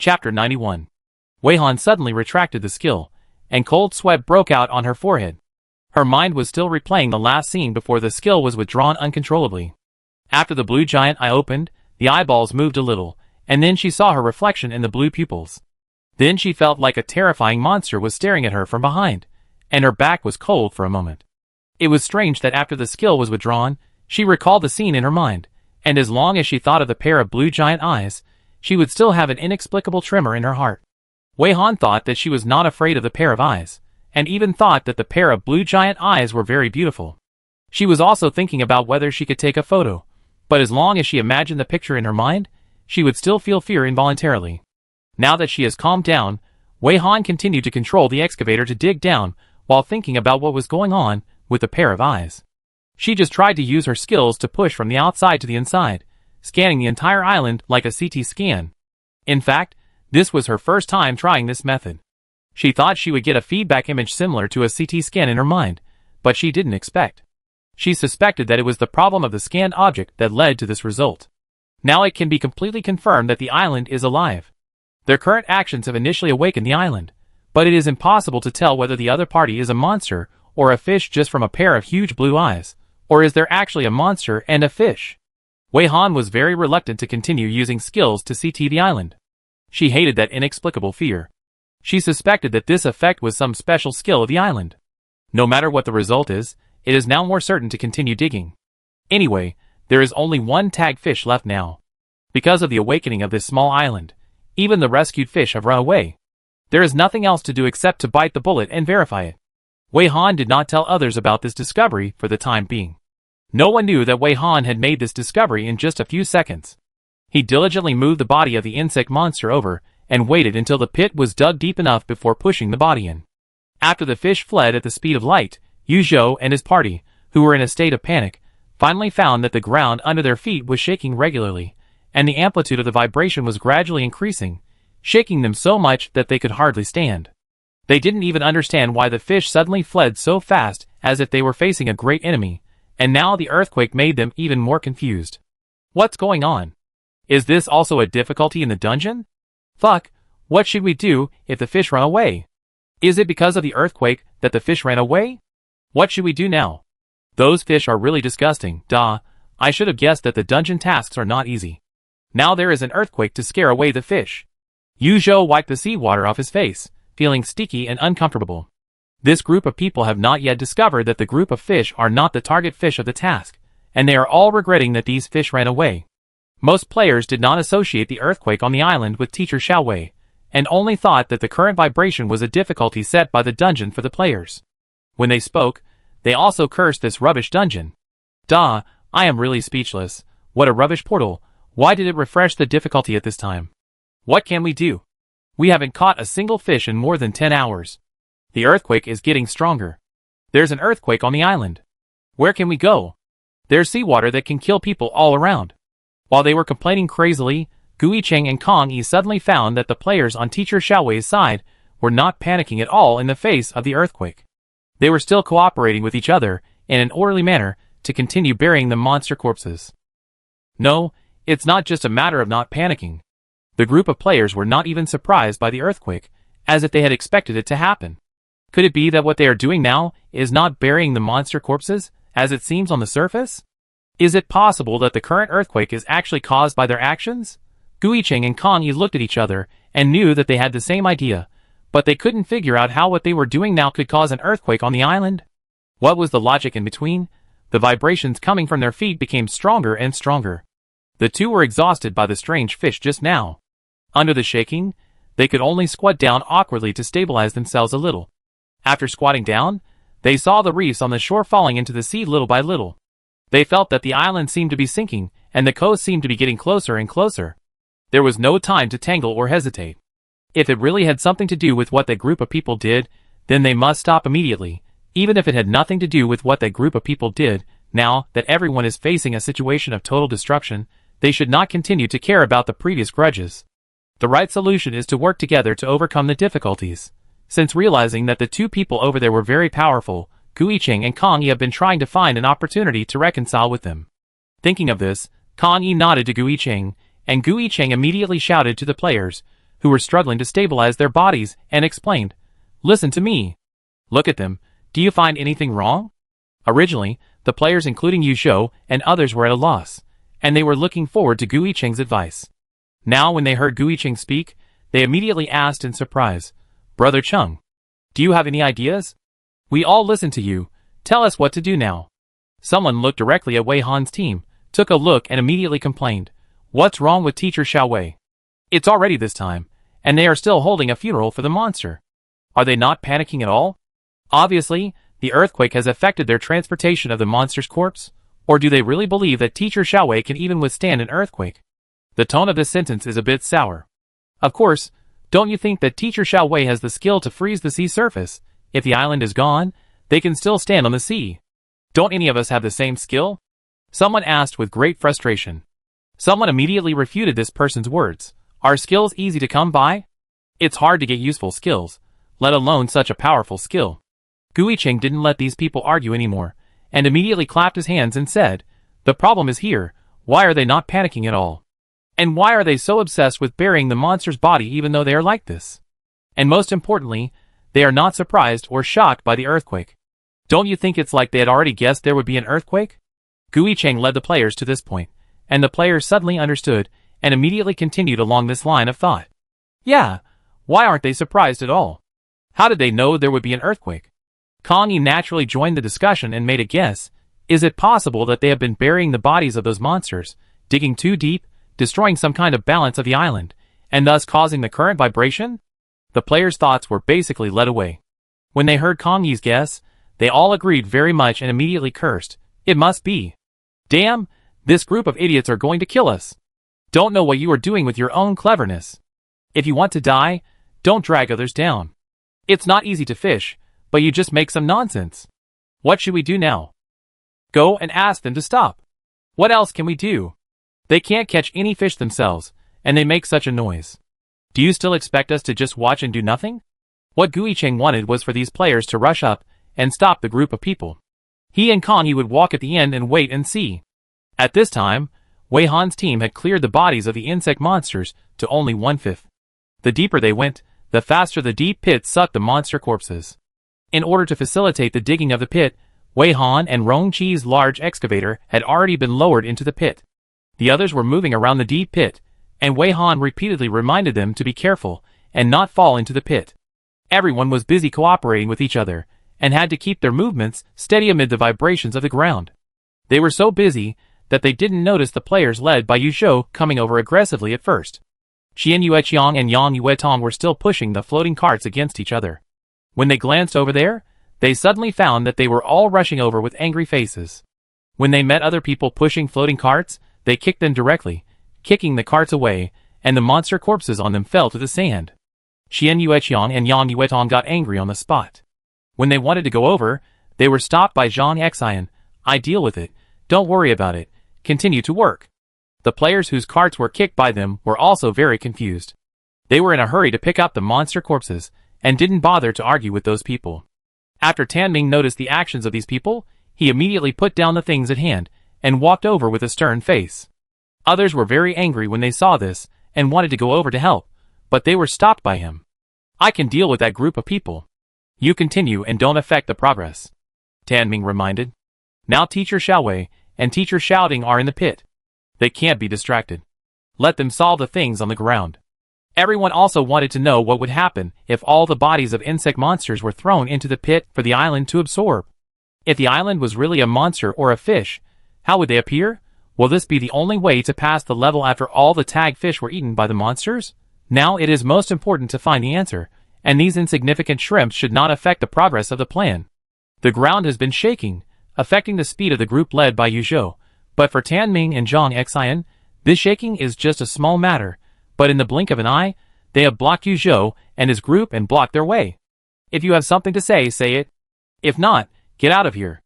Chapter 91. Wei Han suddenly retracted the skill, and cold sweat broke out on her forehead. Her mind was still replaying the last scene before the skill was withdrawn uncontrollably. After the blue giant eye opened, the eyeballs moved a little, and then she saw her reflection in the blue pupils. Then she felt like a terrifying monster was staring at her from behind, and her back was cold for a moment. It was strange that after the skill was withdrawn, she recalled the scene in her mind, and as long as she thought of the pair of blue giant eyes, she would still have an inexplicable tremor in her heart. Wei Han thought that she was not afraid of the pair of eyes, and even thought that the pair of blue giant eyes were very beautiful. She was also thinking about whether she could take a photo, but as long as she imagined the picture in her mind, she would still feel fear involuntarily. Now that she has calmed down, Wei Han continued to control the excavator to dig down while thinking about what was going on with the pair of eyes. She just tried to use her skills to push from the outside to the inside, scanning the entire island like a CT scan. In fact, this was her first time trying this method. She thought she would get a feedback image similar to a CT scan in her mind, but she didn't expect. She suspected that it was the problem of the scanned object that led to this result. Now it can be completely confirmed that the island is alive. Their current actions have initially awakened the island, but it is impossible to tell whether the other party is a monster or a fish just from a pair of huge blue eyes, or is there actually a monster and a fish? Wei Han was very reluctant to continue using skills to CT the island. She hated that inexplicable fear. She suspected that this effect was some special skill of the island. No matter what the result is, it is now more certain to continue digging. Anyway, there is only one tag fish left now. Because of the awakening of this small island, even the rescued fish have run away. There is nothing else to do except to bite the bullet and verify it. Wei Han did not tell others about this discovery for the time being. No one knew that Wei Han had made this discovery in just a few seconds. He diligently moved the body of the insect monster over and waited until the pit was dug deep enough before pushing the body in. After the fish fled at the speed of light, Yu Zhou and his party, who were in a state of panic, finally found that the ground under their feet was shaking regularly, and the amplitude of the vibration was gradually increasing, shaking them so much that they could hardly stand. They didn't even understand why the fish suddenly fled so fast, as if they were facing a great enemy, and now the earthquake made them even more confused. What's going on? Is this also a difficulty in the dungeon? Fuck, what should we do if the fish run away? Is it because of the earthquake that the fish ran away? What should we do now? Those fish are really disgusting, duh. I should have guessed that the dungeon tasks are not easy. Now there is an earthquake to scare away the fish. Yu Zhou wiped the seawater off his face, feeling sticky and uncomfortable. This group of people have not yet discovered that the group of fish are not the target fish of the task, and they are all regretting that these fish ran away. Most players did not associate the earthquake on the island with Teacher Xiaowei, and only thought that the current vibration was a difficulty set by the dungeon for the players. When they spoke, they also cursed this rubbish dungeon. Duh, I am really speechless. What a rubbish portal. Why did it refresh the difficulty at this time? What can we do? We haven't caught a single fish in more than 10 hours. The earthquake is getting stronger. There's an earthquake on the island. Where can we go? There's seawater that can kill people all around. While they were complaining crazily, Gui Cheng and Kong Yi suddenly found that the players on Teacher Xiaowei's side were not panicking at all in the face of the earthquake. They were still cooperating with each other in an orderly manner to continue burying the monster corpses. No, it's not just a matter of not panicking. The group of players were not even surprised by the earthquake, as if they had expected it to happen. Could it be that what they are doing now is not burying the monster corpses, as it seems on the surface? Is it possible that the current earthquake is actually caused by their actions? Gui Cheng and Kong Yi looked at each other and knew that they had the same idea, but they couldn't figure out how what they were doing now could cause an earthquake on the island. What was the logic in between? The vibrations coming from their feet became stronger and stronger. The two were exhausted by the strange fish just now. Under the shaking, they could only squat down awkwardly to stabilize themselves a little. After squatting down, they saw the reefs on the shore falling into the sea little by little. They felt that the island seemed to be sinking, and the coast seemed to be getting closer and closer. There was no time to tangle or hesitate. If it really had something to do with what that group of people did, then they must stop immediately. Even if it had nothing to do with what that group of people did, now that everyone is facing a situation of total destruction, they should not continue to care about the previous grudges. The right solution is to work together to overcome the difficulties. Since realizing that the two people over there were very powerful, Gui Cheng and Kong Yi have been trying to find an opportunity to reconcile with them. Thinking of this, Kong Yi nodded to Gui Cheng, and Gui Cheng immediately shouted to the players, who were struggling to stabilize their bodies, and explained, "Listen to me. Look at them. Do you find anything wrong?" Originally, the players including Yu Zhou and others were at a loss, and they were looking forward to Gu Yicheng's advice. Now when they heard Gu Yicheng speak, they immediately asked in surprise, "Brother Cheng, do you have any ideas? We all listen to you. Tell us what to do now." Someone looked directly at Wei Han's team, took a look and immediately complained, "What's wrong with Teacher Xiao Wei? It's already this time, and they are still holding a funeral for the monster. Are they not panicking at all? Obviously, the earthquake has affected their transportation of the monster's corpse, or do they really believe that Teacher Xiao Wei can even withstand an earthquake?" The tone of this sentence is a bit sour. Of course, don't you think that Teacher Xiao Wei has the skill to freeze the sea surface? If the island is gone, they can still stand on the sea. Don't any of us have the same skill? Someone asked with great frustration. Someone immediately refuted this person's words. Are skills easy to come by? It's hard to get useful skills, let alone such a powerful skill. Gu Yicheng didn't let these people argue anymore, and immediately clapped his hands and said, "The problem is here. Why are they not panicking at all? And why are they so obsessed with burying the monster's body even though they are like this? And most importantly, they are not surprised or shocked by the earthquake. Don't you think it's like they had already guessed there would be an earthquake?" Gu Yicheng led the players to this point, and the players suddenly understood and immediately continued along this line of thought. Yeah, why aren't they surprised at all? How did they know there would be an earthquake? Kang Yi naturally joined the discussion and made a guess. Is it possible that they have been burying the bodies of those monsters, digging too deep, destroying some kind of balance of the island, and thus causing the current vibration? The players' thoughts were basically led away. When they heard Kang Yi's guess, they all agreed very much and immediately cursed. It must be. Damn, this group of idiots are going to kill us. Don't know what you are doing with your own cleverness. If you want to die, don't drag others down. It's not easy to fish, but you just make some nonsense. What should we do now? Go and ask them to stop. What else can we do? They can't catch any fish themselves, and they make such a noise. Do you still expect us to just watch and do nothing? What Gu Yicheng wanted was for these players to rush up and stop the group of people. He and Kang Yi would walk at the end and wait and see. At this time, Wei Han's team had cleared the bodies of the insect monsters to only 1/5. The deeper they went, the faster the deep pit sucked the monster corpses. In order to facilitate the digging of the pit, Wei Han and Rong Qi's large excavator had already been lowered into the pit. The others were moving around the deep pit, and Wei Han repeatedly reminded them to be careful and not fall into the pit. Everyone was busy cooperating with each other, and had to keep their movements steady amid the vibrations of the ground. They were so busy that they didn't notice the players led by Yu Zhou coming over aggressively at first. Qian Yueqiang and Yang Yuetong were still pushing the floating carts against each other. When they glanced over there, they suddenly found that they were all rushing over with angry faces. When they met other people pushing floating carts, they kicked them directly, kicking the carts away, and the monster corpses on them fell to the sand. Qian Yueqiang and Yang Yuetong got angry on the spot. When they wanted to go over, they were stopped by Zhang Xian. "I deal with it, don't worry about it, continue to work." The players whose carts were kicked by them were also very confused. They were in a hurry to pick up the monster corpses, and didn't bother to argue with those people. After Tan Ming noticed the actions of these people, he immediately put down the things at hand, and walked over with a stern face. Others were very angry when they saw this, and wanted to go over to help, but they were stopped by him. "I can deal with that group of people. You continue and don't affect the progress," Tan Ming reminded. "Now Teacher Xiao Wei and Teacher Shouting are in the pit. They can't be distracted. Let them solve the things on the ground." Everyone also wanted to know what would happen if all the bodies of insect monsters were thrown into the pit for the island to absorb. If the island was really a monster or a fish, how would they appear? Will this be the only way to pass the level after all the tag fish were eaten by the monsters? Now it is most important to find the answer, and these insignificant shrimps should not affect the progress of the plan. The ground has been shaking, affecting the speed of the group led by Yu Zhou, but for Tan Ming and Zhang Xian, this shaking is just a small matter, but in the blink of an eye, they have blocked Yu Zhou and his group and blocked their way. If you have something to say, say it. If not, get out of here.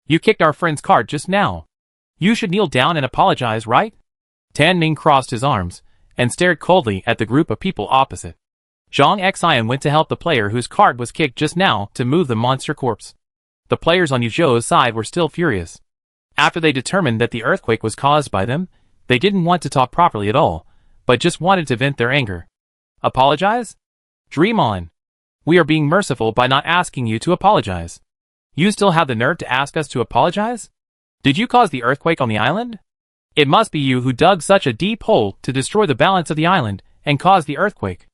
You kicked our friend's cart just now. You should kneel down and apologize, right? Tan Ming crossed his arms, and stared coldly at the group of people opposite. Zhang Xian went to help the player whose cart was kicked just now to move the monster corpse. The players on Yu Zhou's side were still furious. After they determined that the earthquake was caused by them, they didn't want to talk properly at all, but just wanted to vent their anger. Apologize? Dream on. We are being merciful by not asking you to apologize. You still have the nerve to ask us to apologize? Did you cause the earthquake on the island? It must be you who dug such a deep hole to destroy the balance of the island and cause the earthquake.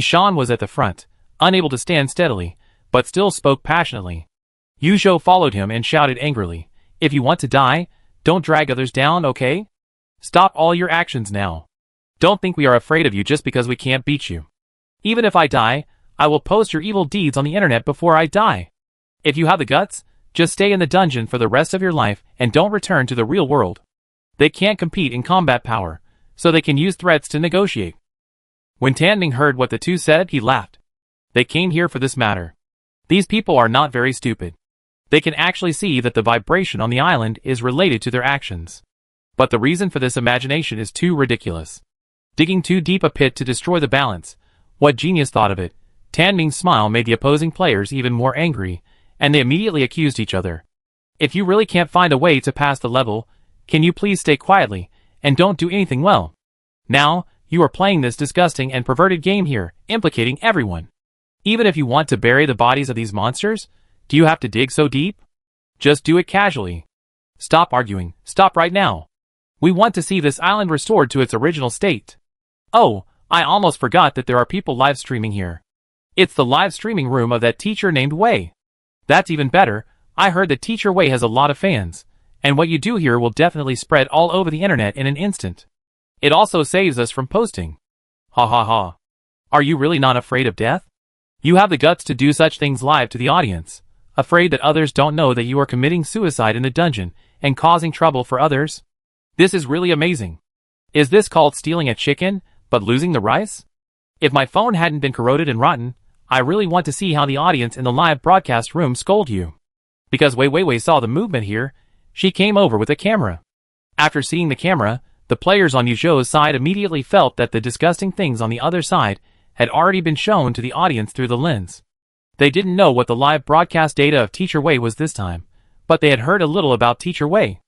Sean was at the front, unable to stand steadily, but still spoke passionately. Yuzhou followed him and shouted angrily, "If you want to die, don't drag others down, okay? Stop all your actions now. Don't think we are afraid of you just because we can't beat you. Even if I die, I will post your evil deeds on the internet before I die. If you have the guts, just stay in the dungeon for the rest of your life and don't return to the real world. They can't compete in combat power, so they can use threats to negotiate." When Tanming heard what the two said, he laughed. They came here for this matter. These people are not very stupid. They can actually see that the vibration on the island is related to their actions. But the reason for this imagination is too ridiculous. Digging too deep a pit to destroy the balance. What genius thought of it? Tanming's smile made the opposing players even more angry, and they immediately accused each other. If you really can't find a way to pass the level, can you please stay quietly, and don't do anything well? Now, you are playing this disgusting and perverted game here, implicating everyone. Even if you want to bury the bodies of these monsters, do you have to dig so deep? Just do it casually. Stop arguing, stop right now. We want to see this island restored to its original state. Oh, I almost forgot that there are people live streaming here. It's the live streaming room of that teacher named Wei. That's even better. I heard that Teacher Wei has a lot of fans, and what you do here will definitely spread all over the internet in an instant. It also saves us from posting. Ha ha ha. Are you really not afraid of death? You have the guts to do such things live to the audience, afraid that others don't know that you are committing suicide in the dungeon and causing trouble for others? This is really amazing. Is this called stealing a chicken, but losing the rice? If my phone hadn't been corroded and rotten, I really want to see how the audience in the live broadcast room scold you. Because Wei saw the movement here, she came over with a camera. After seeing the camera, the players on Yuzhou's side immediately felt that the disgusting things on the other side had already been shown to the audience through the lens. They didn't know what the live broadcast data of Teacher Wei was this time, but they had heard a little about Teacher Wei.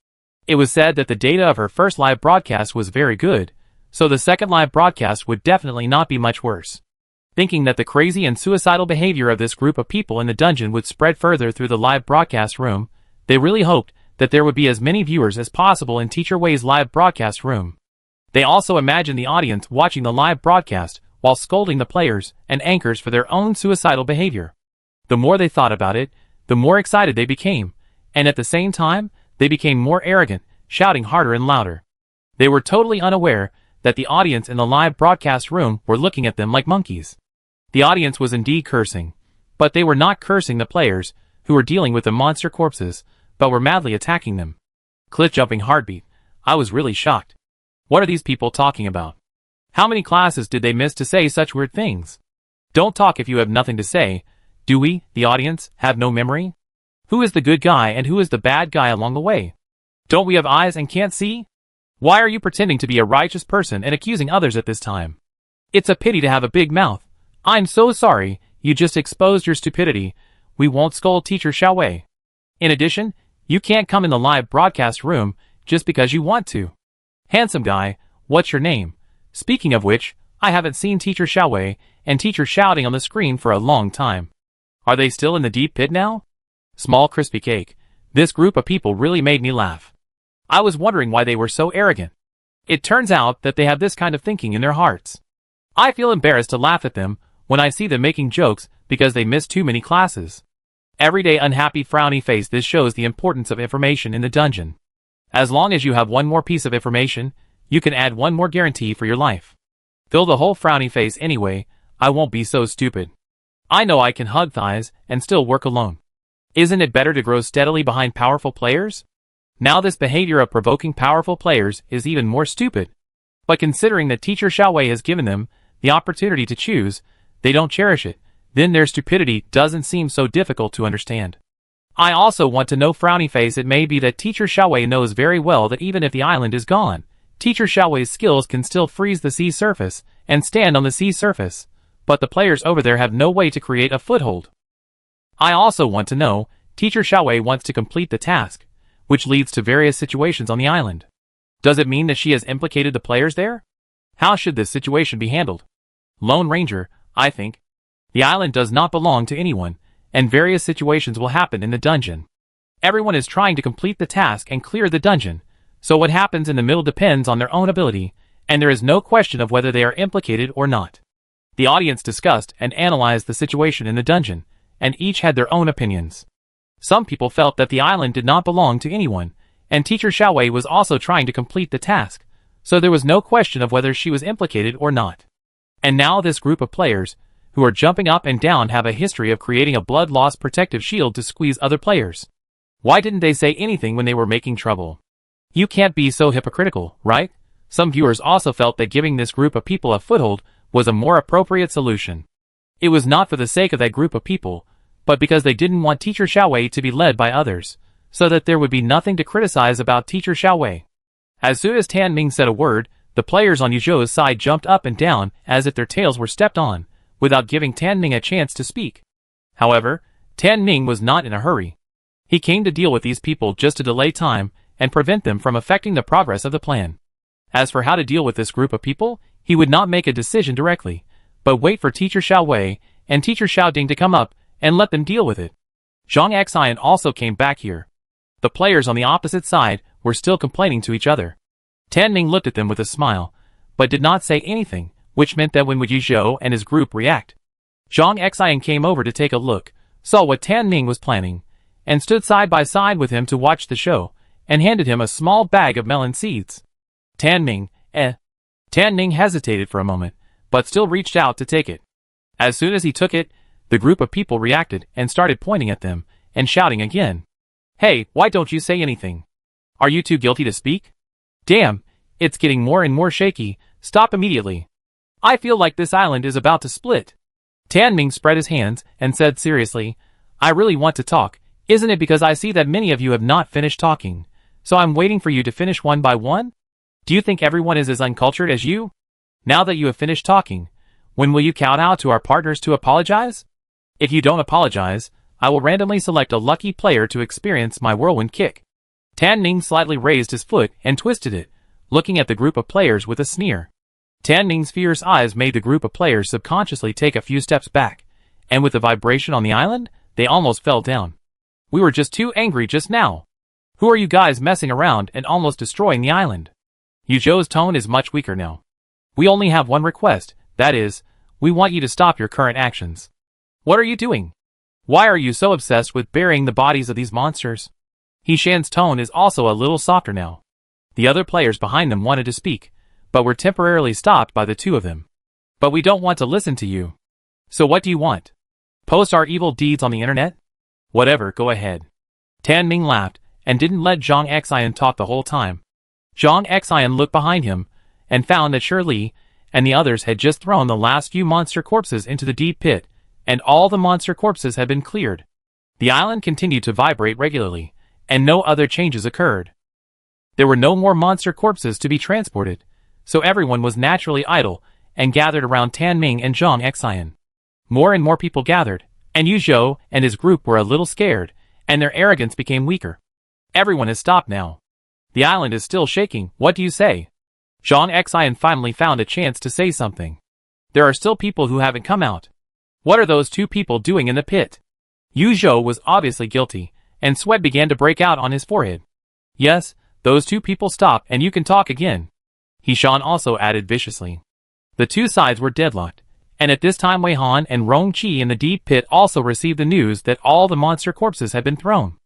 It was said that the data of her first live broadcast was very good, so the second live broadcast would definitely not be much worse. Thinking that the crazy and suicidal behavior of this group of people in the dungeon would spread further through the live broadcast room, they really hoped that there would be as many viewers as possible in Teacher Wei's live broadcast room. They also imagined the audience watching the live broadcast while scolding the players and anchors for their own suicidal behavior. The more they thought about it, the more excited they became, and at the same time, they became more arrogant, shouting harder and louder. They were totally unaware that the audience in the live broadcast room were looking at them like monkeys. The audience was indeed cursing, but they were not cursing the players, who were dealing with the monster corpses, but were madly attacking them. Cliff-jumping heartbeat. I was really shocked. What are these people talking about? How many classes did they miss to say such weird things? Don't talk if you have nothing to say. Do we, the audience, have no memory? Who is the good guy and who is the bad guy along the way? Don't we have eyes and can't see? Why are you pretending to be a righteous person and accusing others at this time? It's a pity to have a big mouth. I'm so sorry, you just exposed your stupidity. We won't scold Teacher Xiaowei. In addition, you can't come in the live broadcast room just because you want to. Handsome guy, what's your name? Speaking of which, I haven't seen Teacher Xiaowei and Teacher shouting on the screen for a long time. Are they still in the deep pit now? Small crispy cake. This group of people really made me laugh. I was wondering why they were so arrogant. It turns out that they have this kind of thinking in their hearts. I feel embarrassed to laugh at them when I see them making jokes because they missed too many classes. Everyday unhappy frowny face. This shows the importance of information in the dungeon. As long as you have one more piece of information, you can add one more guarantee for your life. Fill the whole frowny face anyway. I won't be so stupid. I know I can hug thighs and still work alone. Isn't it better to grow steadily behind powerful players? Now this behavior of provoking powerful players is even more stupid. But considering that Teacher Xiaowei has given them the opportunity to choose, they don't cherish it. Then their stupidity doesn't seem so difficult to understand. I also want to know frowny face. It may be that Teacher Xiaowei knows very well that even if the island is gone, Teacher Xiaowei's skills can still freeze the sea surface and stand on the sea surface, but the players over there have no way to create a foothold. I also want to know, Teacher Xiaowei wants to complete the task, which leads to various situations on the island. Does it mean that she has implicated the players there? How should this situation be handled? Lone Ranger, I think. The island does not belong to anyone, and various situations will happen in the dungeon. Everyone is trying to complete the task and clear the dungeon, so what happens in the middle depends on their own ability, and there is no question of whether they are implicated or not. The audience discussed and analyzed the situation in the dungeon, and each had their own opinions. Some people felt that the island did not belong to anyone, and Teacher Xiaowei was also trying to complete the task, so there was no question of whether she was implicated or not. And now this group of players, who are jumping up and down, have a history of creating a blood loss protective shield to squeeze other players. Why didn't they say anything when they were making trouble? You can't be so hypocritical, right? Some viewers also felt that giving this group of people a foothold was a more appropriate solution. It was not for the sake of that group of people, but because they didn't want Teacher Xiaowei to be led by others, so that there would be nothing to criticize about Teacher Xiaowei. As soon as Tan Ming said a word, the players on Yuzhou's side jumped up and down as if their tails were stepped on, without giving Tan Ming a chance to speak. However, Tan Ming was not in a hurry. He came to deal with these people just to delay time and prevent them from affecting the progress of the plan. As for how to deal with this group of people, he would not make a decision directly, but wait for Teacher Xiaowei and Teacher Xiaoding to come up and let them deal with it. Zhang Xian also came back here. The players on the opposite side were still complaining to each other. Tan Ming looked at them with a smile, but did not say anything, which meant that when would Yuzhou and his group react? Zhang Xian came over to take a look, saw what Tan Ming was planning, and stood side by side with him to watch the show, and handed him a small bag of melon seeds. Tan Ming hesitated for a moment, but still reached out to take it. As soon as he took it, the group of people reacted and started pointing at them, and shouting again. Hey, why don't you say anything? Are you too guilty to speak? Damn, it's getting more and more shaky, stop immediately. I feel like this island is about to split. Tan Ming spread his hands and said seriously, I really want to talk, isn't it because I see that many of you have not finished talking, so I'm waiting for you to finish one by one? Do you think everyone is as uncultured as you? Now that you have finished talking, when will you kowtow to our partners to apologize? If you don't apologize, I will randomly select a lucky player to experience my whirlwind kick. Tan Ming slightly raised his foot and twisted it, looking at the group of players with a sneer. Tan Ming's fierce eyes made the group of players subconsciously take a few steps back, and with the vibration on the island, they almost fell down. We were just too angry just now. Who are you guys messing around and almost destroying the island? Yuzhou's tone is much weaker now. We only have one request, that is, we want you to stop your current actions. What are you doing? Why are you so obsessed with burying the bodies of these monsters? He Shan's tone is also a little softer now. The other players behind them wanted to speak, but were temporarily stopped by the two of them. But we don't want to listen to you. So what do you want? Post our evil deeds on the internet? Whatever, go ahead. Tan Ming laughed, and didn't let Zhang Xian talk the whole time. Zhang Xian looked behind him, and found that Shirley and the others had just thrown the last few monster corpses into the deep pit, and all the monster corpses had been cleared. The island continued to vibrate regularly, and no other changes occurred. There were no more monster corpses to be transported, so everyone was naturally idle, and gathered around Tan Ming and Zhang Xian. More and more people gathered, and Yuzhou and his group were a little scared, and their arrogance became weaker. Everyone has stopped now. The island is still shaking, what do you say? Zhang Xian finally found a chance to say something. There are still people who haven't come out. What are those two people doing in the pit? Yuzhou was obviously guilty, and sweat began to break out on his forehead. Yes, those two people stop and you can talk again. He Shan also added viciously. The two sides were deadlocked, and at this time Wei Han and Rong Qi in the deep pit also received the news that all the monster corpses had been thrown.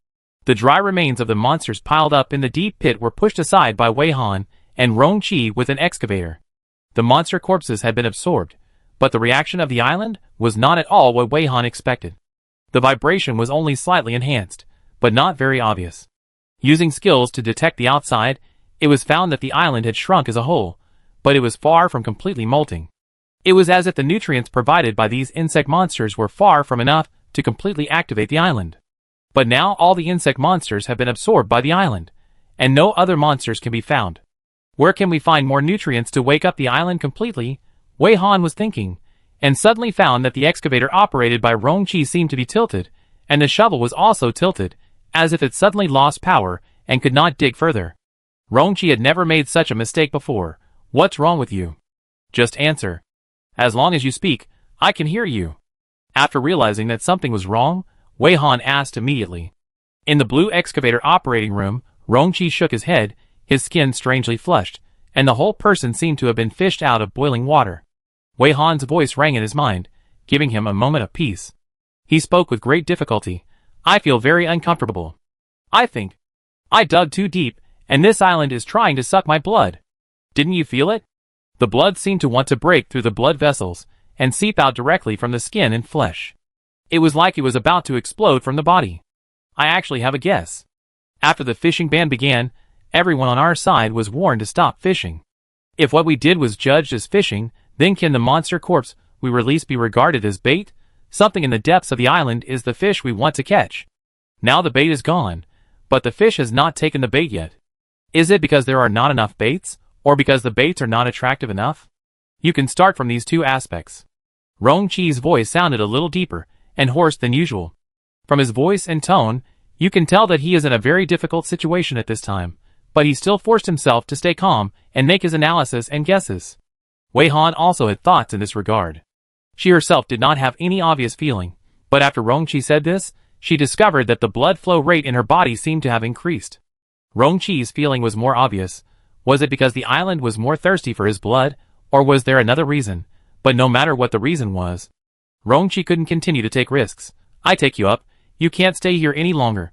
The dry remains of the monsters piled up in the deep pit were pushed aside by Wei Han and Rong Qi with an excavator. The monster corpses had been absorbed, but the reaction of the island was not at all what Wei Han expected. The vibration was only slightly enhanced, but not very obvious. Using skills to detect the outside, it was found that the island had shrunk as a whole, but it was far from completely molting. It was as if the nutrients provided by these insect monsters were far from enough to completely activate the island. But now all the insect monsters have been absorbed by the island, and no other monsters can be found. Where can we find more nutrients to wake up the island completely? Wei Han was thinking, and suddenly found that the excavator operated by Rong Qi seemed to be tilted, and the shovel was also tilted, as if it suddenly lost power and could not dig further. Rong Qi had never made such a mistake before. What's wrong with you? Just answer. As long as you speak, I can hear you. After realizing that something was wrong, Wei Han asked immediately. In the blue excavator operating room, Rongqi shook his head, his skin strangely flushed, and the whole person seemed to have been fished out of boiling water. Wei Han's voice rang in his mind, giving him a moment of peace. He spoke with great difficulty. I feel very uncomfortable. I think I dug too deep, and this island is trying to suck my blood. Didn't you feel it? The blood seemed to want to break through the blood vessels and seep out directly from the skin and flesh. It was like it was about to explode from the body. I actually have a guess. After the fishing ban began, everyone on our side was warned to stop fishing. If what we did was judged as fishing, then can the monster corpse we release be regarded as bait? Something in the depths of the island is the fish we want to catch. Now the bait is gone, but the fish has not taken the bait yet. Is it because there are not enough baits, or because the baits are not attractive enough? You can start from these two aspects. Rongqi's voice sounded a little deeper and hoarse than usual. From his voice and tone, you can tell that he is in a very difficult situation at this time, but he still forced himself to stay calm and make his analysis and guesses. Wei Han also had thoughts in this regard. She herself did not have any obvious feeling, but after Rongqi said this, she discovered that the blood flow rate in her body seemed to have increased. Rongqi's feeling was more obvious. Was it because the island was more thirsty for his blood, or was there another reason? But no matter what the reason was, Rongqi couldn't continue to take risks. I take you up. You can't stay here any longer.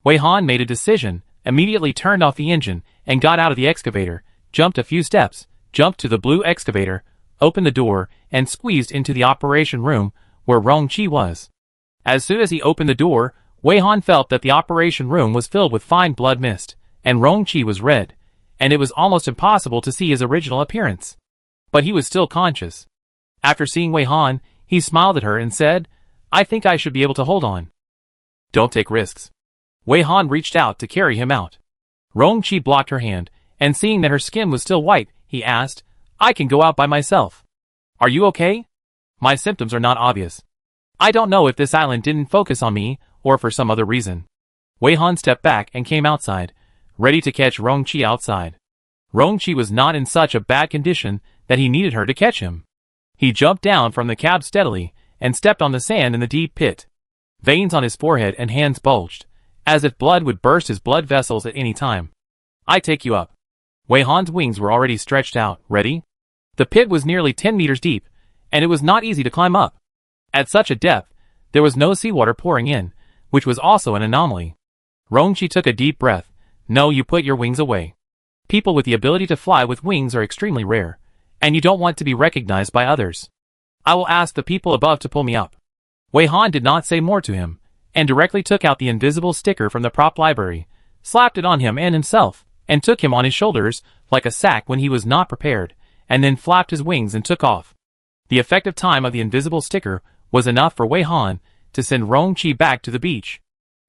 Wei Han made a decision, immediately turned off the engine, and got out of the excavator, jumped a few steps, jumped to the blue excavator, opened the door, and squeezed into the operation room where Rongqi was. As soon as he opened the door, Wei Han felt that the operation room was filled with fine blood mist, and Rongqi was red, and it was almost impossible to see his original appearance. But he was still conscious. After seeing Wei Han, he smiled at her and said, I think I should be able to hold on. Don't take risks. Wei Han reached out to carry him out. Rongqi blocked her hand, and seeing that her skin was still white, he asked, I can go out by myself. Are you okay? My symptoms are not obvious. I don't know if this island didn't focus on me, or for some other reason. Wei Han stepped back and came outside, ready to catch Rongqi outside. Rongqi was not in such a bad condition that he needed her to catch him. He jumped down from the cab steadily, and stepped on the sand in the deep pit. Veins on his forehead and hands bulged, as if blood would burst his blood vessels at any time. I take you up. Wei Han's wings were already stretched out, ready? The pit was nearly 10 meters deep, and it was not easy to climb up. At such a depth, there was no seawater pouring in, which was also an anomaly. Rongqi took a deep breath. No, you put your wings away. People with the ability to fly with wings are extremely rare, and you don't want to be recognized by others. I will ask the people above to pull me up. Wei Han did not say more to him, and directly took out the invisible sticker from the prop library, slapped it on him and himself, and took him on his shoulders, like a sack when he was not prepared, and then flapped his wings and took off. The effective time of the invisible sticker was enough for Wei Han to send Rongqi back to the beach.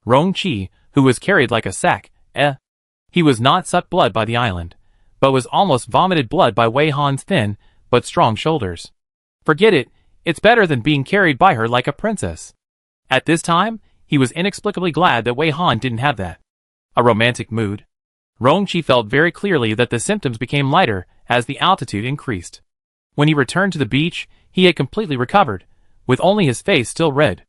Rongqi, who was carried like a sack, he was not sucked blood by the island, but was almost vomited blood by Wei Han's thin, but strong shoulders. Forget it, it's better than being carried by her like a princess. At this time, he was inexplicably glad that Wei Han didn't have that. A romantic mood. Rongqi felt very clearly that the symptoms became lighter as the altitude increased. When he returned to the beach, he had completely recovered, with only his face still red.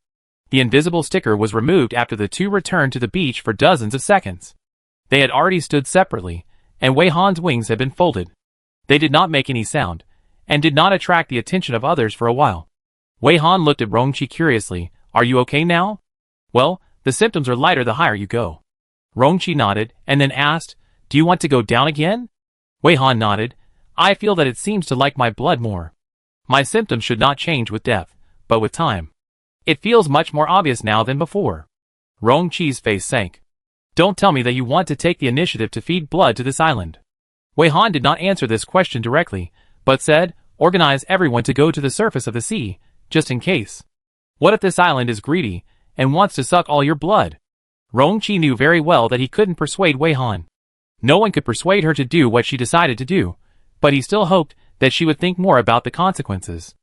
The invisible sticker was removed after the two returned to the beach for dozens of seconds. They had already stood separately, and Wei Han's wings had been folded. They did not make any sound, and did not attract the attention of others for a while. Wei Han looked at Rongqi curiously. Are you okay now? Well, the symptoms are lighter the higher you go. Rongqi nodded, and then asked, do you want to go down again? Wei Han nodded. I feel that it seems to like my blood more. My symptoms should not change with death, but with time. It feels much more obvious now than before. Rongqi's face sank. Don't tell me that you want to take the initiative to feed blood to this island. Wei Han did not answer this question directly, but said, organize everyone to go to the surface of the sea, just in case. What if this island is greedy, and wants to suck all your blood? Rongqi knew very well that he couldn't persuade Wei Han. No one could persuade her to do what she decided to do, but he still hoped that she would think more about the consequences.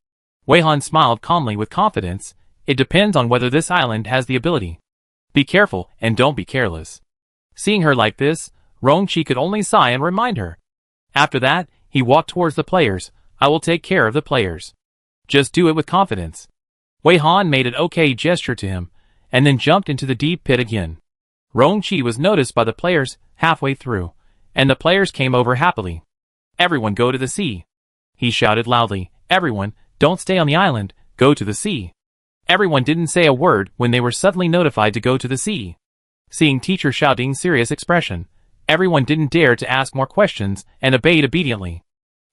Wei Han smiled calmly with confidence. It depends on whether this island has the ability. Be careful, and don't be careless. Seeing her like this, Rongqi could only sigh and remind her. After that, he walked towards the players. I will take care of the players. Just do it with confidence. Wei Han made an okay gesture to him, and then jumped into the deep pit again. Rong-chi was noticed by the players halfway through, and the players came over happily. Everyone go to the sea. He shouted loudly, everyone, don't stay on the island, go to the sea. Everyone didn't say a word when they were suddenly notified to go to the sea. Seeing Teacher Xiaoding's serious expression, everyone didn't dare to ask more questions and obeyed obediently.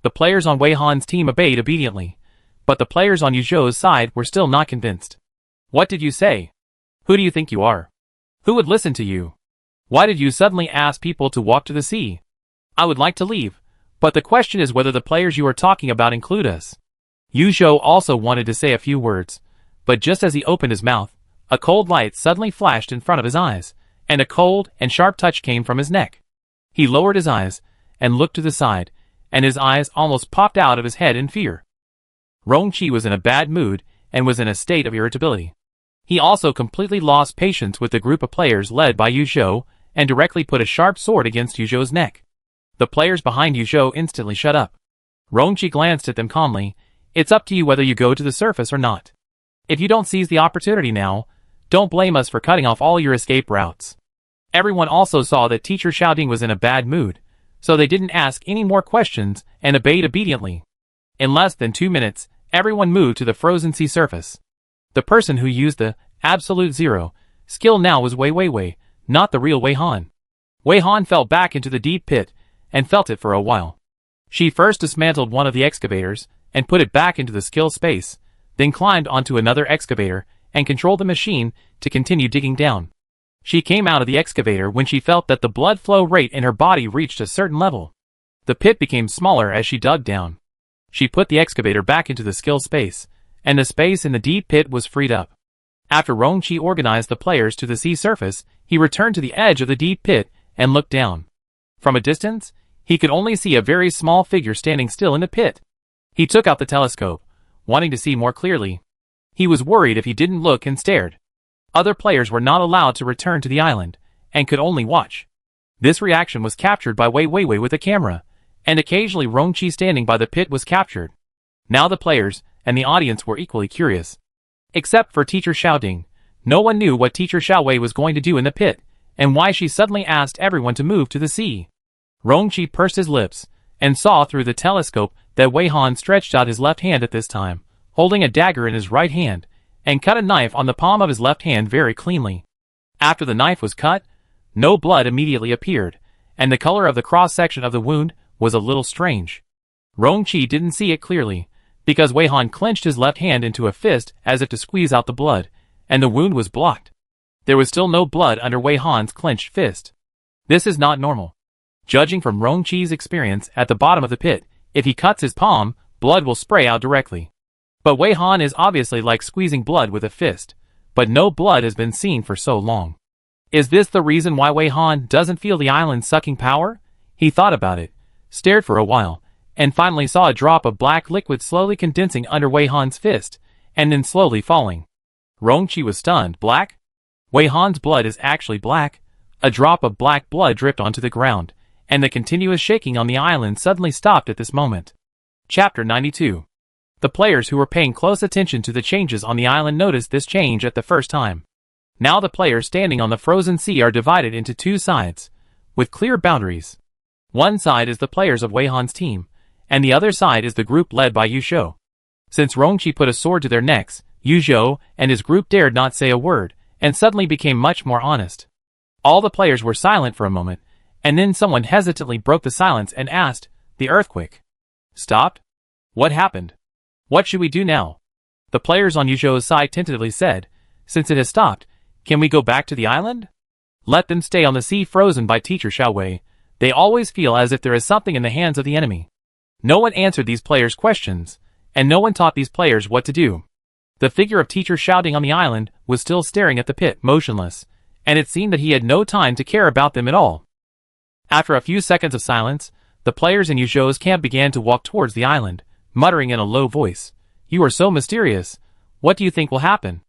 The players on Wei Han's team obeyed obediently, but the players on Yu Zhou's side were still not convinced. What did you say? Who do you think you are? Who would listen to you? Why did you suddenly ask people to walk to the sea? I would like to leave, but the question is whether the players you are talking about include us. Yu Zhou also wanted to say a few words, but just as he opened his mouth, a cold light suddenly flashed in front of his eyes, and a cold and sharp touch came from his neck. He lowered his eyes and looked to the side, and his eyes almost popped out of his head in fear. Rong-chi was in a bad mood and was in a state of irritability. He also completely lost patience with the group of players led by Yu Zhou and directly put a sharp sword against Yu Zhou's neck. The players behind Yu Zhou instantly shut up. Rong-chi glanced at them calmly. It's up to you whether you go to the surface or not. If you don't seize the opportunity now, don't blame us for cutting off all your escape routes. Everyone also saw that Teacher Xiaoding was in a bad mood, so they didn't ask any more questions and obeyed obediently. In less than 2 minutes, everyone moved to the frozen sea surface. The person who used the absolute zero skill now was Wei, not the real Wei Han. Wei Han fell back into the deep pit and felt it for a while. She first dismantled one of the excavators and put it back into the skill space, then climbed onto another excavator and controlled the machine to continue digging down. She came out of the excavator when she felt that the blood flow rate in her body reached a certain level. The pit became smaller as she dug down. She put the excavator back into the skill space, and the space in the deep pit was freed up. After Rong-chi organized the players to the sea surface, he returned to the edge of the deep pit and looked down. From a distance, he could only see a very small figure standing still in the pit. He took out the telescope, wanting to see more clearly. He was worried if he didn't look and stared. Other players were not allowed to return to the island, and could only watch. This reaction was captured by Wei with a camera, and occasionally Rong-chi standing by the pit was captured. Now the players and the audience were equally curious. Except for Teacher Xiaoding, no one knew what Teacher Xiaowei was going to do in the pit, and why she suddenly asked everyone to move to the sea. Rong-chi pursed his lips, and saw through the telescope that Wei Han stretched out his left hand at this time, holding a dagger in his right hand, and cut a knife on the palm of his left hand very cleanly. After the knife was cut, no blood immediately appeared, and the color of the cross-section of the wound was a little strange. Rong-chi didn't see it clearly, because Wei Han clenched his left hand into a fist as if to squeeze out the blood, and the wound was blocked. There was still no blood under Wei Han's clenched fist. This is not normal. Judging from Rong-chi's experience at the bottom of the pit, if he cuts his palm, blood will spray out directly. But Wei Han is obviously like squeezing blood with a fist, but no blood has been seen for so long. Is this the reason why Wei Han doesn't feel the island's sucking power? He thought about it, stared for a while, and finally saw a drop of black liquid slowly condensing under Wei Han's fist, and then slowly falling. Rong-chi was stunned. Black? Wei Han's blood is actually black. A drop of black blood dripped onto the ground, and the continuous shaking on the island suddenly stopped at this moment. Chapter 92. The players who were paying close attention to the changes on the island noticed this change at the first time. Now the players standing on the frozen sea are divided into two sides, with clear boundaries. One side is the players of Wei Han's team, and the other side is the group led by Yu Zhou. Since Rong-chi put a sword to their necks, Yu Zhou and his group dared not say a word, and suddenly became much more honest. All the players were silent for a moment, and then someone hesitantly broke the silence and asked, "The earthquake stopped? What happened? What should we do now?" The players on Yu Zhou's side tentatively said, "Since it has stopped, can we go back to the island? Let them stay on the sea frozen by Teacher Xiaowei. They always feel as if there is something in the hands of the enemy." No one answered these players' questions, and no one taught these players what to do. The figure of Teacher Xiaoding on the island was still staring at the pit, motionless, and it seemed that he had no time to care about them at all. After a few seconds of silence, the players in Yu Zhou's camp began to walk towards the island, muttering in a low voice, "You are so mysterious. What do you think will happen?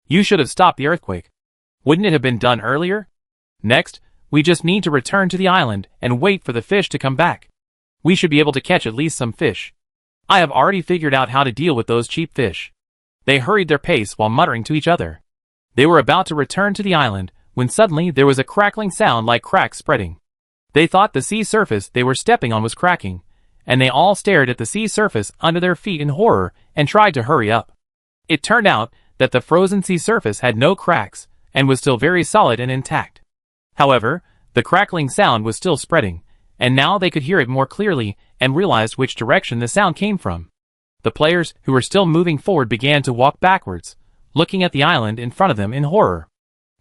You should have stopped the earthquake. Wouldn't it have been done earlier? Next, we just need to return to the island and wait for the fish to come back. We should be able to catch at least some fish." I have already figured out how to deal with those cheap fish. They hurried their pace while muttering to each other. They were about to return to the island, when suddenly there was a crackling sound like cracks spreading. They thought the sea surface they were stepping on was cracking, and they all stared at the sea surface under their feet in horror and tried to hurry up. It turned out that the frozen sea surface had no cracks and was still very solid and intact. However, the crackling sound was still spreading, and now they could hear it more clearly and realized which direction the sound came from. The players who were still moving forward began to walk backwards, looking at the island in front of them in horror.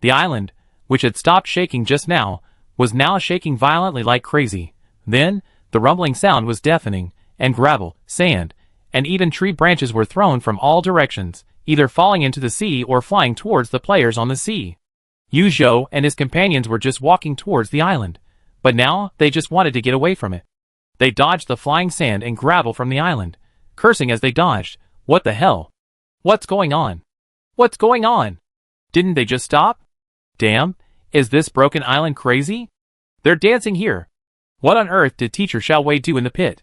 The island, which had stopped shaking just now, was now shaking violently like crazy. Then, the rumbling sound was deafening, and gravel, sand, and even tree branches were thrown from all directions, either falling into the sea or flying towards the players on the sea. Yu Zhou and his companions were just walking towards the island, but now they just wanted to get away from it. They dodged the flying sand and gravel from the island, cursing as they dodged. What the hell? What's going on? What's going on? Didn't they just stop? Damn, is this broken island crazy? They're dancing here. What on earth did Teacher Xiaowei do in the pit?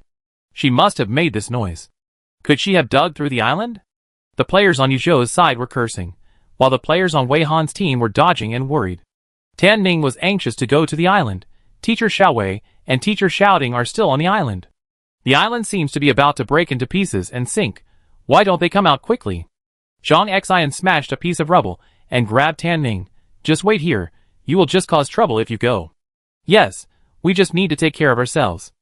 She must have made this noise. Could she have dug through the island? The players on Yu Zhou's side were cursing, while the players on Wei Han's team were dodging and worried. Tan Ning was anxious to go to the island. Teacher Xiaowei and Teacher Shouting are still on the island. The island seems to be about to break into pieces and sink. Why don't they come out quickly? Zhang Xian smashed a piece of rubble and grabbed Tan Ning. Just wait here, you will just cause trouble if you go. Yes, we just need to take care of ourselves.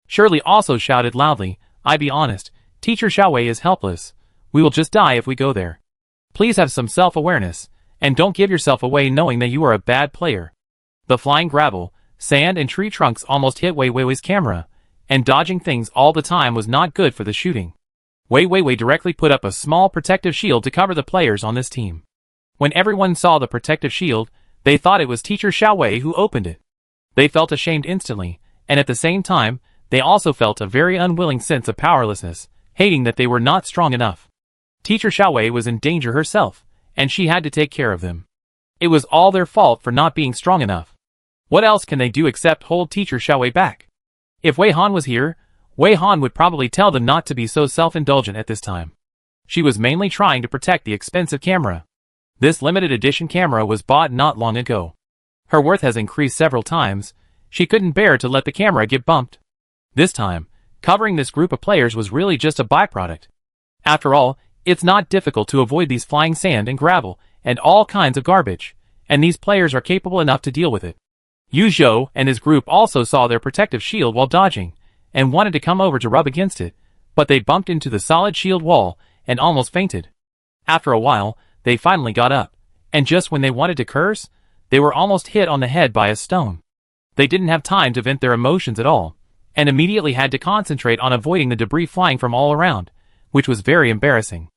Shirley also shouted loudly, I be honest, Teacher Xiaowei is helpless. We will just die if we go there. Please have some self-awareness, and don't give yourself away knowing that you are a bad player. The flying gravel, sand and tree trunks almost hit Wei Wei's camera, and dodging things all the time was not good for the shooting. Wei Wei directly put up a small protective shield to cover the players on this team. When everyone saw the protective shield, they thought it was Teacher Xiaowei who opened it. They felt ashamed instantly, and at the same time, they also felt a very unwilling sense of powerlessness, hating that they were not strong enough. Teacher Xiaowei was in danger herself, and she had to take care of them. It was all their fault for not being strong enough. What else can they do except hold Teacher Xiaowei back? If Wei Han was here, Wei Han would probably tell them not to be so self-indulgent at this time. She was mainly trying to protect the expensive camera. This limited edition camera was bought not long ago. Her worth has increased several times. She couldn't bear to let the camera get bumped. This time, covering this group of players was really just a byproduct. After all, it's not difficult to avoid these flying sand and gravel, and all kinds of garbage, and these players are capable enough to deal with it. Yu Zhou and his group also saw their protective shield while dodging, and wanted to come over to rub against it, but they bumped into the solid shield wall, and almost fainted. After a while, they finally got up, and just when they wanted to curse, they were almost hit on the head by a stone. They didn't have time to vent their emotions at all, and immediately had to concentrate on avoiding the debris flying from all around, which was very embarrassing.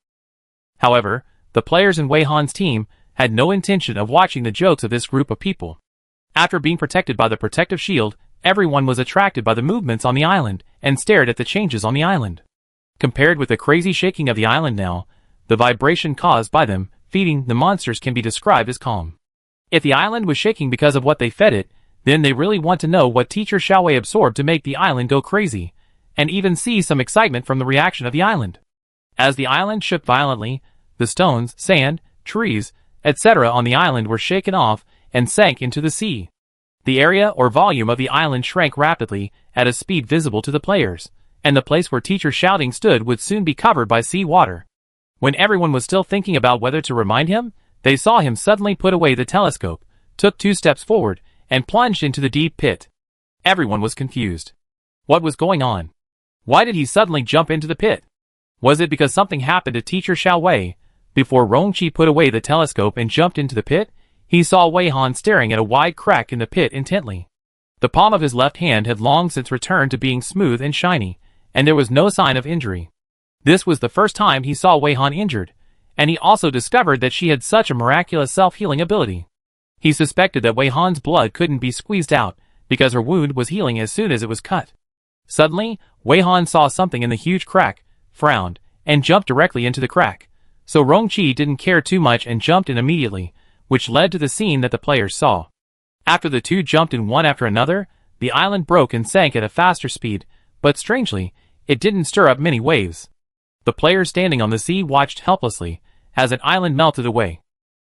However, the players in Wei Han's team had no intention of watching the jokes of this group of people. After being protected by the protective shield, everyone was attracted by the movements on the island and stared at the changes on the island. Compared with the crazy shaking of the island now, the vibration caused by them feeding the monsters can be described as calm. If the island was shaking because of what they fed it, then they really want to know what Teacher Xiaowei absorbed to make the island go crazy, and even see some excitement from the reaction of the island. As the island shook violently, the stones, sand, trees, etc. on the island were shaken off and sank into the sea. The area or volume of the island shrank rapidly at a speed visible to the players, and the place where Teacher Shouting stood would soon be covered by sea water. When everyone was still thinking about whether to remind him, they saw him suddenly put away the telescope, took 2 steps forward, and plunged into the deep pit. Everyone was confused. What was going on? Why did he suddenly jump into the pit? Was it because something happened to Teacher Xiaowei? Before Rongqi put away the telescope and jumped into the pit, he saw Wei Han staring at a wide crack in the pit intently. The palm of his left hand had long since returned to being smooth and shiny, and there was no sign of injury. This was the first time he saw Wei Han injured, and he also discovered that she had such a miraculous self-healing ability. He suspected that Wei Han's blood couldn't be squeezed out, because her wound was healing as soon as it was cut. Suddenly, Wei Han saw something in the huge crack, frowned, and jumped directly into the crack. So Rongqi didn't care too much and jumped in immediately, which led to the scene that the players saw. After the two jumped in one after another, the island broke and sank at a faster speed, but strangely, It didn't stir up many waves. The players standing on the sea watched helplessly as an island melted away.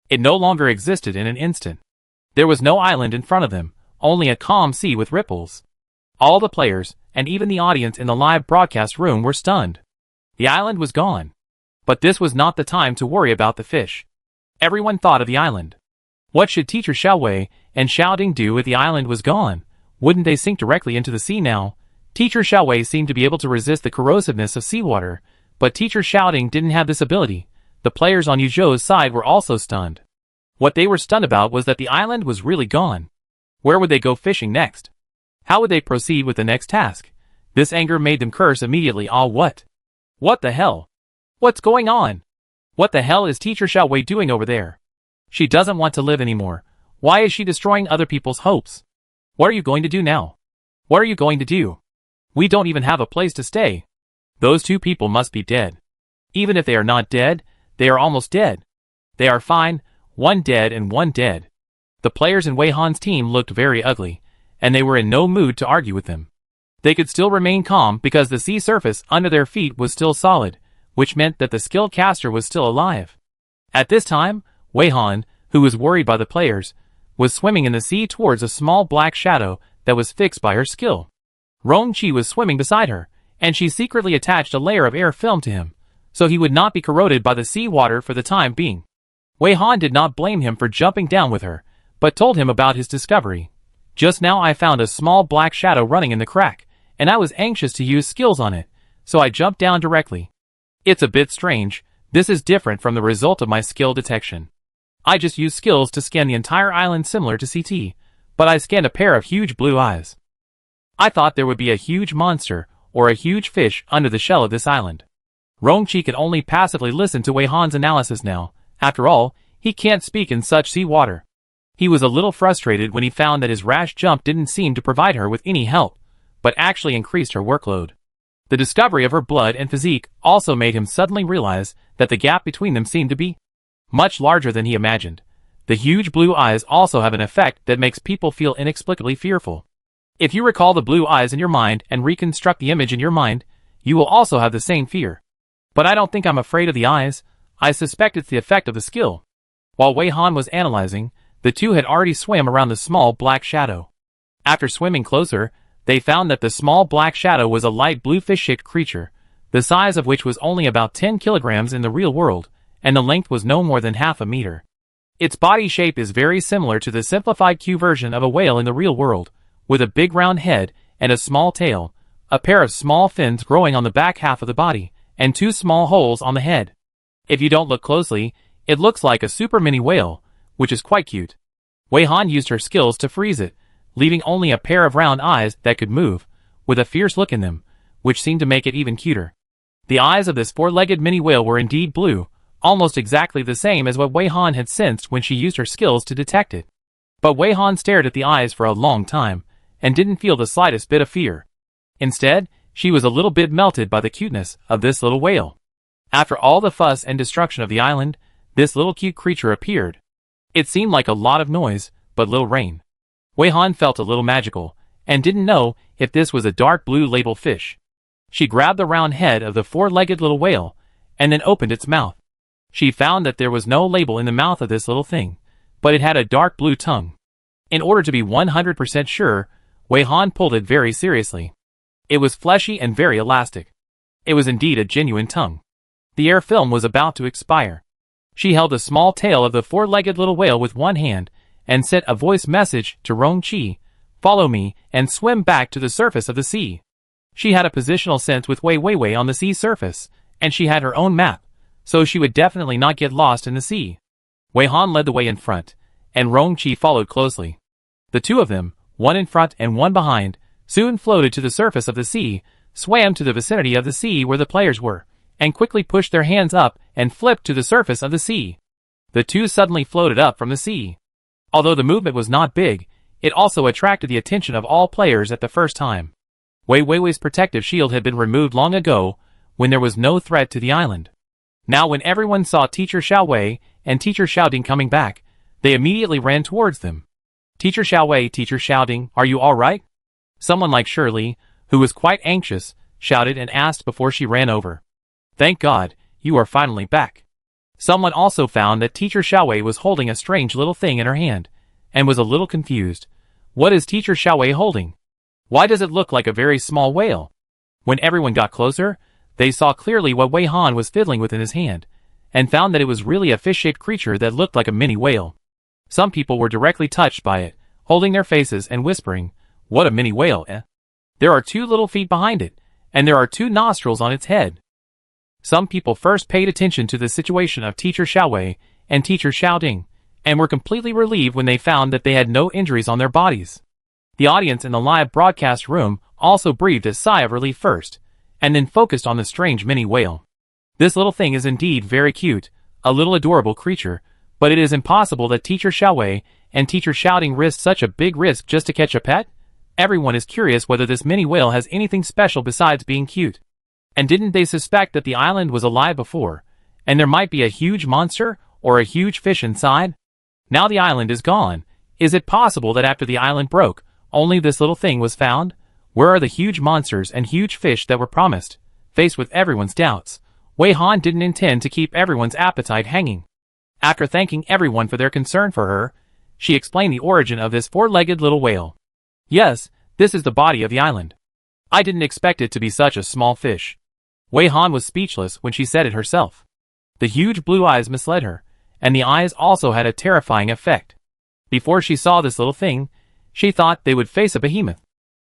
It no longer existed in an instant. There was no island in front of them, only a calm sea with ripples. All the players, and even the audience in the live broadcast room, were stunned. The island was gone. But this was not the time to worry about the fish. Everyone thought of the island. What should Teacher Xiaowei and Xiaoding do if the island was gone? Wouldn't they sink directly into the sea now? Teacher Xiaowei seemed to be able to resist the corrosiveness of seawater, but Teacher Xiaoding didn't have this ability. The players on Yuzhou's side were also stunned. What they were stunned about was that the island was really gone. Where would they go fishing next? How would they proceed with the next task? This anger made them curse immediately. What? What the hell? What's going on? What the hell is Teacher Xiaowei doing over there? She doesn't want to live anymore. Why is she destroying other people's hopes? What are you going to do now? What are you going to do? We don't even have a place to stay. Those two people must be dead. Even if they are not dead, they are almost dead. They are fine, one dead and one dead. The players in Wei Han's team looked very ugly, and they were in no mood to argue with them. They could still remain calm because the sea surface under their feet was still solid, which meant that the skilled caster was still alive. At this time, Wei Han, who was worried by the players, was swimming in the sea towards a small black shadow that was fixed by her skill. Rong-Chi was swimming beside her, and she secretly attached a layer of air film to him, so he would not be corroded by the sea water for the time being. Wei Han did not blame him for jumping down with her, but told him about his discovery. Just now I found a small black shadow running in the crack, and I was anxious to use skills on it, so I jumped down directly. It's a bit strange. This is different from the result of my skill detection. I just used skills to scan the entire island similar to CT, but I scanned a pair of huge blue eyes. I thought there would be a huge monster or a huge fish under the shell of this island. Rong-Chi could only passively listen to Wei Han's analysis now. After all, he can't speak in such sea water. He was a little frustrated when he found that his rash jump didn't seem to provide her with any help, but actually increased her workload. The discovery of her blood and physique also made him suddenly realize that the gap between them seemed to be much larger than he imagined. The huge blue eyes also have an effect that makes people feel inexplicably fearful. If you recall the blue eyes in your mind and reconstruct the image in your mind, you will also have the same fear. But I don't think I'm afraid of the eyes. I suspect it's the effect of the skill. While Wei Han was analyzing, the two had already swam around the small black shadow. After swimming closer, they found that the small black shadow was a light blue fish-shaped creature, the size of which was only about 10 kilograms in the real world, and the length was no more than half a meter. Its body shape is very similar to the simplified Q version of a whale in the real world, with a big round head and a small tail, a pair of small fins growing on the back half of the body, and two small holes on the head. If you don't look closely, it looks like a super mini whale, which is quite cute. Wei Han used her skills to freeze it, leaving only a pair of round eyes that could move, with a fierce look in them, which seemed to make it even cuter. The eyes of this four-legged mini whale were indeed blue, almost exactly the same as what Wei Han had sensed when she used her skills to detect it. But Wei Han stared at the eyes for a long time, and didn't feel the slightest bit of fear. Instead, she was a little bit melted by the cuteness of this little whale. After all the fuss and destruction of the island, this little cute creature appeared. It seemed like a lot of noise, but little rain. Wei Han felt a little magical, and didn't know if this was a dark blue label fish. She grabbed the round head of the four-legged little whale, and then opened its mouth. She found that there was no label in the mouth of this little thing, but it had a dark blue tongue. In order to be 100% sure, Wei Han pulled it very seriously. It was fleshy and very elastic. It was indeed a genuine tongue. The air film was about to expire. She held a small tail of the four-legged little whale with one hand, and sent a voice message to Rong-Chi, "Follow me, and swim back to the surface of the sea." She had a positional sense with Wei Wei on the sea surface, and she had her own map, so she would definitely not get lost in the sea. Wei Han led the way in front, and Rong-Chi followed closely. The two of them, one in front and one behind, soon floated to the surface of the sea, swam to the vicinity of the sea where the players were, and quickly pushed their hands up and flipped to the surface of the sea. The two suddenly floated up from the sea. Although the movement was not big, it also attracted the attention of all players at the first time. Wei Wei's protective shield had been removed long ago, when there was no threat to the island. Now when everyone saw Teacher Xiaowei and Teacher Xiaoding coming back, they immediately ran towards them. "Teacher Xiaowei, Teacher Xiaoding, are you all right?" Someone like Shirley, who was quite anxious, shouted and asked before she ran over. "Thank God, you are finally back." Someone also found that Teacher Xiaowei was holding a strange little thing in her hand, and was a little confused. What is Teacher Xiaowei holding? Why does it look like a very small whale? When everyone got closer, they saw clearly what Wei Han was fiddling with in his hand, and found that it was really a fish-shaped creature that looked like a mini whale. Some people were directly touched by it, holding their faces and whispering, "What a mini whale, eh? There are 2 little feet behind it, and there are 2 nostrils on its head." Some people first paid attention to the situation of Teacher Xiaowei and Teacher Xiaoding, and were completely relieved when they found that they had no injuries on their bodies. The audience in the live broadcast room also breathed a sigh of relief first, and then focused on the strange mini whale. This little thing is indeed very cute, a little adorable creature, but it is impossible that Teacher Xiaowei and Teacher Xiaoding risked such a big risk just to catch a pet. Everyone is curious whether this mini whale has anything special besides being cute. And didn't they suspect that the island was alive before, and there might be a huge monster or a huge fish inside? Now the island is gone. Is it possible that after the island broke, only this little thing was found? Where are the huge monsters and huge fish that were promised? Faced with everyone's doubts, Wei Han didn't intend to keep everyone's appetite hanging. After thanking everyone for their concern for her, she explained the origin of this 4-legged little whale. "Yes, this is the body of the island. I didn't expect it to be such a small fish." Wei Han was speechless when she said it herself. The huge blue eyes misled her, and the eyes also had a terrifying effect. Before she saw this little thing, she thought they would face a behemoth.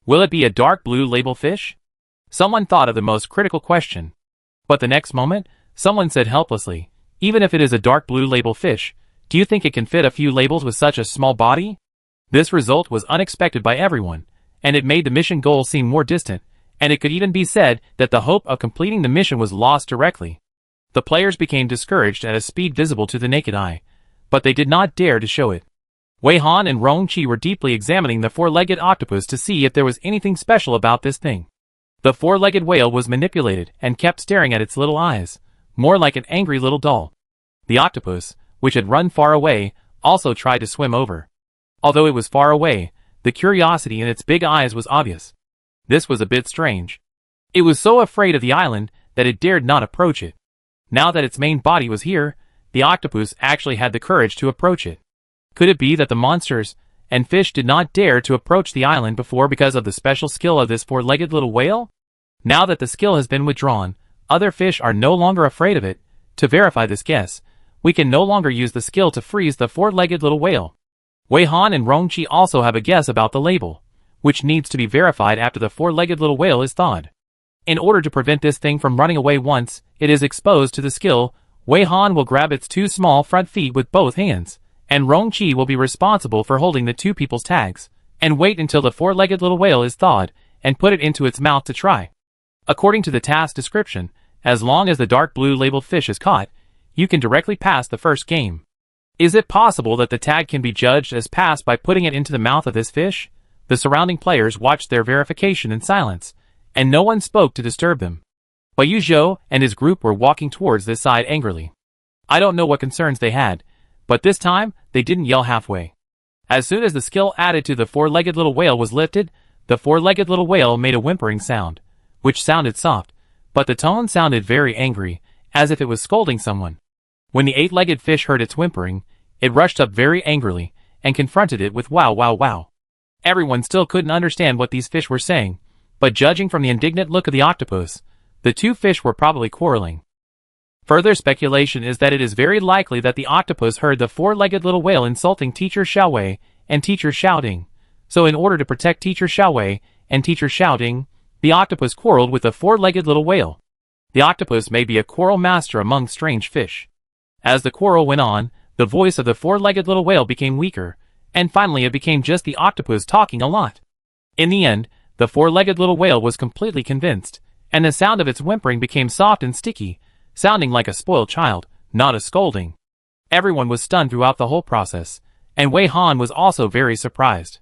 Will it be a dark blue label fish? Someone thought of the most critical question. But the next moment, someone said helplessly, "Even if it is a dark blue label fish, do you think it can fit a few labels with such a small body?" This result was unexpected by everyone, and it made the mission goal seem more distant, and it could even be said that the hope of completing the mission was lost directly. The players became discouraged at a speed visible to the naked eye, but they did not dare to show it. Wei Han and Rong Qi were deeply examining the 4-legged octopus to see if there was anything special about this thing. The 4-legged whale was manipulated and kept staring at its little eyes, more like an angry little doll. The octopus, which had run far away, also tried to swim over. Although it was far away, the curiosity in its big eyes was obvious. This was a bit strange. It was so afraid of the island that it dared not approach it. Now that its main body was here, the octopus actually had the courage to approach it. Could it be that the monsters and fish did not dare to approach the island before because of the special skill of this 4-legged little whale? Now that the skill has been withdrawn, other fish are no longer afraid of it. To verify this guess, we can no longer use the skill to freeze the 4-legged little whale. Wei Han and Rong Qi also have a guess about the label, which needs to be verified after the 4-legged little whale is thawed. In order to prevent this thing from running away once it is exposed to the skill, Wei Han will grab its 2 small front feet with both hands, and Rong Qi will be responsible for holding the 2 people's tags, and wait until the 4-legged little whale is thawed, and put it into its mouth to try. According to the task description, as long as the dark blue labeled fish is caught, you can directly pass the first game. Is it possible that the tag can be judged as passed by putting it into the mouth of this fish? The surrounding players watched their verification in silence, and no one spoke to disturb them. But Yu Zhou and his group were walking towards this side angrily. I don't know what concerns they had, but this time, they didn't yell halfway. As soon as the skill added to the 4-legged little whale was lifted, the 4-legged little whale made a whimpering sound, which sounded soft, but the tone sounded very angry, as if it was scolding someone. When the 8-legged fish heard its whimpering, it rushed up very angrily, and confronted it with wow wow wow. Everyone still couldn't understand what these fish were saying, but judging from the indignant look of the octopus, the 2 fish were probably quarreling. Further speculation is that it is very likely that the octopus heard the 4-legged little whale insulting Teacher Xiaowei and Teacher Xiaoding, so in order to protect Teacher Xiaowei and Teacher Xiaoding, the octopus quarreled with the 4-legged little whale. The octopus may be a quarrel master among strange fish. As the quarrel went on, the voice of the 4-legged little whale became weaker, and finally it became just the octopus talking a lot. In the end, the 4-legged little whale was completely convinced, and the sound of its whimpering became soft and sticky, sounding like a spoiled child, not a scolding. Everyone was stunned throughout the whole process, and Wei Han was also very surprised.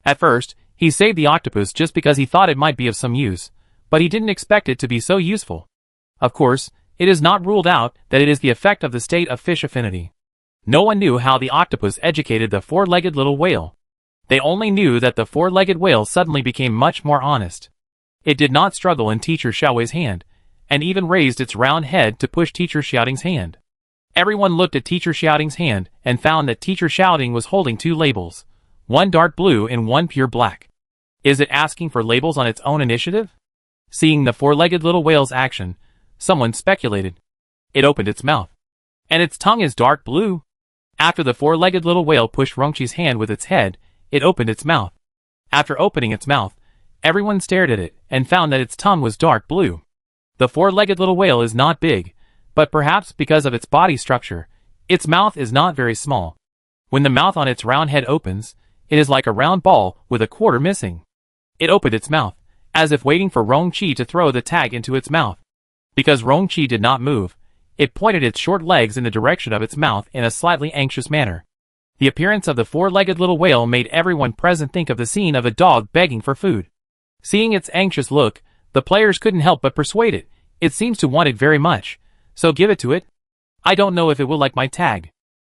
At first, he saved the octopus just because he thought it might be of some use, but he didn't expect it to be so useful. Of course, it is not ruled out that it is the effect of the state of fish affinity. No one knew how the octopus educated the 4-legged little whale. They only knew that the 4-legged whale suddenly became much more honest. It did not struggle in Teacher Xiaowei's hand, and even raised its round head to push Teacher Xiaoting's hand. Everyone looked at Teacher Xiaoting's hand and found that Teacher Xiaoting was holding two labels, one dark blue and one pure black. Is it asking for labels on its own initiative? Seeing the four-legged little whale's action, someone speculated. It opened its mouth. And its tongue is dark blue? After the four-legged little whale pushed Rongqi's hand with its head, it opened its mouth. After opening its mouth, everyone stared at it and found that its tongue was dark blue. The four-legged little whale is not big, but perhaps because of its body structure, its mouth is not very small. When the mouth on its round head opens, it is like a round ball with a quarter missing. It opened its mouth, as if waiting for Rongqi to throw the tag into its mouth. Because Rongqi did not move, it pointed its short legs in the direction of its mouth in a slightly anxious manner. The appearance of the four-legged little whale made everyone present think of the scene of a dog begging for food. Seeing its anxious look, the players couldn't help but persuade it. It seems to want it very much, so give it to it. I don't know if it will like my tag.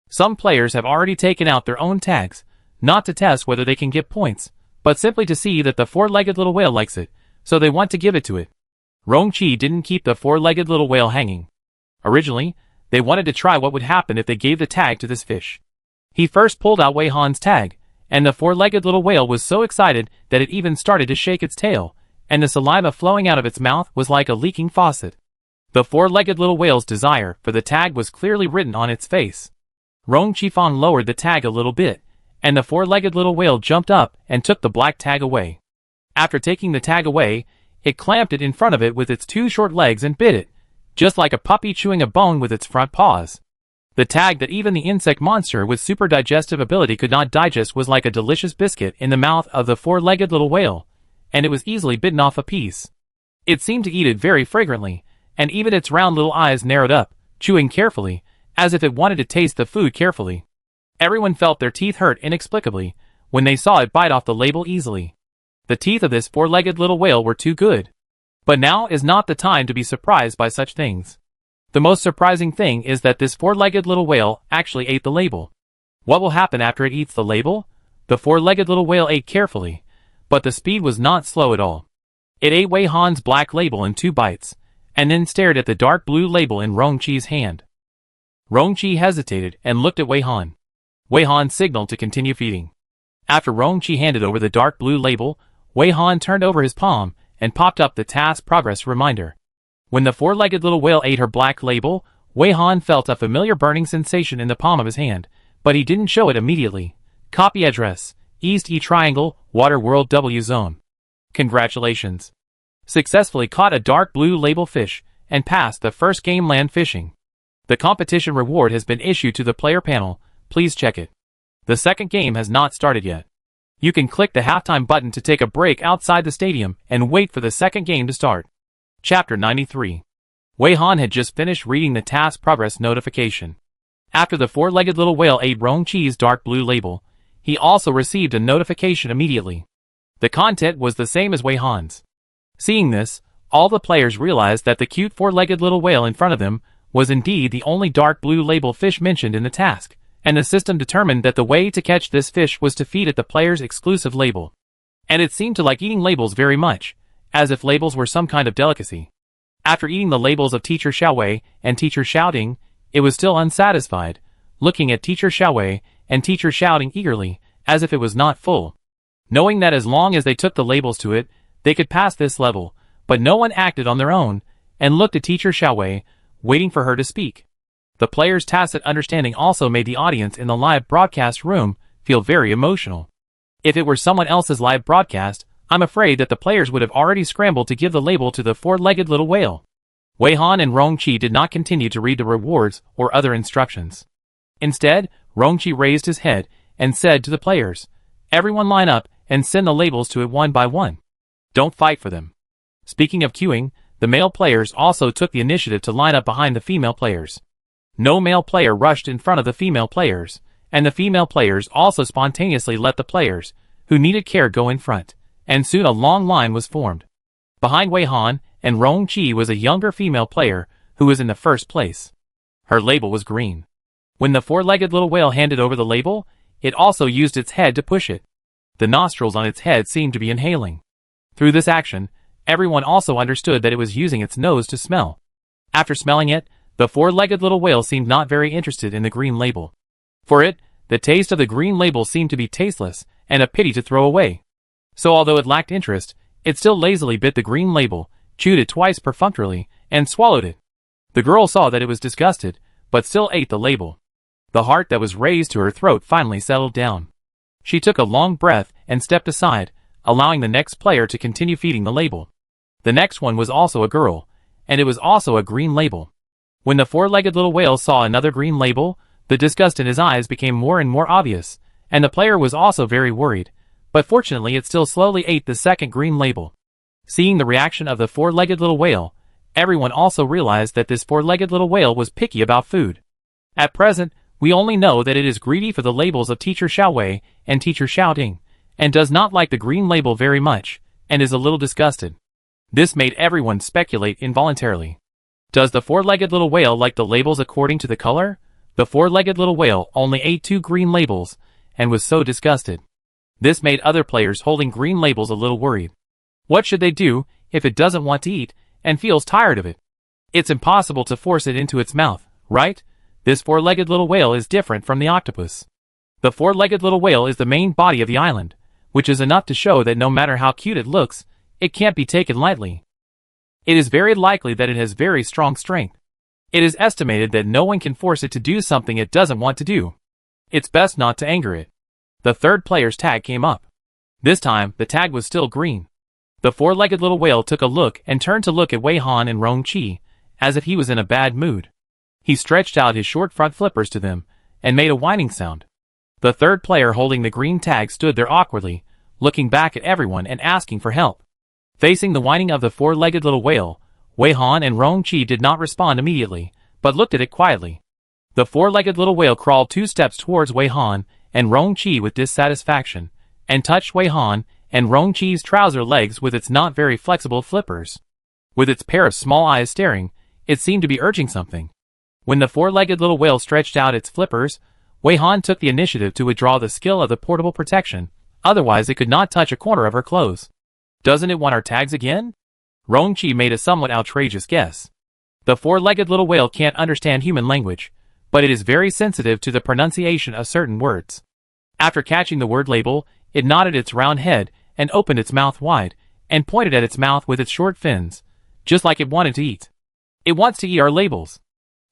Some players have already taken out their own tags, not to test whether they can get points, but simply to see that the four-legged little whale likes it, so they want to give it to it. Rongqi didn't keep the four-legged little whale hanging. Originally, they wanted to try what would happen if they gave the tag to this fish. He first pulled out Wei Han's tag, and the four-legged little whale was so excited that it even started to shake its tail, and the saliva flowing out of its mouth was like a leaking faucet. The four-legged little whale's desire for the tag was clearly written on its face. Rongqi Fang lowered the tag a little bit, and the four-legged little whale jumped up and took the black tag away. After taking the tag away, it clamped it in front of it with its two short legs and bit it, just like a puppy chewing a bone with its front paws. The tag that even the insect monster with super digestive ability could not digest was like a delicious biscuit in the mouth of the four-legged little whale, and it was easily bitten off a piece. It seemed to eat it very fragrantly, and even its round little eyes narrowed up, chewing carefully, as if it wanted to taste the food carefully. Everyone felt their teeth hurt inexplicably when they saw it bite off the label easily. The teeth of this four-legged little whale were too good. But now is not the time to be surprised by such things. The most surprising thing is that this four-legged little whale actually ate the label. What will happen after it eats the label? The four-legged little whale ate carefully, but the speed was not slow at all. It ate Wei Han's black label in 2 bites, and then stared at the dark blue label in Rongqi's hand. Rongqi hesitated and looked at Wei Han. Wei Han signaled to continue feeding. After Rongqi handed over the dark blue label, Wei Han turned over his palm and popped up the task progress reminder. When the four-legged little whale ate her black label, Wei Han felt a familiar burning sensation in the palm of his hand, but he didn't show it immediately. Copy address, East E Triangle, Water World W Zone. Congratulations. Successfully caught a dark blue label fish, and passed the first game land fishing. The competition reward has been issued to the player panel, please check it. The second game has not started yet. You can click the halftime button to take a break outside the stadium and wait for the second game to start. Chapter 93. Wei Han had just finished reading the task progress notification. After the four-legged little whale ate Rongqi's dark blue label, he also received a notification immediately. The content was the same as Wei Han's. Seeing this, all the players realized that the cute four-legged little whale in front of them was indeed the only dark blue label fish mentioned in the task, and the system determined that the way to catch this fish was to feed it the player's exclusive label. And it seemed to like eating labels very much, as if labels were some kind of delicacy. After eating the labels of Teacher Xiaowei and Teacher Xiaoting, it was still unsatisfied, looking at Teacher Xiaowei and Teacher Xiaoting eagerly, as if it was not full. Knowing that as long as they took the labels to it, they could pass this level, but no one acted on their own, and looked at Teacher Xiaowei, waiting for her to speak. The players' tacit understanding also made the audience in the live broadcast room feel very emotional. If it were someone else's live broadcast, I'm afraid that the players would have already scrambled to give the label to the four-legged little whale. Wei Han and Rongqi did not continue to read the rewards or other instructions. Instead, Rongqi raised his head and said to the players, "Everyone line up and send the labels to it one by one. Don't fight for them." Speaking of queuing, the male players also took the initiative to line up behind the female players. No male player rushed in front of the female players, and the female players also spontaneously let the players who needed care go in front, and soon a long line was formed. Behind Wei Han and Rongqi was a younger female player who was in the first place. Her label was green. When the four-legged little whale handed over the label, it also used its head to push it. The nostrils on its head seemed to be inhaling. Through this action, Everyone also understood that it was using its nose to smell. After smelling it, the four-legged little whale seemed not very interested in the green label. For it, the taste of the green label seemed to be tasteless and a pity to throw away. So although it lacked interest, it still lazily bit the green label, chewed it twice perfunctorily, and swallowed it. The girl saw that it was disgusted, but still ate the label. The heart that was raised to her throat finally settled down. She took a long breath and stepped aside, allowing the next player to continue feeding the label. The next one was also a girl, and it was also a green label. When the four-legged little whale saw another green label, the disgust in his eyes became more and more obvious, and the player was also very worried, but fortunately it still slowly ate the second green label. Seeing the reaction of the four-legged little whale, everyone also realized that this four-legged little whale was picky about food. At present, we only know that it is greedy for the labels of Teacher Xiaowei and Teacher Xiaoding, and does not like the green label very much, and is a little disgusted. This made everyone speculate involuntarily. Does the four-legged little whale like the labels according to the color? The four-legged little whale only ate 2 green labels, and was so disgusted. This made other players holding green labels a little worried. What should they do if it doesn't want to eat, and feels tired of it? It's impossible to force it into its mouth, right? This four-legged little whale is different from the octopus. The four-legged little whale is the main body of the island, which is enough to show that no matter how cute it looks, it can't be taken lightly. It is very likely that it has very strong strength. It is estimated that no one can force it to do something it doesn't want to do. It's best not to anger it. The third player's tag came up. This time, the tag was still green. The four-legged little whale took a look and turned to look at Wei Han and Rong Qi, as if he was in a bad mood. He stretched out his short front flippers to them, and made a whining sound. The third player holding the green tag stood there awkwardly, looking back at everyone and asking for help. Facing the whining of the four-legged little whale, Wei Han and Rong Qi did not respond immediately, but looked at it quietly. The four-legged little whale crawled 2 steps towards Wei Han and Rong Qi with dissatisfaction, and touched Wei Han and Rong Qi's trouser legs with its not very flexible flippers. With its pair of small eyes staring, it seemed to be urging something. When the four-legged little whale stretched out its flippers, Wei Han took the initiative to withdraw the skill of the portable protection, otherwise it could not touch a corner of her clothes. Doesn't it want our tags again? Rong Qi made a somewhat outrageous guess. The four-legged little whale can't understand human language, but it is very sensitive to the pronunciation of certain words. After catching the word label, it nodded its round head and opened its mouth wide, and pointed at its mouth with its short fins, just like it wanted to eat. It wants to eat our labels.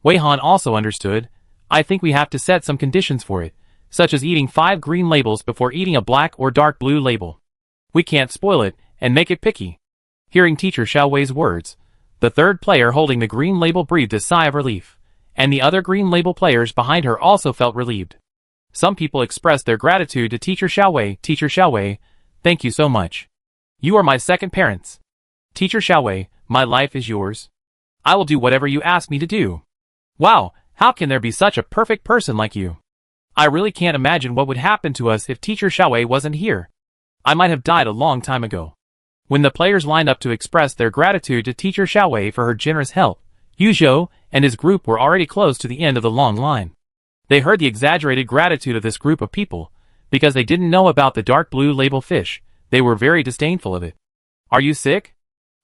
Wei Han also understood. I think we have to set some conditions for it, such as eating 5 green labels before eating a black or dark blue label. We can't spoil it and make it picky. Hearing Teacher Xiaowei's words, the third player holding the green label breathed a sigh of relief, and the other green label players behind her also felt relieved. Some people expressed their gratitude to Teacher Xiaowei. Teacher Xiaowei, thank you so much. You are my second parents. Teacher Xiaowei, my life is yours. I will do whatever you ask me to do. Wow, how can there be such a perfect person like you? I really can't imagine what would happen to us if Teacher Xiaowei wasn't here. I might have died a long time ago. When the players lined up to express their gratitude to Teacher Xiaowei for her generous help, Yu Zhou and his group were already close to the end of the long line. They heard the exaggerated gratitude of this group of people. Because they didn't know about the dark blue label fish, they were very disdainful of it. Are you sick?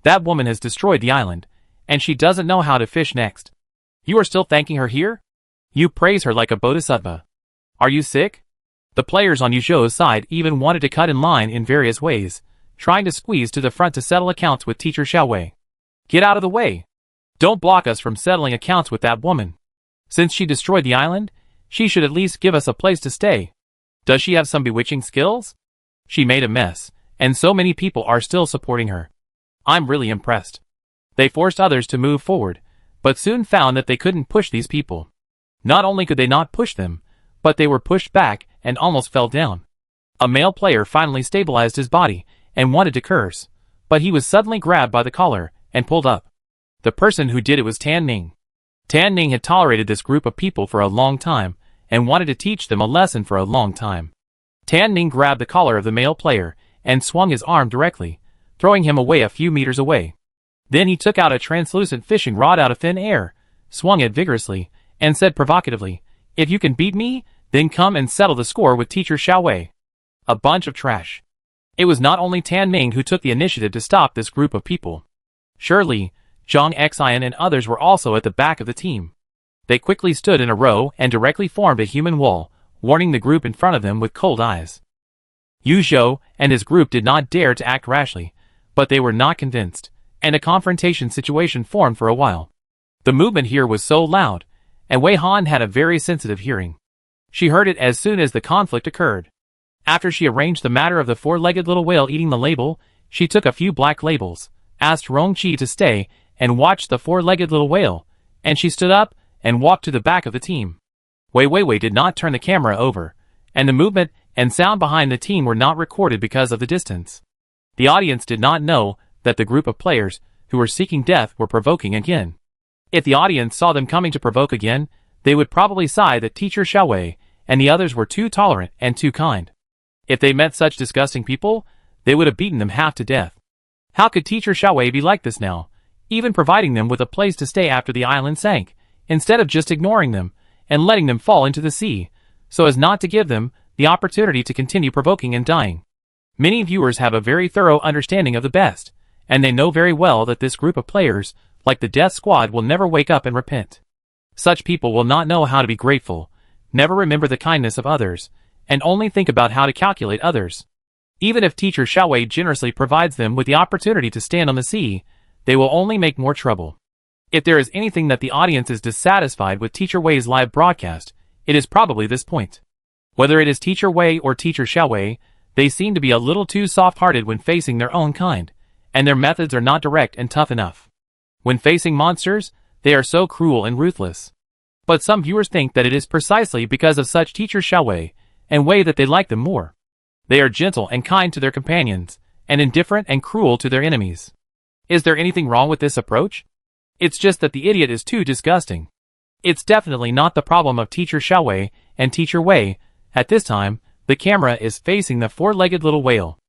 That woman has destroyed the island, and she doesn't know how to fish next. You are still thanking her here? You praise her like a bodhisattva. Are you sick? The players on Yu Zhou's side even wanted to cut in line in various ways, trying to squeeze to the front to settle accounts with Teacher Xiaowei. Get out of the way. Don't block us from settling accounts with that woman. Since she destroyed the island, she should at least give us a place to stay. Does she have some bewitching skills? She made a mess, and so many people are still supporting her. I'm really impressed. They forced others to move forward, but soon found that they couldn't push these people. Not only could they not push them, but they were pushed back and almost fell down. A male player finally stabilized his body and wanted to curse, but he was suddenly grabbed by the collar and pulled up. The person who did it was Tan Ning. Tan Ning had tolerated this group of people for a long time and wanted to teach them a lesson for a long time. Tan Ning grabbed the collar of the male player and swung his arm directly, throwing him away a few meters away. Then he took out a translucent fishing rod out of thin air, swung it vigorously, and said provocatively, "If you can beat me, then come and settle the score with Teacher Xiaowei." A bunch of trash. It was not only Tan Ming who took the initiative to stop this group of people. Shirley, Zhang Xian and others were also at the back of the team. They quickly stood in a row and directly formed a human wall, warning the group in front of them with cold eyes. Yu Zhou and his group did not dare to act rashly, but they were not convinced, and a confrontation situation formed for a while. The movement here was so loud, and Wei Han had a very sensitive hearing. She heard it as soon as the conflict occurred. After she arranged the matter of the four-legged little whale eating the label, she took a few black labels, asked Rong Qi to stay, and watched the four-legged little whale, and she stood up and walked to the back of the team. Wei Weiwei did not turn the camera over, and the movement and sound behind the team were not recorded because of the distance. The audience did not know that the group of players who were seeking death were provoking again. If the audience saw them coming to provoke again, they would probably sigh that Teacher Xiaowei and the others were too tolerant and too kind. If they met such disgusting people, they would have beaten them half to death. How could Teacher Xiaowei be like this now, even providing them with a place to stay after the island sank, instead of just ignoring them and letting them fall into the sea, so as not to give them the opportunity to continue provoking and dying? Many viewers have a very thorough understanding of the best, and they know very well that this group of players, like the Death Squad, will never wake up and repent. Such people will not know how to be grateful, never remember the kindness of others, and only think about how to calculate others. Even if Teacher Xiaowei generously provides them with the opportunity to stand on the sea, they will only make more trouble. If there is anything that the audience is dissatisfied with Teacher Wei's live broadcast, it is probably this point. Whether it is Teacher Wei or Teacher Xiaowei, they seem to be a little too soft-hearted when facing their own kind, and their methods are not direct and tough enough. When facing monsters, they are so cruel and ruthless. But some viewers think that it is precisely because of such Teacher Xiaowei and Wei that they like them more. They are gentle and kind to their companions, and indifferent and cruel to their enemies. Is there anything wrong with this approach? It's just that the idiot is too disgusting. It's definitely not the problem of Teacher Xiaowei and Teacher Wei. At this time, the camera is facing the four-legged little whale.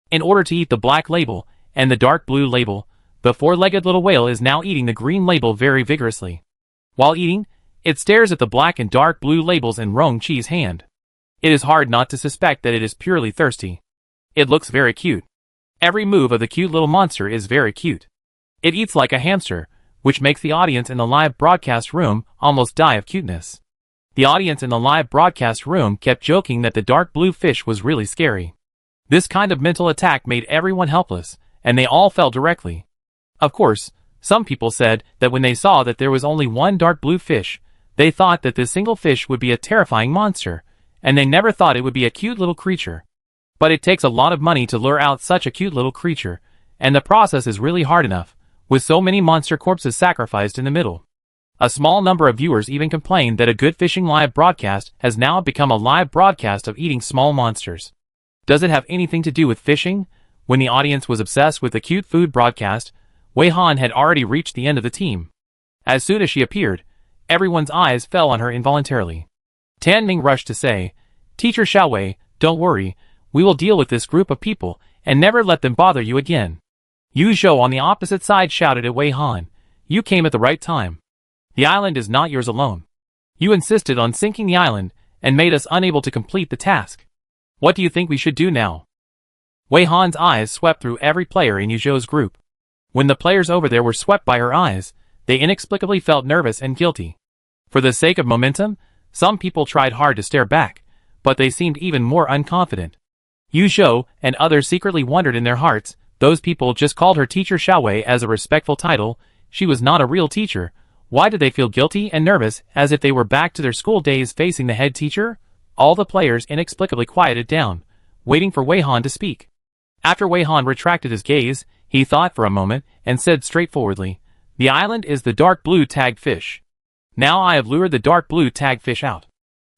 In order to eat the black label and the dark blue label, the four-legged little whale is now eating the green label very vigorously. While eating, it stares at the black and dark blue labels in Rong Qi's hand. It is hard not to suspect that it is purely thirsty. It looks very cute. Every move of the cute little monster is very cute. It eats like a hamster, which makes the audience in the live broadcast room almost die of cuteness. The audience in the live broadcast room kept joking that the dark blue fish was really scary. This kind of mental attack made everyone helpless, and they all fell directly. Of course, some people said that when they saw that there was only one dark blue fish, they thought that this single fish would be a terrifying monster, and they never thought it would be a cute little creature. But it takes a lot of money to lure out such a cute little creature, and the process is really hard enough, with so many monster corpses sacrificed in the middle. A small number of viewers even complained that a good fishing live broadcast has now become a live broadcast of eating small monsters. Does it have anything to do with fishing? When the audience was obsessed with the cute food broadcast, Wei Han had already reached the end of the team. As soon as she appeared, everyone's eyes fell on her involuntarily. Tan Ming rushed to say, "Teacher Xiaowei, don't worry, we will deal with this group of people and never let them bother you again." Yu Zhou on the opposite side shouted at Wei Han, "You came at the right time. The island is not yours alone. You insisted on sinking the island and made us unable to complete the task. What do you think we should do now?" Wei Han's eyes swept through every player in Yu Zhou's group. When the players over there were swept by her eyes, they inexplicably felt nervous and guilty. For the sake of momentum, some people tried hard to stare back, but they seemed even more unconfident. Yu Zhou and others secretly wondered in their hearts, those people just called her Teacher Xiaowei as a respectful title. She was not a real teacher. Why did they feel guilty and nervous as if they were back to their school days facing the head teacher? All the players inexplicably quieted down, waiting for Wei Han to speak. After Wei Han retracted his gaze, he thought for a moment and said straightforwardly, "The island is the dark blue tagged fish. Now I have lured the dark blue tagged fish out."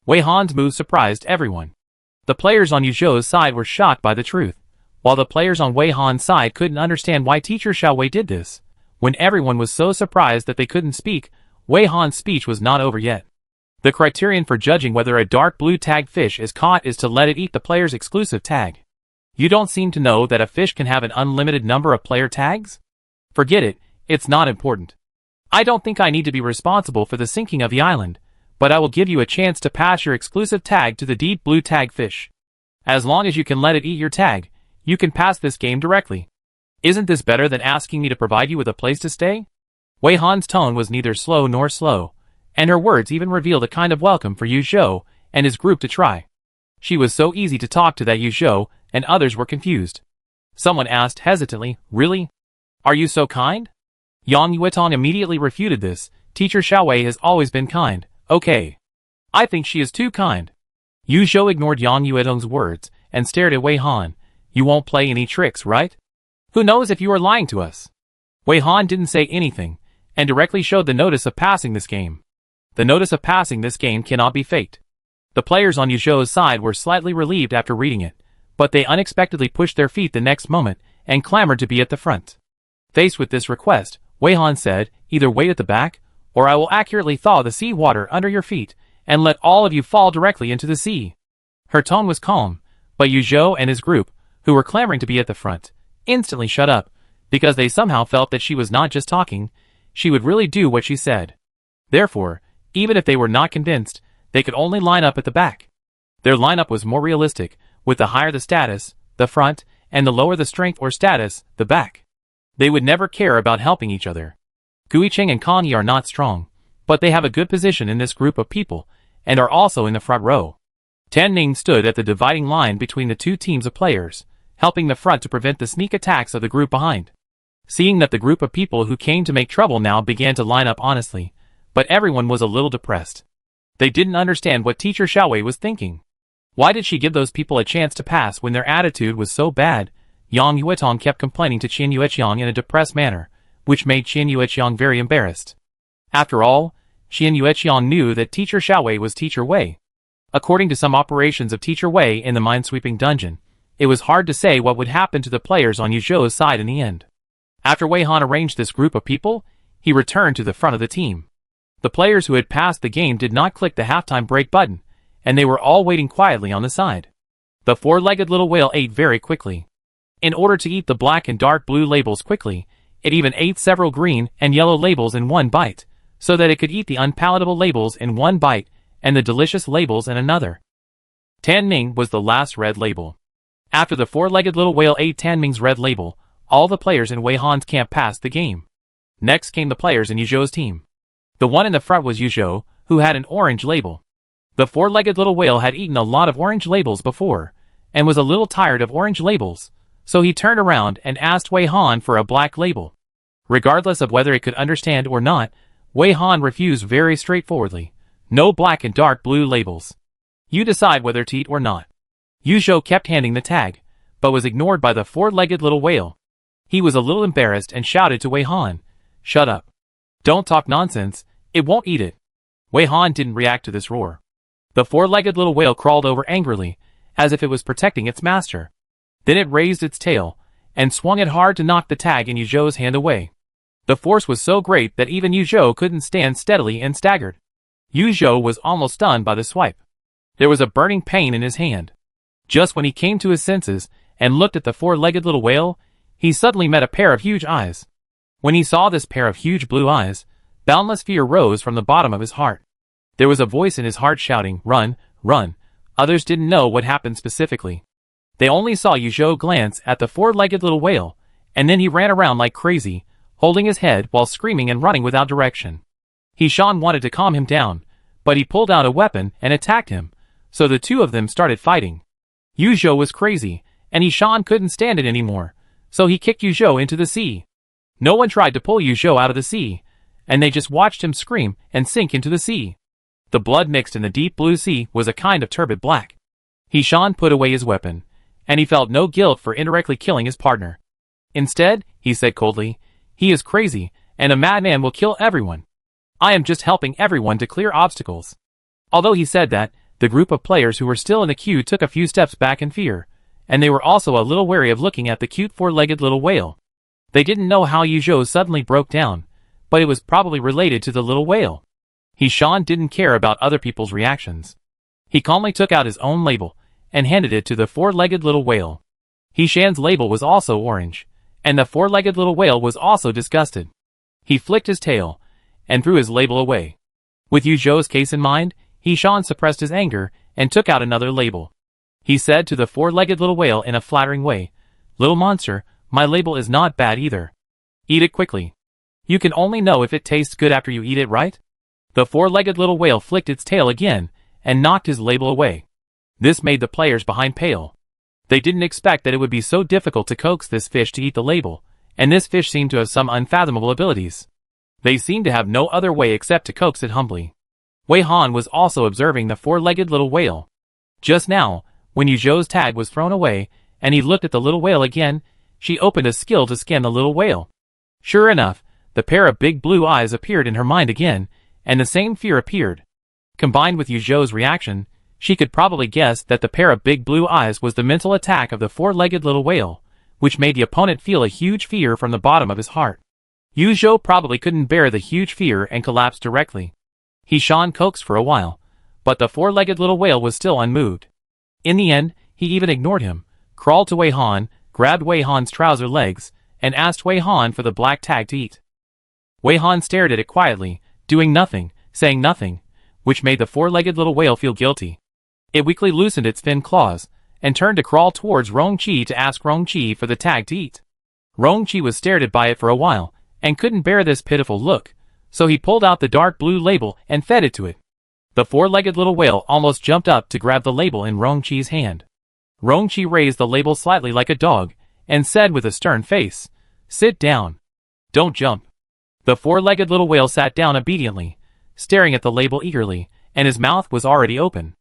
Wei Han's move surprised everyone. The players on Yu Zhou's side were shocked by the truth, while the players on Wei Han's side couldn't understand why Teacher Xiaowei did this. When everyone was so surprised that they couldn't speak, Wei Han's speech was not over yet. The criterion for judging whether a dark blue tagged fish is caught is to let it eat the player's exclusive tag. You don't seem to know that a fish can have an unlimited number of player tags? Forget it, it's not important. I don't think I need to be responsible for the sinking of the island, but I will give you a chance to pass your exclusive tag to the deep blue tag fish. As long as you can let it eat your tag, you can pass this game directly. Isn't this better than asking me to provide you with a place to stay? Wei Han's tone was neither slow nor slow, and her words even revealed a kind of welcome for Yu Zhou and his group to try. She was so easy to talk to that Yu Zhou and others were confused. Someone asked hesitantly, "Really? Are you so kind?" Yang Yuetong immediately refuted this. "Teacher Xiaowei has always been kind, okay. I think she is too kind." Yu Zhou ignored Yang Yuetong's words and stared at Wei Han. "You won't play any tricks, right? Who knows if you are lying to us?" Wei Han didn't say anything, and directly showed the notice of passing this game. The notice of passing this game cannot be faked. The players on Yu Zhou's side were slightly relieved after reading it, but they unexpectedly pushed their feet the next moment and clamored to be at the front. Faced with this request, Wei Han said, "Either wait at the back, or I will accurately thaw the sea water under your feet and let all of you fall directly into the sea." Her tone was calm, but Yu Zhou and his group, who were clamoring to be at the front, instantly shut up, because they somehow felt that she was not just talking, she would really do what she said. Therefore, even if they were not convinced, they could only line up at the back. Their lineup was more realistic, with the higher the status, the front, and the lower the strength or status, the back. They would never care about helping each other. Guicheng and Kang Yi are not strong, but they have a good position in this group of people, and are also in the front row. Tan Ning stood at the dividing line between the two teams of players, helping the front to prevent the sneak attacks of the group behind. Seeing that the group of people who came to make trouble now began to line up honestly, but everyone was a little depressed. They didn't understand what Teacher Xiaowei was thinking. Why did she give those people a chance to pass when their attitude was so bad? Yang Yuetong kept complaining to Qian Yueqiang in a depressed manner, which made Qian Yueqiang very embarrassed. After all, Qian Yueqiang knew that Teacher Xiaowei was Teacher Wei. According to some operations of Teacher Wei in the minesweeping dungeon, it was hard to say what would happen to the players on Yu Zhou's side in the end. After Wei Han arranged this group of people, he returned to the front of the team. The players who had passed the game did not click the halftime break button, and they were all waiting quietly on the side. The four-legged little whale ate very quickly. In order to eat the black and dark blue labels quickly, it even ate several green and yellow labels in one bite, so that it could eat the unpalatable labels in one bite and the delicious labels in another. Tan Ning was the last red label. After the four-legged little whale ate Tan Ming's red label, all the players in Wei Han's camp passed the game. Next came the players in Yu Zhou's team. The one in the front was Yu Zhou, who had an orange label. The four-legged little whale had eaten a lot of orange labels before, and was a little tired of orange labels, so he turned around and asked Wei Han for a black label. Regardless of whether it could understand or not, Wei Han refused very straightforwardly. "No black and dark blue labels. You decide whether to eat or not." Yu Zhou kept handing the tag, but was ignored by the four-legged little whale. He was a little embarrassed and shouted to Wei Han, "Shut up. Don't talk nonsense, it won't eat it." Wei Han didn't react to this roar. The four-legged little whale crawled over angrily, as if it was protecting its master. Then it raised its tail, and swung it hard to knock the tag in Yu Zhou's hand away. The force was so great that even Yu Zhou couldn't stand steadily and staggered. Yu Zhou was almost stunned by the swipe. There was a burning pain in his hand. Just when he came to his senses, and looked at the four-legged little whale, he suddenly met a pair of huge eyes. When he saw this pair of huge blue eyes, boundless fear rose from the bottom of his heart. There was a voice in his heart shouting, "Run, run." Others didn't know what happened specifically. They only saw Yu Zhou glance at the four-legged little whale, and then he ran around like crazy, holding his head while screaming and running without direction. Shan wanted to calm him down, but he pulled out a weapon and attacked him, so the two of them started fighting. Yu Zhou was crazy, and Shan couldn't stand it anymore, so he kicked Yu Zhou into the sea. No one tried to pull Yu Zhou out of the sea, and they just watched him scream and sink into the sea. The blood mixed in the deep blue sea was a kind of turbid black. Shan put away his weapon, and he felt no guilt for indirectly killing his partner. Instead, he said coldly, "He is crazy, and a madman will kill everyone. I am just helping everyone to clear obstacles." Although he said that, the group of players who were still in the queue took a few steps back in fear, and they were also a little wary of looking at the cute four-legged little whale. They didn't know how Yu Zhou suddenly broke down, but it was probably related to the little whale. Shan didn't care about other people's reactions. He calmly took out his own label, and handed it to the four-legged little whale. Shan's label was also orange, and the four-legged little whale was also disgusted. He flicked his tail, and threw his label away. With Yu Zhou's case in mind, Shan suppressed his anger, and took out another label. He said to the four-legged little whale in a flattering way, Little monster, my label is not bad either. Eat it quickly. You can only know if it tastes good after you eat it, right? The four-legged little whale flicked its tail again, and knocked his label away. This made the players behind pale. They didn't expect that it would be so difficult to coax this fish to eat the label, and this fish seemed to have some unfathomable abilities. They seemed to have no other way except to coax it humbly. Wei Han was also observing the four-legged little whale. Just now, when Yu Zhou's tag was thrown away, and he looked at the little whale again, she opened a skill to scan the little whale. Sure enough, the pair of big blue eyes appeared in her mind again, and the same fear appeared. Combined with Yu Zhou's reaction, she could probably guess that the pair of big blue eyes was the mental attack of the four-legged little whale, which made the opponent feel a huge fear from the bottom of his heart. Yu Zhou probably couldn't bear the huge fear and collapsed directly. He Shan coaxed for a while, but the four-legged little whale was still unmoved. In the end, he even ignored him, crawled to Wei Han, grabbed Wei Han's trouser legs, and asked Wei Han for the black tag to eat. Wei Han stared at it quietly, doing nothing, saying nothing, which made the four-legged little whale feel guilty. It weakly loosened its thin claws, and turned to crawl towards Rongqi to ask Rongqi for the tag to eat. Rongqi was stared at by it for a while, and couldn't bear this pitiful look, so he pulled out the dark blue label and fed it to it. The four-legged little whale almost jumped up to grab the label in Rongqi's hand. Rongqi raised the label slightly like a dog, and said with a stern face, "Sit down. Don't jump." The four-legged little whale sat down obediently, staring at the label eagerly, and his mouth was already open.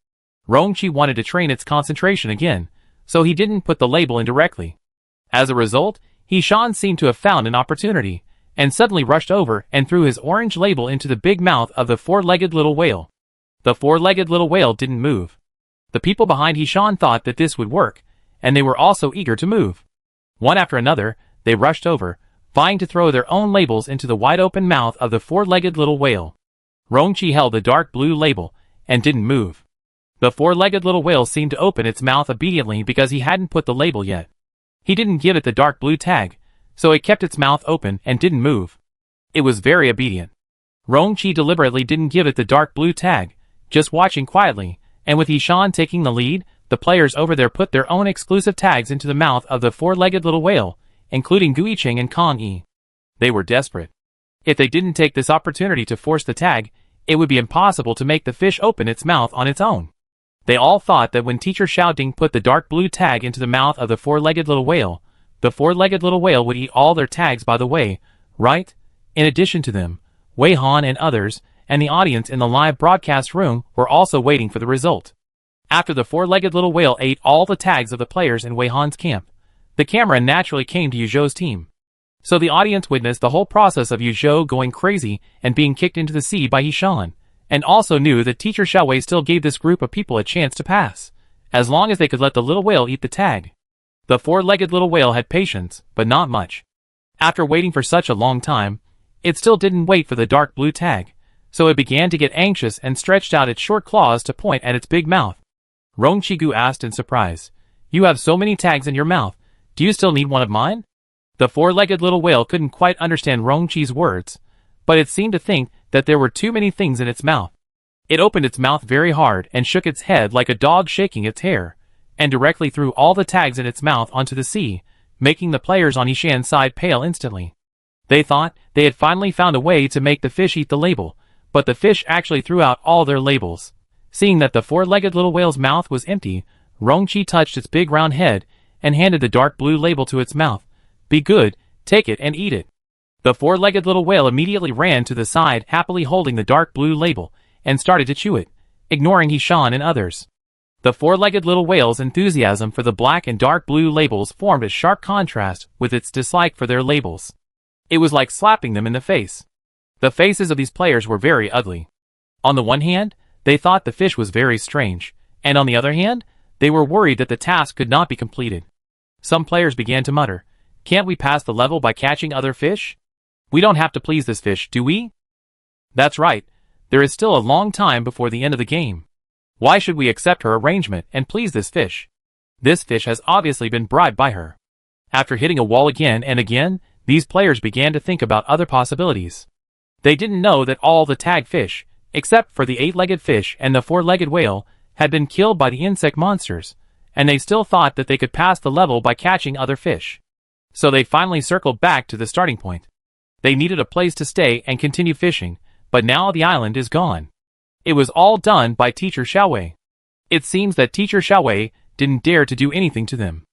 Rongqi wanted to train its concentration again, so he didn't put the label in directly. As a result, He Shan seemed to have found an opportunity, and suddenly rushed over and threw his orange label into the big mouth of the four-legged little whale. The four-legged little whale didn't move. The people behind He Shan thought that this would work, and they were also eager to move. One after another, they rushed over, vying to throw their own labels into the wide-open mouth of the four-legged little whale. Rongqi held the dark blue label, and didn't move. The four-legged little whale seemed to open its mouth obediently because he hadn't put the label yet. He didn't give it the dark blue tag, so it kept its mouth open and didn't move. It was very obedient. Rongqi deliberately didn't give it the dark blue tag, just watching quietly, and with He Shan taking the lead, the players over there put their own exclusive tags into the mouth of the four-legged little whale, including Guiqing and Kong Yi. They were desperate. If they didn't take this opportunity to force the tag, it would be impossible to make the fish open its mouth on its own. They all thought that when Teacher Xiaoding put the dark blue tag into the mouth of the four-legged little whale, the four-legged little whale would eat all their tags by the way, right? In addition to them, Wei Han and others, and the audience in the live broadcast room were also waiting for the result. After the four-legged little whale ate all the tags of the players in Wei Han's camp, the camera naturally came to Yu Zhou's team. So the audience witnessed the whole process of Yu Zhou going crazy and being kicked into the sea by He Shan, and also knew that Teacher Xiaowei still gave this group of people a chance to pass, as long as they could let the little whale eat the tag. The four-legged little whale had patience, but not much. After waiting for such a long time, it still didn't wait for the dark blue tag, so it began to get anxious and stretched out its short claws to point at its big mouth. Rongqi asked in surprise, "You have so many tags in your mouth, do you still need one of mine?" The four-legged little whale couldn't quite understand Rongqi's words, but it seemed to think that there were too many things in its mouth. It opened its mouth very hard and shook its head like a dog shaking its hair, and directly threw all the tags in its mouth onto the sea, making the players on He Shan's side pale instantly. They thought they had finally found a way to make the fish eat the label, but the fish actually threw out all their labels. Seeing that the four-legged little whale's mouth was empty, Rongqi touched its big round head and handed the dark blue label to its mouth. "Be good, take it and eat it." The four-legged little whale immediately ran to the side, happily holding the dark blue label, and started to chew it, ignoring He Shan and others. The four-legged little whale's enthusiasm for the black and dark blue labels formed a sharp contrast with its dislike for their labels. It was like slapping them in the face. The faces of these players were very ugly. On the one hand, they thought the fish was very strange, and on the other hand, they were worried that the task could not be completed. Some players began to mutter, "Can't we pass the level by catching other fish? We don't have to please this fish, do we?" That's right, there is still a long time before the end of the game. Why should we accept her arrangement and please this fish? This fish has obviously been bribed by her. After hitting a wall again and again, these players began to think about other possibilities. They didn't know that all the tag fish, except for the eight-legged fish and the four-legged whale, had been killed by the insect monsters, and they still thought that they could pass the level by catching other fish. So they finally circled back to the starting point. They needed a place to stay and continue fishing, but now the island is gone. It was all done by Teacher Xiaowei. It seems that Teacher Xiaowei didn't dare to do anything to them.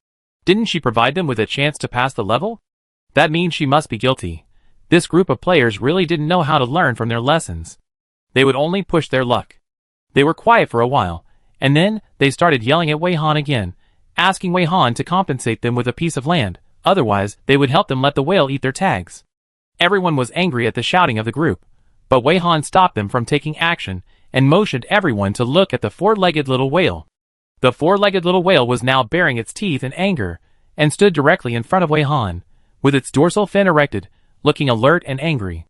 Didn't she provide them with a chance to pass the level? That means she must be guilty. This group of players really didn't know how to learn from their lessons. They would only push their luck. They were quiet for a while, and then they started yelling at Wei Han again, asking Wei Han to compensate them with a piece of land, otherwise they would help them let the whale eat their tags. Everyone was angry at the shouting of the group, but Wei Han stopped them from taking action and motioned everyone to look at the four-legged little whale. The four-legged little whale was now baring its teeth in anger, and stood directly in front of Wei Han, with its dorsal fin erected, looking alert and angry.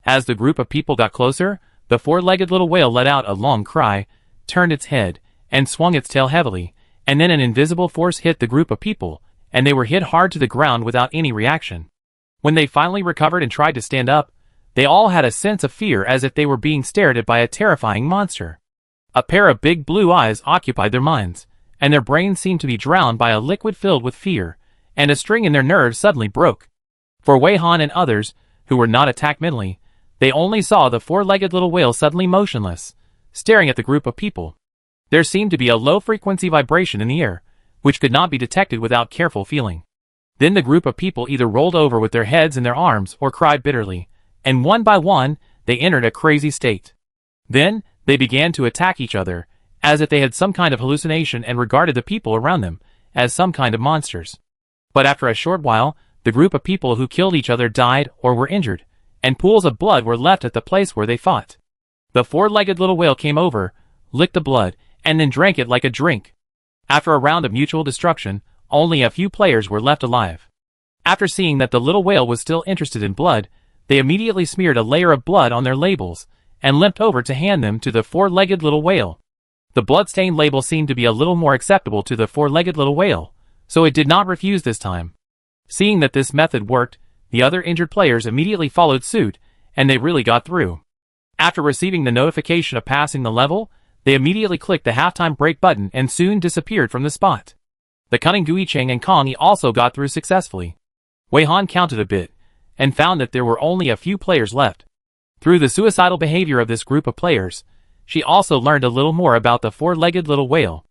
As the group of people got closer, the four-legged little whale let out a long cry, turned its head, and swung its tail heavily, and then an invisible force hit the group of people, and they were hit hard to the ground without any reaction. When they finally recovered and tried to stand up, they all had a sense of fear as if they were being stared at by a terrifying monster. A pair of big blue eyes occupied their minds, and their brains seemed to be drowned by a liquid filled with fear, and a string in their nerves suddenly broke. For Wei Han and others, who were not attacked mentally, they only saw the four-legged little whale suddenly motionless, staring at the group of people. There seemed to be a low-frequency vibration in the air, which could not be detected without careful feeling. Then the group of people either rolled over with their heads in their arms or cried bitterly, and one by one, they entered a crazy state. Then, they began to attack each other, as if they had some kind of hallucination and regarded the people around them as some kind of monsters. But after a short while, the group of people who killed each other died or were injured, and pools of blood were left at the place where they fought. The four-legged little whale came over, licked the blood, and then drank it like a drink. After a round of mutual destruction, only a few players were left alive. After seeing that the little whale was still interested in blood, they immediately smeared a layer of blood on their labels, and limped over to hand them to the four-legged little whale. The blood-stained label seemed to be a little more acceptable to the four-legged little whale, so it did not refuse this time. Seeing that this method worked, the other injured players immediately followed suit, and they really got through. After receiving the notification of passing the level, they immediately clicked the halftime break button and soon disappeared from the spot. The cunning Gui Cheng and Kong Yi also got through successfully. Wei Han counted a bit, and found that there were only a few players left. Through the suicidal behavior of this group of players, she also learned a little more about the four-legged little whale.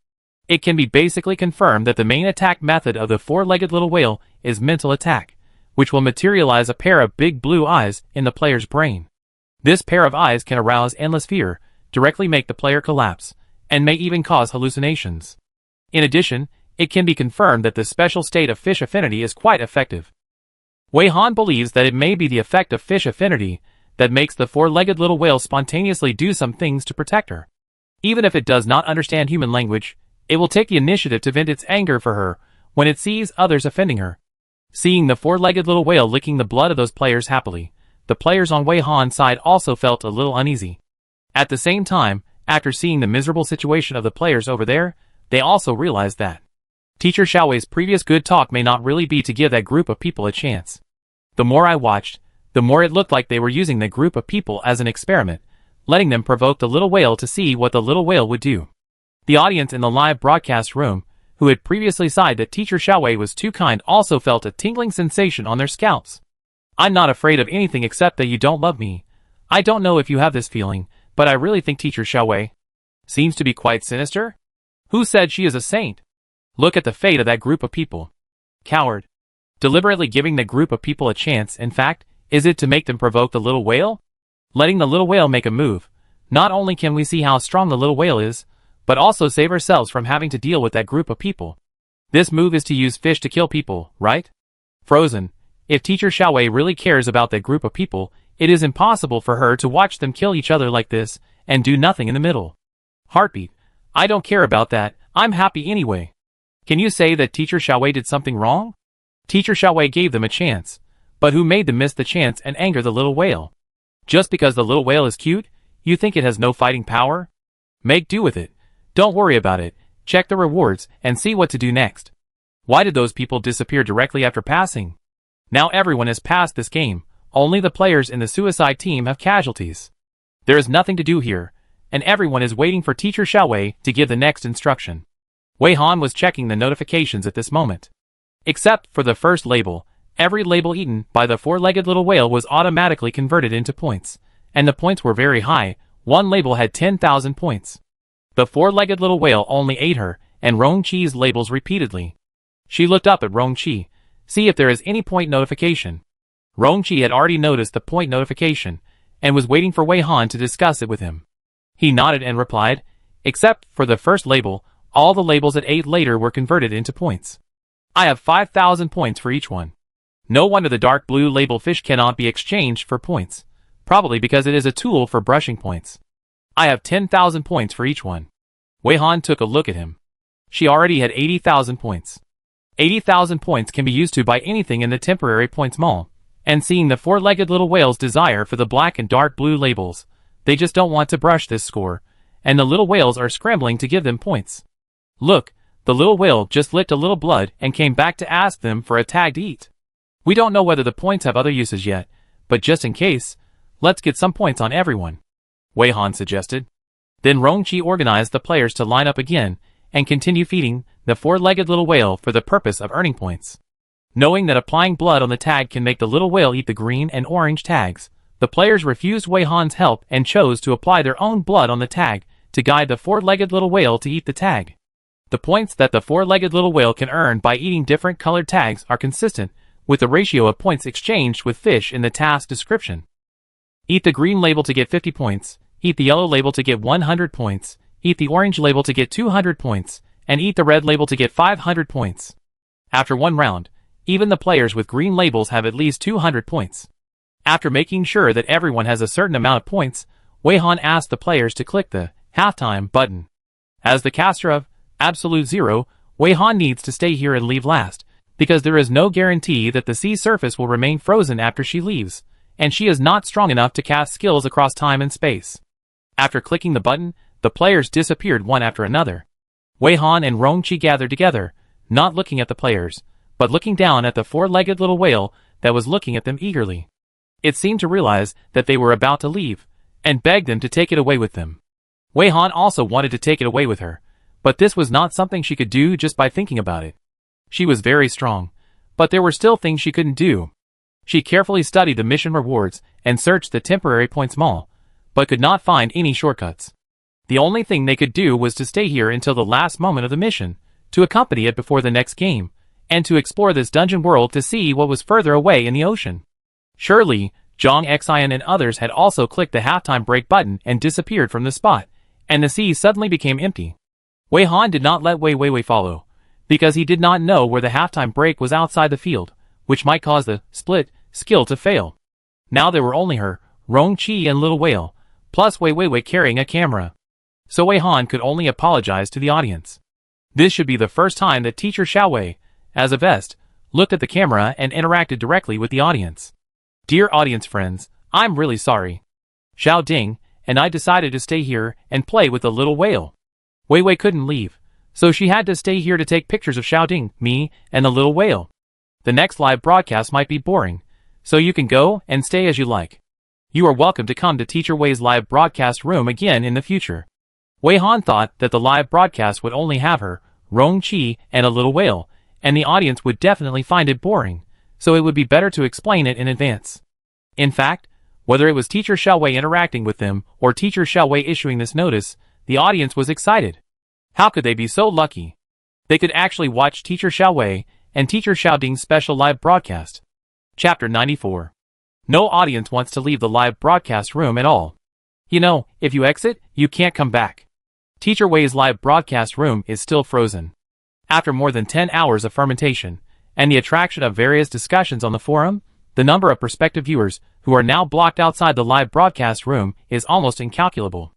It can be basically confirmed that the main attack method of the four-legged little whale is mental attack, which will materialize a pair of big blue eyes in the player's brain. This pair of eyes can arouse endless fear, directly make the player collapse, and may even cause hallucinations. In addition, it can be confirmed that the special state of fish affinity is quite effective. Wei Han believes that it may be the effect of fish affinity that makes the four-legged little whale spontaneously do some things to protect her. Even if it does not understand human language, it will take the initiative to vent its anger for her when it sees others offending her. Seeing the four-legged little whale licking the blood of those players happily, the players on Wei Han's side also felt a little uneasy. At the same time, after seeing the miserable situation of the players over there, they also realized that Teacher Xiaowei's previous good talk may not really be to give that group of people a chance. The more I watched, the more it looked like they were using the group of people as an experiment, letting them provoke the little whale to see what the little whale would do. The audience in the live broadcast room, who had previously sighed that Teacher Xiaowei was too kind, also felt a tingling sensation on their scalps. I'm not afraid of anything except that you don't love me. I don't know if you have this feeling, but I really think Teacher Xiaowei seems to be quite sinister. Who said she is a saint? Look at the fate of that group of people. Coward. Deliberately giving the group of people a chance, in fact, is it to make them provoke the little whale? Letting the little whale make a move. Not only can we see how strong the little whale is, but also save ourselves from having to deal with that group of people. This move is to use fish to kill people, right? Frozen. If Teacher Xiaowei really cares about that group of people, it is impossible for her to watch them kill each other like this, and do nothing in the middle. Heartbeat. I don't care about that, I'm happy anyway. Can you say that Teacher Xiaowei did something wrong? Teacher Xiaowei gave them a chance, but who made them miss the chance and anger the little whale? Just because the little whale is cute, you think it has no fighting power? Make do with it. Don't worry about it, check the rewards, and see what to do next. Why did those people disappear directly after passing? Now everyone has passed this game, only the players in the suicide team have casualties. There is nothing to do here, and everyone is waiting for Teacher Xiaowei to give the next instruction. Wei Han was checking the notifications at this moment. Except for the first label, every label eaten by the four-legged little whale was automatically converted into points, and the points were very high. One label had 10,000 points. The four-legged little whale only ate her and Rong Chi's labels repeatedly. She looked up at Rong Chi, see if there is any point notification. Rong Chi had already noticed the point notification, and was waiting for Wei Han to discuss it with him. He nodded and replied, except for the first label, all the labels it ate later were converted into points. I have 5,000 points for each one. No wonder the dark blue label fish cannot be exchanged for points, probably because it is a tool for brushing points. I have 10,000 points for each one. Wei Han took a look at him. She already had 80,000 points. 80,000 points can be used to buy anything in the temporary points mall, and seeing the four-legged little whale's desire for the black and dark blue labels, they just don't want to brush this score, and the little whales are scrambling to give them points. Look, the little whale just licked a little blood and came back to ask them for a tag to eat. We don't know whether the points have other uses yet, but just in case, let's get some points on everyone, Wei Han suggested. Then Rong Chi organized the players to line up again and continue feeding the four-legged little whale for the purpose of earning points. Knowing that applying blood on the tag can make the little whale eat the green and orange tags, the players refused Wei Han's help and chose to apply their own blood on the tag to guide the four-legged little whale to eat the tag. The points that the four-legged little whale can earn by eating different colored tags are consistent with the ratio of points exchanged with fish in the task description. Eat the green label to get 50 points, eat the yellow label to get 100 points, eat the orange label to get 200 points, and eat the red label to get 500 points. After one round, even the players with green labels have at least 200 points. After making sure that everyone has a certain amount of points, Wei Han asked the players to click the halftime button. As the caster of Absolute Zero, Wei Han needs to stay here and leave last, because there is no guarantee that the sea surface will remain frozen after she leaves, and she is not strong enough to cast skills across time and space. After clicking the button, the players disappeared one after another. Wei Han and Rong Chi gathered together, not looking at the players, but looking down at the four-legged little whale that was looking at them eagerly. It seemed to realize that they were about to leave, and begged them to take it away with them. Wei Han also wanted to take it away with her, but this was not something she could do just by thinking about it. She was very strong, but there were still things she couldn't do. She carefully studied the mission rewards and searched the temporary points mall, but could not find any shortcuts. The only thing they could do was to stay here until the last moment of the mission, to accompany it before the next game, and to explore this dungeon world to see what was further away in the ocean. Surely, Zhang Xian and others had also clicked the halftime break button and disappeared from the spot, and the sea suddenly became empty. Wei Han did not let Wei Wei follow, because he did not know where the halftime break was outside the field, which might cause the split skill to fail. Now there were only her, Rong Chi and Little Whale, plus Wei Wei carrying a camera. So Wei Han could only apologize to the audience. This should be the first time that Teacher Xiao Wei, as a vest, looked at the camera and interacted directly with the audience. Dear audience friends, I'm really sorry. Xiao Ding and I decided to stay here and play with the little whale. Wei Wei couldn't leave, so she had to stay here to take pictures of Xiao Ding, me, and the little whale. The next live broadcast might be boring, so you can go and stay as you like. You are welcome to come to Teacher Wei's live broadcast room again in the future. Wei Han thought that the live broadcast would only have her, Rong Chi, and a little whale, and the audience would definitely find it boring, so it would be better to explain it in advance. In fact, whether it was Teacher Xiao Wei interacting with them or Teacher Xiao Wei issuing this notice, the audience was excited. How could they be so lucky? They could actually watch Teacher Xiao Wei and Teacher Xiao Ding's special live broadcast. Chapter 94. No audience wants to leave the live broadcast room at all. You know, if you exit, you can't come back. Teacher Wei's live broadcast room is still frozen. After more than 10 hours of fermentation, and the attraction of various discussions on the forum, the number of prospective viewers who are now blocked outside the live broadcast room is almost incalculable.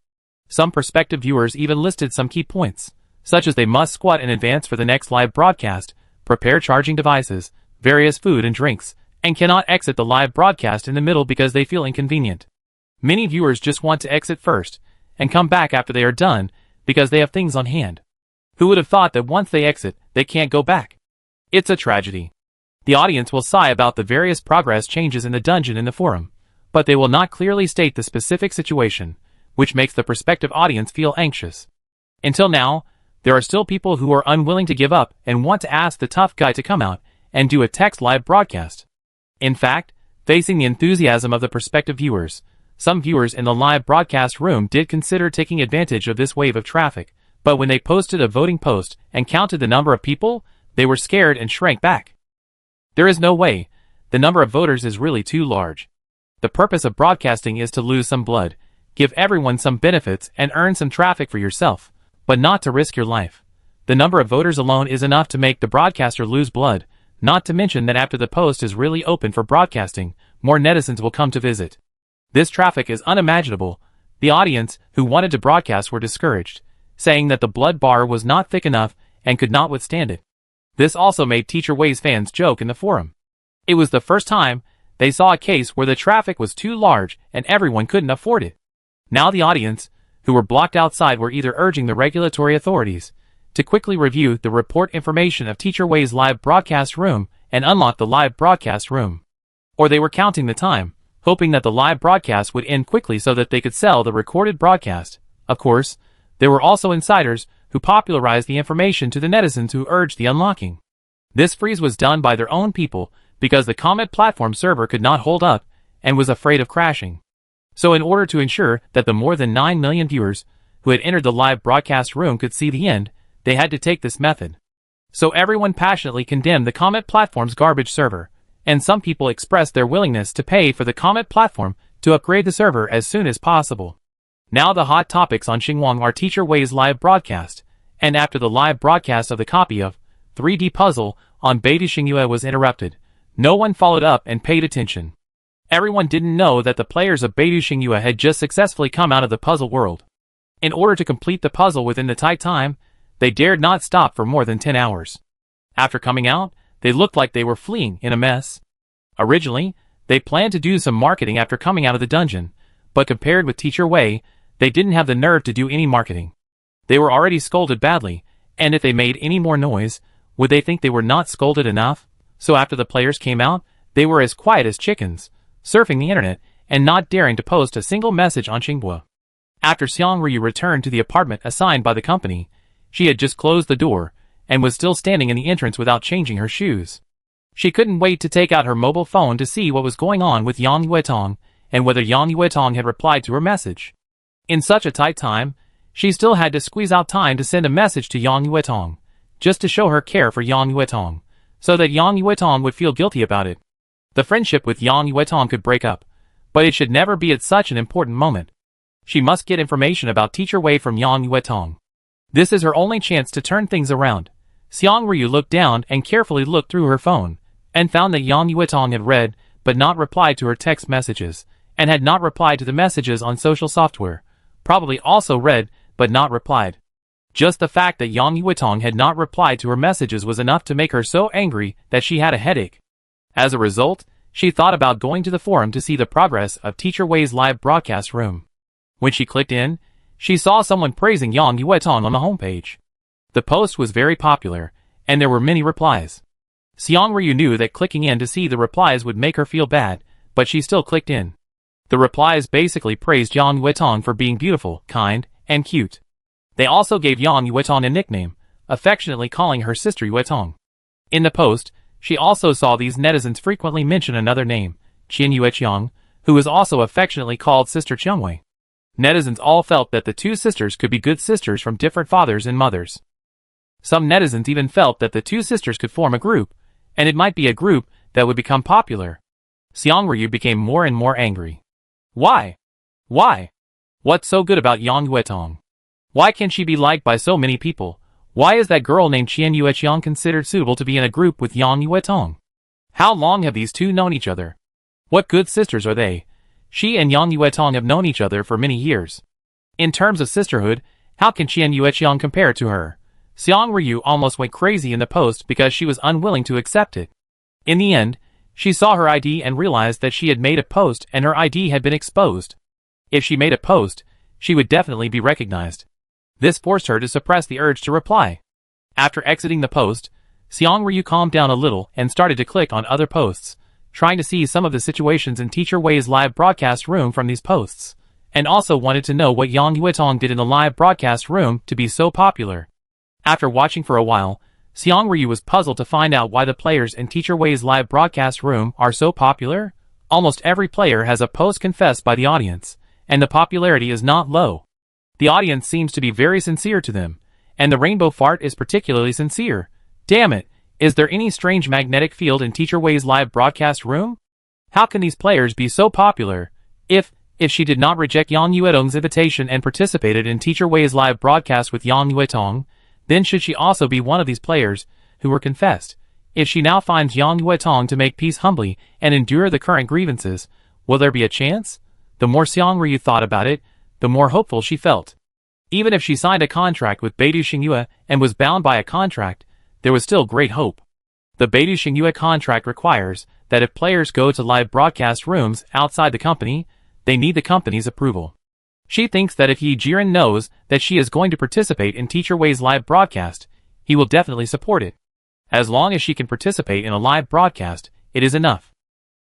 Some prospective viewers even listed some key points, such as they must squat in advance for the next live broadcast, prepare charging devices, various food and drinks, and cannot exit the live broadcast in the middle because they feel inconvenient. Many viewers just want to exit first, and come back after they are done, because they have things on hand. Who would have thought that once they exit, they can't go back? It's a tragedy. The audience will sigh about the various progress changes in the dungeon in the forum, but they will not clearly state the specific situation, which makes the prospective audience feel anxious. Until now, there are still people who are unwilling to give up and want to ask the tough guy to come out and do a text live broadcast. In fact, facing the enthusiasm of the prospective viewers, some viewers in the live broadcast room did consider taking advantage of this wave of traffic, but when they posted a voting post and counted the number of people, they were scared and shrank back. There is no way. The number of voters is really too large. The purpose of broadcasting is to lose some blood, give everyone some benefits and earn some traffic for yourself, but not to risk your life. The number of voters alone is enough to make the broadcaster lose blood, not to mention that after the post is really open for broadcasting, more netizens will come to visit. This traffic is unimaginable. The audience, who wanted to broadcast, were discouraged, saying that the blood bar was not thick enough and could not withstand it. This also made Teacher Wei's fans joke in the forum. It was the first time they saw a case where the traffic was too large and everyone couldn't afford it. Now the audience, who were blocked outside, were either urging the regulatory authorities to quickly review the report information of Teacher Wei's live broadcast room and unlock the live broadcast room, or they were counting the time, hoping that the live broadcast would end quickly so that they could sell the recorded broadcast. Of course, there were also insiders who popularized the information to the netizens who urged the unlocking. This freeze was done by their own people because the comment platform server could not hold up and was afraid of crashing. So in order to ensure that the more than 9 million viewers who had entered the live broadcast room could see the end, they had to take this method. So everyone passionately condemned the comment platform's garbage server, and some people expressed their willingness to pay for the comment platform to upgrade the server as soon as possible. Now the hot topics on Xinguang are Teacher Wei's live broadcast, and after the live broadcast of the copy of 3D Puzzle on Beidou Xingyue was interrupted, no one followed up and paid attention. Everyone didn't know that the players of Beidou Xingyue had just successfully come out of the puzzle world. In order to complete the puzzle within the tight time, they dared not stop for more than 10 hours. After coming out, they looked like they were fleeing in a mess. Originally, they planned to do some marketing after coming out of the dungeon, but compared with Teacher Wei, they didn't have the nerve to do any marketing. They were already scolded badly, and if they made any more noise, would they think they were not scolded enough? So after the players came out, they were as quiet as chickens, surfing the internet, and not daring to post a single message on Xinghua. After Xiang Ryu returned to the apartment assigned by the company, she had just closed the door, and was still standing in the entrance without changing her shoes. She couldn't wait to take out her mobile phone to see what was going on with Yang Yuetong, and whether Yang Yuetong had replied to her message. In such a tight time, she still had to squeeze out time to send a message to Yang Yuetong, just to show her care for Yang Yuetong, so that Yang Yuetong would feel guilty about it. The friendship with Yang Yuetong could break up, but it should never be at such an important moment. She must get information about Teacher Wei from Yang Yuetong. This is her only chance to turn things around. Xiang Ryu looked down and carefully looked through her phone, and found that Yang Yuetong had read, but not replied to her text messages, and had not replied to the messages on social software, probably also read, but not replied. Just the fact that Yang Yuetong had not replied to her messages was enough to make her so angry that she had a headache. As a result, she thought about going to the forum to see the progress of Teacher Wei's live broadcast room. When she clicked in, she saw someone praising Yang Yuetong on the homepage. The post was very popular, and there were many replies. Xiang Ryu knew that clicking in to see the replies would make her feel bad, but she still clicked in. The replies basically praised Yang Yuetong for being beautiful, kind, and cute. They also gave Yang Yuetong a nickname, affectionately calling her sister Yuetong. In the post, she also saw these netizens frequently mention another name, Qian Yueqiang, who is also affectionately called Sister Qiangwei. Netizens all felt that the two sisters could be good sisters from different fathers and mothers. Some netizens even felt that the two sisters could form a group, and it might be a group that would become popular. Xiang Ryu became more and more angry. Why? Why? What's so good about Yang Yuetong? Why can she be liked by so many people? Why is that girl named Qian Yueqiang considered suitable to be in a group with Yang Yuetong? How long have these two known each other? What good sisters are they? She and Yang Yuetong have known each other for many years. In terms of sisterhood, how can Qian Yueqiang compare to her? Xiang Ryu almost went crazy in the post because she was unwilling to accept it. In the end, she saw her ID and realized that she had made a post and her ID had been exposed. If she made a post, she would definitely be recognized. This forced her to suppress the urge to reply. After exiting the post, Xiang Ryu calmed down a little and started to click on other posts, trying to see some of the situations in Teacher Wei's live broadcast room from these posts, and also wanted to know what Yang Yuetong did in the live broadcast room to be so popular. After watching for a while, Seong-ryu was puzzled to find out why the players in Teacher Wei's live broadcast room are so popular. Almost every player has a post confessed by the audience, and the popularity is not low. The audience seems to be very sincere to them, and the rainbow fart is particularly sincere. Damn it, is there any strange magnetic field in Teacher Wei's live broadcast room? How can these players be so popular? If she did not reject Yang Yuetong's invitation and participated in Teacher Wei's live broadcast with Yang Yuetong, then should she also be one of these players who were confessed? If she now finds Yang Yuetong to make peace humbly and endure the current grievances, will there be a chance? The more Seong-ryu thought about it, the more hopeful she felt. Even if she signed a contract with Beidou Xingyue and was bound by a contract, there was still great hope. The Beidou Xingyue contract requires that if players go to live broadcast rooms outside the company, they need the company's approval. She thinks that if Yi Jiren knows that she is going to participate in Teacher Wei's live broadcast, he will definitely support it. As long as she can participate in a live broadcast, it is enough.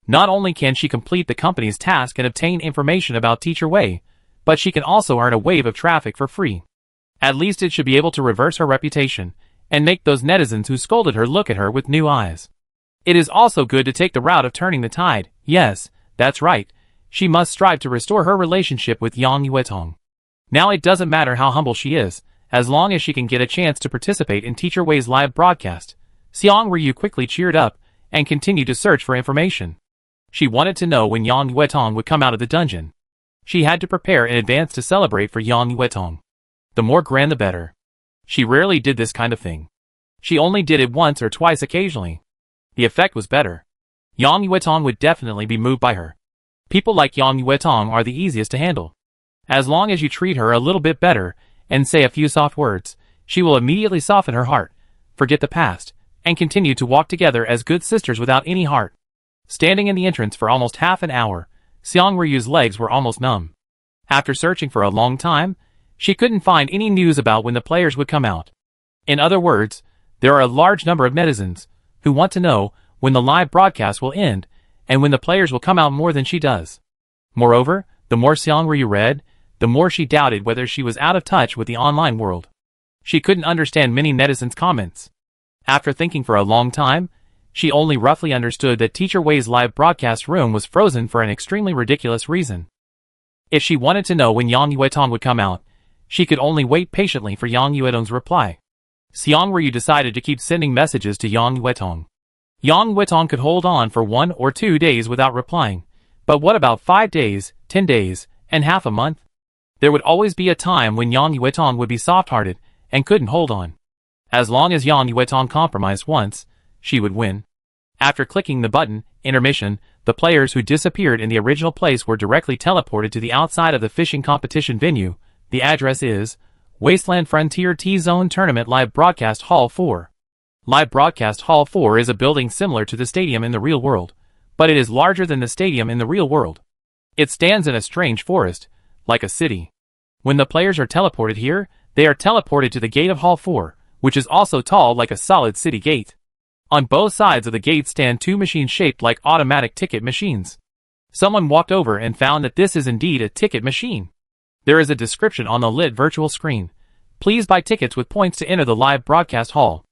Not only can she complete the company's task and obtain information about Teacher Wei, but she can also earn a wave of traffic for free. At least it should be able to reverse her reputation, and make those netizens who scolded her look at her with new eyes. It is also good to take the route of turning the tide. Yes, that's right. She must strive to restore her relationship with Yang Yuetong. Now it doesn't matter how humble she is, as long as she can get a chance to participate in Teacher Wei's live broadcast. Seong-ryu quickly cheered up, and continued to search for information. She wanted to know when Yang Yuetong would come out of the dungeon. She had to prepare in advance to celebrate for Yang Yuetong. The more grand the better. She rarely did this kind of thing. She only did it once or twice occasionally. The effect was better. Yang Yuetong would definitely be moved by her. People like Yang Yuetong are the easiest to handle. As long as you treat her a little bit better, and say a few soft words, she will immediately soften her heart, forget the past, and continue to walk together as good sisters without any heart. Standing in the entrance for almost half an hour, Seong-ryu's legs were almost numb. After searching for a long time, she couldn't find any news about when the players would come out. In other words, there are a large number of netizens who want to know when the live broadcast will end, and when the players will come out more than she does. Moreover, the more Seong-ryu read, the more she doubted whether she was out of touch with the online world. She couldn't understand many netizens' comments. After thinking for a long time, she only roughly understood that Teacher Wei's live broadcast room was frozen for an extremely ridiculous reason. If she wanted to know when Yang Yuetong would come out, she could only wait patiently for Yang Yuetong's reply. Seong-ryu decided to keep sending messages to Yang Yuetong. Yang Yuetong could hold on for 1 or 2 days without replying, but what about 5 days, 10 days, and half a month? There would always be a time when Yang Yuetong would be soft-hearted and couldn't hold on. As long as Yang Yuetong compromised once, she would win. After clicking the button, Intermission, the players who disappeared in the original place were directly teleported to the outside of the fishing competition venue. The address is Wasteland Frontier T-Zone Tournament Live Broadcast Hall 4. Live Broadcast Hall 4 is a building similar to the stadium in the real world, but it is larger than the stadium in the real world. It stands in a strange forest, like a city. When the players are teleported here, they are teleported to the gate of Hall 4, which is also tall like a solid city gate. On both sides of the gate stand 2 machines shaped like automatic ticket machines. Someone walked over and found that this is indeed a ticket machine. There is a description on the lit virtual screen. Please buy tickets with points to enter the live broadcast hall.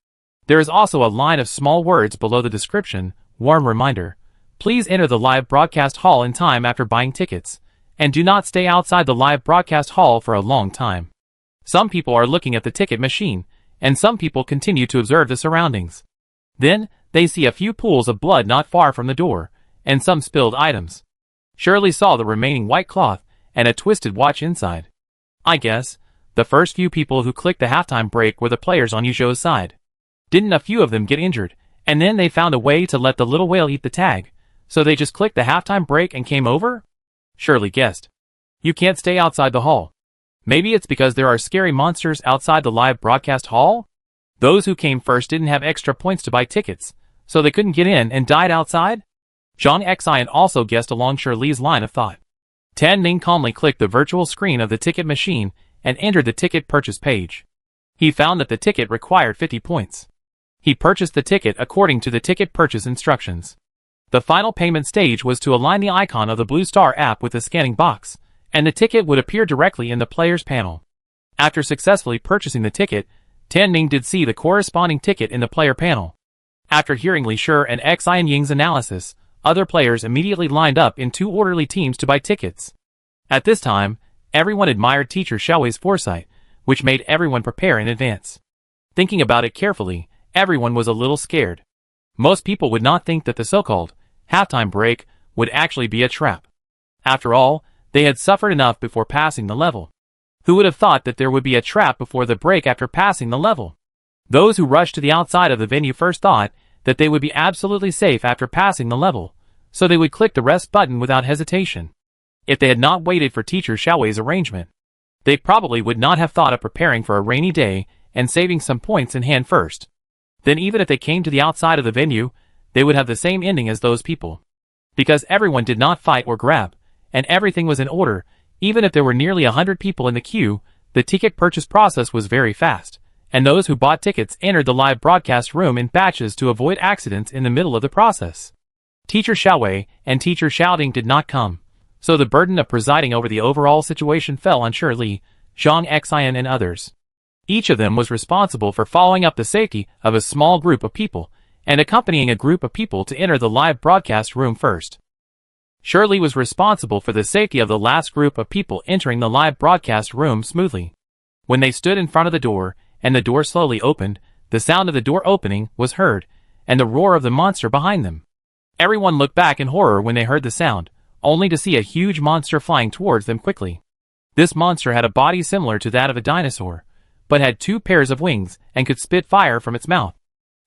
There is also a line of small words below the description. Warm reminder. Please enter the live broadcast hall in time after buying tickets, and do not stay outside the live broadcast hall for a long time. Some people are looking at the ticket machine, and some people continue to observe the surroundings. Then, they see a few pools of blood not far from the door, and some spilled items. Shirley saw the remaining white cloth, and a twisted watch inside. I guess, the first few people who clicked the halftime break were the players on Yuzhou's side. Didn't a few of them get injured, and then they found a way to let the little whale eat the tag, so they just clicked the halftime break and came over? Shirley guessed. You can't stay outside the hall. Maybe it's because there are scary monsters outside the live broadcast hall? Those who came first didn't have extra points to buy tickets, so they couldn't get in and died outside? Zhang Xian also guessed along Shirley's line of thought. Tan Ning calmly clicked the virtual screen of the ticket machine and entered the ticket purchase page. He found that the ticket required 50 points. He purchased the ticket according to the ticket purchase instructions. The final payment stage was to align the icon of the Blue Star app with the scanning box, and the ticket would appear directly in the player's panel. After successfully purchasing the ticket, Tan Ming did see the corresponding ticket in the player panel. After hearing Li Shi and Xian Ying's analysis, other players immediately lined up in 2 orderly teams to buy tickets. At this time, everyone admired Teacher Xiaowei's foresight, which made everyone prepare in advance. Thinking about it carefully, everyone was a little scared. Most people would not think that the so-called halftime break would actually be a trap. After all, they had suffered enough before passing the level. Who would have thought that there would be a trap before the break after passing the level? Those who rushed to the outside of the venue first thought that they would be absolutely safe after passing the level, so they would click the rest button without hesitation. If they had not waited for Teacher Xiaowei's arrangement, they probably would not have thought of preparing for a rainy day and saving some points in hand first. Then even if they came to the outside of the venue, they would have the same ending as those people. Because everyone did not fight or grab, and everything was in order, even if there were nearly 100 people in the queue, the ticket purchase process was very fast, and those who bought tickets entered the live broadcast room in batches to avoid accidents in the middle of the process. Teacher Xiaowei and Teacher Xiaoding did not come, so the burden of presiding over the overall situation fell on Shi Li, Zhang Xian and others. Each of them was responsible for following up the safety of a small group of people, and accompanying a group of people to enter the live broadcast room first. Shi Li was responsible for the safety of the last group of people entering the live broadcast room smoothly. When they stood in front of the door, and the door slowly opened, the sound of the door opening was heard, and the roar of the monster behind them. Everyone looked back in horror when they heard the sound, only to see a huge monster flying towards them quickly. This monster had a body similar to that of a dinosaur, but had 2 pairs of wings and could spit fire from its mouth.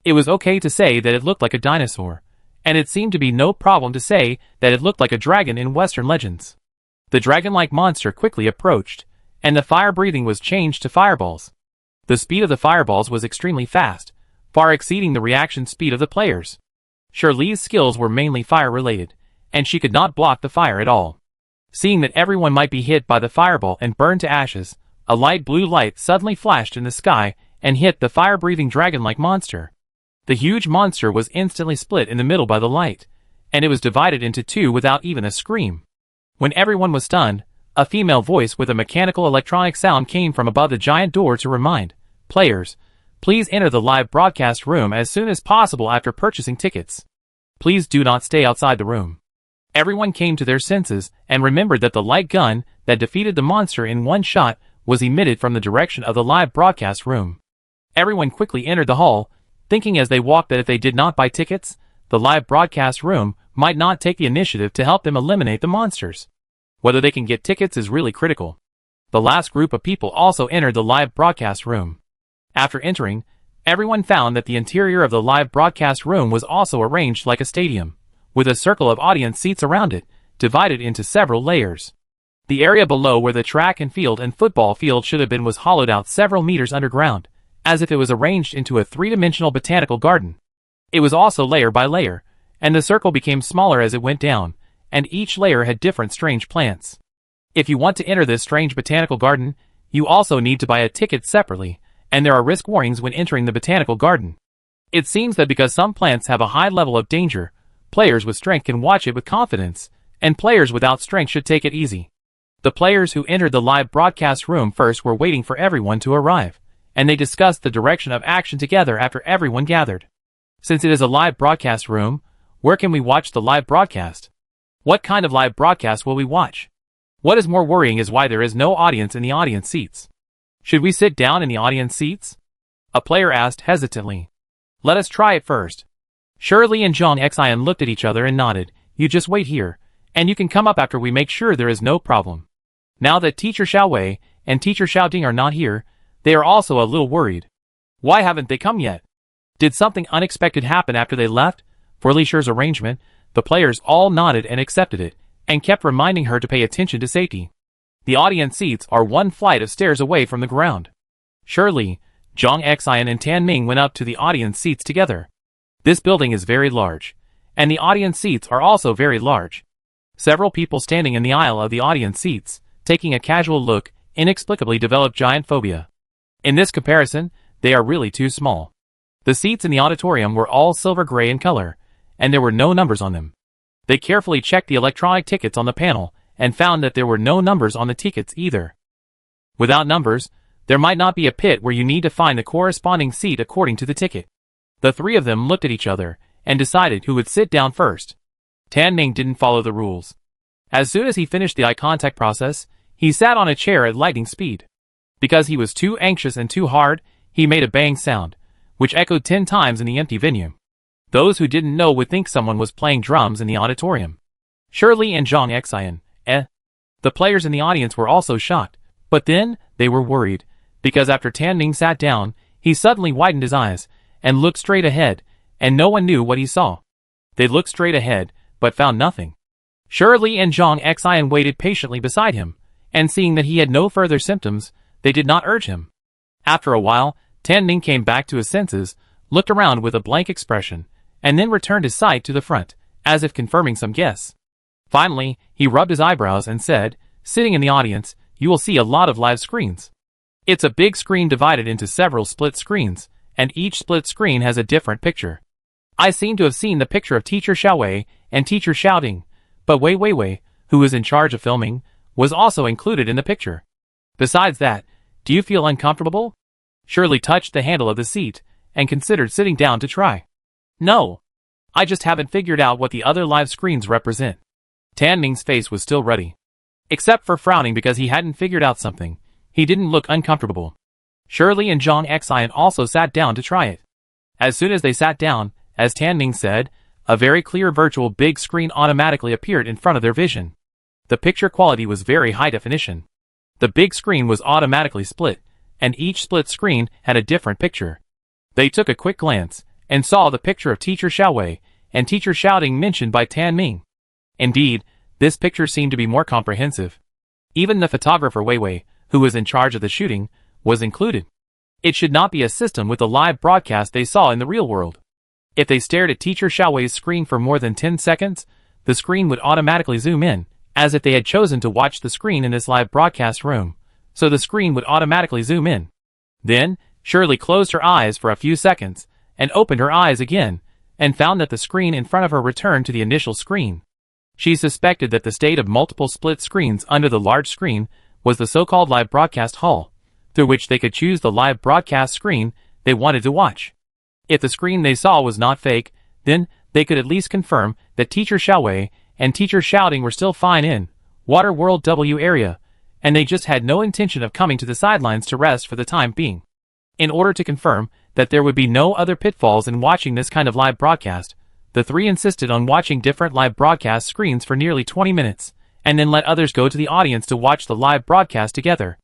It was okay to say that it looked like a dinosaur, and it seemed to be no problem to say that it looked like a dragon in Western legends. The dragon-like monster quickly approached, and the fire breathing was changed to fireballs. The speed of the fireballs was extremely fast, far exceeding the reaction speed of the players. Shi Li's skills were mainly fire-related, and she could not block the fire at all. Seeing that everyone might be hit by the fireball and burned to ashes, a light blue light suddenly flashed in the sky and hit the fire-breathing dragon-like monster. The huge monster was instantly split in the middle by the light, and it was divided into 2 without even a scream. When everyone was stunned, a female voice with a mechanical electronic sound came from above the giant door to remind players, please enter the live broadcast room as soon as possible after purchasing tickets. Please do not stay outside the room. Everyone came to their senses and remembered that the light gun that defeated the monster in one shot was emitted from the direction of the live broadcast room. Everyone quickly entered the hall, thinking as they walked that if they did not buy tickets, the live broadcast room might not take the initiative to help them eliminate the monsters. Whether they can get tickets is really critical. The last group of people also entered the live broadcast room. After entering, everyone found that the interior of the live broadcast room was also arranged like a stadium, with a circle of audience seats around it, divided into several layers. The area below where the track and field and football field should have been was hollowed out several meters underground, as if it was arranged into a 3-dimensional botanical garden. It was also layer by layer, and the circle became smaller as it went down, and each layer had different strange plants. If you want to enter this strange botanical garden, you also need to buy a ticket separately, and there are risk warnings when entering the botanical garden. It seems that because some plants have a high level of danger, players with strength can watch it with confidence, and players without strength should take it easy. The players who entered the live broadcast room first were waiting for everyone to arrive, and they discussed the direction of action together after everyone gathered. Since it is a live broadcast room, where can we watch the live broadcast? What kind of live broadcast will we watch? What is more worrying is why there is no audience in the audience seats. Should we sit down in the audience seats? A player asked hesitantly. Let us try it first. Shi Li and Zhang Xian looked at each other and nodded. You just wait here, and you can come up after we make sure there is no problem. Now that Teacher Xiaowei and Teacher Xiaoding are not here, they are also a little worried. Why haven't they come yet? Did something unexpected happen after they left? For Li Shi's arrangement, the players all nodded and accepted it, and kept reminding her to pay attention to safety. The audience seats are 1 flight of stairs away from the ground. Shi Li, Zhang Xian and Tan Ming went up to the audience seats together. This building is very large, and the audience seats are also very large. Several people standing in the aisle of the audience seats, taking a casual look, inexplicably developed giant phobia. In this comparison, they are really too small. The seats in the auditorium were all silver gray in color, and there were no numbers on them. They carefully checked the electronic tickets on the panel, and found that there were no numbers on the tickets either. Without numbers, there might not be a pit where you need to find the corresponding seat according to the ticket. The three of them looked at each other and decided who would sit down first. Tan Ming didn't follow the rules. As soon as he finished the eye contact process, he sat on a chair at lightning speed. Because he was too anxious and too hard, he made a bang sound, which echoed 10 times in the empty venue. Those who didn't know would think someone was playing drums in the auditorium. Shirley and Zhang Xian, The players in the audience were also shocked, but then they were worried, because after Tan Ming sat down, he suddenly widened his eyes and looked straight ahead, and no one knew what he saw. They looked straight ahead, but found nothing. Shirley and Zhang Xian waited patiently beside him, and seeing that he had no further symptoms, they did not urge him. After a while, Tan Ming came back to his senses, looked around with a blank expression, and then returned his sight to the front, as if confirming some guess. Finally, he rubbed his eyebrows and said, "Sitting in the audience, you will see a lot of live screens. It's a big screen divided into several split screens, and each split screen has a different picture. I seem to have seen the picture of Teacher Xiaowei and Teacher Shouting, but Wei Weiwei, who was in charge of filming, was also included in the picture. Besides that, do you feel uncomfortable?" Shirley touched the handle of the seat and considered sitting down to try. "No. I just haven't figured out what the other live screens represent." Tan Ming's face was still ruddy. Except for frowning because he hadn't figured out something, he didn't look uncomfortable. Shirley and Zhang Xian also sat down to try it. As soon as they sat down, as Tan Ming said, a very clear virtual big screen automatically appeared in front of their vision. The picture quality was very high definition. The big screen was automatically split, and each split screen had a different picture. They took a quick glance, and saw the picture of Teacher Xiaowei and Teacher Shouting mentioned by Tan Ming. Indeed, this picture seemed to be more comprehensive. Even the photographer Weiwei, who was in charge of the shooting, was included. It should not be a system with the live broadcast they saw in the real world. If they stared at Teacher Xiaowei's screen for more than 10 seconds, the screen would automatically zoom in, as if they had chosen to watch the screen in this live broadcast room, so the screen would automatically zoom in. Then, Shirley closed her eyes for a few seconds, and opened her eyes again, and found that the screen in front of her returned to the initial screen. She suspected that the state of multiple split screens under the large screen was the so-called live broadcast hall, through which they could choose the live broadcast screen they wanted to watch. If the screen they saw was not fake, then they could at least confirm that Teacher Xiaowei and Teacher Shouting were still fine in Water World W area, and they just had no intention of coming to the sidelines to rest for the time being. In order to confirm that there would be no other pitfalls in watching this kind of live broadcast, the three insisted on watching different live broadcast screens for nearly 20 minutes, and then let others go to the audience to watch the live broadcast together.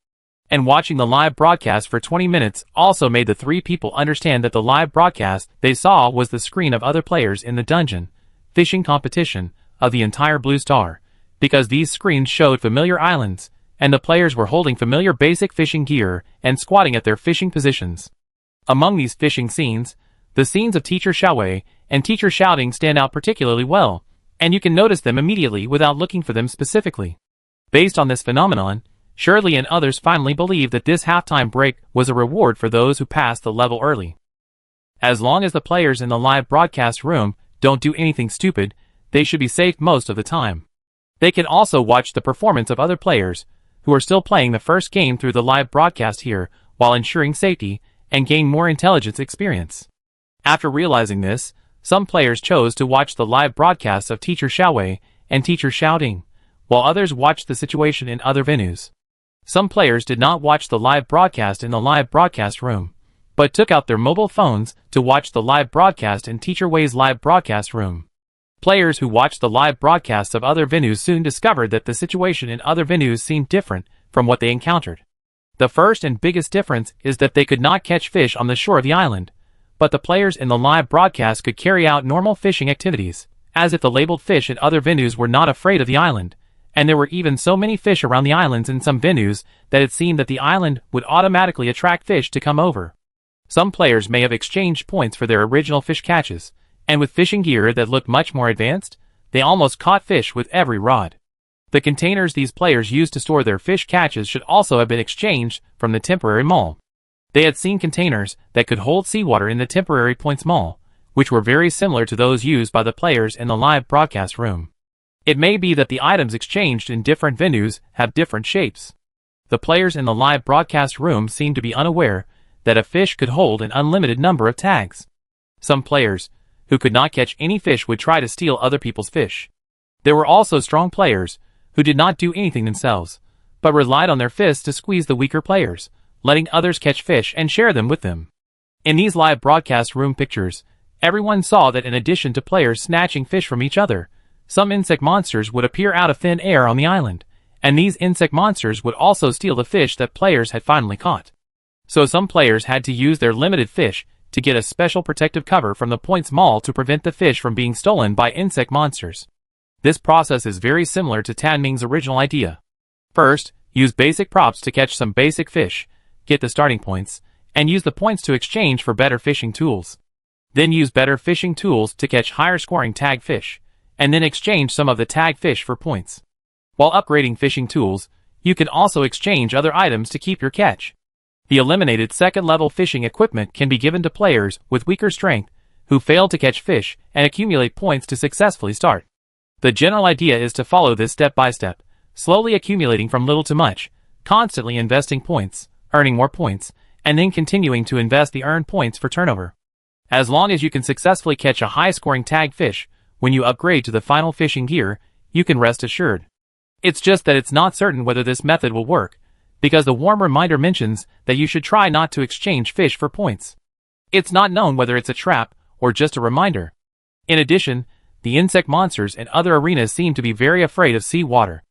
And watching the live broadcast for 20 minutes also made the three people understand that the live broadcast they saw was the screen of other players in the dungeon fishing competition of the entire Blue Star, because these screens showed familiar islands, and the players were holding familiar basic fishing gear and squatting at their fishing positions. Among these fishing scenes, the scenes of Teacher Xiaowei and Teacher Shouting stand out particularly well, and you can notice them immediately without looking for them specifically. Based on this phenomenon, Shirley and others finally believed that this halftime break was a reward for those who passed the level early. As long as the players in the live broadcast room don't do anything stupid, they should be safe most of the time. They can also watch the performance of other players who are still playing the first game through the live broadcast here while ensuring safety and gain more intelligence experience. After realizing this, some players chose to watch the live broadcasts of Teacher Xiaowei and Teacher Shouting, while others watched the situation in other venues. Some players did not watch the live broadcast in the live broadcast room, but took out their mobile phones to watch the live broadcast in Teacher Wei's live broadcast room. Players who watched the live broadcasts of other venues soon discovered that the situation in other venues seemed different from what they encountered. The first and biggest difference is that they could not catch fish on the shore of the island, but the players in the live broadcast could carry out normal fishing activities, as if the labeled fish in other venues were not afraid of the island, and there were even so many fish around the islands in some venues that it seemed that the island would automatically attract fish to come over. Some players may have exchanged points for their original fish catches, and with fishing gear that looked much more advanced, they almost caught fish with every rod. The containers these players used to store their fish catches should also have been exchanged from the temporary mall. They had seen containers that could hold seawater in the temporary points mall, which were very similar to those used by the players in the live broadcast room. It may be that the items exchanged in different venues have different shapes. The players in the live broadcast room seemed to be unaware that a fish could hold an unlimited number of tags. Some players, who could not catch any fish, would try to steal other people's fish. There were also strong players, who did not do anything themselves, but relied on their fists to squeeze the weaker players, letting others catch fish and share them with them. In these live broadcast room pictures, everyone saw that in addition to players snatching fish from each other, some insect monsters would appear out of thin air on the island, and these insect monsters would also steal the fish that players had finally caught. So some players had to use their limited fish to get a special protective cover from the points mall to prevent the fish from being stolen by insect monsters. This process is very similar to Tan Ming's original idea. First, use basic props to catch some basic fish, get the starting points, and use the points to exchange for better fishing tools. Then use better fishing tools to catch higher scoring tag fish, and then exchange some of the tag fish for points. While upgrading fishing tools, you can also exchange other items to keep your catch. The eliminated second-level fishing equipment can be given to players with weaker strength who fail to catch fish and accumulate points to successfully start. The general idea is to follow this step by step, slowly accumulating from little to much, constantly investing points, earning more points, and then continuing to invest the earned points for turnover. As long as you can successfully catch a high-scoring tag fish when you upgrade to the final fishing gear, you can rest assured. It's just that it's not certain whether this method will work, because the warm reminder mentions that you should try not to exchange fish for points. It's not known whether it's a trap or just a reminder. In addition, the insect monsters in other arenas seem to be very afraid of sea water.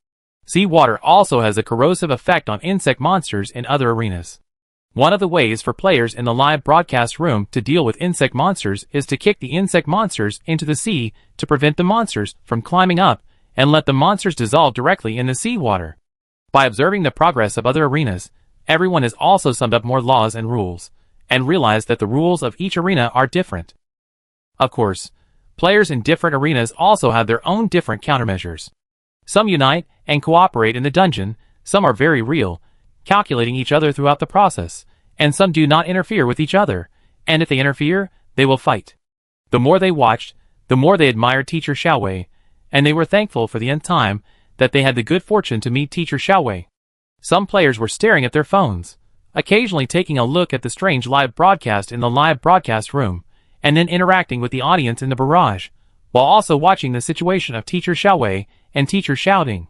Sea water also has a corrosive effect on insect monsters in other arenas. One of the ways for players in the live broadcast room to deal with insect monsters is to kick the insect monsters into the sea to prevent the monsters from climbing up and let the monsters dissolve directly in the seawater. By observing the progress of other arenas, everyone has also summed up more laws and rules, and realized that the rules of each arena are different. Of course, players in different arenas also have their own different countermeasures. Some unite and cooperate in the dungeon, some are very real, calculating each other throughout the process, and some do not interfere with each other, and if they interfere, they will fight. The more they watched, the more they admired Teacher Xiaowei, and they were thankful for the nth time that they had the good fortune to meet Teacher Xiaowei. Some players were staring at their phones, occasionally taking a look at the strange live broadcast in the live broadcast room, and then interacting with the audience in the barrage, while also watching the situation of Teacher Xiaowei and Teacher Xiaoding.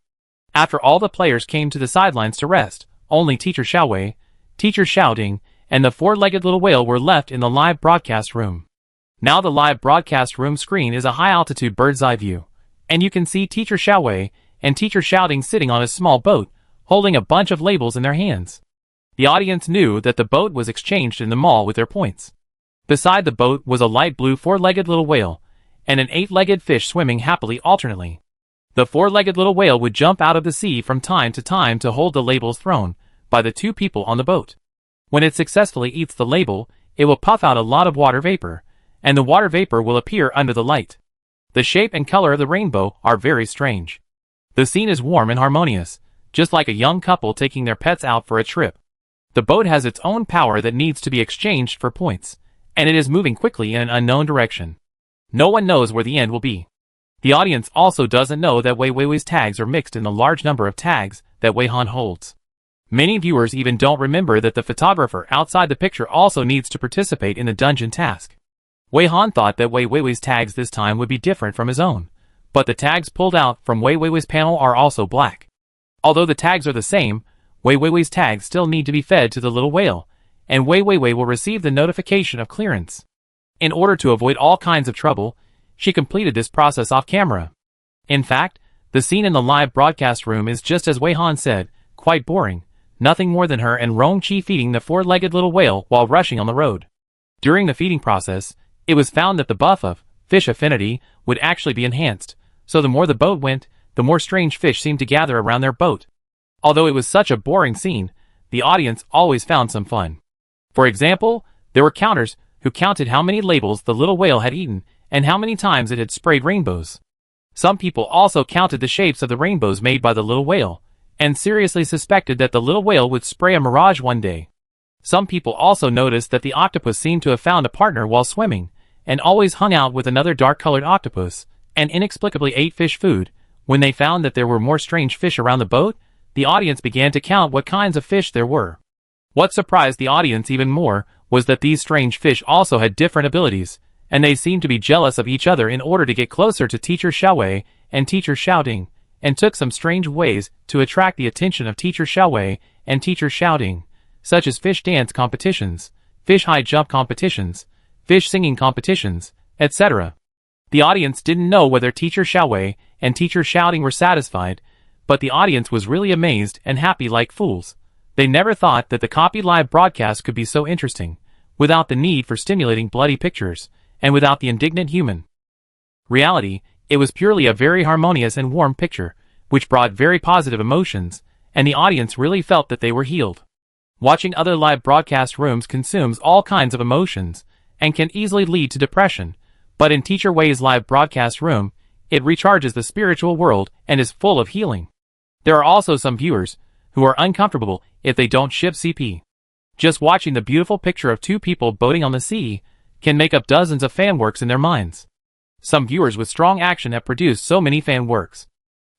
After all the players came to the sidelines to rest, only Teacher Xiaowei, Teacher Xiaoding, and the four-legged little whale were left in the live broadcast room. Now the live broadcast room screen is a high-altitude bird's-eye view, and you can see Teacher Xiaowei and Teacher Xiaoding sitting on a small boat, holding a bunch of labels in their hands. The audience knew that the boat was exchanged in the mall with their points. Beside the boat was a light blue four-legged little whale, and an eight-legged fish swimming happily alternately. The four-legged little whale would jump out of the sea from time to hold the labels thrown by the two people on the boat. When it successfully eats the label, it will puff out a lot of water vapor, and the water vapor will appear under the light. The shape and color of the rainbow are very strange. The scene is warm and harmonious, just like a young couple taking their pets out for a trip. The boat has its own power that needs to be exchanged for points, and it is moving quickly in an unknown direction. No one knows where the end will be. The audience also doesn't know that Wei Weiwei's tags are mixed in the large number of tags that Wei Han holds. Many viewers even don't remember that the photographer outside the picture also needs to participate in the dungeon task. Wei Han thought that Wei Weiwei's tags this time would be different from his own, but the tags pulled out from Wei Weiwei's panel are also black. Although the tags are the same, Wei Weiwei's tags still need to be fed to the little whale, and Wei Weiwei will receive the notification of clearance. In order to avoid all kinds of trouble, she completed this process off camera. In fact, the scene in the live broadcast room is just as Wei Han said, quite boring, nothing more than her and Rong Qi feeding the four-legged little whale while rushing on the road. During the feeding process, it was found that the buff of fish affinity would actually be enhanced, so the more the boat went, the more strange fish seemed to gather around their boat. Although it was such a boring scene, the audience always found some fun. For example, there were counters who counted how many labels the little whale had eaten and how many times it had sprayed rainbows. Some people also counted the shapes of the rainbows made by the little whale, and seriously suspected that the little whale would spray a mirage one day. Some people also noticed that the octopus seemed to have found a partner while swimming, and always hung out with another dark-colored octopus, and inexplicably ate fish food. When they found that there were more strange fish around the boat, the audience began to count what kinds of fish there were. What surprised the audience even more was that these strange fish also had different abilities, and they seemed to be jealous of each other in order to get closer to Teacher Xiaowei and Teacher Xiaoding, and took some strange ways to attract the attention of Teacher Xiaowei and Teacher Xiaoding, such as fish dance competitions, fish high jump competitions, fish singing competitions, etc. The audience didn't know whether Teacher Xiaowei and Teacher Xiaoding were satisfied, but the audience was really amazed and happy like fools. They never thought that the copy live broadcast could be so interesting, without the need for stimulating bloody pictures, and without the indignant human reality. It was purely a very harmonious and warm picture, which brought very positive emotions, and the audience really felt that they were healed. Watching other live broadcast rooms consumes all kinds of emotions, and can easily lead to depression, but in Teacher Wei's live broadcast room, it recharges the spiritual world and is full of healing. There are also some viewers who are uncomfortable if they don't ship CP. Just watching the beautiful picture of two people boating on the sea can make up dozens of fan works in their minds. Some viewers with strong action have produced so many fan works.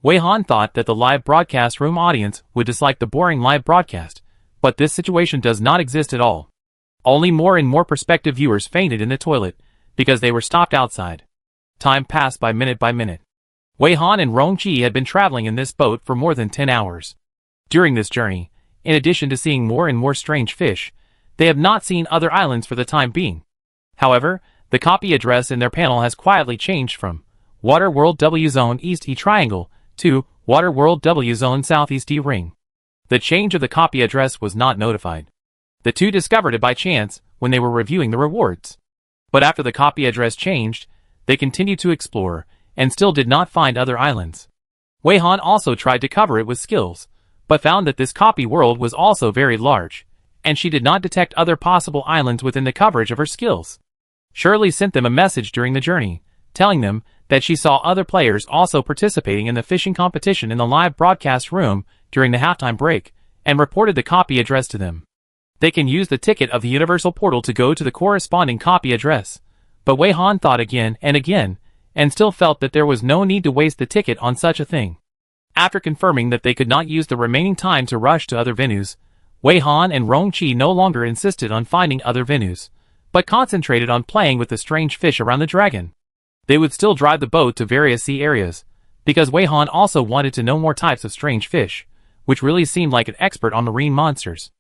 Wei Han thought that the live broadcast room audience would dislike the boring live broadcast, but this situation does not exist at all. Only more and more prospective viewers fainted in the toilet because they were stopped outside. Time passed by minute. Wei Han and Rong Qi had been traveling in this boat for more than 10 hours. During this journey, in addition to seeing more and more strange fish, they have not seen other islands for the time being. However, the copy address in their panel has quietly changed from Water World W Zone East E Triangle to Water World W Zone Southeast E Ring. The change of the copy address was not notified. The two discovered it by chance when they were reviewing the rewards. But after the copy address changed, they continued to explore, and still did not find other islands. Wei Han also tried to cover it with skills, but found that this copy world was also very large, and she did not detect other possible islands within the coverage of her skills. Shirley sent them a message during the journey, telling them that she saw other players also participating in the fishing competition in the live broadcast room during the halftime break, and reported the copy address to them. They can use the ticket of the universal portal to go to the corresponding copy address, but Wei Han thought again, and still felt that there was no need to waste the ticket on such a thing. After confirming that they could not use the remaining time to rush to other venues, Wei Han and Rong Qi no longer insisted on finding other venues, but concentrated on playing with the strange fish around the dragon. They would still drive the boat to various sea areas, because Wei Han also wanted to know more types of strange fish, which really seemed like an expert on marine monsters.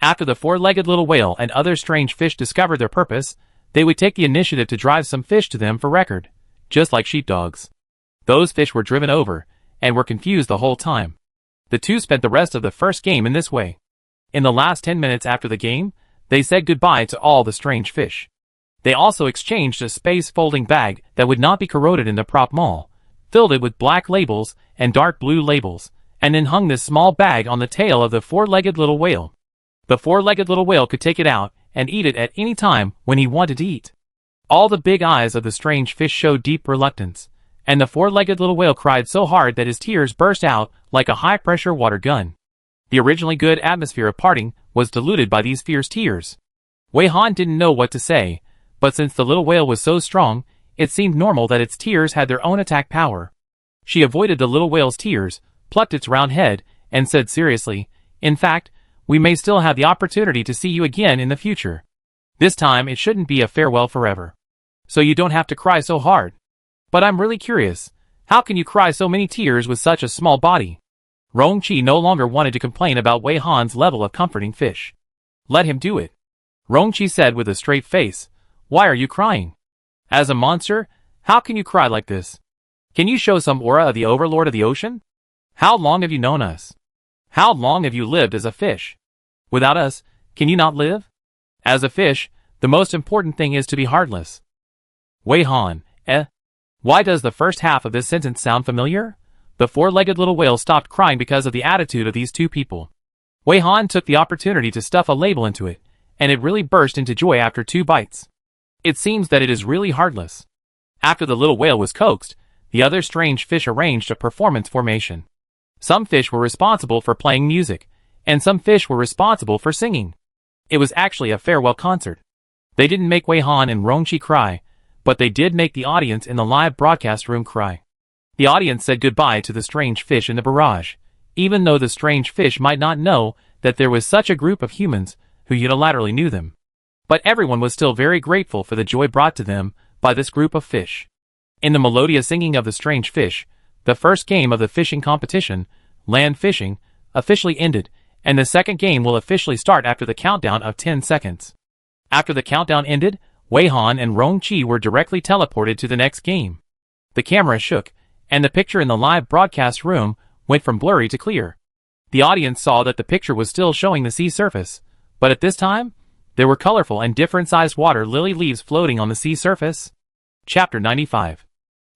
After the four-legged little whale and other strange fish discovered their purpose, they would take the initiative to drive some fish to them for record, just like sheepdogs. Those fish were driven over, and were confused the whole time. The two spent the rest of the first game in this way. In the last 10 minutes after the game, they said goodbye to all the strange fish. They also exchanged a space folding bag that would not be corroded in the prop mall, filled it with black labels and dark blue labels, and then hung this small bag on the tail of the four-legged little whale. The four-legged little whale could take it out and eat it at any time when he wanted to eat. All the big eyes of the strange fish showed deep reluctance, and the four-legged little whale cried so hard that his tears burst out like a high-pressure water gun. The originally good atmosphere of parting was diluted by these fierce tears. Wei Han didn't know what to say, but since the little whale was so strong, it seemed normal that its tears had their own attack power. She avoided the little whale's tears, plucked its round head, and said seriously, "In fact, we may still have the opportunity to see you again in the future. This time it shouldn't be a farewell forever. So you don't have to cry so hard. But I'm really curious, how can you cry so many tears with such a small body?" Rong Qi no longer wanted to complain about Wei Han's level of comforting fish. Let him do it. Rong Qi said with a straight face, "Why are you crying? As a monster, how can you cry like this? Can you show some aura of the overlord of the ocean? How long have you known us? How long have you lived as a fish? Without us, can you not live? As a fish, the most important thing is to be heartless." Wei Han, Why does the first half of this sentence sound familiar? The four-legged little whale stopped crying because of the attitude of these two people. Wei Han took the opportunity to stuff a label into it, and it really burst into joy after 2 bites. It seems that it is really heartless. After the little whale was coaxed, the other strange fish arranged a performance formation. Some fish were responsible for playing music, and some fish were responsible for singing. It was actually a farewell concert. They didn't make Wei Han and Rong Qi cry, but they did make the audience in the live broadcast room cry. The audience said goodbye to the strange fish in the barrage, even though the strange fish might not know that there was such a group of humans who unilaterally knew them. But everyone was still very grateful for the joy brought to them by this group of fish. In the melodious singing of the strange fish, the first game of the fishing competition, land fishing, officially ended, and the second game will officially start after the countdown of 10 seconds. After the countdown ended, Wei Han and Rong Chi were directly teleported to the next game. The camera shook, and the picture in the live broadcast room went from blurry to clear. The audience saw that the picture was still showing the sea surface, but at this time, there were colorful and different-sized water lily leaves floating on the sea surface. Chapter 95.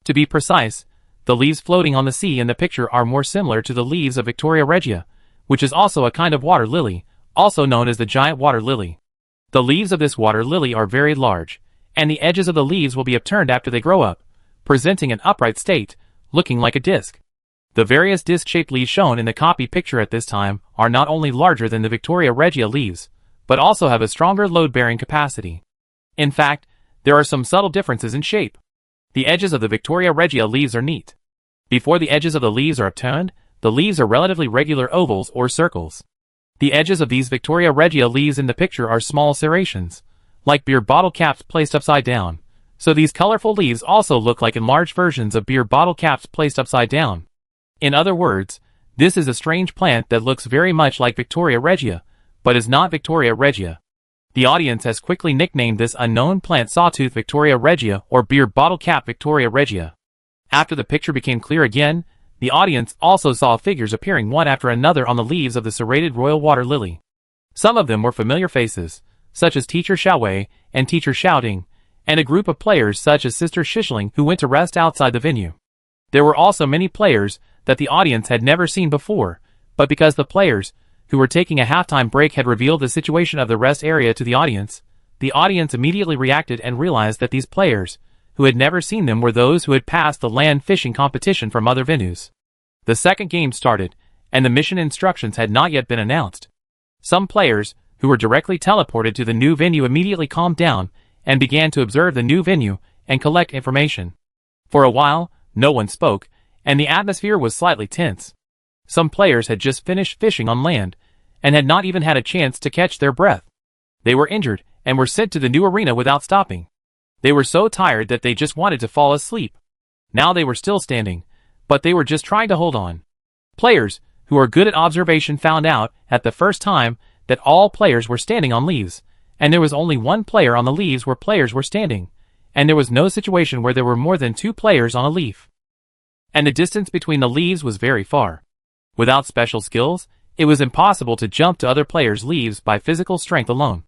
To be precise, the leaves floating on the sea in the picture are more similar to the leaves of Victoria regia, which is also a kind of water lily, also known as the giant water lily. The leaves of this water lily are very large, and the edges of the leaves will be upturned after they grow up, presenting an upright state, looking like a disc. The various disc-shaped leaves shown in the copy picture at this time are not only larger than the Victoria regia leaves, but also have a stronger load-bearing capacity. In fact, there are some subtle differences in shape. The edges of the Victoria regia leaves are neat. Before the edges of the leaves are upturned, the leaves are relatively regular ovals or circles. The edges of these Victoria regia leaves in the picture are small serrations, like beer bottle caps placed upside down, so these colorful leaves also look like enlarged versions of beer bottle caps placed upside down. In other words, this is a strange plant that looks very much like Victoria regia, but is not Victoria regia. The audience has quickly nicknamed this unknown plant Sawtooth Victoria regia or beer bottle cap Victoria regia. After the picture became clear again, the audience also saw figures appearing one after another on the leaves of the serrated royal water lily. Some of them were familiar faces, such as Teacher Xiaowei and Teacher Xiaoding, and a group of players such as Sister Shishling who went to rest outside the venue. There were also many players that the audience had never seen before, but because the players, who were taking a halftime break, had revealed the situation of the rest area to the audience immediately reacted and realized that these players, who had never seen them, were those who had passed the land fishing competition from other venues. The second game started, and the mission instructions had not yet been announced. Some players, who were directly teleported to the new venue, immediately calmed down and began to observe the new venue and collect information. For a while, no one spoke, and the atmosphere was slightly tense. Some players had just finished fishing on land, and had not even had a chance to catch their breath. They were injured, and were sent to the new arena without stopping. They were so tired that they just wanted to fall asleep. Now they were still standing, but they were just trying to hold on. Players, who are good at observation, found out, at the first time, that all players were standing on leaves, and there was only one player on the leaves where players were standing, and there was no situation where there were more than 2 players on a leaf. And the distance between the leaves was very far. Without special skills, it was impossible to jump to other players' leaves by physical strength alone.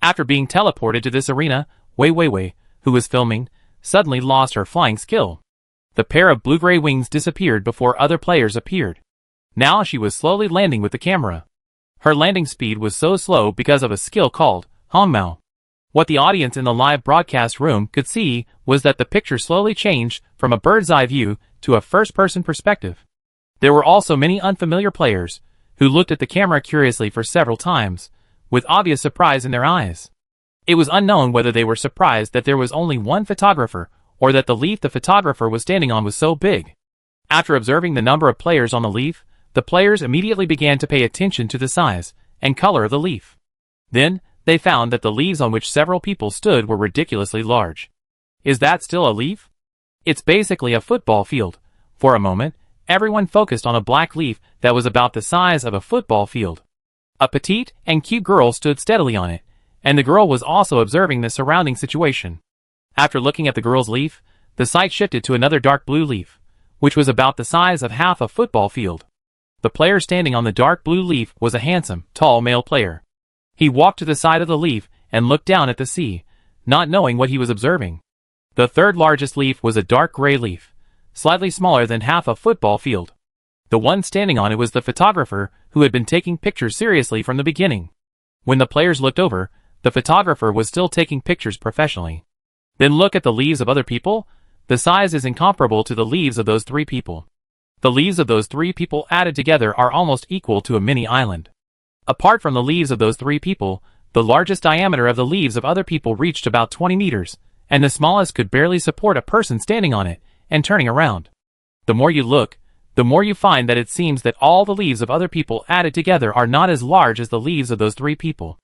After being teleported to this arena, Wei Weiwei, who was filming, suddenly lost her flying skill. The pair of blue-gray wings disappeared before other players appeared. Now she was slowly landing with the camera. Her landing speed was so slow because of a skill called Hongmao. What the audience in the live broadcast room could see was that the picture slowly changed from a bird's-eye view to a first-person perspective. There were also many unfamiliar players, who looked at the camera curiously for several times, with obvious surprise in their eyes. It was unknown whether they were surprised that there was only one photographer, or that the leaf the photographer was standing on was so big. After observing the number of players on the leaf, the players immediately began to pay attention to the size and color of the leaf. Then, they found that the leaves on which several people stood were ridiculously large. Is that still a leaf? It's basically a football field. For a moment, everyone focused on a black leaf that was about the size of a football field. A petite and cute girl stood steadily on it, and the girl was also observing the surrounding situation. After looking at the girl's leaf, the sight shifted to another dark blue leaf, which was about the size of half a football field. The player standing on the dark blue leaf was a handsome, tall male player. He walked to the side of the leaf and looked down at the sea, not knowing what he was observing. The third largest leaf was a dark gray leaf, slightly smaller than half a football field. The one standing on it was the photographer who had been taking pictures seriously from the beginning. When the players looked over, the photographer was still taking pictures professionally. Then look at the leaves of other people. The size is incomparable to the leaves of those 3 people. The leaves of those 3 people added together are almost equal to a mini island. Apart from the leaves of those 3 people, the largest diameter of the leaves of other people reached about 20 meters, and the smallest could barely support a person standing on it and turning around. The more you look, the more you find that it seems that all the leaves of other people added together are not as large as the leaves of those 3 people.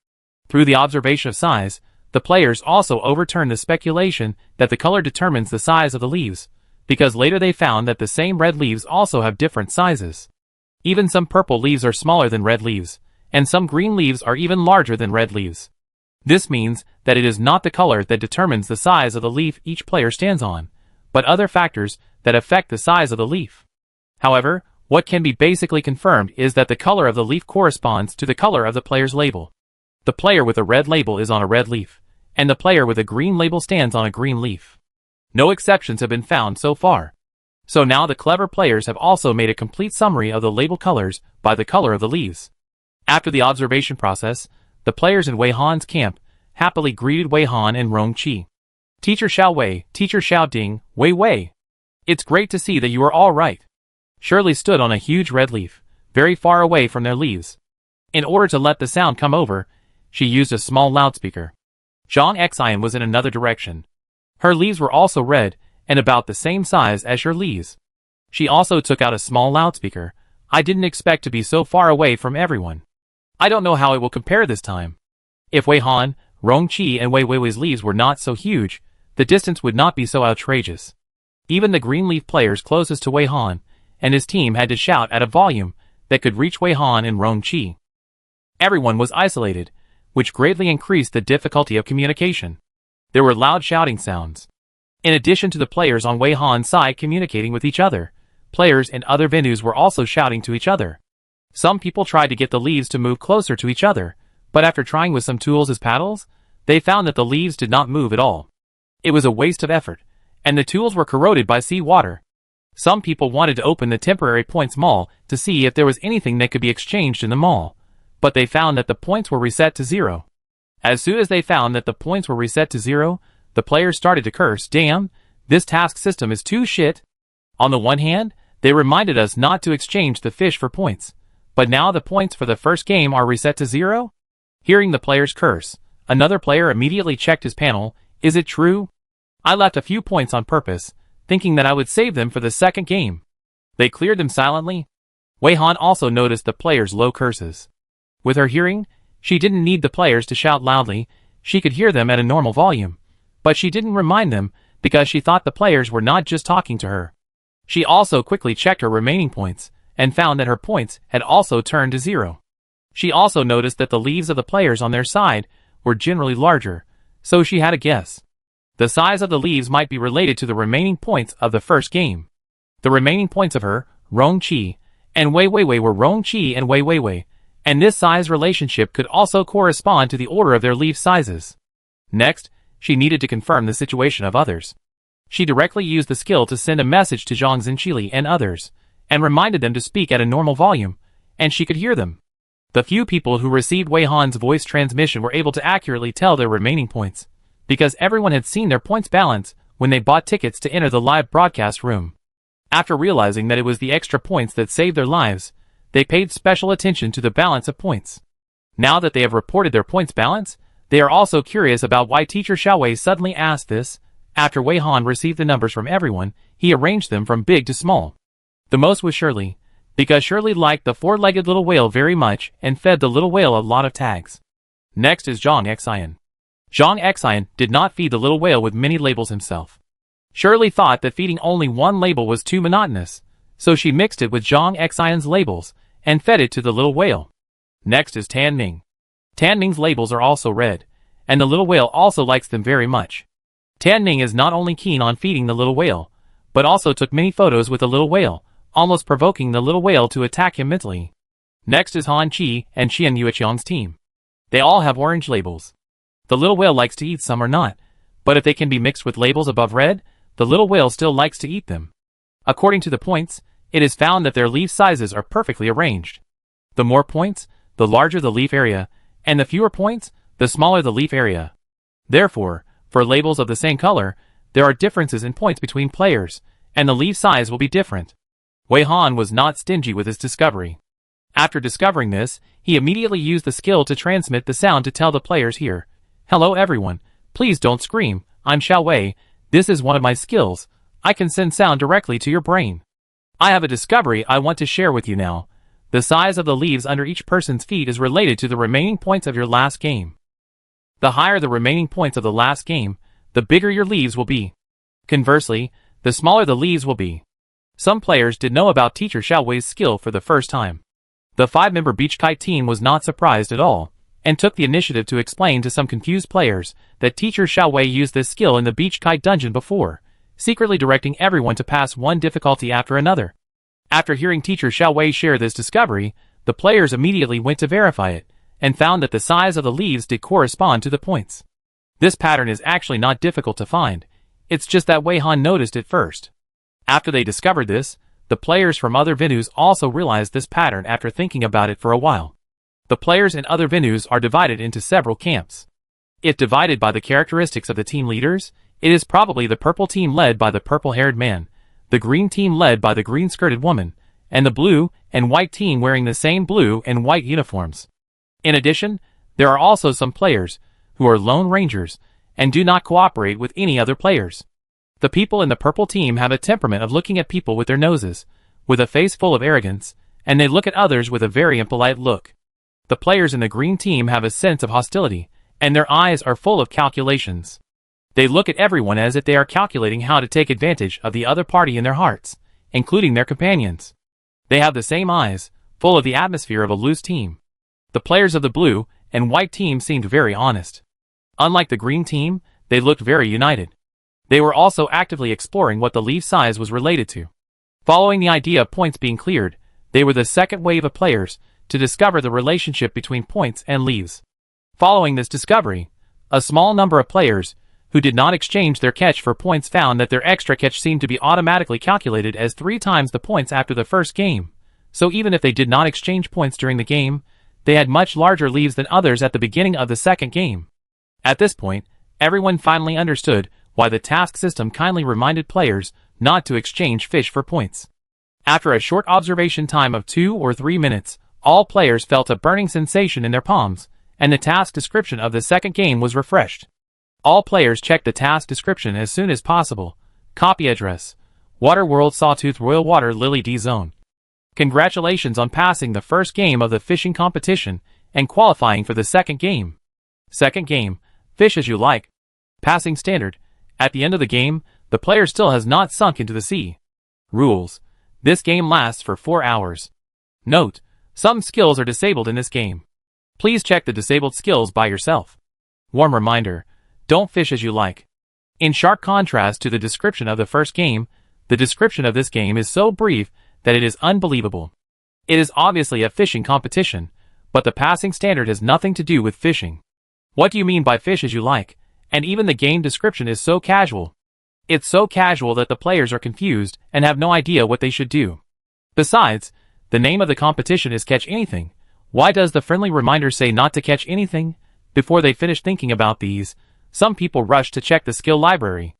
Through the observation of size, the players also overturned the speculation that the color determines the size of the leaves, because later they found that the same red leaves also have different sizes. Even some purple leaves are smaller than red leaves, and some green leaves are even larger than red leaves. This means that it is not the color that determines the size of the leaf each player stands on, but other factors that affect the size of the leaf. However, what can be basically confirmed is that the color of the leaf corresponds to the color of the player's label. The player with a red label is on a red leaf, and the player with a green label stands on a green leaf. No exceptions have been found so far. So now the clever players have also made a complete summary of the label colors by the color of the leaves. After the observation process, the players in Wei Han's camp happily greeted Wei Han and Rong Qi. Teacher Xiao Wei, Teacher Xiao Ding, Wei Wei. It's great to see that you are all right. Shirley stood on a huge red leaf, very far away from their leaves. In order to let the sound come over, she used a small loudspeaker. Zhang Xian was in another direction. Her leaves were also red, and about the same size as your leaves. She also took out a small loudspeaker. I didn't expect to be so far away from everyone. I don't know how it will compare this time. If Wei Han, Rong Qi and Wei Wei's leaves were not so huge, the distance would not be so outrageous. Even the green leaf players closest to Wei Han and his team had to shout at a volume that could reach Wei Han and Rong Qi. Everyone was isolated, which greatly increased the difficulty of communication. There were loud shouting sounds. In addition to the players on Wei Han's side communicating with each other, players in other venues were also shouting to each other. Some people tried to get the leaves to move closer to each other, but after trying with some tools as paddles, they found that the leaves did not move at all. It was a waste of effort, and the tools were corroded by sea water. Some people wanted to open the temporary points mall to see if there was anything that could be exchanged in the mall, but they found that the points were reset to 0. As soon as they found that the points were reset to 0, the players started to curse, "Damn, this task system is too shit." On the one hand, they reminded us not to exchange the fish for points, but now the points for the first game are reset to 0? Hearing the players curse, another player immediately checked his panel. Is it true? I left a few points on purpose, thinking that I would save them for the second game. They cleared them silently. Wei Han also noticed the players' low curses. With her hearing, she didn't need the players to shout loudly. She could hear them at a normal volume, but she didn't remind them because she thought the players were not just talking to her. She also quickly checked her remaining points and found that her points had also turned to 0. She also noticed that the leaves of the players on their side were generally larger, so she had a guess. The size of the leaves might be related to the remaining points of the first game. The remaining points of her, Rong Qi, and Wei Wei were Rong Qi and Wei Wei, and this size relationship could also correspond to the order of their leaf sizes. Next, she needed to confirm the situation of others. She directly used the skill to send a message to Zhang Xinchili and others, and reminded them to speak at a normal volume, and she could hear them. The few people who received Wei Han's voice transmission were able to accurately tell their remaining points, because everyone had seen their points balance when they bought tickets to enter the live broadcast room. After realizing that it was the extra points that saved their lives, they paid special attention to the balance of points. Now that they have reported their points balance, they are also curious about why Teacher Xiao Wei suddenly asked this. After Wei Han received the numbers from everyone, he arranged them from big to small. The most was Shirley, because Shirley liked the 4-legged little whale very much and fed the little whale a lot of tags. Next is Zhang Xian. Zhang Xian did not feed the little whale with many labels himself. Shirley thought that feeding only one label was too monotonous, so she mixed it with Zhang Xian's labels and fed it to the little whale. Next is Tan Ning. Tan Ning's labels are also red, and the little whale also likes them very much. Tan Ning is not only keen on feeding the little whale, but also took many photos with the little whale, almost provoking the little whale to attack him mentally. Next is Han Qi and Qian Yueqiang's team. They all have orange labels. The little whale likes to eat some or not, but if they can be mixed with labels above red, the little whale still likes to eat them. According to the points, it is found that their leaf sizes are perfectly arranged. The more points, the larger the leaf area, and the fewer points, the smaller the leaf area. Therefore, for labels of the same color, there are differences in points between players, and the leaf size will be different. Wei Han was not stingy with his discovery. After discovering this, he immediately used the skill to transmit the sound to tell the players here. Hello everyone, please don't scream, I'm Xiao Wei, this is one of my skills, I can send sound directly to your brain. I have a discovery I want to share with you now. The size of the leaves under each person's feet is related to the remaining points of your last game. The higher the remaining points of the last game, the bigger your leaves will be. Conversely, the smaller the leaves will be. Some players did know about Teacher Xiaowei's skill for the first time. The 5-member beach kite team was not surprised at all, and took the initiative to explain to some confused players that Teacher Xiaowei used this skill in the beach kite dungeon before, secretly directing everyone to pass one difficulty after another. After hearing Teacher Xiaowei share this discovery, the players immediately went to verify it, and found that the size of the leaves did correspond to the points. This pattern is actually not difficult to find, it's just that Wei Han noticed it first. After they discovered this, the players from other venues also realized this pattern after thinking about it for a while. The players in other venues are divided into several camps. If divided by the characteristics of the team leaders, it is probably the purple team led by the purple-haired man, the green team led by the green-skirted woman, and the blue and white team wearing the same blue and white uniforms. In addition, there are also some players who are lone rangers and do not cooperate with any other players. The people in the purple team have a temperament of looking at people with their noses, with a face full of arrogance, and they look at others with a very impolite look. The players in the green team have a sense of hostility, and their eyes are full of calculations. They look at everyone as if they are calculating how to take advantage of the other party in their hearts, including their companions. They have the same eyes, full of the atmosphere of a loose team. The players of the blue and white team seemed very honest. Unlike the green team, they looked very united. They were also actively exploring what the leaf size was related to. Following the idea of points being cleared, they were the second wave of players to discover the relationship between points and leaves. Following this discovery, a small number of players who did not exchange their catch for points found that their extra catch seemed to be automatically calculated as 3 times the points after the first game, so even if they did not exchange points during the game, they had much larger leaves than others at the beginning of the second game. At this point, everyone finally understood why the task system kindly reminded players not to exchange fish for points. After a short observation time of 2 or 3 minutes, all players felt a burning sensation in their palms, and the task description of the second game was refreshed. All players checked the task description as soon as possible. Copy address: Waterworld Sawtooth Royal Water Lily D Zone. Congratulations on passing the first game of the fishing competition and qualifying for the second game. Second game, fish as you like. Passing standard: at the end of the game, the player still has not sunk into the sea. Rules: this game lasts for 4 hours. Note: some skills are disabled in this game. Please check the disabled skills by yourself. Warm reminder: don't fish as you like. In sharp contrast to the description of the first game, the description of this game is so brief that it is unbelievable. It is obviously a fishing competition, but the passing standard has nothing to do with fishing. What do you mean by fish as you like? And even the game description is so casual. It's so casual that the players are confused and have no idea what they should do. Besides, the name of the competition is Catch Anything. Why does the friendly reminder say not to catch anything? Before they finish thinking about these, some people rushed to check the skill library.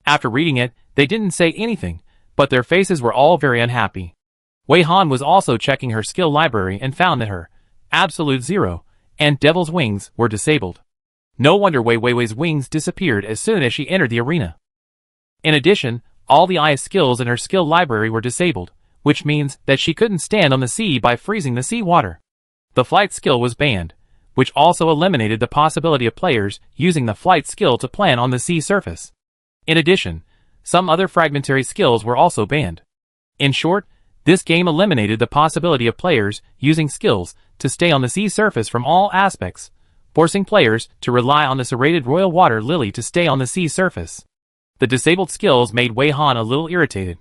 After reading it, they didn't say anything, but their faces were all very unhappy. Wei Han was also checking her skill library and found that her Absolute Zero and Devil's Wings were disabled. No wonder Wei Wei's wings disappeared as soon as she entered the arena. In addition, all the ice skills in her skill library were disabled, which means that she couldn't stand on the sea by freezing the sea water. The flight skill was banned, which also eliminated the possibility of players using the flight skill to plan on the sea surface. In addition, some other fragmentary skills were also banned. In short, this game eliminated the possibility of players using skills to stay on the sea surface from all aspects, forcing players to rely on the serrated royal water lily to stay on the sea surface. The disabled skills made Wei Han a little irritated.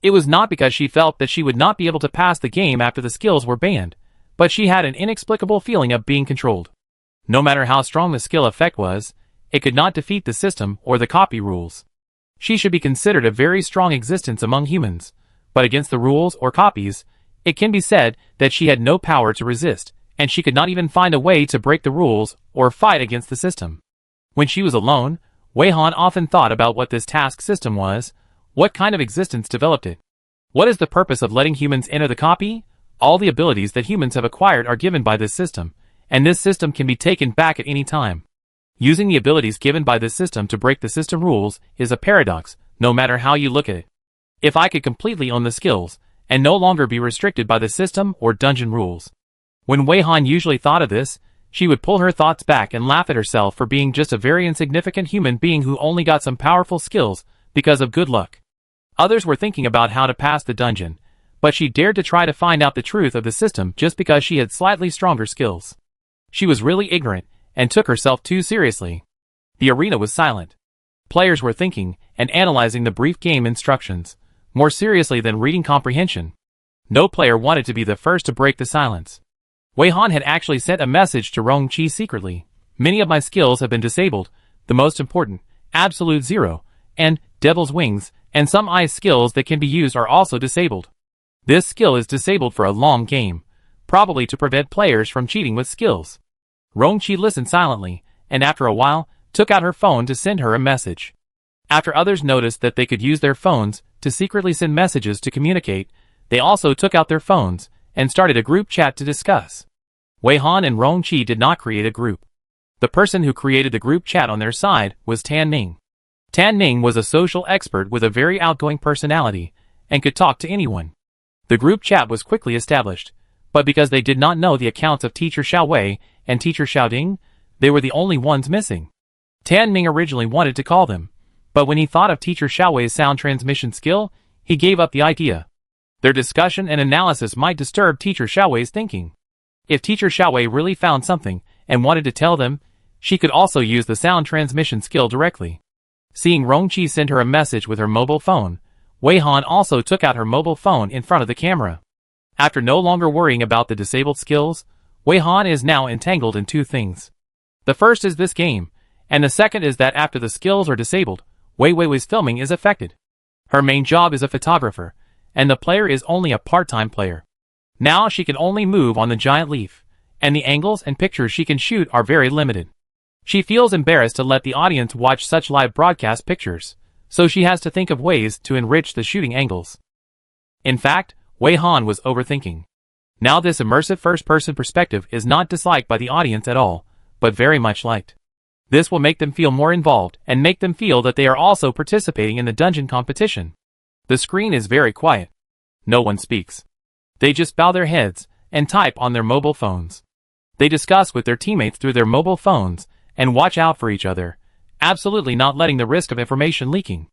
It was not because she felt that she would not be able to pass the game after the skills were banned, but she had an inexplicable feeling of being controlled. No matter how strong the skill effect was, it could not defeat the system or the copy rules. She should be considered a very strong existence among humans, but against the rules or copies, it can be said that she had no power to resist, and she could not even find a way to break the rules or fight against the system. When she was alone, Wei Han often thought about what this task system was, what kind of existence developed it. What is the purpose of letting humans enter the copy? All the abilities that humans have acquired are given by this system, and this system can be taken back at any time. Using the abilities given by this system to break the system rules is a paradox, no matter how you look at it. If I could completely own the skills, and no longer be restricted by the system or dungeon rules. When Wei Han usually thought of this, she would pull her thoughts back and laugh at herself for being just a very insignificant human being who only got some powerful skills because of good luck. Others were thinking about how to pass the dungeon, but she dared to try to find out the truth of the system just because she had slightly stronger skills. She was really ignorant and took herself too seriously. The arena was silent. Players were thinking and analyzing the brief game instructions more seriously than reading comprehension. No player wanted to be the first to break the silence. Wei Han had actually sent a message to Rong Qi secretly. Many of my skills have been disabled, the most important, Absolute Zero, and Devil's Wings, and some ice skills that can be used are also disabled. This skill is disabled for a long game, probably to prevent players from cheating with skills. Rong Qi listened silently, and after a while, took out her phone to send her a message. After others noticed that they could use their phones to secretly send messages to communicate, they also took out their phones and started a group chat to discuss. Wei Han and Rong Qi did not create a group. The person who created the group chat on their side was Tan Ning. Tan Ning was a social expert with a very outgoing personality and could talk to anyone. The group chat was quickly established, but because they did not know the accounts of Teacher Xiao Wei and Teacher Xiao Ding, they were the only ones missing. Tan Ning originally wanted to call them, but when he thought of Teacher Xiao Wei's sound transmission skill, he gave up the idea. Their discussion and analysis might disturb Teacher Xiao Wei's thinking. If Teacher Xiao Wei really found something and wanted to tell them, she could also use the sound transmission skill directly. Seeing Rong Qi send her a message with her mobile phone, Wei Han also took out her mobile phone in front of the camera. After no longer worrying about the disabled skills, Wei Han is now entangled in two things. The first is this game, and the second is that after the skills are disabled, Wei Wei's filming is affected. Her main job is a photographer, and the player is only a part-time player. Now she can only move on the giant leaf, and the angles and pictures she can shoot are very limited. She feels embarrassed to let the audience watch such live broadcast pictures, so she has to think of ways to enrich the shooting angles. In fact, Wei Han was overthinking. Now this immersive first-person perspective is not disliked by the audience at all, but very much liked. This will make them feel more involved and make them feel that they are also participating in the dungeon competition. The screen is very quiet. No one speaks. They just bow their heads and type on their mobile phones. They discuss with their teammates through their mobile phones and watch out for each other, absolutely not letting the risk of information leaking.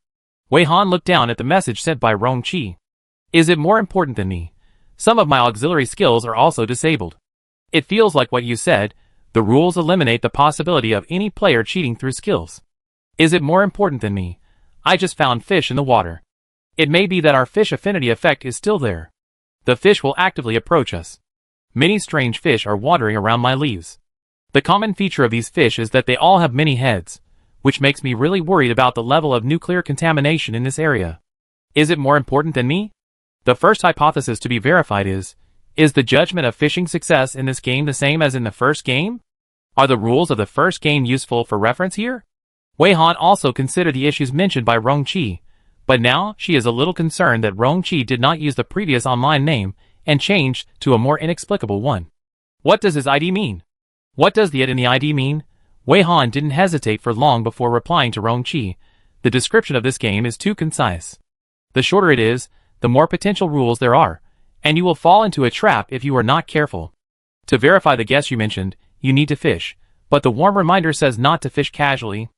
Wei Han looked down at the message sent by Rong Qi. Is it more important than me? Some of my auxiliary skills are also disabled. It feels like what you said, the rules eliminate the possibility of any player cheating through skills. Is it more important than me? I just found fish in the water. It may be that our fish affinity effect is still there. The fish will actively approach us. Many strange fish are wandering around my leaves. The common feature of these fish is that they all have many heads, which makes me really worried about the level of nuclear contamination in this area. Is it more important than me? The first hypothesis to be verified is the judgment of fishing success in this game the same as in the first game? Are the rules of the first game useful for reference here? Wei Han also considered the issues mentioned by Rong Qi, but now she is a little concerned that Rong Qi did not use the previous online name and changed to a more inexplicable one. What does his ID mean? What does the it in the ID mean? Wei Han didn't hesitate for long before replying to Rong Qi. The description of this game is too concise. The shorter it is, the more potential rules there are, and you will fall into a trap if you are not careful. To verify the guess you mentioned, you need to fish, but the warm reminder says not to fish casually.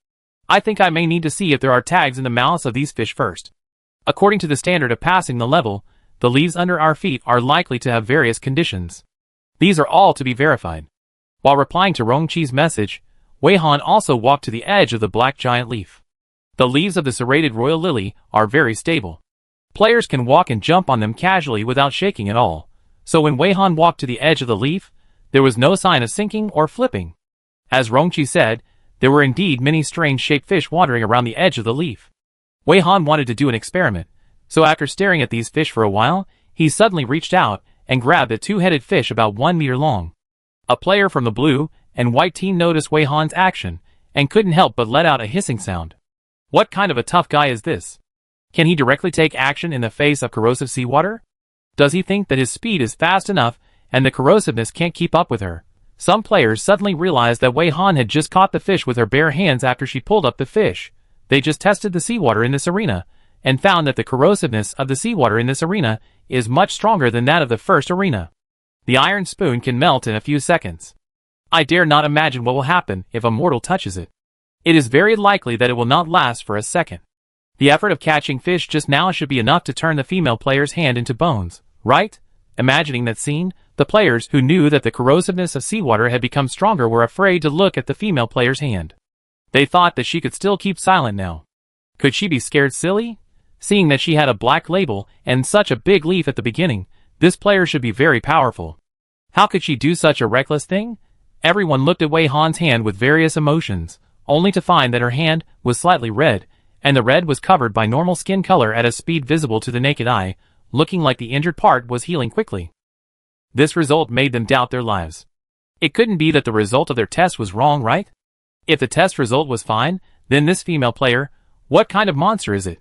I think I may need to see if there are tags in the mouths of these fish first. According to the standard of passing the level, the leaves under our feet are likely to have various conditions. These are all to be verified. While replying to Rong Qi's message, Wei Han also walked to the edge of the black giant leaf. The leaves of the serrated royal lily are very stable. Players can walk and jump on them casually without shaking at all, so when Wei Han walked to the edge of the leaf, there was no sign of sinking or flipping. As Rong Qi said, there were indeed many strange-shaped fish wandering around the edge of the leaf. Wei Han wanted to do an experiment, so after staring at these fish for a while, he suddenly reached out and grabbed a two-headed fish about 1 meter long. A player from the blue and white team noticed Wei Han's action and couldn't help but let out a hissing sound. What kind of a tough guy is this? Can he directly take action in the face of corrosive seawater? Does he think that his speed is fast enough and the corrosiveness can't keep up with her? Some players suddenly realized that Wei Han had just caught the fish with her bare hands after she pulled up the fish. They just tested the seawater in this arena, and found that the corrosiveness of the seawater in this arena is much stronger than that of the first arena. The iron spoon can melt in a few seconds. I dare not imagine what will happen if a mortal touches it. It is very likely that it will not last for a second. The effort of catching fish just now should be enough to turn the female player's hand into bones, right? Imagining that scene, the players who knew that the corrosiveness of seawater had become stronger were afraid to look at the female player's hand. They thought that she could still keep silent now. Could she be scared silly? Seeing that she had a black label and such a big leaf at the beginning, this player should be very powerful. How could she do such a reckless thing? Everyone looked at Wei Han's hand with various emotions, only to find that her hand was slightly red, and the red was covered by normal skin color at a speed visible to the naked eye, looking like the injured part was healing quickly. This result made them doubt their lives. It couldn't be that the result of their test was wrong, right? If the test result was fine, then this female player, what kind of monster is it?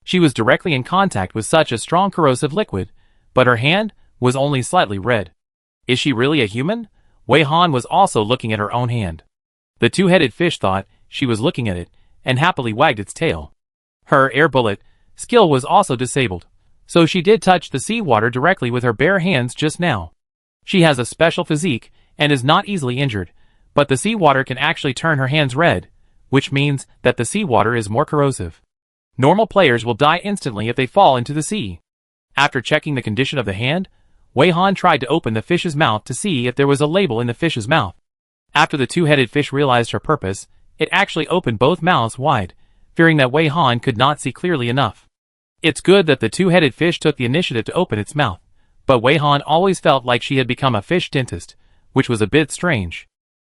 She was directly in contact with such a strong corrosive liquid, but her hand was only slightly red. Is she really a human? Wei Han was also looking at her own hand. The two-headed fish thought she was looking at it, and happily wagged its tail. Her air bullet skill was also disabled, so she did touch the seawater directly with her bare hands just now. She has a special physique, and is not easily injured, but the seawater can actually turn her hands red, which means that the seawater is more corrosive. Normal players will die instantly if they fall into the sea. After checking the condition of the hand, Wei Han tried to open the fish's mouth to see if there was a label in the fish's mouth. After the two-headed fish realized her purpose, it actually opened both mouths wide, fearing that Wei Han could not see clearly enough. It's good that the two-headed fish took the initiative to open its mouth, but Wei Han always felt like she had become a fish dentist, which was a bit strange.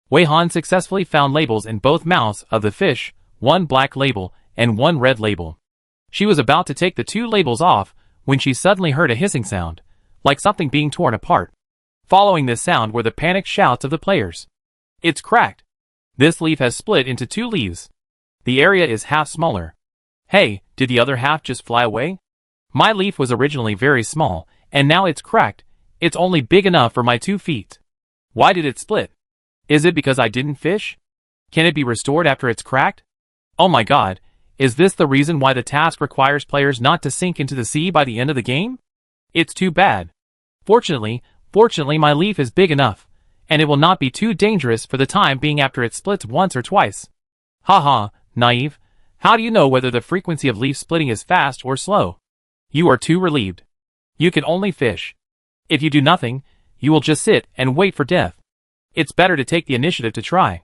Wei Han successfully found labels in both mouths of the fish, one black label and one red label. She was about to take the two labels off when she suddenly heard a hissing sound, like something being torn apart. Following this sound were the panicked shouts of the players. It's cracked. This leaf has split into two leaves. The area is half smaller. Hey, did the other half just fly away? My leaf was originally very small, and now it's cracked. It's only big enough for my 2 feet. Why did it split? Is it because I didn't fish? Can it be restored after it's cracked? Oh my god, is this the reason why the task requires players not to sink into the sea by the end of the game? It's too bad. Fortunately my leaf is big enough, and it will not be too dangerous for the time being after it splits once or twice. Haha, naive. How do you know whether the frequency of leaf splitting is fast or slow? You are too relieved. You can only fish. If you do nothing, you will just sit and wait for death. It's better to take the initiative to try.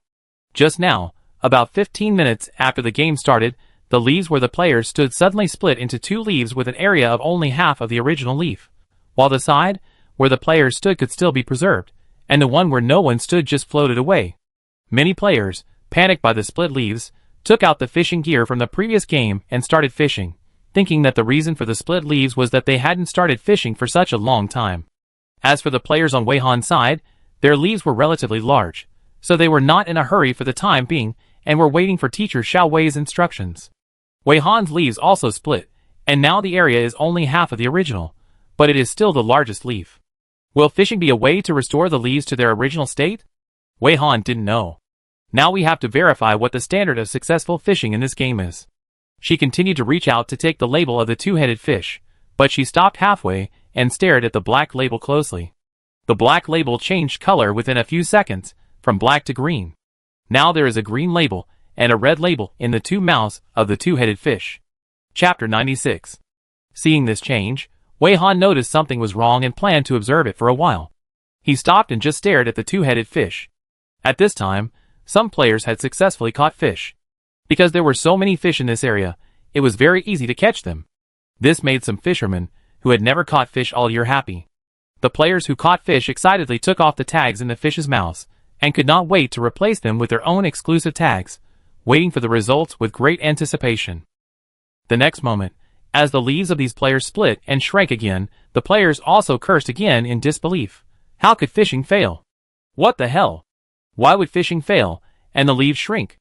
Just now, about 15 minutes after the game started, the leaves where the players stood suddenly split into 2 leaves with an area of only half of the original leaf, while the side where the players stood could still be preserved, and the one where no one stood just floated away. Many players, panicked by the split leaves, took out the fishing gear from the previous game and started fishing, thinking that the reason for the split leaves was that they hadn't started fishing for such a long time. As for the players on Wei Han's side, their leaves were relatively large, so they were not in a hurry for the time being and were waiting for teacher Xiao Wei's instructions. Wei Han's leaves also split, and now the area is only half of the original, but it is still the largest leaf. Will fishing be a way to restore the leaves to their original state? Wei Han didn't know. Now we have to verify what the standard of successful fishing in this game is. She continued to reach out to take the label of the two-headed fish, but she stopped halfway and stared at the black label closely. The black label changed color within a few seconds, from black to green. Now there is a green label and a red label in the 2 mouths of the two-headed fish. Chapter 96. Seeing this change, Wei Han noticed something was wrong and planned to observe it for a while. He stopped and just stared at the two-headed fish. At this time, some players had successfully caught fish. Because there were so many fish in this area, it was very easy to catch them. This made some fishermen, who had never caught fish all year, happy. The players who caught fish excitedly took off the tags in the fish's mouths, and could not wait to replace them with their own exclusive tags, waiting for the results with great anticipation. The next moment, as the leaves of these players split and shrank again, the players also cursed again in disbelief. How could fishing fail? What the hell? Why would fishing fail, and the leaves shrink?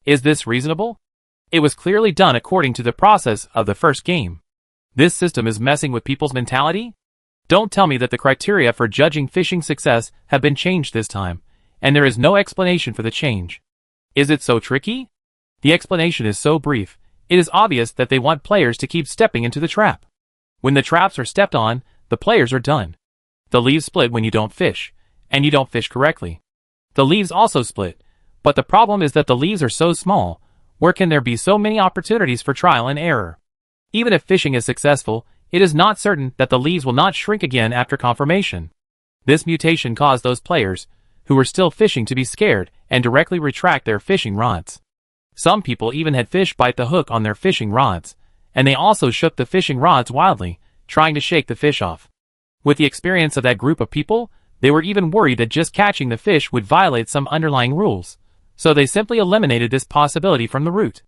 Is this reasonable? It was clearly done according to the process of the first game. This system is messing with people's mentality? Don't tell me that the criteria for judging fishing success have been changed this time, and there is no explanation for the change. Is it so tricky? The explanation is so brief, It is obvious that they want players to keep stepping into the trap. When the traps are stepped on, the players are done. The leaves split when you don't fish, and you don't fish correctly. The leaves also split, but the problem is that the leaves are so small, where can there be so many opportunities for trial and error? Even if fishing is successful, it is not certain that the leaves will not shrink again after confirmation. This mutation caused those players, who were still fishing, to be scared and directly retract their fishing rods. Some people even had fish bite the hook on their fishing rods, and they also shook the fishing rods wildly, trying to shake the fish off. With the experience of that group of people, they were even worried that just catching the fish would violate some underlying rules, so they simply eliminated this possibility from the root.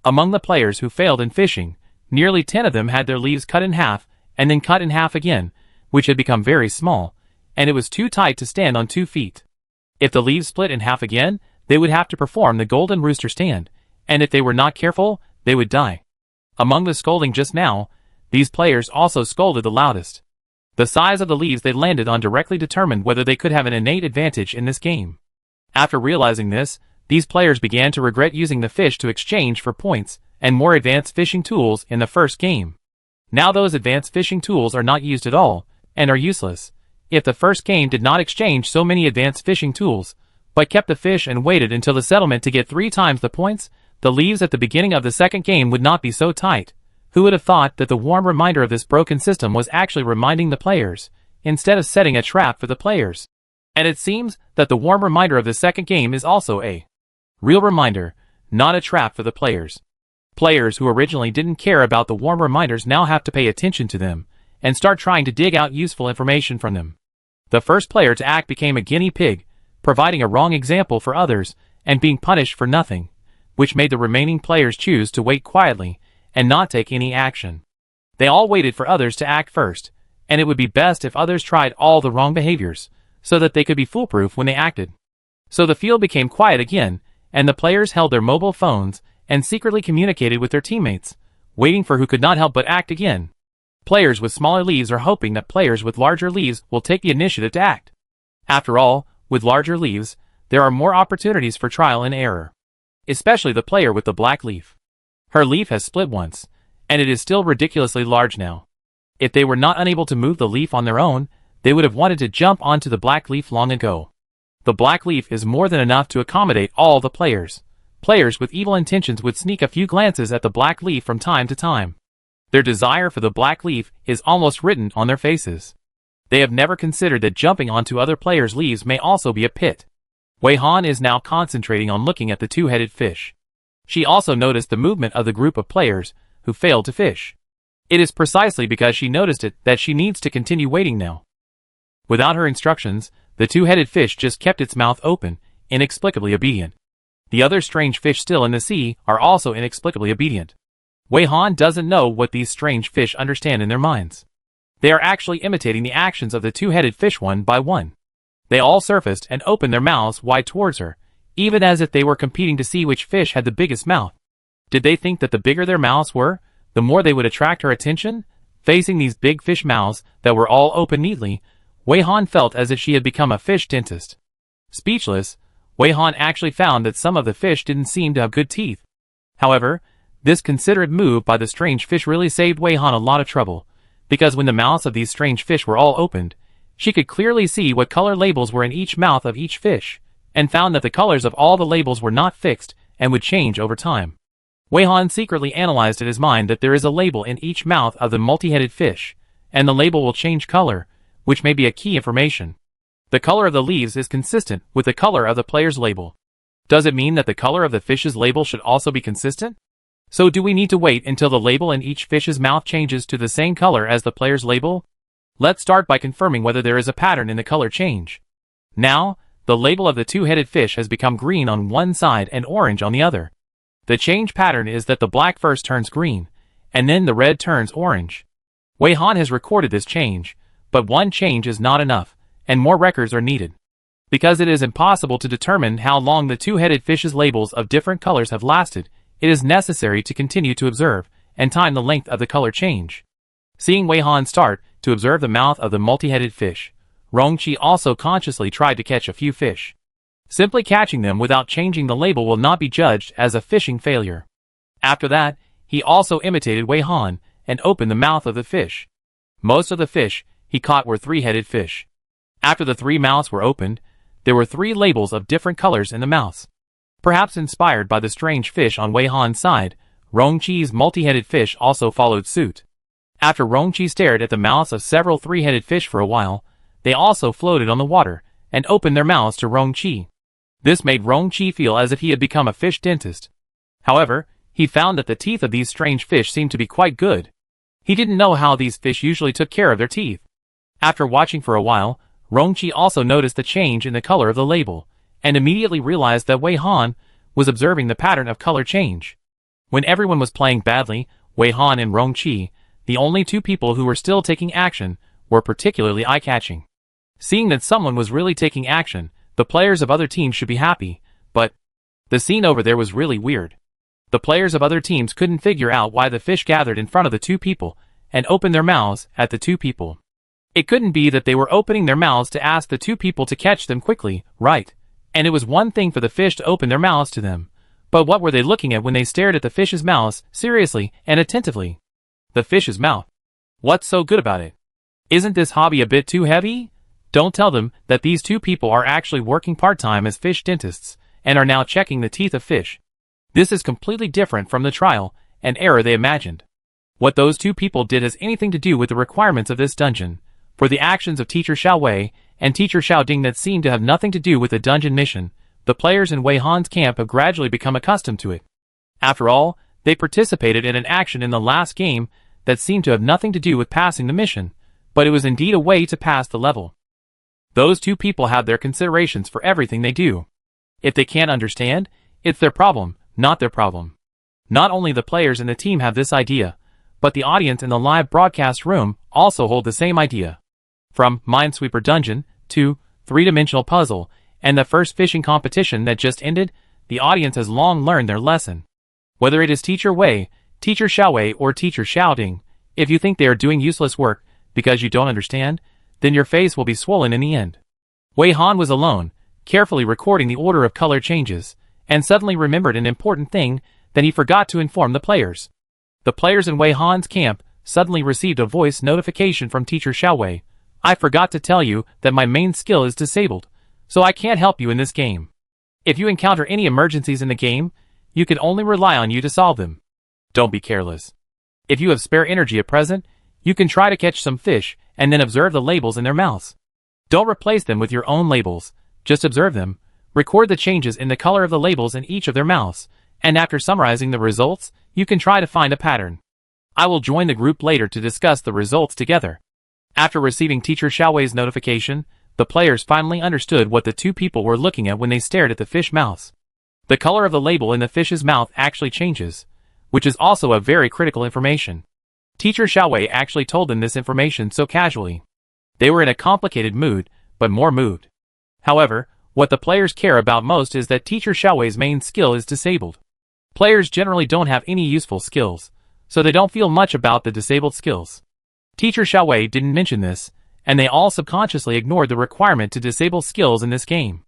Among the players who failed in fishing, nearly 10 of them had their leaves cut in half and then cut in half again, which had become very small, and it was too tight to stand on 2 feet. If the leaves split in half again, they would have to perform the golden rooster stand, and if they were not careful, they would die. Among the scolding just now, these players also scolded the loudest. The size of the leaves they landed on directly determined whether they could have an innate advantage in this game. After realizing this, these players began to regret using the fish to exchange for points and more advanced fishing tools in the first game. Now those advanced fishing tools are not used at all, and are useless. If the first game did not exchange so many advanced fishing tools, but kept the fish and waited until the settlement to get 3 times the points, the leaves at the beginning of the second game would not be so tight. Who would have thought that the warm reminder of this broken system was actually reminding the players, instead of setting a trap for the players? And it seems that the warm reminder of the second game is also a real reminder, not a trap for the players. Players who originally didn't care about the warm reminders now have to pay attention to them, and start trying to dig out useful information from them. The first player to act became a guinea pig, providing a wrong example for others, and being punished for nothing, which made the remaining players choose to wait quietly, and not take any action. They all waited for others to act first, and it would be best if others tried all the wrong behaviors, so that they could be foolproof when they acted. So the field became quiet again, and the players held their mobile phones, and secretly communicated with their teammates, waiting for who could not help but act again. Players with smaller leaves are hoping that players with larger leaves will take the initiative to act. After all, with larger leaves, there are more opportunities for trial and error. Especially the player with the black leaf. Her leaf has split once, and it is still ridiculously large now. If they were not unable to move the leaf on their own, they would have wanted to jump onto the black leaf long ago. The black leaf is more than enough to accommodate all the players. Players with evil intentions would sneak a few glances at the black leaf from time to time. Their desire for the black leaf is almost written on their faces. They have never considered that jumping onto other players' leaves may also be a pit. Wei Han is now concentrating on looking at the two-headed fish. She also noticed the movement of the group of players who failed to fish. It is precisely because she noticed it that she needs to continue waiting now. Without her instructions, the two-headed fish just kept its mouth open, inexplicably obedient. The other strange fish still in the sea are also inexplicably obedient. Wei Han doesn't know what these strange fish understand in their minds. They are actually imitating the actions of the two-headed fish one by one. They all surfaced and opened their mouths wide towards her, even as if they were competing to see which fish had the biggest mouth. Did they think that the bigger their mouths were, the more they would attract her attention? Facing these big fish mouths that were all open neatly, Wei Han felt as if she had become a fish dentist. Speechless, Wei Han actually found that some of the fish didn't seem to have good teeth. However, this considerate move by the strange fish really saved Wei Han a lot of trouble, because when the mouths of these strange fish were all opened, she could clearly see what color labels were in each mouth of each fish, and found that the colors of all the labels were not fixed and would change over time. Wei Han secretly analyzed in his mind that there is a label in each mouth of the multi-headed fish, and the label will change color, which may be a key information. The color of the leaves is consistent with the color of the player's label. Does it mean that the color of the fish's label should also be consistent? So do we need to wait until the label in each fish's mouth changes to the same color as the player's label? Let's start by confirming whether there is a pattern in the color change. Now, the label of the two-headed fish has become green on one side and orange on the other. The change pattern is that the black first turns green, and then the red turns orange. Wei Han has recorded this change, but one change is not enough, and more records are needed. Because it is impossible to determine how long the two-headed fish's labels of different colors have lasted, it is necessary to continue to observe and time the length of the color change. Seeing Wei Han start to observe the mouth of the multi-headed fish, Rongqi also consciously tried to catch a few fish. Simply catching them without changing the label will not be judged as a fishing failure. After that, he He also imitated Wei Han and opened the mouth of the fish. Most of the fish he caught were three-headed fish. After the three mouths were opened, there were three labels of different colors in the mouths. Perhaps inspired by the strange fish on Wei Han's side, Rongqi's multi-headed fish also followed suit. After Rongqi stared at the mouths of several three-headed fish for a while, they also floated on the water and opened their mouths to Rongqi. This made Rongqi feel as if he had become a fish dentist. However, he found that the teeth of these strange fish seemed to be quite good. He didn't know how these fish usually took care of their teeth. After watching for a while, Rongqi also noticed the change in the color of the label, and immediately realized that Wei Han was observing the pattern of color change. When everyone was playing badly, Wei Han and Rongqi, the only two people who were still taking action, were particularly eye-catching. Seeing that someone was really taking action, the players of other teams should be happy, but the scene over there was really weird. The players of other teams couldn't figure out why the fish gathered in front of the two people and opened their mouths at the two people. It couldn't be that they were opening their mouths to ask the two people to catch them quickly, right? And it was one thing for the fish to open their mouths to them. But what were they looking at when they stared at the fish's mouths, seriously and attentively? The fish's mouth. What's so good about it? Isn't this hobby a bit too heavy? Don't tell them that these two people are actually working part-time as fish dentists and are now checking the teeth of fish. This is completely different from the trial and error they imagined. What those two people did has anything to do with the requirements of this dungeon, for the actions of Teacher Xiao Wei and Teacher Xiao Ding that seem to have nothing to do with the dungeon mission. The players in Wei Han's camp have gradually become accustomed to it. After all, they participated in an action in the last game that seemed to have nothing to do with passing the mission, but it was indeed a way to pass the level. Those two people have their considerations for everything they do. If they can't understand, it's their problem, not their problem. Not only the players in the team have this idea, but the audience in the live broadcast room also hold the same idea. From Minesweeper Dungeon to three-dimensional puzzle and the first fishing competition that just ended, the audience has long learned their lesson. Whether it is Teacher Wei, Teacher Xiao Wei, or Teacher Xiao Ding, if you think they are doing useless work because you don't understand, then your face will be swollen in the end. Wei Han was alone, carefully recording the order of color changes, and suddenly remembered an important thing that he forgot to inform the players. The players in Wei Han's camp suddenly received a voice notification from Teacher Xiao Wei. I forgot to tell you that my main skill is disabled, so I can't help you in this game. If you encounter any emergencies in the game, you can only rely on you to solve them. Don't be careless. If you have spare energy at present, you can try to catch some fish and then observe the labels in their mouths. Don't replace them with your own labels, just observe them, record the changes in the color of the labels in each of their mouths, and after summarizing the results, you can try to find a pattern. I will join the group later to discuss the results together. After receiving Teacher Xiao Wei's notification, the players finally understood what the two people were looking at when they stared at the fish mouths. The color of the label in the fish's mouth actually changes, which is also a very critical information. Teacher Xiao Wei actually told them this information so casually. They were in a complicated mood, but more moved. However, what the players care about most is that Teacher Xiao Wei's main skill is disabled. Players generally don't have any useful skills, so they don't feel much about the disabled skills. Teacher Xiao Wei didn't mention this, and they all subconsciously ignored the requirement to disable skills in this game.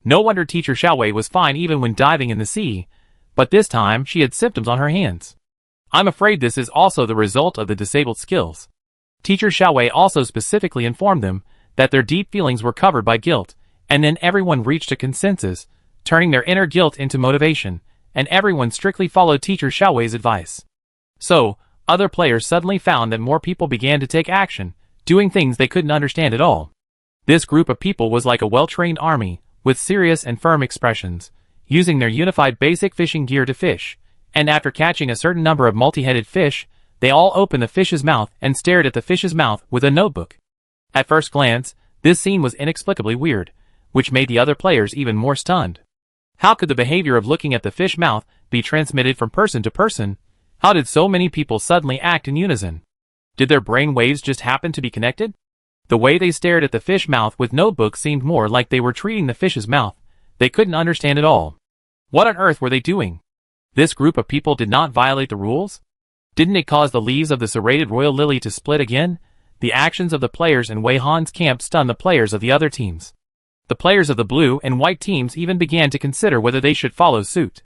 No wonder Teacher Xiao Wei was fine even when diving in the sea, but this time she had symptoms on her hands. I'm afraid this is also the result of the disabled skills. Teacher Xiao Wei also specifically informed them that their deep feelings were covered by guilt, and then everyone reached a consensus, turning their inner guilt into motivation, and everyone strictly followed Teacher Xiao Wei's advice. So, other players suddenly found that more people began to take action, doing things they couldn't understand at all. This group of people was like a well-trained army, with serious and firm expressions, using their unified basic fishing gear to fish, and after catching a certain number of multi-headed fish, they all opened the fish's mouth and stared at the fish's mouth with a notebook. At first glance, this scene was inexplicably weird, which made the other players even more stunned. How could the behavior of looking at the fish mouth be transmitted from person to person? How did so many people suddenly act in unison? Did their brain waves just happen to be connected? The way they stared at the fish mouth with notebooks seemed more like they were treating the fish's mouth. They couldn't understand at all. What on earth were they doing? This group of people did not violate the rules? Didn't it cause the leaves of the serrated royal lily to split again? The actions of the players in Wei Han's camp stunned the players of the other teams. The players of the blue and white teams even began to consider whether they should follow suit.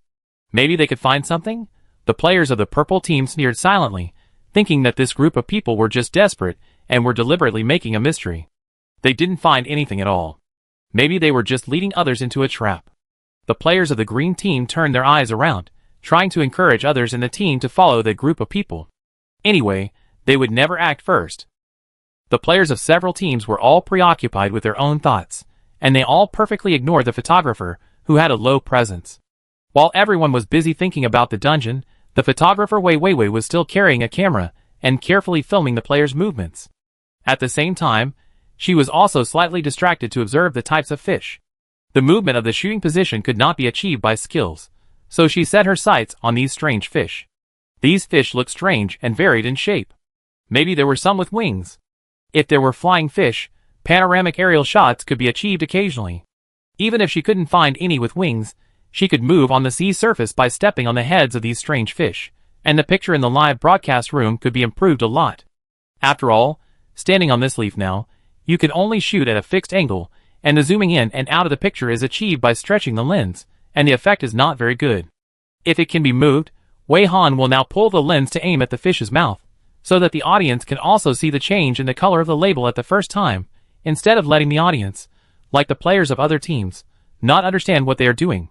Maybe they could find something? The players of the purple team sneered silently, thinking that this group of people were just desperate and were deliberately making a mystery. They didn't find anything at all. Maybe they were just leading others into a trap. The players of the green team turned their eyes around, trying to encourage others in the team to follow the group of people. Anyway, they would never act first. The players of several teams were all preoccupied with their own thoughts, and they all perfectly ignored the photographer, who had a low presence. While everyone was busy thinking about the dungeon, the photographer Wei Weiwei was still carrying a camera and carefully filming the players' movements. At the same time, she was also slightly distracted to observe the types of fish. The movement of the shooting position could not be achieved by skills, so she set her sights on these strange fish. These fish looked strange and varied in shape. Maybe there were some with wings. If there were flying fish, panoramic aerial shots could be achieved occasionally. Even if she couldn't find any with wings, she could move on the sea surface by stepping on the heads of these strange fish, and the picture in the live broadcast room could be improved a lot. After all, standing on this leaf now, you can only shoot at a fixed angle, and the zooming in and out of the picture is achieved by stretching the lens, and the effect is not very good. If it can be moved, Wei Han will now pull the lens to aim at the fish's mouth, so that the audience can also see the change in the color of the label at the first time, instead of letting the audience, like the players of other teams, not understand what they are doing.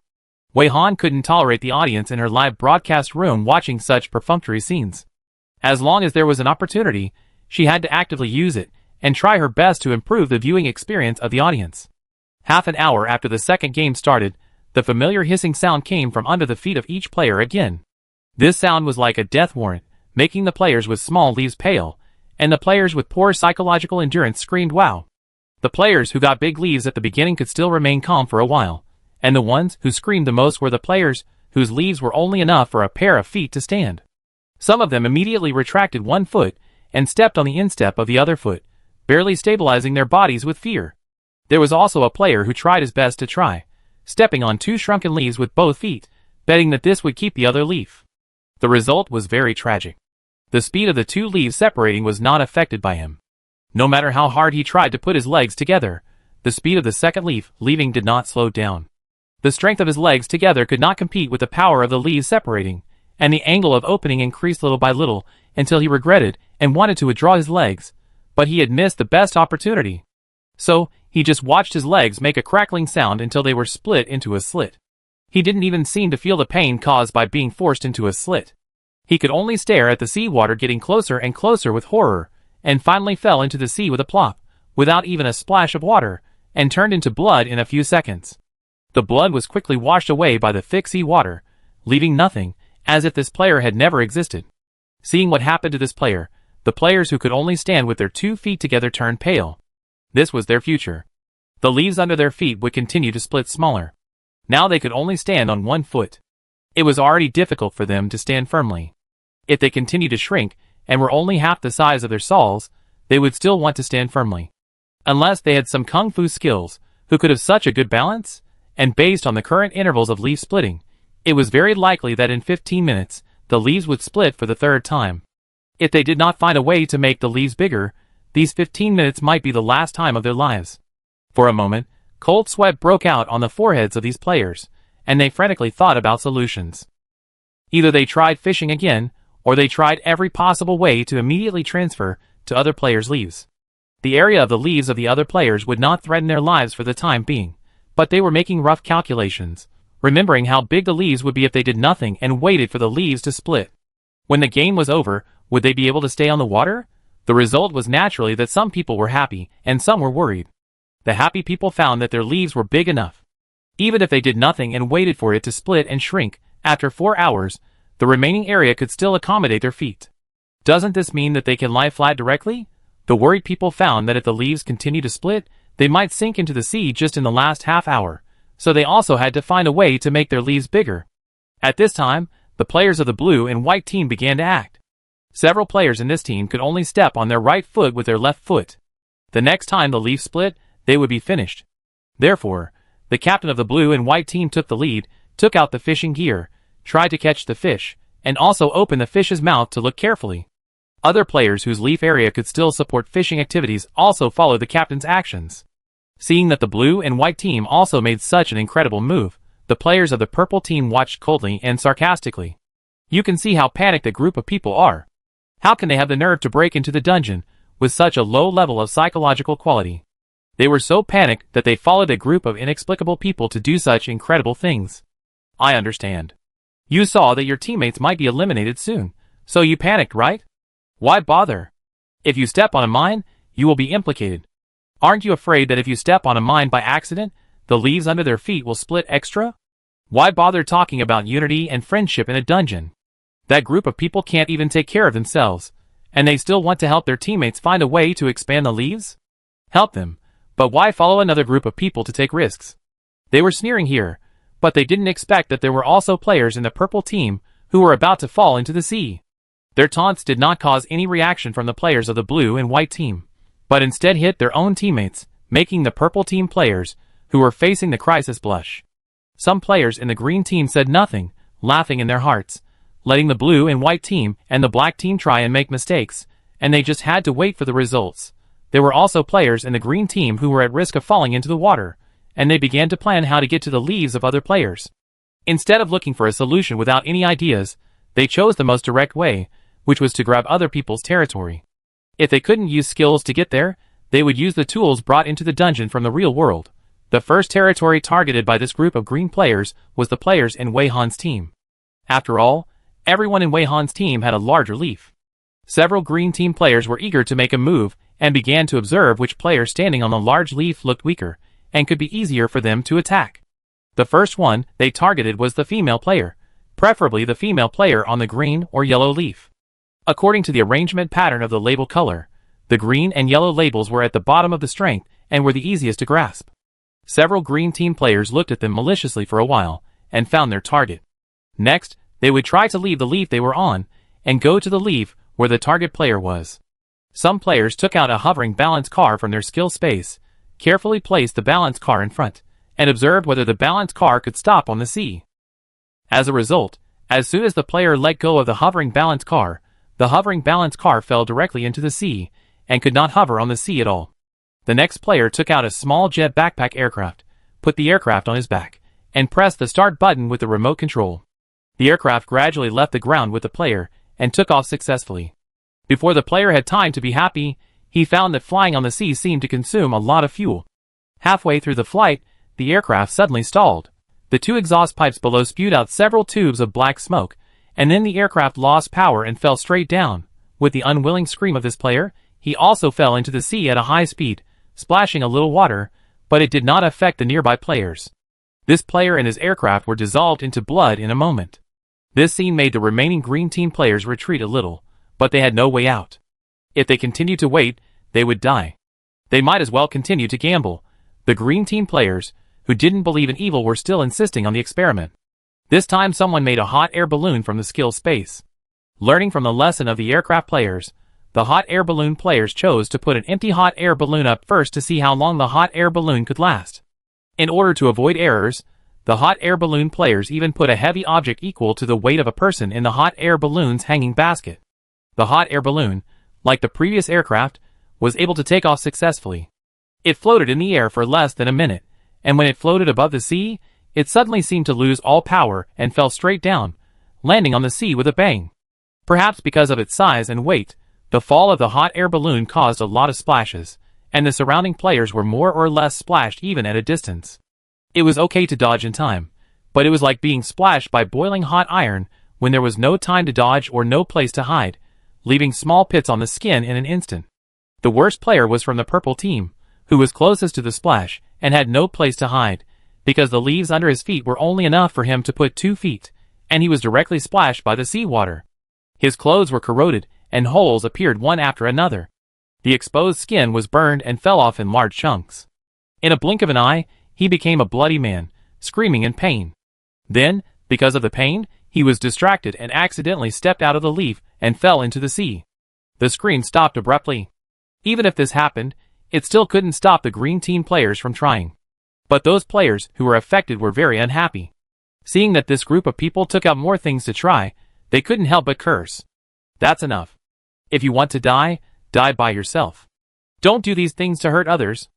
Wei Han couldn't tolerate the audience in her live broadcast room watching such perfunctory scenes. As long as there was an opportunity, she had to actively use it, and try her best to improve the viewing experience of the audience. Half an hour after the second game started, the familiar hissing sound came from under the feet of each player again. This sound was like a death warrant, making the players with small leaves pale, and the players with poor psychological endurance screamed wow. The players who got big leaves at the beginning could still remain calm for a while, and the ones who screamed the most were the players whose leaves were only enough for a pair of feet to stand. Some of them immediately retracted one foot and stepped on the instep of the other foot, barely stabilizing their bodies with fear. There was also a player who tried his best to try, stepping on two shrunken leaves with both feet, betting that this would keep the other leaf. The result was very tragic. The speed of the two leaves separating was not affected by him. No matter how hard he tried to put his legs together, the speed of the second leaf leaving did not slow down. The strength of his legs together could not compete with the power of the leaves separating, and the angle of opening increased little by little until he regretted and wanted to withdraw his legs, but he had missed the best opportunity. So, he just watched his legs make a crackling sound until they were split into a slit. He didn't even seem to feel the pain caused by being forced into a slit. He could only stare at the seawater getting closer and closer with horror, and finally fell into the sea with a plop, without even a splash of water, and turned into blood in a few seconds. The blood was quickly washed away by the thick sea water, leaving nothing, as if this player had never existed. Seeing what happened to this player, the players who could only stand with their 2 feet together turned pale. This was their future. The leaves under their feet would continue to split smaller. Now they could only stand on 1 foot. It was already difficult for them to stand firmly. If they continued to shrink, and were only half the size of their soles, they would still want to stand firmly. Unless they had some kung fu skills, who could have such a good balance, and based on the current intervals of leaf splitting, it was very likely that in 15 minutes, the leaves would split for the 3rd time. If they did not find a way to make the leaves bigger, these 15 minutes might be the last time of their lives. For a moment, cold sweat broke out on the foreheads of these players, and they frantically thought about solutions. Either they tried fishing again, or they tried every possible way to immediately transfer to other players' leaves. The area of the leaves of the other players would not threaten their lives for the time being, but they were making rough calculations, remembering how big the leaves would be if they did nothing and waited for the leaves to split. When the game was over, would they be able to stay on the water? The result was naturally that some people were happy, and some were worried. The happy people found that their leaves were big enough. Even if they did nothing and waited for it to split and shrink, after 4 hours, the remaining area could still accommodate their feet. Doesn't this mean that they can lie flat directly? The worried people found that if the leaves continue to split, they might sink into the sea just in the last half hour, so they also had to find a way to make their leaves bigger. At this time, the players of the blue and white team began to act. Several players in this team could only step on their right foot with their left foot. The next time the leaf split, they would be finished. Therefore, the captain of the blue and white team took the lead, took out the fishing gear, tried to catch the fish, and also opened the fish's mouth to look carefully. Other players whose leaf area could still support fishing activities also followed the captain's actions. Seeing that the blue and white team also made such an incredible move, the players of the purple team watched coldly and sarcastically. You can see how panicked a group of people are. How can they have the nerve to break into the dungeon with such a low level of psychological quality? They were so panicked that they followed a group of inexplicable people to do such incredible things. I understand. You saw that your teammates might be eliminated soon, so you panicked, right? Why bother? If you step on a mine, you will be implicated. Aren't you afraid that if you step on a mine by accident, the leaves under their feet will split extra? Why bother talking about unity and friendship in a dungeon? That group of people can't even take care of themselves, and they still want to help their teammates find a way to expand the leaves? Help them, but why follow another group of people to take risks? They were sneering here, but they didn't expect that there were also players in the purple team who were about to fall into the sea. Their taunts did not cause any reaction from the players of the blue and white team, but instead hit their own teammates, making the purple team players, who were facing the crisis, blush. Some players in the green team said nothing, laughing in their hearts, letting the blue and white team and the black team try and make mistakes, and they just had to wait for the results. There were also players in the green team who were at risk of falling into the water, and they began to plan how to get to the leaves of other players. Instead of looking for a solution without any ideas, they chose the most direct way, which was to grab other people's territory. If they couldn't use skills to get there, they would use the tools brought into the dungeon from the real world. The first territory targeted by this group of green players was the players in Wei Han's team. After all, everyone in Wei Han's team had a larger leaf. Several green team players were eager to make a move and began to observe which player standing on the large leaf looked weaker and could be easier for them to attack. The first one they targeted was the female player, preferably the female player on the green or yellow leaf. According to the arrangement pattern of the label color, the green and yellow labels were at the bottom of the strength and were the easiest to grasp. Several green team players looked at them maliciously for a while and found their target. Next, they would try to leave the leaf they were on and go to the leaf where the target player was. Some players took out a hovering balance car from their skill space, carefully placed the balance car in front, and observed whether the balance car could stop on the sea. As a result, as soon as the player let go of the hovering balance car fell directly into the sea and could not hover on the sea at all. The next player took out a small jet backpack aircraft, put the aircraft on his back, and pressed the start button with the remote control. The aircraft gradually left the ground with the player and took off successfully. Before the player had time to be happy, he found that flying on the sea seemed to consume a lot of fuel. Halfway through the flight, the aircraft suddenly stalled. The two exhaust pipes below spewed out several tubes of black smoke, and then the aircraft lost power and fell straight down. With the unwilling scream of this player, he also fell into the sea at a high speed, splashing a little water, but it did not affect the nearby players. This player and his aircraft were dissolved into blood in a moment. This scene made the remaining green team players retreat a little, but they had no way out. If they continued to wait, they would die. They might as well continue to gamble. The green team players, who didn't believe in evil, were still insisting on the experiment. This time someone made a hot air balloon from the skill space. Learning from the lesson of the aircraft players, the hot air balloon players chose to put an empty hot air balloon up first to see how long the hot air balloon could last. In order to avoid errors, the hot air balloon players even put a heavy object equal to the weight of a person in the hot air balloon's hanging basket. The hot air balloon, like the previous aircraft, was able to take off successfully. It floated in the air for less than a minute, and when it floated above the sea, it suddenly seemed to lose all power and fell straight down, landing on the sea with a bang. Perhaps because of its size and weight, the fall of the hot air balloon caused a lot of splashes, and the surrounding players were more or less splashed even at a distance. It was okay to dodge in time, but it was like being splashed by boiling hot iron when there was no time to dodge or no place to hide, leaving small pits on the skin in an instant. The worst player was from the purple team, who was closest to the splash and had no place to hide, because the leaves under his feet were only enough for him to put 2 feet, and he was directly splashed by the seawater. His clothes were corroded, and holes appeared one after another. The exposed skin was burned and fell off in large chunks. In a blink of an eye, he became a bloody man, screaming in pain. Then, because of the pain, he was distracted and accidentally stepped out of the leaf and fell into the sea. The scream stopped abruptly. Even if this happened, it still couldn't stop the green team players from trying. But those players who were affected were very unhappy. Seeing that this group of people took out more things to try, they couldn't help but curse. That's enough. If you want to die, die by yourself. Don't do these things to hurt others.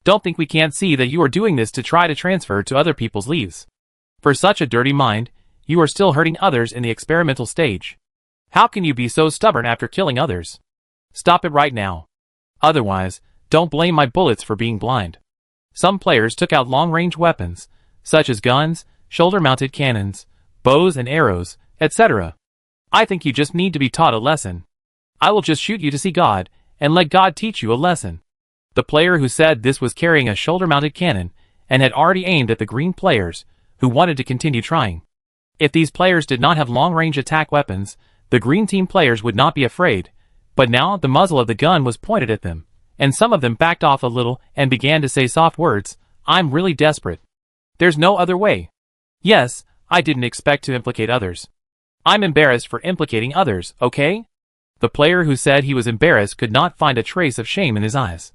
Don't think we can't see that you are doing this to try to transfer to other people's leaves. For such a dirty mind, you are still hurting others in the experimental stage. How can you be so stubborn after killing others? Stop it right now. Otherwise, don't blame my bullets for being blind. Some players took out long-range weapons, such as guns, shoulder-mounted cannons, bows and arrows, etc. I think you just need to be taught a lesson. I will just shoot you to see God, and let God teach you a lesson. The player who said this was carrying a shoulder-mounted cannon, and had already aimed at the green players, who wanted to continue trying. If these players did not have long-range attack weapons, the green team players would not be afraid, but now the muzzle of the gun was pointed at them, and some of them backed off a little and began to say soft words, "I'm really desperate. There's no other way." Yes, I didn't expect to implicate others. I'm embarrassed for implicating others, okay? The player who said he was embarrassed could not find a trace of shame in his eyes.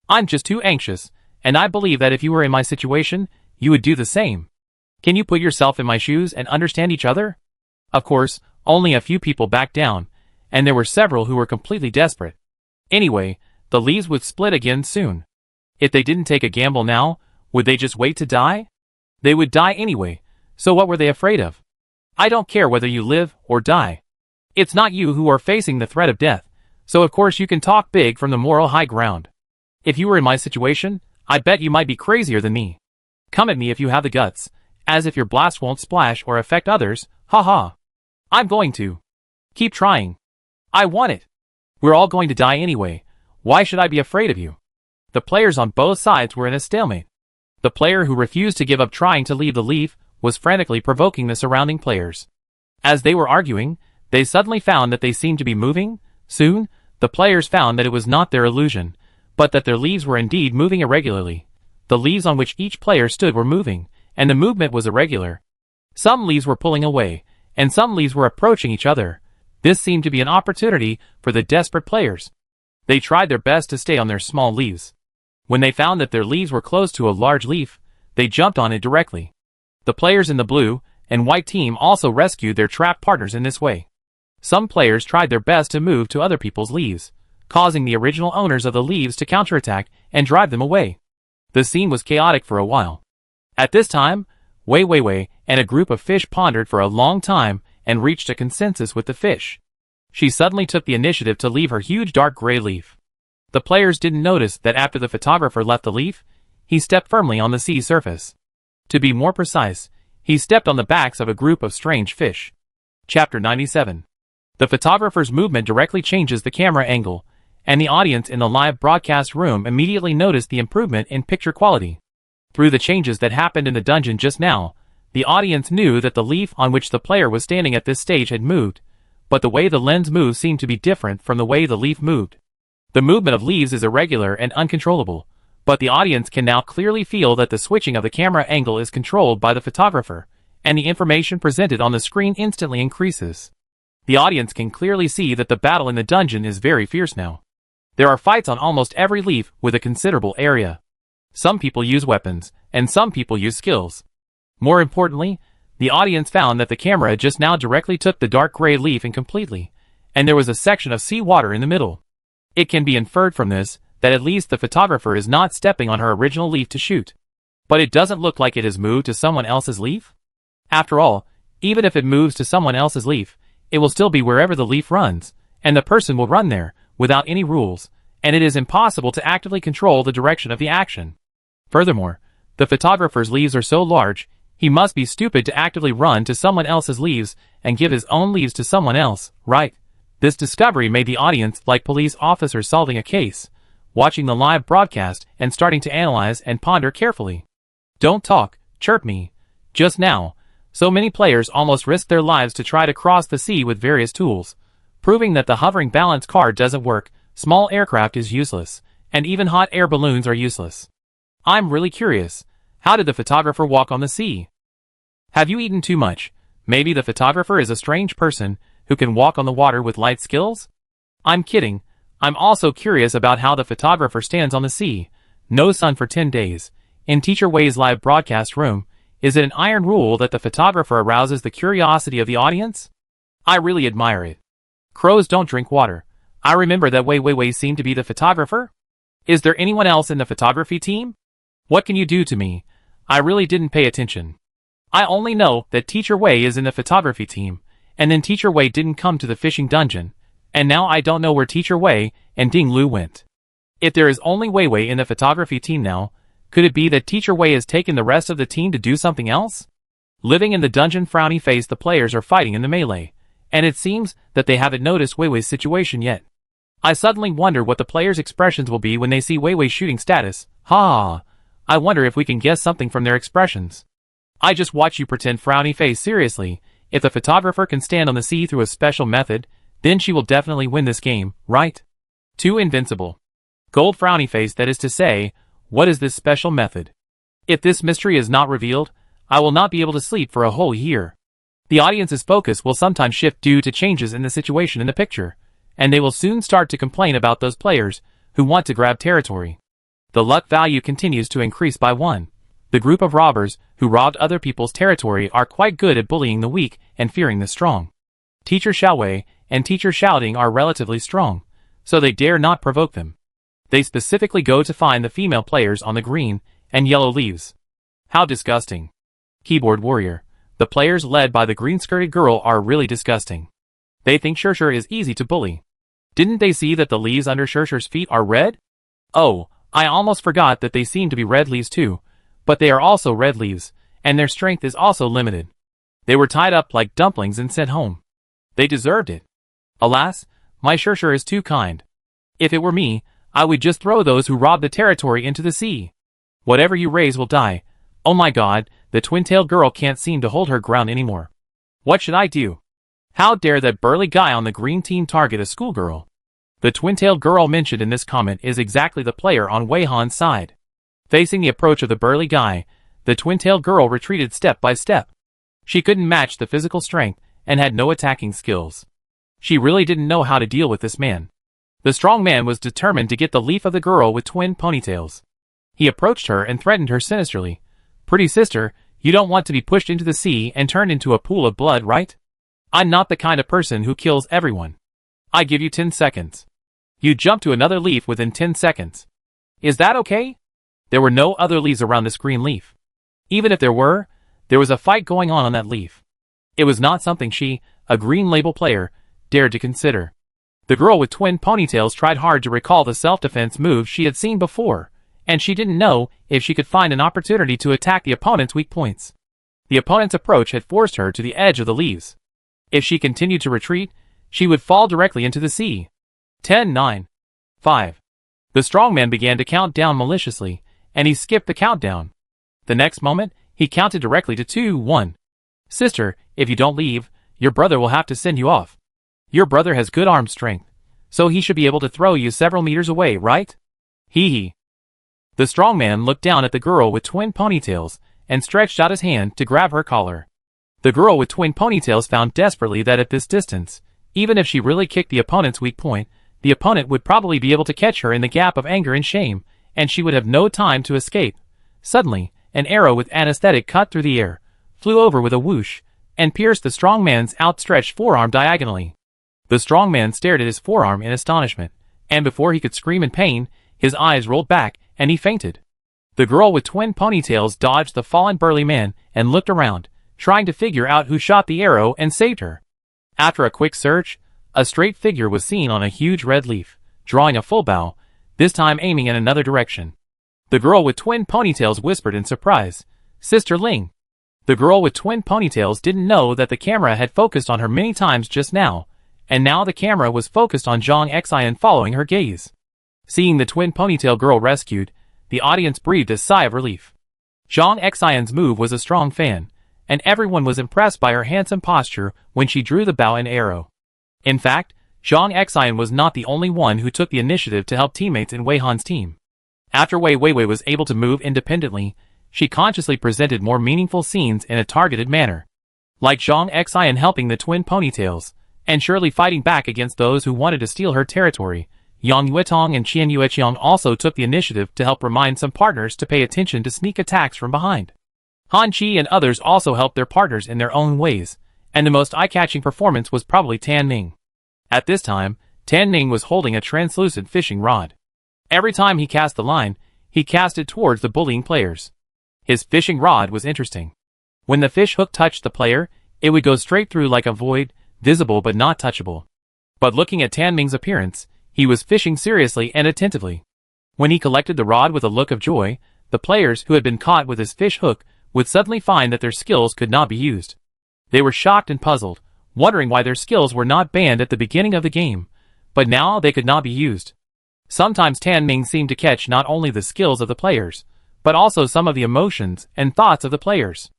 I'm just too anxious, and I believe that if you were in my situation, you would do the same. Can you put yourself in my shoes and understand each other? Of course, only a few people backed down, and there were several who were completely desperate. Anyway, the leaves would split again soon. If they didn't take a gamble now, would they just wait to die? They would die anyway, so what were they afraid of? I don't care whether you live or die. It's not you who are facing the threat of death, so of course you can talk big from the moral high ground. If you were in my situation, I bet you might be crazier than me. Come at me if you have the guts, as if your blast won't splash or affect others, haha. I'm going to. Keep trying. I want it. We're all going to die anyway. Why should I be afraid of you? The players on both sides were in a stalemate. The player who refused to give up trying to leave the leaf was frantically provoking the surrounding players. As they were arguing, they suddenly found that they seemed to be moving. Soon, the players found that it was not their illusion, but that their leaves were indeed moving irregularly. The leaves on which each player stood were moving, and the movement was irregular. Some leaves were pulling away, and some leaves were approaching each other. This seemed to be an opportunity for the desperate players. They tried their best to stay on their small leaves. When they found that their leaves were close to a large leaf, they jumped on it directly. The players in the blue and white team also rescued their trapped partners in this way. Some players tried their best to move to other people's leaves, causing the original owners of the leaves to counterattack and drive them away. The scene was chaotic for a while. At this time, Wei Wei and a group of fish pondered for a long time and reached a consensus with the fish. She suddenly took the initiative to leave her huge dark gray leaf. The players didn't notice that after the photographer left the leaf, he stepped firmly on the sea surface. To be more precise, he stepped on the backs of a group of strange fish. Chapter 97. The photographer's movement directly changes the camera angle, and the audience in the live broadcast room immediately noticed the improvement in picture quality. Through the changes that happened in the dungeon just now, the audience knew that the leaf on which the player was standing at this stage had moved, but the way the lens moved seemed to be different from the way the leaf moved. The movement of leaves is irregular and uncontrollable, but the audience can now clearly feel that the switching of the camera angle is controlled by the photographer, and the information presented on the screen instantly increases. The audience can clearly see that the battle in the dungeon is very fierce now. There are fights on almost every leaf with a considerable area. Some people use weapons, and some people use skills. More importantly, the audience found that the camera just now directly took the dark gray leaf incompletely, and there was a section of sea water in the middle. It can be inferred from this that at least the photographer is not stepping on her original leaf to shoot. But it doesn't look like it has moved to someone else's leaf? After all, even if it moves to someone else's leaf, it will still be wherever the leaf runs, and the person will run there, without any rules, and it is impossible to actively control the direction of the action. Furthermore, the photographer's leaves are so large, he must be stupid to actively run to someone else's leaves and give his own leaves to someone else, right? This discovery made the audience like police officers solving a case, watching the live broadcast and starting to analyze and ponder carefully. Don't talk, chirp me. Just now, so many players almost risked their lives to try to cross the sea with various tools, proving that the hovering balance card doesn't work, small aircraft is useless, and even hot air balloons are useless. I'm really curious. How did the photographer walk on the sea? Have you eaten too much? Maybe the photographer is a strange person who can walk on the water with light skills? I'm kidding. I'm also curious about how the photographer stands on the sea. No sun for 10 days. In Teacher Wei's live broadcast room, is it an iron rule that the photographer arouses the curiosity of the audience? I really admire it. Crows don't drink water. I remember that Wei seemed to be the photographer. Is there anyone else in the photography team? What can you do to me? I really didn't pay attention. I only know that Teacher Wei is in the photography team, and then Teacher Wei didn't come to the fishing dungeon, and now I don't know where Teacher Wei and Ding Lu went. If there is only Wei Wei in the photography team now, could it be that Teacher Wei has taken the rest of the team to do something else? Living in the dungeon, frowny face, the players are fighting in the melee, and it seems that they haven't noticed Wei Wei's situation yet. I suddenly wonder what the players' expressions will be when they see Wei Wei's shooting status. Ha! I wonder if we can guess something from their expressions. I just watch you pretend, frowny face. Seriously, if the photographer can stand on the sea through a special method, then she will definitely win this game, right? 2 Invincible. Gold frowny face, that is to say, what is this special method? If this mystery is not revealed, I will not be able to sleep for a whole year. The audience's focus will sometimes shift due to changes in the situation in the picture, and they will soon start to complain about those players who want to grab territory. The luck value continues to increase by 1. The group of robbers who robbed other people's territory are quite good at bullying the weak and fearing the strong. Teacher Xiaowei and Teacher Xiaoding are relatively strong, so they dare not provoke them. They specifically go to find the female players on the green and yellow leaves. How disgusting. Keyboard Warrior. The players led by the green-skirted girl are really disgusting. They think Shirshir is easy to bully. Didn't they see that the leaves under Shirshir's feet are red? Oh, I almost forgot that they seem to be red leaves too, but they are also red leaves, and their strength is also limited. They were tied up like dumplings and sent home. They deserved it. Alas, my Shirshir is too kind. If it were me, I would just throw those who robbed the territory into the sea. Whatever you raise will die. Oh my god, the twin-tailed girl can't seem to hold her ground anymore. What should I do? How dare that burly guy on the green team target a schoolgirl? The twin-tailed girl mentioned in this comment is exactly the player on Wei Han's side. Facing the approach of the burly guy, the twin-tailed girl retreated step by step. She couldn't match the physical strength and had no attacking skills. She really didn't know how to deal with this man. The strong man was determined to get the leaf of the girl with twin ponytails. He approached her and threatened her sinisterly. Pretty sister, you don't want to be pushed into the sea and turned into a pool of blood, right? I'm not the kind of person who kills everyone. I give you 10 seconds. You jump to another leaf within 10 seconds. Is that okay? There were no other leaves around this green leaf. Even if there were, there was a fight going on that leaf. It was not something she, a green label player, dared to consider. The girl with twin ponytails tried hard to recall the self-defense moves she had seen before, and she didn't know if she could find an opportunity to attack the opponent's weak points. The opponent's approach had forced her to the edge of the leaves. If she continued to retreat, she would fall directly into the sea. 10, 9, 5. The strongman began to count down maliciously, and he skipped the countdown. The next moment, he counted directly to 2, 1. Sister, if you don't leave, your brother will have to send you off. Your brother has good arm strength, so he should be able to throw you several meters away, right? Hee hee. The strongman looked down at the girl with twin ponytails and stretched out his hand to grab her collar. The girl with twin ponytails found desperately that at this distance, even if she really kicked the opponent's weak point, the opponent would probably be able to catch her in the gap of anger and shame, and she would have no time to escape. Suddenly, an arrow with anesthetic cut through the air, flew over with a whoosh, and pierced the strongman's outstretched forearm diagonally. The strongman stared at his forearm in astonishment, and before he could scream in pain, his eyes rolled back, and he fainted. The girl with twin ponytails dodged the fallen burly man and looked around, trying to figure out who shot the arrow and saved her. After a quick search, a straight figure was seen on a huge red leaf, drawing a full bow, this time aiming in another direction. The girl with twin ponytails whispered in surprise, "Sister Ling." The girl with twin ponytails didn't know that the camera had focused on her many times just now, and now the camera was focused on Zhang Xian following her gaze. Seeing the twin ponytail girl rescued, the audience breathed a sigh of relief. Zhang Xian's move was a strong fan, and everyone was impressed by her handsome posture when she drew the bow and arrow. In fact, Zhang Xian was not the only one who took the initiative to help teammates in Wei Han's team. After Wei Weiwei was able to move independently, she consciously presented more meaningful scenes in a targeted manner. Like Zhang Xian helping the twin ponytails, and surely fighting back against those who wanted to steal her territory, Yang Yuetong and Qian Yueqiang also took the initiative to help remind some partners to pay attention to sneak attacks from behind. Han Qi and others also helped their partners in their own ways, and the most eye-catching performance was probably Tan Ning. At this time, Tan Ning was holding a translucent fishing rod. Every time he cast the line, he cast it towards the bullying players. His fishing rod was interesting. When the fish hook touched the player, it would go straight through like a void, visible but not touchable. But looking at Tan Ming's appearance, he was fishing seriously and attentively. When he collected the rod with a look of joy, the players who had been caught with his fish hook would suddenly find that their skills could not be used. They were shocked and puzzled, wondering why their skills were not banned at the beginning of the game, but now they could not be used. Sometimes Tan Ming seemed to catch not only the skills of the players, but also some of the emotions and thoughts of the players.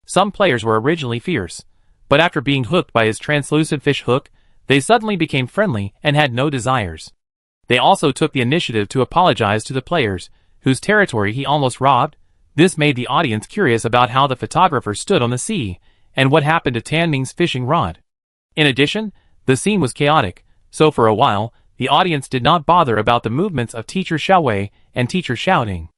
Some players were originally fierce, but after being hooked by his translucent fish hook, they suddenly became friendly and had no desires. They also took the initiative to apologize to the players, whose territory he almost robbed. This made the audience curious about how the photographer stood on the sea, and what happened to Tan Ming's fishing rod. In addition, the scene was chaotic, so for a while, the audience did not bother about the movements of Teacher Xiaowei and Teacher Xiaoning.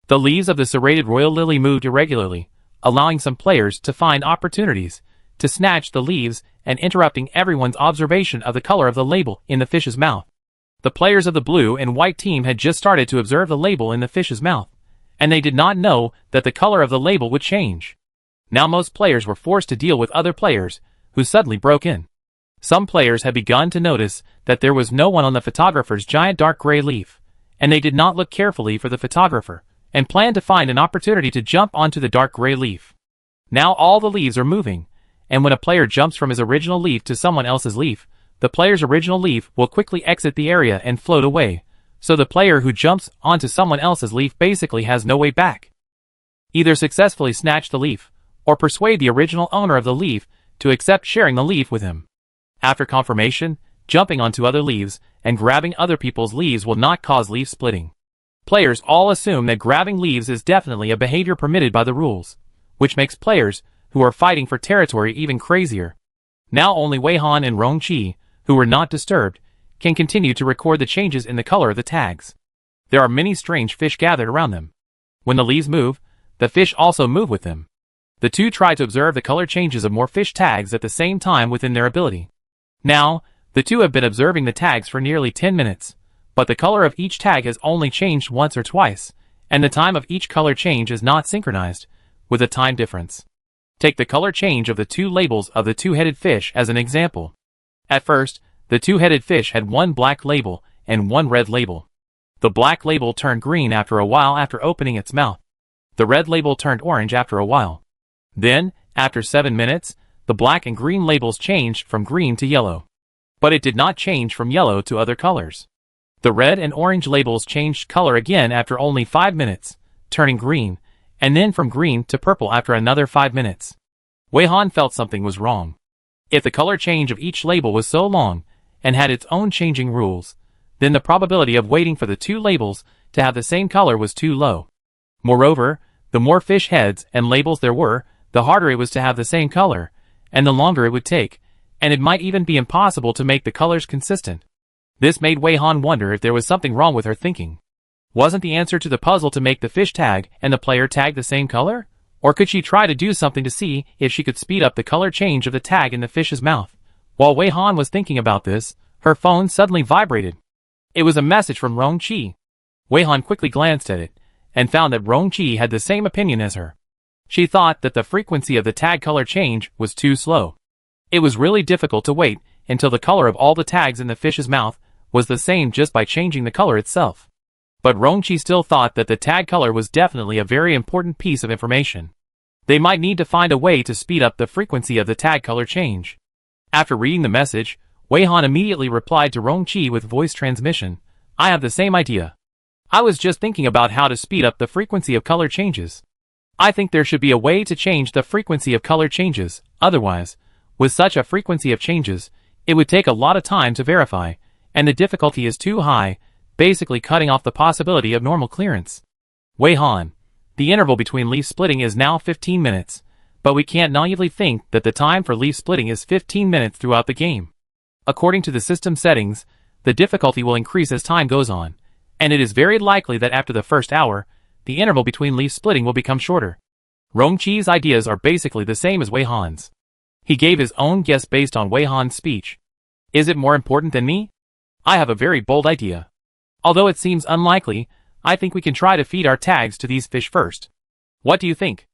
The leaves of the serrated royal lily moved irregularly, allowing some players to find opportunities to snatch the leaves and interrupting everyone's observation of the color of the label in the fish's mouth. The players of the blue and white team had just started to observe the label in the fish's mouth, and they did not know that the color of the label would change. Now most players were forced to deal with other players who suddenly broke in. Some players had begun to notice that there was no one on the photographer's giant dark gray leaf, and they did not look carefully for the photographer, and planned to find an opportunity to jump onto the dark gray leaf. Now all the leaves are moving, and when a player jumps from his original leaf to someone else's leaf, the player's original leaf will quickly exit the area and float away, so the player who jumps onto someone else's leaf basically has no way back. Either successfully snatch the leaf, or persuade the original owner of the leaf to accept sharing the leaf with him. After confirmation, jumping onto other leaves and grabbing other people's leaves will not cause leaf splitting. Players all assume that grabbing leaves is definitely a behavior permitted by the rules, which makes players who are fighting for territory even crazier. Now only Wei Han and Rong Qi, who were not disturbed, can continue to record the changes in the color of the tags. There are many strange fish gathered around them. When the leaves move, the fish also move with them. The two try to observe the color changes of more fish tags at the same time within their ability. Now, the two have been observing the tags for nearly 10 minutes, but the color of each tag has only changed once or twice, and the time of each color change is not synchronized with a time difference. Take the color change of the two labels of the two-headed fish as an example. At first, the two-headed fish had one black label and one red label. The black label turned green after a while after opening its mouth. The red label turned orange after a while. Then, after 7 minutes, the black and green labels changed from green to yellow. But it did not change from yellow to other colors. The red and orange labels changed color again after only 5 minutes, turning green, and then from green to purple after another 5 minutes. Wei Han felt something was wrong. If the color change of each label was so long, and had its own changing rules, then the probability of waiting for the two labels to have the same color was too low. Moreover, the more fish heads and labels there were, the harder it was to have the same color, and the longer it would take, and it might even be impossible to make the colors consistent. This made Wei Han wonder if there was something wrong with her thinking. Wasn't the answer to the puzzle to make the fish tag and the player tag the same color? Or could she try to do something to see if she could speed up the color change of the tag in the fish's mouth? While Wei Han was thinking about this, her phone suddenly vibrated. It was a message from Rong Qi. Wei Han quickly glanced at it, and found that Rong Qi had the same opinion as her. She thought that the frequency of the tag color change was too slow. It was really difficult to wait until the color of all the tags in the fish's mouth was the same just by changing the color itself. But Rong Qi still thought that the tag color was definitely a very important piece of information. They might need to find a way to speed up the frequency of the tag color change. After reading the message, Wei Han immediately replied to Rong Qi with voice transmission, "I have the same idea. I was just thinking about how to speed up the frequency of color changes. I think there should be a way to change the frequency of color changes, otherwise, with such a frequency of changes, it would take a lot of time to verify, and the difficulty is too high, basically cutting off the possibility of normal clearance. Wei Han, the interval between leaf splitting is now 15 minutes, but we can't naively think that the time for leaf splitting is 15 minutes throughout the game. According to the system settings, the difficulty will increase as time goes on, and it is very likely that after the first hour, the interval between leaf splitting will become shorter." Rong Qi's ideas are basically the same as Wei Han's. He gave his own guess based on Wei Han's speech. Is it more important than me? I have a very bold idea. Although it seems unlikely, I think we can try to feed our tags to these fish first. What do you think?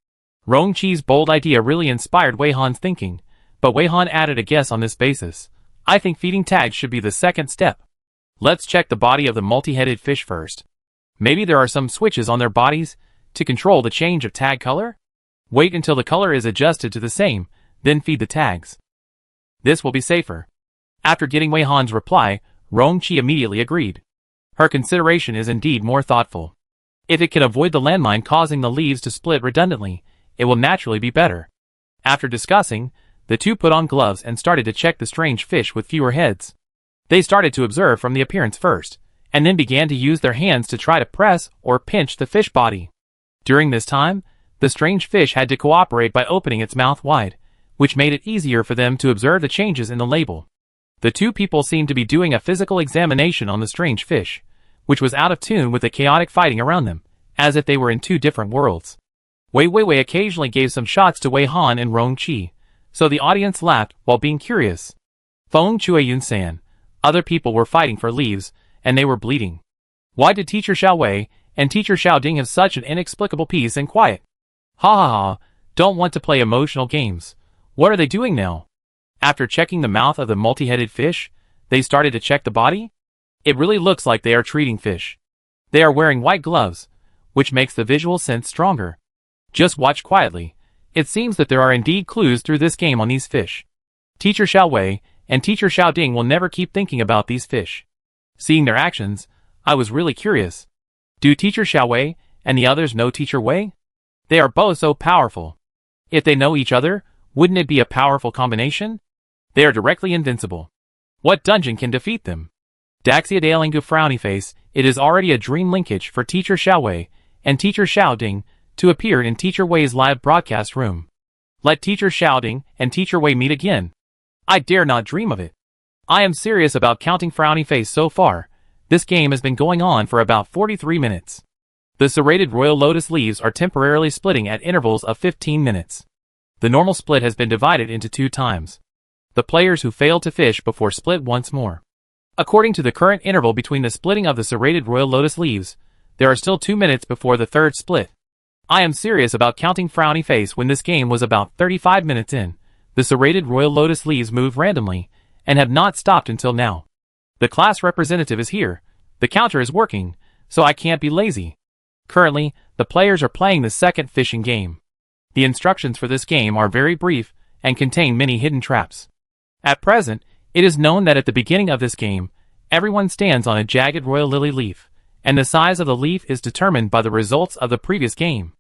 Rongqi's bold idea really inspired Wei Han's thinking, but Wei Han added a guess on this basis. I think feeding tags should be the second step. Let's check the body of the multi-headed fish first. Maybe there are some switches on their bodies to control the change of tag color? Wait until the color is adjusted to the same, then feed the tags. This will be safer. After getting Wei Han's reply, Rongqi immediately agreed. Her consideration is indeed more thoughtful. If it can avoid the landmine causing the leaves to split redundantly, it will naturally be better. After discussing, the two put on gloves and started to check the strange fish with fewer heads. They started to observe from the appearance first, and then began to use their hands to try to press or pinch the fish body. During this time, the strange fish had to cooperate by opening its mouth wide, which made it easier for them to observe the changes in the label. The two people seemed to be doing a physical examination on the strange fish, which was out of tune with the chaotic fighting around them, as if they were in two different worlds. Wei Weiwei occasionally gave some shots to Wei Han and Rongqi, so the audience laughed while being curious. Feng Chueyun-san, other people were fighting for leaves, and they were bleeding. Why did Teacher Xiao Wei and Teacher Xiao Ding have such an inexplicable peace and quiet? Ha ha ha, don't want to play emotional games. What are they doing now? After checking the mouth of the multi-headed fish, they started to check the body? It really looks like they are treating fish. They are wearing white gloves, which makes the visual sense stronger. Just watch quietly. It seems that there are indeed clues through this game on these fish. Teacher Xiao Wei and Teacher Xiao Ding will never keep thinking about these fish. Seeing their actions, I was really curious. Do Teacher Xiao Wei and the others know Teacher Wei? They are both so powerful. If they know each other, wouldn't it be a powerful combination? They are directly invincible. What dungeon can defeat them? Daxia Dalingu frowny face, it is already a dream linkage for Teacher Xiao Wei and Teacher Xiao Ding to appear in Teacher Wei's live broadcast room. Let Teacher Xiao Ding and Teacher Wei meet again. I dare not dream of it. I am serious about counting frowny face so far. This game has been going on for about 43 minutes. The serrated royal lotus leaves are temporarily splitting at intervals of 15 minutes. The normal split has been divided into 2 times. The players who failed to fish before split once more. According to the current interval between the splitting of the serrated royal lotus leaves, there are still 2 minutes before the third split. I am serious about counting frowny face when this game was about 35 minutes in. The serrated royal lotus leaves move randomly, and have not stopped until now. The class representative is here. The counter is working, so I can't be lazy. Currently, the players are playing the second fishing game. The instructions for this game are very brief, and contain many hidden traps. At present, it is known that at the beginning of this game, everyone stands on a jagged royal lily leaf, and the size of the leaf is determined by the results of the previous game.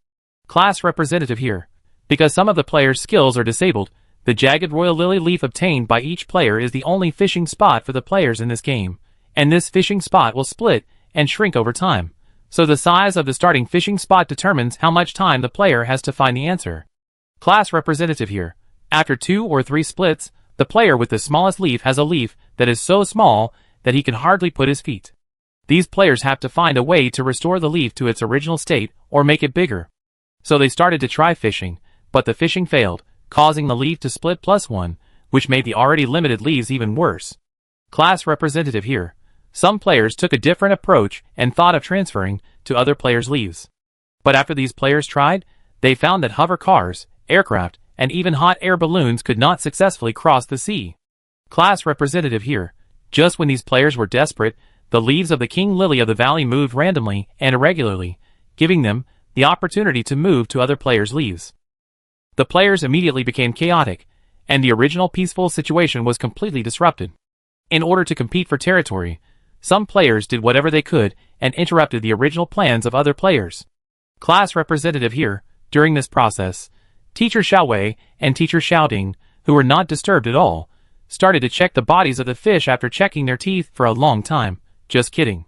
Class representative here. Because some of the players' skills are disabled, the jagged royal lily leaf obtained by each player is the only fishing spot for the players in this game, and this fishing spot will split and shrink over time. So the size of the starting fishing spot determines how much time the player has to find the answer. Class representative here. After 2 or 3 splits, the player with the smallest leaf has a leaf that is so small that he can hardly put his feet. These players have to find a way to restore the leaf to its original state or make it bigger. So they started to try fishing, but the fishing failed, causing the leaf to split +1, which made the already limited leaves even worse. Class representative here. Some players took a different approach and thought of transferring to other players' leaves. But after these players tried, they found that hover cars, aircraft, and even hot air balloons could not successfully cross the sea. Class representative here. Just when these players were desperate, the leaves of the king lily of the valley moved randomly and irregularly, giving them the opportunity to move to other players' leaves. The players immediately became chaotic, and the original peaceful situation was completely disrupted. In order to compete for territory, some players did whatever they could and interrupted the original plans of other players. Class representative here. During this process, Teacher Xiao Wei and Teacher Xiao Ding, who were not disturbed at all, started to check the bodies of the fish after checking their teeth for a long time. Just kidding.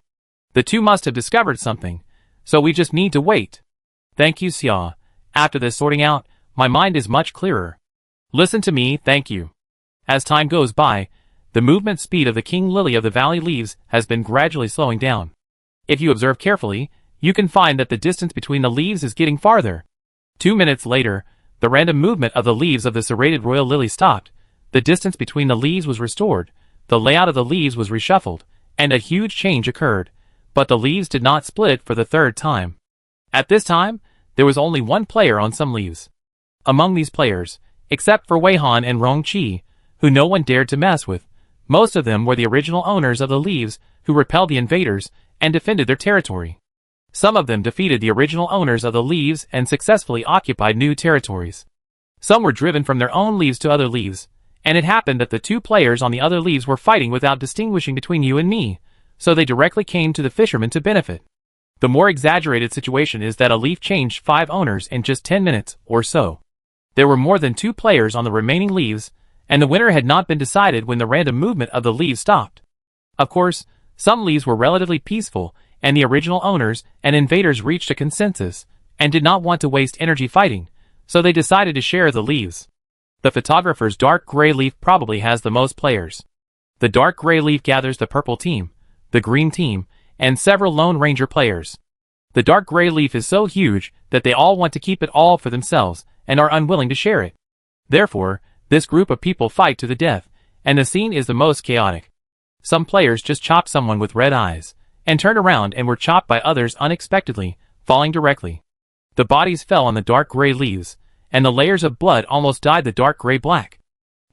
The two must have discovered something, so we just need to wait. Thank you, Xia. After this sorting out, my mind is much clearer. Listen to me, thank you. As time goes by, the movement speed of the king lily of the valley leaves has been gradually slowing down. If you observe carefully, you can find that the distance between the leaves is getting farther. 2 minutes later, the random movement of the leaves of the serrated royal lily stopped, the distance between the leaves was restored, the layout of the leaves was reshuffled, and a huge change occurred, but the leaves did not split for the third time. At this time, there was only one player on some leaves. Among these players, except for Wei Han and Rong Qi, who no one dared to mess with, most of them were the original owners of the leaves who repelled the invaders and defended their territory. Some of them defeated the original owners of the leaves and successfully occupied new territories. Some were driven from their own leaves to other leaves, and it happened that the two players on the other leaves were fighting without distinguishing between you and me, so they directly came to the fishermen to benefit. The more exaggerated situation is that a leaf changed 5 owners in just 10 minutes or so. There were more than 2 players on the remaining leaves, and the winner had not been decided when the random movement of the leaves stopped. Of course, some leaves were relatively peaceful, and the original owners and invaders reached a consensus, and did not want to waste energy fighting, so they decided to share the leaves. The photographer's dark gray leaf probably has the most players. The dark gray leaf gathers the purple team, the green team, and several Lone Ranger players. The dark gray leaf is so huge that they all want to keep it all for themselves and are unwilling to share it. Therefore, this group of people fight to the death, and the scene is the most chaotic. Some players just chopped someone with red eyes, and turned around and were chopped by others unexpectedly, falling directly. The bodies fell on the dark gray leaves, and the layers of blood almost dyed the dark gray black.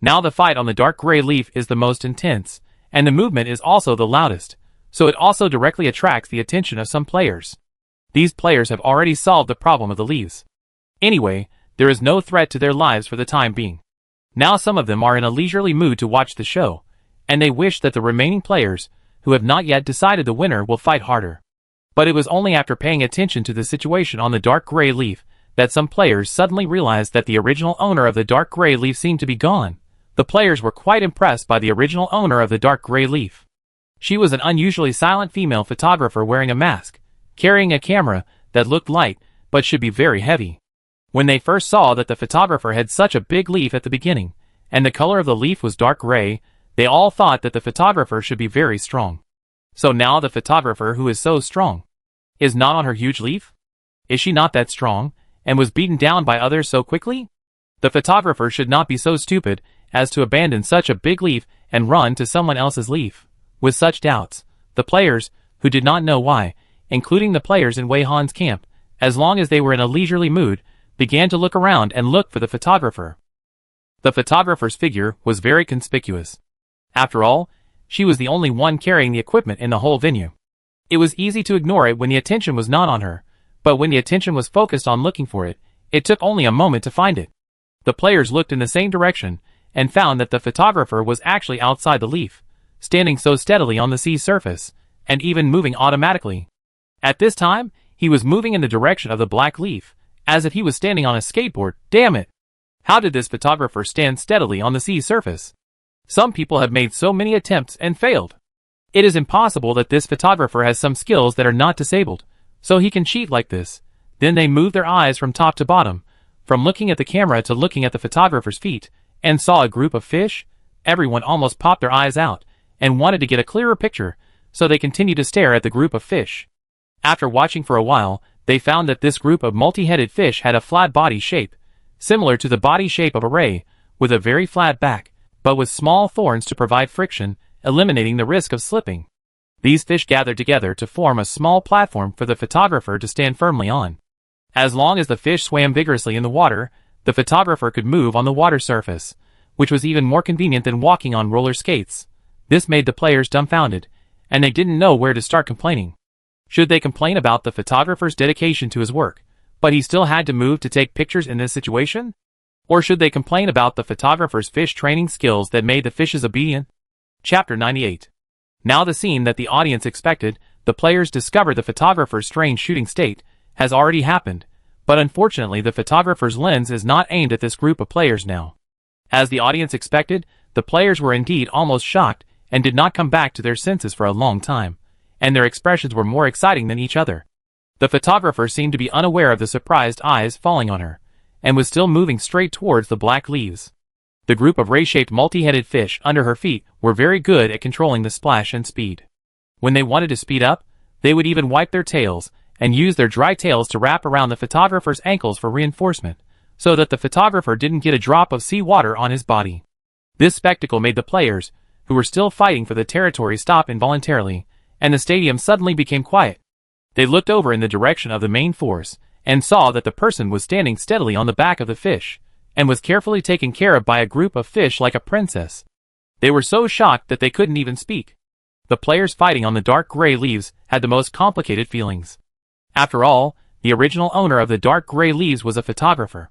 Now the fight on the dark gray leaf is the most intense, and the movement is also the loudest, so it also directly attracts the attention of some players. These players have already solved the problem of the leaves. Anyway, there is no threat to their lives for the time being. Now some of them are in a leisurely mood to watch the show, and they wish that the remaining players, who have not yet decided the winner, will fight harder. But it was only after paying attention to the situation on the dark gray leaf that some players suddenly realized that the original owner of the dark gray leaf seemed to be gone. The players were quite impressed by the original owner of the dark gray leaf. She was an unusually silent female photographer wearing a mask, carrying a camera that looked light but should be very heavy. When they first saw that the photographer had such a big leaf at the beginning, and the color of the leaf was dark gray, they all thought that the photographer should be very strong. So now the photographer, who is so strong, is not on her huge leaf? Is she not that strong, and was beaten down by others so quickly? The photographer should not be so stupid as to abandon such a big leaf and run to someone else's leaf. With such doubts, the players, who did not know why, including the players in Wei Han's camp, as long as they were in a leisurely mood, began to look around and look for the photographer. The photographer's figure was very conspicuous. After all, she was the only one carrying the equipment in the whole venue. It was easy to ignore it when the attention was not on her, but when the attention was focused on looking for it, it took only a moment to find it. The players looked in the same direction, and found that the photographer was actually outside the leaf, standing so steadily on the sea surface, and even moving automatically. At this time, he was moving in the direction of the black leaf, as if he was standing on a skateboard. Damn it! How did this photographer stand steadily on the sea surface? Some people have made so many attempts and failed. It is impossible that this photographer has some skills that are not disabled, so he can cheat like this. Then they moved their eyes from top to bottom, from looking at the camera to looking at the photographer's feet, and saw a group of fish. Everyone almost popped their eyes out, and wanted to get a clearer picture, so they continued to stare at the group of fish. After watching for a while, they found that this group of multi-headed fish had a flat body shape, similar to the body shape of a ray, with a very flat back, but with small thorns to provide friction, eliminating the risk of slipping. These fish gathered together to form a small platform for the photographer to stand firmly on. As long as the fish swam vigorously in the water, the photographer could move on the water surface, which was even more convenient than walking on roller skates. This made the players dumbfounded, and they didn't know where to start complaining. Should they complain about the photographer's dedication to his work, but he still had to move to take pictures in this situation? Or should they complain about the photographer's fish training skills that made the fishes obedient? Chapter 98. Now the scene that the audience expected, the players discover the photographer's strange shooting state, has already happened, but unfortunately the photographer's lens is not aimed at this group of players now. As the audience expected, the players were indeed almost shocked and did not come back to their senses for a long time, and their expressions were more exciting than each other. The photographer seemed to be unaware of the surprised eyes falling on her, and was still moving straight towards the black leaves. The group of ray-shaped multi-headed fish under her feet were very good at controlling the splash and speed. When they wanted to speed up, they would even wipe their tails and use their dry tails to wrap around the photographer's ankles for reinforcement, so that the photographer didn't get a drop of seawater on his body. This spectacle made the players, who were still fighting for the territory, stop involuntarily, and the stadium suddenly became quiet. They looked over in the direction of the main force, and saw that the person was standing steadily on the back of the fish, and was carefully taken care of by a group of fish like a princess. They were so shocked that they couldn't even speak. The players fighting on the dark gray leaves had the most complicated feelings. After all, the original owner of the dark gray leaves was a photographer.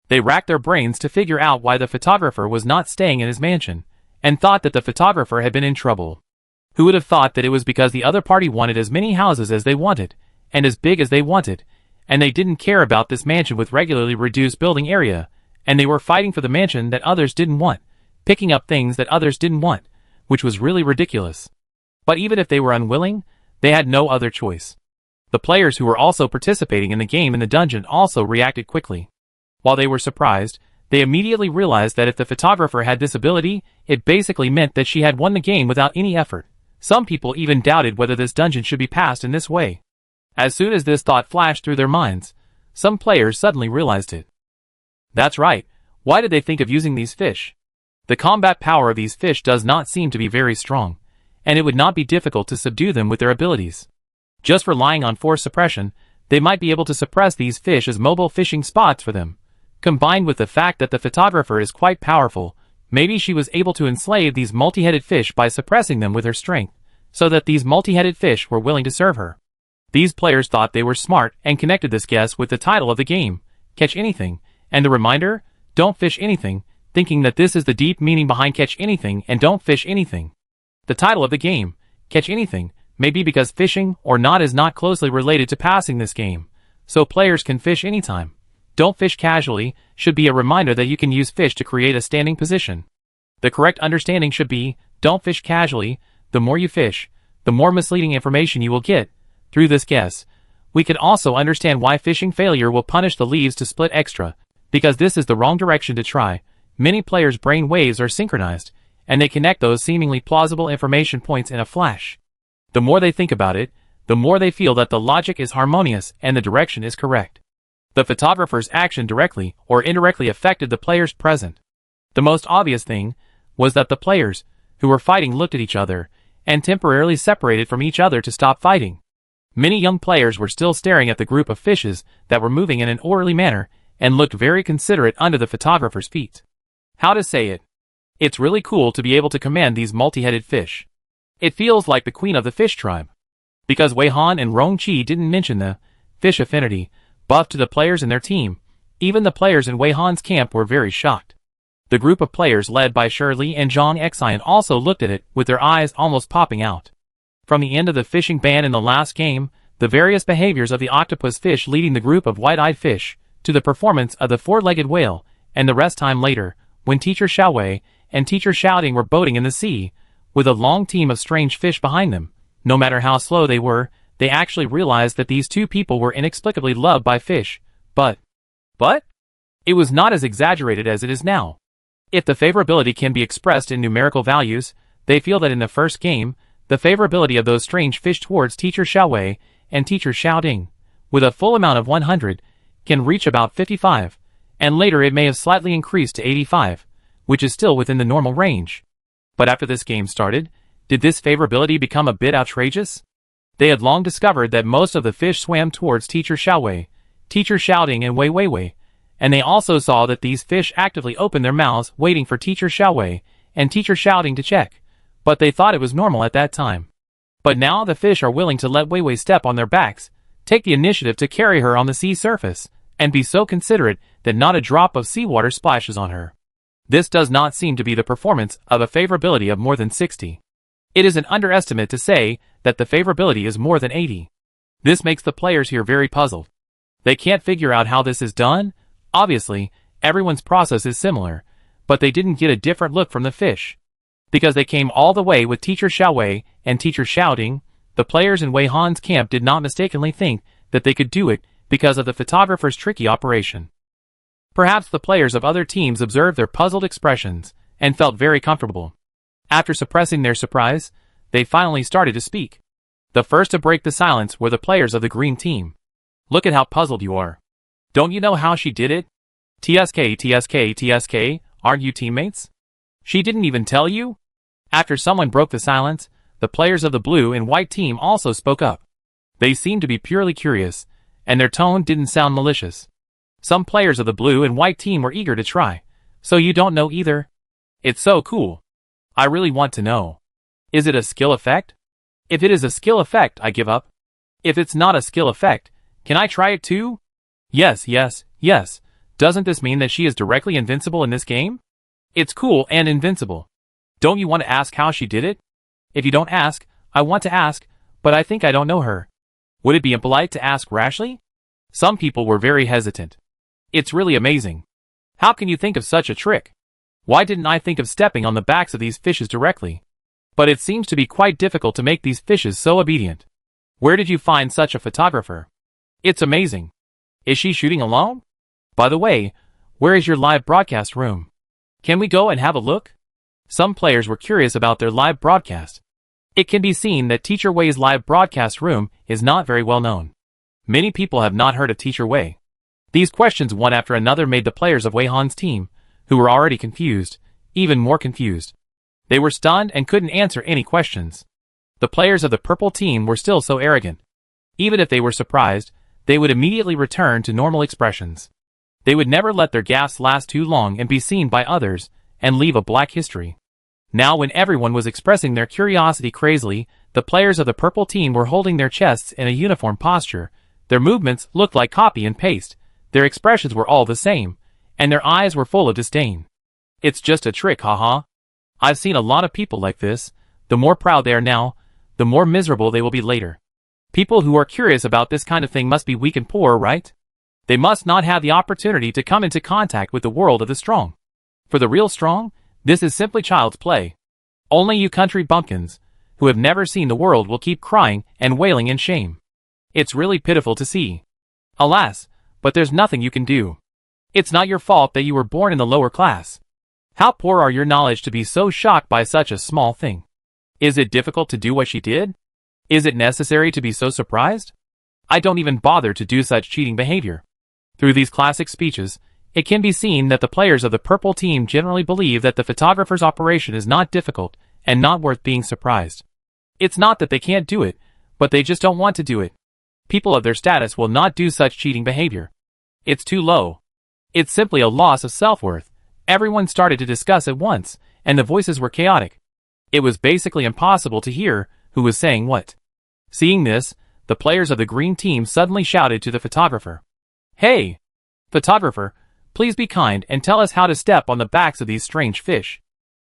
They racked their brains to figure out why the photographer was not staying in his mansion, and thought that the photographer had been in trouble. Who would have thought that it was because the other party wanted as many houses as they wanted, and as big as they wanted, and they didn't care about this mansion with regularly reduced building area, and they were fighting for the mansion that others didn't want, picking up things that others didn't want, which was really ridiculous. But even if they were unwilling, they had no other choice. The players who were also participating in the game in the dungeon also reacted quickly. While they were surprised, they immediately realized that if the photographer had this ability, it basically meant that she had won the game without any effort. Some people even doubted whether this dungeon should be passed in this way. As soon as this thought flashed through their minds, some players suddenly realized it. That's right, why did they think of using these fish? The combat power of these fish does not seem to be very strong, and it would not be difficult to subdue them with their abilities. Just relying on force suppression, they might be able to suppress these fish as mobile fishing spots for them. Combined with the fact that the photographer is quite powerful, maybe she was able to enslave these multi-headed fish by suppressing them with her strength, so that these multi-headed fish were willing to serve her. These players thought they were smart and connected this guess with the title of the game, Catch Anything, and the reminder, Don't Fish Anything, thinking that this is the deep meaning behind Catch Anything and Don't Fish Anything. The title of the game, Catch Anything, may be because fishing or not is not closely related to passing this game, so players can fish anytime. Don't fish casually should be a reminder that you can use fish to create a standing position. The correct understanding should be, don't fish casually. The more you fish, the more misleading information you will get. Through this guess, we can also understand why fishing failure will punish the leaves to split extra, because this is the wrong direction to try. Many players' brain waves are synchronized, and they connect those seemingly plausible information points in a flash. The more they think about it, the more they feel that the logic is harmonious and the direction is correct. The photographer's action directly or indirectly affected the players present. The most obvious thing was that the players who were fighting looked at each other and temporarily separated from each other to stop fighting. Many young players were still staring at the group of fishes that were moving in an orderly manner and looked very considerate under the photographer's feet. How to say it? It's really cool to be able to command these multi-headed fish. It feels like the queen of the fish tribe. Because Wei Han and Rong Qi didn't mention the fish affinity buff to the players in their team, even the players in Wei Han's camp were very shocked. The group of players led by Shirley and Zhang Xian also looked at it with their eyes almost popping out. From the end of the fishing ban in the last game, the various behaviors of the octopus fish leading the group of white-eyed fish, to the performance of the four-legged whale, and the rest time later, when Teacher Xiaowei and Teacher Shouting were boating in the sea, with a long team of strange fish behind them. No matter how slow they were, they actually realized that these two people were inexplicably loved by fish, but it was not as exaggerated as it is now. If the favorability can be expressed in numerical values, they feel that in the first game, the favorability of those strange fish towards Teacher Xiaowei and Teacher Xiaoding, with a full amount of 100, can reach about 55, and later it may have slightly increased to 85, which is still within the normal range. But after this game started, did this favorability become a bit outrageous? They had long discovered that most of the fish swam towards Teacher Xiaowei, Teacher Shouting and Wei Wei, and they also saw that these fish actively opened their mouths waiting for Teacher Xiaowei and Teacher Shouting to check, but they thought it was normal at that time. But now the fish are willing to let Wei Wei step on their backs, take the initiative to carry her on the sea surface, and be so considerate that not a drop of seawater splashes on her. This does not seem to be the performance of a favorability of more than 60. It is an underestimate to say that the favorability is more than 80. This makes the players here very puzzled. They can't figure out how this is done. Obviously, everyone's process is similar, but they didn't get a different look from the fish. Because they came all the way with Teacher Xiaowei and Teacher Shouting, the players in Wei Han's camp did not mistakenly think that they could do it because of the photographer's tricky operation. Perhaps the players of other teams observed their puzzled expressions and felt very comfortable. After suppressing their surprise, they finally started to speak. The first to break the silence were the players of the green team. Look at how puzzled you are. Don't you know how she did it? TSK, aren't you teammates? She didn't even tell you? After someone broke the silence, the players of the blue and white team also spoke up. They seemed to be purely curious, and their tone didn't sound malicious. Some players of the blue and white team were eager to try. So you don't know either? It's so cool. I really want to know. Is it a skill effect? If it is a skill effect, I give up. If it's not a skill effect, can I try it too? Yes, yes, yes. Doesn't this mean that she is directly invincible in this game? It's cool and invincible. Don't you want to ask how she did it? If you don't ask, I want to ask, but I think I don't know her. Would it be impolite to ask rashly? Some people were very hesitant. It's really amazing. How can you think of such a trick? Why didn't I think of stepping on the backs of these fishes directly? But it seems to be quite difficult to make these fishes so obedient. Where did you find such a photographer? It's amazing. Is she shooting alone? By the way, where is your live broadcast room? Can we go and have a look? Some players were curious about their live broadcast. It can be seen that Teacher Wei's live broadcast room is not very well known. Many people have not heard of Teacher Wei. These questions one after another made the players of Wei Han's team, who were already confused, even more confused. They were stunned and couldn't answer any questions. The players of the purple team were still so arrogant. Even if they were surprised, they would immediately return to normal expressions. They would never let their gasps last too long and be seen by others, and leave a black history. Now when everyone was expressing their curiosity crazily, the players of the purple team were holding their chests in a uniform posture. Their movements looked like copy and paste, their expressions were all the same, and their eyes were full of disdain. It's just a trick, haha. I've seen a lot of people like this. The more proud they are now, the more miserable they will be later. People who are curious about this kind of thing must be weak and poor, right? They must not have the opportunity to come into contact with the world of the strong. For the real strong, this is simply child's play. Only you country bumpkins, who have never seen the world, will keep crying and wailing in shame. It's really pitiful to see. Alas, but there's nothing you can do. It's not your fault that you were born in the lower class. How poor are your knowledge to be so shocked by such a small thing? Is it difficult to do what she did? Is it necessary to be so surprised? I don't even bother to do such cheating behavior. Through these classic speeches, it can be seen that the players of the purple team generally believe that the photographer's operation is not difficult and not worth being surprised. It's not that they can't do it, but they just don't want to do it. People of their status will not do such cheating behavior. It's too low. It's simply a loss of self-worth. Everyone started to discuss at once, and the voices were chaotic. It was basically impossible to hear who was saying what. Seeing this, the players of the green team suddenly shouted to the photographer. Hey! Photographer, please be kind and tell us how to step on the backs of these strange fish.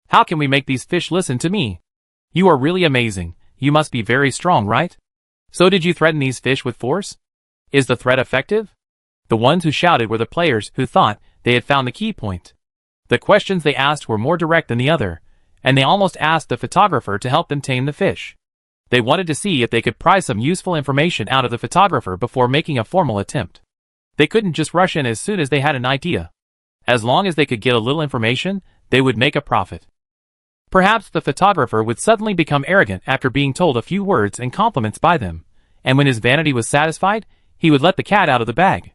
How can we make these fish listen to me? You are really amazing. You must be very strong, right? So did you threaten these fish with force? Is the threat effective? The ones who shouted were the players who thought they had found the key point. The questions they asked were more direct than the other, and they almost asked the photographer to help them tame the fish. They wanted to see if they could pry some useful information out of the photographer before making a formal attempt. They couldn't just rush in as soon as they had an idea. As long as they could get a little information, they would make a profit. Perhaps the photographer would suddenly become arrogant after being told a few words and compliments by them, and when his vanity was satisfied, he would let the cat out of the bag.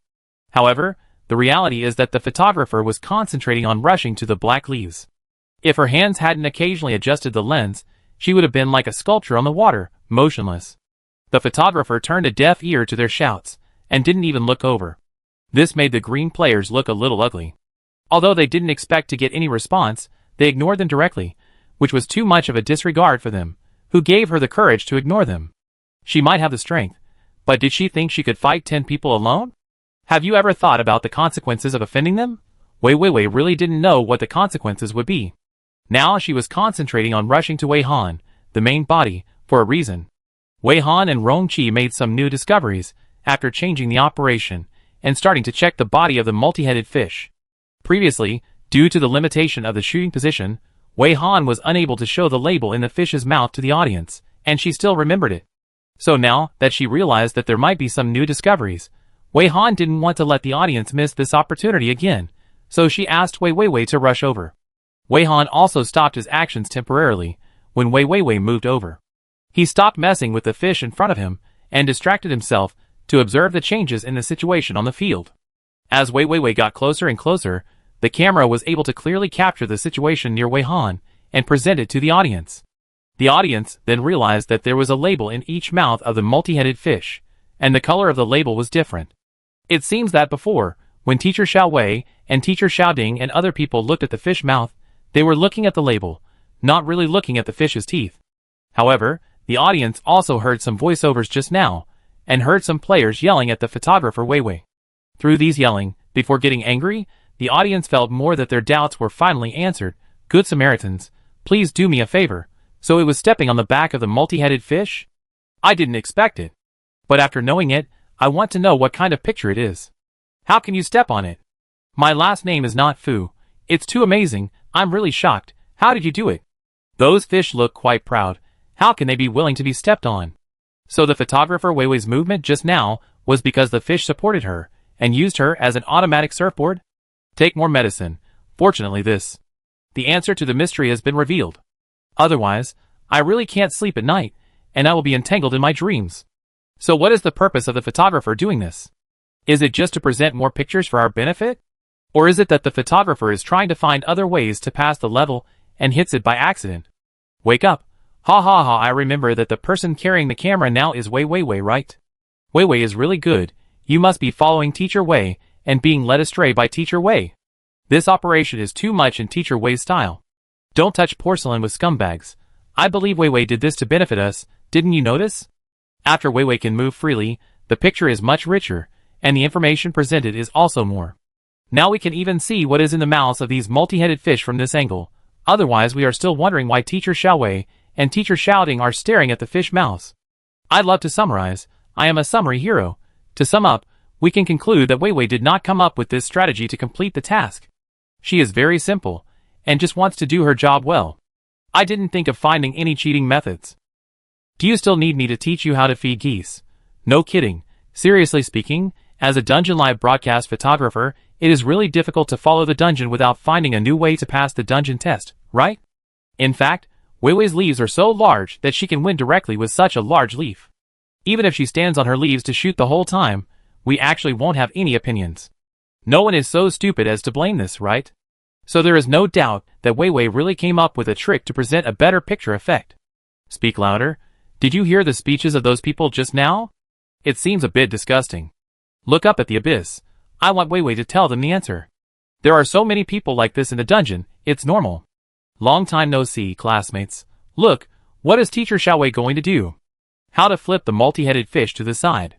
However, the reality is that the photographer was concentrating on rushing to the black leaves. If her hands hadn't occasionally adjusted the lens, she would have been like a sculpture on the water, motionless. The photographer turned a deaf ear to their shouts, and didn't even look over. This made the green players look a little ugly. Although they didn't expect to get any response, they ignored them directly, which was too much of a disregard for them. Who gave her the courage to ignore them? She might have the strength, but did she think she could fight 10 people alone? Have you ever thought about the consequences of offending them? Wei Weiwei really didn't know what the consequences would be. Now she was concentrating on rushing to Wei Han, the main body, for a reason. Wei Han and Rong Qi made some new discoveries after changing the operation and starting to check the body of the multi-headed fish. Previously, due to the limitation of the shooting position, Wei Han was unable to show the label in the fish's mouth to the audience, and she still remembered it. So now that she realized that there might be some new discoveries, Wei Han didn't want to let the audience miss this opportunity again, so she asked Wei Weiwei to rush over. Wei Han also stopped his actions temporarily when Wei Weiwei moved over. He stopped messing with the fish in front of him and distracted himself to observe the changes in the situation on the field. As Wei Weiwei got closer and closer, the camera was able to clearly capture the situation near Wei Han and present it to the audience. The audience then realized that there was a label in each mouth of the multi-headed fish, and the color of the label was different. It seems that before, when Teacher Xiao Wei and Teacher Xiao Ding and other people looked at the fish mouth, they were looking at the label, not really looking at the fish's teeth. However, the audience also heard some voiceovers just now, and heard some players yelling at the photographer Wei Wei. Through these yelling, before getting angry, the audience felt more that their doubts were finally answered. Good Samaritans, please do me a favor. So it was stepping on the back of the multi-headed fish? I didn't expect it. But after knowing it, I want to know what kind of picture it is. How can you step on it? My last name is not Fu. It's too amazing. I'm really shocked. How did you do it? Those fish look quite proud. How can they be willing to be stepped on? So the photographer Wei Wei's movement just now was because the fish supported her and used her as an automatic surfboard? Take more medicine. Fortunately the answer to the mystery has been revealed. Otherwise, I really can't sleep at night, and I will be entangled in my dreams. So what is the purpose of the photographer doing this? Is it just to present more pictures for our benefit? Or is it that the photographer is trying to find other ways to pass the level and hits it by accident? Wake up. Ha ha ha, I remember that the person carrying the camera now is Wei Wei, right? Wei Wei is really good. You must be following Teacher Wei and being led astray by Teacher Wei. This operation is too much in Teacher Wei's style. Don't touch porcelain with scumbags. I believe Wei Wei did this to benefit us, didn't you notice? After Wei Wei can move freely, the picture is much richer, and the information presented is also more. Now we can even see what is in the mouths of these multi-headed fish from this angle. Otherwise we are still wondering why Teacher Xiao Wei and Teacher Xiao Ding are staring at the fish mouths. I'd love to summarize. I am a summary hero. To sum up, we can conclude that Wei Wei did not come up with this strategy to complete the task. She is very simple, and just wants to do her job well. I didn't think of finding any cheating methods. Do you still need me to teach you how to feed geese? No kidding. Seriously speaking, as a Dungeon Live broadcast photographer, it is really difficult to follow the dungeon without finding a new way to pass the dungeon test, right? In fact, Wei Wei's leaves are so large that she can win directly with such a large leaf. Even if she stands on her leaves to shoot the whole time, we actually won't have any opinions. No one is so stupid as to blame this, right? So there is no doubt that Wei Wei really came up with a trick to present a better picture effect. Speak louder. Did you hear the speeches of those people just now? It seems a bit disgusting. Look up at the abyss. I want Wei Wei to tell them the answer. There are so many people like this in the dungeon, it's normal. Long time no see, classmates. Look, what is Teacher Xiao Wei going to do? How to flip the multi-headed fish to the side.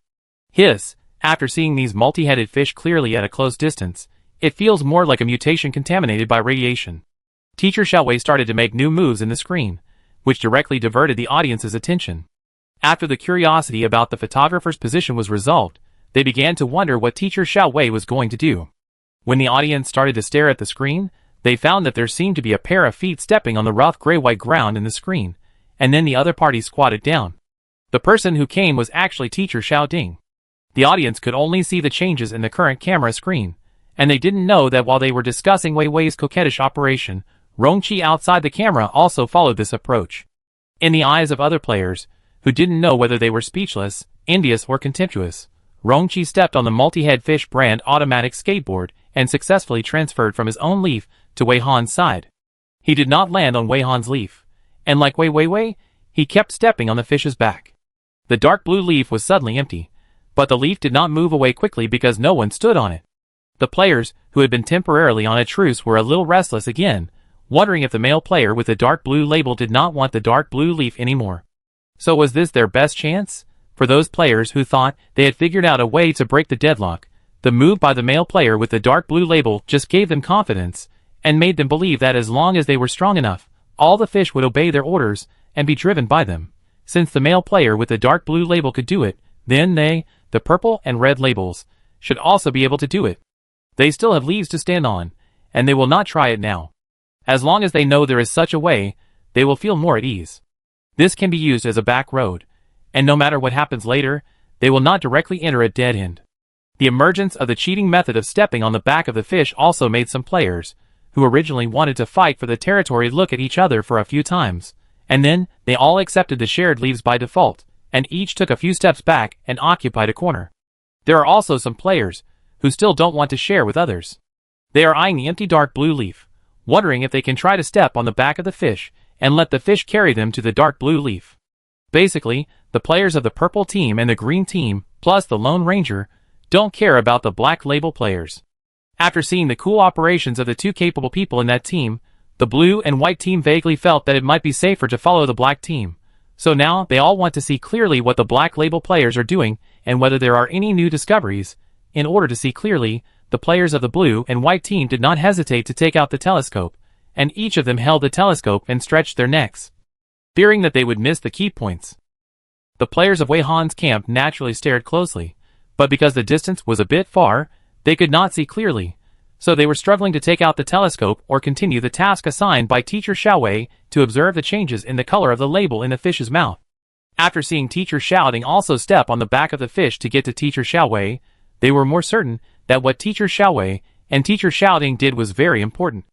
Hiss. After seeing these multi-headed fish clearly at a close distance, it feels more like a mutation contaminated by radiation. Teacher Xiao Wei started to make new moves in the screen, which directly diverted the audience's attention. After the curiosity about the photographer's position was resolved, they began to wonder what Teacher Xiao Wei was going to do. When the audience started to stare at the screen, they found that there seemed to be a pair of feet stepping on the rough gray-white ground in the screen, and then the other party squatted down. The person who came was actually Teacher Xiao Ding. The audience could only see the changes in the current camera screen, and they didn't know that while they were discussing Wei Wei's coquettish operation, Rongqi outside the camera also followed this approach. In the eyes of other players, who didn't know whether they were speechless, envious or contemptuous, Rongqi stepped on the multi-head fish brand automatic skateboard and successfully transferred from his own leaf to Wei Han's side. He did not land on Wei Han's leaf, and like Wei Wei, he kept stepping on the fish's back. The dark blue leaf was suddenly empty, but the leaf did not move away quickly because no one stood on it. The players, who had been temporarily on a truce, were a little restless again, wondering if the male player with the dark blue label did not want the dark blue leaf anymore. So was this their best chance? For those players who thought they had figured out a way to break the deadlock, the move by the male player with the dark blue label just gave them confidence, and made them believe that as long as they were strong enough, all the fish would obey their orders and be driven by them. Since the male player with the dark blue label could do it, then they, the purple and red labels, should also be able to do it. They still have leaves to stand on, and they will not try it now. As long as they know there is such a way, they will feel more at ease. This can be used as a back road, and no matter what happens later, they will not directly enter a dead end. The emergence of the cheating method of stepping on the back of the fish also made some players, who originally wanted to fight for the territory, look at each other for a few times, and then they all accepted the shared leaves by default, and each took a few steps back and occupied a corner. There are also some players who still don't want to share with others. They are eyeing the empty dark blue leaf, wondering if they can try to step on the back of the fish and let the fish carry them to the dark blue leaf. Basically, the players of the purple team and the green team plus the Lone Ranger, don't care about the Black Label players. After seeing the cool operations of the two capable people in that team, the blue and white team vaguely felt that it might be safer to follow the black team. So now they all want to see clearly what the Black Label players are doing and whether there are any new discoveries. In order to see clearly, the players of the blue and white team did not hesitate to take out the telescope, and each of them held the telescope and stretched their necks, fearing that they would miss the key points. The players of Wei Han's camp naturally stared closely, but because the distance was a bit far, they could not see clearly, so they were struggling to take out the telescope or continue the task assigned by Teacher Xiaowei to observe the changes in the color of the label in the fish's mouth. After seeing Teacher Xiaoding also step on the back of the fish to get to Teacher Xiaowei, they were more certain that what Teacher Xiaowei and Teacher Xiaoding did was very important.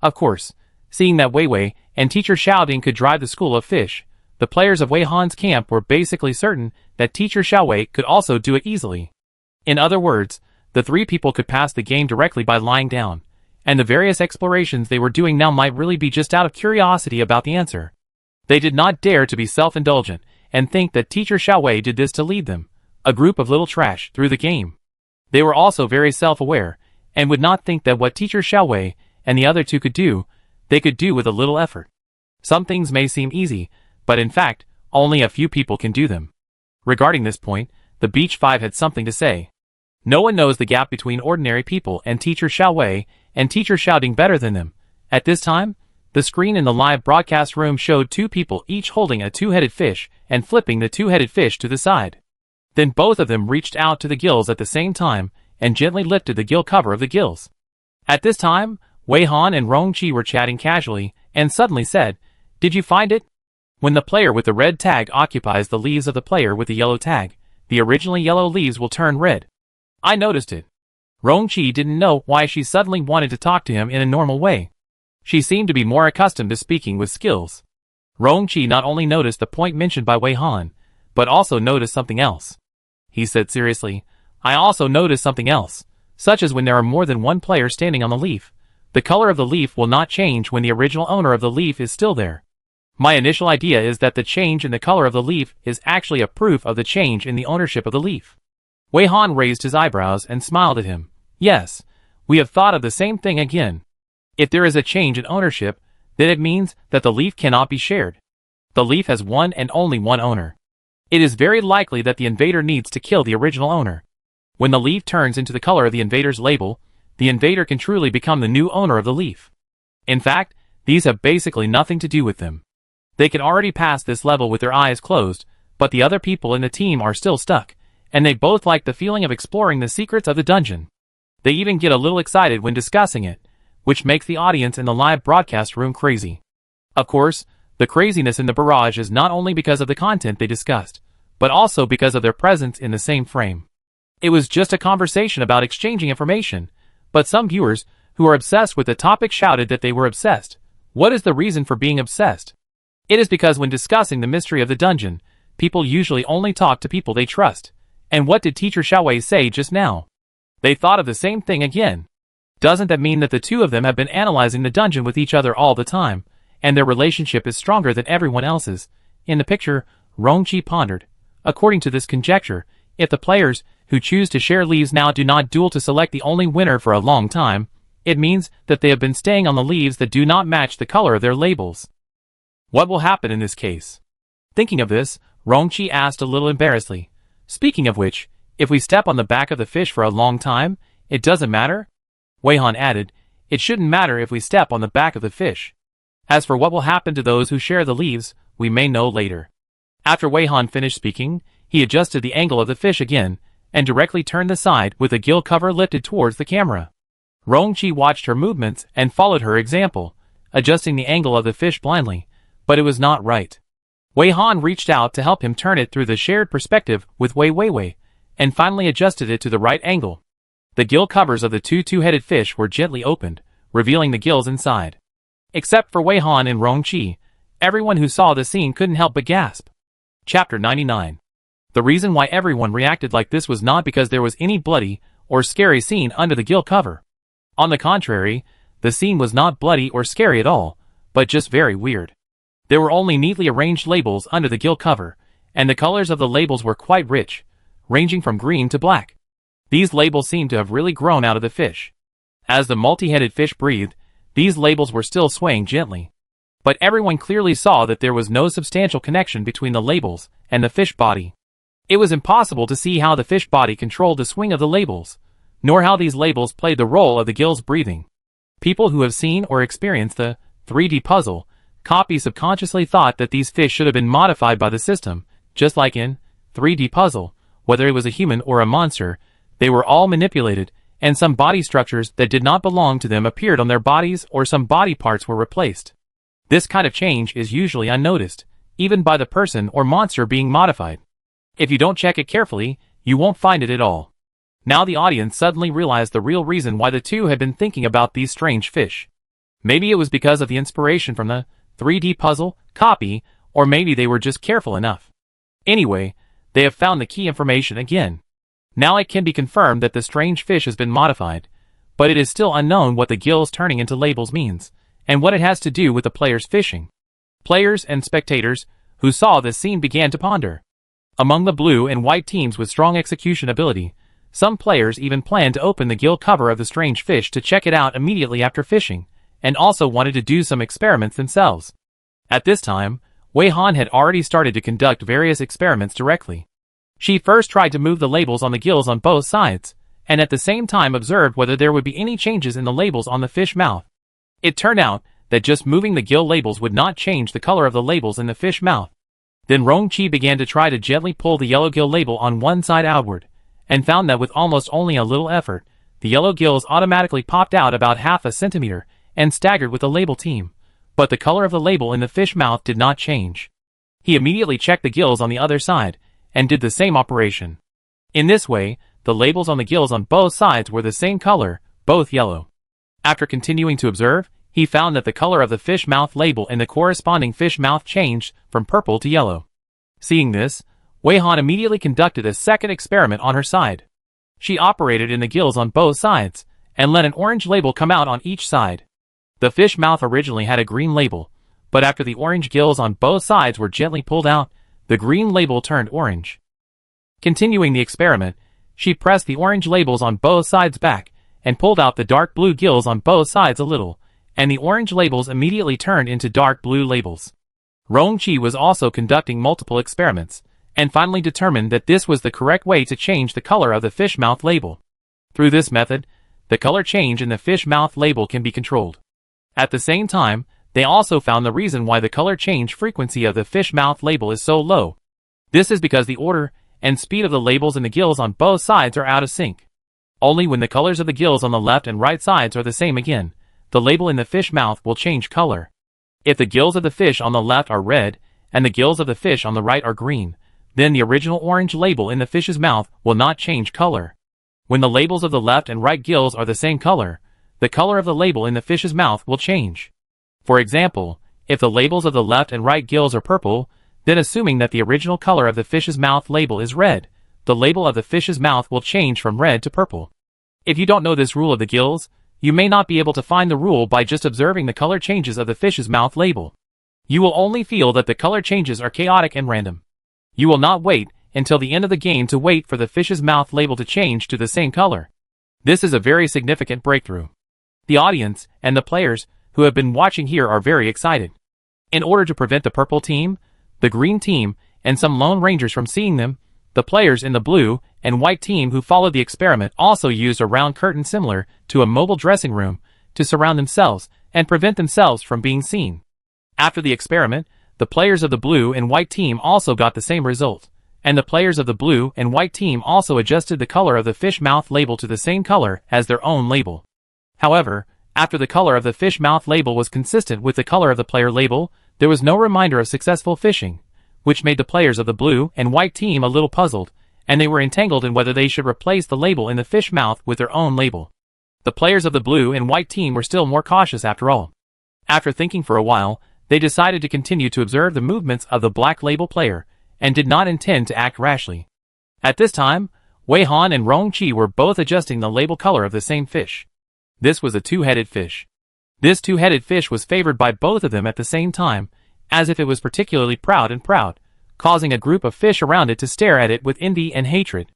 Of course, seeing that Wei Wei and Teacher Xiaoding could drive the school of fish, the players of Wei Han's camp were basically certain that Teacher Xiaowei could also do it easily. In other words, the three people could pass the game directly by lying down, and the various explorations they were doing now might really be just out of curiosity about the answer. They did not dare to be self-indulgent and think that Teacher Xiaowei did this to lead them, a group of little trash, through the game. They were also very self-aware, and would not think that what Teacher Xiaowei and the other two could do, they could do with a little effort. Some things may seem easy, but in fact, only a few people can do them. Regarding this point, the Beach Five had something to say. No one knows the gap between ordinary people and Teacher Xiaowei and Teacher Xiaoding better than them. At this time, the screen in the live broadcast room showed two people each holding a two-headed fish and flipping the two-headed fish to the side. Then both of them reached out to the gills at the same time and gently lifted the gill cover of the gills. At this time, Wei Han and Rong Qi were chatting casually and suddenly said, "Did you find it? When the player with the red tag occupies the leaves of the player with the yellow tag, the originally yellow leaves will turn red. I noticed it." Rong Qi didn't know why she suddenly wanted to talk to him in a normal way. She seemed to be more accustomed to speaking with skills. Rong Qi not only noticed the point mentioned by Wei Han, but also noticed something else. He said seriously, "I also noticed something else, such as when there are more than one player standing on the leaf. The color of the leaf will not change when the original owner of the leaf is still there. My initial idea is that the change in the color of the leaf is actually a proof of the change in the ownership of the leaf." Wei Han raised his eyebrows and smiled at him. "Yes, we have thought of the same thing again. If there is a change in ownership, then it means that the leaf cannot be shared. The leaf has one and only one owner. It is very likely that the invader needs to kill the original owner. When the leaf turns into the color of the invader's label, the invader can truly become the new owner of the leaf. In fact, these have basically nothing to do with them. They can already pass this level with their eyes closed, but the other people in the team are still stuck, and they both like the feeling of exploring the secrets of the dungeon. They even get a little excited when discussing it, which makes the audience in the live broadcast room crazy. Of course, the craziness in the barrage is not only because of the content they discussed, but also because of their presence in the same frame. It was just a conversation about exchanging information, but some viewers who are obsessed with the topic shouted that they were obsessed. What is the reason for being obsessed? It is because when discussing the mystery of the dungeon, people usually only talk to people they trust. And what did Teacher Xiaowei say just now? They thought of the same thing again. Doesn't that mean that the two of them have been analyzing the dungeon with each other all the time, and their relationship is stronger than everyone else's? In the picture, Rong Qi pondered. According to this conjecture, if the players who choose to share leaves now do not duel to select the only winner for a long time, it means that they have been staying on the leaves that do not match the color of their labels. What will happen in this case? Thinking of this, Rong Qi asked a little embarrassedly, "Speaking of which, if we step on the back of the fish for a long time, it doesn't matter?" Wei Han added, "It shouldn't matter if we step on the back of the fish. As for what will happen to those who share the leaves, we may know later." After Wei Han finished speaking, he adjusted the angle of the fish again, and directly turned the side with the gill cover lifted towards the camera. Rong Qi watched her movements and followed her example, adjusting the angle of the fish blindly, but it was not right. Wei Han reached out to help him turn it through the shared perspective with Wei Wei, and finally adjusted it to the right angle. The gill covers of the two-headed fish were gently opened, revealing the gills inside. Except for Wei Han and Rong Qi, everyone who saw the scene couldn't help but gasp. Chapter 99. The reason why everyone reacted like this was not because there was any bloody or scary scene under the gill cover. On the contrary, the scene was not bloody or scary at all, but just very weird. There were only neatly arranged labels under the gill cover, and the colors of the labels were quite rich. ranging from green to black. These labels seemed to have really grown out of the fish. As the multi-headed fish breathed, these labels were still swaying gently. But everyone clearly saw that there was no substantial connection between the labels and the fish body. It was impossible to see how the fish body controlled the swing of the labels, nor how these labels played the role of the gills breathing. People who have seen or experienced the 3D puzzle copy subconsciously thought that these fish should have been modified by the system, just like in 3D puzzle, whether it was a human or a monster, they were all manipulated, and some body structures that did not belong to them appeared on their bodies or some body parts were replaced. This kind of change is usually unnoticed, even by the person or monster being modified. If you don't check it carefully, you won't find it at all. Now the audience suddenly realized the real reason why the two had been thinking about these strange fish. Maybe it was because of the inspiration from the 3D puzzle copy, or maybe they were just careful enough. Anyway, they have found the key information again. Now it can be confirmed that the strange fish has been modified, but it is still unknown what the gills turning into labels means, and what it has to do with the players fishing. Players and spectators who saw this scene began to ponder. Among the blue and white teams with strong execution ability, some players even planned to open the gill cover of the strange fish to check it out immediately after fishing, and also wanted to do some experiments themselves. At this time, Wei Han had already started to conduct various experiments directly. She first tried to move the labels on the gills on both sides, and at the same time observed whether there would be any changes in the labels on the fish mouth. It turned out that just moving the gill labels would not change the color of the labels in the fish mouth. Then Rong-Chi began to try to gently pull the yellow gill label on one side outward, and found that with almost only a little effort, the yellow gills automatically popped out about half a centimeter and staggered with the label team, but the color of the label in the fish mouth did not change. He immediately checked the gills on the other side, and did the same operation. In this way, the labels on the gills on both sides were the same color, both yellow. After continuing to observe, he found that the color of the fish mouth label in the corresponding fish mouth changed from purple to yellow. Seeing this, Wei Han immediately conducted a second experiment on her side. She operated in the gills on both sides, and let an orange label come out on each side. The fish mouth originally had a green label, but after the orange gills on both sides were gently pulled out, the green label turned orange. Continuing the experiment, she pressed the orange labels on both sides back, and pulled out the dark blue gills on both sides a little, and the orange labels immediately turned into dark blue labels. Rong-Chi was also conducting multiple experiments, and finally determined that this was the correct way to change the color of the fish mouth label. Through this method, the color change in the fish mouth label can be controlled. At the same time, they also found the reason why the color change frequency of the fish mouth label is so low. This is because the order and speed of the labels in the gills on both sides are out of sync. Only when the colors of the gills on the left and right sides are the same again, the label in the fish mouth will change color. If the gills of the fish on the left are red, and the gills of the fish on the right are green, then the original orange label in the fish's mouth will not change color. When the labels of the left and right gills are the same color, the color of the label in the fish's mouth will change. For example, if the labels of the left and right gills are purple, then assuming that the original color of the fish's mouth label is red, the label of the fish's mouth will change from red to purple. If you don't know this rule of the gills, you may not be able to find the rule by just observing the color changes of the fish's mouth label. You will only feel that the color changes are chaotic and random. You will not wait until the end of the game to wait for the fish's mouth label to change to the same color. This is a very significant breakthrough. The audience and the players who have been watching here are very excited. In order to prevent the purple team, the green team, and some lone rangers from seeing them, the players in the blue and white team who followed the experiment also used a round curtain similar to a mobile dressing room to surround themselves and prevent themselves from being seen. After the experiment, the players of the blue and white team also got the same result, and the players of the blue and white team also adjusted the color of the fish mouth label to the same color as their own label. However, after the color of the fish mouth label was consistent with the color of the player label, there was no reminder of successful fishing, which made the players of the blue and white team a little puzzled, and they were entangled in whether they should replace the label in the fish mouth with their own label. The players of the blue and white team were still more cautious after all. After thinking for a while, they decided to continue to observe the movements of the black label player, and did not intend to act rashly. At this time, Wei Han and Rong-Chi were both adjusting the label color of the same fish. This was a two-headed fish. This two-headed fish was favored by both of them at the same time, as if it was particularly proud, causing a group of fish around it to stare at it with envy and hatred.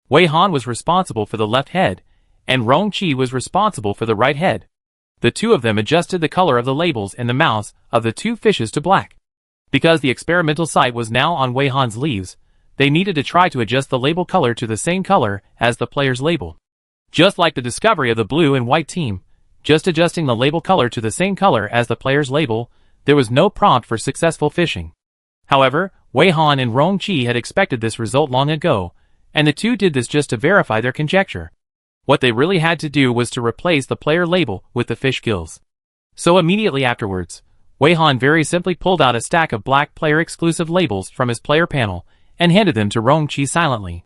Wei Han was responsible for the left head, and Rong Qi was responsible for the right head. The two of them adjusted the color of the labels and the mouths of the two fishes to black. Because the experimental sight was now on Wei Han's leaves, they needed to try to adjust the label color to the same color as the player's label. Just like the discovery of the blue and white team, just adjusting the label color to the same color as the player's label, there was no prompt for successful fishing. However, Wei Han and Rong Qi had expected this result long ago, and the two did this just to verify their conjecture. What they really had to do was to replace the player label with the fish gills. So immediately afterwards, Wei Han very simply pulled out a stack of black player-exclusive labels from his player panel and handed them to Rong Qi silently.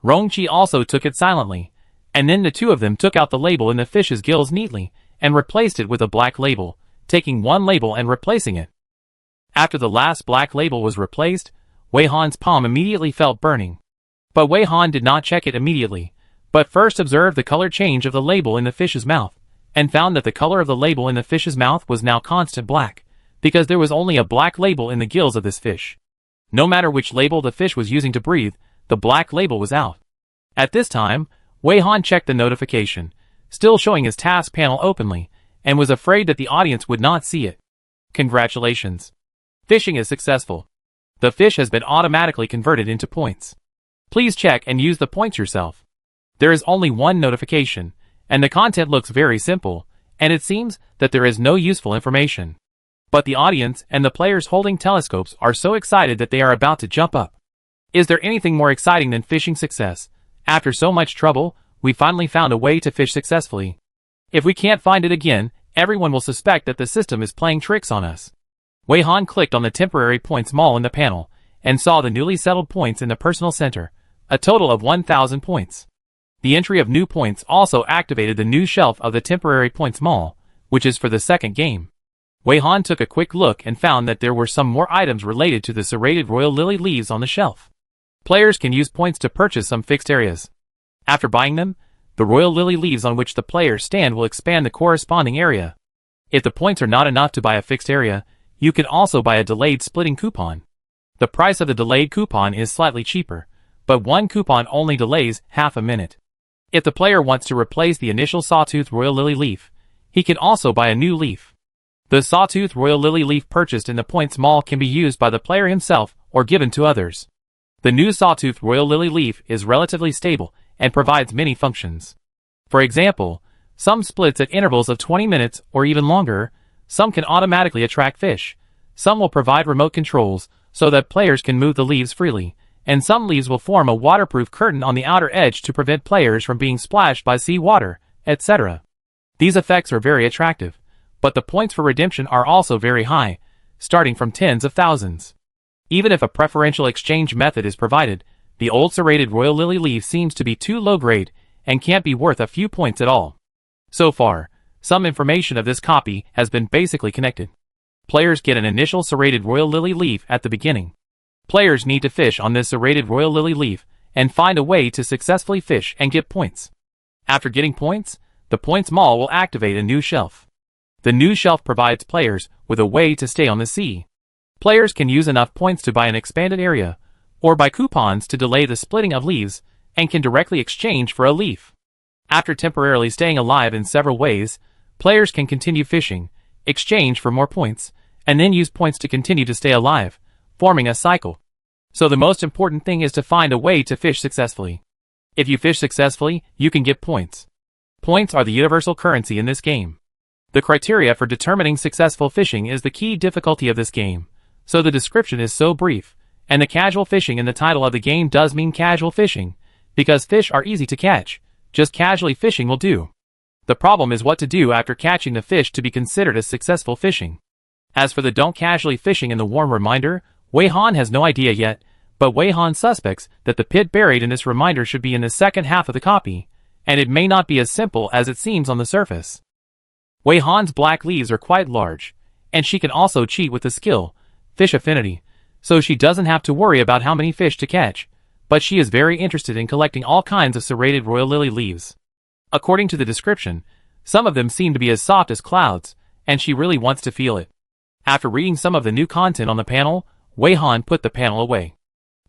Rong Qi also took it silently, and then the two of them took out the label in the fish's gills neatly and replaced it with a black label, taking one label and replacing it. After the last black label was replaced, Wei Han's palm immediately felt burning. But Wei Han did not check it immediately, but first observed the color change of the label in the fish's mouth, and found that the color of the label in the fish's mouth was now constant black, because there was only a black label in the gills of this fish. No matter which label the fish was using to breathe, the black label was out. At this time, Wei Han checked the notification, still showing his task panel openly, and was afraid that the audience would not see it. Congratulations. Fishing is successful. The fish has been automatically converted into points. Please check and use the points yourself. There is only one notification, and the content looks very simple, and it seems that there is no useful information. But the audience and the players holding telescopes are so excited that they are about to jump up. Is there anything more exciting than fishing success? After so much trouble, we finally found a way to fish successfully. If we can't find it again, everyone will suspect that the system is playing tricks on us. Wei Han clicked on the temporary points mall in the panel, and saw the newly settled points in the personal center, a total of 1,000 points. The entry of new points also activated the new shelf of the temporary points mall, which is for the second game. Wei Han took a quick look and found that there were some more items related to the serrated royal lily leaves on the shelf. Players can use points to purchase some fixed areas. After buying them, the royal lily leaves on which the players stand will expand the corresponding area. If the points are not enough to buy a fixed area, you can also buy a delayed splitting coupon. The price of the delayed coupon is slightly cheaper, but one coupon only delays half a minute. If the player wants to replace the initial sawtooth royal lily leaf, he can also buy a new leaf. The sawtooth royal lily leaf purchased in the points mall can be used by the player himself or given to others. The new sawtooth royal lily leaf is relatively stable and provides many functions. For example, some splits at intervals of 20 minutes or even longer, some can automatically attract fish, some will provide remote controls so that players can move the leaves freely, and some leaves will form a waterproof curtain on the outer edge to prevent players from being splashed by sea water, etc. These effects are very attractive, but the points for redemption are also very high, starting from tens of thousands. Even if a preferential exchange method is provided, the old serrated royal lily leaf seems to be too low grade and can't be worth a few points at all. So far, some information of this copy has been basically connected. Players get an initial serrated royal lily leaf at the beginning. Players need to fish on this serrated royal lily leaf and find a way to successfully fish and get points. After getting points, the points mall will activate a new shelf. The new shelf provides players with a way to stay on the sea. Players can use enough points to buy an expanded area, or buy coupons to delay the splitting of leaves, and can directly exchange for a leaf. After temporarily staying alive in several ways, players can continue fishing, exchange for more points, and then use points to continue to stay alive, forming a cycle. So the most important thing is to find a way to fish successfully. If you fish successfully, you can get points. Points are the universal currency in this game. The criteria for determining successful fishing is the key difficulty of this game, so the description is so brief, and the casual fishing in the title of the game does mean casual fishing, because fish are easy to catch, just casually fishing will do. The problem is what to do after catching the fish to be considered as successful fishing. As for the don't casually fishing and the warm reminder, Wei Han has no idea yet, but Wei Han suspects that the pit buried in this reminder should be in the second half of the copy, and it may not be as simple as it seems on the surface. Wei Han's black leaves are quite large, and she can also cheat with the skill, Fish Affinity, so she doesn't have to worry about how many fish to catch, but she is very interested in collecting all kinds of serrated royal lily leaves. According to the description, some of them seem to be as soft as clouds, and she really wants to feel it. After reading some of the new content on the panel, Wei Han put the panel away.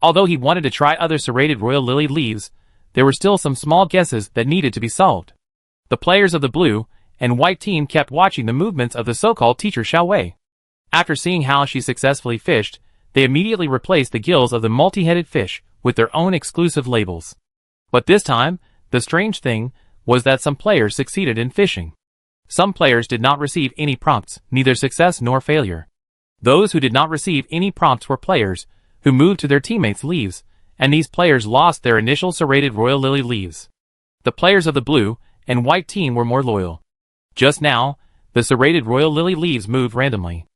Although he wanted to try other serrated royal lily leaves, there were still some small guesses that needed to be solved. The players of the blue and white team kept watching the movements of the so-called teacher Xiao Wei. After seeing how she successfully fished, they immediately replaced the gills of the multi-headed fish with their own exclusive labels. But this time, the strange thing was that some players succeeded in fishing. Some players did not receive any prompts, neither success nor failure. Those who did not receive any prompts were players who moved to their teammates' leaves, and these players lost their initial serrated royal lily leaves. The players of the blue and white team were more loyal. Just now, the serrated royal lily leaves moved randomly.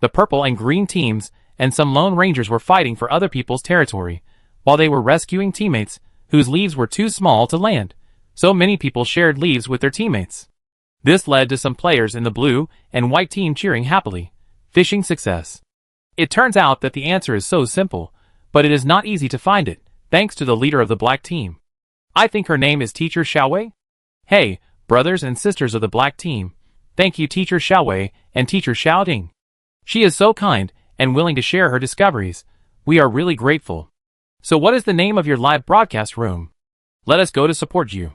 The purple and green teams and some lone rangers were fighting for other people's territory, while they were rescuing teammates whose leaves were too small to land. So many people shared leaves with their teammates. This led to some players in the blue and white team cheering happily. Fishing success. It turns out that the answer is so simple, but it is not easy to find it, thanks to the leader of the black team. I think her name is Teacher Xiao Wei. Hey, brothers and sisters of the black team, thank you Teacher Xiao Wei and Teacher Xiao Ding. She is so kind and willing to share her discoveries. We are really grateful. So what is the name of your live broadcast room? Let us go to support you.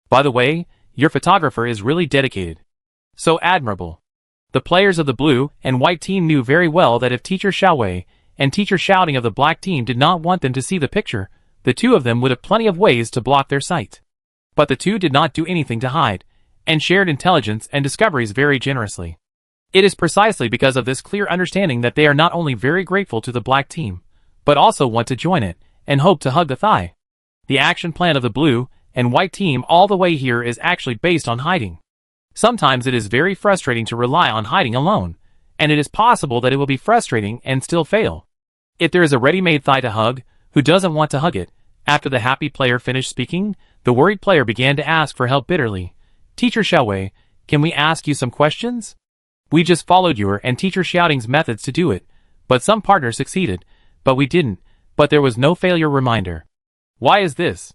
By the way, your photographer is really dedicated. So admirable. The players of the blue and white team knew very well that if Teacher Xiao Wei and Teacher Xiao Ding of the black team did not want them to see the picture, the two of them would have plenty of ways to block their sight. But the two did not do anything to hide, and shared intelligence and discoveries very generously. It is precisely because of this clear understanding that they are not only very grateful to the black team, but also want to join it, and hope to hug the thigh. The action plan of the blue and white team all the way here is actually based on hiding. Sometimes it is very frustrating to rely on hiding alone, and it is possible that it will be frustrating and still fail. If there is a ready-made thigh to hug, who doesn't want to hug it? After the happy player finished speaking, the worried player began to ask for help bitterly. Teacher Xiao Wei, can we ask you some questions? We just followed your and Teacher Xiao Ding's methods to do it, but some partners succeeded, but we didn't, but there was no failure reminder. Why is this?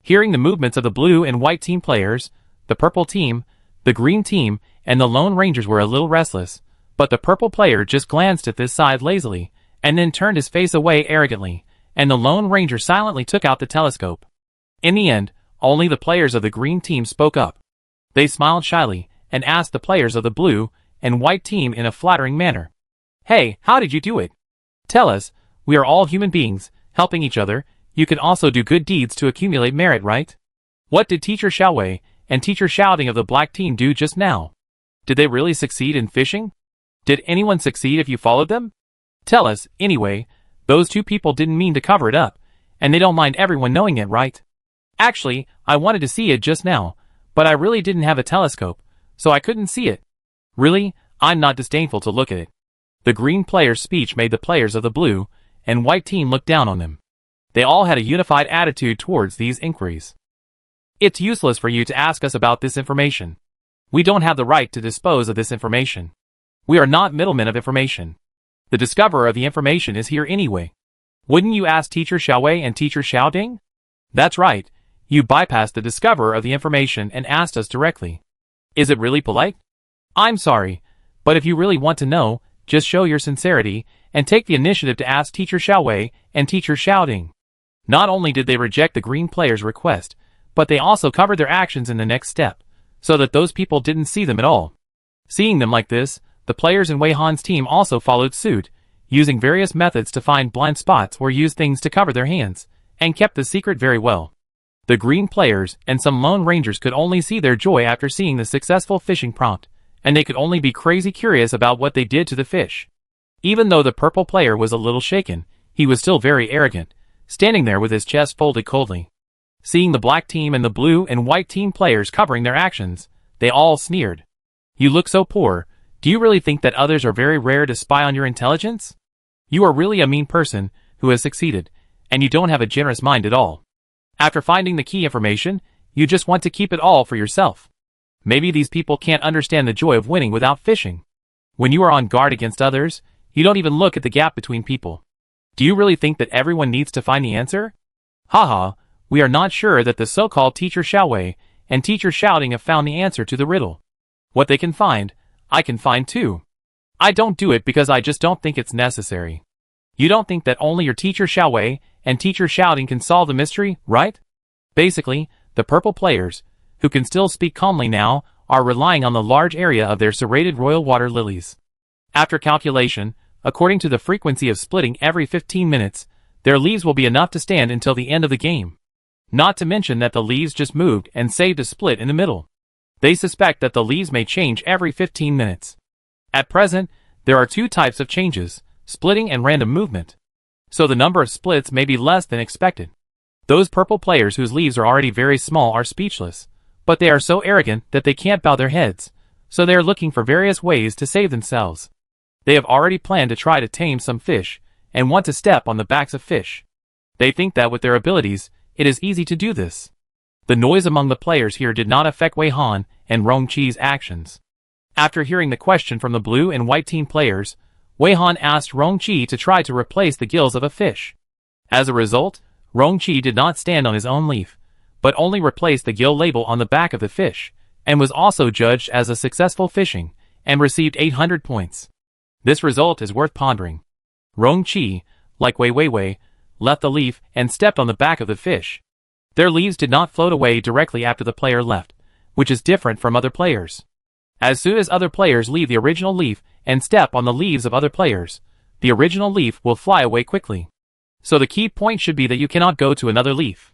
Hearing the movements of the blue and white team players, the purple team, the green team, and the lone rangers were a little restless, but the purple player just glanced at this side lazily, and then turned his face away arrogantly, and the lone ranger silently took out the telescope. In the end, only the players of the green team spoke up. They smiled shyly, and asked the players of the blue and white team in a flattering manner. Hey, how did you do it? Tell us, we are all human beings, helping each other. You can also do good deeds to accumulate merit, right? What did Teacher Xiao Wei and Teacher Xiao Ding of the black team do just now? Did they really succeed in fishing? Did anyone succeed if you followed them? Tell us, anyway, those two people didn't mean to cover it up, and they don't mind everyone knowing it, right? Actually, I wanted to see it just now, but I really didn't have a telescope, so I couldn't see it. Really, I'm not disdainful to look at it. The green player's speech made the players of the blue and white team look down on them. They all had a unified attitude towards these inquiries. It's useless for you to ask us about this information. We don't have the right to dispose of this information. We are not middlemen of information. The discoverer of the information is here anyway. Wouldn't you ask Teacher Xiao Wei and Teacher Xiao Ding? That's right. You bypassed the discoverer of the information and asked us directly. Is it really polite? I'm sorry, but if you really want to know, just show your sincerity and take the initiative to ask Teacher Xiao Wei and Teacher Xiao Ding. Not only did they reject the green player's request, but they also covered their actions in the next step, so that those people didn't see them at all. Seeing them like this, the players in Wei Han's team also followed suit, using various methods to find blind spots or use things to cover their hands, and kept the secret very well. The green players and some lone rangers could only see their joy after seeing the successful fishing prompt, and they could only be crazy curious about what they did to the fish. Even though the purple player was a little shaken, he was still very arrogant, standing there with his chest folded coldly. Seeing the black team and the blue and white team players covering their actions, they all sneered. You look so poor. Do you really think that others are very rare to spy on your intelligence? You are really a mean person who has succeeded, and you don't have a generous mind at all. After finding the key information, you just want to keep it all for yourself. Maybe these people can't understand the joy of winning without fishing. When you are on guard against others, you don't even look at the gap between people. Do you really think that everyone needs to find the answer? Haha, we are not sure that the so-called Teacher Xiao Wei and Teacher Xiao Ding have found the answer to the riddle. What they can find, I can find too. I don't do it because I just don't think it's necessary. You don't think that only your Teacher Xiao Wei and Teacher Xiao Ding can solve the mystery, right? Basically, the purple players, who can still speak calmly now, are relying on the large area of their serrated royal water lilies. After calculation, according to the frequency of splitting every 15 minutes, their leaves will be enough to stand until the end of the game. Not to mention that the leaves just moved and saved a split in the middle. They suspect that the leaves may change every 15 minutes. At present, there are two types of changes, splitting and random movement. So the number of splits may be less than expected. Those purple players whose leaves are already very small are speechless, but they are so arrogant that they can't bow their heads, so they are looking for various ways to save themselves. They have already planned to try to tame some fish, and want to step on the backs of fish. They think that with their abilities, it is easy to do this. The noise among the players here did not affect Wei Han and Rong Qi's actions. After hearing the question from the blue and white team players, Wei Han asked Rong Qi to try to replace the gills of a fish. As a result, Rong Qi did not stand on his own leaf, but only replaced the gill label on the back of the fish, and was also judged as a successful fishing, and received 800 points. This result is worth pondering. Rong Qi, like Wei Wei, left the leaf and stepped on the back of the fish. Their leaves did not float away directly after the player left, which is different from other players. As soon as other players leave the original leaf and step on the leaves of other players, the original leaf will fly away quickly. So the key point should be that you cannot go to another leaf.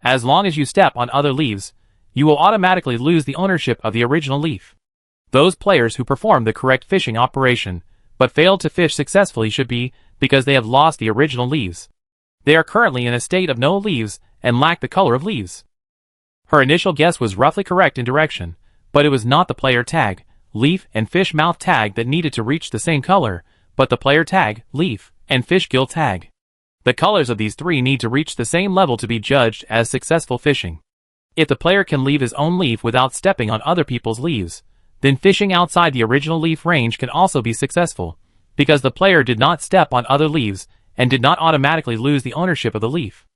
As long as you step on other leaves, you will automatically lose the ownership of the original leaf. Those players who perform the correct fishing operation, but failed to fish successfully should be because they have lost the original leaves. They are currently in a state of no leaves and lack the color of leaves. Her initial guess was roughly correct in direction, but it was not the player tag, leaf and fish mouth tag that needed to reach the same color, but the player tag, leaf, and fish gill tag. The colors of these three need to reach the same level to be judged as successful fishing. If the player can leave his own leaf without stepping on other people's leaves, then fishing outside the original leaf range can also be successful, because the player did not step on other leaves and did not automatically lose the ownership of the leaf.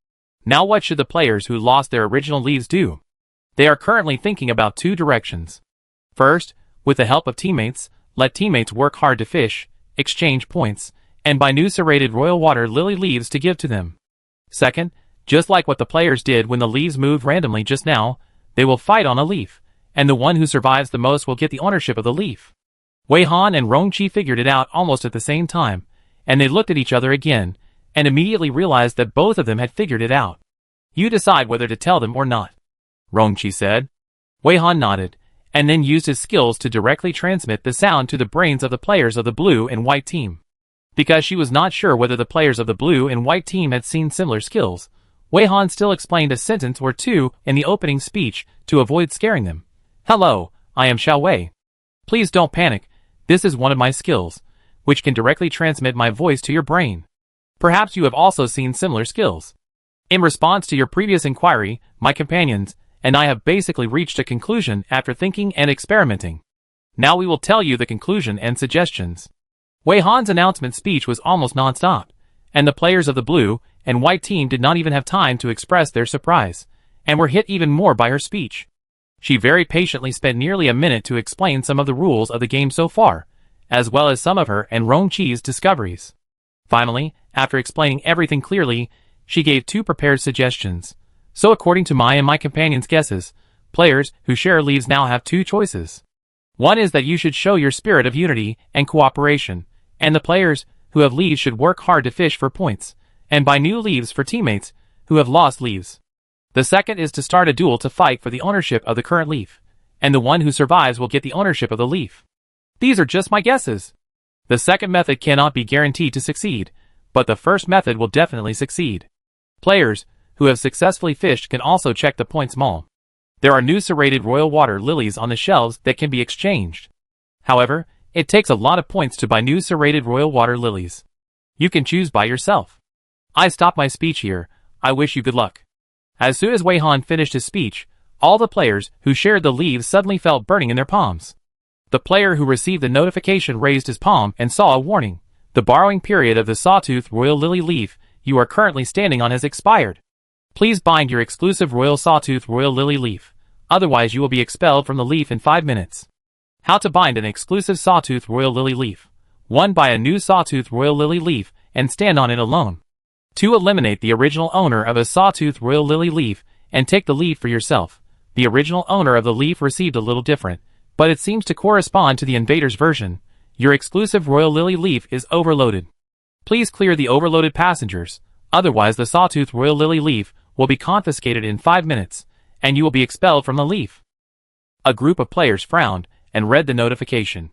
Now what should the players who lost their original leaves do? They are currently thinking about two directions. First, with the help of teammates, let teammates work hard to fish, exchange points, and buy new serrated royal water lily leaves to give to them. Second, just like what the players did when the leaves moved randomly just now, they will fight on a leaf, and the one who survives the most will get the ownership of the leaf. Wei Han and Rong Qi figured it out almost at the same time, and they looked at each other again, and immediately realized that both of them had figured it out. You decide whether to tell them or not, Rong Qi said. Wei Han nodded, and then used his skills to directly transmit the sound to the brains of the players of the blue and white team. Because she was not sure whether the players of the blue and white team had seen similar skills, Wei Han still explained a sentence or two in the opening speech to avoid scaring them. Hello, I am Xiao Wei. Please don't panic, this is one of my skills, which can directly transmit my voice to your brain. Perhaps you have also seen similar skills. In response to your previous inquiry, my companions and I have basically reached a conclusion after thinking and experimenting. Now we will tell you the conclusion and suggestions. Wei Han's announcement speech was almost non-stop, and the players of the blue and white team did not even have time to express their surprise, and were hit even more by her speech. She very patiently spent nearly a minute to explain some of the rules of the game so far, as well as some of her and Rong Qi's discoveries. Finally, after explaining everything clearly, she gave two prepared suggestions. So according to my and my companions' guesses, players who share leaves now have two choices. One is that you should show your spirit of unity and cooperation, and the players who have leaves should work hard to fish for points, and buy new leaves for teammates who have lost leaves. The second is to start a duel to fight for the ownership of the current leaf, and the one who survives will get the ownership of the leaf. These are just my guesses. The second method cannot be guaranteed to succeed, but the first method will definitely succeed. Players who have successfully fished can also check the points mall. There are new serrated royal water lilies on the shelves that can be exchanged. However, it takes a lot of points to buy new serrated royal water lilies. You can choose by yourself. I stop my speech here. I wish you good luck. As soon as Wei Han finished his speech, all the players who shared the leaves suddenly felt burning in their palms. The player who received the notification raised his palm and saw a warning. The borrowing period of the sawtooth royal lily leaf you are currently standing on has expired. Please bind your exclusive royal sawtooth royal lily leaf, otherwise you will be expelled from the leaf in 5 minutes. How to bind an exclusive sawtooth royal lily leaf. 1. Buy a new sawtooth royal lily leaf and stand on it alone. 2. Eliminate the original owner of a sawtooth royal lily leaf and take the leaf for yourself. The original owner of the leaf received a little different, but it seems to correspond to the invader's version. Your exclusive Royal Lily leaf is overloaded. Please clear the overloaded passengers, otherwise the Sawtooth Royal Lily leaf will be confiscated in 5 minutes, and you will be expelled from the leaf. A group of players frowned and read the notification.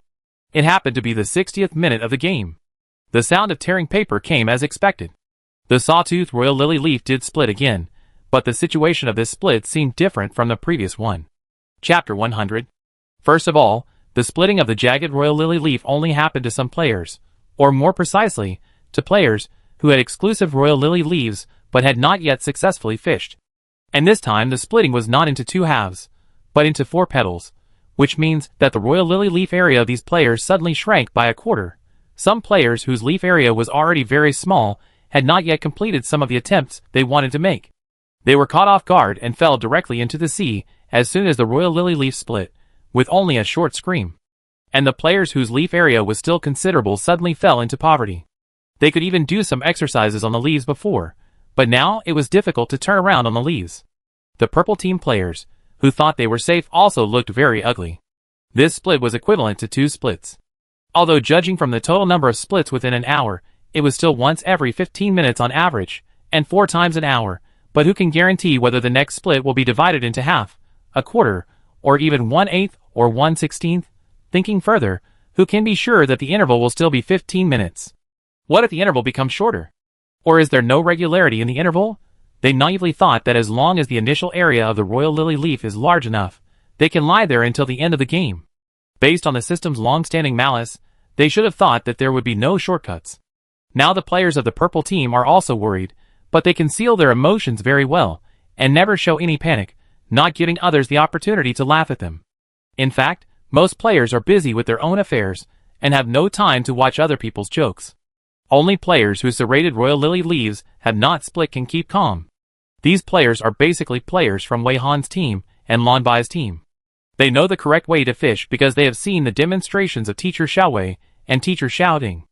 It happened to be the 60th minute of the game. The sound of tearing paper came as expected. The Sawtooth Royal Lily leaf did split again, but the situation of this split seemed different from the previous one. Chapter 100. First of all, the splitting of the jagged Royal Lily leaf only happened to some players, or more precisely, to players who had exclusive Royal Lily leaves but had not yet successfully fished. And this time the splitting was not into 2 halves, but into 4 petals, which means that the Royal Lily leaf area of these players suddenly shrank by a quarter. Some players whose leaf area was already very small had not yet completed some of the attempts they wanted to make. They were caught off guard and fell directly into the sea as soon as the Royal Lily leaf split, with only a short scream. And the players whose leaf area was still considerable suddenly fell into poverty. They could even do some exercises on the leaves before, but now it was difficult to turn around on the leaves. The purple team players, who thought they were safe, also looked very ugly. This split was equivalent to 2 splits. Although judging from the total number of splits within an hour, it was still once every 15 minutes on average, and 4 times an hour, but who can guarantee whether the next split will be divided into half, a quarter, or even 1/8 or 1/16? Thinking further, who can be sure that the interval will still be 15 minutes? What if the interval becomes shorter? Or is there no regularity in the interval? They naively thought that as long as the initial area of the Royal Lily leaf is large enough, they can lie there until the end of the game. Based on the system's long-standing malice, they should have thought that there would be no shortcuts. Now the players of the purple team are also worried, but they conceal their emotions very well, and never show any panic, not giving others the opportunity to laugh at them. In fact, most players are busy with their own affairs, and have no time to watch other people's jokes. Only players whose serrated Royal Lily leaves have not split can keep calm. These players are basically players from Wei Han's team and Lan Bai's team. They know the correct way to fish because they have seen the demonstrations of Teacher Xiaowei and Teacher Xiaoding.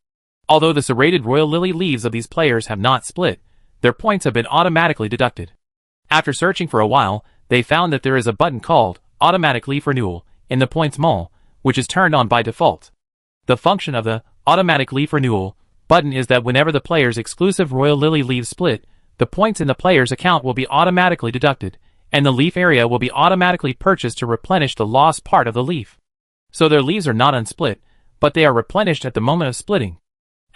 Although the serrated Royal Lily leaves of these players have not split, their points have been automatically deducted. After searching for a while, they found that there is a button called Automatic Leaf Renewal in the points mall, which is turned on by default. The function of the Automatic Leaf Renewal button is that whenever the player's exclusive Royal Lily leaves split, the points in the player's account will be automatically deducted, and the leaf area will be automatically purchased to replenish the lost part of the leaf. So their leaves are not unsplit, but they are replenished at the moment of splitting.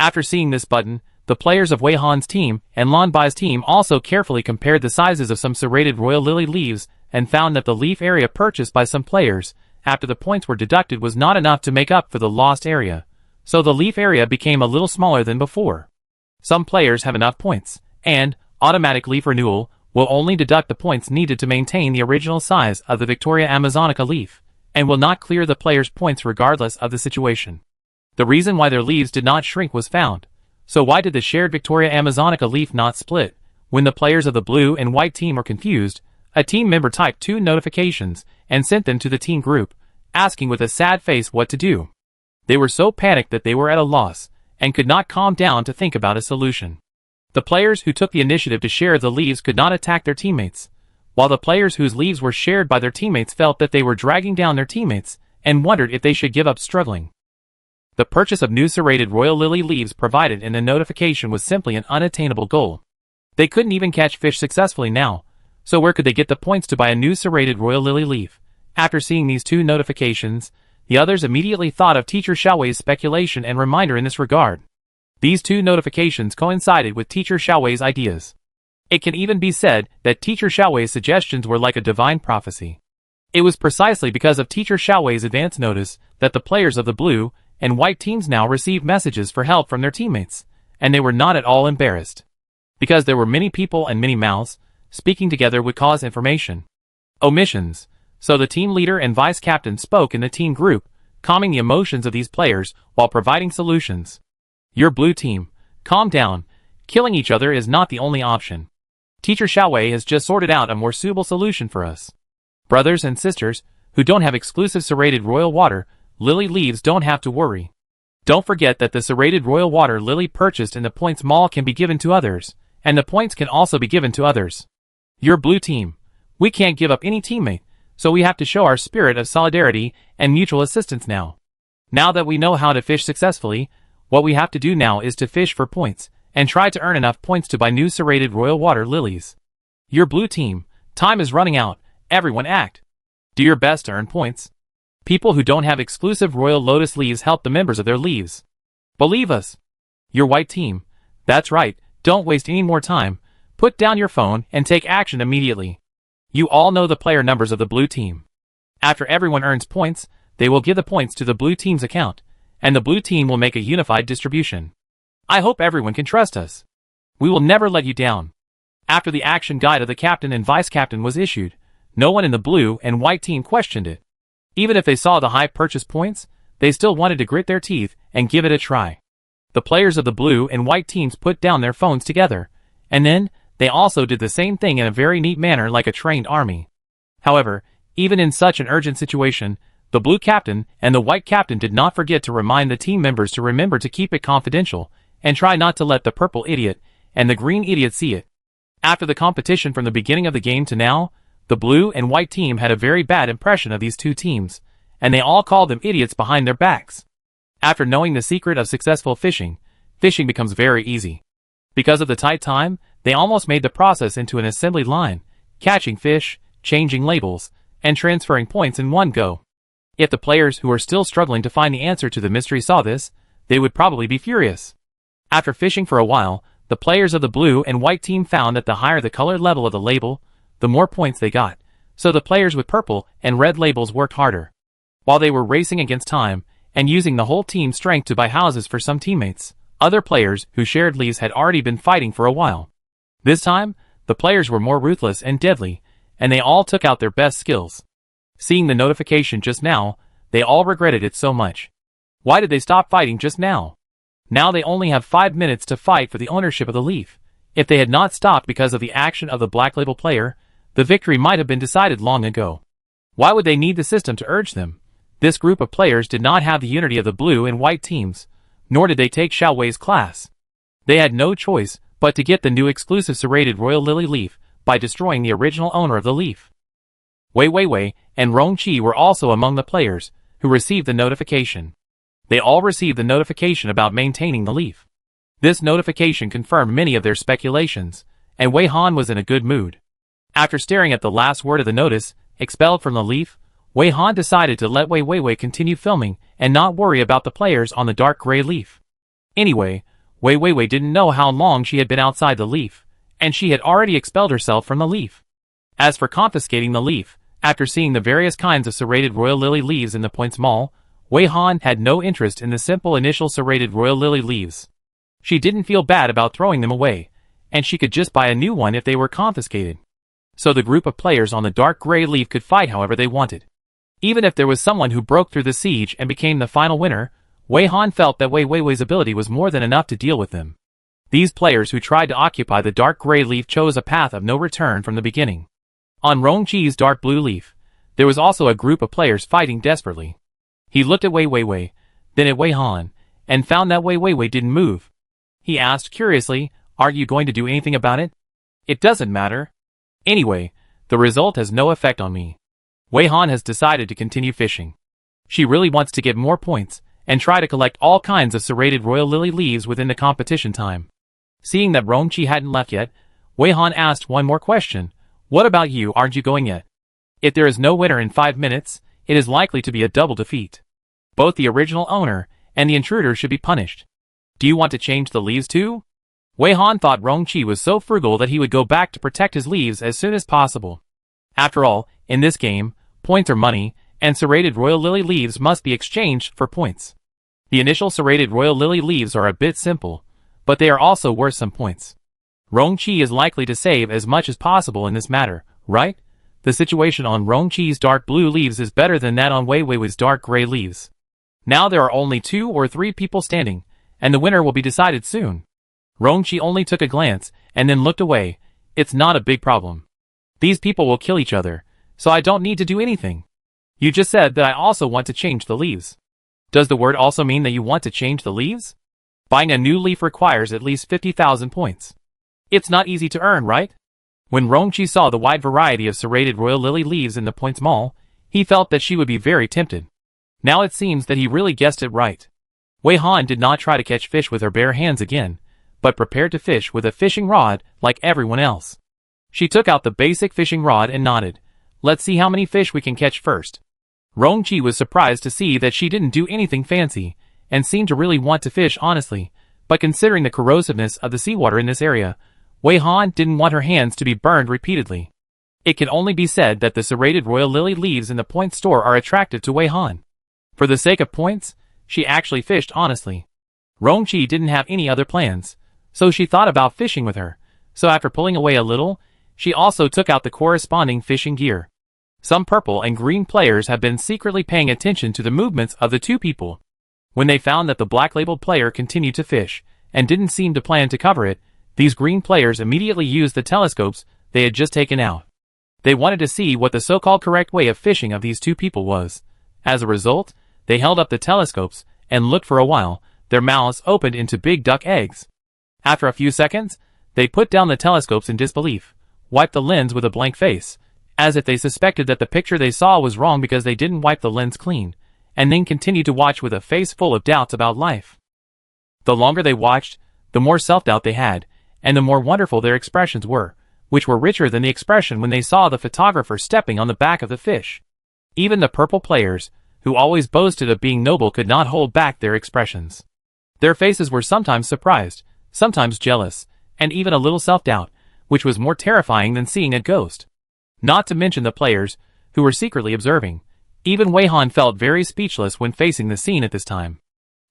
After seeing this button, the players of Wei Han's team and Lan Bai's team also carefully compared the sizes of some serrated Royal Lily leaves and found that the leaf area purchased by some players, after the points were deducted, was not enough to make up for the lost area. So the leaf area became a little smaller than before. Some players have enough points, and Automatic Leaf Renewal will only deduct the points needed to maintain the original size of the Victoria Amazonica leaf, and will not clear the player's points regardless of the situation. The reason why their leaves did not shrink was found. So why did the shared Victoria Amazonica leaf not split? When the players of the blue and white team were confused, a team member typed 2 notifications and sent them to the team group, asking with a sad face what to do. They were so panicked that they were at a loss, and could not calm down to think about a solution. The players who took the initiative to share the leaves could not attack their teammates, while the players whose leaves were shared by their teammates felt that they were dragging down their teammates, and wondered if they should give up struggling. The purchase of new serrated Royal Lily leaves provided in the notification was simply an unattainable goal. They couldn't even catch fish successfully now, so where could they get the points to buy a new serrated Royal Lily leaf? After seeing these 2 notifications, the others immediately thought of Teacher Xiaowei's speculation and reminder in this regard. These 2 notifications coincided with Teacher Xiaowei's ideas. It can even be said that Teacher Xiaowei's suggestions were like a divine prophecy. It was precisely because of Teacher Xiaowei's advance notice that the players of the blue and white teams now received messages for help from their teammates, and they were not at all embarrassed. Because there were many people and many mouths, speaking together would cause information omissions, so the team leader and vice captain spoke in the team group, calming the emotions of these players while providing solutions. Your blue team, calm down, killing each other is not the only option. Teacher Xiaowei has just sorted out a more suitable solution for us. Brothers and sisters, who don't have exclusive serrated royal water Lily leaves don't have to worry. Don't forget that the serrated royal water Lily purchased in the points mall can be given to others, and the points can also be given to others. Your blue team, We can't give up any teammate, so we have to show our spirit of solidarity and mutual assistance now. Now that we know how to fish successfully, what we have to do now is to fish for points, and try to earn enough points to buy new serrated royal water lilies. Your blue team, time is running out, everyone act. Do your best to earn points. People who don't have exclusive royal lotus leaves help the members of their leaves. Believe us. Your white team, that's right, don't waste any more time, put down your phone and take action immediately. You all know the player numbers of the blue team. After everyone earns points, they will give the points to the blue team's account, and the blue team will make a unified distribution. I hope everyone can trust us. We will never let you down. After the action guide of the captain and vice-captain was issued, no one in the blue and white team questioned it. Even if they saw the high purchase points, they still wanted to grit their teeth and give it a try. The players of the blue and white teams put down their phones together, and then, they also did the same thing in a very neat manner like a trained army. However, even in such an urgent situation, the blue captain and the white captain did not forget to remind the team members to remember to keep it confidential, and try not to let the purple idiot and the green idiot see it. After the competition from the beginning of the game to now, the blue and white team had a very bad impression of these two teams, and they all called them idiots behind their backs. After knowing the secret of successful fishing, fishing becomes very easy. Because of the tight time, they almost made the process into an assembly line, catching fish, changing labels, and transferring points in one go. If the players who are still struggling to find the answer to the mystery saw this, they would probably be furious. After fishing for a while, the players of the blue and white team found that the higher the color level of the label, the more points they got, so the players with purple and red labels worked harder. While they were racing against time, and using the whole team's strength to buy houses for some teammates, other players who shared leaves had already been fighting for a while. This time, the players were more ruthless and deadly, and they all took out their best skills. Seeing the notification just now, they all regretted it so much. Why did they stop fighting just now? Now they only have 5 minutes to fight for the ownership of the leaf. If they had not stopped because of the action of the black label player, the victory might have been decided long ago. Why would they need the system to urge them? This group of players did not have the unity of the blue and white teams, nor did they take Xiao Wei's class. They had no choice but to get the new exclusive serrated royal lily leaf by destroying the original owner of the leaf. Wei Wei and Rong Qi were also among the players who received the notification. They all received the notification about maintaining the leaf. This notification confirmed many of their speculations, and Wei Han was in a good mood. After staring at the last word of the notice, expelled from the leaf, Wei Han decided to let Wei Wei continue filming and not worry about the players on the dark gray leaf. Anyway, Wei Wei didn't know how long she had been outside the leaf, and she had already expelled herself from the leaf. As for confiscating the leaf, after seeing the various kinds of serrated royal lily leaves in the Points Mall, Wei Han had no interest in the simple initial serrated royal lily leaves. She didn't feel bad about throwing them away, and she could just buy a new one if they were confiscated. So the group of players on the dark gray leaf could fight however they wanted. Even if there was someone who broke through the siege and became the final winner, Wei Han felt that Wei Wei's ability was more than enough to deal with them. These players who tried to occupy the dark gray leaf chose a path of no return from the beginning. On Rong Qi's dark blue leaf, there was also a group of players fighting desperately. He looked at Wei Wei, then at Wei Han, and found that Wei Wei didn't move. He asked curiously, "Aren't you going to do anything about it?" "It doesn't matter. Anyway, the result has no effect on me." Wei Han has decided to continue fishing. She really wants to get more points, and try to collect all kinds of serrated royal lily leaves within the competition time. Seeing that Rong Qi hadn't left yet, Wei Han asked one more question. "What about you, aren't you going yet?" If there is no winner in 5 minutes, it is likely to be a double defeat. Both the original owner and the intruder should be punished. Do you want to change the leaves too? Wei Han thought Rong Qi was so frugal that he would go back to protect his leaves as soon as possible. After all, in this game, points are money, and serrated royal lily leaves must be exchanged for points. The initial serrated royal lily leaves are a bit simple, but they are also worth some points. Rong Qi is likely to save as much as possible in this matter, right? The situation on Rong Qi's dark blue leaves is better than that on Wei Wei's dark gray leaves. Now there are only 2 or 3 people standing, and the winner will be decided soon. Rong Qi only took a glance, and then looked away. It's not a big problem. These people will kill each other, so I don't need to do anything. You just said that I also want to change the leaves. Does the word also mean that you want to change the leaves? Buying a new leaf requires at least 50,000 points. It's not easy to earn, right? When Rongqi saw the wide variety of serrated royal lily leaves in the Points Mall, he felt that she would be very tempted. Now it seems that he really guessed it right. Wei Han did not try to catch fish with her bare hands again, but prepared to fish with a fishing rod like everyone else. She took out the basic fishing rod and nodded. Let's see how many fish we can catch first. Rongqi was surprised to see that she didn't do anything fancy, and seemed to really want to fish honestly, but considering the corrosiveness of the seawater in this area, Wei Han didn't want her hands to be burned repeatedly. It can only be said that the serrated royal lily leaves in the Point store are attractive to Wei Han. For the sake of points, she actually fished honestly. Rongqi didn't have any other plans, so she thought about fishing with her, so after pulling away a little, she also took out the corresponding fishing gear. Some purple and green players have been secretly paying attention to the movements of the two people. When they found that the black-labeled player continued to fish, and didn't seem to plan to cover it, these green players immediately used the telescopes they had just taken out. They wanted to see what the so-called correct way of fishing of these two people was. As a result, they held up the telescopes and looked for a while, their mouths opened into big duck eggs. After a few seconds, they put down the telescopes in disbelief, wiped the lens with a blank face, as if they suspected that the picture they saw was wrong because they didn't wipe the lens clean, and then continued to watch with a face full of doubts about life. The longer they watched, the more self-doubt they had, and the more wonderful their expressions were, which were richer than the expression when they saw the photographer stepping on the back of the fish. Even the purple players, who always boasted of being noble, could not hold back their expressions. Their faces were sometimes surprised, sometimes jealous, and even a little self-doubt, which was more terrifying than seeing a ghost. Not to mention the players, who were secretly observing. Even Wei Han felt very speechless when facing the scene at this time.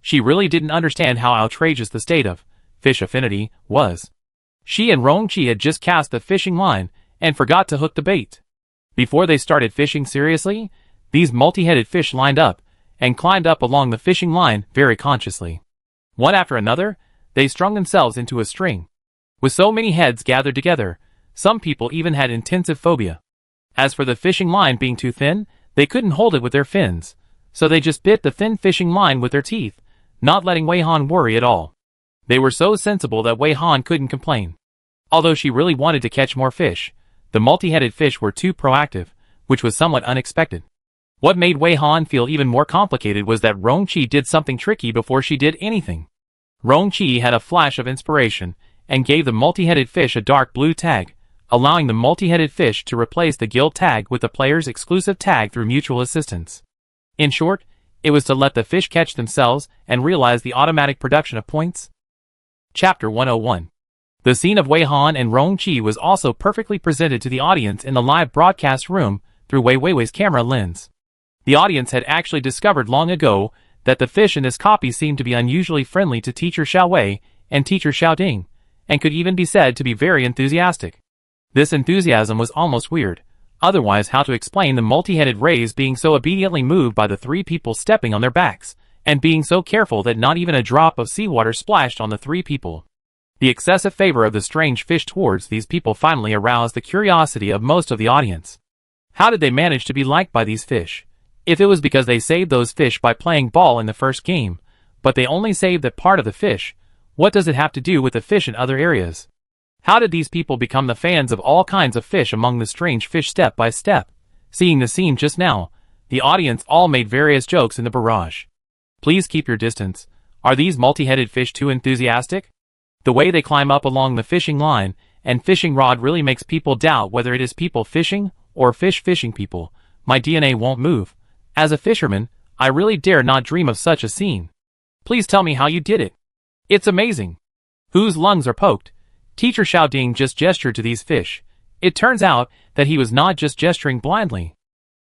She really didn't understand how outrageous the state of fish affinity was. She and Rongqi had just cast the fishing line and forgot to hook the bait. Before they started fishing seriously, these multi-headed fish lined up and climbed up along the fishing line very consciously. One after another, they strung themselves into a string. With so many heads gathered together, some people even had intensive phobia. As for the fishing line being too thin, they couldn't hold it with their fins, so they just bit the thin fishing line with their teeth, not letting Wei Han worry at all. They were so sensible that Wei Han couldn't complain. Although she really wanted to catch more fish, the multi-headed fish were too proactive, which was somewhat unexpected. What made Wei Han feel even more complicated was that Rongqi did something tricky before she did anything. Rongqi had a flash of inspiration, and gave the multi-headed fish a dark blue tag, allowing the multi-headed fish to replace the guild tag with the player's exclusive tag through mutual assistance. In short, it was to let the fish catch themselves and realize the automatic production of points. Chapter 101. The scene of Wei Han and Rongqi was also perfectly presented to the audience in the live broadcast room through Wei Weiwei's camera lens. The audience had actually discovered long ago that the fish in this copy seemed to be unusually friendly to Teacher Xiao Wei and Teacher Xiao Ding, and could even be said to be very enthusiastic. This enthusiasm was almost weird. Otherwise, how to explain the multi-headed rays being so obediently moved by the three people stepping on their backs, and being so careful that not even a drop of seawater splashed on the three people. The excessive favor of the strange fish towards these people finally aroused the curiosity of most of the audience. How did they manage to be liked by these fish? If it was because they saved those fish by playing ball in the first game, but they only saved that part of the fish, what does it have to do with the fish in other areas? How did these people become the fans of all kinds of fish among the strange fish step by step? Seeing the scene just now, the audience all made various jokes in the barrage. Please keep your distance. Are these multi-headed fish too enthusiastic? The way they climb up along the fishing line and fishing rod really makes people doubt whether it is people fishing or fish fishing people. My DNA won't move. As a fisherman, I really dare not dream of such a scene. Please tell me how you did it. It's amazing. Whose lungs are poked? Teacher Xiao Ding just gestured to these fish. It turns out that he was not just gesturing blindly.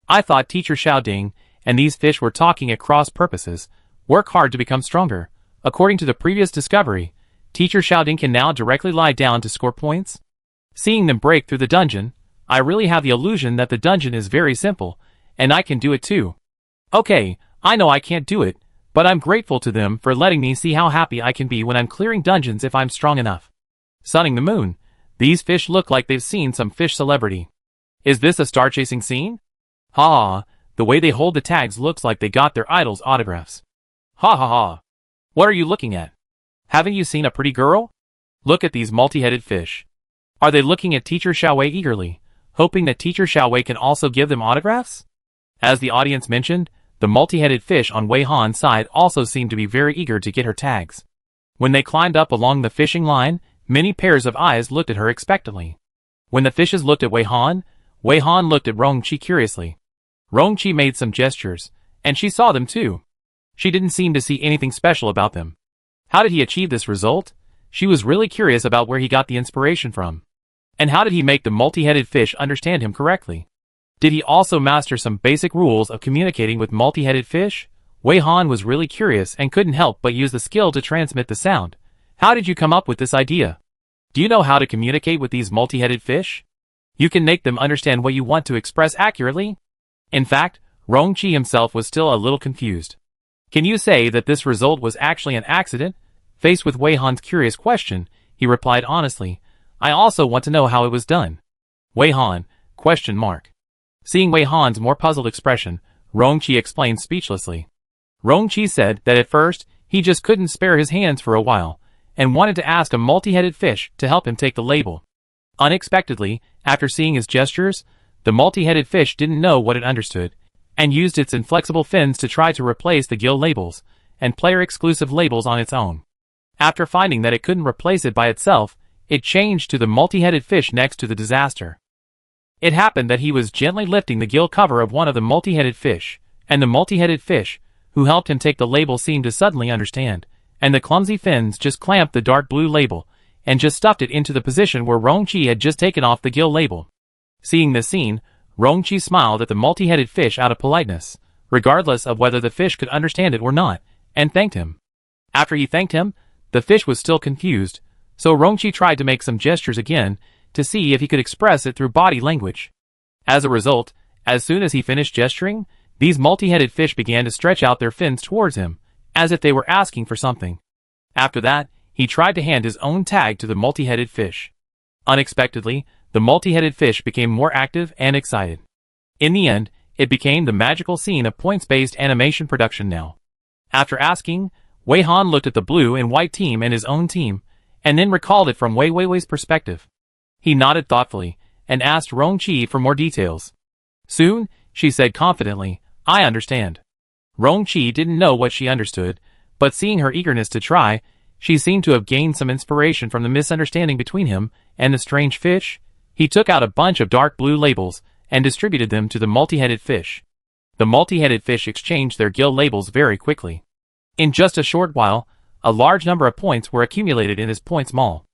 I thought Teacher Xiao Ding and these fish were talking at cross purposes. Work hard to become stronger. According to the previous discovery, Teacher Xiao Ding can now directly lie down to score points. Seeing them break through the dungeon, I really have the illusion that the dungeon is very simple, and I can do it too. Okay, I know I can't do it, but I'm grateful to them for letting me see how happy I can be when I'm clearing dungeons if I'm strong enough. Sunning the moon. These fish look like they've seen some fish celebrity. Is this a star-chasing scene? Ha ha, the way they hold the tags looks like they got their idol's autographs. Ha ha ha. What are you looking at? Haven't you seen a pretty girl? Look at these multi-headed fish. Are they looking at Teacher Xiaowei eagerly, hoping that Teacher Xiaowei can also give them autographs? As the audience mentioned, the multi-headed fish on Wei Han's side also seemed to be very eager to get her tags. When they climbed up along the fishing line, many pairs of eyes looked at her expectantly. When the fishes looked at Wei Han looked at Rongqi curiously. Rongqi made some gestures, and she saw them too. She didn't seem to see anything special about them. How did he achieve this result? She was really curious about where he got the inspiration from. And how did he make the multi-headed fish understand him correctly? Did he also master some basic rules of communicating with multi-headed fish? Wei Han was really curious and couldn't help but use the skill to transmit the sound. How did you come up with this idea? Do you know how to communicate with these multi-headed fish? You can make them understand what you want to express accurately? In fact, Rongqi himself was still a little confused. Can you say that this result was actually an accident? Faced with Wei Han's curious question, he replied honestly, I also want to know how it was done. Wei Han? ? Seeing Wei Han's more puzzled expression, Rongqi explained speechlessly. Rongqi said that at first, he just couldn't spare his hands for a while, and wanted to ask a multi-headed fish to help him take the label. Unexpectedly, after seeing his gestures, the multi-headed fish didn't know what it understood, and used its inflexible fins to try to replace the gill labels, and player-exclusive labels on its own. After finding that it couldn't replace it by itself, it changed to the multi-headed fish next to the disaster. It happened that he was gently lifting the gill cover of one of the multi-headed fish, and the multi-headed fish, who helped him take the label, seemed to suddenly understand, and the clumsy fins just clamped the dark blue label, and just stuffed it into the position where Rongqi had just taken off the gill label. Seeing this scene, Rongqi smiled at the multi-headed fish out of politeness, regardless of whether the fish could understand it or not, and thanked him. After he thanked him, the fish was still confused, so Rongqi tried to make some gestures again, to see if he could express it through body language. As a result, as soon as he finished gesturing, these multi-headed fish began to stretch out their fins towards him, as if they were asking for something. After that, he tried to hand his own tag to the multi-headed fish. Unexpectedly, the multi-headed fish became more active and excited. In the end, it became the magical scene of points-based animation production now. After asking, Wei Han looked at the blue and white team and his own team, and then recalled it from Wei Weiwei's perspective. He nodded thoughtfully, and asked Rongqi for more details. Soon, she said confidently, I understand. Rongqi didn't know what she understood, but seeing her eagerness to try, she seemed to have gained some inspiration from the misunderstanding between him and the strange fish. He took out a bunch of dark blue labels, and distributed them to the multi-headed fish. The multi-headed fish exchanged their gill labels very quickly. In just a short while, a large number of points were accumulated in his points mall.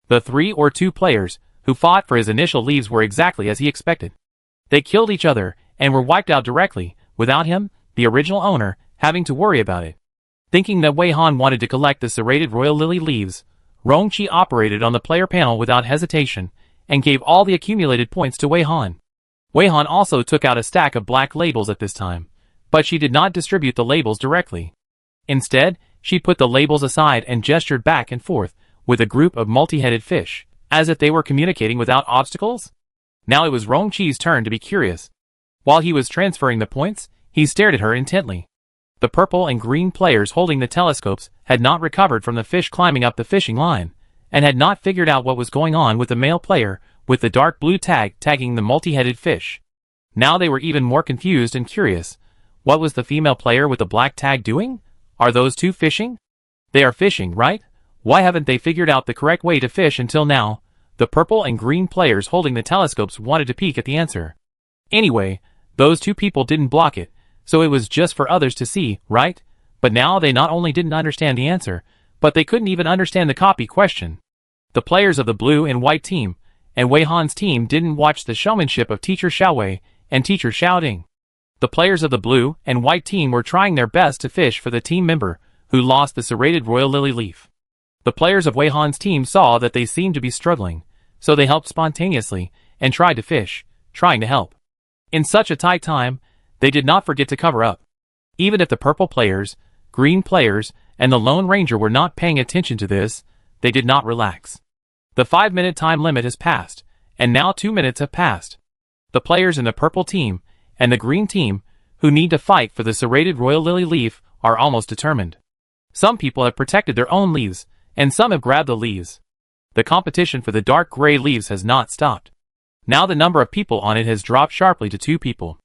The 3 or 2 players who fought for his initial leaves were exactly as he expected. They killed each other, and were wiped out directly, without him, the original owner, having to worry about it. Thinking that Wei Han wanted to collect the serrated royal lily leaves, Rongqi operated on the player panel without hesitation, and gave all the accumulated points to Wei Han. Wei Han also took out a stack of black labels at this time, but she did not distribute the labels directly. Instead, she put the labels aside and gestured back and forth with a group of multi-headed fish, as if they were communicating without obstacles. Now it was Rongqi's turn to be curious. While he was transferring the points, he stared at her intently. The purple and green players holding the telescopes had not recovered from the fish climbing up the fishing line, and had not figured out what was going on with the male player with the dark blue tag tagging the multi-headed fish. Now they were even more confused and curious. What was the female player with the black tag doing? Are those two fishing? They are fishing, right? Why haven't they figured out the correct way to fish until now? The purple and green players holding the telescopes wanted to peek at the answer. Anyway, those two people didn't block it, so it was just for others to see, right? But now they not only didn't understand the answer, but they couldn't even understand the copy question. The players of the blue and white team, and Wei Han's team didn't watch the showmanship of Teacher Xiaowei and Teacher Xiaoding. The players of the blue and white team were trying their best to fish for the team member who lost the serrated royal lily leaf. The players of Wei Han's team saw that they seemed to be struggling, so they helped spontaneously and tried to fish, trying to help. In such a tight time, they did not forget to cover up. Even if the purple players, green players, and the Lone Ranger were not paying attention to this, they did not relax. The 5-minute time limit has passed, and now 2 minutes have passed. The players in the purple team and the green team, who need to fight for the serrated royal lily leaf, are almost determined. Some people have protected their own leaves, and some have grabbed the leaves. The competition for the dark gray leaves has not stopped. Now the number of people on it has dropped sharply to 2 people.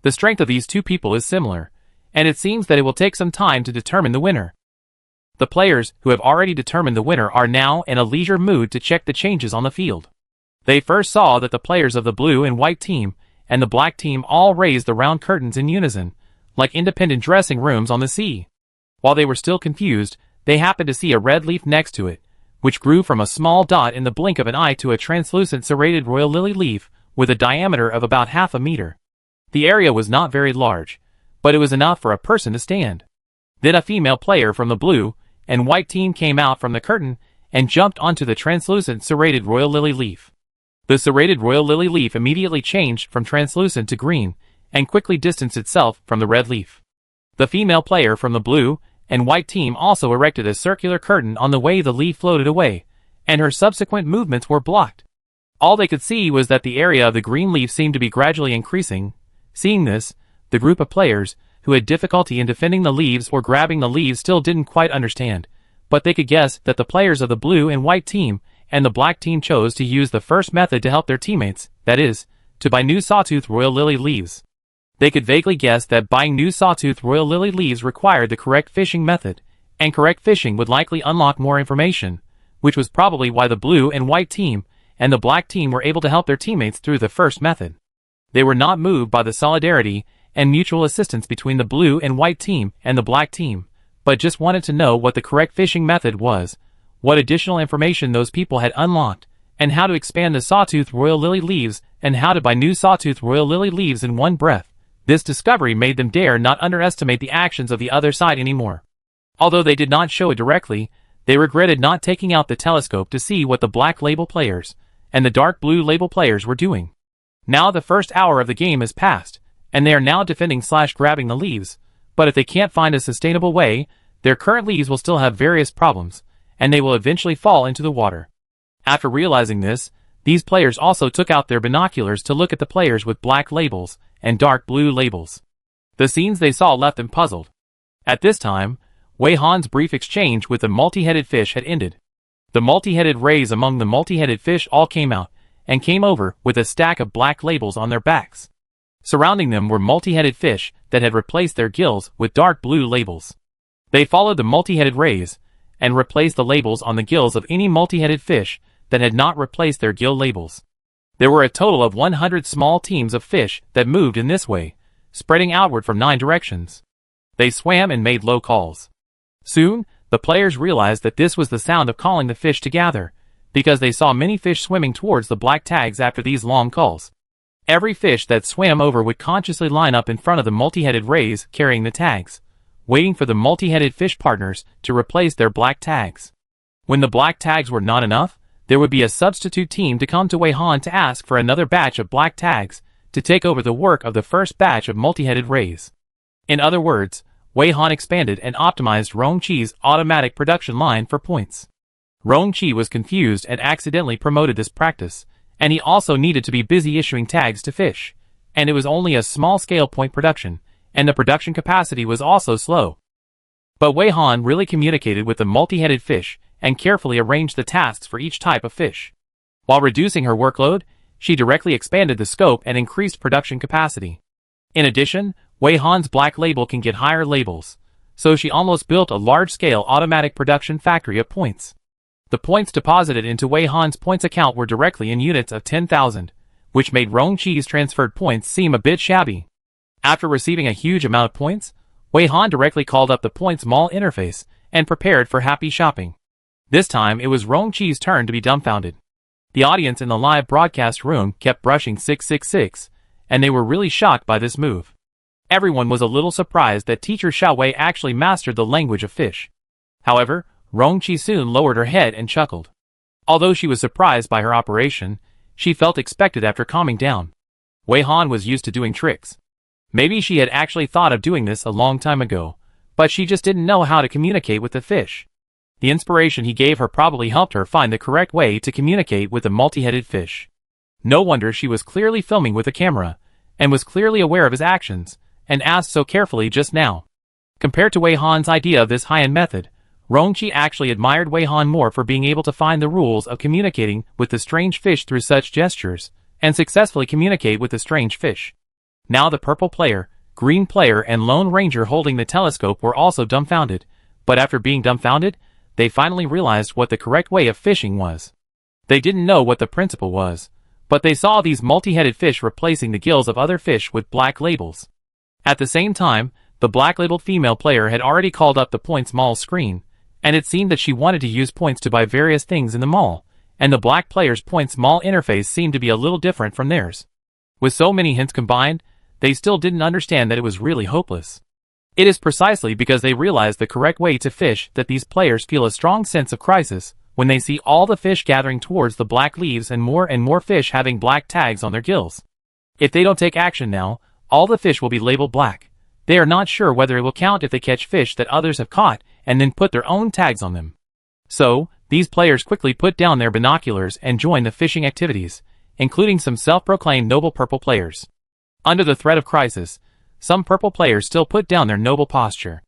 The strength of these 2 people is similar, and it seems that it will take some time to determine the winner. The players who have already determined the winner are now in a leisure mood to check the changes on the field. They first saw that the players of the blue and white team and the black team all raised the round curtains in unison, like independent dressing rooms on the sea. While they were still confused, they happened to see a red leaf next to it, which grew from a small dot in the blink of an eye to a translucent serrated royal lily leaf with a diameter of about half a meter. The area was not very large, but it was enough for a person to stand. Then a female player from the blue and white team came out from the curtain and jumped onto the translucent serrated royal lily leaf. The serrated royal lily leaf immediately changed from translucent to green and quickly distanced itself from the red leaf. The female player from the blue and white team also erected a circular curtain on the way the leaf floated away, and her subsequent movements were blocked. All they could see was that the area of the green leaf seemed to be gradually increasing. Seeing this, the group of players who had difficulty in defending the leaves or grabbing the leaves still didn't quite understand, but they could guess that the players of the blue and white team and the black team chose to use the first method to help their teammates, that is, to buy new sawtooth royal lily leaves. They could vaguely guess that buying new sawtooth royal lily leaves required the correct fishing method, and correct fishing would likely unlock more information, which was probably why the blue and white team and the black team were able to help their teammates through the first method. They were not moved by the solidarity and mutual assistance between the blue and white team and the black team, but just wanted to know what the correct fishing method was, what additional information those people had unlocked, and how to expand the sawtooth royal lily leaves and how to buy new sawtooth royal lily leaves in one breath. This discovery made them dare not underestimate the actions of the other side anymore. Although they did not show it directly, they regretted not taking out the telescope to see what the black label players and the dark blue label players were doing. Now the first hour of the game has passed, and they are now defending/grabbing the leaves, but if they can't find a sustainable way, their current leaves will still have various problems, and they will eventually fall into the water. After realizing this, these players also took out their binoculars to look at the players with black labels and dark blue labels. The scenes they saw left them puzzled. At this time, Wei Han's brief exchange with the multi-headed fish had ended. The multi-headed rays among the multi-headed fish all came out, and came over with a stack of black labels on their backs. Surrounding them were multi-headed fish that had replaced their gills with dark blue labels. They followed the multi-headed rays, and replaced the labels on the gills of any multi-headed fish that had not replaced their gill labels. There were a total of 100 small teams of fish that moved in this way, spreading outward from 9 directions. They swam and made low calls. Soon, the players realized that this was the sound of calling the fish to gather, because they saw many fish swimming towards the black tags after these long calls. Every fish that swam over would consciously line up in front of the multi-headed rays carrying the tags, waiting for the multi-headed fish partners to replace their black tags. When the black tags were not enough, there would be a substitute team to come to Wei Han to ask for another batch of black tags to take over the work of the first batch of multi-headed rays. In other words, Wei Han expanded and optimized Rong Qi's automatic production line for points. Rong Qi was confused and accidentally promoted this practice, and he also needed to be busy issuing tags to fish, and it was only a small-scale point production, and the production capacity was also slow. But Wei Han really communicated with the multi-headed fish and carefully arranged the tasks for each type of fish. While reducing her workload, she directly expanded the scope and increased production capacity. In addition, Wei Han's black label can get higher labels, so she almost built a large-scale automatic production factory of points. The points deposited into Wei Han's points account were directly in units of 10,000, which made Rong Qi's transferred points seem a bit shabby. After receiving a huge amount of points, Wei Han directly called up the Points Mall interface and prepared for happy shopping. This time it was Rong Qi's turn to be dumbfounded. The audience in the live broadcast room kept brushing 666, and they were really shocked by this move. Everyone was a little surprised that teacher Xiaowei actually mastered the language of fish. However, Rong Qi soon lowered her head and chuckled. Although she was surprised by her operation, she felt expected after calming down. Wei Han was used to doing tricks. Maybe she had actually thought of doing this a long time ago, but she just didn't know how to communicate with the fish. The inspiration he gave her probably helped her find the correct way to communicate with the multi-headed fish. No wonder she was clearly filming with a camera, and was clearly aware of his actions, and asked so carefully just now. Compared to Wei Han's idea of this high-end method, Rongqi actually admired Wei Han more for being able to find the rules of communicating with the strange fish through such gestures, and successfully communicate with the strange fish. Now the purple player, green player and Lone Ranger holding the telescope were also dumbfounded, but after being dumbfounded, they finally realized what the correct way of fishing was. They didn't know what the principle was, but they saw these multi-headed fish replacing the gills of other fish with black labels. At the same time, the black-labeled female player had already called up the Points Mall screen, and it seemed that she wanted to use points to buy various things in the mall, and the black player's Points Mall interface seemed to be a little different from theirs. With so many hints combined, they still didn't understand that it was really hopeless. It is precisely because they realized the correct way to fish that these players feel a strong sense of crisis when they see all the fish gathering towards the black leaves and more fish having black tags on their gills. If they don't take action now, all the fish will be labeled black. They are not sure whether it will count if they catch fish that others have caught and then put their own tags on them. So, these players quickly put down their binoculars and joined the fishing activities, including some self-proclaimed noble purple players. Under the threat of crisis, some purple players still put down their noble posture.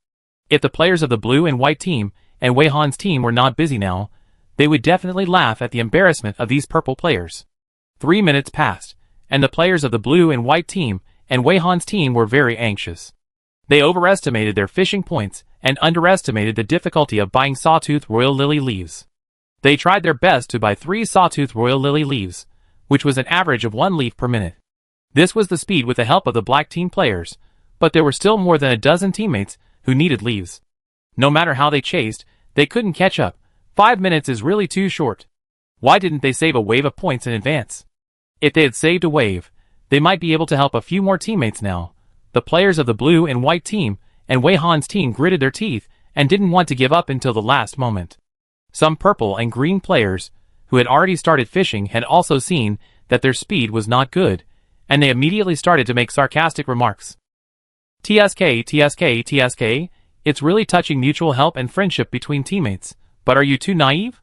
If the players of the blue and white team and Wei Han's team were not busy now, they would definitely laugh at the embarrassment of these purple players. 3 minutes passed, and the players of the blue and white team and Wei Han's team were very anxious. They overestimated their fishing points and underestimated the difficulty of buying sawtooth royal lily leaves. They tried their best to buy 3 sawtooth royal lily leaves, which was an average of 1 leaf per minute. This was the speed with the help of the black team players, but there were still more than a dozen teammates who needed leaves. No matter how they chased, they couldn't catch up. 5 minutes is really too short. Why didn't they save a wave of points in advance? If they had saved a wave, they might be able to help a few more teammates now. The players of the blue and white team and Wei Han's team gritted their teeth and didn't want to give up until the last moment. Some purple and green players, who had already started fishing, had also seen that their speed was not good, and they immediately started to make sarcastic remarks. TSK, it's really touching mutual help and friendship between teammates, but are you too naive?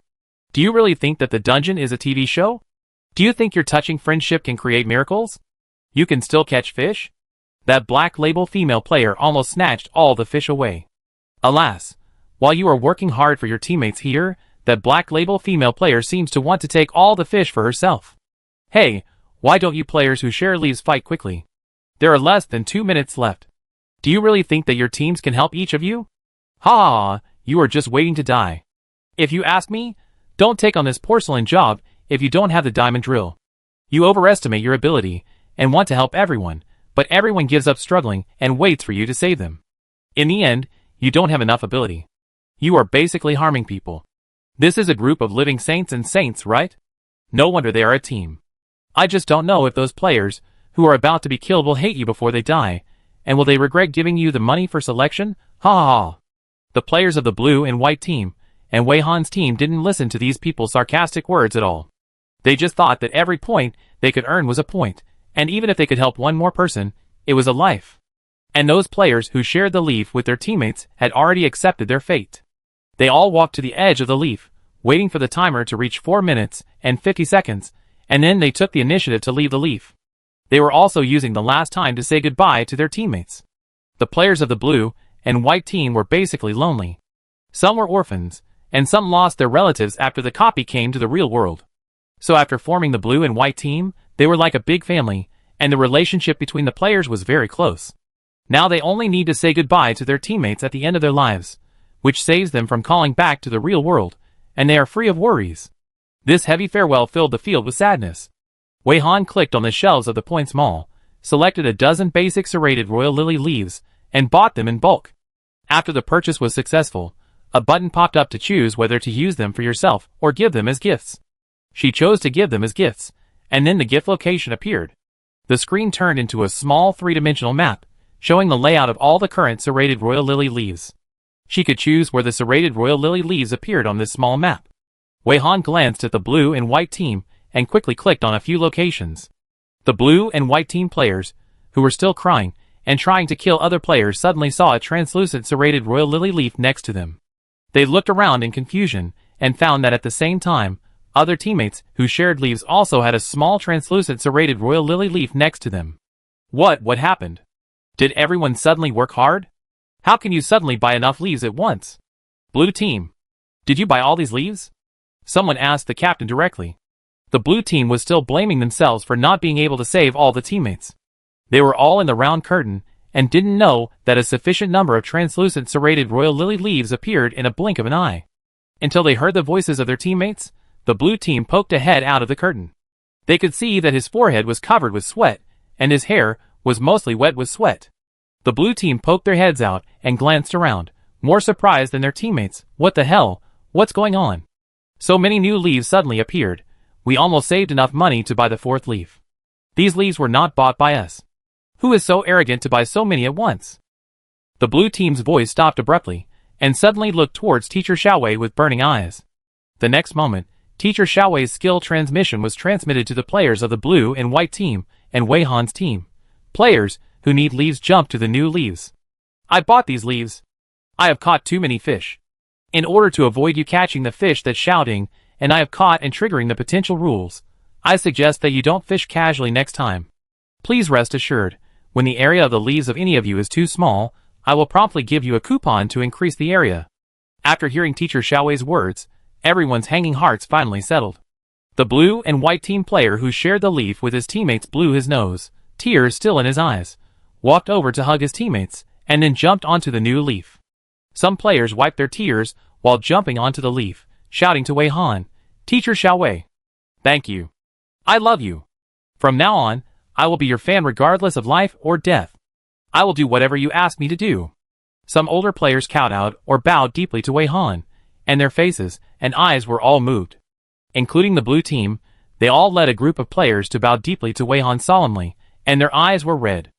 Do you really think that the dungeon is a TV show? Do you think your touching friendship can create miracles? You can still catch fish? That black label female player almost snatched all the fish away. Alas, while you are working hard for your teammates here, that black label female player seems to want to take all the fish for herself. Hey, why don't you players who share leaves fight quickly? There are less than 2 minutes left. Do you really think that your teams can help each of you? Ha ha ha, you are just waiting to die. If you ask me, don't take on this porcelain job if you don't have the diamond drill. You overestimate your ability and want to help everyone, but everyone gives up struggling and waits for you to save them. In the end, you don't have enough ability. You are basically harming people. This is a group of living saints and saints, right? No wonder they are a team. I just don't know if those players who are about to be killed will hate you before they die, and will they regret giving you the money for selection? Ha ha ha. The players of the blue and white team and Wei Han's team didn't listen to these people's sarcastic words at all. They just thought that every point they could earn was a point, and even if they could help one more person, it was a life. And those players who shared the leaf with their teammates had already accepted their fate. They all walked to the edge of the leaf, waiting for the timer to reach 4 minutes and 50 seconds, and then they took the initiative to leave the leaf. They were also using the last time to say goodbye to their teammates. The players of the blue and white team were basically lonely. Some were orphans, and some lost their relatives after the copy came to the real world. So after forming the blue and white team, they were like a big family, and the relationship between the players was very close. Now they only need to say goodbye to their teammates at the end of their lives, which saves them from calling back to the real world, and they are free of worries. This heavy farewell filled the field with sadness. Wei Han clicked on the shelves of the Points Mall, selected a dozen basic serrated royal lily leaves, and bought them in bulk. After the purchase was successful, a button popped up to choose whether to use them for yourself or give them as gifts. She chose to give them as gifts, and then the gift location appeared. The screen turned into a small 3-dimensional map, showing the layout of all the current serrated royal lily leaves. She could choose where the serrated royal lily leaves appeared on this small map. Wei Han glanced at the blue and white team and quickly clicked on a few locations. The blue and white team players, who were still crying and trying to kill other players, suddenly saw a translucent serrated royal lily leaf next to them. They looked around in confusion and found that at the same time, other teammates who shared leaves also had a small translucent serrated royal lily leaf next to them. What happened? Did everyone suddenly work hard? How can you suddenly buy enough leaves at once? Blue team. Did you buy all these leaves? Someone asked the captain directly. The blue team was still blaming themselves for not being able to save all the teammates. They were all in the round curtain, and didn't know that a sufficient number of translucent serrated royal lily leaves appeared in a blink of an eye. Until they heard the voices of their teammates, the blue team poked a head out of the curtain. They could see that his forehead was covered with sweat, and his hair was mostly wet with sweat. The blue team poked their heads out and glanced around, more surprised than their teammates. What the hell? What's going on? So many new leaves suddenly appeared. We almost saved enough money to buy the fourth leaf. These leaves were not bought by us. Who is so arrogant to buy so many at once? The blue team's voice stopped abruptly, and suddenly looked towards Teacher Xiaowei with burning eyes. The next moment, Teacher Xiaowei's skill transmission was transmitted to the players of the blue and white team and Wei Han's team. Players who need leaves jump to the new leaves. I bought these leaves. I have caught too many fish. In order to avoid you catching the fish that's shouting, and I have caught and triggering the potential rules, I suggest that you don't fish casually next time. Please rest assured, when the area of the leaves of any of you is too small, I will promptly give you a coupon to increase the area. After hearing Teacher Xiaowei's words, everyone's hanging hearts finally settled. The blue and white team player who shared the leaf with his teammates blew his nose, tears still in his eyes, walked over to hug his teammates, and then jumped onto the new leaf. Some players wiped their tears while jumping onto the leaf, shouting to Wei Han, "Teacher Xiaowei, thank you. I love you. From now on, I will be your fan regardless of life or death. I will do whatever you ask me to do." Some older players kowtowed or bowed deeply to Wei Han, and their faces and eyes were all moved. Including the blue team, they all led a group of players to bow deeply to Wei Han solemnly, and their eyes were red.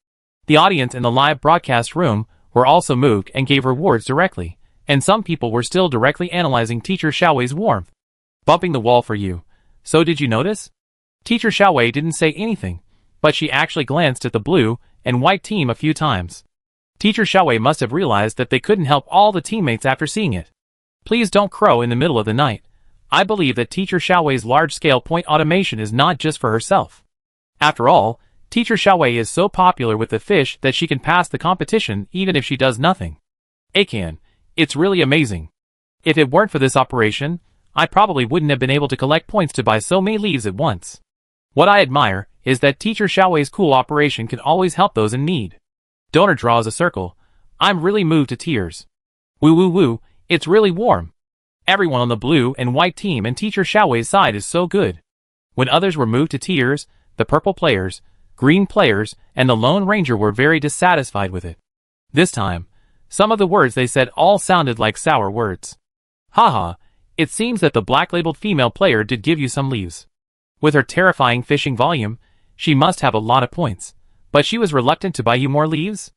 The audience in the live broadcast room were also moved and gave rewards directly, and some people were still directly analyzing Teacher Xiaowei's warmth. Bumping the wall for you. So did you notice? Teacher Xiaowei didn't say anything, but she actually glanced at the blue and white team a few times. Teacher Xiaowei must have realized that they couldn't help all the teammates after seeing it. Please don't crow in the middle of the night. I believe that Teacher Xiaowei's large-scale point automation is not just for herself. After all, Teacher Xiaowei is so popular with the fish that she can pass the competition even if she does nothing. Akan, it's really amazing. If it weren't for this operation, I probably wouldn't have been able to collect points to buy so many leaves at once. What I admire is that Teacher Xiaowei's cool operation can always help those in need. Donor draws a circle. I'm really moved to tears. Woo woo woo, it's really warm. Everyone on the blue and white team and Teacher Xiaowei's side is so good. When others were moved to tears, the purple players, green players, and the Lone Ranger were very dissatisfied with it. This time, some of the words they said all sounded like sour words. Haha, it seems that the black-labeled female player did give you some leaves. With her terrifying fishing volume, she must have a lot of points, but she was reluctant to buy you more leaves?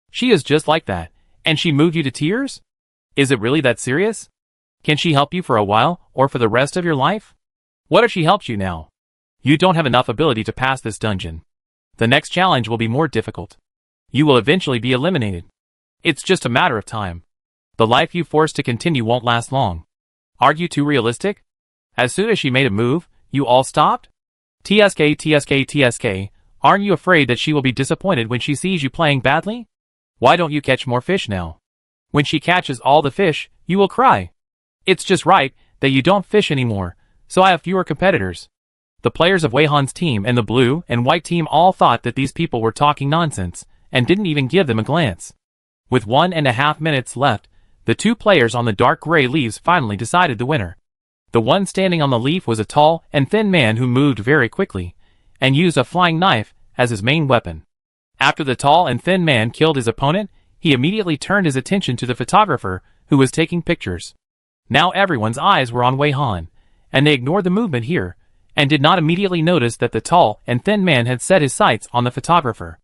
She is just like that, and she moved you to tears? Is it really that serious? Can she help you for a while, or for the rest of your life? What if she helps you now? You don't have enough ability to pass this dungeon. The next challenge will be more difficult. You will eventually be eliminated. It's just a matter of time. The life you forced to continue won't last long. Are you too realistic? As soon as she made a move, you all stopped? TSK, aren't you afraid that she will be disappointed when she sees you playing badly? Why don't you catch more fish now? When she catches all the fish, you will cry. It's just right that you don't fish anymore, so I have fewer competitors. The players of Wei Han's team and the blue and white team all thought that these people were talking nonsense, and didn't even give them a glance. With 1.5 minutes left, the two players on the dark gray leaves finally decided the winner. The one standing on the leaf was a tall and thin man who moved very quickly, and used a flying knife as his main weapon. After the tall and thin man killed his opponent, he immediately turned his attention to the photographer, who was taking pictures. Now everyone's eyes were on Wei Han, and they ignored the movement here, and did not immediately notice that the tall and thin man had set his sights on the photographer.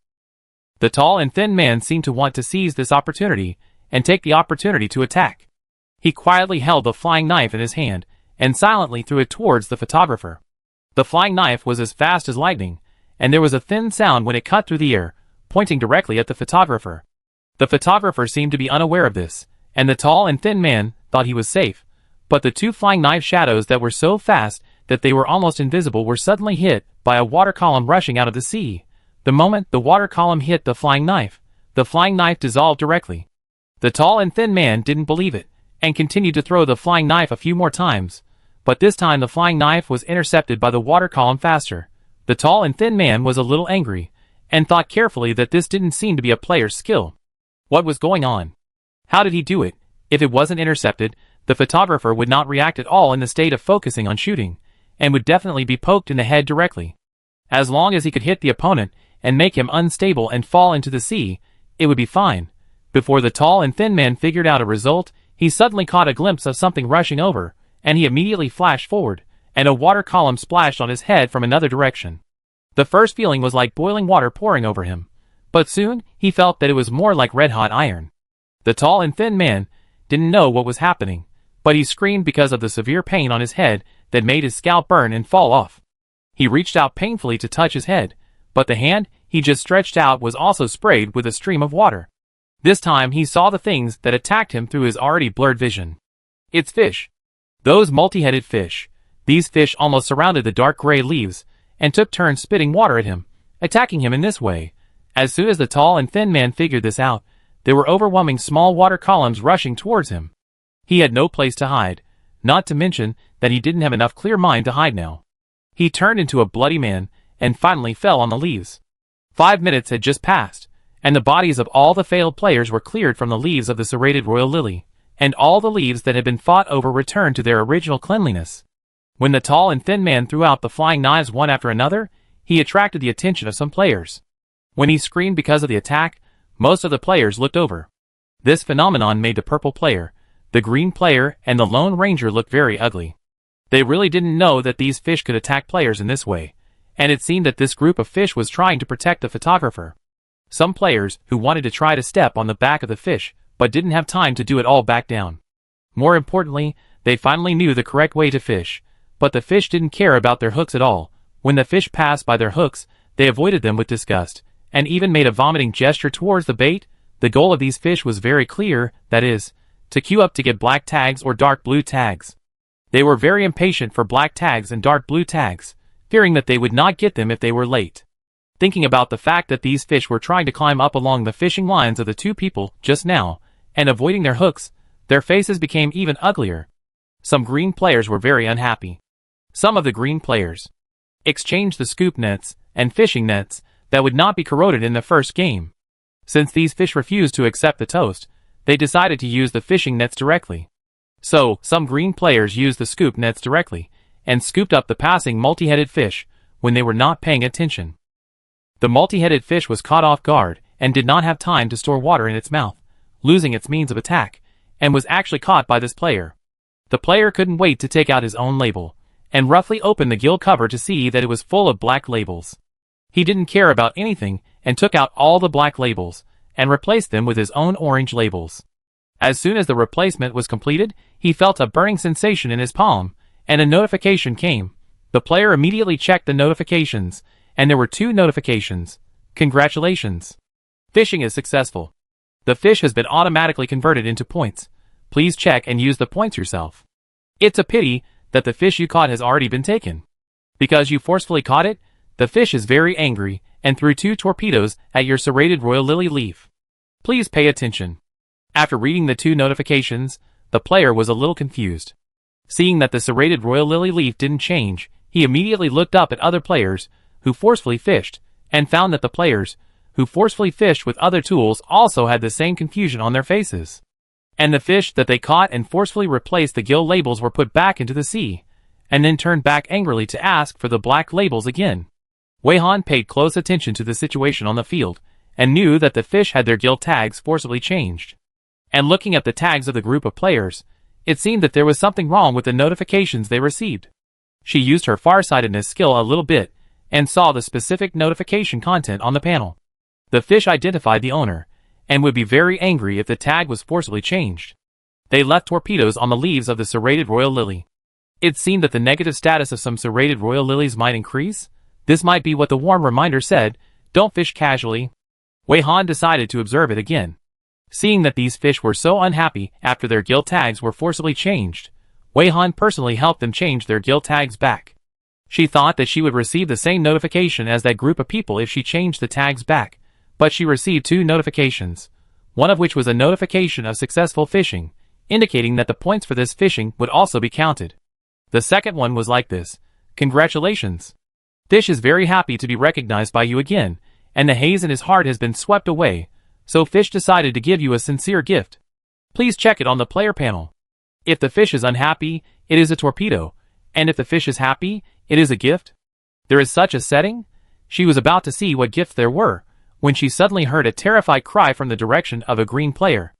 The tall and thin man seemed to want to seize this opportunity, and take the opportunity to attack. He quietly held the flying knife in his hand, and silently threw it towards the photographer. The flying knife was as fast as lightning, and there was a thin sound when it cut through the air, pointing directly at the photographer. The photographer seemed to be unaware of this, and the tall and thin man thought he was safe, but the two flying knife shadows that were so fast that they were almost invisible were suddenly hit by a water column rushing out of the sea. The moment the water column hit the flying knife dissolved directly. The tall and thin man didn't believe it, and continued to throw the flying knife a few more times, but this time the flying knife was intercepted by the water column faster. The tall and thin man was a little angry, and thought carefully that this didn't seem to be a player's skill. What was going on? How did he do it? If it wasn't intercepted, the photographer would not react at all in the state of focusing on shooting, and would definitely be poked in the head directly. As long as he could hit the opponent and make him unstable and fall into the sea, it would be fine. Before the tall and thin man figured out a result, he suddenly caught a glimpse of something rushing over, and he immediately flashed forward, and a water column splashed on his head from another direction. The first feeling was like boiling water pouring over him, but soon he felt that it was more like red-hot iron. The tall and thin man didn't know what was happening, but he screamed because of the severe pain on his head that made his scalp burn and fall off. He reached out painfully to touch his head, but the hand he just stretched out was also sprayed with a stream of water. This time he saw the things that attacked him through his already blurred vision. It's fish. Those multi-headed fish. These fish almost surrounded the dark gray leaves, and took turns spitting water at him, attacking him in this way. As soon as the tall and thin man figured this out, there were overwhelming small water columns rushing towards him. He had no place to hide, not to mention that he didn't have enough clear mind to hide now. He turned into a bloody man, and finally fell on the leaves. 5 minutes had just passed, and the bodies of all the failed players were cleared from the leaves of the serrated royal lily, and all the leaves that had been fought over returned to their original cleanliness. When the tall and thin man threw out the flying knives one after another, he attracted the attention of some players. When he screamed because of the attack, most of the players looked over. This phenomenon made the purple player, the green player, and the Lone Ranger look very ugly. They really didn't know that these fish could attack players in this way, and it seemed that this group of fish was trying to protect the photographer. Some players who wanted to try to step on the back of the fish, but didn't have time to do it all back down. More importantly, they finally knew the correct way to fish, but the fish didn't care about their hooks at all. When the fish passed by their hooks, they avoided them with disgust, and even made a vomiting gesture towards the bait. The goal of these fish was very clear, that is, to queue up to get black tags or dark blue tags. They were very impatient for black tags and dark blue tags, fearing that they would not get them if they were late. Thinking about the fact that these fish were trying to climb up along the fishing lines of the two people just now, and avoiding their hooks, their faces became even uglier. Some green players were very unhappy. Some of the green players exchanged the scoop nets and fishing nets that would not be corroded in the first game. Since these fish refused to accept the toast, they decided to use the fishing nets directly. So, some green players used the scoop nets directly, and scooped up the passing multi-headed fish when they were not paying attention. The multi-headed fish was caught off guard, and did not have time to store water in its mouth, losing its means of attack, and was actually caught by this player. The player couldn't wait to take out his own label, and roughly opened the gill cover to see that it was full of black labels. He didn't care about anything, and took out all the black labels, and replaced them with his own orange labels. As soon as the replacement was completed, he felt a burning sensation in his palm, and a notification came. The player immediately checked the notifications, and there were 2 notifications. Congratulations! Fishing is successful. The fish has been automatically converted into points. Please check and use the points yourself. It's a pity that the fish you caught has already been taken. Because you forcefully caught it, the fish is very angry, and threw 2 torpedoes at your serrated royal lily leaf. Please pay attention. After reading the 2 notifications, the player was a little confused. Seeing that the serrated royal lily leaf didn't change, he immediately looked up at other players who forcefully fished, and found that the players who forcefully fished with other tools also had the same confusion on their faces. And the fish that they caught and forcefully replaced the gill labels were put back into the sea, and then turned back angrily to ask for the black labels again. Wei Han paid close attention to the situation on the field, and knew that the fish had their gill tags forcibly changed. And looking at the tags of the group of players, it seemed that there was something wrong with the notifications they received. She used her farsightedness skill a little bit, and saw the specific notification content on the panel. The fish identified the owner, and would be very angry if the tag was forcibly changed. They left torpedoes on the leaves of the serrated royal lily. It seemed that the negative status of some serrated royal lilies might increase. This might be what the warm reminder said, don't fish casually. Wei Han decided to observe it again. Seeing that these fish were so unhappy after their gill tags were forcibly changed, Wei Han personally helped them change their gill tags back. She thought that she would receive the same notification as that group of people if she changed the tags back, but she received 2 notifications, one of which was a notification of successful fishing, indicating that the points for this fishing would also be counted. The second one was like this: "Congratulations. Fish is very happy to be recognized by you again, and the haze in his heart has been swept away, so Fish decided to give you a sincere gift. Please check it on the player panel. If the fish is unhappy, it is a torpedo, and if the fish is happy, it is a gift." There is such a setting? She was about to see what gifts there were, when she suddenly heard a terrified cry from the direction of a green player.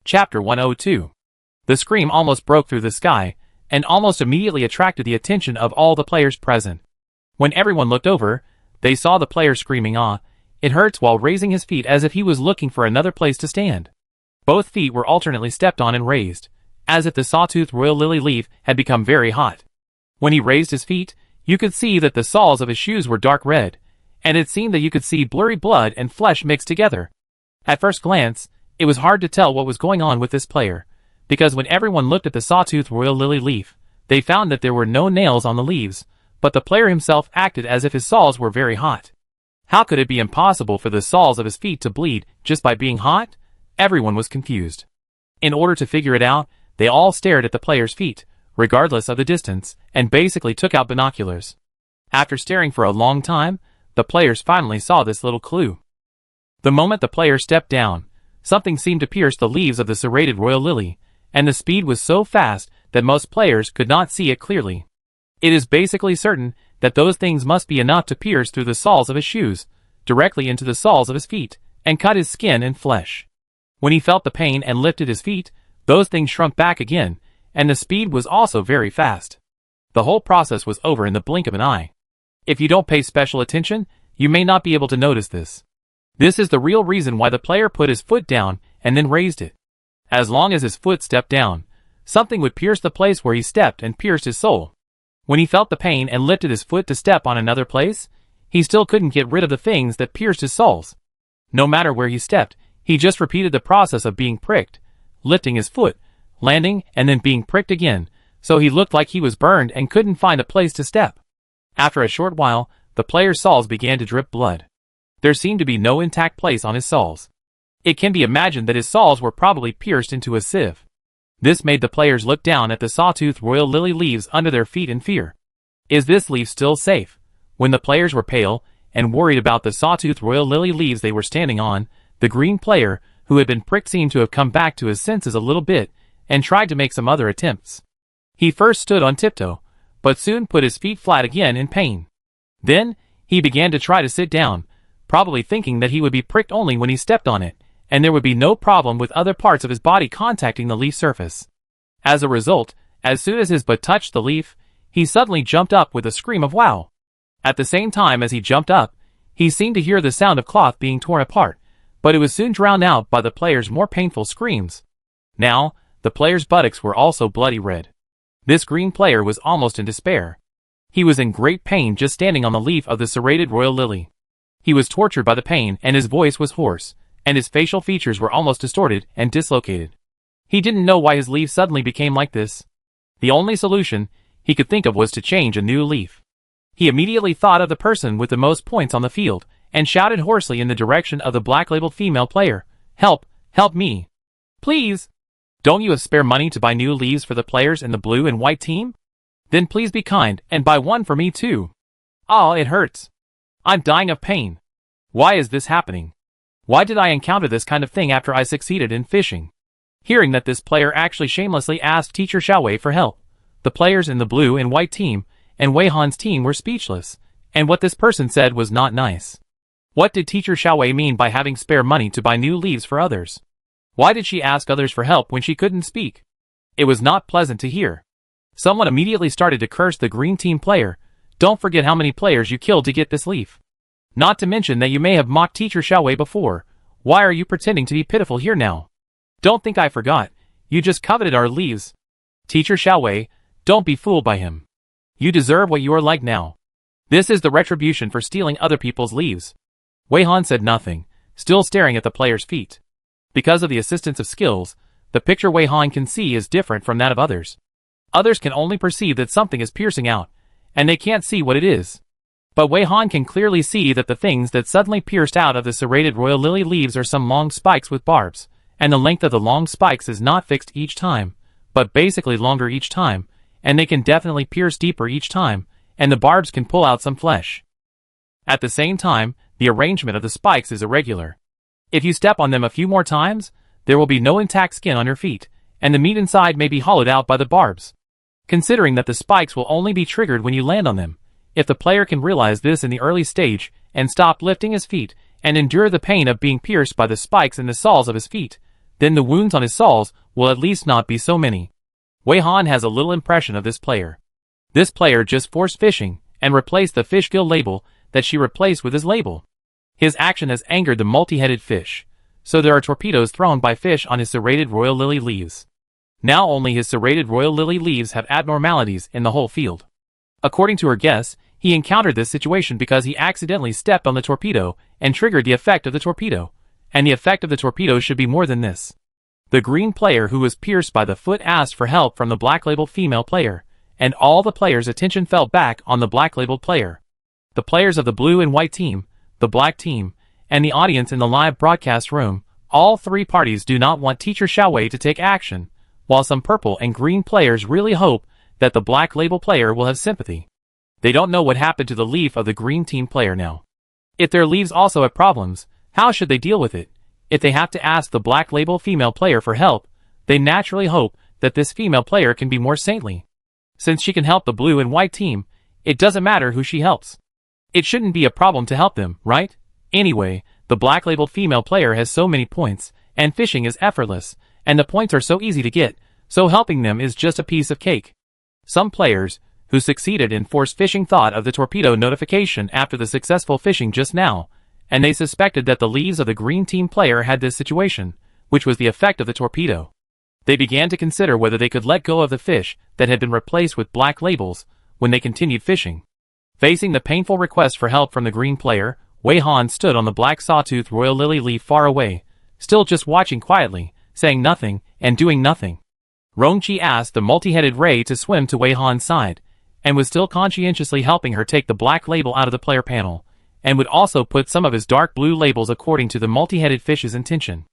Chapter 102. The scream almost broke through the sky, and almost immediately attracted the attention of all the players present. When everyone looked over, they saw the player screaming "Ah, it hurts" while raising his feet as if he was looking for another place to stand. Both feet were alternately stepped on and raised, as if the sawtooth royal lily leaf had become very hot. When he raised his feet, you could see that the soles of his shoes were dark red, and it seemed that you could see blurry blood and flesh mixed together. At first glance, it was hard to tell what was going on with this player, because when everyone looked at the sawtooth royal lily leaf, they found that there were no nails on the leaves, but the player himself acted as if his soles were very hot. How could it be impossible for the soles of his feet to bleed just by being hot? Everyone was confused. In order to figure it out, they all stared at the player's feet, regardless of the distance, and basically took out binoculars. After staring for a long time, the players finally saw this little clue. The moment the player stepped down, something seemed to pierce the leaves of the serrated royal lily, and the speed was so fast that most players could not see it clearly. It is basically certain that those things must be enough to pierce through the soles of his shoes, directly into the soles of his feet, and cut his skin and flesh. When he felt the pain and lifted his feet, those things shrunk back again, and the speed was also very fast. The whole process was over in the blink of an eye. If you don't pay special attention, you may not be able to notice this. This is the real reason why the player put his foot down and then raised it. As long as his foot stepped down, something would pierce the place where he stepped and pierced his sole. When he felt the pain and lifted his foot to step on another place, he still couldn't get rid of the things that pierced his soles. No matter where he stepped, he just repeated the process of being pricked, lifting his foot, landing, and then being pricked again, so he looked like he was burned and couldn't find a place to step. After a short while, the player's soles began to drip blood. There seemed to be no intact place on his soles. It can be imagined that his soles were probably pierced into a sieve. This made the players look down at the sawtooth royal lily leaves under their feet in fear. Is this leaf still safe? When the players were pale and worried about the sawtooth royal lily leaves they were standing on, the green player, who had been pricked, seemed to have come back to his senses a little bit and tried to make some other attempts. He first stood on tiptoe, but soon put his feet flat again in pain. Then, he began to try to sit down, probably thinking that he would be pricked only when he stepped on it, and there would be no problem with other parts of his body contacting the leaf surface. As a result, as soon as his butt touched the leaf, he suddenly jumped up with a scream of wow. At the same time as he jumped up, he seemed to hear the sound of cloth being torn apart, but it was soon drowned out by the player's more painful screams. Now, the player's buttocks were also bloody red. This green player was almost in despair. He was in great pain just standing on the leaf of the serrated royal lily. He was tortured by the pain, and his voice was hoarse, and his facial features were almost distorted and dislocated. He didn't know why his leaf suddenly became like this. The only solution he could think of was to change a new leaf. He immediately thought of the person with the most points on the field, and shouted hoarsely in the direction of the black-labeled female player, "Help! Help me! Please! Don't you have spare money to buy new leaves for the players in the blue and white team? Then please be kind and buy one for me too. Ah, it hurts. I'm dying of pain. Why is this happening? Why did I encounter this kind of thing after I succeeded in fishing?" Hearing that this player actually shamelessly asked Teacher Xiaowei for help, the players in the blue and white team and Wei Han's team were speechless, and what this person said was not nice. What did Teacher Xiaowei mean by having spare money to buy new leaves for others? Why did she ask others for help when she couldn't speak? It was not pleasant to hear. Someone immediately started to curse the green team player. "Don't forget how many players you killed to get this leaf. Not to mention that you may have mocked Teacher Xiaowei before. Why are you pretending to be pitiful here now? Don't think I forgot. You just coveted our leaves. Teacher Xiaowei, don't be fooled by him. You deserve what you are like now. This is the retribution for stealing other people's leaves." Wei Han said nothing, still staring at the player's feet. Because of the assistance of skills, the picture Wei Han can see is different from that of others. Others can only perceive that something is piercing out, and they can't see what it is. But Wei Han can clearly see that the things that suddenly pierced out of the serrated royal lily leaves are some long spikes with barbs, and the length of the long spikes is not fixed each time, but basically longer each time, and they can definitely pierce deeper each time, and the barbs can pull out some flesh. At the same time, the arrangement of the spikes is irregular. If you step on them a few more times, there will be no intact skin on your feet, and the meat inside may be hollowed out by the barbs. Considering that the spikes will only be triggered when you land on them, if the player can realize this in the early stage and stop lifting his feet and endure the pain of being pierced by the spikes in the soles of his feet, then the wounds on his soles will at least not be so many. Wei Han has a little impression of this player. This player just forced fishing and replaced the fish gill label that she replaced with his label. His action has angered the multi-headed fish, so there are torpedoes thrown by fish on his serrated royal lily leaves. Now only his serrated royal lily leaves have abnormalities in the whole field. According to her guess, he encountered this situation because he accidentally stepped on the torpedo and triggered the effect of the torpedo, and the effect of the torpedo should be more than this. The green player who was pierced by the foot asked for help from the black-labeled female player, and all the players' attention fell back on the black-labeled player. The players of the blue and white team, the black team, and the audience in the live broadcast room, all three parties do not want Teacher Xiaowei to take action, while some purple and green players really hope that the black label player will have sympathy. They don't know what happened to the leaf of the green team player now. If their leaves also have problems, how should they deal with it? If they have to ask the black label female player for help, they naturally hope that this female player can be more saintly. Since she can help the blue and white team, it doesn't matter who she helps. It shouldn't be a problem to help them, right? Anyway, the black-labeled female player has so many points, and fishing is effortless, and the points are so easy to get, so helping them is just a piece of cake. Some players, who succeeded in force fishing, thought of the torpedo notification after the successful fishing just now, and they suspected that the leaves of the green team player had this situation, which was the effect of the torpedo. They began to consider whether they could let go of the fish that had been replaced with black labels when they continued fishing. Facing the painful request for help from the green player, Wei Han stood on the black sawtooth royal lily leaf far away, still just watching quietly, saying nothing and doing nothing. Rongqi asked the multi-headed ray to swim to Wei Han's side, and was still conscientiously helping her take the black label out of the player panel, and would also put some of his dark blue labels according to the multi-headed fish's intention.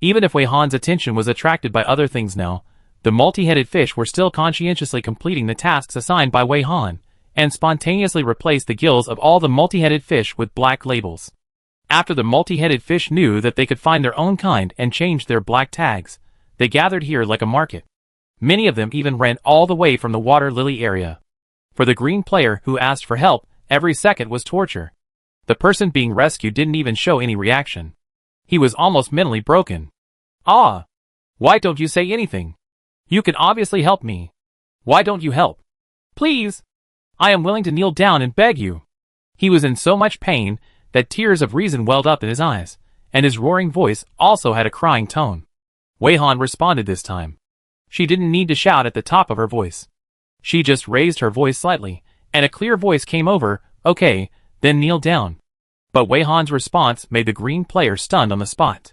Even if Wei Han's attention was attracted by other things now, the multi-headed fish were still conscientiously completing the tasks assigned by Wei Han, and spontaneously replaced the gills of all the multi-headed fish with black labels. After the multi-headed fish knew that they could find their own kind and change their black tags, they gathered here like a market. Many of them even ran all the way from the water lily area. For the green player who asked for help, every second was torture. The person being rescued didn't even show any reaction. He was almost mentally broken. "Ah! Why don't you say anything? You can obviously help me. Why don't you help? Please! I am willing to kneel down and beg you." He was in so much pain that tears of reason welled up in his eyes, and his roaring voice also had a crying tone. Wei Han responded this time. She didn't need to shout at the top of her voice. She just raised her voice slightly, and a clear voice came over, "Okay, then kneel down." But Wei Han's response made the green player stunned on the spot.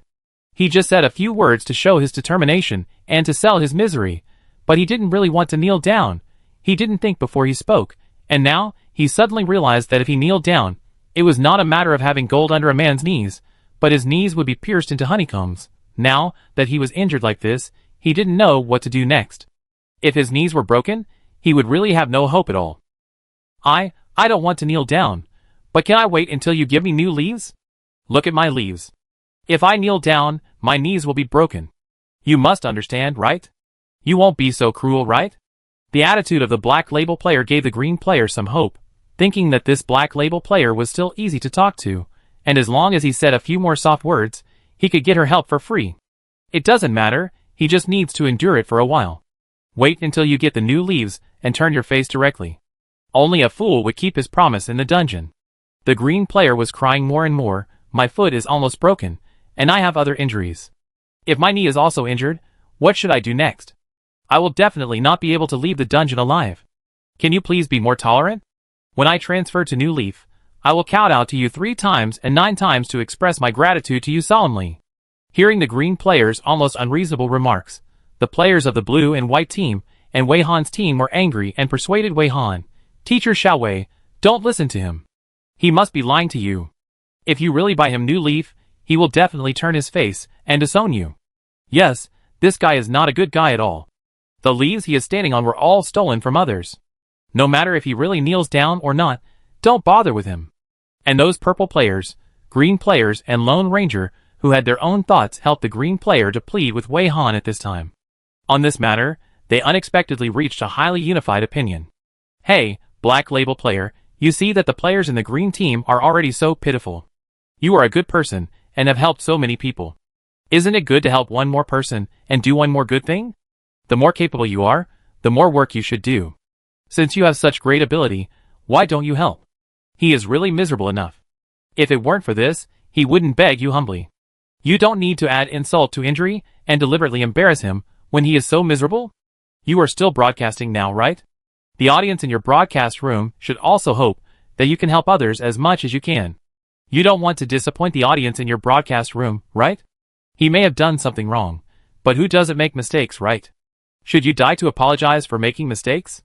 He just said a few words to show his determination and to sell his misery, but he didn't really want to kneel down. He didn't think before he spoke. And now, he suddenly realized that if he kneeled down, it was not a matter of having gold under a man's knees, but his knees would be pierced into honeycombs. Now that he was injured like this, he didn't know what to do next. If his knees were broken, he would really have no hope at all. I don't want to kneel down, but can I wait until you give me new leaves? Look at my leaves. If I kneel down, my knees will be broken. You must understand, right? You won't be so cruel, right? The attitude of the black label player gave the green player some hope, thinking that this black label player was still easy to talk to, and as long as he said a few more soft words, he could get her help for free. It doesn't matter, he just needs to endure it for a while. Wait until you get the new leaves and turn your face directly. Only a fool would keep his promise in the dungeon. The green player was crying more and more, "My foot is almost broken, and I have other injuries. If my knee is also injured, what should I do next? I will definitely not be able to leave the dungeon alive. Can you please be more tolerant? When I transfer to New Leaf, I will count out to you 3 times and 9 times to express my gratitude to you solemnly." Hearing the green player's almost unreasonable remarks, the players of the blue and white team and Wei Han's team were angry and persuaded Wei Han, "Teacher Xiaowei, don't listen to him. He must be lying to you. If you really buy him New Leaf, he will definitely turn his face and disown you. Yes, this guy is not a good guy at all. The leaves he is standing on were all stolen from others. No matter if he really kneels down or not, don't bother with him. And those purple players, green players and Lone Ranger, who had their own thoughts, helped the green player to plead with Wei Han at this time. On this matter, they unexpectedly reached a highly unified opinion. Hey, Black Label player, you see that the players in the green team are already so pitiful. You are a good person, and have helped so many people. Isn't it good to help one more person, and do one more good thing? The more capable you are, the more work you should do. Since you have such great ability, why don't you help? He is really miserable enough. If it weren't for this, he wouldn't beg you humbly. You don't need to add insult to injury, and deliberately embarrass him, when he is so miserable? You are still broadcasting now, right? The audience in your broadcast room should also hope that you can help others as much as you can. You don't want to disappoint the audience in your broadcast room, right? He may have done something wrong, but who doesn't make mistakes, right? Should you die to apologize for making mistakes?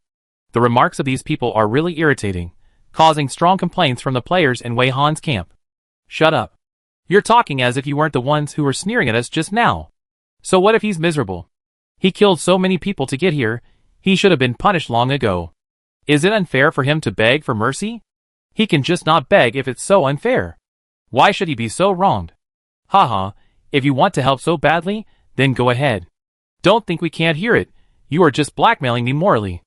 The remarks of these people are really irritating, causing strong complaints from the players in Wei Han's camp. Shut up. You're talking as if you weren't the ones who were sneering at us just now. So what if he's miserable? He killed so many people to get here, he should have been punished long ago. Is it unfair for him to beg for mercy? He can just not beg if it's so unfair. Why should he be so wronged? Haha, if you want to help so badly, then go ahead. Don't think we can't hear it, you are just blackmailing me morally.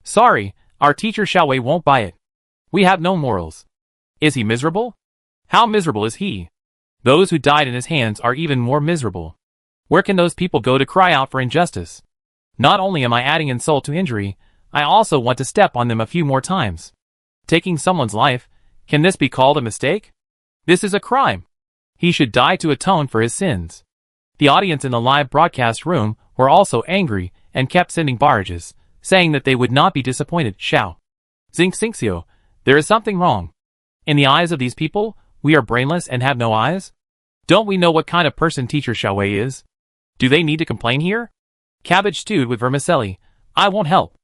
Sorry, our teacher Xiaowei won't buy it. We have no morals. Is he miserable? How miserable is he? Those who died in his hands are even more miserable. Where can those people go to cry out for injustice? Not only am I adding insult to injury, I also want to step on them a few more times. Taking someone's life, can this be called a mistake? This is a crime. He should die to atone for his sins. The audience in the live broadcast room were also angry and kept sending barrages, saying that they would not be disappointed. Xiao Xingxiu, there is something wrong. In the eyes of these people, we are brainless and have no eyes? Don't we know what kind of person teacher Xiaowei is? Do they need to complain here? Cabbage stewed with vermicelli. I won't help.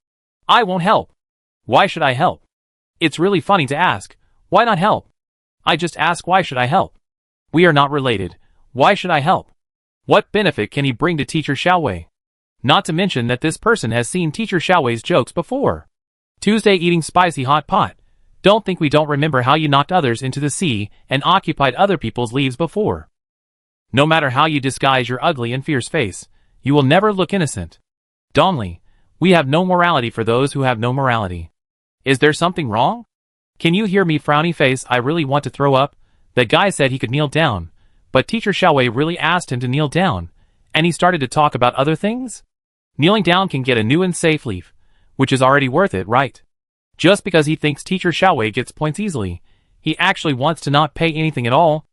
I won't help. Why should I help? It's really funny to ask, why not help? I just ask, why should I help? We are not related. Why should I help? What benefit can he bring to teacher Xiaowei? Not to mention that this person has seen teacher Xiaowei's jokes before. Tuesday eating spicy hot pot. Don't think we don't remember how you knocked others into the sea and occupied other people's leaves before. No matter how you disguise your ugly and fierce face, you will never look innocent. Dongli, we have no morality for those who have no morality. Is there something wrong? Can you hear me, frowny face? I really want to throw up. That guy said he could kneel down, but teacher Xiaowei really asked him to kneel down, and he started to talk about other things? Kneeling down can get a new and safe leaf, which is already worth it, right? Just because he thinks teacher Xiaowei gets points easily, he actually wants to not pay anything at all.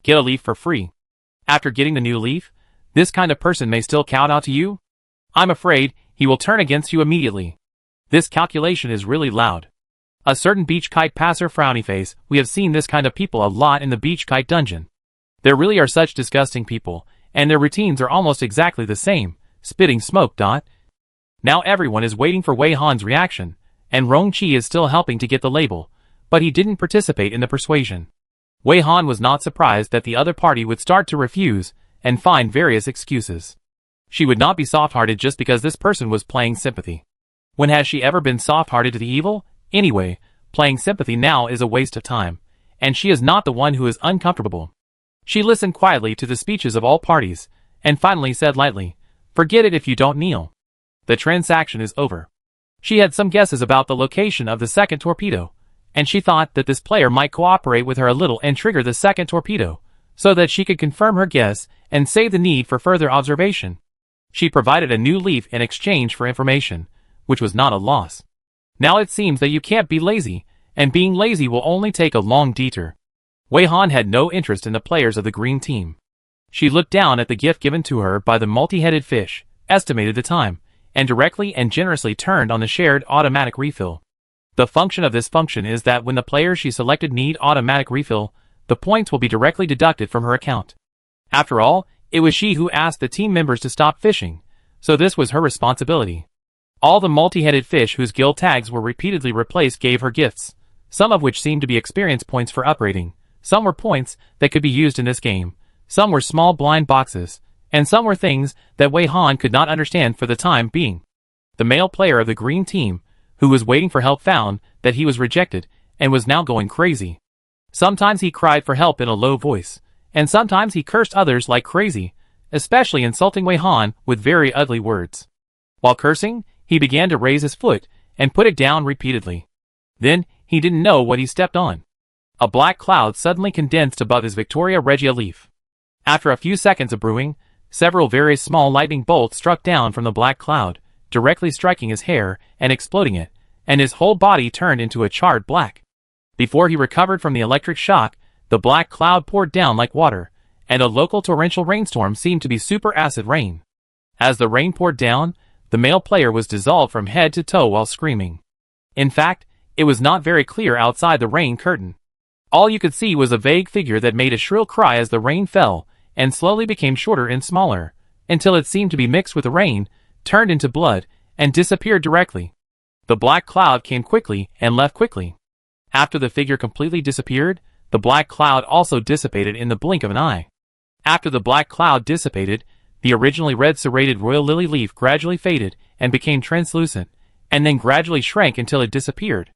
Get a leaf for free. After getting the new leaf, this kind of person may still kowtow to you? I'm afraid he will turn against you immediately. This calculation is really loud. A certain beach kite passer, frowny face, we have seen this kind of people a lot in the beach kite dungeon. There really are such disgusting people, and their routines are almost exactly the same, spitting smoke. Now everyone is waiting for Wei Han's reaction, and Rong Qi is still helping to get the label, but he didn't participate in the persuasion. Wei Han was not surprised that the other party would start to refuse and find various excuses. She would not be soft-hearted just because this person was playing sympathy. When has she ever been soft-hearted to the evil? Anyway, playing sympathy now is a waste of time, and she is not the one who is uncomfortable. She listened quietly to the speeches of all parties, and finally said lightly, "Forget it if you don't kneel. The transaction is over." She had some guesses about the location of the second torpedo, and she thought that this player might cooperate with her a little and trigger the second torpedo, so that she could confirm her guess and save the need for further observation. She provided a new leaf in exchange for information, which was not a loss. Now it seems that you can't be lazy, and being lazy will only take a long detour. Wei Han had no interest in the players of the green team. She looked down at the gift given to her by the multi-headed fish, estimated the time, and directly and generously turned on the shared automatic refill. The function of this function is that when the players she selected need automatic refill, the points will be directly deducted from her account. After all, it was she who asked the team members to stop fishing, so this was her responsibility. All the multi-headed fish whose guild tags were repeatedly replaced gave her gifts, some of which seemed to be experience points for upgrading, some were points that could be used in this game, some were small blind boxes, and some were things that Wei Han could not understand for the time being. The male player of the green team, who was waiting for help, found that he was rejected and was now going crazy. Sometimes he cried for help in a low voice, and sometimes he cursed others like crazy, especially insulting Wei Han with very ugly words. While cursing, he began to raise his foot and put it down repeatedly. Then, he didn't know what he stepped on. A black cloud suddenly condensed above his Victoria Regia leaf. After a few seconds of brewing, several very small lightning bolts struck down from the black cloud, directly striking his hair and exploding it, and his whole body turned into a charred black. Before he recovered from the electric shock, the black cloud poured down like water, and a local torrential rainstorm seemed to be super acid rain. As the rain poured down, the male player was dissolved from head to toe while screaming. In fact, it was not very clear outside the rain curtain. All you could see was a vague figure that made a shrill cry as the rain fell, and slowly became shorter and smaller, until it seemed to be mixed with the rain, turned into blood, and disappeared directly. The black cloud came quickly and left quickly. After the figure completely disappeared, the black cloud also dissipated in the blink of an eye. After the black cloud dissipated, the originally red serrated royal lily leaf gradually faded and became translucent, and then gradually shrank until it disappeared.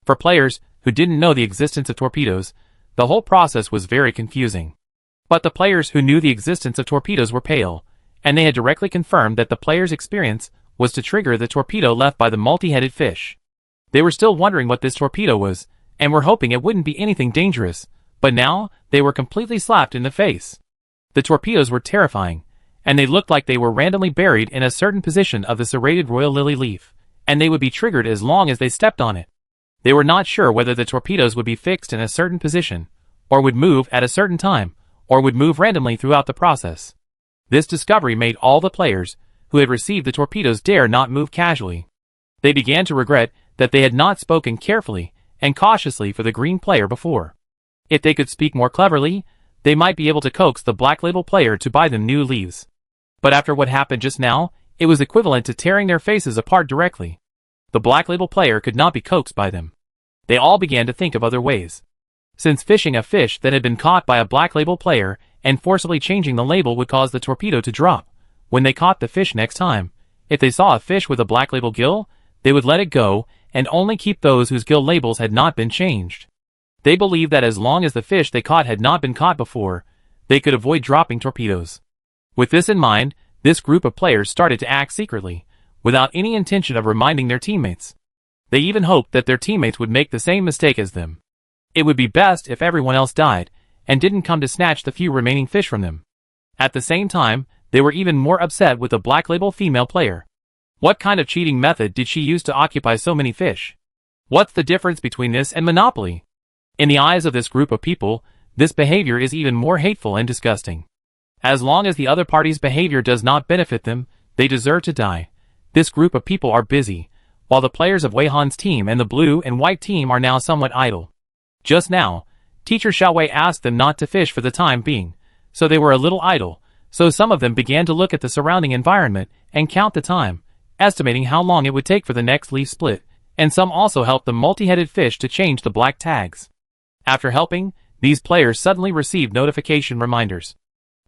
For players who didn't know the existence of torpedoes, the whole process was very confusing. But the players who knew the existence of torpedoes were pale, and they had directly confirmed that the player's experience was to trigger the torpedo left by the multi-headed fish. They were still wondering what this torpedo was, and were hoping it wouldn't be anything dangerous, but now they were completely slapped in the face. The torpedoes were terrifying, and they looked like they were randomly buried in a certain position of the serrated royal lily leaf, and they would be triggered as long as they stepped on it. They were not sure whether the torpedoes would be fixed in a certain position, or would move at a certain time, or would move randomly throughout the process. This discovery made all the players who had received the torpedoes dare not move casually. They began to regret that they had not spoken carefully and cautiously for the green player before. If they could speak more cleverly, they might be able to coax the black label player to buy them new leaves. But after what happened just now, it was equivalent to tearing their faces apart directly. The black label player could not be coaxed by them. They all began to think of other ways. Since fishing a fish that had been caught by a black label player and forcibly changing the label would cause the torpedo to drop, when they caught the fish next time, if they saw a fish with a black label gill, they would let it go and only keep those whose gill labels had not been changed. They believed that as long as the fish they caught had not been caught before, they could avoid dropping torpedoes. With this in mind, this group of players started to act secretly, without any intention of reminding their teammates. They even hoped that their teammates would make the same mistake as them. It would be best if everyone else died, and didn't come to snatch the few remaining fish from them. At the same time, they were even more upset with the black label female player. What kind of cheating method did she use to occupy so many fish? What's the difference between this and monopoly? In the eyes of this group of people, this behavior is even more hateful and disgusting. As long as the other party's behavior does not benefit them, they deserve to die. This group of people are busy, while the players of Wei Han's team and the blue and white team are now somewhat idle. Just now, Teacher Xiaowei asked them not to fish for the time being, so they were a little idle, so some of them began to look at the surrounding environment and count the time, estimating how long it would take for the next leaf split, and some also helped the multi-headed fish to change the black tags. After helping, these players suddenly received notification reminders.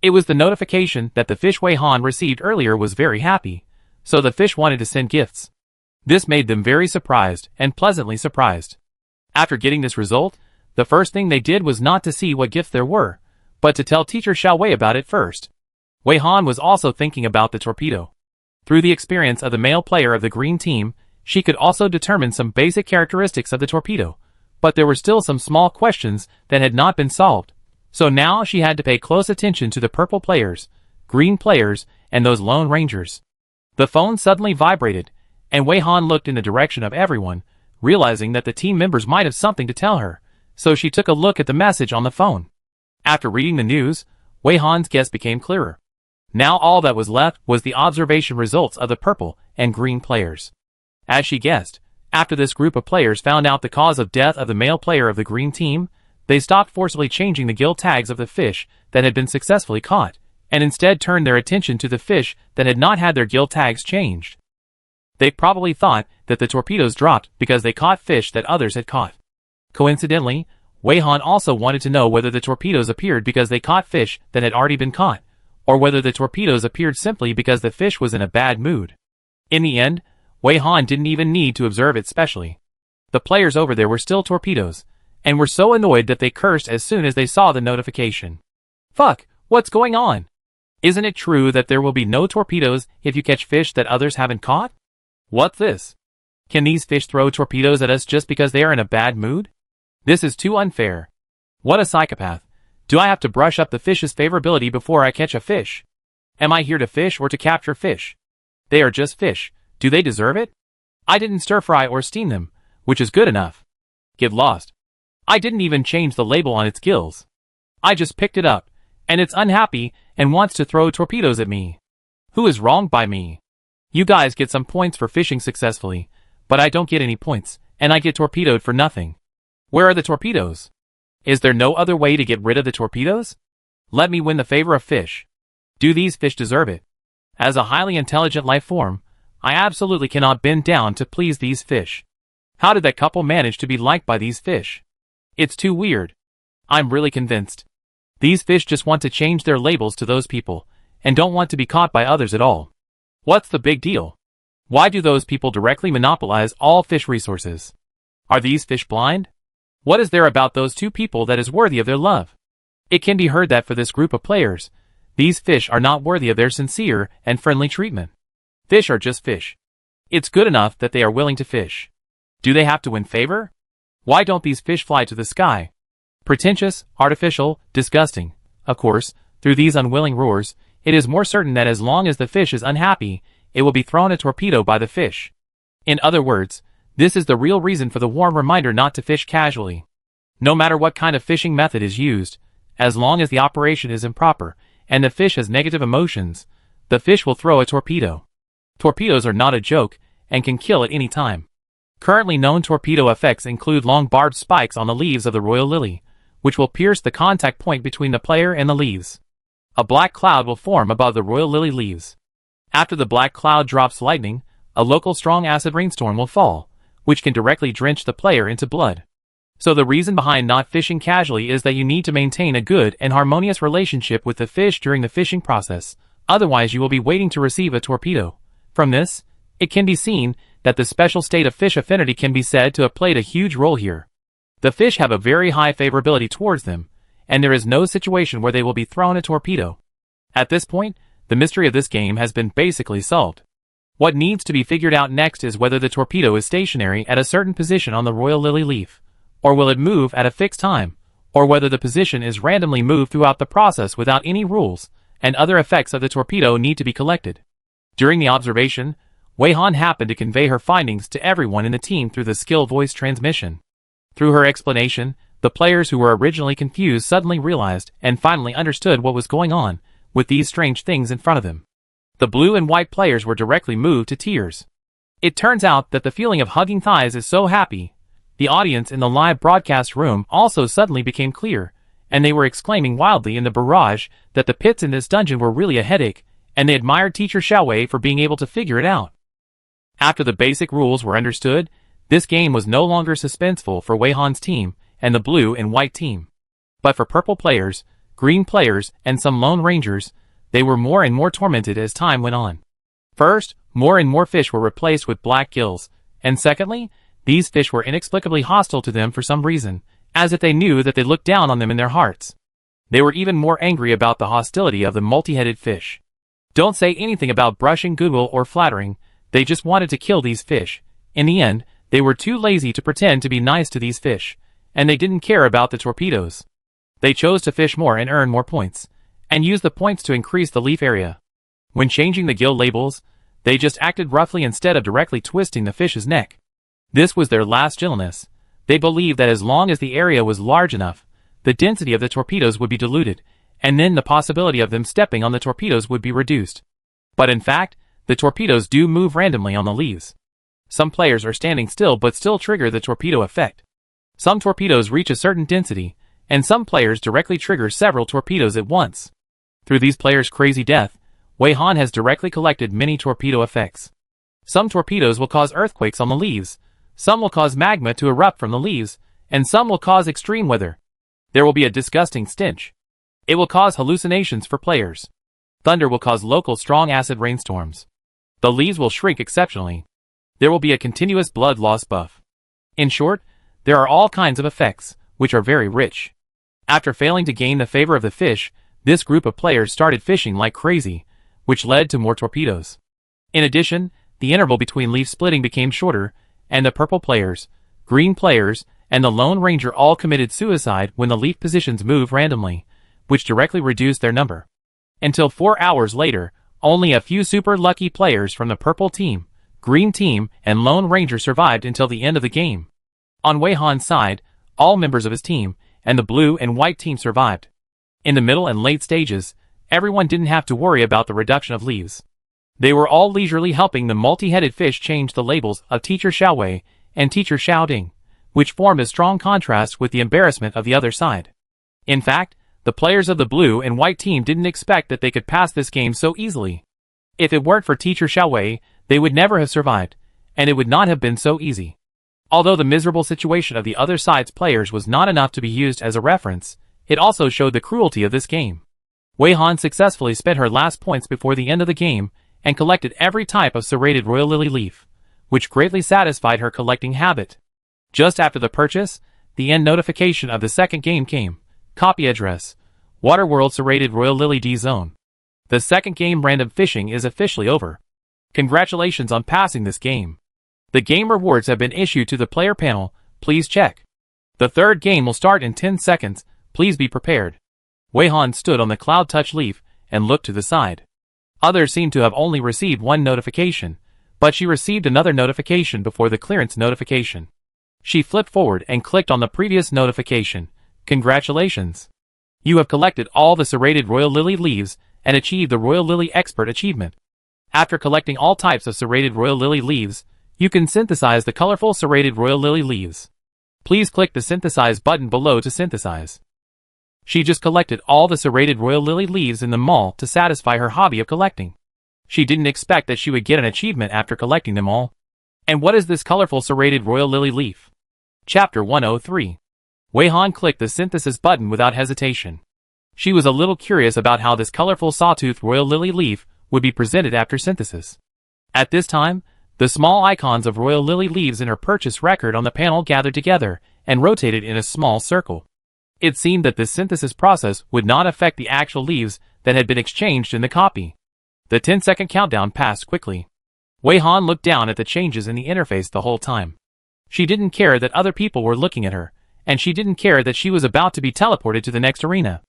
It was the notification that the fish Wei Han received earlier was very happy, so the fish wanted to send gifts. This made them very surprised and pleasantly surprised. After getting this result, the first thing they did was not to see what gifts there were, but to tell Teacher Xiaowei about it first. Wei Han was also thinking about the torpedo. Through the experience of the male player of the green team, she could also determine some basic characteristics of the torpedo, but there were still some small questions that had not been solved. So now she had to pay close attention to the purple players, green players, and those lone rangers. The phone suddenly vibrated, and Wei Han looked in the direction of everyone, realizing that the team members might have something to tell her, so she took a look at the message on the phone. After reading the news, Wei Han's guess became clearer. Now all that was left was the observation results of the purple and green players. As she guessed, after this group of players found out the cause of death of the male player of the green team, they stopped forcibly changing the gill tags of the fish that had been successfully caught, and instead turned their attention to the fish that had not had their gill tags changed. They probably thought that the torpedoes dropped because they caught fish that others had caught. Coincidentally, Wei Han also wanted to know whether the torpedoes appeared because they caught fish that had already been caught, or whether the torpedoes appeared simply because the fish was in a bad mood. In the end, Wei Han didn't even need to observe it specially. The players over there were still torpedoes, and were so annoyed that they cursed as soon as they saw the notification. Fuck, what's going on? Isn't it true that there will be no torpedoes if you catch fish that others haven't caught? What's this? Can these fish throw torpedoes at us just because they are in a bad mood? This is too unfair. What a psychopath. Do I have to brush up the fish's favorability before I catch a fish? Am I here to fish or to capture fish? They are just fish. Do they deserve it? I didn't stir fry or steam them, which is good enough. Get lost. I didn't even change the label on its gills. I just picked it up, and it's unhappy and wants to throw torpedoes at me. Who is wronged by me? You guys get some points for fishing successfully, but I don't get any points, and I get torpedoed for nothing. Where are the torpedoes? Is there no other way to get rid of the torpedoes? Let me win the favor of fish. Do these fish deserve it? As a highly intelligent life form, I absolutely cannot bend down to please these fish. How did that couple manage to be liked by these fish? It's too weird. I'm really convinced. These fish just want to change their labels to those people, and don't want to be caught by others at all. What's the big deal? Why do those people directly monopolize all fish resources? Are these fish blind? What is there about those two people that is worthy of their love? It can be heard that for this group of players, these fish are not worthy of their sincere and friendly treatment. Fish are just fish. It's good enough that they are willing to fish. Do they have to win favor? Why don't these fish fly to the sky? Pretentious, artificial, disgusting. Of course, through these unwilling roars, it is more certain that as long as the fish is unhappy, it will be thrown a torpedo by the fish. In other words, this is the real reason for the warm reminder not to fish casually. No matter what kind of fishing method is used, as long as the operation is improper, and the fish has negative emotions, the fish will throw a torpedo. Torpedoes are not a joke, and can kill at any time. Currently known torpedo effects include long barbed spikes on the leaves of the royal lily, which will pierce the contact point between the player and the leaves. A black cloud will form above the royal lily leaves. After the black cloud drops lightning, a local strong acid rainstorm will fall, which can directly drench the player into blood. So the reason behind not fishing casually is that you need to maintain a good and harmonious relationship with the fish during the fishing process, otherwise you will be waiting to receive a torpedo. From this, it can be seen that the special state of fish affinity can be said to have played a huge role here. The fish have a very high favorability towards them, and there is no situation where they will be thrown a torpedo. At this point, the mystery of this game has been basically solved. What needs to be figured out next is whether the torpedo is stationary at a certain position on the royal lily leaf, or will it move at a fixed time, or whether the position is randomly moved throughout the process without any rules, and other effects of the torpedo need to be collected. During the observation, Wei Han happened to convey her findings to everyone in the team through the skill voice transmission. Through her explanation, the players who were originally confused suddenly realized and finally understood what was going on with these strange things in front of them. The blue and white players were directly moved to tears. It turns out that the feeling of hugging thighs is so happy. The audience in the live broadcast room also suddenly became clear, and they were exclaiming wildly in the barrage that the pits in this dungeon were really a headache, and they admired Teacher Xiaowei for being able to figure it out. After the basic rules were understood, this game was no longer suspenseful for Wei Han's team and the blue and white team. But for purple players, green players, and some lone rangers, they were more and more tormented as time went on. First, more and more fish were replaced with black gills, and secondly, these fish were inexplicably hostile to them for some reason, as if they knew that they looked down on them in their hearts. They were even more angry about the hostility of the multi-headed fish. Don't say anything about brushing goodwill or flattering, they just wanted to kill these fish. In the end, they were too lazy to pretend to be nice to these fish, and they didn't care about the torpedoes. They chose to fish more and earn more points, and use the points to increase the leaf area. When changing the gill labels, they just acted roughly instead of directly twisting the fish's neck. This was their last gentleness. They believed that as long as the area was large enough, the density of the torpedoes would be diluted, and then the possibility of them stepping on the torpedoes would be reduced. But in fact, the torpedoes do move randomly on the leaves. Some players are standing still but still trigger the torpedo effect. Some torpedoes reach a certain density, and some players directly trigger several torpedoes at once. Through these players' crazy death, Wei Han has directly collected many torpedo effects. Some torpedoes will cause earthquakes on the leaves, some will cause magma to erupt from the leaves, and some will cause extreme weather. There will be a disgusting stench. It will cause hallucinations for players. Thunder will cause local strong acid rainstorms. The leaves will shrink exceptionally. There will be a continuous blood loss buff. In short, there are all kinds of effects, which are very rich. After failing to gain the favor of the fish, this group of players started fishing like crazy, which led to more torpedoes. In addition, the interval between leaf splitting became shorter, and the purple players, green players, and the Lone Ranger all committed suicide when the leaf positions moved randomly, which directly reduced their number. Until 4 hours later, only a few super lucky players from the purple team, green team, and Lone Ranger survived until the end of the game. On Wei Han's side, all members of his team, and the blue and white team survived. In the middle and late stages, everyone didn't have to worry about the reduction of leaves. They were all leisurely helping the multi-headed fish change the labels of Teacher Xiao Wei and Teacher Xiao Ding, which formed a strong contrast with the embarrassment of the other side. In fact, the players of the blue and white team didn't expect that they could pass this game so easily. If it weren't for Teacher Xiao Wei, they would never have survived, and it would not have been so easy. Although the miserable situation of the other side's players was not enough to be used as a reference, it also showed the cruelty of this game. Wei Han successfully spent her last points before the end of the game and collected every type of serrated royal lily leaf, which greatly satisfied her collecting habit. Just after the purchase, the end notification of the second game came. Copy address: Waterworld Serrated Royal Lily D Zone. The second game random fishing is officially over. Congratulations on passing this game. The game rewards have been issued to the player panel, please check. The third game will start in 10 seconds, please be prepared. Wei Han stood on the Cloud Touch leaf and looked to the side. Others seemed to have only received one notification, but she received another notification before the clearance notification. She flipped forward and clicked on the previous notification. Congratulations! You have collected all the serrated royal lily leaves and achieved the Royal Lily Expert achievement. After collecting all types of serrated royal lily leaves, you can synthesize the colorful serrated royal lily leaves. Please click the synthesize button below to synthesize. She just collected all the serrated royal lily leaves in the mall to satisfy her hobby of collecting. She didn't expect that she would get an achievement after collecting them all. And what is this colorful serrated royal lily leaf? Chapter 103. Wei Han clicked the synthesis button without hesitation. She was a little curious about how this colorful sawtooth royal lily leaf would be presented after synthesis. At this time, the small icons of royal lily leaves in her purchase record on the panel gathered together and rotated in a small circle. It seemed that this synthesis process would not affect the actual leaves that had been exchanged in the copy. The 10-second countdown passed quickly. Wei Han looked down at the changes in the interface the whole time. She didn't care that other people were looking at her, and she didn't care that she was about to be teleported to the next arena.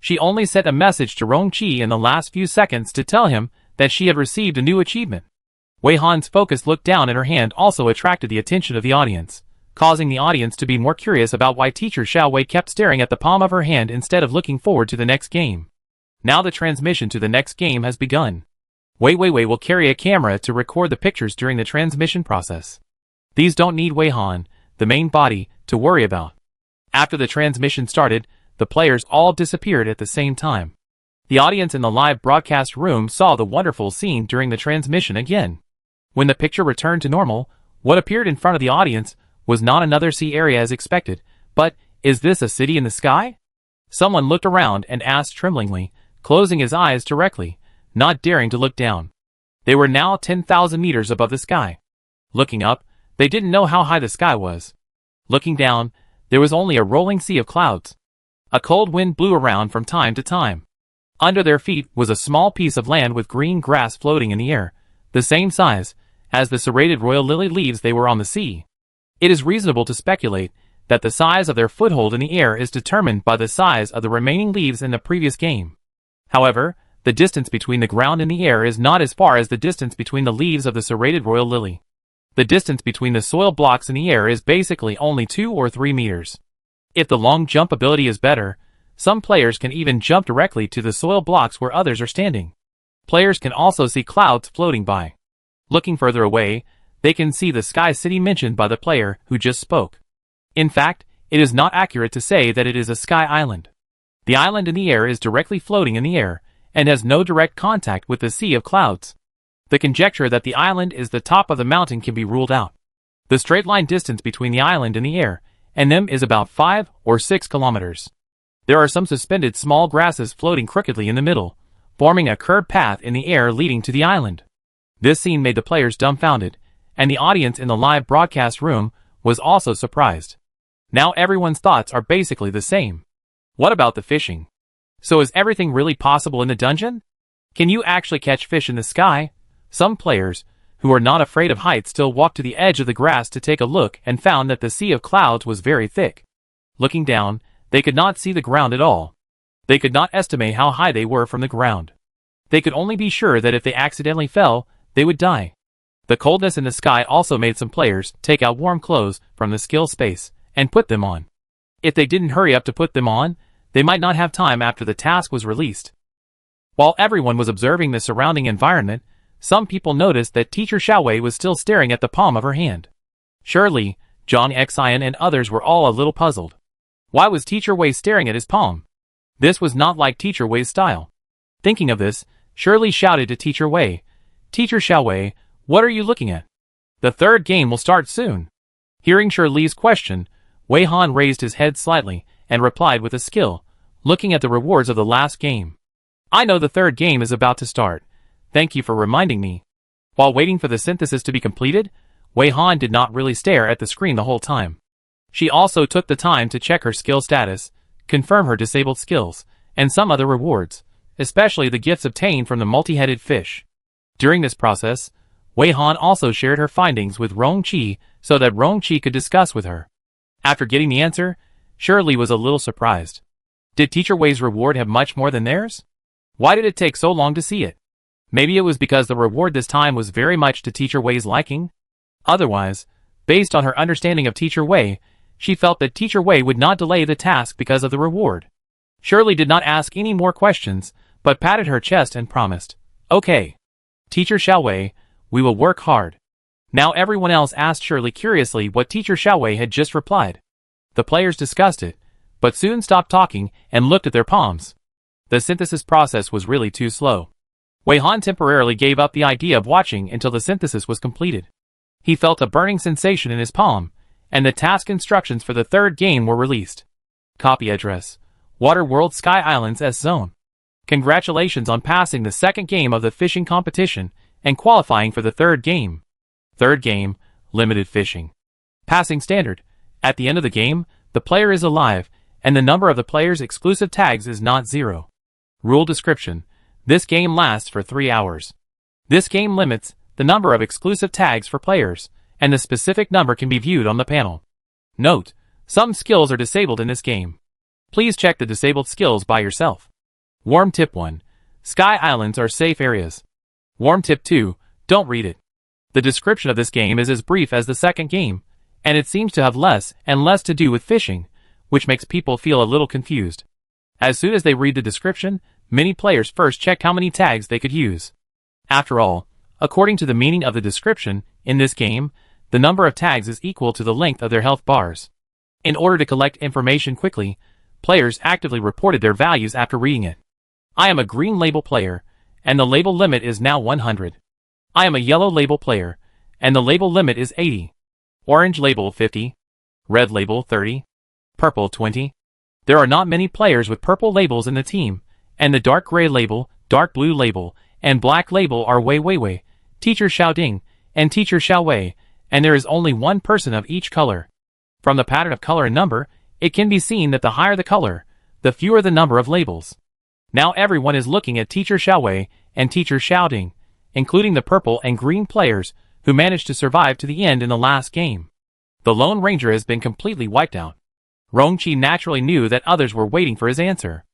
She only sent a message to Rong Qi in the last few seconds to tell him that she had received a new achievement. Wei Han's focused look down at her hand also attracted the attention of the audience, causing the audience to be more curious about why Teacher Xiao Wei kept staring at the palm of her hand instead of looking forward to the next game. Now the transmission to the next game has begun. Wei will carry a camera to record the pictures during the transmission process. These don't need Wei Han, the main body, to worry about. After the transmission started, the players all disappeared at the same time. The audience in the live broadcast room saw the wonderful scene during the transmission again. When the picture returned to normal, what appeared in front of the audience was not another sea area as expected, but, is this a city in the sky? Someone looked around and asked tremblingly, closing his eyes directly, not daring to look down. They were now 10,000 meters above the sky. Looking up, they didn't know how high the sky was. Looking down, there was only a rolling sea of clouds. A cold wind blew around from time to time. Under their feet was a small piece of land with green grass floating in the air, the same size as the serrated royal lily leaves they were on the sea. It is reasonable to speculate that the size of their foothold in the air is determined by the size of the remaining leaves in the previous game. However, the distance between the ground and the air is not as far as the distance between the leaves of the serrated royal lily. The distance between the soil blocks in the air is basically only 2 or 3 meters. If the long jump ability is better, some players can even jump directly to the soil blocks where others are standing. Players can also see clouds floating by. Looking further away, they can see the sky city mentioned by the player who just spoke. In fact, it is not accurate to say that it is a sky island. The island in the air is directly floating in the air, and has no direct contact with the sea of clouds. The conjecture that the island is the top of the mountain can be ruled out. The straight line distance between the island and the air, and them is about 5 or 6 kilometers. There are some suspended small grasses floating crookedly in the middle, forming a curved path in the air leading to the island. This scene made the players dumbfounded, and the audience in the live broadcast room was also surprised. Now everyone's thoughts are basically the same. What about the fishing? So is everything really possible in the dungeon? Can you actually catch fish in the sky? Some players, who are not afraid of heights, still walked to the edge of the grass to take a look and found that the sea of clouds was very thick. Looking down, they could not see the ground at all. They could not estimate how high they were from the ground. They could only be sure that if they accidentally fell, they would die. The coldness in the sky also made some players take out warm clothes from the skill space and put them on. If they didn't hurry up to put them on, they might not have time after the task was released. While everyone was observing the surrounding environment, some people noticed that Teacher Xiaowei was still staring at the palm of her hand. Shirley, John Xian and others were all a little puzzled. Why was Teacher Wei staring at his palm? This was not like Teacher Wei's style. Thinking of this, Shirley shouted to Teacher Wei, "Teacher Xiaowei, what are you looking at? The third game will start soon." Hearing Shirley's question, Wei Han raised his head slightly and replied with a skill, looking at the rewards of the last game. "I know the third game is about to start. Thank you for reminding me." While waiting for the synthesis to be completed, Wei Han did not really stare at the screen the whole time. She also took the time to check her skill status, confirm her disabled skills, and some other rewards, especially the gifts obtained from the multi-headed fish. During this process, Wei Han also shared her findings with Rong Qi so that Rong Qi could discuss with her. After getting the answer, Shirley was a little surprised. Did Teacher Wei's reward have much more than theirs? Why did it take so long to see it? Maybe it was because the reward this time was very much to Teacher Wei's liking? Otherwise, based on her understanding of Teacher Wei, she felt that Teacher Wei would not delay the task because of the reward. Shirley did not ask any more questions, but patted her chest and promised, "Okay. Teacher Xiaowei, we will work hard." Now everyone else asked Shirley curiously what Teacher Xiaowei had just replied. The players discussed it, but soon stopped talking and looked at their palms. The synthesis process was really too slow. Wei Han temporarily gave up the idea of watching until the synthesis was completed. He felt a burning sensation in his palm, and the task instructions for the third game were released. Copy address: Water World Sky Islands S Zone. Congratulations on passing the second game of the fishing competition and qualifying for the third game. Third game, limited fishing. Passing standard. At the end of the game, the player is alive, and the number of the player's exclusive tags is not 0. Rule description: this game lasts for 3 hours. This game limits the number of exclusive tags for players, and the specific number can be viewed on the panel. Note: some skills are disabled in this game. Please check the disabled skills by yourself. Warm Tip 1. Sky Islands are safe areas. Warm Tip 2. Don't read it. The description of this game is as brief as the second game, and it seems to have less and less to do with fishing, which makes people feel a little confused. As soon as they read the description, many players first check how many tags they could use. After all, according to the meaning of the description, in this game, the number of tags is equal to the length of their health bars. In order to collect information quickly, players actively reported their values after reading it. I am a green label player, and the label limit is now 100. I am a yellow label player, and the label limit is 80. Orange label 50. Red label 30. Purple 20. There are not many players with purple labels in the team, and the dark gray label, dark blue label, and black label are Wei Weiwei, Teacher Xiaoding, and Teacher Xiaowei, and there is only one person of each color. From the pattern of color and number, it can be seen that the higher the color, the fewer the number of labels. Now everyone is looking at Teacher Xiaowei and Teacher Xiaoding, including the purple and green players who managed to survive to the end in the last game. The Lone Ranger has been completely wiped out. Rong Qi naturally knew that others were waiting for his answer.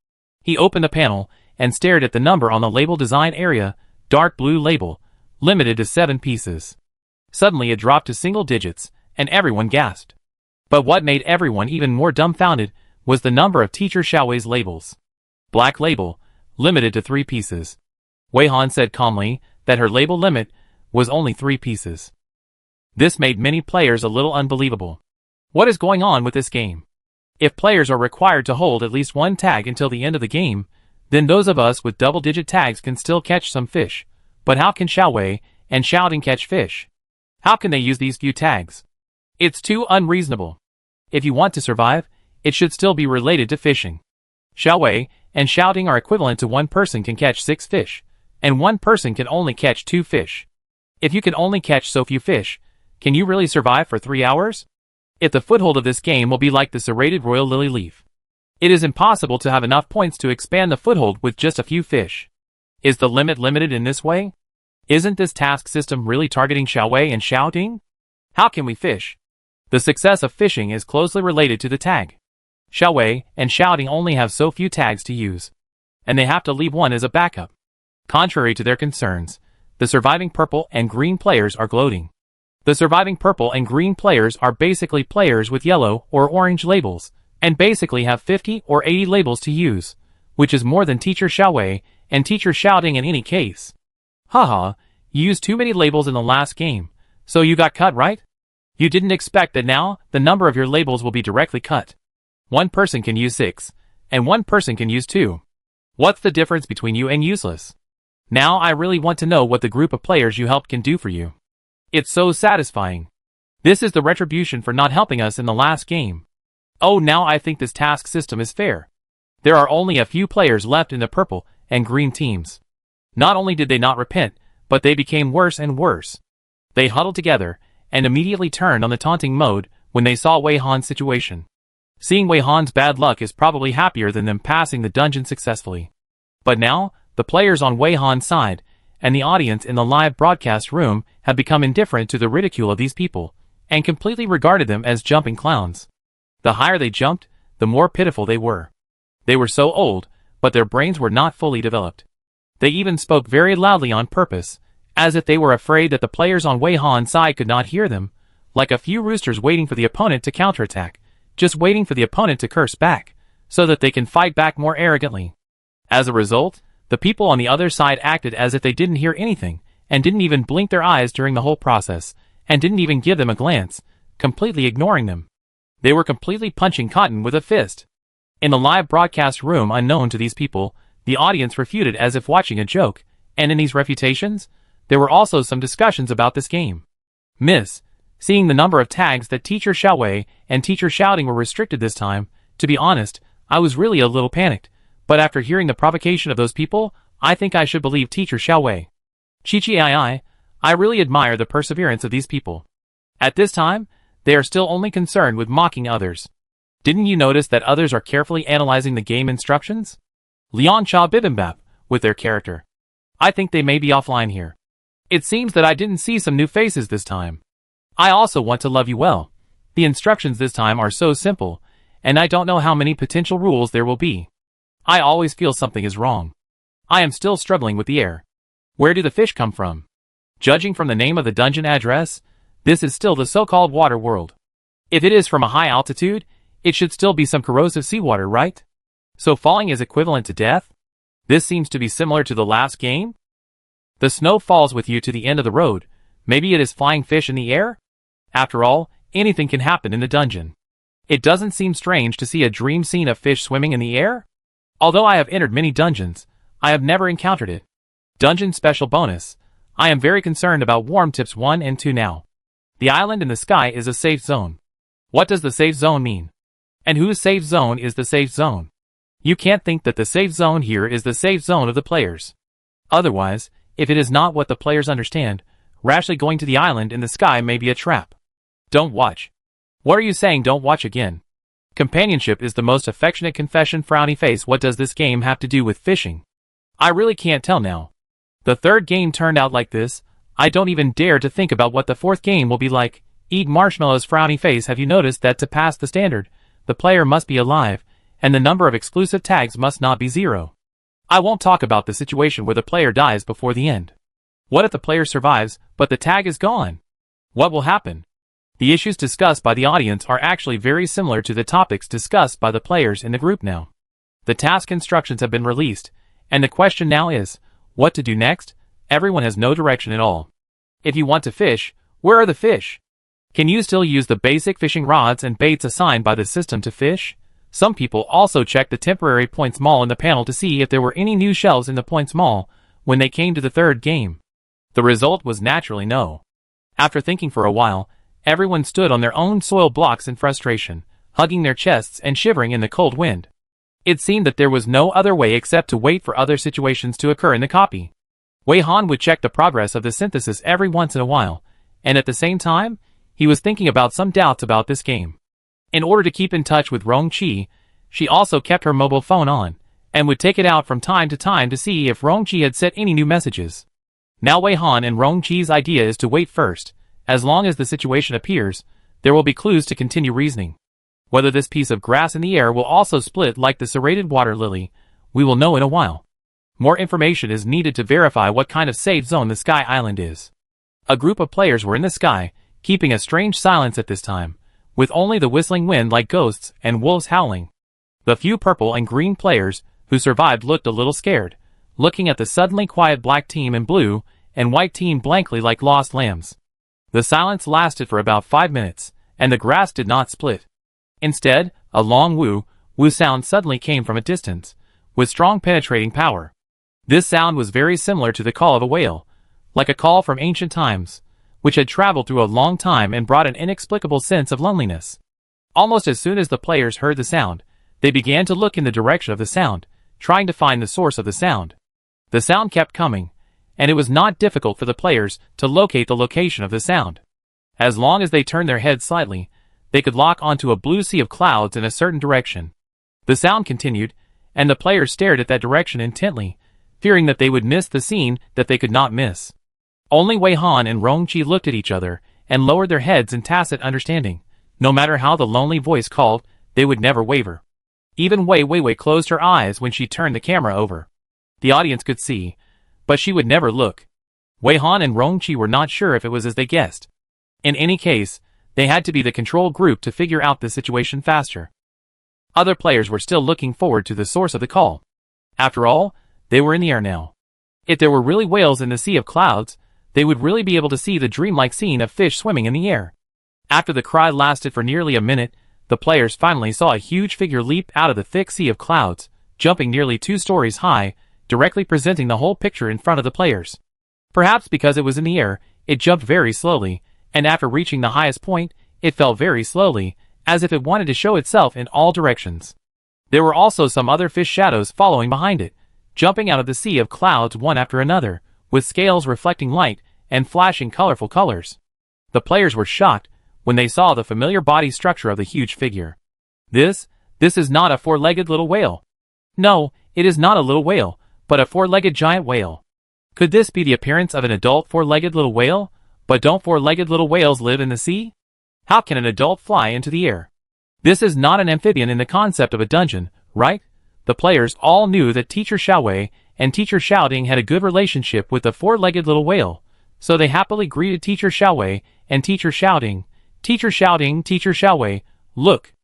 He opened the panel and stared at the number on the label design area, dark blue label, limited to 7 pieces. Suddenly it dropped to single digits, and everyone gasped. But what made everyone even more dumbfounded was the number of Teacher Xiaowei's labels. Black label, limited to 3 pieces. Wei Han said calmly that her label limit was only 3 pieces. This made many players a little unbelievable. What is going on with this game? If players are required to hold at least 1 tag until the end of the game, then those of us with double-digit tags can still catch some fish. But how can Xiaowei and Xiaoding catch fish? How can they use these few tags? It's too unreasonable. If you want to survive, it should still be related to fishing. Xiaowei and shouting are equivalent to one person can catch 6 fish, and one person can only catch 2 fish. If you can only catch so few fish, can you really survive for 3 hours? If the foothold of this game will be like the serrated royal lily leaf. It is impossible to have enough points to expand the foothold with just a few fish. Is the limit limited in this way? Isn't this task system really targeting Xiaowei and shouting? How can we fish? The success of fishing is closely related to the tag. Xiaowei and shouting only have so few tags to use, and they have to leave one as a backup. Contrary to their concerns, the surviving purple and green players are gloating. The surviving purple and green players are basically players with yellow or orange labels, and basically have 50 or 80 labels to use, which is more than Teacher Xiaowei and Teacher Shouting in any case. Haha, you used too many labels in the last game, so you got cut, right? You didn't expect that now the number of your labels will be directly cut. One person can use 6, and one person can use 2. What's the difference between you and useless? Now I really want to know what the group of players you helped can do for you. It's so satisfying. This is the retribution for not helping us in the last game. Oh, now I think this task system is fair. There are only a few players left in the purple and green teams. Not only did they not repent, but they became worse and worse. They huddled together and immediately turned on the taunting mode when they saw Wei Han's situation. Seeing Wei Han's bad luck is probably happier than them passing the dungeon successfully. But now, the players on Wei Han's side and the audience in the live broadcast room have become indifferent to the ridicule of these people and completely regarded them as jumping clowns. The higher they jumped, the more pitiful they were. They were so old, but their brains were not fully developed. They even spoke very loudly on purpose, as if they were afraid that the players on Wei Han's side could not hear them, like a few roosters waiting for the opponent to counterattack, just waiting for the opponent to curse back, so that they can fight back more arrogantly. As a result, the people on the other side acted as if they didn't hear anything, and didn't even blink their eyes during the whole process, and didn't even give them a glance, completely ignoring them. They were completely punching cotton with a fist. In the live broadcast room unknown to these people, the audience refuted as if watching a joke, and in these refutations, there were also some discussions about this game. Miss, seeing the number of tags that Teacher Xiaowei and Teacher Shouting were restricted this time, to be honest, I was really a little panicked, but after hearing the provocation of those people, I think I should believe Teacher Xiaowei. I really admire the perseverance of these people. At this time, they are still only concerned with mocking others. Didn't you notice that others are carefully analyzing the game instructions? Lian Cha Bibimbap, with their character. I think they may be offline here. It seems that I didn't see some new faces this time. I also want to love you well. The instructions this time are so simple, and I don't know how many potential rules there will be. I always feel something is wrong. I am still struggling with the air. Where do the fish come from? Judging from the name of the dungeon address, this is still the so-called water world. If it is from a high altitude, it should still be some corrosive seawater, right? So falling is equivalent to death? This seems to be similar to the last game? The snow falls with you to the end of the road. Maybe it is flying fish in the air? After all, anything can happen in the dungeon. It doesn't seem strange to see a dream scene of fish swimming in the air? Although I have entered many dungeons, I have never encountered it. Dungeon special bonus. I am very concerned about Warm Tips 1 and 2 now. The island in the sky is a safe zone. What does the safe zone mean? And whose safe zone is the safe zone? You can't think that the safe zone here is the safe zone of the players. Otherwise, if it is not what the players understand, rashly going to the island in the sky may be a trap. Don't watch. What are you saying, don't watch again? Companionship is the most affectionate confession, frowny face. What does this game have to do with fishing? I really can't tell now. The third game turned out like this. I don't even dare to think about what the fourth game will be like. Eat marshmallows, frowny face. Have you noticed that to pass the standard, the player must be alive, and the number of exclusive tags must not be 0. I won't talk about the situation where the player dies before the end. What if the player survives, but the tag is gone? What will happen? The issues discussed by the audience are actually very similar to the topics discussed by the players in the group now. The task instructions have been released, and the question now is, what to do next? Everyone has no direction at all. If you want to fish, where are the fish? Can you still use the basic fishing rods and baits assigned by the system to fish? Some people also checked the temporary points mall in the panel to see if there were any new shelves in the points mall when they came to the third game. The result was naturally no. After thinking for a while, everyone stood on their own soil blocks in frustration, hugging their chests and shivering in the cold wind. It seemed that there was no other way except to wait for other situations to occur in the copy. Wei Han would check the progress of the synthesis every once in a while, and at the same time, he was thinking about some doubts about this game. In order to keep in touch with Rong Qi, she also kept her mobile phone on, and would take it out from time to time to see if Rong Qi had sent any new messages. Now Wei Han and Rong Qi's idea is to wait first. As long as the situation appears, there will be clues to continue reasoning. Whether this piece of grass in the air will also split like the serrated water lily, we will know in a while. More information is needed to verify what kind of safe zone the Sky Island is. A group of players were in the sky, keeping a strange silence at this time, with only the whistling wind like ghosts and wolves howling. The few purple and green players who survived looked a little scared, looking at the suddenly quiet black team and blue and white team blankly like lost lambs. The silence lasted for about 5 minutes, and the grass did not split. Instead, a long woo sound suddenly came from a distance, with strong penetrating power. This sound was very similar to the call of a whale, like a call from ancient times, which had traveled through a long time and brought an inexplicable sense of loneliness. Almost as soon as the players heard the sound, they began to look in the direction of the sound, trying to find the source of the sound. The sound kept coming, and it was not difficult for the players to locate the location of the sound. As long as they turned their heads slightly, they could lock onto a blue sea of clouds in a certain direction. The sound continued, and the players stared at that direction intently, fearing that they would miss the scene that they could not miss. Only Wei Han and Rong Qi looked at each other and lowered their heads in tacit understanding. No matter how the lonely voice called, they would never waver. Even Wei Weiwei closed her eyes when she turned the camera over. The audience could see, but she would never look. Wei Han and Rong Qi were not sure if it was as they guessed. In any case, they had to be the control group to figure out the situation faster. Other players were still looking forward to the source of the call. After all, they were in the air now. If there were really whales in the sea of clouds, they would really be able to see the dreamlike scene of fish swimming in the air. After the cry lasted for nearly a minute, the players finally saw a huge figure leap out of the thick sea of clouds, jumping nearly 2 stories high, directly presenting the whole picture in front of the players. Perhaps because it was in the air, it jumped very slowly, and after reaching the highest point, it fell very slowly, as if it wanted to show itself in all directions. There were also some other fish shadows following behind it, jumping out of the sea of clouds one after another, with scales reflecting light and flashing colorful colors. The players were shocked when they saw the familiar body structure of the huge figure. This is not a 4-legged little whale. No, it is not a little whale, but a 4-legged giant whale. Could this be the appearance of an adult 4-legged little whale? But don't 4-legged little whales live in the sea? How can an adult fly into the air? This is not an amphibian in the concept of a dungeon, right? The players all knew that Teacher Xiaowei and Teacher Xiaoding had a good relationship with the 4-legged little whale, so they happily greeted Teacher Xiaowei and Teacher Xiaoding. Teacher Xiaoding, Teacher Xiaowei, look.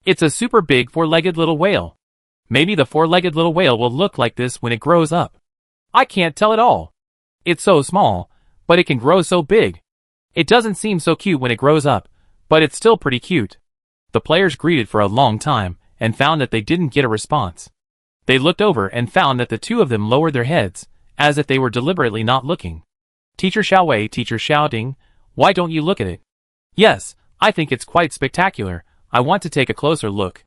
It's a super big 4-legged little whale. Maybe the 4-legged little whale will look like this when it grows up. I can't tell at all. It's so small, but it can grow so big. It doesn't seem so cute when it grows up, but it's still pretty cute. The players greeted for a long time and found that they didn't get a response. They looked over and found that the two of them lowered their heads, as if they were deliberately not looking. Teacher Xiaowei, Teacher Xiaoding, why don't you look at it? Yes, I think it's quite spectacular. I want to take a closer look.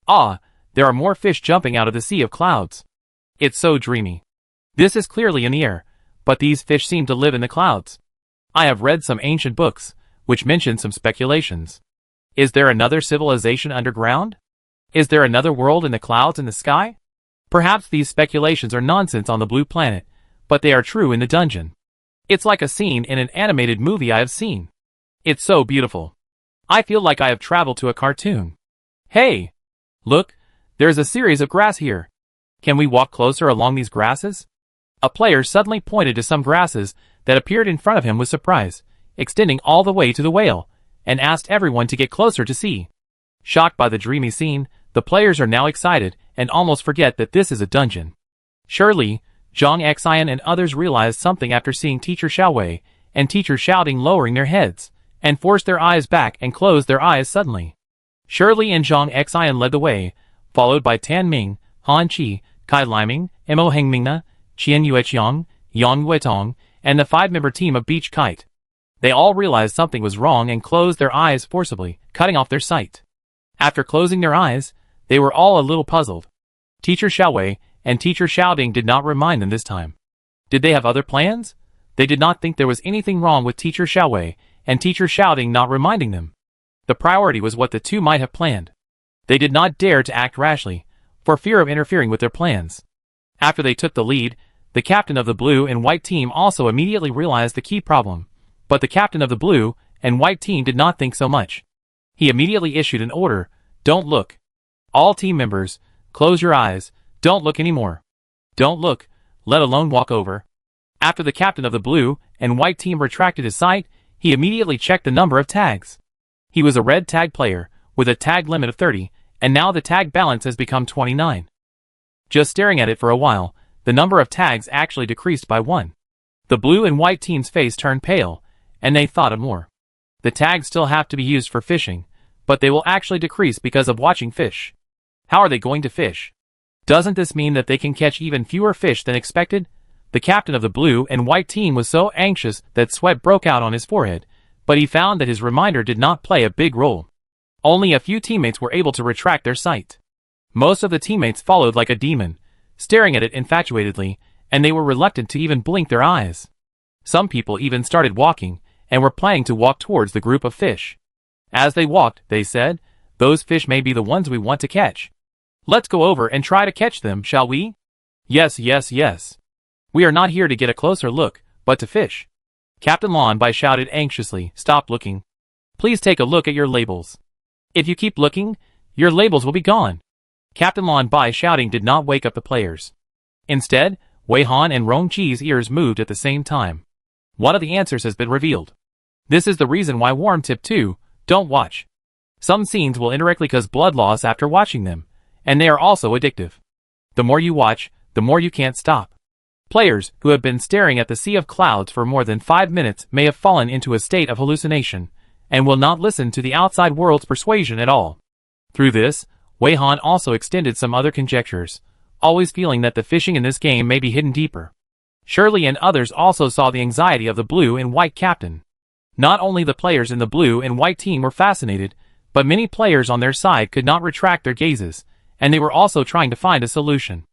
Ah, there are more fish jumping out of the sea of clouds. It's so dreamy. This is clearly in the air, but these fish seem to live in the clouds. I have read some ancient books, which mention some speculations. Is there another civilization underground? Is there another world in the clouds in the sky? Perhaps these speculations are nonsense on the blue planet, but they are true in the dungeon. It's like a scene in an animated movie I have seen. It's so beautiful. I feel like I have traveled to a cartoon. Hey! Look, there's a series of grass here. Can we walk closer along these grasses? A player suddenly pointed to some grasses that appeared in front of him with surprise, extending all the way to the whale, and asked everyone to get closer to see. Shocked by the dreamy scene, the players are now excited and almost forget that this is a dungeon. Surely, Zhang Xian and others realized something after seeing Teacher Xiaowei and Teacher Xiaoding lowering their heads, and forced their eyes back and closed their eyes suddenly. Shirley and Zhang Xian led the way, followed by Tan Ming, Han Qi, Kai Liming, Mo Hengmingna, Qian Yueqiang, Yang Yuetong, and the 5-member team of Beach Kite. They all realized something was wrong and closed their eyes forcibly, cutting off their sight. After closing their eyes, they were all a little puzzled. Teacher Xiaowei and Teacher Xiaoding did not remind them this time. Did they have other plans? They did not think there was anything wrong with Teacher Xiaowei and Teacher Xiaoding not reminding them. The priority was what the two might have planned. They did not dare to act rashly, for fear of interfering with their plans. After they took the lead, the captain of the blue and white team also immediately realized the key problem, but the captain of the blue and white team did not think so much. He immediately issued an order, "Don't look. All team members, close your eyes, don't look anymore. Don't look, let alone walk over." After the captain of the blue and white team retracted his sight, he immediately checked the number of tags. He was a red tag player, with a tag limit of 30, and now the tag balance has become 29. Just staring at it for a while, the number of tags actually decreased by 1. The blue and white team's face turned pale, and they thought of more. The tags still have to be used for fishing, but they will actually decrease because of watching fish. How are they going to fish? Doesn't this mean that they can catch even fewer fish than expected? The captain of the blue and white team was so anxious that sweat broke out on his forehead, but he found that his reminder did not play a big role. Only a few teammates were able to retract their sight. Most of the teammates followed like a demon, staring at it infatuatedly, and they were reluctant to even blink their eyes. Some people even started walking, and were planning to walk towards the group of fish. As they walked, they said, "Those fish may be the ones we want to catch. Let's go over and try to catch them, shall we?" "Yes, yes, yes. We are not here to get a closer look, but to fish." Captain Lon Bai shouted anxiously, "Stop looking. Please take a look at your labels. If you keep looking, your labels will be gone." Captain Lon Bai shouting did not wake up the players. Instead, Wei Han and Rong Qi's ears moved at the same time. One of the answers has been revealed. This is the reason why Warm Tip 2, don't watch. Some scenes will indirectly cause blood loss after watching them, and they are also addictive. The more you watch, the more you can't stop. Players who have been staring at the sea of clouds for more than 5 minutes may have fallen into a state of hallucination, and will not listen to the outside world's persuasion at all. Through this, Wei Han also extended some other conjectures, always feeling that the fishing in this game may be hidden deeper. Shirley and others also saw the anxiety of the blue and white captain. Not only the players in the blue and white team were fascinated, but many players on their side could not retract their gazes, and they were also trying to find a solution.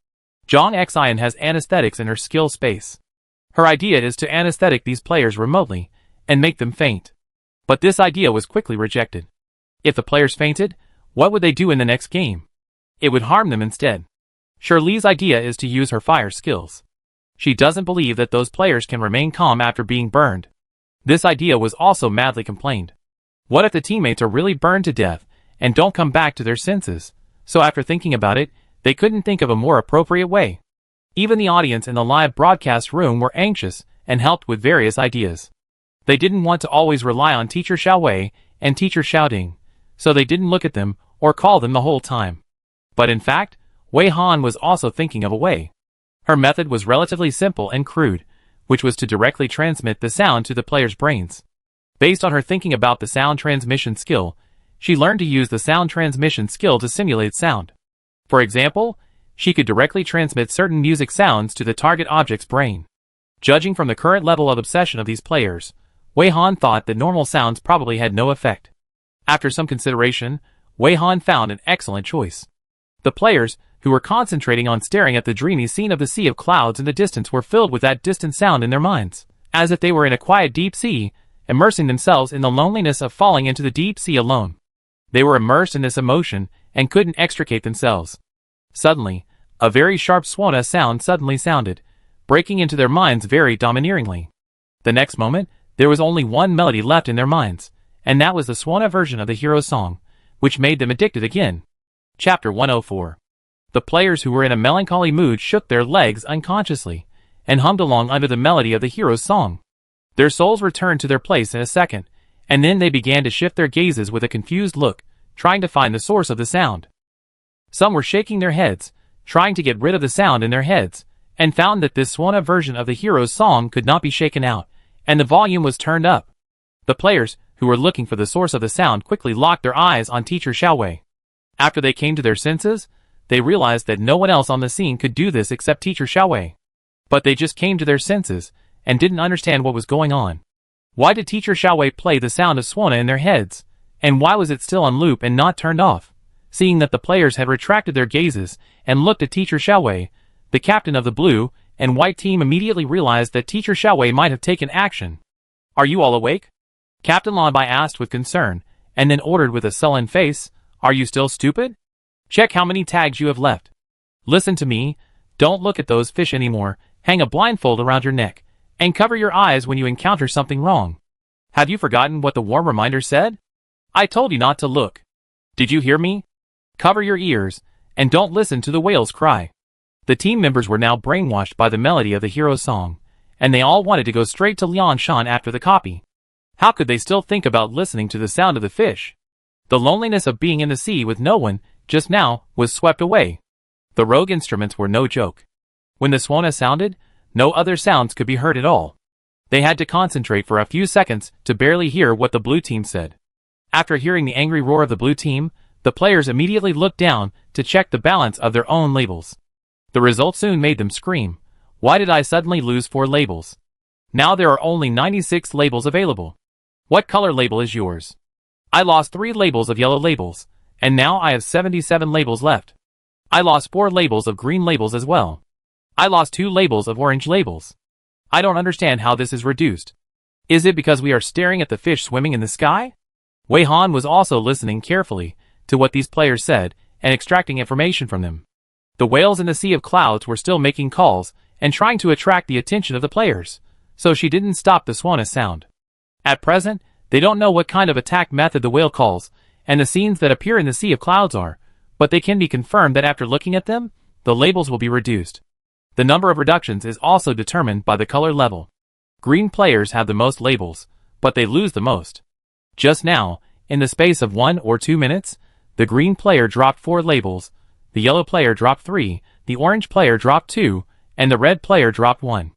Zhang Xian has anesthetics in her skill space. Her idea is to anesthetic these players remotely, and make them faint. But this idea was quickly rejected. If the players fainted, what would they do in the next game? It would harm them instead. Shirley's idea is to use her fire skills. She doesn't believe that those players can remain calm after being burned. This idea was also madly complained. What if the teammates are really burned to death, and don't come back to their senses? So after thinking about it, they couldn't think of a more appropriate way. Even the audience in the live broadcast room were anxious, and helped with various ideas. They didn't want to always rely on Teacher Xiaowei and Teacher Xiaoding, so they didn't look at them, or call them the whole time. But in fact, Wei Han was also thinking of a way. Her method was relatively simple and crude, which was to directly transmit the sound to the players' brains. Based on her thinking about the sound transmission skill, she learned to use the sound transmission skill to simulate sound. For example, she could directly transmit certain music sounds to the target object's brain. Judging from the current level of obsession of these players, Wei Han thought that normal sounds probably had no effect. After some consideration, Wei Han found an excellent choice. The players, who were concentrating on staring at the dreamy scene of the sea of clouds in the distance, were filled with that distant sound in their minds, as if they were in a quiet deep sea, immersing themselves in the loneliness of falling into the deep sea alone. They were immersed in this emotion, and couldn't extricate themselves. Suddenly, a very sharp swana sound suddenly sounded, breaking into their minds very domineeringly. The next moment, there was only one melody left in their minds, and that was the swana version of the hero song, which made them addicted again. Chapter 104. The players who were in a melancholy mood shook their legs unconsciously, and hummed along under the melody of the hero's song. Their souls returned to their place in a second, and then they began to shift their gazes with a confused look, trying to find the source of the sound. Some were shaking their heads, trying to get rid of the sound in their heads, and found that this swana version of the hero's song could not be shaken out, and the volume was turned up. The players, who were looking for the source of the sound, quickly locked their eyes on Teacher Xiaowei. After they came to their senses, they realized that no one else on the scene could do this except Teacher Xiaowei. But they just came to their senses, and didn't understand what was going on. Why did Teacher Xiaowei play the sound of swana in their heads, and why was it still on loop and not turned off? seeing that the players had retracted their gazes and looked at Teacher Xiaowei. The captain of the blue and white team immediately realized that Teacher Xiaowei might have taken action. "Are you all awake?" Captain Lan Bai asked with concern, and then ordered with a sullen face, "Are you still stupid? Check how many tags you have left. Listen to me, don't look at those fish anymore, hang a blindfold around your neck, and cover your eyes when you encounter something wrong. Have you forgotten what the warm reminder said? I told you not to look. Did you hear me? Cover your ears, and don't listen to the whales cry." The team members were now brainwashed by the melody of the hero's song, and they all wanted to go straight to Lian Shan after the copy. How could they still think about listening to the sound of the fish? The loneliness of being in the sea with no one, just now, was swept away. The rogue instruments were no joke. When the swana sounded, no other sounds could be heard at all. They had to concentrate for a few seconds to barely hear what the blue team said. After hearing the angry roar of the blue team, the players immediately looked down to check the balance of their own labels. The result soon made them scream, "Why did I suddenly lose 4 labels? Now there are only 96 labels available. What color label is yours? I lost 3 labels of yellow labels, and now I have 77 labels left. I lost 4 labels of green labels as well. I lost 2 labels of orange labels. I don't understand how this is reduced. Is it because we are staring at the fish swimming in the sky?" Wei Han was also listening carefully to what these players said and extracting information from them. The whales in the sea of clouds were still making calls and trying to attract the attention of the players, so she didn't stop the swana sound. At present, they don't know what kind of attack method the whale calls and the scenes that appear in the sea of clouds are, but they can be confirmed that after looking at them, the labels will be reduced. The number of reductions is also determined by the color level. Green players have the most labels, but they lose the most. Just now, in the space of 1 or 2 minutes, the green player dropped 4 labels, the yellow player dropped 3, the orange player dropped 2, and the red player dropped 1.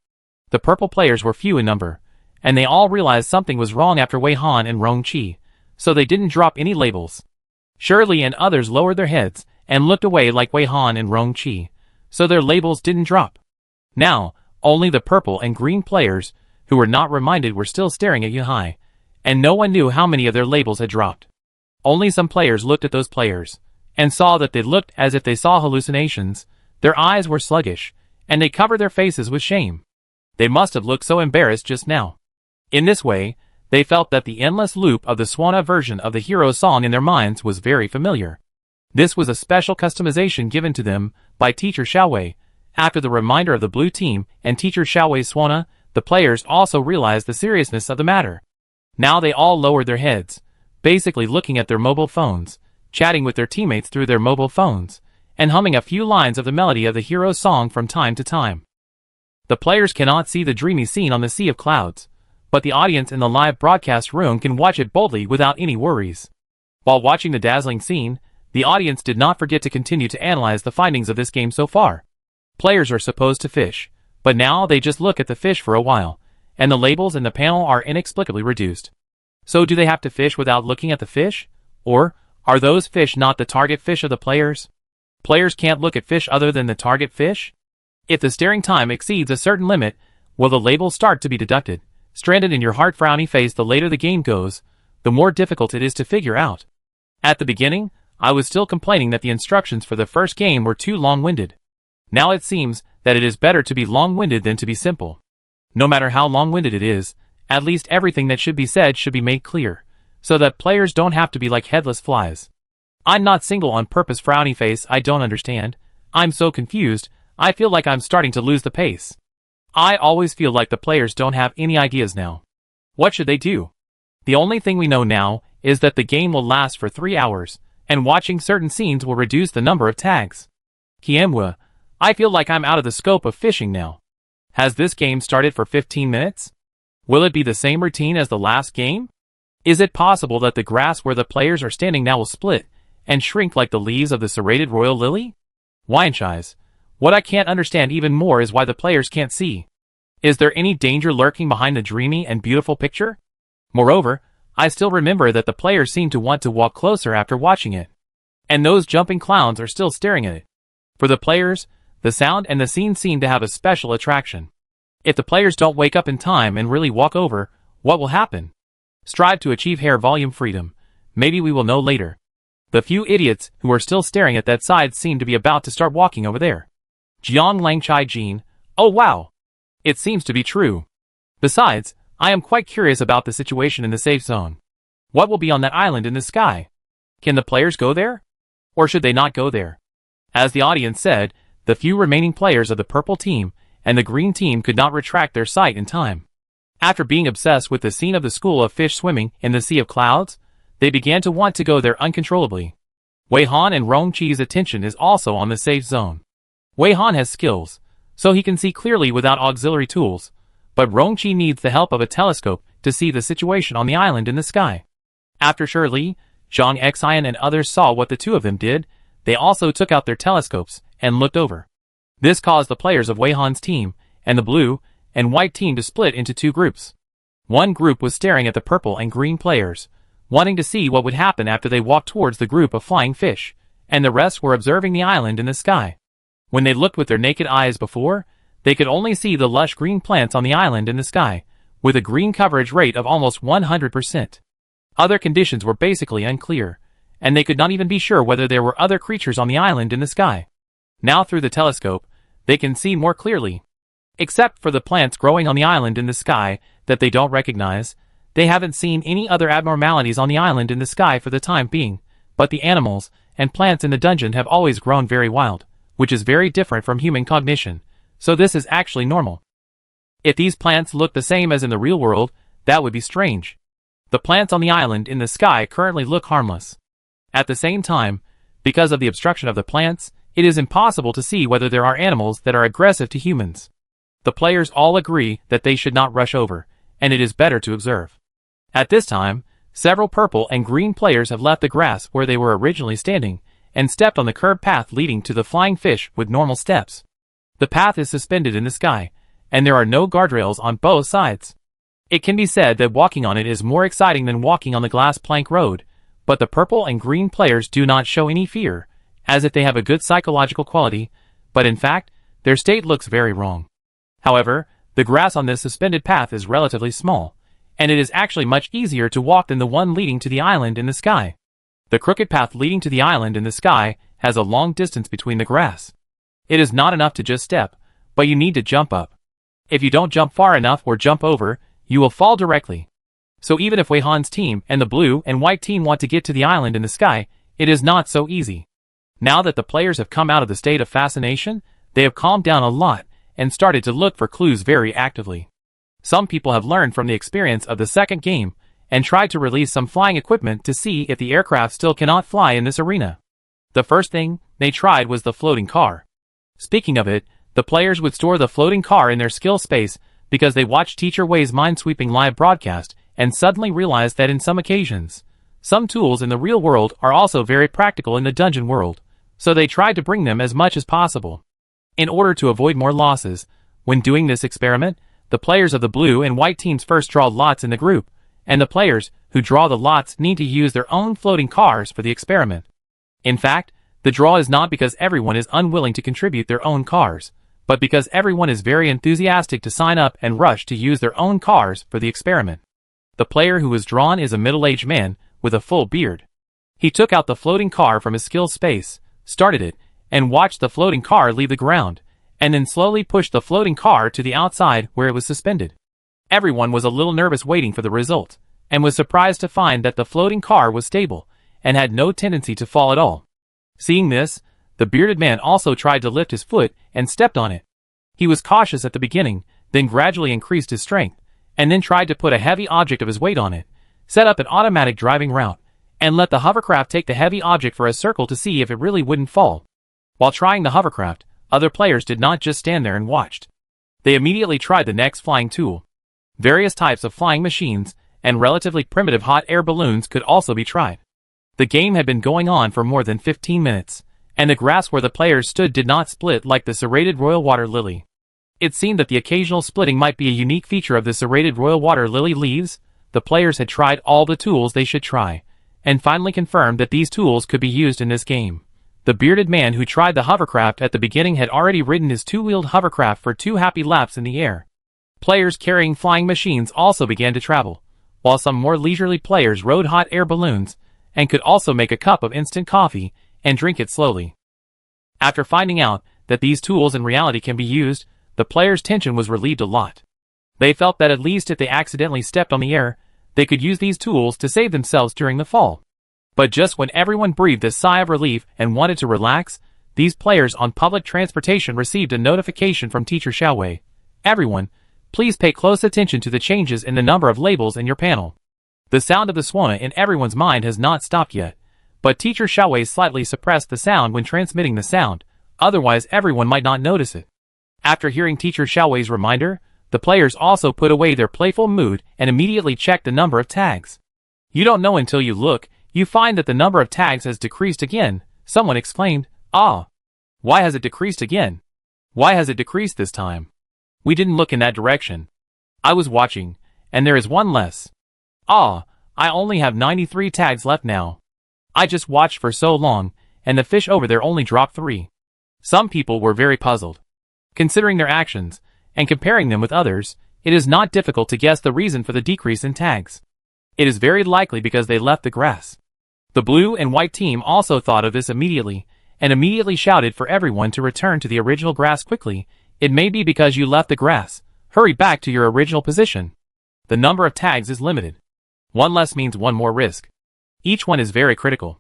The purple players were few in number, and they all realized something was wrong after Wei Han and Rong Qi, so they didn't drop any labels. Shirley and others lowered their heads and looked away like Wei Han and Rong Qi, so their labels didn't drop. Now, only the purple and green players, who were not reminded, were still staring at Yuhai, and no one knew how many of their labels had dropped. Only some players looked at those players, and saw that they looked as if they saw hallucinations. Their eyes were sluggish, and they covered their faces with shame. They must have looked so embarrassed just now. In this way, they felt that the endless loop of the swana version of the hero's song in their minds was very familiar. This was a special customization given to them by Teacher Xiaowei. After the reminder of the blue team and Teacher Xiaowei's swana, the players also realized the seriousness of the matter. Now they all lowered their heads, basically looking at their mobile phones, chatting with their teammates through their mobile phones, and humming a few lines of the melody of the hero's song from time to time. The players cannot see the dreamy scene on the sea of clouds, but the audience in the live broadcast room can watch it boldly without any worries. While watching the dazzling scene, the audience did not forget to continue to analyze the findings of this game so far. Players are supposed to fish, but now they just look at the fish for a while, and the labels in the panel are inexplicably reduced. So do they have to fish without looking at the fish? Or are those fish not the target fish of the players? Players can't look at fish other than the target fish? If the staring time exceeds a certain limit, will the labels start to be deducted? Stranded in your heart frowny face, the later the game goes, the more difficult it is to figure out. At the beginning, I was still complaining that the instructions for the first game were too long-winded. Now it seems that it is better to be long-winded than to be simple. No matter how long-winded it is, at least everything that should be said should be made clear, so that players don't have to be like headless flies. I'm not single on purpose frowny face, I don't understand. I'm so confused, I feel like I'm starting to lose the pace. I always feel like the players don't have any ideas now. What should they do? The only thing we know now is that the game will last for 3 hours, and watching certain scenes will reduce the number of tags. Kiemwa, I feel like I'm out of the scope of fishing now. Has this game started for 15 minutes? Will it be the same routine as the last game? Is it possible that the grass where the players are standing now will split and shrink like the leaves of the serrated royal lily? Wineshise, what I can't understand even more is why the players can't see. Is there any danger lurking behind the dreamy and beautiful picture? Moreover, I still remember that the players seem to want to walk closer after watching it. And those jumping clowns are still staring at it. For the players, the sound and the scene seem to have a special attraction. If the players don't wake up in time and really walk over, what will happen? Strive to achieve hair volume freedom. Maybe we will know later. The few idiots who were still staring at that side seemed to be about to start walking over there. Jiang Langchai Jin, oh wow! It seems to be true. Besides, I am quite curious about the situation in the safe zone. What will be on that island in the sky? Can the players go there? Or should they not go there? As the audience said, the few remaining players of the purple team and the green team could not retract their sight in time. After being obsessed with the scene of the school of fish swimming in the sea of clouds, they began to want to go there uncontrollably. Wei Han and Rong Qi's attention is also on the safe zone. Wei Han has skills, so he can see clearly without auxiliary tools, but Rong Qi needs the help of a telescope to see the situation on the island in the sky. After Shirley, Zhang Xian and others saw what the two of them did, they also took out their telescopes and looked over. This caused the players of Wei Han's team and the blue and white team to split into two groups. One group was staring at the purple and green players, wanting to see what would happen after they walked towards the group of flying fish, and the rest were observing the island in the sky. When they looked with their naked eyes before, they could only see the lush green plants on the island in the sky, with a green coverage rate of almost 100%. Other conditions were basically unclear, and they could not even be sure whether there were other creatures on the island in the sky. Now through the telescope, they can see more clearly. Except for the plants growing on the island in the sky that they don't recognize, they haven't seen any other abnormalities on the island in the sky for the time being, but the animals and plants in the dungeon have always grown very wild, which is very different from human cognition, so this is actually normal. If these plants look the same as in the real world, that would be strange. The plants on the island in the sky currently look harmless. At the same time, because of the obstruction of the plants, it is impossible to see whether there are animals that are aggressive to humans. The players all agree that they should not rush over, and it is better to observe. At this time, several purple and green players have left the grass where they were originally standing, and stepped on the curved path leading to the flying fish with normal steps. The path is suspended in the sky, and there are no guardrails on both sides. It can be said that walking on it is more exciting than walking on the glass plank road, but the purple and green players do not show any fear, as if they have a good psychological quality, but in fact, their state looks very wrong. However, the grass on this suspended path is relatively small, and it is actually much easier to walk than the one leading to the island in the sky. The crooked path leading to the island in the sky has a long distance between the grass. It is not enough to just step, but you need to jump up. If you don't jump far enough or jump over, you will fall directly. So even if Wei Han's team and the blue and white team want to get to the island in the sky, it is not so easy. Now that the players have come out of the state of fascination, they have calmed down a lot and started to look for clues very actively. Some people have learned from the experience of the second game and tried to release some flying equipment to see if the aircraft still cannot fly in this arena. The first thing they tried was the floating car. Speaking of it, the players would store the floating car in their skill space because they watched Teacher Wei's mind-sweeping live broadcast and suddenly realized that in some occasions, some tools in the real world are also very practical in the dungeon world, so they tried to bring them as much as possible. In order to avoid more losses, when doing this experiment, the players of the blue and white teams first draw lots in the group, and the players who draw the lots need to use their own floating cars for the experiment. In fact, the draw is not because everyone is unwilling to contribute their own cars, but because everyone is very enthusiastic to sign up and rush to use their own cars for the experiment. The player who was drawn is a middle-aged man with a full beard. He took out the floating car from his skill space, started it, and watched the floating car leave the ground, and then slowly pushed the floating car to the outside where it was suspended. Everyone was a little nervous waiting for the result, and was surprised to find that the floating car was stable, and had no tendency to fall at all. Seeing this, the bearded man also tried to lift his foot and stepped on it. He was cautious at the beginning, then gradually increased his strength, and then tried to put a heavy object of his weight on it, set up an automatic driving route, and let the hovercraft take the heavy object for a circle to see if it really wouldn't fall. While trying the hovercraft, other players did not just stand there and watched. They immediately tried the next flying tool. Various types of flying machines and relatively primitive hot air balloons could also be tried. The game had been going on for more than 15 minutes, and the grass where the players stood did not split like the serrated royal water lily. It seemed that the occasional splitting might be a unique feature of the serrated royal water lily leaves. The players had tried all the tools they should try, and finally confirmed that these tools could be used in this game. The bearded man who tried the hovercraft at the beginning had already ridden his two-wheeled hovercraft for 2 happy laps in the air. Players carrying flying machines also began to travel, while some more leisurely players rode hot air balloons, and could also make a cup of instant coffee and drink it slowly. After finding out that these tools in reality can be used, the players' tension was relieved a lot. They felt that at least if they accidentally stepped on the air, they could use these tools to save themselves during the fall. But just when everyone breathed a sigh of relief and wanted to relax, these players on public transportation received a notification from Teacher Xiaowei. Everyone, please pay close attention to the changes in the number of labels in your panel. The sound of the swana in everyone's mind has not stopped yet, but Teacher Xiaowei slightly suppressed the sound when transmitting the sound, otherwise everyone might not notice it. After hearing Teacher Xiaowei's reminder, the players also put away their playful mood and immediately checked the number of tags. You don't know until you look, you find that the number of tags has decreased again. Someone exclaimed, "Ah! Why has it decreased again? Why has it decreased this time? We didn't look in that direction. I was watching, and there is one less. Ah, I only have 93 tags left now. I just watched for so long, and the fish over there only dropped 3. Some people were very puzzled. Considering their actions, and comparing them with others, it is not difficult to guess the reason for the decrease in tags. It is very likely because they left the grass. The blue and white team also thought of this immediately, and immediately shouted for everyone to return to the original grass quickly. It may be because you left the grass. Hurry back to your original position. The number of tags is limited. One less means one more risk. Each one is very critical.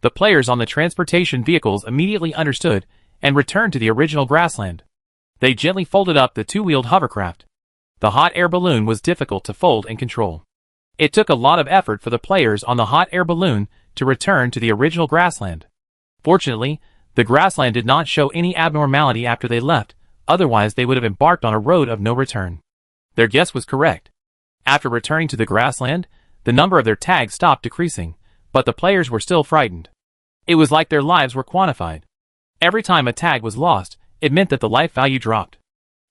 The players on the transportation vehicles immediately understood and returned to the original grassland. They gently folded up the two-wheeled hovercraft. The hot air balloon was difficult to fold and control. It took a lot of effort for the players on the hot air balloon to return to the original grassland. Fortunately, the grassland did not show any abnormality after they left, otherwise they would have embarked on a road of no return. Their guess was correct. After returning to the grassland, the number of their tags stopped decreasing, but the players were still frightened. It was like their lives were quantified. Every time a tag was lost, it meant that the life value dropped.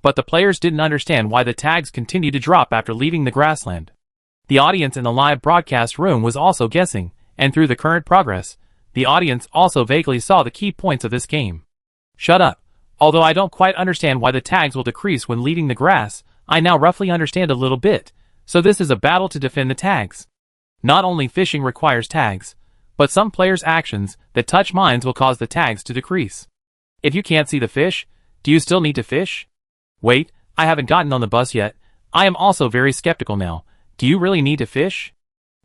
But the players didn't understand why the tags continued to drop after leaving the grassland. The audience in the live broadcast room was also guessing, and through the current progress, the audience also vaguely saw the key points of this game. Shut up. Although I don't quite understand why the tags will decrease when leaving the grass, I now roughly understand a little bit, so this is a battle to defend the tags. Not only fishing requires tags, but some players' actions that touch mines will cause the tags to decrease. If you can't see the fish, do you still need to fish? Wait, I haven't gotten on the bus yet. I am also very skeptical now. Do you really need to fish?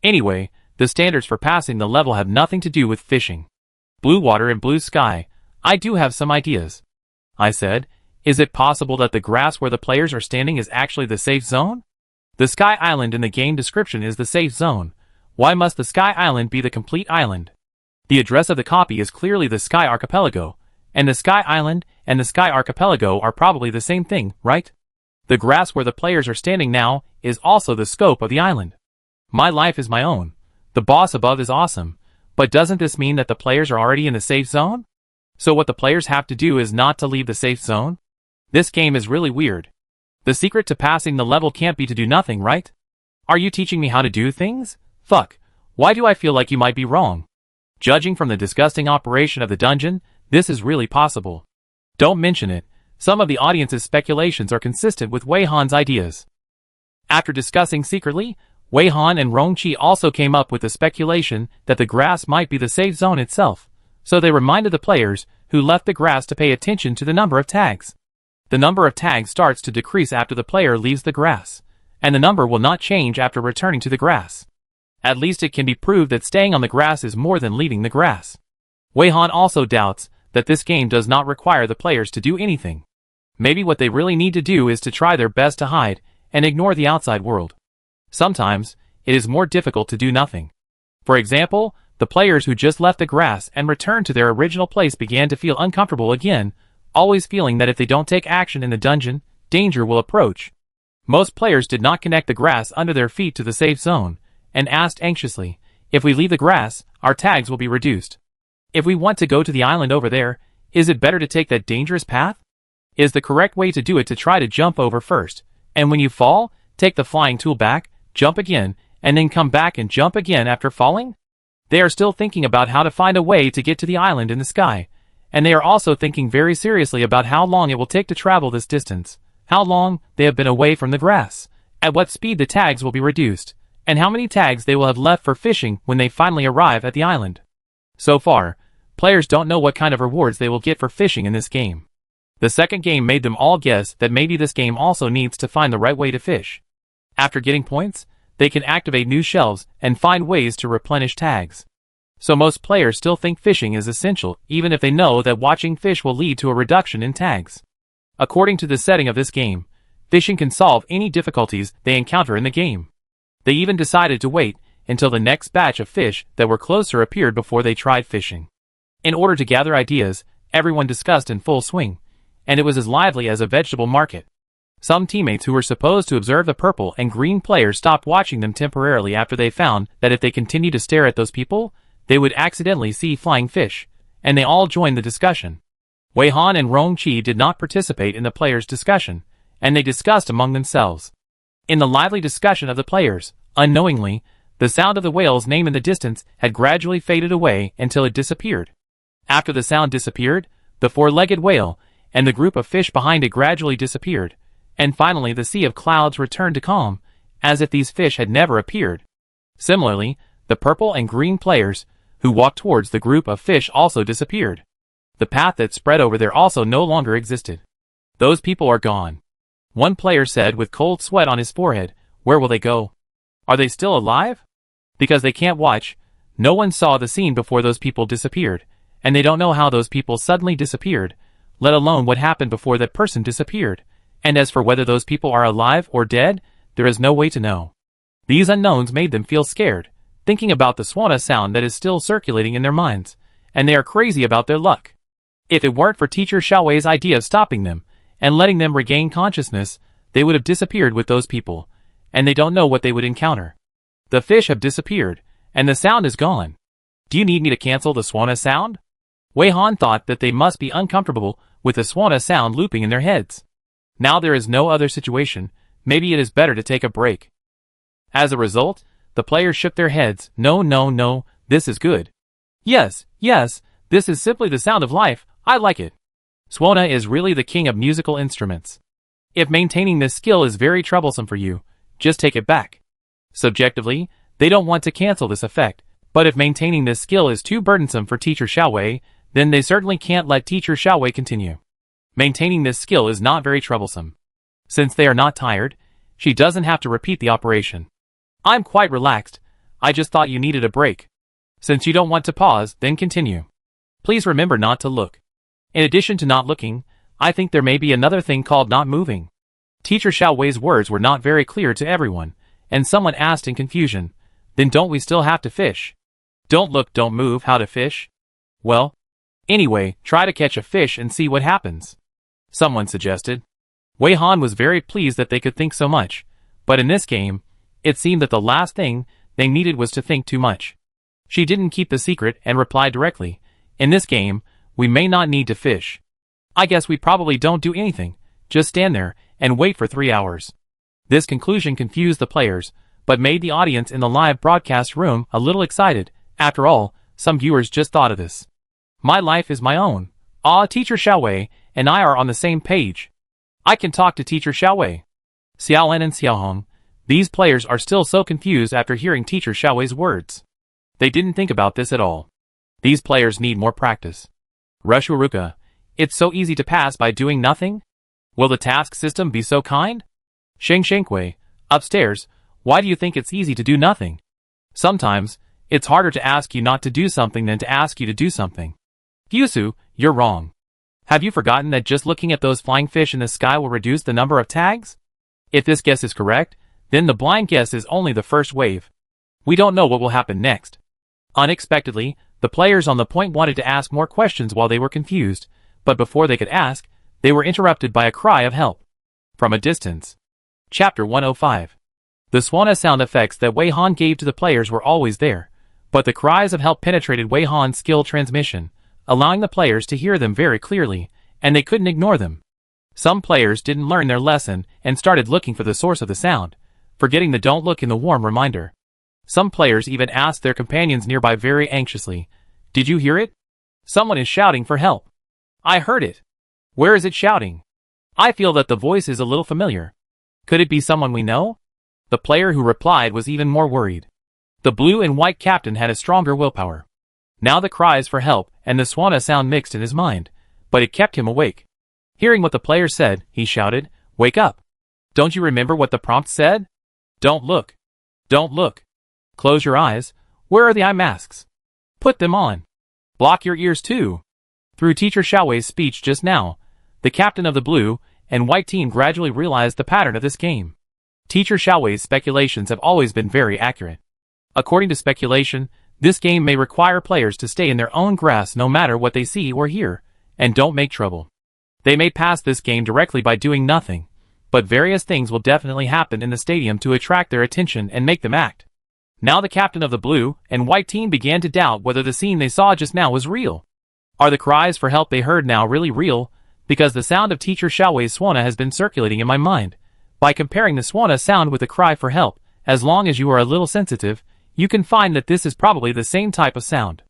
Anyway, the standards for passing the level have nothing to do with fishing. Blue water and blue sky. I do have some ideas. I said, is it possible that the grass where the players are standing is actually the safe zone? The Sky Island in the game description is the safe zone. Why must the Sky Island be the complete island? The address of the copy is clearly the Sky Archipelago, and the Sky Island and the Sky Archipelago are probably the same thing, right? The grass where the players are standing now is also the scope of the island. My life is my own. The boss above is awesome, but doesn't this mean that the players are already in the safe zone? So what the players have to do is not to leave the safe zone? This game is really weird. The secret to passing the level can't be to do nothing, right? Are you teaching me how to do things? Fuck. Why do I feel like you might be wrong? Judging from the disgusting operation of the dungeon, this is really possible. Don't mention it. Some of the audience's speculations are consistent with Wei Han's ideas. After discussing secretly, Wei Han and Rongqi also came up with the speculation that the grass might be the safe zone itself, so they reminded the players who left the grass to pay attention to the number of tags. The number of tags starts to decrease after the player leaves the grass, and the number will not change after returning to the grass. At least it can be proved that staying on the grass is more than leaving the grass. Wei Han also doubts that this game does not require the players to do anything. Maybe what they really need to do is to try their best to hide and ignore the outside world. Sometimes, it is more difficult to do nothing. For example, the players who just left the grass and returned to their original place began to feel uncomfortable again, always feeling that if they don't take action in the dungeon, danger will approach. Most players did not connect the grass under their feet to the safe zone, and asked anxiously, if we leave the grass, our tags will be reduced. If we want to go to the island over there, is it better to take that dangerous path? Is the correct way to do it to try to jump over first, and when you fall, take the flying tool back, jump again, and then come back and jump again after falling? They are still thinking about how to find a way to get to the island in the sky, and they are also thinking very seriously about how long it will take to travel this distance, how long they have been away from the grass, at what speed the tags will be reduced, and how many tags they will have left for fishing when they finally arrive at the island. So far, players don't know what kind of rewards they will get for fishing in this game. The second game made them all guess that maybe this game also needs to find the right way to fish. After getting points, they can activate new shelves and find ways to replenish tags. So most players still think fishing is essential even if they know that watching fish will lead to a reduction in tags. According to the setting of this game, fishing can solve any difficulties they encounter in the game. They even decided to wait until the next batch of fish that were closer appeared before they tried fishing. In order to gather ideas, everyone discussed in full swing, and it was as lively as a vegetable market. Some teammates who were supposed to observe the purple and green players stopped watching them temporarily after they found that if they continued to stare at those people, they would accidentally see flying fish, and they all joined the discussion. Wei Han and Rong Qi did not participate in the players' discussion, and they discussed among themselves. In the lively discussion of the players, unknowingly, the sound of the whale's name in the distance had gradually faded away until it disappeared. After the sound disappeared, the four-legged whale and the group of fish behind it gradually disappeared, and finally the sea of clouds returned to calm, as if these fish had never appeared. Similarly, the purple and green players, who walked towards the group of fish also disappeared. The path that spread over there also no longer existed. Those people are gone. One player said with cold sweat on his forehead, "Where will they go? Are they still alive?" Because they can't watch, no one saw the scene before those people disappeared, and they don't know how those people suddenly disappeared, let alone what happened before that person disappeared. And as for whether those people are alive or dead, there is no way to know. These unknowns made them feel scared, thinking about the Swana sound that is still circulating in their minds, and they are crazy about their luck. If it weren't for Teacher Xiaowei's idea of stopping them and letting them regain consciousness, they would have disappeared with those people, and they don't know what they would encounter. The fish have disappeared, and the sound is gone. Do you need me to cancel the Swana sound? Wei Han thought that they must be uncomfortable with the Swana sound looping in their heads. Now there is no other situation, maybe it is better to take a break. As a result, the players shook their heads. No, no, no, this is good. Yes, yes, this is simply the sound of life, I like it. Swana is really the king of musical instruments. If maintaining this skill is very troublesome for you, just take it back. Subjectively, they don't want to cancel this effect, but if maintaining this skill is too burdensome for Teacher Xiaowei, then they certainly can't let Teacher Xiaowei continue. Maintaining this skill is not very troublesome. Since they are not tired, she doesn't have to repeat the operation. I'm quite relaxed, I just thought you needed a break. Since you don't want to pause, then continue. Please remember not to look. In addition to not looking, I think there may be another thing called not moving. Teacher Xiaowei's words were not very clear to everyone, and someone asked in confusion, then don't we still have to fish? Don't look, don't move, how to fish? Well, anyway, try to catch a fish and see what happens. Someone suggested. Wei Han was very pleased that they could think so much, but in this game, it seemed that the last thing they needed was to think too much. She didn't keep the secret and replied directly, in this game, we may not need to fish. I guess we probably don't do anything, just stand there and wait for 3 hours. This conclusion confused the players, but made the audience in the live broadcast room a little excited. After all, some viewers just thought of this. My life is my own. Teacher Xiaowei and I are on the same page. I can talk to Teacher Xiaowei. Xiaolan and Xiaohong, these players are still so confused after hearing Teacher Xiaowei's words. They didn't think about this at all. These players need more practice. Rushuruka, it's so easy to pass by doing nothing? Will the task system be so kind? Sheng Shenkui, upstairs, why do you think it's easy to do nothing? Sometimes, it's harder to ask you not to do something than to ask you to do something. Yusu, you're wrong. Have you forgotten that just looking at those flying fish in the sky will reduce the number of tags? If this guess is correct, then the blind guess is only the first wave. We don't know what will happen next. Unexpectedly, the players on the point wanted to ask more questions while they were confused, but before they could ask, they were interrupted by a cry of help. From a distance. Chapter 105. The Swana sound effects that Wei Han gave to the players were always there, but the cries of help penetrated Wei Han's skill transmission, allowing the players to hear them very clearly, and they couldn't ignore them. Some players didn't learn their lesson and started looking for the source of the sound, forgetting the don't look in the warm reminder. Some players even asked their companions nearby very anxiously, "Did you hear it? Someone is shouting for help." "I heard it." "Where is it shouting?" "I feel that the voice is a little familiar." "Could it be someone we know?" The player who replied was even more worried. The blue and white captain had a stronger willpower. Now the cries for help and the swana sound mixed in his mind, but it kept him awake. Hearing what the player said, he shouted, "Wake up! Don't you remember what the prompt said? Don't look. Don't look. Close your eyes. Where are the eye masks? Put them on. Block your ears too." Through Teacher Xiaowei's speech just now, the captain of the blue and white team gradually realized the pattern of this game. Teacher Xiaowei's speculations have always been very accurate. According to speculation, this game may require players to stay in their own grass no matter what they see or hear, and don't make trouble. They may pass this game directly by doing nothing, but various things will definitely happen in the stadium to attract their attention and make them act. Now the captain of the blue and white team began to doubt whether the scene they saw just now was real. Are the cries for help they heard now really real? Because the sound of Teacher Xiaowei's swana has been circulating in my mind. By comparing the swana sound with the cry for help, as long as you are a little sensitive, you can find that this is probably the same type of sound.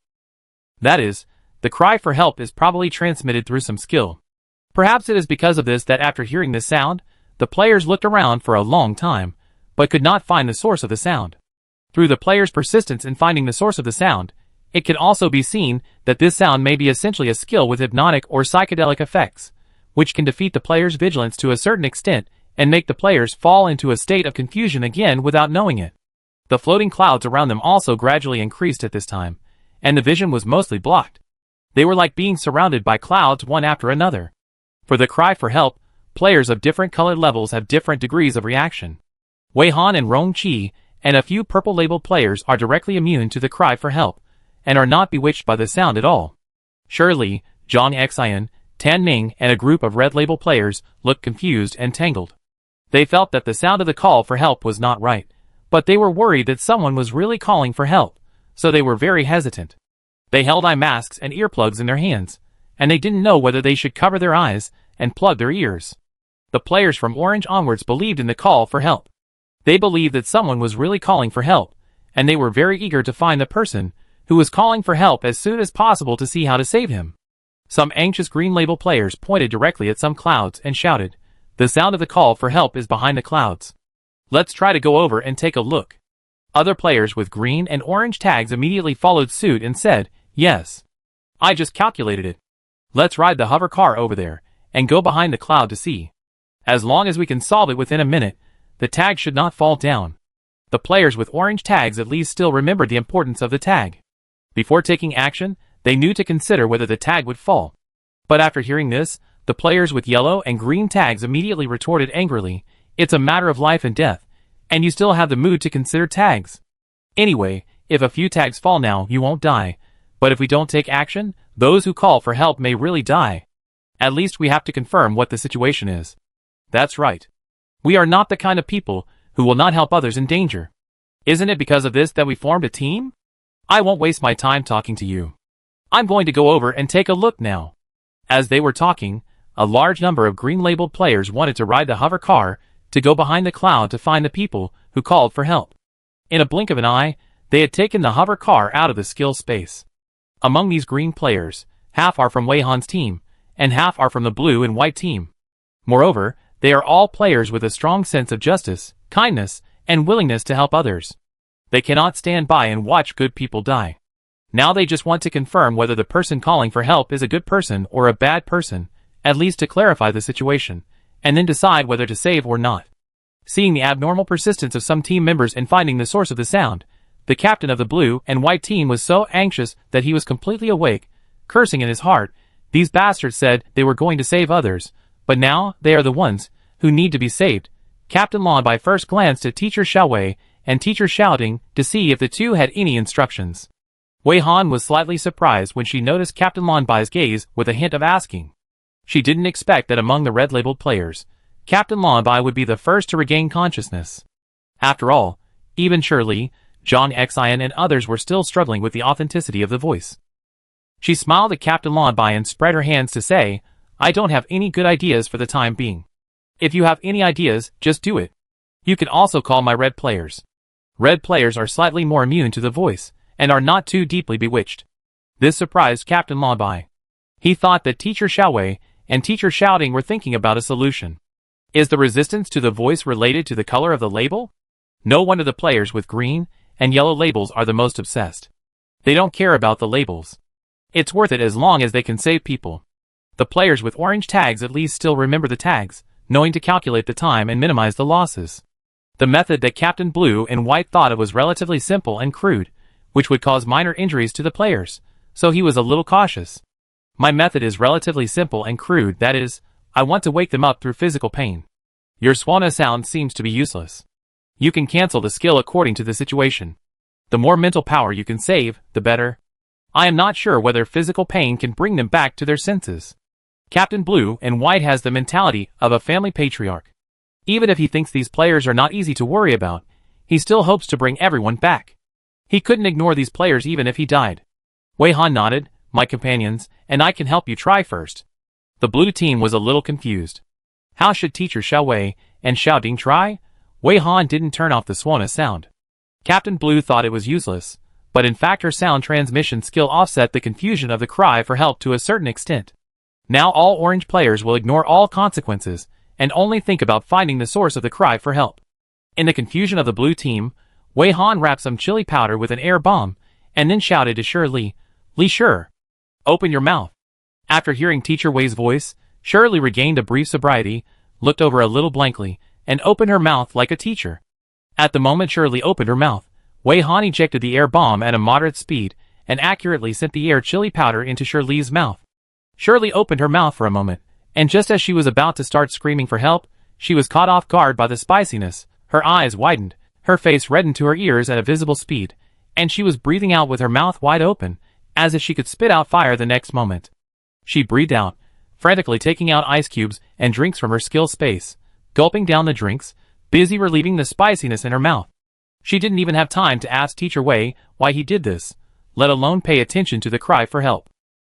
That is, the cry for help is probably transmitted through some skill. Perhaps it is because of this that after hearing this sound, the players looked around for a long time, but could not find the source of the sound. Through the player's persistence in finding the source of the sound, it can also be seen that this sound may be essentially a skill with hypnotic or psychedelic effects, which can defeat the player's vigilance to a certain extent and make the players fall into a state of confusion again without knowing it. The floating clouds around them also gradually increased at this time, and the vision was mostly blocked. They were like being surrounded by clouds one after another. For the cry for help, players of different colored levels have different degrees of reaction. Wei Han and Rong Qi and a few purple-labeled players are directly immune to the cry for help, and are not bewitched by the sound at all. Shirley, Zhang Xian, Tan Ning and a group of red-label players looked confused and tangled. They felt that the sound of the call for help was not right, but they were worried that someone was really calling for help, so they were very hesitant. They held eye masks and earplugs in their hands, and they didn't know whether they should cover their eyes and plug their ears. The players from orange onwards believed in the call for help. They believed that someone was really calling for help, and they were very eager to find the person who was calling for help as soon as possible to see how to save him. Some anxious green label players pointed directly at some clouds and shouted, "The sound of the call for help is behind the clouds. Let's try to go over and take a look." Other players with green and orange tags immediately followed suit and said, "Yes. I just calculated it. Let's ride the hover car over there and go behind the cloud to see. As long as we can solve it within a minute, the tag should not fall down." The players with orange tags at least still remembered the importance of the tag. Before taking action, they knew to consider whether the tag would fall. But after hearing this, the players with yellow and green tags immediately retorted angrily, "It's a matter of life and death, and you still have the mood to consider tags. Anyway, if a few tags fall now, you won't die, but if we don't take action, those who call for help may really die. At least we have to confirm what the situation is." That's right. We are not the kind of people who will not help others in danger. Isn't it because of this that we formed a team? I won't waste my time talking to you. I'm going to go over and take a look now. As they were talking, a large number of green-labeled players wanted to ride the hover car to go behind the cloud to find the people who called for help. In a blink of an eye, they had taken the hover car out of the skill space. Among these green players, half are from Wei Han's team, and half are from the blue and white team. Moreover, they are all players with a strong sense of justice, kindness, and willingness to help others. They cannot stand by and watch good people die. Now they just want to confirm whether the person calling for help is a good person or a bad person, at least to clarify the situation, and then decide whether to save or not. Seeing the abnormal persistence of some team members in finding the source of the sound, the captain of the blue and white team was so anxious that he was completely awake, cursing in his heart. These bastards said they were going to save others, but now they are the ones who need to be saved. Captain Lanbai first glanced at Teacher Xiaowei and Teacher Shouting to see if the two had any instructions. Wei Han was slightly surprised when she noticed Captain Lanbai's gaze with a hint of asking. She didn't expect that among the red-labeled players, Captain Lanbai would be the first to regain consciousness. After all, even Shirley, Zhang Xian and others were still struggling with the authenticity of the voice. She smiled at Captain Lanbai and spread her hands to say, "I don't have any good ideas for the time being. If you have any ideas, just do it. You can also call my red players. Red players are slightly more immune to the voice, and are not too deeply bewitched." This surprised Captain Lanbai. He thought that Teacher Xiaowei and Teacher Shouting were thinking about a solution. Is the resistance to the voice related to the color of the label? No wonder the players with green and yellow labels are the most obsessed. They don't care about the labels. It's worth it as long as they can save people. The players with orange tags at least still remember the tags, knowing to calculate the time and minimize the losses. The method that Captain Blue and White thought of was relatively simple and crude, which would cause minor injuries to the players, so he was a little cautious. My method is relatively simple and crude, that is, I want to wake them up through physical pain. Your swana sound seems to be useless. You can cancel the skill according to the situation. The more mental power you can save, the better. I am not sure whether physical pain can bring them back to their senses. Captain Blue and White has the mentality of a family patriarch. Even if he thinks these players are not easy to worry about, he still hopes to bring everyone back. He couldn't ignore these players even if he died. Wei Han nodded, my companions, and I can help you try first. The blue team was a little confused. How should Teacher Xiao Wei and Xiao Ding try? Wei Han didn't turn off the swana sound. Captain Blue thought it was useless, but in fact her sound transmission skill offset the confusion of the cry for help to a certain extent. Now all orange players will ignore all consequences, and only think about finding the source of the cry for help. In the confusion of the blue team, Wei Han wrapped some chili powder with an air bomb, and then shouted to Shirley, Li Shi, open your mouth. After hearing Teacher Wei's voice, Shirley regained a brief sobriety, looked over a little blankly, and opened her mouth like a teacher. At the moment Shirley opened her mouth, Wei Han ejected the air bomb at a moderate speed, and accurately sent the air chili powder into Shirley's mouth. Shirley opened her mouth for a moment, and just as she was about to start screaming for help, she was caught off guard by the spiciness. Her eyes widened, her face reddened to her ears at a visible speed, and she was breathing out with her mouth wide open, as if she could spit out fire the next moment. She breathed out, frantically taking out ice cubes and drinks from her skill space, gulping down the drinks, busy relieving the spiciness in her mouth. She didn't even have time to ask Teacher Wei why he did this, let alone pay attention to the cry for help.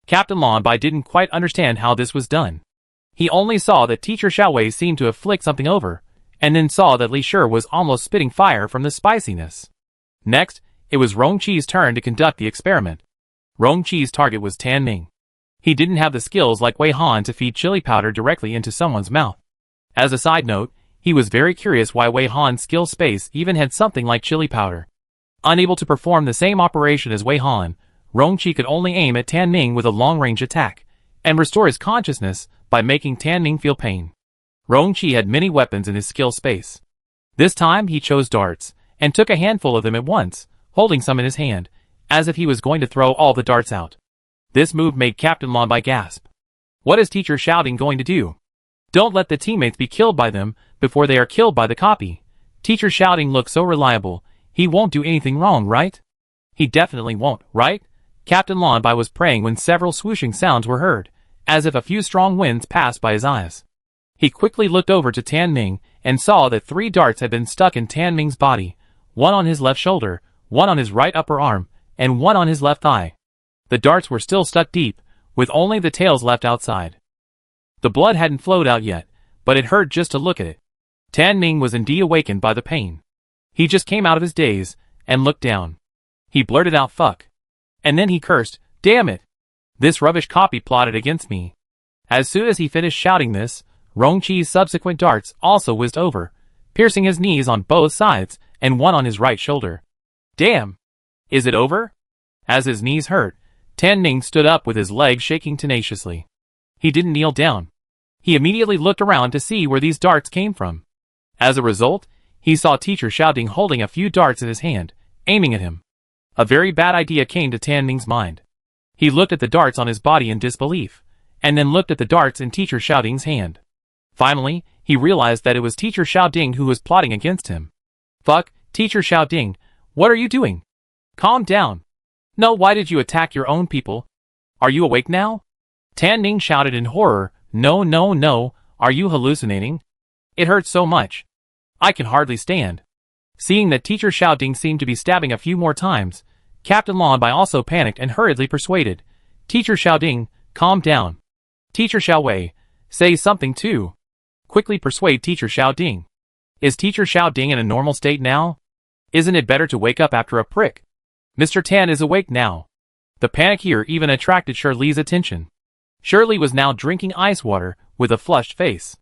Captain Lon Bai didn't quite understand how this was done. He only saw that Teacher Xiao Wei seemed to have flicked something over, and then saw that Li Shi was almost spitting fire from the spiciness. Next, it was Rong Qi's turn to conduct the experiment. Rong Qi's target was Tan Ming. He didn't have the skills like Wei Han to feed chili powder directly into someone's mouth. As a side note, he was very curious why Wei Han's skill space even had something like chili powder. Unable to perform the same operation as Wei Han, Rong Qi could only aim at Tan Ming with a long-range attack, and restore his consciousness by making Tan Ming feel pain. Rong Qi had many weapons in his skill space. This time he chose darts, and took a handful of them at once, holding some in his hand, as if he was going to throw all the darts out. This move made Captain Lon Bai gasp. What is Teacher Xiao Ding going to do? Don't let the teammates be killed by them before they are killed by the copy. Teacher Xiao Ding looks so reliable, he won't do anything wrong, right? He definitely won't, right? Captain Lon Bai was praying when several swooshing sounds were heard, as if a few strong winds passed by his eyes. He quickly looked over to Tan Ming, and saw that 3 darts had been stuck in Tan Ming's body, one on his left shoulder, one on his right upper arm, and one on his left thigh. The darts were still stuck deep, with only the tails left outside. The blood hadn't flowed out yet, but it hurt just to look at it. Tan Ming was indeed awakened by the pain. He just came out of his daze, and looked down. He blurted out fuck. And then he cursed, damn it! This rubbish copy plotted against me. As soon as he finished shouting this, Rong Qi's subsequent darts also whizzed over, piercing his knees on both sides, and one on his right shoulder. Damn! Is it over? As his knees hurt, Tan Ming stood up with his legs shaking tenaciously. He didn't kneel down. He immediately looked around to see where these darts came from. As a result, he saw Teacher Xiao Ding holding a few darts in his hand, aiming at him. A very bad idea came to Tan Ming's mind. He looked at the darts on his body in disbelief, and then looked at the darts in Teacher Xiao Ding's hand. Finally, he realized that it was Teacher Xiao Ding who was plotting against him. Fuck, Teacher Xiao Ding, what are you doing? Calm down. No, why did you attack your own people? Are you awake now? Tan Ming shouted in horror, no, no, no, are you hallucinating? It hurts so much. I can hardly stand. Seeing that Teacher Xiao Ding seemed to be stabbing a few more times, Captain Lon Bai also panicked and hurriedly persuaded, Teacher Xiao Ding, calm down. Teacher Xiao Wei, say something too. Quickly persuade Teacher Xiao Ding. Is Teacher Xiao Ding in a normal state now? Isn't it better to wake up after a prick? Mr. Tan is awake now. The panic here even attracted Shirley's attention. Shirley was now drinking ice water with a flushed face.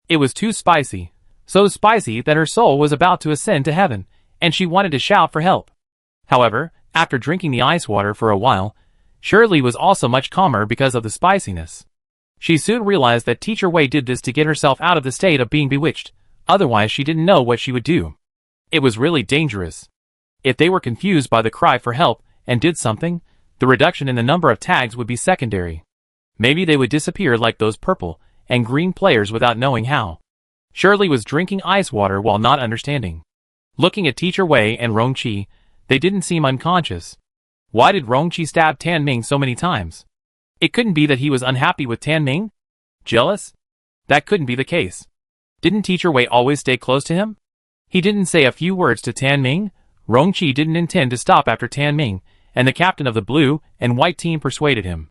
It was too spicy, so spicy that her soul was about to ascend to heaven, and she wanted to shout for help. However, after drinking the ice water for a while, Shirley was also much calmer because of the spiciness. She soon realized that Teacher Wei did this to get herself out of the state of being bewitched, otherwise she didn't know what she would do. It was really dangerous. If they were confused by the cry for help and did something, the reduction in the number of tags would be secondary. Maybe they would disappear like those purple and green players without knowing how. Shirley was drinking ice water while not understanding. Looking at Teacher Wei and Rongqi, they didn't seem unconscious. Why did Rongqi stab Tan Ming so many times? It couldn't be that he was unhappy with Tan Ming? Jealous? That couldn't be the case. Didn't Teacher Wei always stay close to him? He didn't say a few words to Tan Ming. Rongqi didn't intend to stop after Tan Ming, and the captain of the blue and white team persuaded him.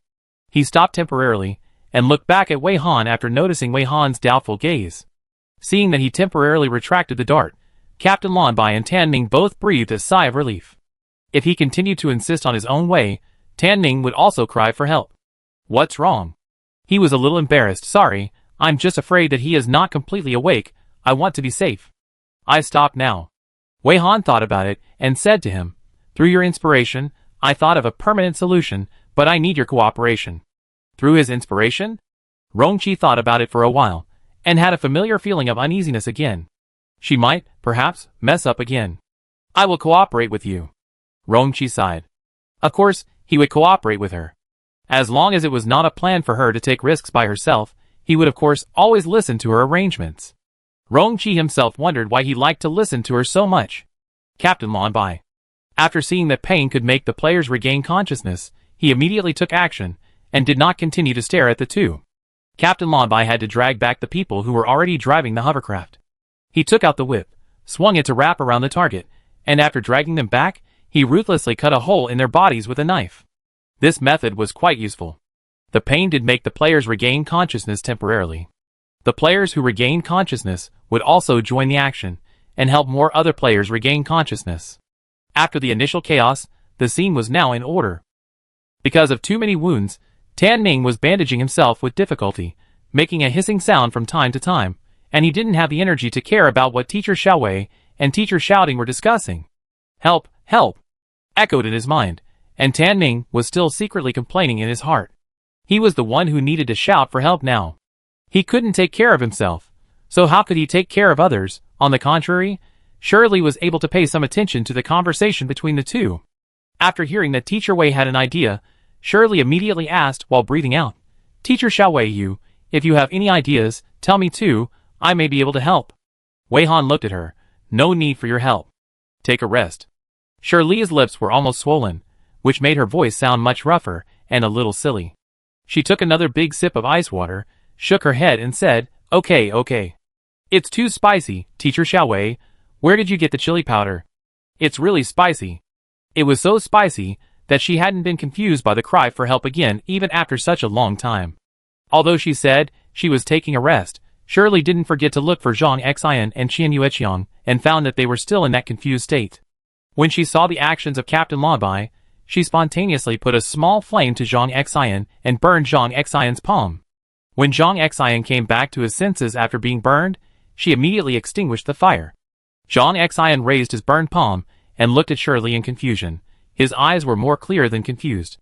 He stopped temporarily, and looked back at Wei Han after noticing Wei Han's doubtful gaze. Seeing that he temporarily retracted the dart, Captain Lan Bai and Tan Ming both breathed a sigh of relief. If he continued to insist on his own way, Tan Ming would also cry for help. What's wrong? He was a little embarrassed. Sorry, I'm just afraid that he is not completely awake. I want to be safe. I stop now. Wei Han thought about it and said to him, through your inspiration, I thought of a permanent solution, but I need your cooperation. Through his inspiration? Rongqi thought about it for a while, and had a familiar feeling of uneasiness again. She might, perhaps, mess up again. I will cooperate with you. Rongqi sighed. Of course, he would cooperate with her. As long as it was not a plan for her to take risks by herself, he would of course always listen to her arrangements. Rongqi himself wondered why he liked to listen to her so much. Captain Lan Bai. After seeing that pain could make the players regain consciousness, he immediately took action, and did not continue to stare at the two. Captain Lan Bai had to drag back the people who were already driving the hovercraft. He took out the whip, swung it to wrap around the target, and after dragging them back, he ruthlessly cut a hole in their bodies with a knife. This method was quite useful. The pain did make the players regain consciousness temporarily. The players who regained consciousness would also join the action, and help more other players regain consciousness. After the initial chaos, the scene was now in order. Because of too many wounds, Tan Ming was bandaging himself with difficulty, making a hissing sound from time to time, and he didn't have the energy to care about what Teacher Xiaowei and Teacher Shouting were discussing. Help, help, echoed in his mind, and Tan Ming was still secretly complaining in his heart. He was the one who needed to shout for help now. He couldn't take care of himself, so how could he take care of others? On the contrary, Shirley was able to pay some attention to the conversation between the two. After hearing that Teacher Wei had an idea, Shirley immediately asked while breathing out, Teacher Xiaowei, if you have any ideas, tell me too, I may be able to help. Wei Han looked at her. No need for your help. Take a rest. Shirley's lips were almost swollen, which made her voice sound much rougher and a little silly. She took another big sip of ice water, shook her head and said, Okay. It's too spicy, Teacher Xiaowei. Where did you get the chili powder? It's really spicy. It was so spicy that she hadn't been confused by the cry for help again even after such a long time. Although she said she was taking a rest, Shirley didn't forget to look for Zhang Xian and Qian Yueqiang and found that they were still in that confused state. When she saw the actions of Captain Lan Bai, she spontaneously put a small flame to Zhang Xian and burned Zhang Xian's palm. When Zhang Xian came back to his senses after being burned, she immediately extinguished the fire. Zhang Xian raised his burned palm and looked at Shirley in confusion. His eyes were more clear than confused.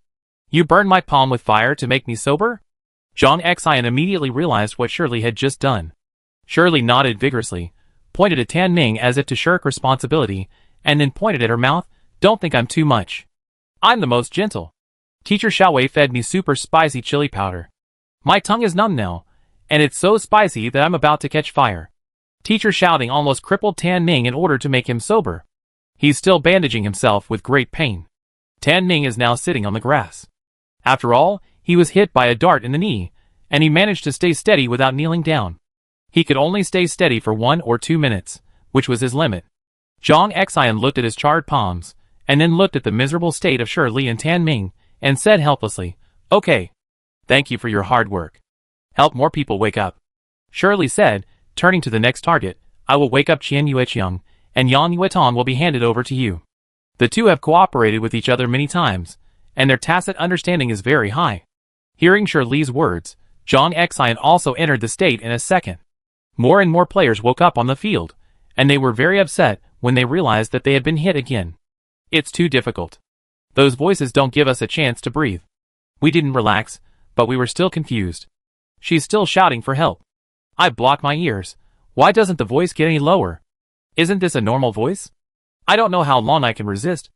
You burned my palm with fire to make me sober? Zhang Xian immediately realized what Shirley had just done. Shirley nodded vigorously, pointed at Tan Ming as if to shirk responsibility, and then pointed at her mouth. Don't think I'm too much. I'm the most gentle. Teacher Xiaowei fed me super spicy chili powder. My tongue is numb now, and it's so spicy that I'm about to catch fire. Teacher Shouting almost crippled Tan Ming in order to make him sober. He's still bandaging himself with great pain. Tan Ming is now sitting on the grass. After all, he was hit by a dart in the knee, and he managed to stay steady without kneeling down. He could only stay steady for 1 or 2 minutes, which was his limit. Zhang Xian looked at his charred palms, and then looked at the miserable state of Shirley and Tan Ming, and said helplessly, Okay. Thank you for your hard work. Help more people wake up. Shirley said, turning to the next target, I will wake up Qian Yueqiang, and Yan Yuetong will be handed over to you. The two have cooperated with each other many times, and their tacit understanding is very high. Hearing Shirley's words, Zhang Xian also entered the state in a second. More and more players woke up on the field, and they were very upset when they realized that they had been hit again. It's too difficult. Those voices don't give us a chance to breathe. We didn't relax, but we were still confused. She's still shouting for help. I block my ears. Why doesn't the voice get any lower? Isn't this a normal voice? I don't know how long I can resist.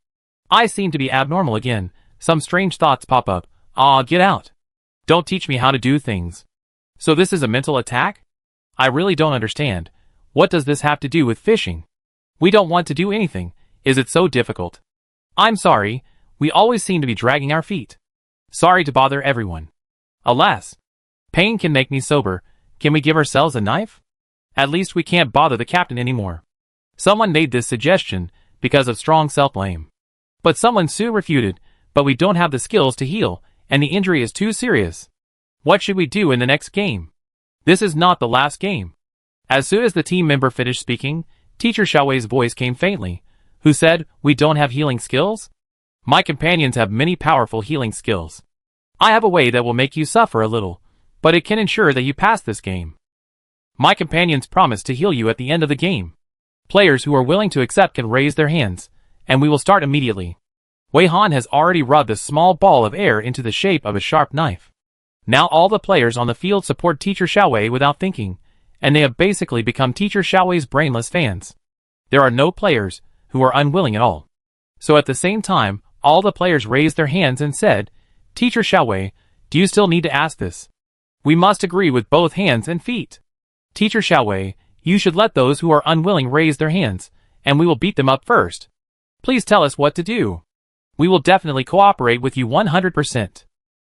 I seem to be abnormal again. Some strange thoughts pop up. Get out. Don't teach me how to do things. So this is a mental attack? I really don't understand. What does this have to do with fishing? We don't want to do anything. Is it so difficult? I'm sorry. We always seem to be dragging our feet. Sorry to bother everyone. Alas. Pain can make me sober. Can we give ourselves a knife? At least we can't bother the captain anymore. Someone made this suggestion because of strong self-blame. But someone soon refuted, but we don't have the skills to heal, and the injury is too serious. What should we do in the next game? This is not the last game. As soon as the team member finished speaking, Teacher Xiaowei's voice came faintly, who said, "We don't have healing skills? My companions have many powerful healing skills. I have a way that will make you suffer a little, but it can ensure that you pass this game. My companions promise to heal you at the end of the game. Players who are willing to accept can raise their hands, and we will start immediately." Wei Han has already rubbed a small ball of air into the shape of a sharp knife. Now all the players on the field support Teacher Xiaowei without thinking, and they have basically become Teacher Xiaowei's brainless fans. There are no players who are unwilling at all. So at the same time, all the players raised their hands and said, "Teacher Xiaowei, do you still need to ask this? We must agree with both hands and feet. Teacher Xiaowei, you should let those who are unwilling raise their hands, and we will beat them up first. Please tell us what to do. We will definitely cooperate with you 100%.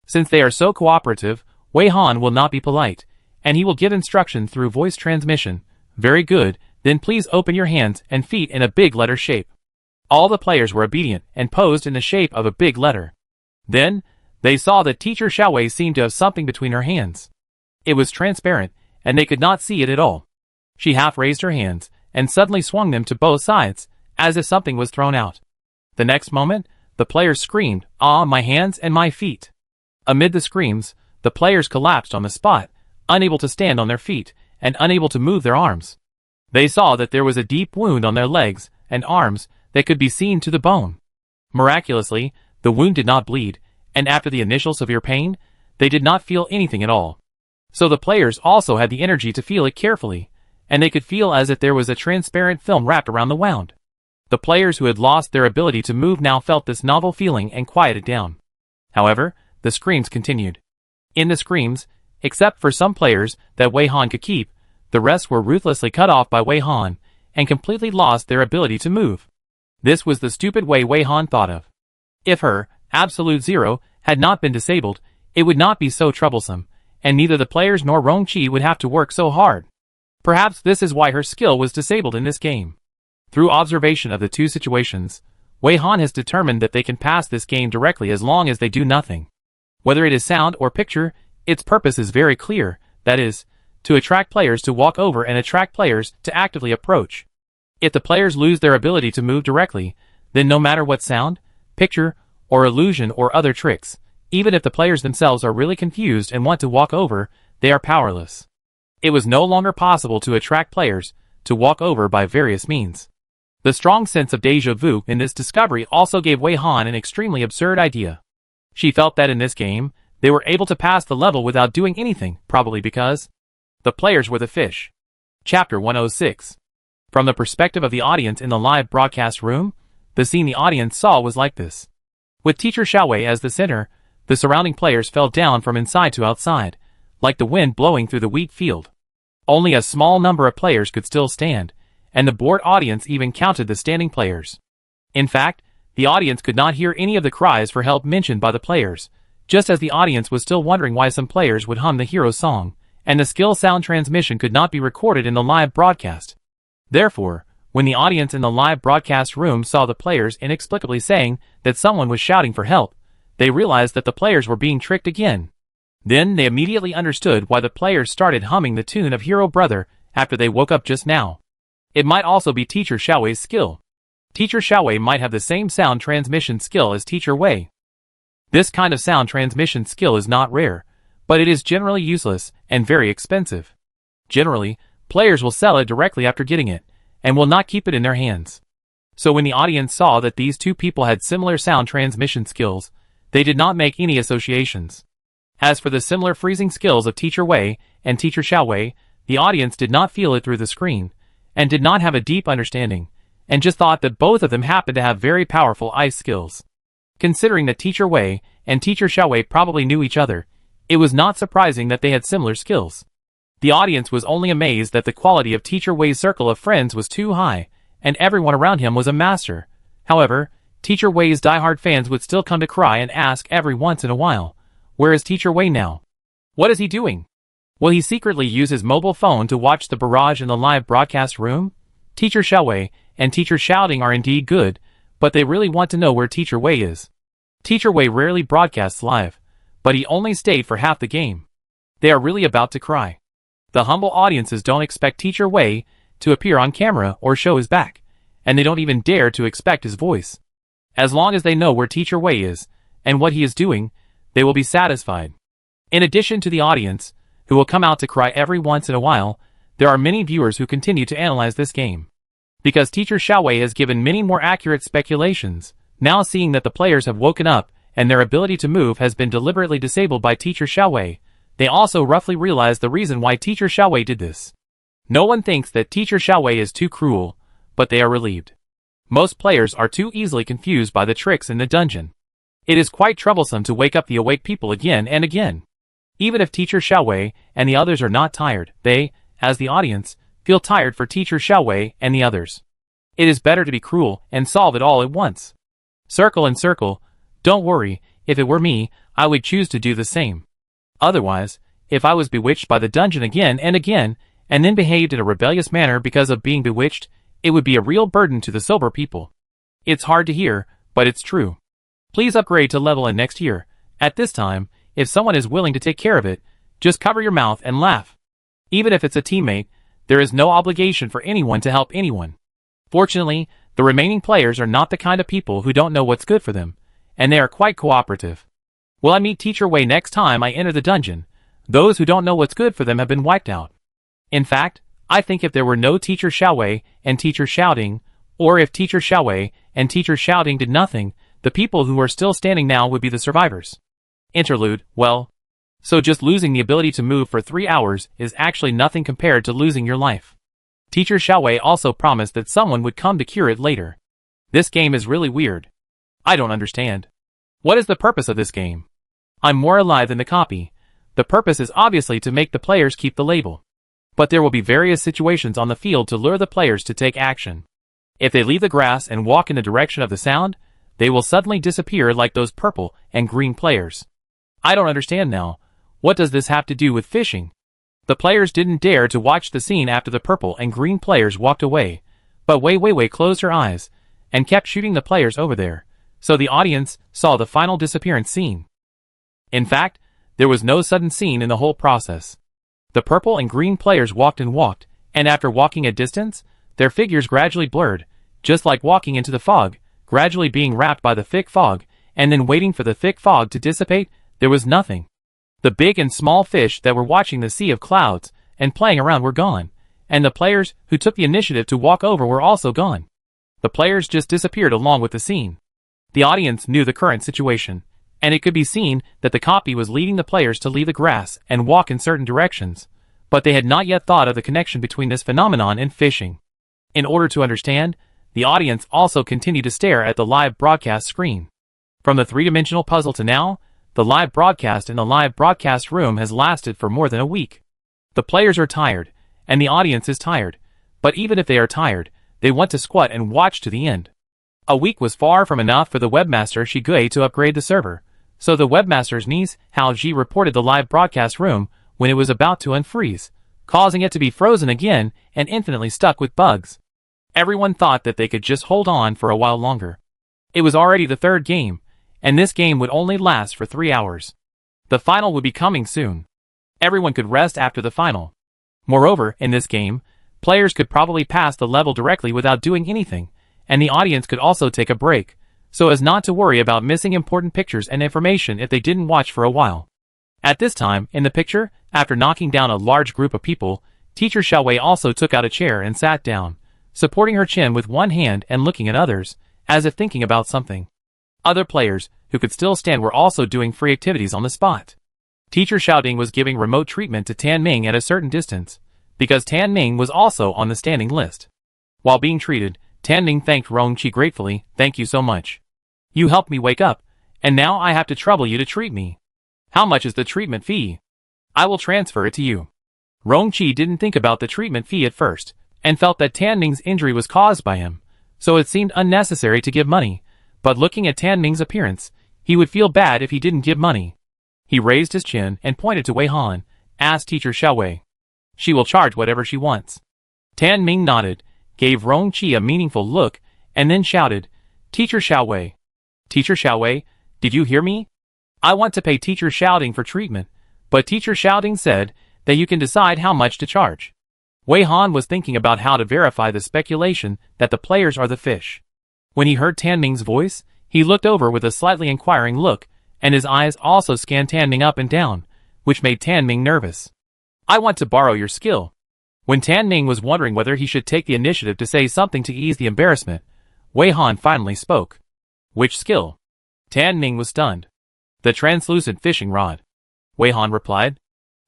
Since they are so cooperative, Wei Han will not be polite, and he will give instructions through voice transmission. Very good, then please open your hands and feet in a big letter shape." All the players were obedient and posed in the shape of a big letter. Then, they saw that Teacher Xiaowei seemed to have something between her hands. It was transparent, and they could not see it at all. She half raised her hands, and suddenly swung them to both sides, as if something was thrown out. The next moment, the players screamed, "Ah, my hands and my feet!" Amid the screams, the players collapsed on the spot, unable to stand on their feet, and unable to move their arms. They saw that there was a deep wound on their legs and arms that could be seen to the bone. Miraculously, the wound did not bleed, and after the initial severe pain, they did not feel anything at all. So the players also had the energy to feel it carefully, and they could feel as if there was a transparent film wrapped around the wound. The players who had lost their ability to move now felt this novel feeling and quieted down. However, the screams continued. In the screams, except for some players that Wei Han could keep, the rest were ruthlessly cut off by Wei Han, and completely lost their ability to move. This was the stupid way Wei Han thought of. If her, Absolute Zero, had not been disabled, it would not be so troublesome, and neither the players nor Rongqi would have to work so hard. Perhaps this is why her skill was disabled in this game. Through observation of the two situations, Wei Han has determined that they can pass this game directly as long as they do nothing. Whether it is sound or picture, its purpose is very clear, that is, to attract players to walk over and attract players to actively approach. If the players lose their ability to move directly, then no matter what sound, picture, or illusion or other tricks, even if the players themselves are really confused and want to walk over, they are powerless. It was no longer possible to attract players to walk over by various means. The strong sense of déjà vu in this discovery also gave Wei Han an extremely absurd idea. She felt that in this game, they were able to pass the level without doing anything, probably because the players were the fish. Chapter 106. From the perspective of the audience in the live broadcast room, the scene the audience saw was like this. With Teacher Xiaowei as the center, the surrounding players fell down from inside to outside, like the wind blowing through the wheat field. Only a small number of players could still stand, and the bored audience even counted the standing players. In fact, the audience could not hear any of the cries for help mentioned by the players, just as the audience was still wondering why some players would hum the hero song, and the skill sound transmission could not be recorded in the live broadcast. Therefore, when the audience in the live broadcast room saw the players inexplicably saying that someone was shouting for help, they realized that the players were being tricked again. Then they immediately understood why the players started humming the tune of Hero Brother after they woke up just now. It might also be Teacher Xiaowei's skill. Teacher Xiaowei might have the same sound transmission skill as Teacher Wei. This kind of sound transmission skill is not rare, but it is generally useless and very expensive. Generally, players will sell it directly after getting it, and will not keep it in their hands. So when the audience saw that these two people had similar sound transmission skills, they did not make any associations. As for the similar freezing skills of Teacher Wei and Teacher Xiao Wei, the audience did not feel it through the screen, and did not have a deep understanding, and just thought that both of them happened to have very powerful ice skills. Considering that Teacher Wei and Teacher Xiao Wei probably knew each other, it was not surprising that they had similar skills. The audience was only amazed that the quality of Teacher Wei's circle of friends was too high, and everyone around him was a master. However, Teacher Wei's diehard fans would still come to cry and ask every once in a while, "Where is Teacher Wei now? What is he doing? Will he secretly use his mobile phone to watch the barrage in the live broadcast room?" Teacher Xiao Wei and Teacher Shouting are indeed good, but they really want to know where Teacher Wei is. Teacher Wei rarely broadcasts live, but he only stayed for half the game. They are really about to cry. The humble audiences don't expect Teacher Wei to appear on camera or show his back, and they don't even dare to expect his voice. As long as they know where Teacher Wei is, and what he is doing, they will be satisfied. In addition to the audience, who will come out to cry every once in a while, there are many viewers who continue to analyze this game. Because Teacher Xiao Wei has given many more accurate speculations, now seeing that the players have woken up, and their ability to move has been deliberately disabled by Teacher Xiao Wei, they also roughly realize the reason why Teacher Xiao Wei did this. No one thinks that Teacher Xiao Wei is too cruel, but they are relieved. Most players are too easily confused by the tricks in the dungeon. It is quite troublesome to wake up the awake people again and again. Even if Teacher Xiao Wei and the others are not tired, they, as the audience, feel tired for Teacher Xiao Wei and the others. It is better to be cruel and solve it all at once. Circle and circle, don't worry, if it were me, I would choose to do the same. Otherwise, if I was bewitched by the dungeon again and then behaved in a rebellious manner because of being bewitched, it would be a real burden to the sober people. It's hard to hear, but it's true. Please upgrade to level N next year. At this time, if someone is willing to take care of it, just cover your mouth and laugh. Even if it's a teammate, there is no obligation for anyone to help anyone. Fortunately, the remaining players are not the kind of people who don't know what's good for them, and they are quite cooperative. Will I meet Teacher Wei next time I enter the dungeon? Those who don't know what's good for them have been wiped out. In fact, I think if there were no Teacher Xiao Wei and Teacher Shouting, or if Teacher Xiao Wei and Teacher Shouting did nothing, the people who are still standing now would be the survivors. Interlude, well, so just losing the ability to move for 3 hours is actually nothing compared to losing your life. Teacher Xiao Wei also promised that someone would come to cure it later. This game is really weird. I don't understand. What is the purpose of this game? I'm more alive than the copy. The purpose is obviously to make the players keep the label. But there will be various situations on the field to lure the players to take action. If they leave the grass and walk in the direction of the sound, they will suddenly disappear like those purple and green players. I don't understand now. What does this have to do with fishing? The players didn't dare to watch the scene after the purple and green players walked away, but Wei closed her eyes and kept shooting the players over there, so the audience saw the final disappearance scene. In fact, there was no sudden scene in the whole process. The purple and green players walked, and after walking a distance, their figures gradually blurred, just like walking into the fog, gradually being wrapped by the thick fog, and then waiting for the thick fog to dissipate. There was nothing. The big and small fish that were watching the sea of clouds and playing around were gone, and the players who took the initiative to walk over were also gone. The players just disappeared along with the scene. The audience knew the current situation, and it could be seen that the copy was leading the players to leave the grass and walk in certain directions, but they had not yet thought of the connection between this phenomenon and fishing. In order to understand, the audience also continued to stare at the live broadcast screen. From the three-dimensional puzzle to now, the live broadcast in the live broadcast room has lasted for more than a week. The players are tired, and the audience is tired, but even if they are tired, they want to squat and watch to the end. A week was far from enough for the webmaster Shi Gui to upgrade the server, so the webmaster's niece Hao Ji reported the live broadcast room when it was about to unfreeze, causing it to be frozen again and infinitely stuck with bugs. Everyone thought that they could just hold on for a while longer. It was already the third game, and this game would only last for 3 hours. The final would be coming soon. Everyone could rest after the final. Moreover, in this game, players could probably pass the level directly without doing anything, and the audience could also take a break, so as not to worry about missing important pictures and information if they didn't watch for a while. At this time, in the picture, after knocking down a large group of people, Teacher Xiao Wei also took out a chair and sat down, supporting her chin with one hand and looking at others, as if thinking about something. Other players, who could still stand, were also doing free activities on the spot. Teacher Xiaoding was giving remote treatment to Tan Ming at a certain distance, because Tan Ming was also on the standing list. While being treated, Tan Ming thanked Rongqi gratefully. "Thank you so much. You helped me wake up, and now I have to trouble you to treat me. How much is the treatment fee? I will transfer it to you." Rongqi didn't think about the treatment fee at first, and felt that Tan Ming's injury was caused by him, so it seemed unnecessary to give money, but looking at Tan Ming's appearance, he would feel bad if he didn't give money. He raised his chin and pointed to Wei Han, asked Teacher Xiaowei. "She will charge whatever she wants." Tan Ming nodded, gave Rongqi a meaningful look, and then shouted, "Teacher Xiaowei. Teacher Xiaowei, did you hear me? I want to pay Teacher Xiaoding for treatment, but Teacher Xiaoding said that you can decide how much to charge." Wei Han was thinking about how to verify the speculation that the players are the fish. When he heard Tan Ming's voice, he looked over with a slightly inquiring look, and his eyes also scanned Tan Ming up and down, which made Tan Ming nervous. "I want to borrow your skill." When Tan Ming was wondering whether he should take the initiative to say something to ease the embarrassment, Wei Han finally spoke. "Which skill?" Tan Ming was stunned. "The translucent fishing rod," Wei Han replied.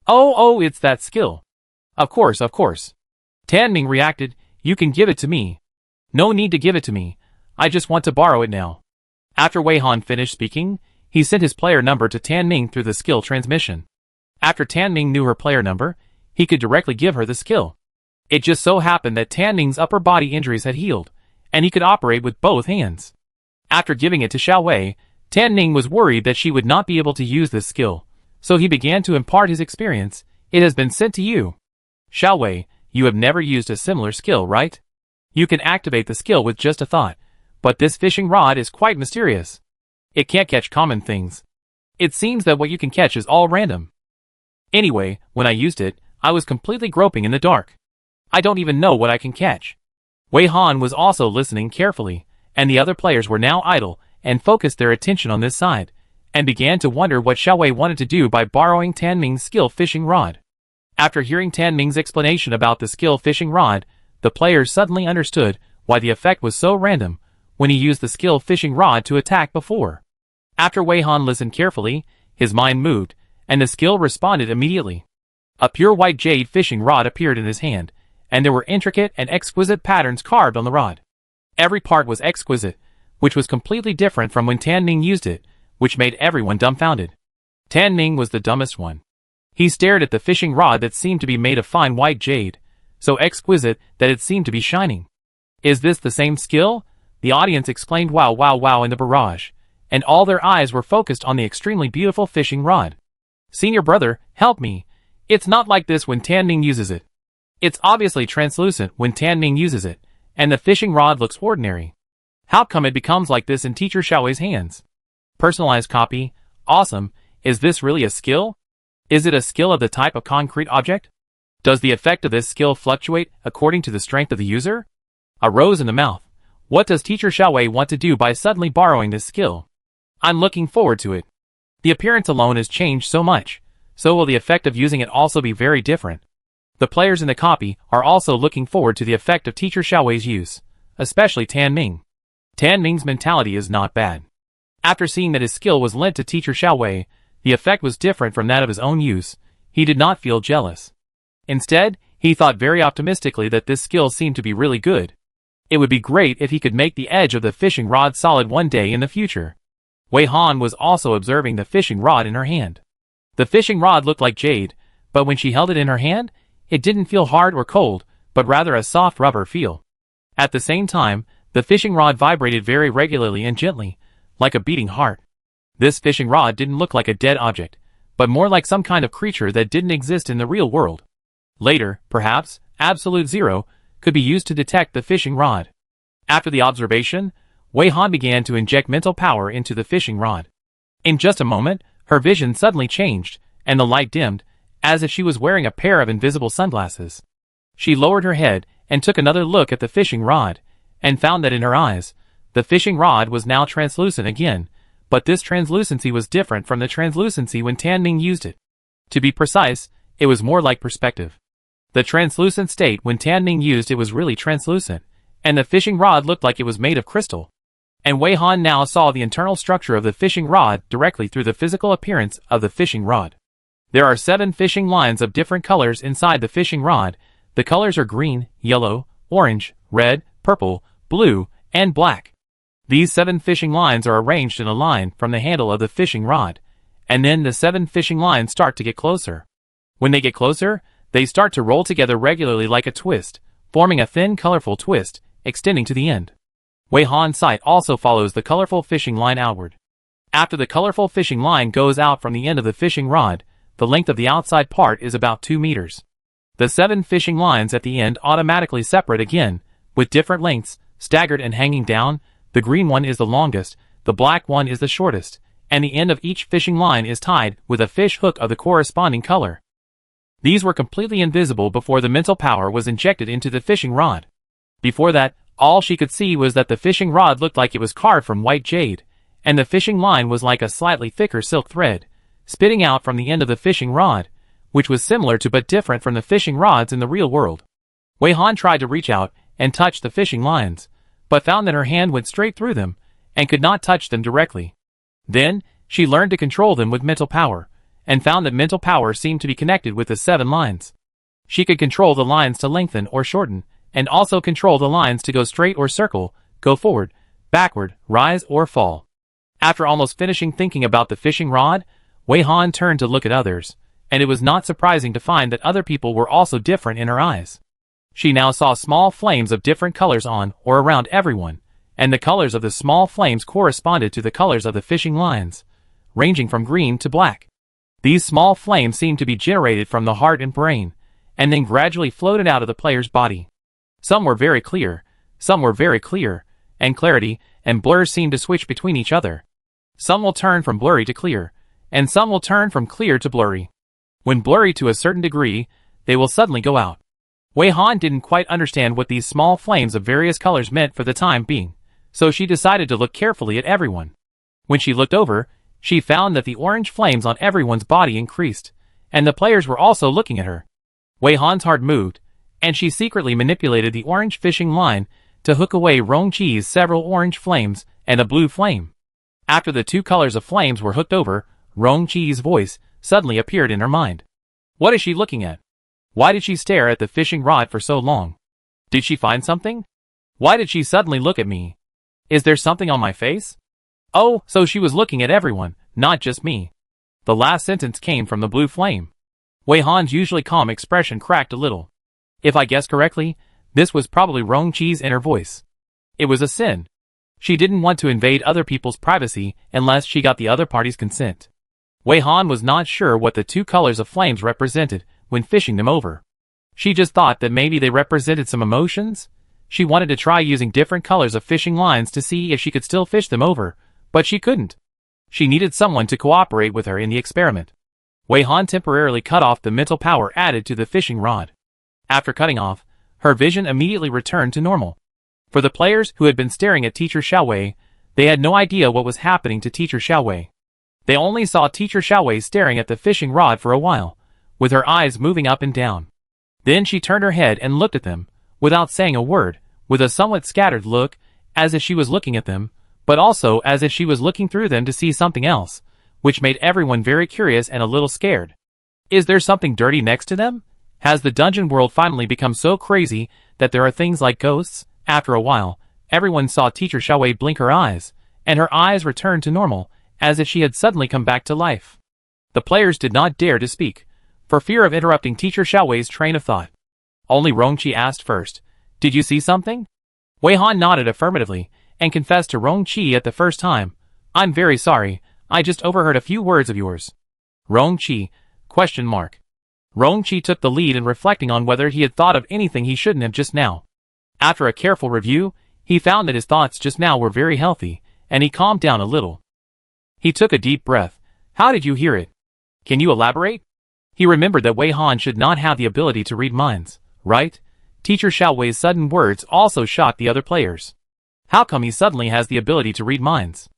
Oh, it's that skill. Of course. Tan Ming reacted, "You can give it to me." "No need to give it to me. I just want to borrow it now." After Wei Han finished speaking, he sent his player number to Tan Ming through the skill transmission. After Tan Ming knew her player number, he could directly give her the skill. It just so happened that Tan Ming's upper body injuries had healed, and he could operate with both hands. After giving it to Xiaowei, Tan Ming was worried that she would not be able to use this skill, so he began to impart his experience. "It has been sent to you. Xiaowei, you have never used a similar skill, right? You can activate the skill with just a thought, but this fishing rod is quite mysterious. It can't catch common things. It seems that what you can catch is all random. Anyway, when I used it, I was completely groping in the dark. I don't even know what I can catch." Wei Han was also listening carefully, and the other players were now idle and focused their attention on this side, and began to wonder what Xiaowei wanted to do by borrowing Tan Ming's skill fishing rod. After hearing Tan Ming's explanation about the skill fishing rod, the players suddenly understood why the effect was so random when he used the skill fishing rod to attack before. After Wei Han listened carefully, his mind moved, and the skill responded immediately. A pure white jade fishing rod appeared in his hand, and there were intricate and exquisite patterns carved on the rod. Every part was exquisite, which was completely different from when Tan Ming used it, which made everyone dumbfounded. Tan Ming was the dumbest one. He stared at the fishing rod that seemed to be made of fine white jade, so exquisite that it seemed to be shining. "Is this the same skill?" The audience exclaimed wow in the barrage, and all their eyes were focused on the extremely beautiful fishing rod. "Senior brother, help me. It's not like this when Tan Ming uses it. It's obviously translucent when Tan Ming uses it, and the fishing rod looks ordinary. How come it becomes like this in Teacher Xiaowei's hands?" Personalized copy. Awesome. Is this really a skill? Is it a skill of the type of concrete object? Does the effect of this skill fluctuate according to the strength of the user? A rose in the mouth. What does Teacher Xiaowei want to do by suddenly borrowing this skill? I'm looking forward to it. The appearance alone has changed so much, so will the effect of using it also be very different. The players in the copy are also looking forward to the effect of Teacher Xiaowei's use, especially Tan Ming. Tan Ming's mentality is not bad. After seeing that his skill was lent to Teacher Xiaowei, the effect was different from that of his own use. He did not feel jealous. Instead, he thought very optimistically that this skill seemed to be really good. It would be great if he could make the edge of the fishing rod solid one day in the future. Wei Han was also observing the fishing rod in her hand. The fishing rod looked like jade, but when she held it in her hand, it didn't feel hard or cold, but rather a soft rubber feel. At the same time, the fishing rod vibrated very regularly and gently, like a beating heart. This fishing rod didn't look like a dead object, but more like some kind of creature that didn't exist in the real world. Later, perhaps, Absolute Zero could be used to detect the fishing rod. After the observation, Wei Han began to inject mental power into the fishing rod. In just a moment, her vision suddenly changed, and the light dimmed, as if she was wearing a pair of invisible sunglasses. She lowered her head and took another look at the fishing rod, and found that in her eyes, the fishing rod was now translucent again, but this translucency was different from the translucency when Tan Ming used it. To be precise, it was more like perspective. The translucent state when Tan Ming used it was really translucent, and the fishing rod looked like it was made of crystal. And Wei Han now saw the internal structure of the fishing rod directly through the physical appearance of the fishing rod. There are 7 fishing lines of different colors inside the fishing rod. The colors are green, yellow, orange, red, purple, blue, and black. These 7 fishing lines are arranged in a line from the handle of the fishing rod, and then the 7 fishing lines start to get closer. When they get closer, they start to roll together regularly like a twist, forming a thin, colorful twist, extending to the end. Wei Han's sight also follows the colorful fishing line outward. After the colorful fishing line goes out from the end of the fishing rod, the length of the outside part is about 2 meters. The 7 fishing lines at the end automatically separate again, with different lengths, staggered and hanging down. The green one is the longest, the black one is the shortest, and the end of each fishing line is tied with a fish hook of the corresponding color. These were completely invisible before the mental power was injected into the fishing rod. Before that, all she could see was that the fishing rod looked like it was carved from white jade, and the fishing line was like a slightly thicker silk thread, spitting out from the end of the fishing rod, which was similar to but different from the fishing rods in the real world. Wei Han tried to reach out and touch the fishing lines, but found that her hand went straight through them, and could not touch them directly. Then, she learned to control them with mental power, and found that mental power seemed to be connected with the 7 lines. She could control the lines to lengthen or shorten, and also control the lines to go straight or circle, go forward, backward, rise or fall. After almost finishing thinking about the fishing rod, Wei Han turned to look at others, and it was not surprising to find that other people were also different in her eyes. She now saw small flames of different colors on or around everyone, and the colors of the small flames corresponded to the colors of the fishing lines, ranging from green to black. These small flames seemed to be generated from the heart and brain, and then gradually floated out of the player's body. Some were very clear, and clarity and blur seemed to switch between each other. Some will turn from blurry to clear, and some will turn from clear to blurry. When blurry to a certain degree, they will suddenly go out. Wei Han didn't quite understand what these small flames of various colors meant for the time being, so she decided to look carefully at everyone. When she looked over, she found that the orange flames on everyone's body increased, and the players were also looking at her. Wei Han's heart moved, and she secretly manipulated the orange fishing line to hook away Rong Qi's several orange flames and a blue flame. After the 2 colors of flames were hooked over, Rong Qi's voice suddenly appeared in her mind. What is she looking at? Why did she stare at the fishing rod for so long? Did she find something? Why did she suddenly look at me? Is there something on my face? Oh, so she was looking at everyone, not just me. The last sentence came from the blue flame. Wei Han's usually calm expression cracked a little. If I guessed correctly, this was probably Rong Qi's inner voice. It was a sin. She didn't want to invade other people's privacy unless she got the other party's consent. Wei Han was not sure what the 2 colors of flames represented when fishing them over. She just thought that maybe they represented some emotions. She wanted to try using different colors of fishing lines to see if she could still fish them over, but she couldn't. She needed someone to cooperate with her in the experiment. Wei Han temporarily cut off the mental power added to the fishing rod. After cutting off, her vision immediately returned to normal. For the players who had been staring at Teacher Xiaowei, they had no idea what was happening to Teacher Xiaowei. They only saw Teacher Xiaowei staring at the fishing rod for a while, with her eyes moving up and down. Then she turned her head and looked at them, without saying a word, with a somewhat scattered look, as if she was looking at them, but also as if she was looking through them to see something else, which made everyone very curious and a little scared. Is there something dirty next to them? Has the dungeon world finally become so crazy that there are things like ghosts? After a while, everyone saw Teacher Xiaowei blink her eyes, and her eyes returned to normal, as if she had suddenly come back to life. The players did not dare to speak, for fear of interrupting Teacher Xiaowei's train of thought. Only Rong Qi asked first, "Did you see something?" Wei Han nodded affirmatively, and confessed to Rong Qi at the first time, "I'm very sorry, I just overheard a few words of yours." Rong Qi? Rong Qi took the lead in reflecting on whether he had thought of anything he shouldn't have just now. After a careful review, he found that his thoughts just now were very healthy, and he calmed down a little. He took a deep breath. "How did you hear it? Can you elaborate?" He remembered that Wei Han should not have the ability to read minds, right? Teacher Xiaowei's sudden words also shocked the other players. How come he suddenly has the ability to read minds?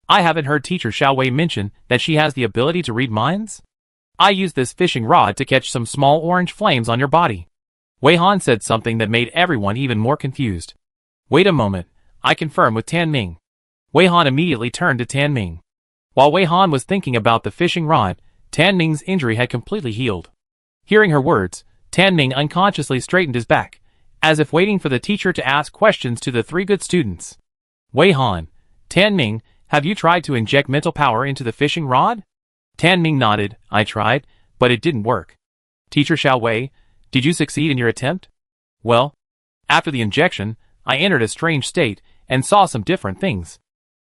I haven't heard Teacher Xiaowei mention that she has the ability to read minds. I used this fishing rod to catch some small orange flames on your body. Wei Han said something that made everyone even more confused. Wait a moment, I confirm with Tan Ming. Wei Han immediately turned to Tan Ming. While Wei Han was thinking about the fishing rod, Tan Ming's injury had completely healed. Hearing her words, Tan Ming unconsciously straightened his back, as if waiting for the teacher to ask questions to the three good students. Wei Han, Tan Ming, have you tried to inject mental power into the fishing rod? Tan Ming nodded. I tried, but it didn't work. Teacher Xiao Wei, did you succeed in your attempt? Well, after the injection, I entered a strange state and saw some different things.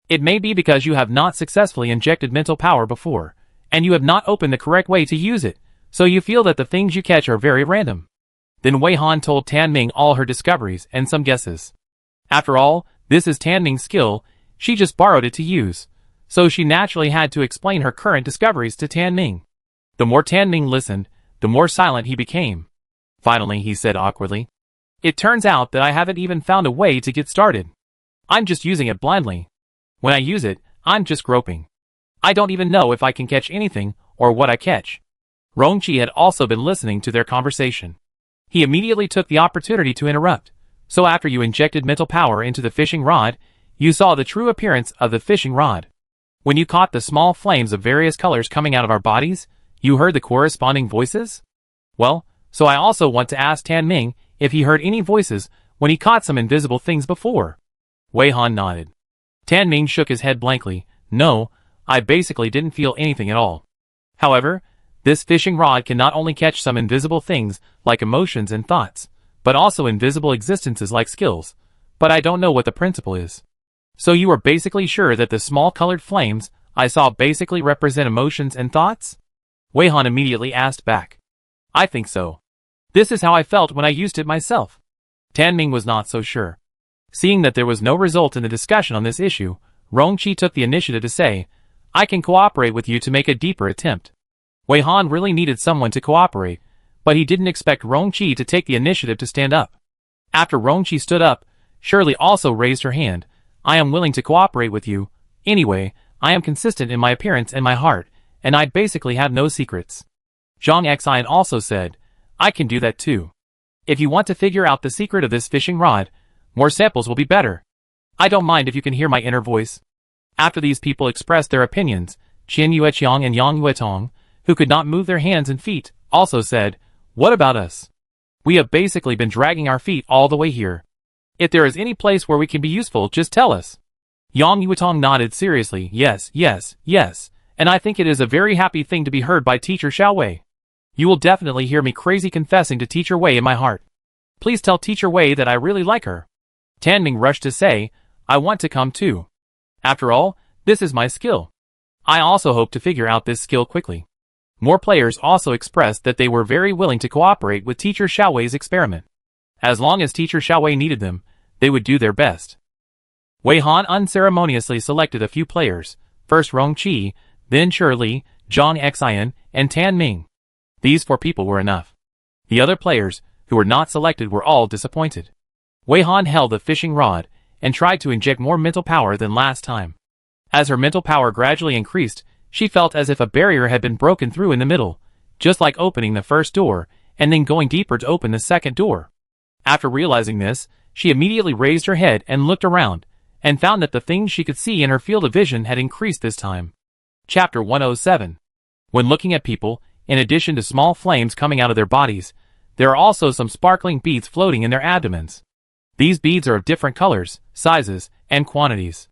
It may be because you have not successfully injected mental power before, and you have not opened the correct way to use it, so you feel that the things you catch are very random. Then Wei Han told Tan Ming all her discoveries and some guesses. After all, this is Tan Ming's skill, she just borrowed it to use, so she naturally had to explain her current discoveries to Tan Ming. The more Tan Ming listened, the more silent he became. Finally, he said awkwardly, "It turns out that I haven't even found a way to get started. I'm just using it blindly. When I use it, I'm just groping. I don't even know if I can catch anything or what I catch." Rongqi had also been listening to their conversation. He immediately took the opportunity to interrupt. So after you injected mental power into the fishing rod, you saw the true appearance of the fishing rod. When you caught the small flames of various colors coming out of our bodies, you heard the corresponding voices? Well, so I also want to ask Tan Ming if he heard any voices when he caught some invisible things before. Wei Han nodded. Tan Ming shook his head blankly. No, I basically didn't feel anything at all. However, this fishing rod can not only catch some invisible things like emotions and thoughts, but also invisible existences like skills, but I don't know what the principle is. So you are basically sure that the small colored flames I saw basically represent emotions and thoughts? Wei Han immediately asked back. I think so. This is how I felt when I used it myself. Tan Ming was not so sure. Seeing that there was no result in the discussion on this issue, Rongqi took the initiative to say, I can cooperate with you to make a deeper attempt. Wei Han really needed someone to cooperate, but he didn't expect Rongqi to take the initiative to stand up. After Rongqi stood up, Shirley also raised her hand. I am willing to cooperate with you. Anyway, I am consistent in my appearance and my heart, and I basically have no secrets. Zhang Xian also said, I can do that too. If you want to figure out the secret of this fishing rod, more samples will be better. I don't mind if you can hear my inner voice. After these people expressed their opinions, Qin Yueqiang and Yang Yuetong, who could not move their hands and feet, also said, What about us? We have basically been dragging our feet all the way here. If there is any place where we can be useful, just tell us. Yang Yuetong nodded seriously, yes, yes, yes, and I think it is a very happy thing to be heard by Teacher Xiao Wei. You will definitely hear me crazy confessing to Teacher Wei in my heart. Please tell Teacher Wei that I really like her. Tan Ming rushed to say, I want to come too. After all, this is my skill. I also hope to figure out this skill quickly. More players also expressed that they were very willing to cooperate with Teacher Xiao Wei's experiment. As long as Teacher Xiao Wei needed them, they would do their best. Wei Han unceremoniously selected a few players, first Rongqi, then Shirley, Zhang Xian, and Tan Ming. These 4 people were enough. The other players, who were not selected, were all disappointed. Wei Han held the fishing rod and tried to inject more mental power than last time. As her mental power gradually increased, she felt as if a barrier had been broken through in the middle, just like opening the first door and then going deeper to open the second door. After realizing this, she immediately raised her head and looked around, and found that the things she could see in her field of vision had increased this time. Chapter 107. When looking at people, in addition to small flames coming out of their bodies, there are also some sparkling beads floating in their abdomens. These beads are of different colors, sizes, and quantities.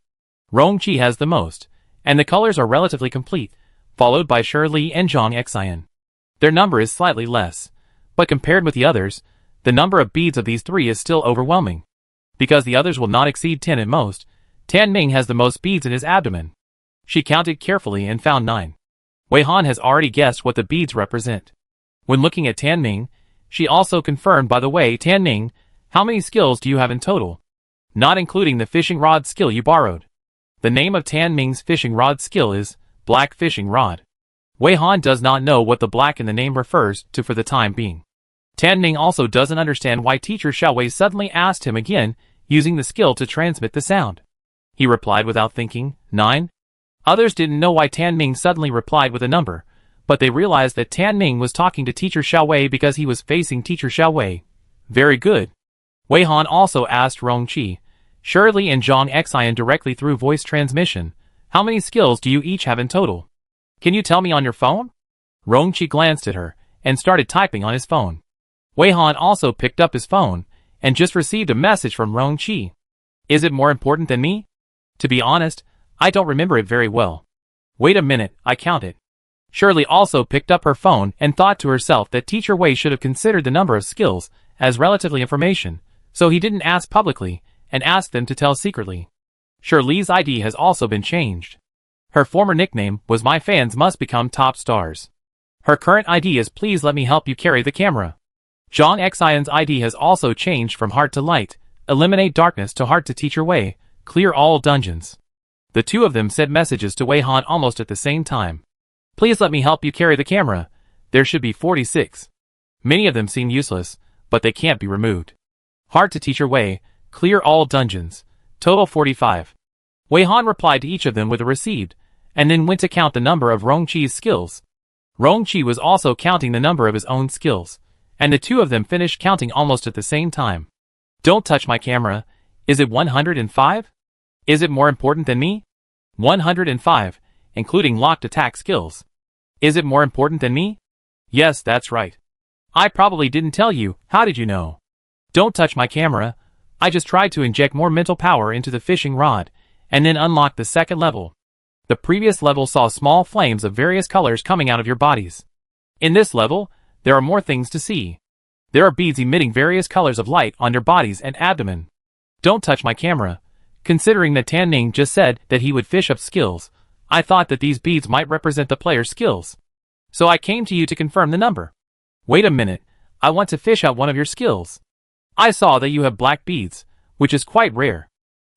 Rongqi has the most, and the colors are relatively complete, followed by Shirley and Zhang Xian. Their number is slightly less, but compared with the others, the number of beads of these 3 is still overwhelming. Because the others will not exceed 10 at most, Tan Ming has the most beads in his abdomen. She counted carefully and found 9. Wei Han has already guessed what the beads represent. When looking at Tan Ming, she also confirmed, by the way, Tan Ming, how many skills do you have in total? Not including the fishing rod skill you borrowed. The name of Tan Ming's fishing rod skill is Black Fishing Rod. Wei Han does not know what the black in the name refers to for the time being. Tan Ming also doesn't understand why Teacher Xiao Wei suddenly asked him again, using the skill to transmit the sound. He replied without thinking, 9. Others didn't know why Tan Ming suddenly replied with a number, but they realized that Tan Ming was talking to Teacher Xiao Wei because he was facing Teacher Xiao Wei. Very good. Wei Han also asked Rongqi, Shirley and Zhang Xian directly through voice transmission. How many skills do you each have in total? Can you tell me on your phone? Rongqi glanced at her and started typing on his phone. Wei Han also picked up his phone and just received a message from Rongqi. Is it more important than me? To be honest, I don't remember it very well. Wait a minute, I count it. Shirley also picked up her phone and thought to herself that Teacher Wei should have considered the number of skills as relatively information, so he didn't ask publicly and asked them to tell secretly. Shirley's ID has also been changed. Her former nickname was My Fans Must Become Top Stars. Her current ID is Please Let Me Help You Carry the Camera. Zhang Xian's ID has also changed from Heart to Light, Eliminate Darkness to Heart to Teacher Wei, Clear All Dungeons. The two of them sent messages to Wei Han almost at the same time. Please let me help you carry the camera. There should be 46. Many of them seem useless, but they can't be removed. Heart to Teacher Wei, Clear All Dungeons. Total 45. Wei Han replied to each of them with a received, and then went to count the number of Rongqi's skills. Rongqi was also counting the number of his own skills, and the two of them finished counting almost at the same time. Don't touch my camera. Is it 105? Is it more important than me? 105, including locked attack skills. Is it more important than me? Yes, that's right. I probably didn't tell you. How did you know? Don't touch my camera. I just tried to inject more mental power into the fishing rod, and then unlock the second level. The previous level saw small flames of various colors coming out of your bodies. In this level, there are more things to see. There are beads emitting various colors of light on your bodies and abdomen. Don't touch my camera. Considering that Tan Ning just said that he would fish up skills, I thought that these beads might represent the player's skills. So I came to you to confirm the number. Wait a minute, I want to fish out one of your skills. I saw that you have black beads, which is quite rare.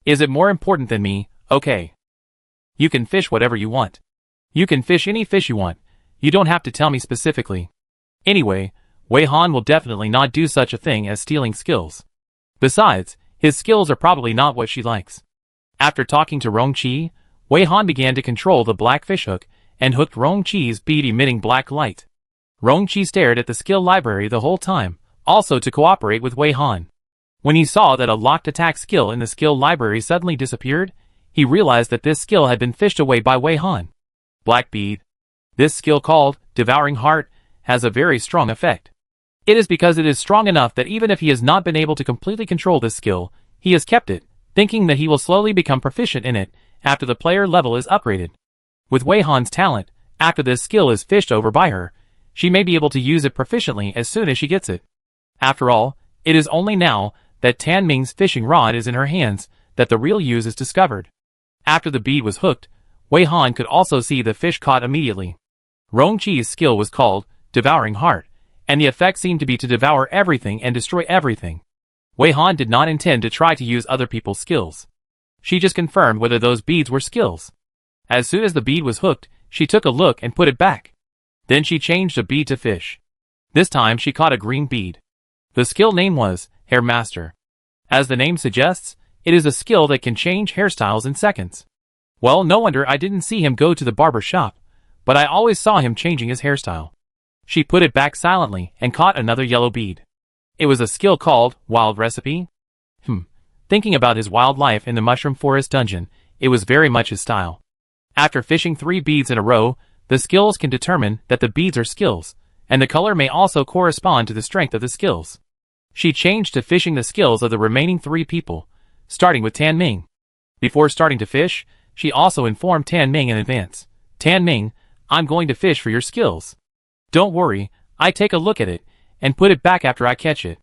Is it more important than me? Okay. You can fish whatever you want. You can fish any fish you want. You don't have to tell me specifically. Anyway, Wei Han will definitely not do such a thing as stealing skills. Besides, his skills are probably not what she likes. After talking to Rongqi, Wei Han began to control the black fishhook and hooked Rongqi's bead emitting black light. Rongqi stared at the skill library the whole time, also to cooperate with Wei Han. When he saw that a locked attack skill in the skill library suddenly disappeared, he realized that this skill had been fished away by Wei Han. Black bead. This skill called Devouring Heart has a very strong effect. It is because it is strong enough that even if he has not been able to completely control this skill, he has kept it, thinking that he will slowly become proficient in it after the player level is upgraded. With Wei Han's talent, after this skill is fished over by her, she may be able to use it proficiently as soon as she gets it. After all, it is only now that Tan Ming's fishing rod is in her hands that the real use is discovered. After the bead was hooked, Wei Han could also see the fish caught immediately. Rongqi's skill was called Devouring Heart, and the effect seemed to be to devour everything and destroy everything. Wei Han did not intend to try to use other people's skills. She just confirmed whether those beads were skills. As soon as the bead was hooked, she took a look and put it back. Then she changed a bead to fish. This time she caught a green bead. The skill name was Hair Master. As the name suggests, it is a skill that can change hairstyles in seconds. Well, no wonder I didn't see him go to the barber shop, but I always saw him changing his hairstyle. She put it back silently and caught another yellow bead. It was a skill called Wild Recipe. Thinking about his wild life in the Mushroom Forest dungeon, it was very much his style. After fishing 3 beads in a row, the skills can determine that the beads are skills, and the color may also correspond to the strength of the skills. She changed to fishing the skills of the remaining 3 people, starting with Tan Ming. Before starting to fish, she also informed Tan Ming in advance. Tan Ming, I'm going to fish for your skills. Don't worry, I take a look at it, and put it back after I catch it.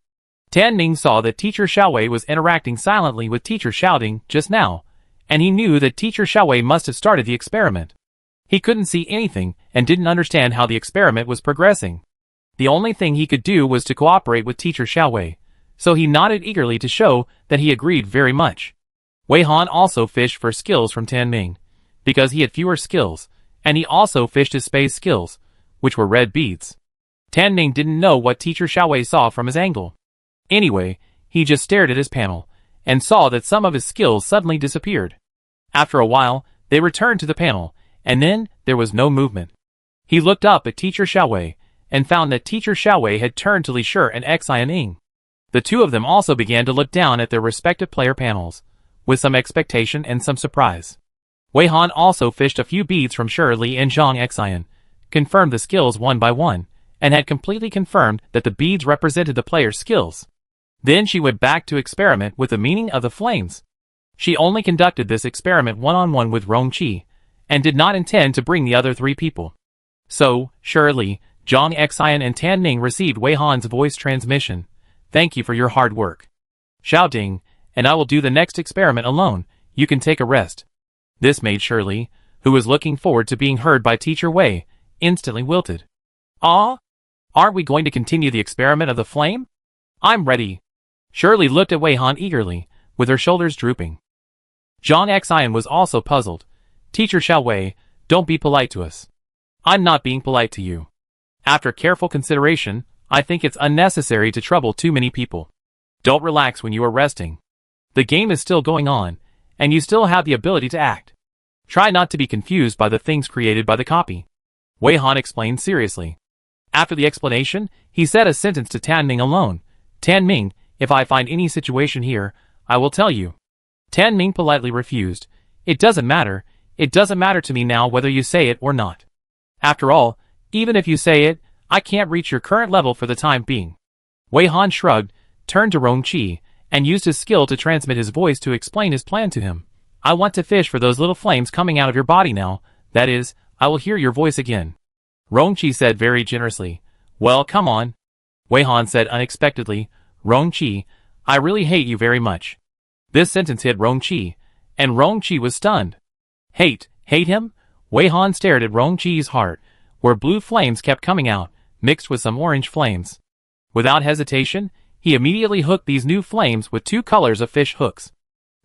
Tan Ming saw that Teacher Xiaowei was interacting silently with Teacher Shouting just now, and he knew that Teacher Xiaowei must have started the experiment. He couldn't see anything and didn't understand how the experiment was progressing. The only thing he could do was to cooperate with Teacher Xiaowei, so he nodded eagerly to show that he agreed very much. Wei Han also fished for skills from Tan Ming, because he had fewer skills, and he also fished his space skills, which were red beads. Tan Ming didn't know what Teacher Xiaowei saw from his angle. Anyway, he just stared at his panel, and saw that some of his skills suddenly disappeared. After a while, they returned to the panel, and then there was no movement. He looked up at Teacher Xiaowei, and found that Teacher Xiaowei had turned to Li Shi and Xian Ying. The two of them also began to look down at their respective player panels, with some expectation and some surprise. Wei Han also fished a few beads from Shirley and Zhang Xian, confirmed the skills one by one, and had completely confirmed that the beads represented the player's skills. Then she went back to experiment with the meaning of the flames. She only conducted this experiment one-on-one with Rongqi, and did not intend to bring the other 3 people. So, Shirley, Zhang Xian and Tan Ning received Wei Han's voice transmission. Thank you for your hard work. Xiao Ding, and I will do the next experiment alone. You can take a rest. This made Shirley, who was looking forward to being heard by Teacher Wei, instantly wilted. Ah? Aren't we going to continue the experiment of the flame? I'm ready. Shirley looked at Wei Han eagerly, with her shoulders drooping. Zhang Xian was also puzzled. Teacher Xiao Wei, don't be polite to us. I'm not being polite to you. After careful consideration, I think it's unnecessary to trouble too many people. Don't relax when you are resting. The game is still going on, and you still have the ability to act. Try not to be confused by the things created by the copy. Wei Han explained seriously. After the explanation, he said a sentence to Tan Ming alone. Tan Ming, if I find any situation here, I will tell you. Tan Ming politely refused. It doesn't matter to me now whether you say it or not. After all, even if you say it, I can't reach your current level for the time being. Wei Han shrugged, turned to Rongqi, and used his skill to transmit his voice to explain his plan to him. I want to fish for those little flames coming out of your body now, that is, I will hear your voice again. Rongqi said very generously. Well, come on. Wei Han said unexpectedly. Rongqi, I really hate you very much. This sentence hit Rongqi, and Rongqi was stunned. Hate him? Wei Han stared at Rongqi's heart, where blue flames kept coming out, mixed with some orange flames. Without hesitation, he immediately hooked these new flames with 2 colors of fish hooks.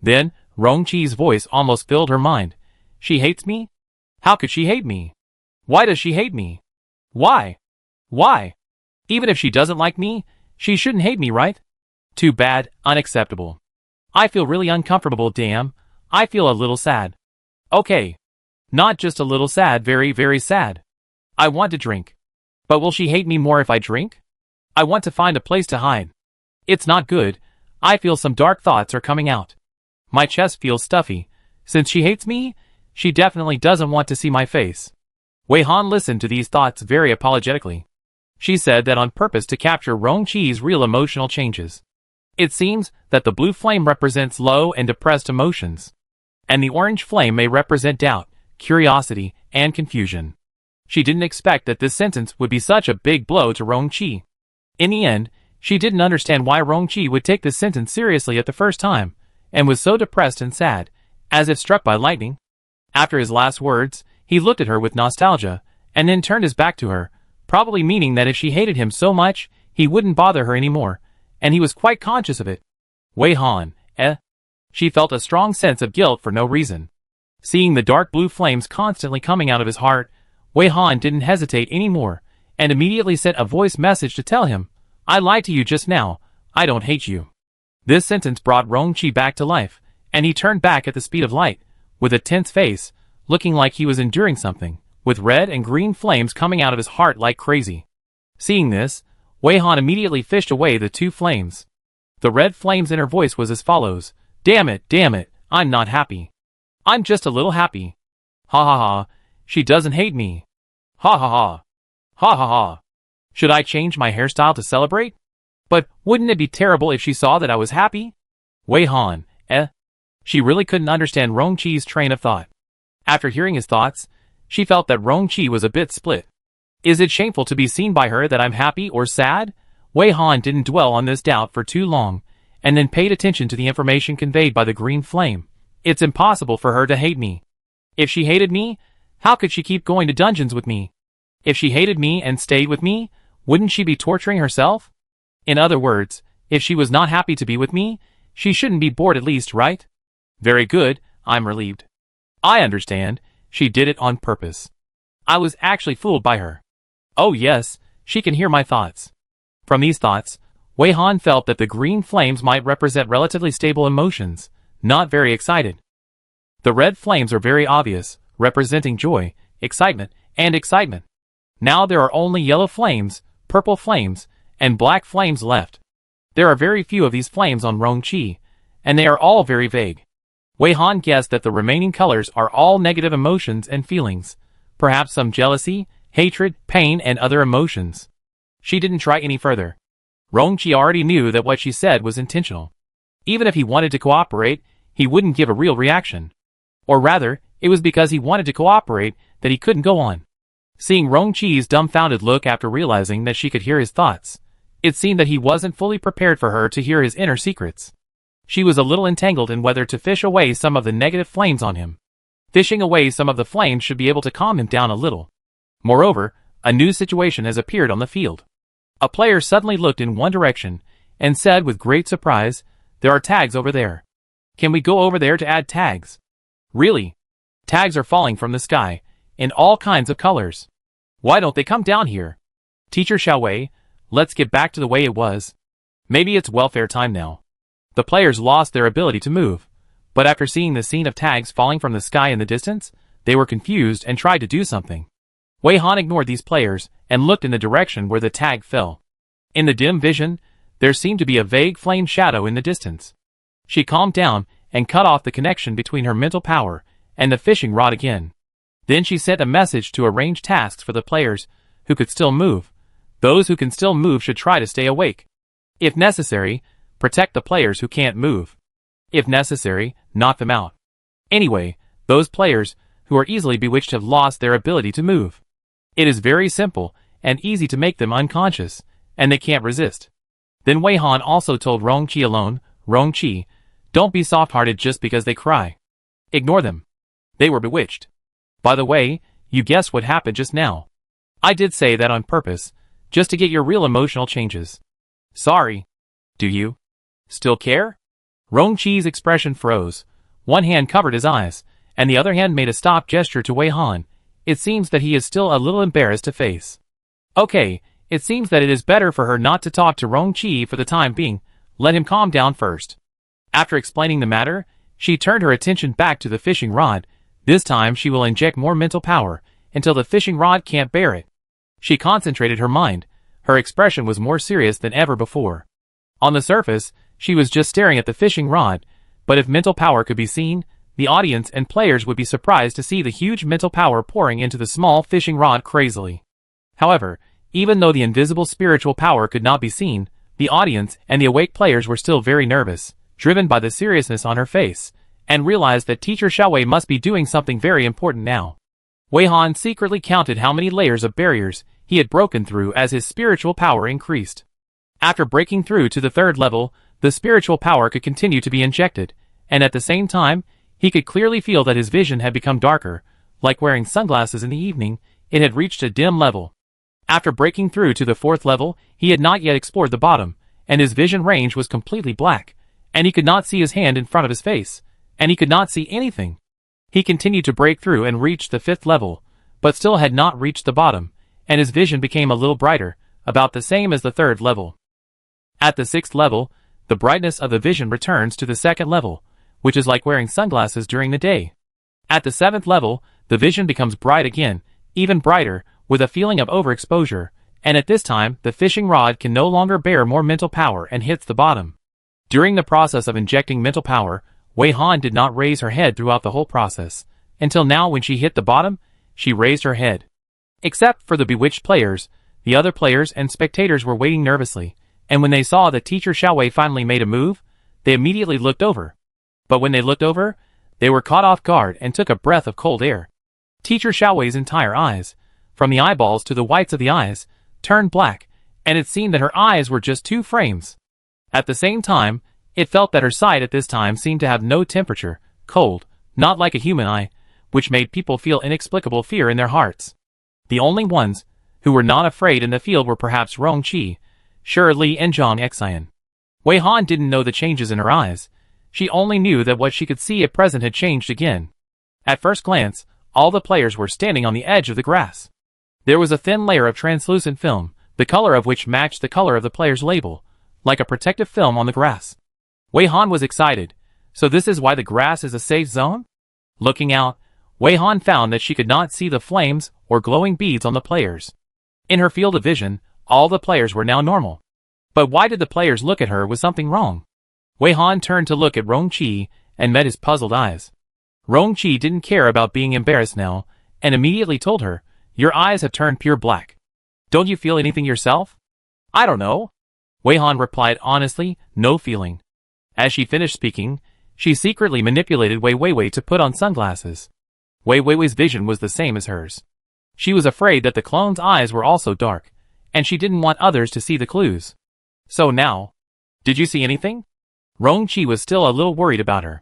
Then, Rongqi's voice almost filled her mind. She hates me? How could she hate me? Why does she hate me? Why? Why? Even if she doesn't like me, she shouldn't hate me, right? Too bad, unacceptable. I feel really uncomfortable, damn. I feel a little sad. Okay. Not just a little sad, very, very sad. I want to drink. But will she hate me more if I drink? I want to find a place to hide. It's not good. I feel some dark thoughts are coming out. My chest feels stuffy. Since she hates me, she definitely doesn't want to see my face. Wei Han listened to these thoughts very apologetically. She said that on purpose to capture Rongqi's real emotional changes. It seems that the blue flame represents low and depressed emotions, and the orange flame may represent doubt, curiosity, and confusion. She didn't expect that this sentence would be such a big blow to Rongqi. In the end, she didn't understand why Rongqi would take this sentence seriously at the first time, and was so depressed and sad, as if struck by lightning. After his last words, he looked at her with nostalgia, and then turned his back to her, probably meaning that if she hated him so much, he wouldn't bother her anymore, and he was quite conscious of it. Wei Han, She felt a strong sense of guilt for no reason. Seeing the dark blue flames constantly coming out of his heart, Wei Han didn't hesitate anymore, and immediately sent a voice message to tell him, I lied to you just now, I don't hate you. This sentence brought Rongqi back to life, and he turned back at the speed of light, with a tense face, looking like he was enduring something, with red and green flames coming out of his heart like crazy. Seeing this, Wei Han immediately fished away the 2 flames. The red flame's inner voice was as follows, damn it, I'm not happy. I'm just a little happy. Ha ha ha, she doesn't hate me. Ha ha ha. Ha ha ha. Should I change my hairstyle to celebrate? But wouldn't it be terrible if she saw that I was happy? Wei Han, She really couldn't understand Rongqi's train of thought. After hearing his thoughts, she felt that Rongqi was a bit split. Is it shameful to be seen by her that I'm happy or sad? Wei Han didn't dwell on this doubt for too long, and then paid attention to the information conveyed by the green flame. It's impossible for her to hate me. If she hated me, how could she keep going to dungeons with me? If she hated me and stayed with me, wouldn't she be torturing herself? In other words, if she was not happy to be with me, she shouldn't be bored at least, right? Very good, I'm relieved. I understand, she did it on purpose. I was actually fooled by her. Oh yes, she can hear my thoughts. From these thoughts, Wei Han felt that the green flames might represent relatively stable emotions, not very excited. The red flames are very obvious, representing joy, excitement, and excitement. Now there are only yellow flames, purple flames, and black flames left. There are very few of these flames on Rongqi, and they are all very vague. Wei Han guessed that the remaining colors are all negative emotions and feelings, perhaps some jealousy, hatred, pain, and other emotions. She didn't try any further. Rongqi already knew that what she said was intentional. Even if he wanted to cooperate, he wouldn't give a real reaction. Or rather, it was because he wanted to cooperate that he couldn't go on. Seeing Rongqi's dumbfounded look after realizing that she could hear his thoughts, it seemed that he wasn't fully prepared for her to hear his inner secrets. She was a little entangled in whether to fish away some of the negative flames on him. Fishing away some of the flames should be able to calm him down a little. Moreover, a new situation has appeared on the field. A player suddenly looked in one direction and said with great surprise, "There are tags over there. Can we go over there to add tags?" Really? Tags are falling from the sky, in all kinds of colors. Why don't they come down here? Teacher Xiaowei, let's get back to the way it was. Maybe it's welfare time now. The players lost their ability to move, but after seeing the scene of tags falling from the sky in the distance, they were confused and tried to do something. Wei Han ignored these players and looked in the direction where the tag fell. In the dim vision, there seemed to be a vague flame shadow in the distance. She calmed down and cut off the connection between her mental power and the fishing rod again. Then she sent a message to arrange tasks for the players who could still move. Those who can still move should try to stay awake. If necessary, protect the players who can't move. If necessary, knock them out. Anyway, those players who are easily bewitched have lost their ability to move. It is very simple and easy to make them unconscious, and they can't resist. Then Wei Han also told Rongqi alone, "Rongqi, don't be soft-hearted just because they cry. Ignore them. They were bewitched. By the way, you guessed what happened just now. I did say that on purpose, just to get your real emotional changes. Sorry. Do you still care?" Rongqi's expression froze. One hand covered his eyes, and the other hand made a stop gesture to Wei Han. It seems that he is still a little embarrassed to face. Okay, it seems that it is better for her not to talk to Rongqi for the time being. Let him calm down first. After explaining the matter, she turned her attention back to the fishing rod. This time she will inject more mental power, until the fishing rod can't bear it. She concentrated her mind. Her expression was more serious than ever before. On the surface, she was just staring at the fishing rod, but if mental power could be seen, the audience and players would be surprised to see the huge mental power pouring into the small fishing rod crazily. However, even though the invisible spiritual power could not be seen, the audience and the awake players were still very nervous, driven by the seriousness on her face, and realized that Teacher Xiaowei must be doing something very important now. Wei Han secretly counted how many layers of barriers he had broken through as his spiritual power increased. After breaking through to the third level, the spiritual power could continue to be injected, and at the same time, he could clearly feel that his vision had become darker. Like wearing sunglasses in the evening, it had reached a dim level. After breaking through to the fourth level, he had not yet explored the bottom, and his vision range was completely black, and he could not see his hand in front of his face, and he could not see anything. He continued to break through and reached the fifth level, but still had not reached the bottom, and his vision became a little brighter, about the same as the third level. At the sixth level, the brightness of the vision returns to the second level, which is like wearing sunglasses during the day. At the seventh level, the vision becomes bright again, even brighter, with a feeling of overexposure, and at this time, the fishing rod can no longer bear more mental power and hits the bottom. During the process of injecting mental power, Wei Han did not raise her head throughout the whole process, until now when she hit the bottom, she raised her head. Except for the bewitched players, the other players and spectators were waiting nervously, and when they saw that Teacher Xiaowei finally made a move, they immediately looked over. But when they looked over, they were caught off guard and took a breath of cold air. Teacher Xiaowei's entire eyes, from the eyeballs to the whites of the eyes, turned black, and it seemed that her eyes were just 2 frames. At the same time, it felt that her sight at this time seemed to have no temperature, cold, not like a human eye, which made people feel inexplicable fear in their hearts. The only ones who were not afraid in the field were perhaps Rongqi, Shi Li and Zhang Xian. Wei Han didn't know the changes in her eyes. She only knew that what she could see at present had changed again. At first glance, all the players were standing on the edge of the grass. There was a thin layer of translucent film, the color of which matched the color of the player's label, like a protective film on the grass. Wei Han was excited. So this is why the grass is a safe zone? Looking out, Wei Han found that she could not see the flames or glowing beads on the players. In her field of vision, all the players were now normal. But why did the players look at her with something wrong? Wei Han turned to look at Rongqi and met his puzzled eyes. Rong-chi didn't care about being embarrassed now, and immediately told her, "Your eyes have turned pure black. Don't you feel anything yourself?" "I don't know." Wei-han replied honestly, no feeling. As she finished speaking, she secretly manipulated Wei Weiwei to put on sunglasses. Wei Weiwei's vision was the same as hers. She was afraid that the clone's eyes were also dark, and she didn't want others to see the clues. "So now, did you see anything?" Rong-chi was still a little worried about her.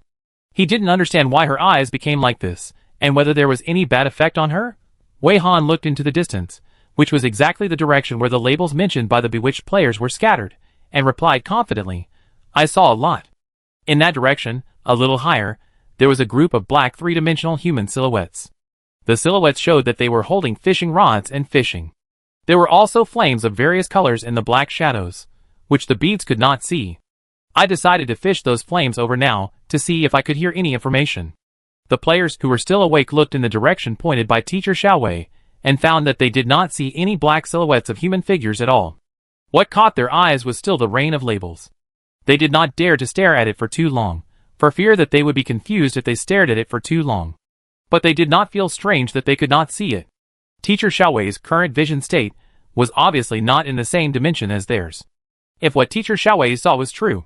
He didn't understand why her eyes became like this, and whether there was any bad effect on her. Wei-han looked into the distance, which was exactly the direction where the labels mentioned by the bewitched players were scattered, and replied confidently, "I saw a lot." In that direction, a little higher, there was a group of black three-dimensional human silhouettes. The silhouettes showed that they were holding fishing rods and fishing. There were also flames of various colors in the black shadows, which the beads could not see. I decided to fish those flames over now, to see if I could hear any information. The players who were still awake looked in the direction pointed by Teacher Xiaowei, and found that they did not see any black silhouettes of human figures at all. What caught their eyes was still the rain of labels. They did not dare to stare at it for too long, for fear that they would be confused if they stared at it for too long. But they did not feel strange that they could not see it. Teacher Xiaowei's current vision state was obviously not in the same dimension as theirs. If what Teacher Xiaowei saw was true,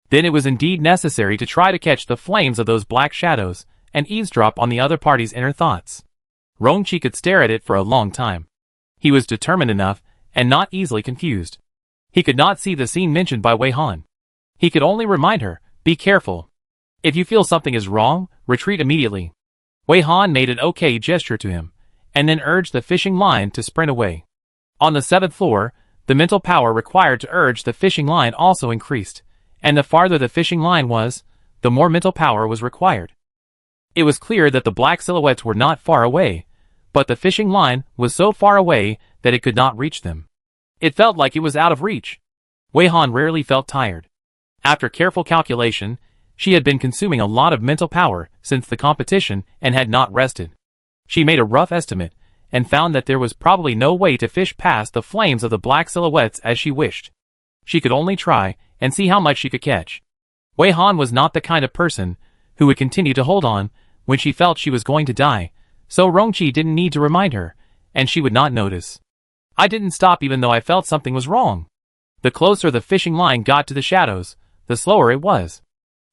then it was indeed necessary to try to catch the flames of those black shadows, and eavesdrop on the other party's inner thoughts. Rong-chi could stare at it for a long time. He was determined enough, and not easily confused. He could not see the scene mentioned by Wei-han. He could only remind her, "Be careful. If you feel something is wrong, retreat immediately." Wei-han made an okay gesture to him, and then urged the fishing line to sprint away. On the 7th floor, the mental power required to urge the fishing line also increased, and the farther the fishing line was, the more mental power was required. It was clear that the black silhouettes were not far away, but the fishing line was so far away that it could not reach them. It felt like it was out of reach. Wei-han rarely felt tired. After careful calculation, she had been consuming a lot of mental power since the competition and had not rested. She made a rough estimate, and found that there was probably no way to fish past the flames of the black silhouettes as she wished. She could only try, and see how much she could catch. Wei-han was not the kind of person who would continue to hold on when she felt she was going to die, so Rong-chi didn't need to remind her, and she would not notice. I didn't stop even though I felt something was wrong. The closer the fishing line got to the shadows, the slower it was.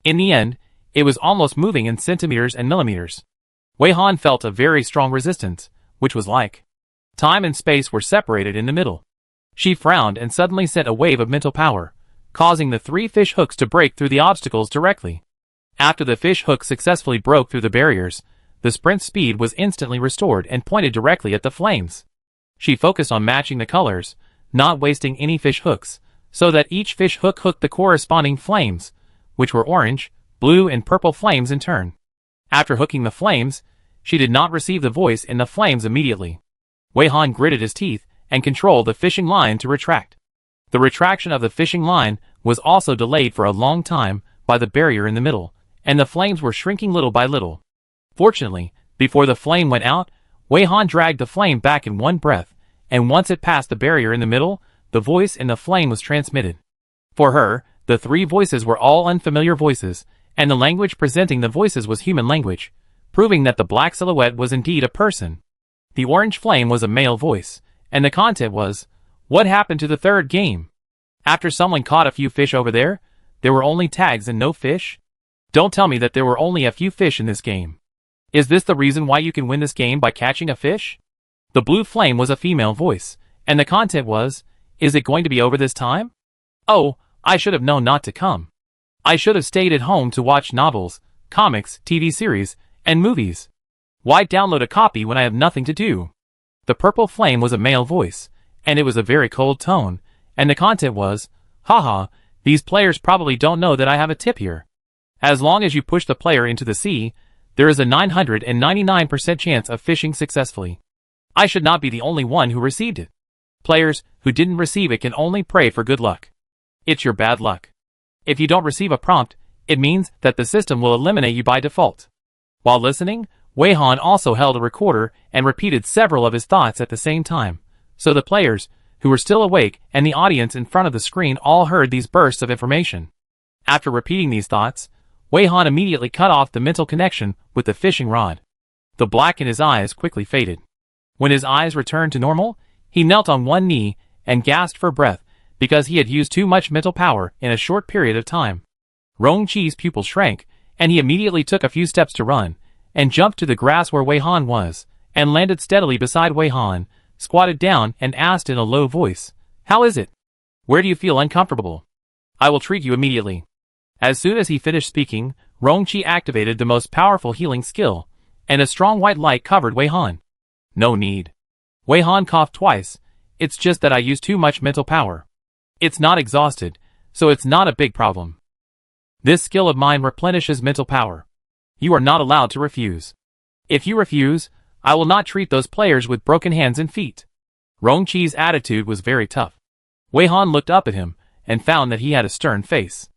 In the end, it was almost moving in centimeters and millimeters. Wei-han felt a very strong resistance, which was like time and space were separated in the middle. She frowned and suddenly sent a wave of mental power, causing the 3 fish hooks to break through the obstacles directly. After the fish hooks successfully broke through the barriers, the sprint speed was instantly restored and pointed directly at the flames. She focused on matching the colors, not wasting any fish hooks, so that each fish hook hooked the corresponding flames, which were orange, blue and purple flames in turn. After hooking the flames, she did not receive the voice in the flames immediately. Wei-han gritted his teeth and controlled the fishing line to retract. The retraction of the fishing line was also delayed for a long time by the barrier in the middle, and the flames were shrinking little by little. Fortunately, before the flame went out, Wei-han dragged the flame back in one breath, and once it passed the barrier in the middle, the voice in the flame was transmitted. For her, the 3 voices were all unfamiliar voices, and the language presenting the voices was human language, proving that the black silhouette was indeed a person. The orange flame was a male voice, and the content was, "What happened to the 3rd game? After someone caught a few fish over there, there were only tags and no fish? Don't tell me that there were only a few fish in this game. Is this the reason why you can win this game by catching a fish?" The blue flame was a female voice, and the content was, "Is it going to be over this time? Oh, I should have known not to come. I should have stayed at home to watch novels, comics, TV series, and movies. Why download a copy when I have nothing to do?" The purple flame was a male voice, and it was a very cold tone, and the content was, "Haha, these players probably don't know that I have a tip here. As long as you push the player into the sea, there is a 999% chance of fishing successfully. I should not be the only one who received it. Players who didn't receive it can only pray for good luck. It's your bad luck. If you don't receive a prompt, it means that the system will eliminate you by default." While listening, Wei-han also held a recorder and repeated several of his thoughts at the same time, so the players, who were still awake, and the audience in front of the screen all heard these bursts of information. After repeating these thoughts, Wei Han immediately cut off the mental connection with the fishing rod. The black in his eyes quickly faded. When his eyes returned to normal, he knelt on one knee and gasped for breath because he had used too much mental power in a short period of time. Rong Qi's pupil shrank, and he immediately took a few steps to run, and jumped to the grass where Wei Han was, and landed steadily beside Wei Han, squatted down and asked in a low voice, "How is it? Where do you feel uncomfortable? I will treat you immediately." As soon as he finished speaking, Rong Qi activated the most powerful healing skill, and a strong white light covered Wei Han. "No need." Wei Han coughed twice. "It's just that I use too much mental power. It's not exhausted, so it's not a big problem. This skill of mine replenishes mental power. You are not allowed to refuse. If you refuse, I will not treat those players with broken hands and feet." Rong Qi's attitude was very tough. Wei Han looked up at him, and found that he had a stern face.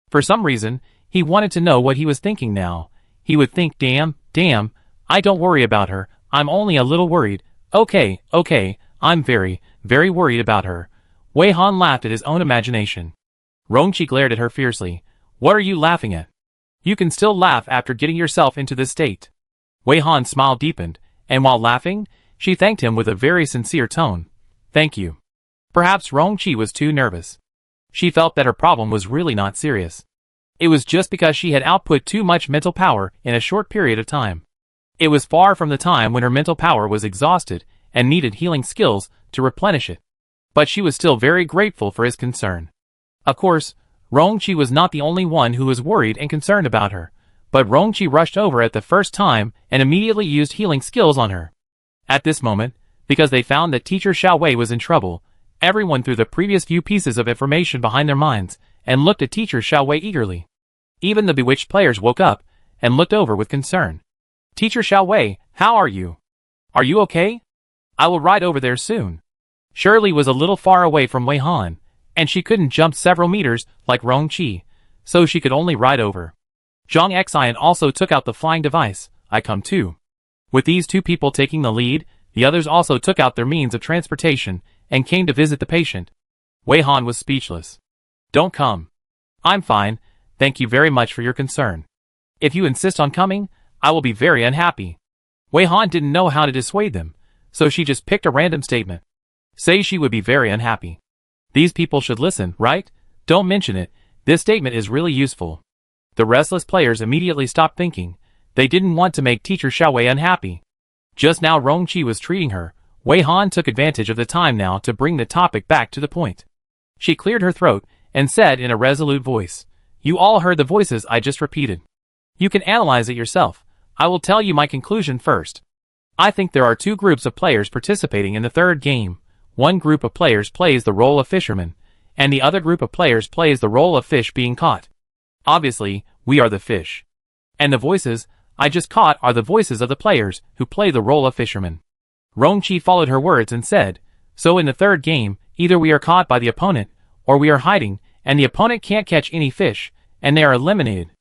For some reason, he wanted to know what he was thinking now. He would think, damn, I don't worry about her, I'm only a little worried. Okay, I'm very, very worried about her. Wei Han laughed at his own imagination. Rong Qi glared at her fiercely. "What are you laughing at? You can still laugh after getting yourself into this state." Wei Han's smile deepened, and while laughing, she thanked him with a very sincere tone. "Thank you." Perhaps Rong Qi was too nervous. She felt that her problem was really not serious. It was just because she had output too much mental power in a short period of time. It was far from the time when her mental power was exhausted and needed healing skills to replenish it. But she was still very grateful for his concern. Of course, Rong Qi was not the only one who was worried and concerned about her, but Rong Qi rushed over at the first time and immediately used healing skills on her. At this moment, because they found that Teacher Xiao Wei was in trouble, everyone threw the previous few pieces of information behind their minds and looked at Teacher Xiao Wei eagerly. Even the bewitched players woke up and looked over with concern. "Teacher Xiao Wei, how are you? Are you okay? I will ride over there soon." Shirley was a little far away from Wei Han, and she couldn't jump several meters like Rong Qi, so she could only ride over. Zhang Xian also took out the flying device. "I come too." With these two people taking the lead, the others also took out their means of transportation and came to visit the patient. Wei Han was speechless. "Don't come. I'm fine, thank you very much for your concern. If you insist on coming, I will be very unhappy." Wei Han didn't know how to dissuade them, so she just picked a random statement. Say she would be very unhappy. These people should listen, right? Don't mention it, this statement is really useful. The restless players immediately stopped thinking. They didn't want to make Teacher Xiao Wei unhappy. Just now Rong Qi was treating her. Wei Han took advantage of the time now to bring the topic back to the point. She cleared her throat and said in a resolute voice, "You all heard the voices I just repeated. You can analyze it yourself. I will tell you my conclusion first. I think there are two groups of players participating in the third game. One group of players plays the role of fisherman, and the other group of players plays the role of fish being caught. Obviously, we are the fish. And the voices I just caught are the voices of the players who play the role of fishermen." Rong Qi followed her words and said, "So in the third game, either we are caught by the opponent, or we are hiding, and the opponent can't catch any fish, and they are eliminated."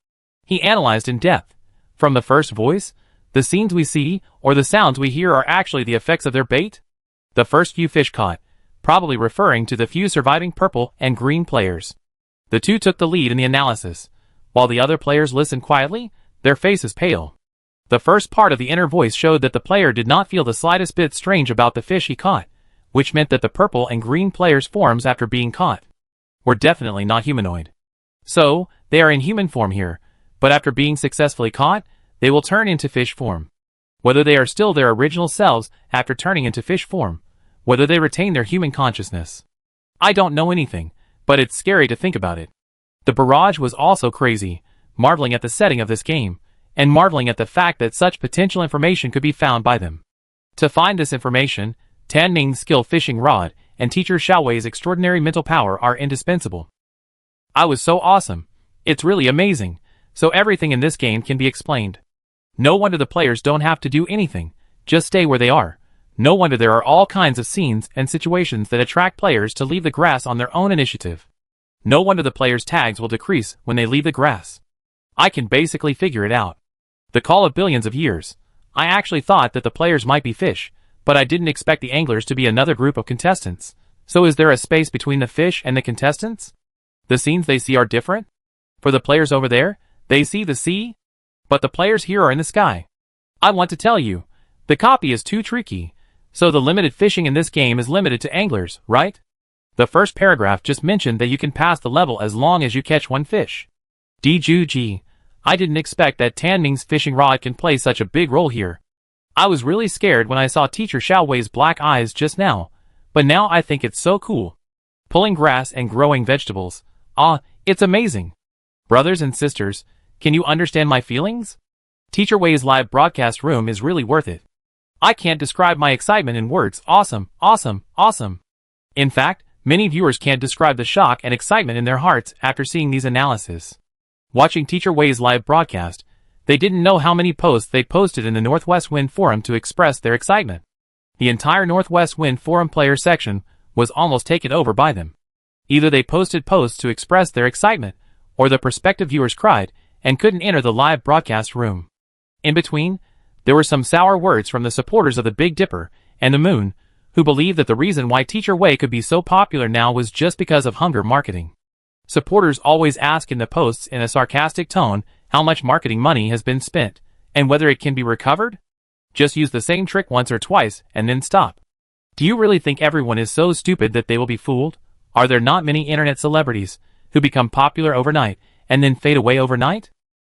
He analyzed in depth. From the first voice, the scenes we see, or the sounds we hear are actually the effects of their bait? The first few fish caught, probably referring to the few surviving purple and green players. The two took the lead in the analysis. While the other players listened quietly, their faces pale. The first part of the inner voice showed that the player did not feel the slightest bit strange about the fish he caught, which meant that the purple and green players' forms after being caught were definitely not humanoid. So, they are in human form here, but after being successfully caught, they will turn into fish form. Whether they are still their original selves after turning into fish form, whether they retain their human consciousness. I don't know anything, but it's scary to think about it. The barrage was also crazy, marveling at the setting of this game, and marveling at the fact that such potential information could be found by them. To find this information, Tan Ning's skill fishing rod and Teacher Xiao Wei's extraordinary mental power are indispensable. I was so awesome. It's really amazing. So everything in this game can be explained. No wonder the players don't have to do anything, just stay where they are. No wonder there are all kinds of scenes and situations that attract players to leave the grass on their own initiative. No wonder the players' tags will decrease when they leave the grass. I can basically figure it out. The call of billions of years. I actually thought that the players might be fish, but I didn't expect the anglers to be another group of contestants. So is there a space between the fish and the contestants? The scenes they see are different? For the players over there, They see the sea? But the players here are in the sky. I want to tell you, the copy is too tricky, so the limited fishing in this game is limited to anglers, right? The first paragraph just mentioned that you can pass the level as long as you catch one fish. DGG, I didn't expect that Tan Ming's fishing rod can play such a big role here. I was really scared when I saw Teacher Xiao Wei's black eyes just now, but now I think it's so cool. Pulling grass and growing vegetables. It's amazing. Brothers and sisters, can you understand my feelings? Teacher Wei's live broadcast room is really worth it. I can't describe my excitement in words. Awesome, awesome, awesome. In fact, many viewers can't describe the shock and excitement in their hearts after seeing these analyses. Watching Teacher Wei's live broadcast, they didn't know how many posts they posted in the Northwest Wind Forum to express their excitement. The entire Northwest Wind Forum player section was almost taken over by them. Either they posted posts to express their excitement, or the prospective viewers cried and couldn't enter the live broadcast room. In between, there were some sour words from the supporters of the Big Dipper and the Moon, who believed that the reason why Teacher Wei could be so popular now was just because of hunger marketing. Supporters always ask in the posts in a sarcastic tone how much marketing money has been spent, and whether it can be recovered? Just use the same trick once or twice, and then stop. Do you really think everyone is so stupid that they will be fooled? Are there not many internet celebrities who become popular overnight and then fade away overnight?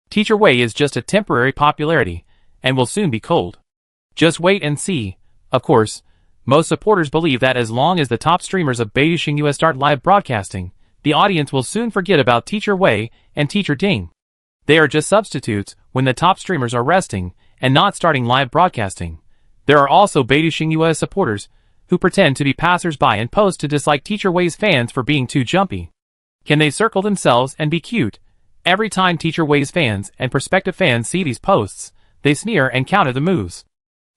Teacher Wei is just a temporary popularity, and will soon be cold. Just wait and see. Of course, most supporters believe that as long as the top streamers of Beijing US start live broadcasting, the audience will soon forget about Teacher Wei and Teacher Ding. They are just substitutes when the top streamers are resting and not starting live broadcasting. There are also Beijing US supporters who pretend to be passers-by and post to dislike Teacher Wei's fans for being too jumpy. Can they circle themselves and be cute? Every time Teacher Wei's fans and prospective fans see these posts, they sneer and counter the moves.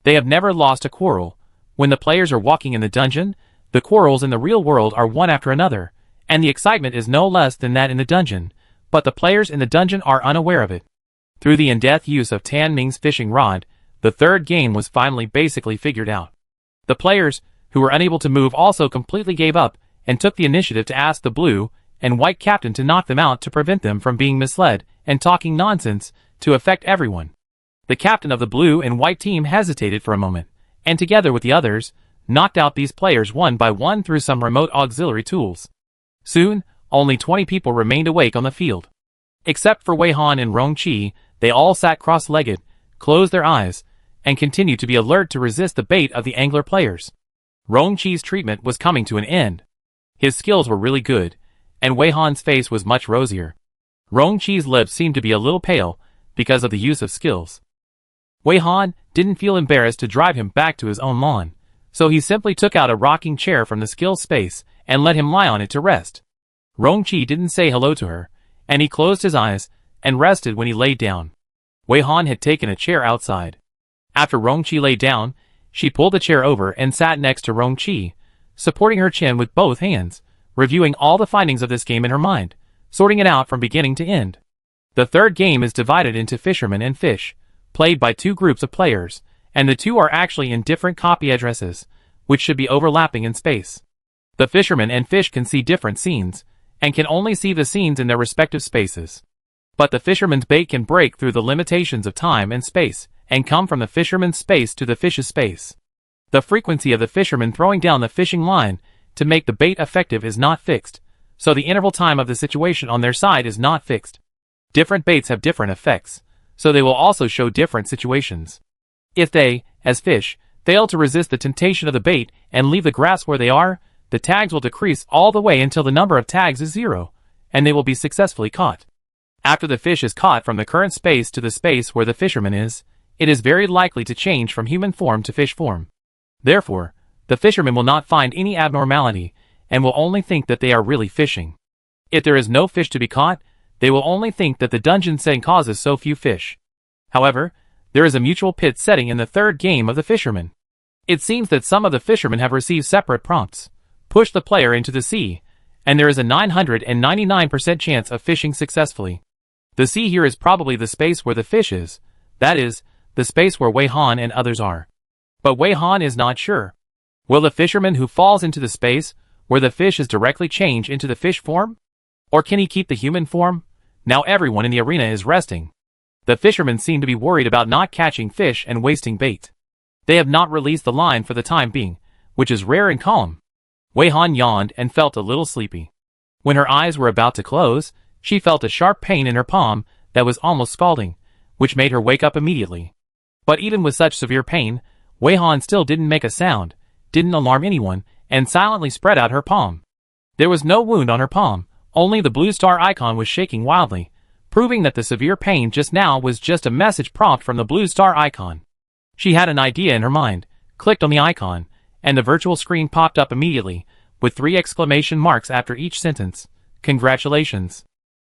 They have never lost a quarrel. When the players are walking in the dungeon, the quarrels in the real world are one after another, and the excitement is no less than that in the dungeon, but the players in the dungeon are unaware of it. Through the in-depth use of Tan Ming's fishing rod, the third game was finally basically figured out. The players, who were unable to move, also completely gave up and took the initiative to ask the blue and white captain to knock them out to prevent them from being misled and talking nonsense to affect everyone. The captain of the blue and white team hesitated for a moment, and together with the others, knocked out these players one by one through some remote auxiliary tools. Soon, only 20 people remained awake on the field. Except for Wei Han and Rong Qi, they all sat cross-legged, closed their eyes, and continued to be alert to resist the bait of the angler players. Rong Qi's treatment was coming to an end. His skills were really good, and Wei Han's face was much rosier. Rong Qi's lips seemed to be a little pale because of the use of skills. Wei Han didn't feel embarrassed to drive him back to his own lawn, so he simply took out a rocking chair from the skill space and let him lie on it to rest. Rong Qi didn't say hello to her, and he closed his eyes and rested when he laid down. Wei Han had taken a chair outside. After Rong Qi lay down, she pulled the chair over and sat next to Rong Qi, supporting her chin with both hands, reviewing all the findings of this game in her mind, sorting it out from beginning to end. The third game is divided into fishermen and fish, played by two groups of players, and the two are actually in different copy addresses, which should be overlapping in space. The fishermen and fish can see different scenes, and can only see the scenes in their respective spaces. But the fisherman's bait can break through the limitations of time and space, and come from the fisherman's space to the fish's space. The frequency of the fisherman throwing down the fishing line to make the bait effective is not fixed, so the interval time of the situation on their side is not fixed. Different baits have different effects, so they will also show different situations. If they, as fish, fail to resist the temptation of the bait and leave the grass where they are, the tags will decrease all the way until the number of tags is 0, and they will be successfully caught. After the fish is caught from the current space to the space where the fisherman is, it is very likely to change from human form to fish form. Therefore, the fisherman will not find any abnormality, and will only think that they are really fishing. If there is no fish to be caught, they will only think that the dungeon setting causes so few fish. However, there is a mutual pit setting in the third game of the fisherman. It seems that some of the fishermen have received separate prompts. Push the player into the sea, and there is a 999% chance of fishing successfully. The sea here is probably the space where the fish is, that is, the space where Wei Han and others are. But Wei Han is not sure. Will the fisherman who falls into the space where the fish is directly change into the fish form? Or can he keep the human form? Now everyone in the arena is resting. The fishermen seem to be worried about not catching fish and wasting bait. They have not released the line for the time being, which is rare and calm. Wei Han yawned and felt a little sleepy. When her eyes were about to close, she felt a sharp pain in her palm that was almost scalding, which made her wake up immediately. But even with such severe pain, Wei Han still didn't make a sound, didn't alarm anyone, and silently spread out her palm. There was no wound on her palm, only the blue star icon was shaking wildly, proving that the severe pain just now was just a message prompt from the blue star icon. She had an idea in her mind, clicked on the icon, and the virtual screen popped up immediately, with 3 exclamation marks after each sentence. Congratulations!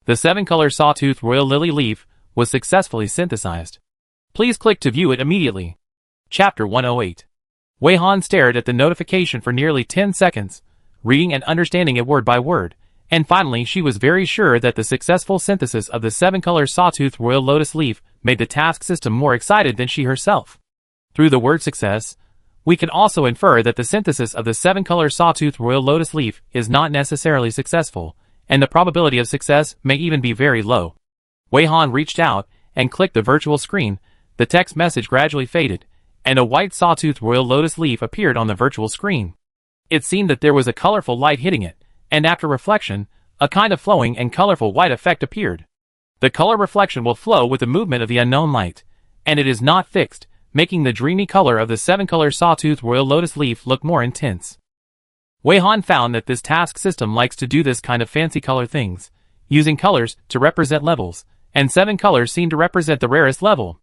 The 7-color sawtooth royal lily leaf was successfully synthesized. Please click to view it immediately. Chapter 108. Wei Han stared at the notification for nearly 10 seconds, reading and understanding it word by word, and finally she was very sure that the successful synthesis of the 7-color sawtooth royal lotus leaf made the task system more excited than she herself. Through the word success, we can also infer that the synthesis of the 7-color sawtooth royal lotus leaf is not necessarily successful, and the probability of success may even be very low. Wei Han reached out and clicked the virtual screen. The text message gradually faded, and a white sawtooth royal lotus leaf appeared on the virtual screen. It seemed that there was a colorful light hitting it, and after reflection, a kind of flowing and colorful white effect appeared. The color reflection will flow with the movement of the unknown light, and it is not fixed, making the dreamy color of the 7-color sawtooth royal lotus leaf look more intense. Wei Han found that this task system likes to do this kind of fancy color things, using colors to represent levels, and 7 colors seem to represent the rarest level.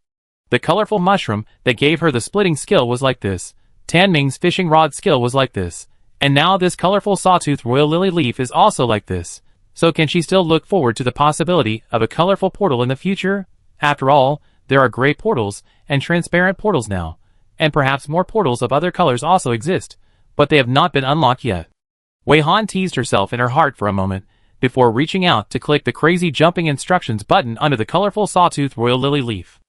The colorful mushroom that gave her the splitting skill was like this, Tan Ming's fishing rod skill was like this, and now this colorful sawtooth royal lily leaf is also like this. So can she still look forward to the possibility of a colorful portal in the future? After all, there are gray portals and transparent portals now, and perhaps more portals of other colors also exist, but they have not been unlocked yet. Wei Han teased herself in her heart for a moment, before reaching out to click the crazy jumping instructions button under the colorful sawtooth royal lily leaf.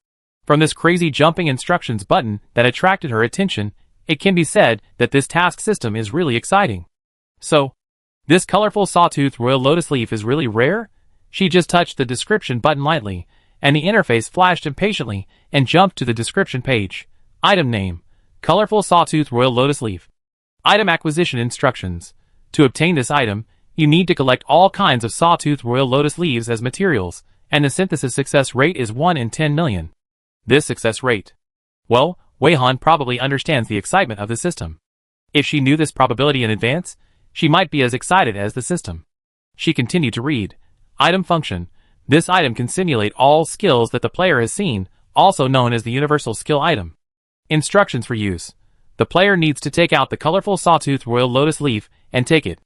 From this crazy jumping instructions button that attracted her attention, it can be said that this task system is really exciting. So, this colorful sawtooth royal lotus leaf is really rare? She just touched the description button lightly, and the interface flashed impatiently and jumped to the description page. Item name: colorful sawtooth royal lotus leaf. Item acquisition instructions. To obtain this item, you need to collect all kinds of sawtooth royal lotus leaves as materials, and the synthesis success rate is 1 in 10 million. This success rate. Well, Wei Han probably understands the excitement of the system. If she knew this probability in advance, she might be as excited as the system. She continued to read. Item function. This item can simulate all skills that the player has seen, also known as the universal skill item. Instructions for use. The player needs to take out the colorful sawtooth royal lotus leaf and take it.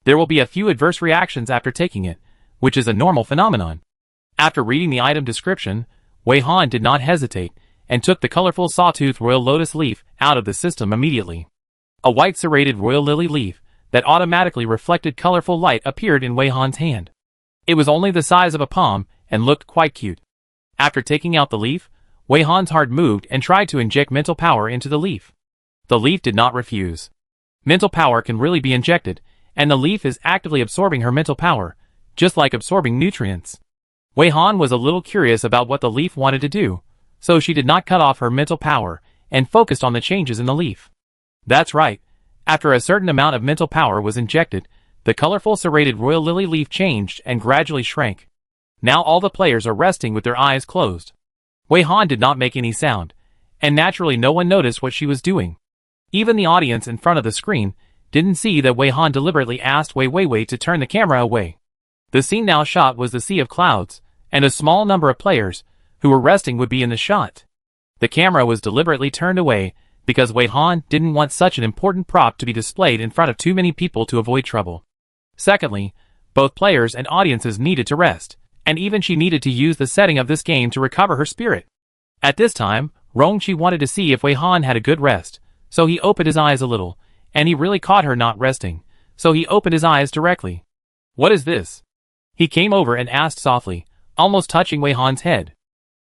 There will be a few adverse reactions after taking it, which is a normal phenomenon. After reading the item description, Wei Han did not hesitate, and took the colorful sawtooth royal lotus leaf out of the system immediately. A white serrated royal lily leaf that automatically reflected colorful light appeared in Wei Han's hand. It was only the size of a palm and looked quite cute. After taking out the leaf, Wei Han's heart moved and tried to inject mental power into the leaf. The leaf did not refuse. Mental power can really be injected, and the leaf is actively absorbing her mental power, just like absorbing nutrients. Wei Han was a little curious about what the leaf wanted to do, so she did not cut off her mental power and focused on the changes in the leaf. That's right. After a certain amount of mental power was injected, the colorful serrated royal lily leaf changed and gradually shrank. Now all the players are resting with their eyes closed. Wei Han did not make any sound, and naturally no one noticed what she was doing. Even the audience in front of the screen didn't see that Wei Han deliberately asked Wei Weiwei to turn the camera away. The scene now shot was the sea of clouds, and a small number of players who were resting would be in the shot. The camera was deliberately turned away because Wei Han didn't want such an important prop to be displayed in front of too many people to avoid trouble. Secondly, both players and audiences needed to rest, and even she needed to use the setting of this game to recover her spirit. At this time, Rongqi wanted to see if Wei Han had a good rest, so he opened his eyes a little, and he really caught her not resting, so he opened his eyes directly. What is this? He came over and asked softly, almost touching Wei Han's head.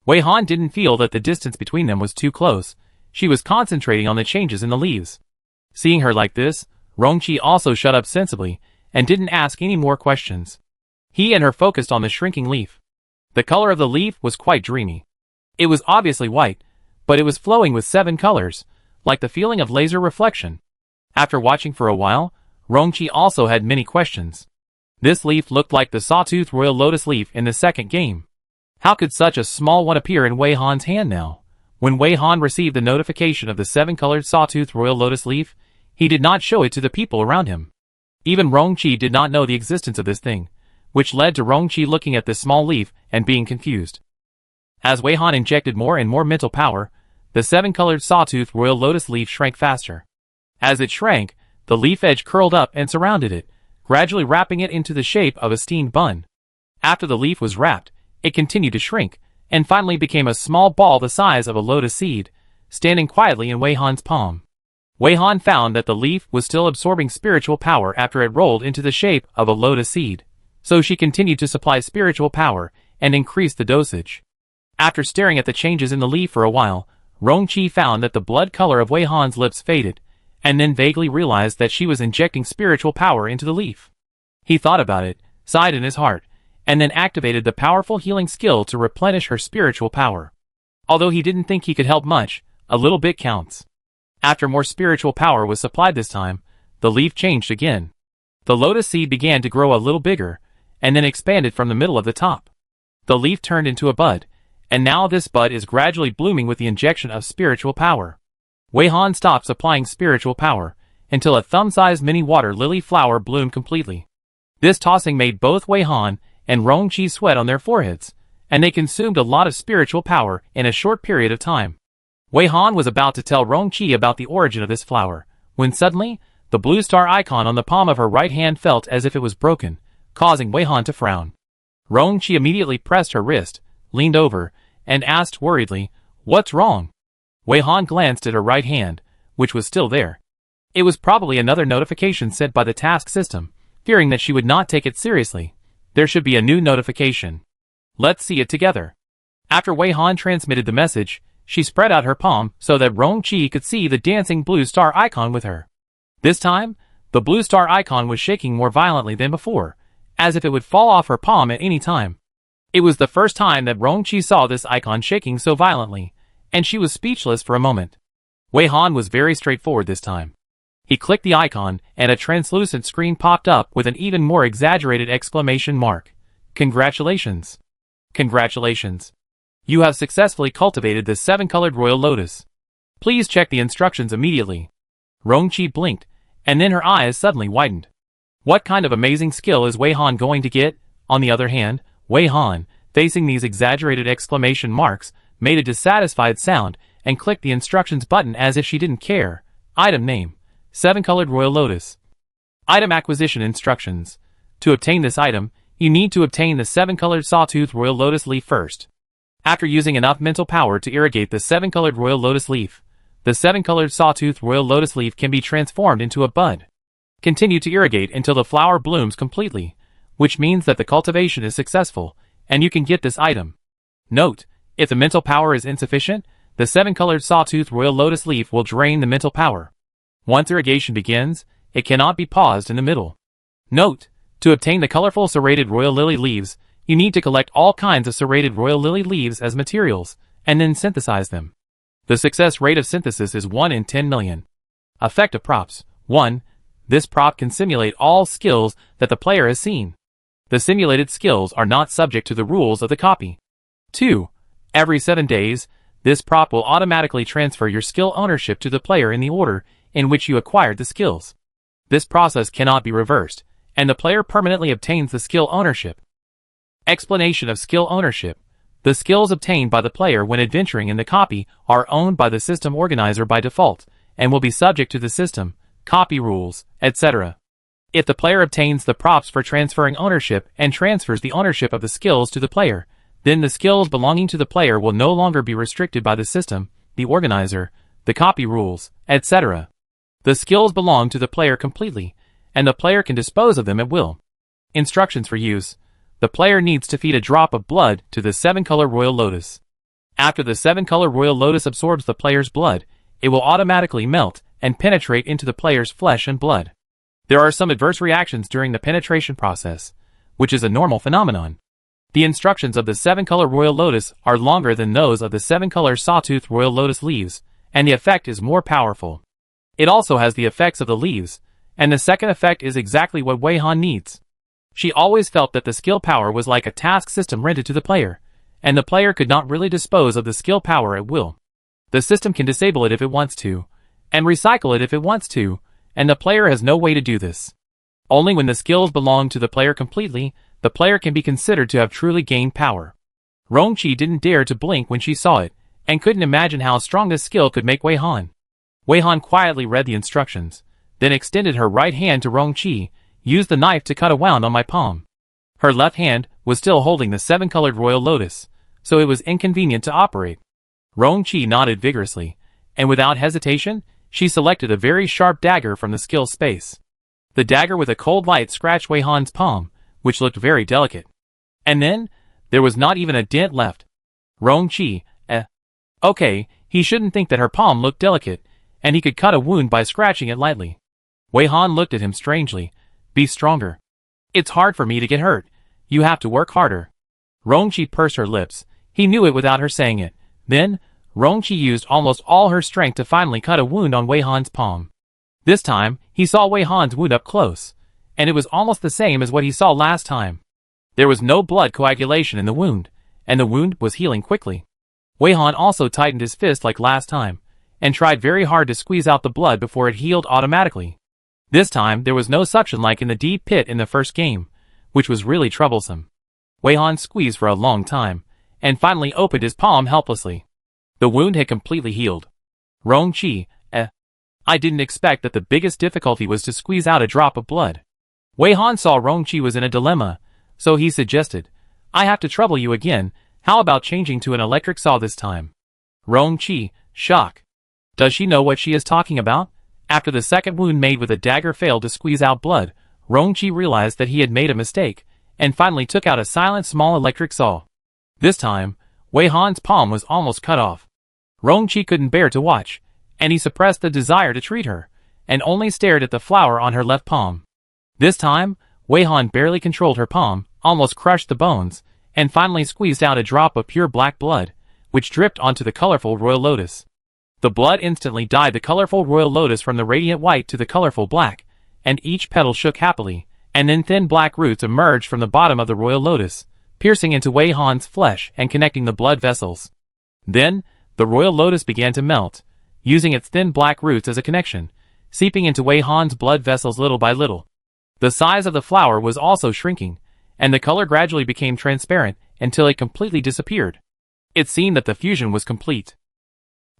Wei Han didn't feel that the distance between them was too close. She was concentrating on the changes in the leaves. Seeing her like this, Rongqi also shut up sensibly, and didn't ask any more questions. He and her focused on the shrinking leaf. The color of the leaf was quite dreamy. It was obviously white, but it was flowing with 7 colors, like the feeling of laser reflection. After watching for a while, Rongqi also had many questions. This leaf looked like the sawtooth royal lotus leaf in the second game. How could such a small one appear in Wei Han's hand now? When Wei Han received the notification of the 7-colored sawtooth royal lotus leaf, he did not show it to the people around him. Even Rongqi did not know the existence of this thing, which led to Rongqi looking at this small leaf and being confused. As Wei Han injected more and more mental power, the 7-colored sawtooth royal lotus leaf shrank faster. As it shrank, the leaf edge curled up and surrounded it, gradually wrapping it into the shape of a steamed bun. After the leaf was wrapped, it continued to shrink, and finally became a small ball the size of a lotus seed, standing quietly in Wei Han's palm. Wei Han found that the leaf was still absorbing spiritual power after it rolled into the shape of a lotus seed, so she continued to supply spiritual power and increase the dosage. After staring at the changes in the leaf for a while, Rongqi found that the blood color of Wei Han's lips faded, and then vaguely realized that she was injecting spiritual power into the leaf. He thought about it, sighed in his heart, and then activated the powerful healing skill to replenish her spiritual power. Although he didn't think he could help much, a little bit counts. After more spiritual power was supplied this time, the leaf changed again. The lotus seed began to grow a little bigger, and then expanded from the middle of the top. The leaf turned into a bud, and now this bud is gradually blooming with the injection of spiritual power. Wei Han stopped supplying spiritual power, until a thumb-sized mini water lily flower bloomed completely. This tossing made both Wei Han and Rongqi sweat on their foreheads, and they consumed a lot of spiritual power in a short period of time. Wei Han was about to tell Rongqi about the origin of this flower, when suddenly, the blue star icon on the palm of her right hand felt as if it was broken, causing Wei Han to frown. Rongqi immediately pressed her wrist, leaned over, and asked worriedly, "What's wrong?" Wei Han glanced at her right hand, which was still there. It was probably another notification sent by the task system, fearing that she would not take it seriously. There should be a new notification. Let's see it together. After Wei Han transmitted the message, she spread out her palm so that Rongqi could see the dancing blue star icon with her. This time, the blue star icon was shaking more violently than before, as if it would fall off her palm at any time. It was the first time that Rongqi saw this icon shaking so violently, and she was speechless for a moment. Wei Han was very straightforward this time. He clicked the icon, and a translucent screen popped up with an even more exaggerated exclamation mark. Congratulations! Congratulations! You have successfully cultivated the 7-colored royal lotus. Please check the instructions immediately. Rongqi blinked, and then her eyes suddenly widened. What kind of amazing skill is Wei Han going to get? On the other hand, Wei Han, facing these exaggerated exclamation marks, made a dissatisfied sound and clicked the instructions button as if she didn't care. Item name: 7-colored royal lotus. Item acquisition instructions. To obtain this item, you need to obtain the 7-colored sawtooth royal lotus leaf first. After using enough mental power to irrigate the 7-colored royal lotus leaf, the 7-colored sawtooth royal lotus leaf can be transformed into a bud. Continue to irrigate until the flower blooms completely, which means that the cultivation is successful, and you can get this item. Note: if the mental power is insufficient, the 7-colored sawtooth royal lotus leaf will drain the mental power. Once irrigation begins, it cannot be paused in the middle. Note: to obtain the colorful serrated royal lily leaves, you need to collect all kinds of serrated royal lily leaves as materials, and then synthesize them. The success rate of synthesis is 1 in 10 million. Effect of props. 1. This prop can simulate all skills that the player has seen. The simulated skills are not subject to the rules of the copy. 2. Every 7 days, this prop will automatically transfer your skill ownership to the player in the order in which you acquired the skills. This process cannot be reversed, and the player permanently obtains the skill ownership. Explanation of skill ownership. The skills obtained by the player when adventuring in the copy are owned by the system organizer by default, and will be subject to the system, copy rules, etc. If the player obtains the props for transferring ownership and transfers the ownership of the skills to the player, then the skills belonging to the player will no longer be restricted by the system, the organizer, the copy rules, etc. The skills belong to the player completely, and the player can dispose of them at will. Instructions for use. The player needs to feed a drop of blood to the 7-color royal lotus. After the 7-color royal lotus absorbs the player's blood, it will automatically melt and penetrate into the player's flesh and blood. There are some adverse reactions during the penetration process, which is a normal phenomenon. The instructions of the 7-color Royal Lotus are longer than those of the 7-color Sawtooth Royal Lotus leaves, and the effect is more powerful. It also has the effects of the leaves, and the second effect is exactly what Wei Han needs. She always felt that the skill power was like a task system rented to the player, and the player could not really dispose of the skill power at will. The system can disable it if it wants to, and recycle it if it wants to, and the player has no way to do this. Only when the skills belong to the player completely, the player can be considered to have truly gained power. Rongqi didn't dare to blink when she saw it, and couldn't imagine how strong this skill could make Wei Han. Wei Han quietly read the instructions, then extended her right hand to Rongqi, used the knife to cut a wound on my palm. Her left hand was still holding the 7-colored Royal Lotus, so it was inconvenient to operate. Rongqi nodded vigorously, and without hesitation, she selected a very sharp dagger from the skill space. The dagger with a cold light scratched Wei Han's palm, which looked very delicate. And then, there was not even a dent left. Rongqi, okay, he shouldn't think that her palm looked delicate, and he could cut a wound by scratching it lightly. Wei Han looked at him strangely. Be stronger. It's hard for me to get hurt. You have to work harder. Rongqi pursed her lips. He knew it without her saying it. Then, Rongqi used almost all her strength to finally cut a wound on Wei Han's palm. This time, he saw Wei Han's wound up close, and it was almost the same as what he saw last time. There was no blood coagulation in the wound, and the wound was healing quickly. Wei Han also tightened his fist like last time, and tried very hard to squeeze out the blood before it healed automatically. This time, there was no suction like in the deep pit in the first game, which was really troublesome. Wei Han squeezed for a long time, and finally opened his palm helplessly. The wound had completely healed. Rongqi, I didn't expect that the biggest difficulty was to squeeze out a drop of blood. Wei Han saw Rongqi was in a dilemma, so he suggested, I have to trouble you again, how about changing to an electric saw this time? Rongqi, shock. Does she know what she is talking about? After the second wound made with a dagger failed to squeeze out blood, Rongqi realized that he had made a mistake, and finally took out a silent small electric saw. This time, Wei Han's palm was almost cut off. Rongqi couldn't bear to watch, and he suppressed the desire to treat her, and only stared at the flower on her left palm. This time, Wei Han barely controlled her palm, almost crushed the bones, and finally squeezed out a drop of pure black blood, which dripped onto the colorful Royal Lotus. The blood instantly dyed the colorful Royal Lotus from the radiant white to the colorful black, and each petal shook happily, and then thin black roots emerged from the bottom of the Royal Lotus, piercing into Wei Han's flesh and connecting the blood vessels. Then, the Royal Lotus began to melt, using its thin black roots as a connection, seeping into Wei Han's blood vessels little by little. The size of the flower was also shrinking, and the color gradually became transparent until it completely disappeared. It seemed that the fusion was complete.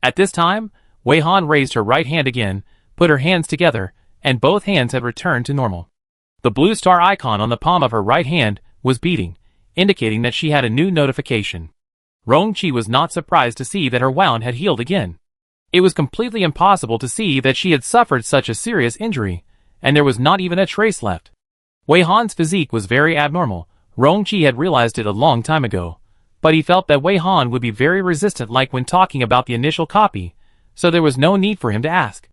At this time, Wei Han raised her right hand again, put her hands together, and both hands had returned to normal. The blue star icon on the palm of her right hand was beating, indicating that she had a new notification. Rongqi was not surprised to see that her wound had healed again. It was completely impossible to see that she had suffered such a serious injury, and there was not even a trace left. Wei Han's physique was very abnormal. Rongqi had realized it a long time ago, but he felt that Wei Han would be very resistant like when talking about the initial copy, so there was no need for him to ask.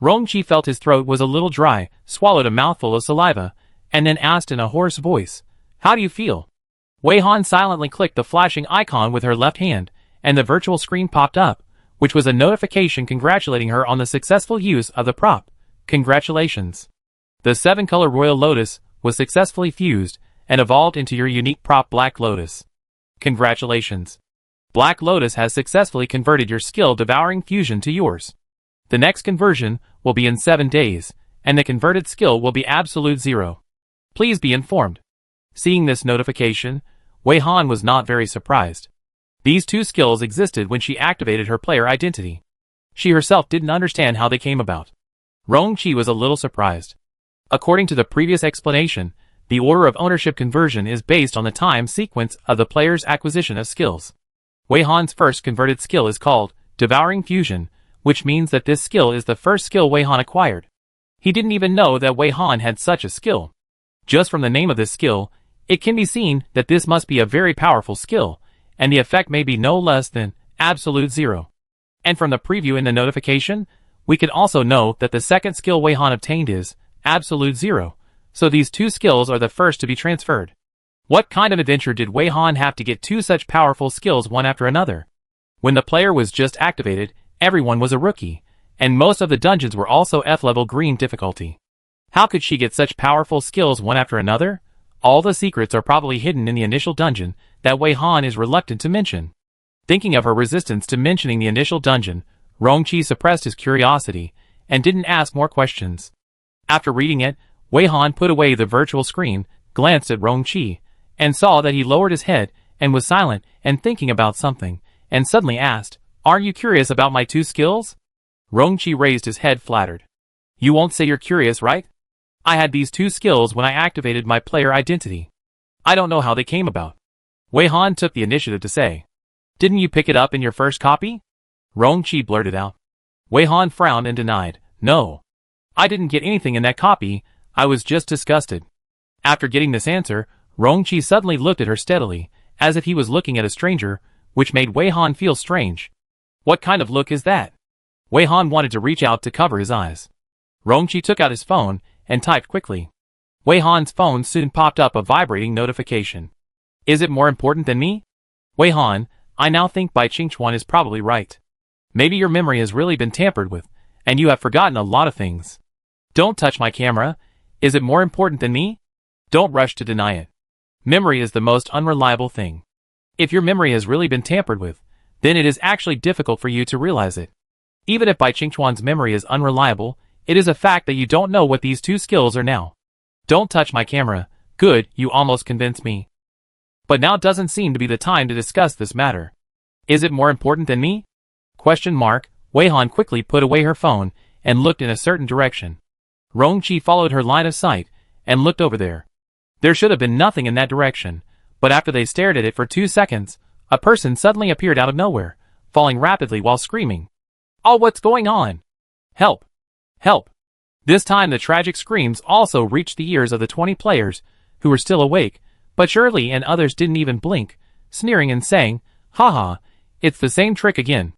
Rongqi felt his throat was a little dry, swallowed a mouthful of saliva, and then asked in a hoarse voice, How do you feel? Wei Han silently clicked the flashing icon with her left hand, and the virtual screen popped up, which was a notification congratulating her on the successful use of the prop. Congratulations. The 7-color Royal Lotus was successfully fused and evolved into your unique prop Black Lotus. Congratulations. Black Lotus has successfully converted your skill Devouring Fusion to yours. The next conversion will be in 7 days, and the converted skill will be Absolute Zero. Please be informed. Seeing this notification, Wei Han was not very surprised. These two skills existed when she activated her player identity. She herself didn't understand how they came about. Rongqi was a little surprised. According to the previous explanation, the order of ownership conversion is based on the time sequence of the player's acquisition of skills. Wei Han's first converted skill is called Devouring Fusion, which means that this skill is the first skill Wei Han acquired. He didn't even know that Wei Han had such a skill. Just from the name of this skill, it can be seen that this must be a very powerful skill, and the effect may be no less than Absolute Zero. And from the preview in the notification, we can also know that the second skill Wei Han obtained is Absolute Zero, so these two skills are the first to be transferred. What kind of adventure did Wei Han have to get two such powerful skills one after another? When the player was just activated, everyone was a rookie, and most of the dungeons were also F-level green difficulty. How could she get such powerful skills one after another? All the secrets are probably hidden in the initial dungeon that Wei Han is reluctant to mention. Thinking of her resistance to mentioning the initial dungeon, Rongqi suppressed his curiosity and didn't ask more questions. After reading it, Wei Han put away the virtual screen, glanced at Rongqi, and saw that he lowered his head and was silent and thinking about something, and suddenly asked, "Aren't you curious about my two skills?" Rongqi raised his head flattered. "You won't say you're curious, right? I had these two skills when I activated my player identity. I don't know how they came about." Wei Han took the initiative to say, "Didn't you pick it up in your first copy?" Rongqi blurted out. Wei Han frowned and denied, "No. I didn't get anything in that copy, I was just disgusted." After getting this answer, Rongqi suddenly looked at her steadily, as if he was looking at a stranger, which made Wei Han feel strange. What kind of look is that? Wei Han wanted to reach out to cover his eyes. Rongqi took out his phone and typed quickly. Wei Han's phone soon popped up a vibrating notification. "Is it more important than me? Wei Han, I now think EP91 is probably right. Maybe your memory has really been tampered with, and you have forgotten a lot of things. Don't touch my camera. Is it more important than me? Don't rush to deny it. Memory is the most unreliable thing. If your memory has really been tampered with, then it is actually difficult for you to realize it. Even if EP91's memory is unreliable, it is a fact that you don't know what these two skills are now. Don't touch my camera. Good, you almost convinced me. But now doesn't seem to be the time to discuss this matter. Is it more important than me? Question mark. Wei Han quickly put away her phone and looked in a certain direction. Rongqi followed her line of sight and looked over there. There should have been nothing in that direction, but after they stared at it for 2 seconds, a person suddenly appeared out of nowhere, falling rapidly while screaming. "Oh, what's going on? Help! Help!" This time the tragic screams also reached the ears of the 20 players, who were still awake, but Shirley and others didn't even blink, sneering and saying, "Haha, it's the same trick again."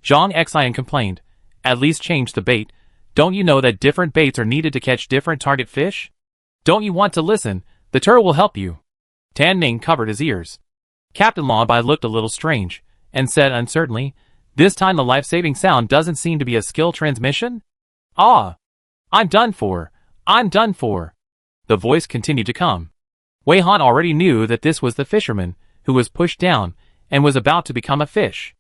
Zhang Xian complained, "At least change the bait. Don't you know that different baits are needed to catch different target fish? Don't you want to listen? The turtle will help you." Tan Ning covered his ears. Captain Lao Bai looked a little strange, and said uncertainly, "This time the life-saving sound doesn't seem to be a skill transmission? Ah! I'm done for. I'm done for." The voice continued to come. Wei Han already knew that this was the fisherman, who was pushed down, and was about to become a fish.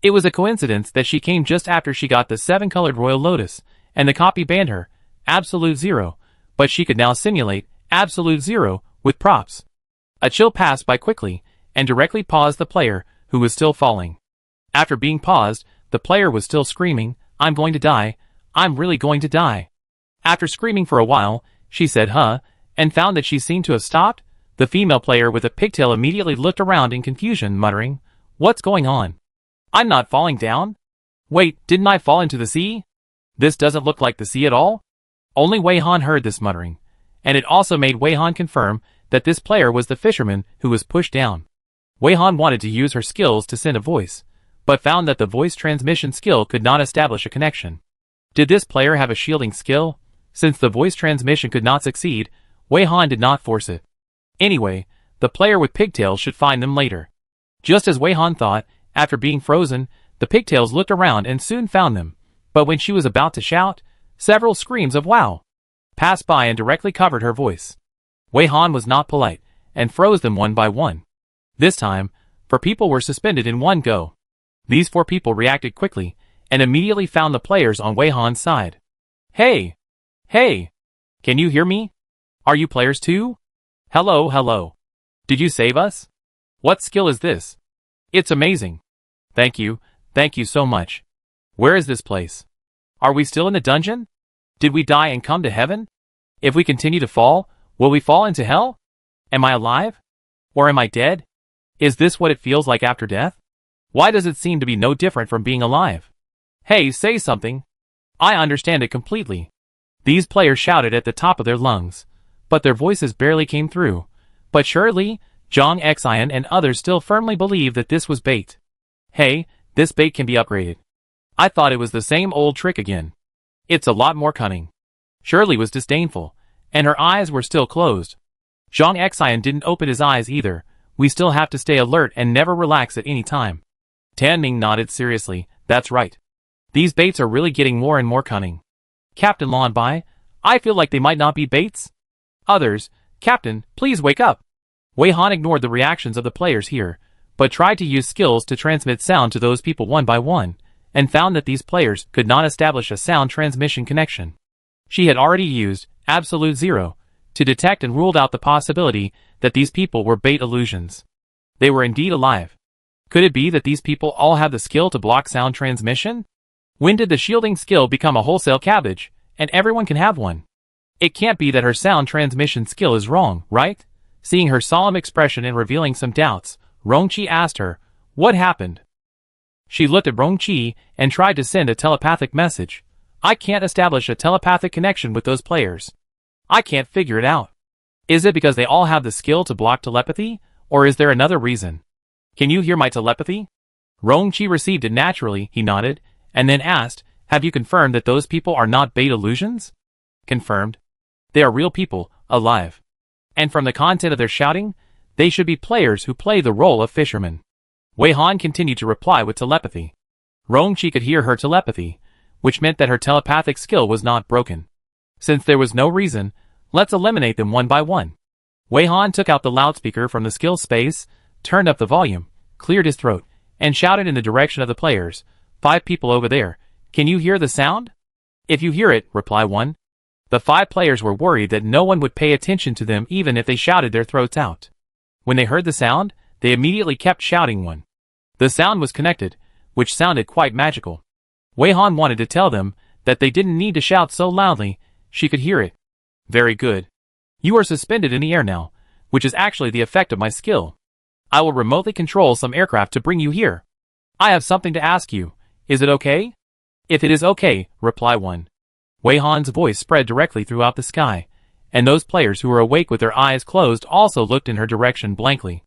It was a coincidence that she came just after she got the 7-colored Royal Lotus, and the copy banned her, Absolute Zero, but she could now simulate Absolute Zero with props. A chill passed by quickly, and directly paused the player, who was still falling. After being paused, the player was still screaming, "I'm going to die, I'm really going to die." After screaming for a while, she said "huh," and found that she seemed to have stopped. The female player with a pigtail immediately looked around in confusion, muttering, "What's going on? I'm not falling down? Wait, didn't I fall into the sea? This doesn't look like the sea at all." Only Wei Han heard this muttering, and it also made Wei Han confirm that this player was the fisherman who was pushed down. Wei Han wanted to use her skills to send a voice, but found that the voice transmission skill could not establish a connection. Did this player have a shielding skill? Since the voice transmission could not succeed, Wei Han did not force it. Anyway, the player with pigtails should find them later. Just as Wei Han thought, after being frozen, the pigtails looked around and soon found them, but when she was about to shout, several screams of "wow" passed by and directly covered her voice. Wei Han was not polite, and froze them one by one. This time, 4 people were suspended in one go. These 4 people reacted quickly, and immediately found the players on Wei Han's side. "Hey! Hey! Can you hear me? Are you players too? Hello, hello. Did you save us? What skill is this? It's amazing. Thank you so much. Where is this place? Are we still in the dungeon? Did we die and come to heaven? If we continue to fall, will we fall into hell? Am I alive? Or am I dead? Is this what it feels like after death? Why does it seem to be no different from being alive? Hey, say something. I understand it completely." These players shouted at the top of their lungs, but their voices barely came through. But Shirley, Zhang Xian and others still firmly believed that this was bait. "Hey, this bait can be upgraded. I thought it was the same old trick again. It's a lot more cunning." Shirley was disdainful, and her eyes were still closed. Zhang Xian didn't open his eyes either. We still have to stay alert and never relax at any time. Tan Ming nodded seriously. That's right. These baits are really getting more and more cunning. Captain Lan Bai, I feel like they might not be baits. Others, Captain, please wake up. Wei Han ignored the reactions of the players here, but tried to use skills to transmit sound to those people one by one, and found that these players could not establish a sound transmission connection. She had already used Absolute Zero to detect and ruled out the possibility that these people were bait illusions. They were indeed alive. Could it be that these people all have the skill to block sound transmission? When did the shielding skill become a wholesale cabbage, and everyone can have one? It can't be that her sound transmission skill is wrong, right? Seeing her solemn expression and revealing some doubts, Rongqi asked her, what happened? She looked at Rongqi and tried to send a telepathic message. I can't establish a telepathic connection with those players. I can't figure it out. Is it because they all have the skill to block telepathy, or is there another reason? Can you hear my telepathy? Rongqi received it naturally, he nodded, and then asked, have you confirmed that those people are not bait illusions? Confirmed. They are real people, alive. And from the content of their shouting, they should be players who play the role of fishermen. Wei Han continued to reply with telepathy. Rongqi could hear her telepathy, which meant that her telepathic skill was not broken. Since there was no reason, let's eliminate them one by one. Wei Han took out the loudspeaker from the skill space, turned up the volume, cleared his throat, and shouted in the direction of the players. 5 people over there. Can you hear the sound? If you hear it, reply 1. The 5 players were worried that no one would pay attention to them even if they shouted their throats out. When they heard the sound, they immediately kept shouting 1. The sound was connected, which sounded quite magical. Wei Han wanted to tell them that they didn't need to shout so loudly, she could hear it. Very good. You are suspended in the air now, which is actually the effect of my skill. I will remotely control some aircraft to bring you here. I have something to ask you. Is it okay? If it is okay, reply 1. Wei Han's voice spread directly throughout the sky, and those players who were awake with their eyes closed also looked in her direction blankly.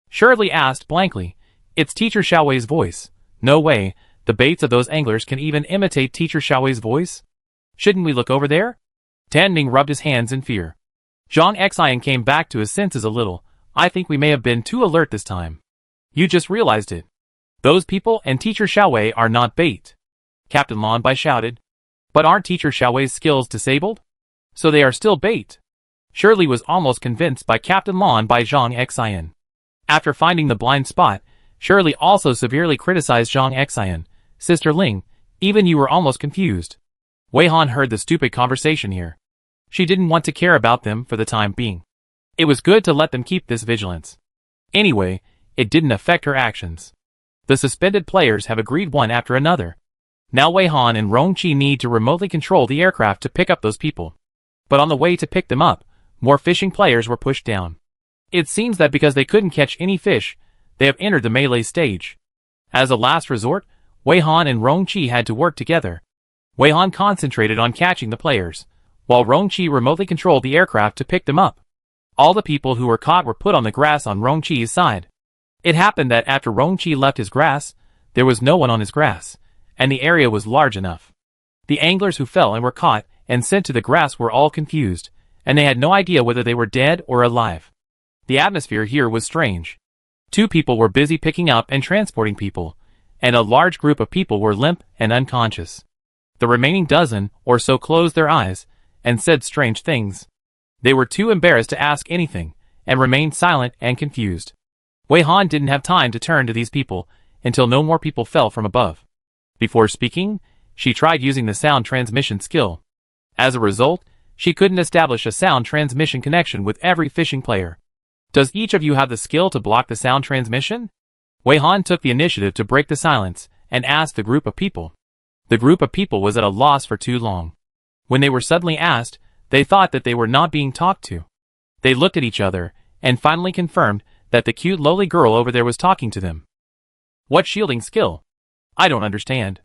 Shirley asked blankly, it's Teacher Xiaowei's voice. No way, the baits of those anglers can even imitate Teacher Xiaowei's voice? Shouldn't we look over there? Tan Ning rubbed his hands in fear. Zhang Xian came back to his senses a little. I think we may have been too alert this time. You just realized it. Those people and Teacher Xiaowei are not bait. Captain Lan Bai shouted. But aren't Teacher Xiaowei's skills disabled? So they are still bait. Shirley was almost convinced by Captain Lan Bai Zhang Xian. After finding the blind spot, Shirley also severely criticized Zhang Xian. Sister Ling, even you were almost confused. Wei Han heard the stupid conversation here. She didn't want to care about them for the time being. It was good to let them keep this vigilance. Anyway, it didn't affect her actions. The suspended players have agreed one after another. Now Wei Han and Rongqi need to remotely control the aircraft to pick up those people. But on the way to pick them up, more fishing players were pushed down. It seems that because they couldn't catch any fish, they have entered the melee stage. As a last resort, Wei Han and Rongqi had to work together. Wei Han concentrated on catching the players, while Rongqi remotely controlled the aircraft to pick them up. All the people who were caught were put on the grass on Rongqi's side. It happened that after Rongqi left his grass, there was no one on his grass, and the area was large enough. The anglers who fell and were caught and sent to the grass were all confused, and they had no idea whether they were dead or alive. The atmosphere here was strange. 2 people were busy picking up and transporting people, and a large group of people were limp and unconscious. The remaining dozen or so closed their eyes and said strange things. They were too embarrassed to ask anything, and remained silent and confused. Wei Han didn't have time to turn to these people until no more people fell from above. Before speaking, she tried using the sound transmission skill. As a result, she couldn't establish a sound transmission connection with every fishing player. Does each of you have the skill to block the sound transmission? Wei Han took the initiative to break the silence and asked the group of people. The group of people was at a loss for too long. When they were suddenly asked, they thought that they were not being talked to. They looked at each other and finally confirmed that the cute lowly girl over there was talking to them. What shielding skill? I don't understand.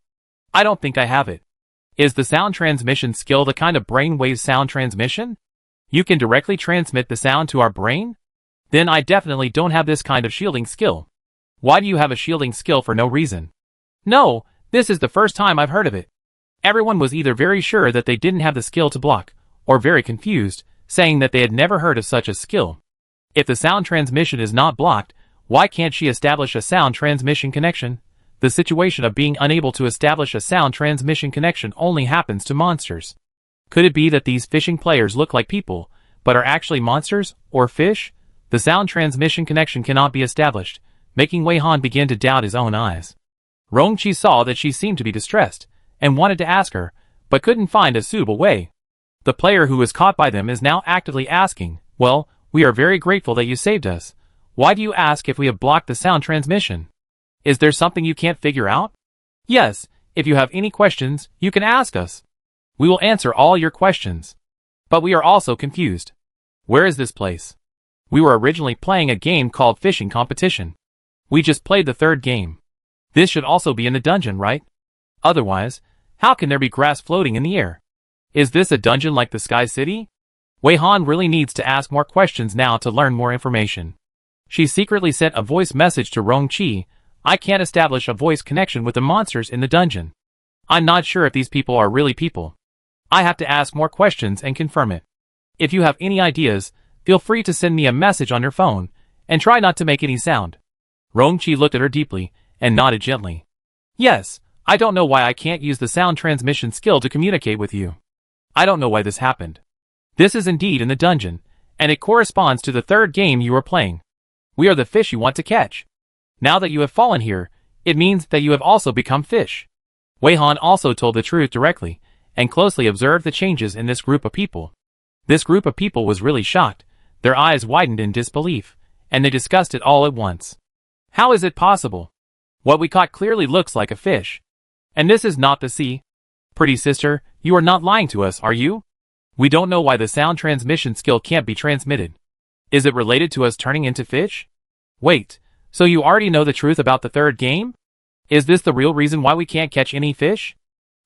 I don't think I have it. Is the sound transmission skill the kind of brainwave sound transmission? You can directly transmit the sound to our brain? Then I definitely don't have this kind of shielding skill. Why do you have a shielding skill for no reason? No, this is the first time I've heard of it. Everyone was either very sure that they didn't have the skill to block, or very confused, saying that they had never heard of such a skill. If the sound transmission is not blocked, why can't she establish a sound transmission connection? The situation of being unable to establish a sound transmission connection only happens to monsters. Could it be that these fishing players look like people, but are actually monsters, or fish? The sound transmission connection cannot be established, making Wei Han begin to doubt his own eyes. Rongqi saw that she seemed to be distressed, and wanted to ask her, but couldn't find a suitable way. The player who was caught by them is now actively asking, "Well, we are very grateful that you saved us. Why do you ask if we have blocked the sound transmission? Is there something you can't figure out? Yes, if you have any questions, you can ask us. We will answer all your questions. But we are also confused. Where is this place? We were originally playing a game called Fishing Competition. We just played the third game. This should also be in the dungeon, right? Otherwise, how can there be grass floating in the air? Is this a dungeon like the Sky City?" Wei Han really needs to ask more questions now to learn more information. She secretly sent a voice message to Rongqi. "I can't establish a voice connection with the monsters in the dungeon. I'm not sure if these people are really people. I have to ask more questions and confirm it. If you have any ideas, feel free to send me a message on your phone, and try not to make any sound." Rongqi looked at her deeply, and nodded gently. "Yes, I don't know why I can't use the sound transmission skill to communicate with you. I don't know why this happened. This is indeed in the dungeon, and it corresponds to the third game you are playing. We are the fish you want to catch. Now that you have fallen here, it means that you have also become fish." Wei Han also told the truth directly, and closely observed the changes in this group of people. This group of people was really shocked, their eyes widened in disbelief, and they discussed it all at once. "How is it possible? What we caught clearly looks like a fish. And this is not the sea. Pretty sister, you are not lying to us, are you? We don't know why the sound transmission skill can't be transmitted. Is it related to us turning into fish? Wait, so you already know the truth about the third game? Is this the real reason why we can't catch any fish?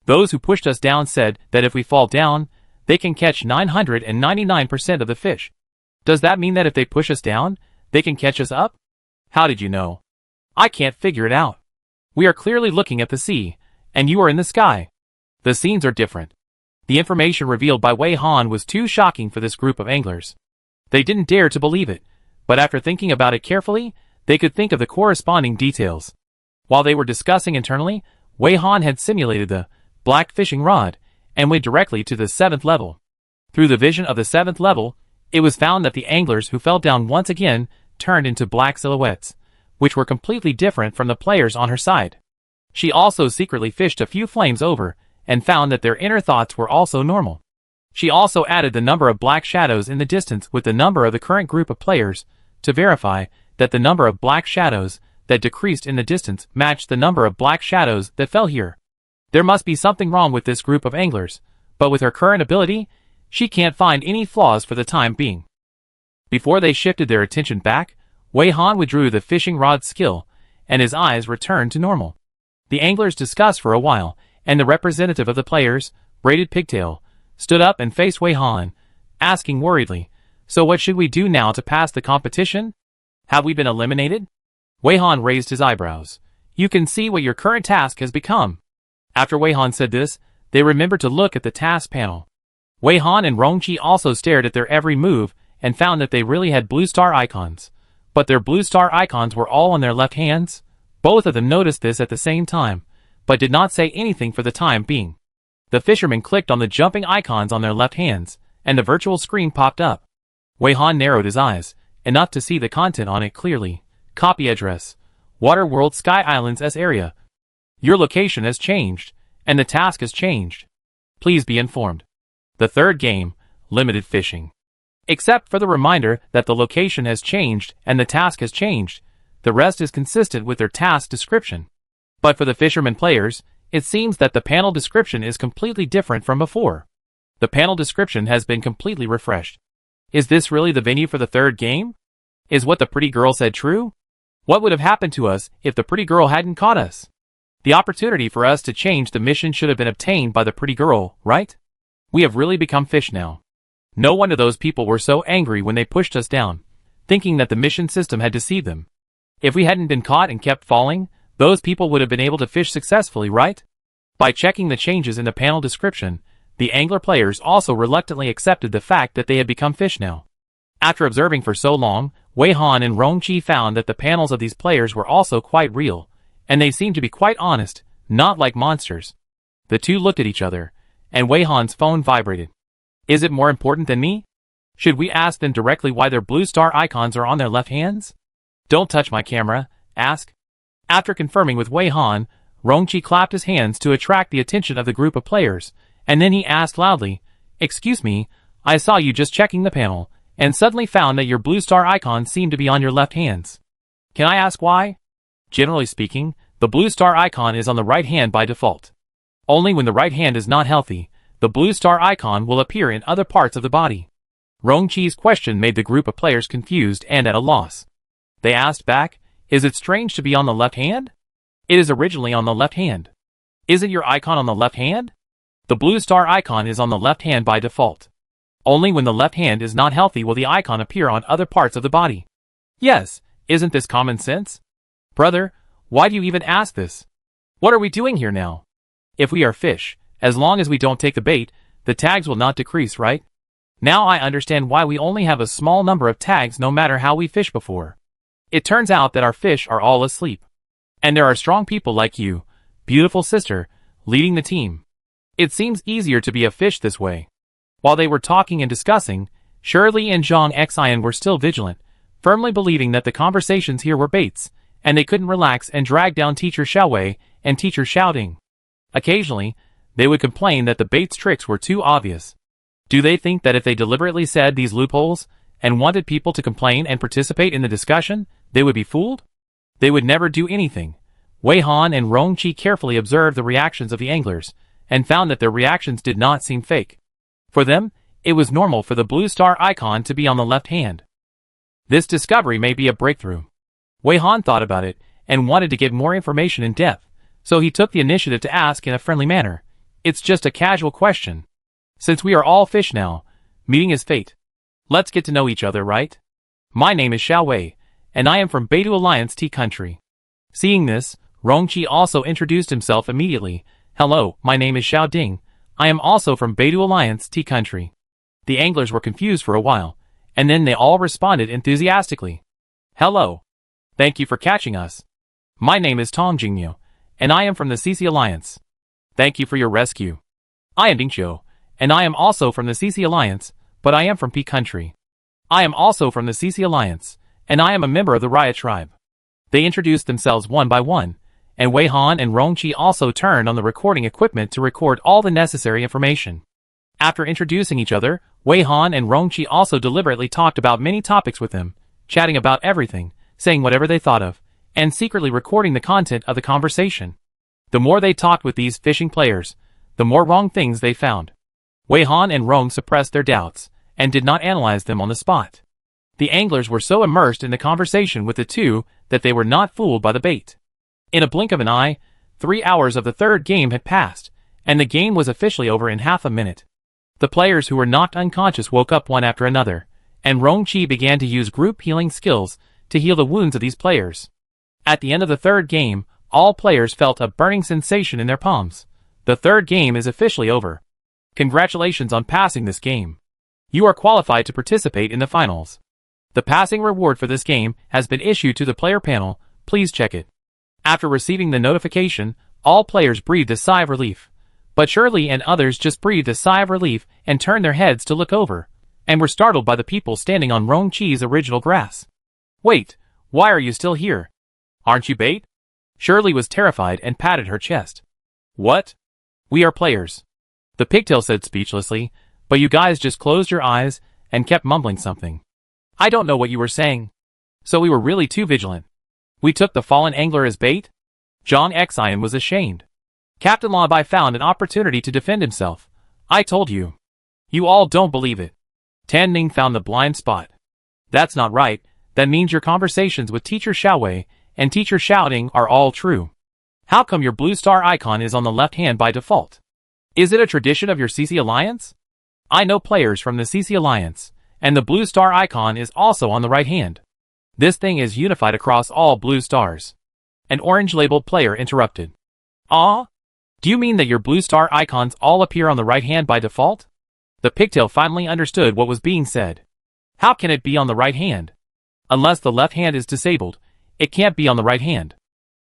Those who pushed us down said that if we fall down, they can catch 999% of the fish. Does that mean that if they push us down, they can catch us up? How did you know? I can't figure it out. We are clearly looking at the sea, and you are in the sky. The scenes are different." The information revealed by Wei Han was too shocking for this group of anglers. They didn't dare to believe it, but after thinking about it carefully, they could think of the corresponding details. While they were discussing internally, Wei Han had simulated the black fishing rod, and went directly to the 7th level. Through the vision of the 7th level, it was found that the anglers who fell down once again turned into black silhouettes, which were completely different from the players on her side. She also secretly fished a few flames over, and found that their inner thoughts were also normal. She also added the number of black shadows in the distance with the number of the current group of players, to verify that the number of black shadows that decreased in the distance matched the number of black shadows that fell here. There must be something wrong with this group of anglers, but with her current ability, she can't find any flaws for the time being. Before they shifted their attention back, Wei Han withdrew the fishing rod skill, and his eyes returned to normal. The anglers discussed for a while, and the representative of the players, Braided Pigtail, stood up and faced Wei Han, asking worriedly, "So what should we do now to pass the competition? Have we been eliminated?" Wei Han raised his eyebrows. "You can see what your current task has become." After Wei Han said this, they remembered to look at the task panel. Wei Han and Rongqi also stared at their every move and found that they really had blue star icons. But their blue star icons were all on their left hands. Both of them noticed this at the same time, but did not say anything for the time being. The fishermen clicked on the jumping icons on their left hands, and the virtual screen popped up. Wei Han narrowed his eyes, enough to see the content on it clearly. Copy address. Water World Sky Islands S area. Your location has changed, and the task has changed. Please be informed. The third game, limited fishing. Except for the reminder that the location has changed and the task has changed, the rest is consistent with their task description. But for the fisherman players, it seems that the panel description is completely different from before. The panel description has been completely refreshed. Is this really the venue for the third game? Is what the pretty girl said true? What would have happened to us if the pretty girl hadn't caught us? The opportunity for us to change the mission should have been obtained by the pretty girl, right? We have really become fish now. No wonder those people were so angry when they pushed us down, thinking that the mission system had deceived them. If we hadn't been caught and kept falling, those people would have been able to fish successfully, right? By checking the changes in the panel description, the angler players also reluctantly accepted the fact that they had become fish now. After observing for so long, Wei Han and Rongqi found that the panels of these players were also quite real, and they seemed to be quite honest, not like monsters. The two looked at each other, and Wei Han's phone vibrated. Is it more important than me? Should we ask them directly why their blue star icons are on their left hands? Don't touch my camera, ask. After confirming with Wei Han, Rongqi clapped his hands to attract the attention of the group of players, and then he asked loudly, "Excuse me, I saw you just checking the panel, and suddenly found that your blue star icons seem to be on your left hands. Can I ask why?" Generally speaking, the blue star icon is on the right hand by default. Only when the right hand is not healthy, the blue star icon will appear in other parts of the body. Rongqi's question made the group of players confused and at a loss. They asked back, "Is it strange to be on the left hand? It is originally on the left hand. Isn't your icon on the left hand? The blue star icon is on the left hand by default. Only when the left hand is not healthy will the icon appear on other parts of the body." Yes, isn't this common sense? Brother, why do you even ask this? What are we doing here now? If we are fish, as long as we don't take the bait, the tags will not decrease, right? Now I understand why we only have a small number of tags no matter how we fish before. It turns out that our fish are all asleep. And there are strong people like you, beautiful sister, leading the team. It seems easier to be a fish this way. While they were talking and discussing, Shirley and Zhang Xian were still vigilant, firmly believing that the conversations here were baits, and they couldn't relax and drag down Teacher Xiaowei and Teacher Xiaoding. Occasionally, they would complain that the bait's tricks were too obvious. Do they think that if they deliberately said these loopholes, and wanted people to complain and participate in the discussion, they would be fooled? They would never do anything. Wei Han and Rongqi carefully observed the reactions of the anglers, and found that their reactions did not seem fake. For them, it was normal for the blue star icon to be on the left hand. This discovery may be a breakthrough. Wei Han thought about it, and wanted to get more information in depth, so he took the initiative to ask in a friendly manner. It's just a casual question. Since we are all fish now, meeting is fate. Let's get to know each other, right? My name is Xiaowei, and I am from Beidou Alliance Tea Country. Seeing this, Rongqi also introduced himself immediately. Hello, my name is Xiaoding. I am also from Beidou Alliance Tea Country. The anglers were confused for a while, and then they all responded enthusiastically. Hello. Thank you for catching us. My name is Tong Jingyu, and I am from the CC Alliance. Thank you for your rescue. I am Dingqiu, and I am also from the CC Alliance, but I am from P Country. I am also from the CC Alliance, and I am a member of the Riot Tribe. They introduced themselves one by one, and Wei Han and Rongqi also turned on the recording equipment to record all the necessary information. After introducing each other, Wei Han and Rongqi also deliberately talked about many topics with them, chatting about everything, saying whatever they thought of, and secretly recording the content of the conversation. The more they talked with these fishing players, the more wrong things they found. Wei Han and Rong suppressed their doubts, and did not analyze them on the spot. The anglers were so immersed in the conversation with the two that they were not fooled by the bait. In a blink of an eye, 3 hours of the third game had passed, and the game was officially over in half a minute. The players who were knocked unconscious woke up one after another, and Rongqi began to use group healing skills to heal the wounds of these players. At the end of the third game, all players felt a burning sensation in their palms. The third game is officially over. Congratulations on passing this game. You are qualified to participate in the finals. The passing reward for this game has been issued to the player panel. Please check it. After receiving the notification, all players breathed a sigh of relief. But Shirley and others just breathed a sigh of relief and turned their heads to look over, and were startled by the people standing on Rongqi's original grass. Wait, why are you still here? Aren't you bait? Shirley was terrified and patted her chest. What? We are players. The pigtail said speechlessly, but you guys just closed your eyes and kept mumbling something. I don't know what you were saying. So we were really too vigilant. We took the fallen angler as bait? Zhang Xian was ashamed. Captain Labai found an opportunity to defend himself. I told you. You all don't believe it. Tan Ning found the blind spot. That's not right. That means your conversations with Teacher Xiaowei and Teacher Xiaoding are all true. How come your blue star icon is on the left hand by default? Is it a tradition of your CC Alliance? I know players from the CC Alliance, and the blue star icon is also on the right hand. This thing is unified across all blue stars. An orange-labeled player interrupted. Ah? Do you mean that your blue star icons all appear on the right hand by default? The pigtail finally understood what was being said. How can it be on the right hand? Unless the left hand is disabled, it can't be on the right hand.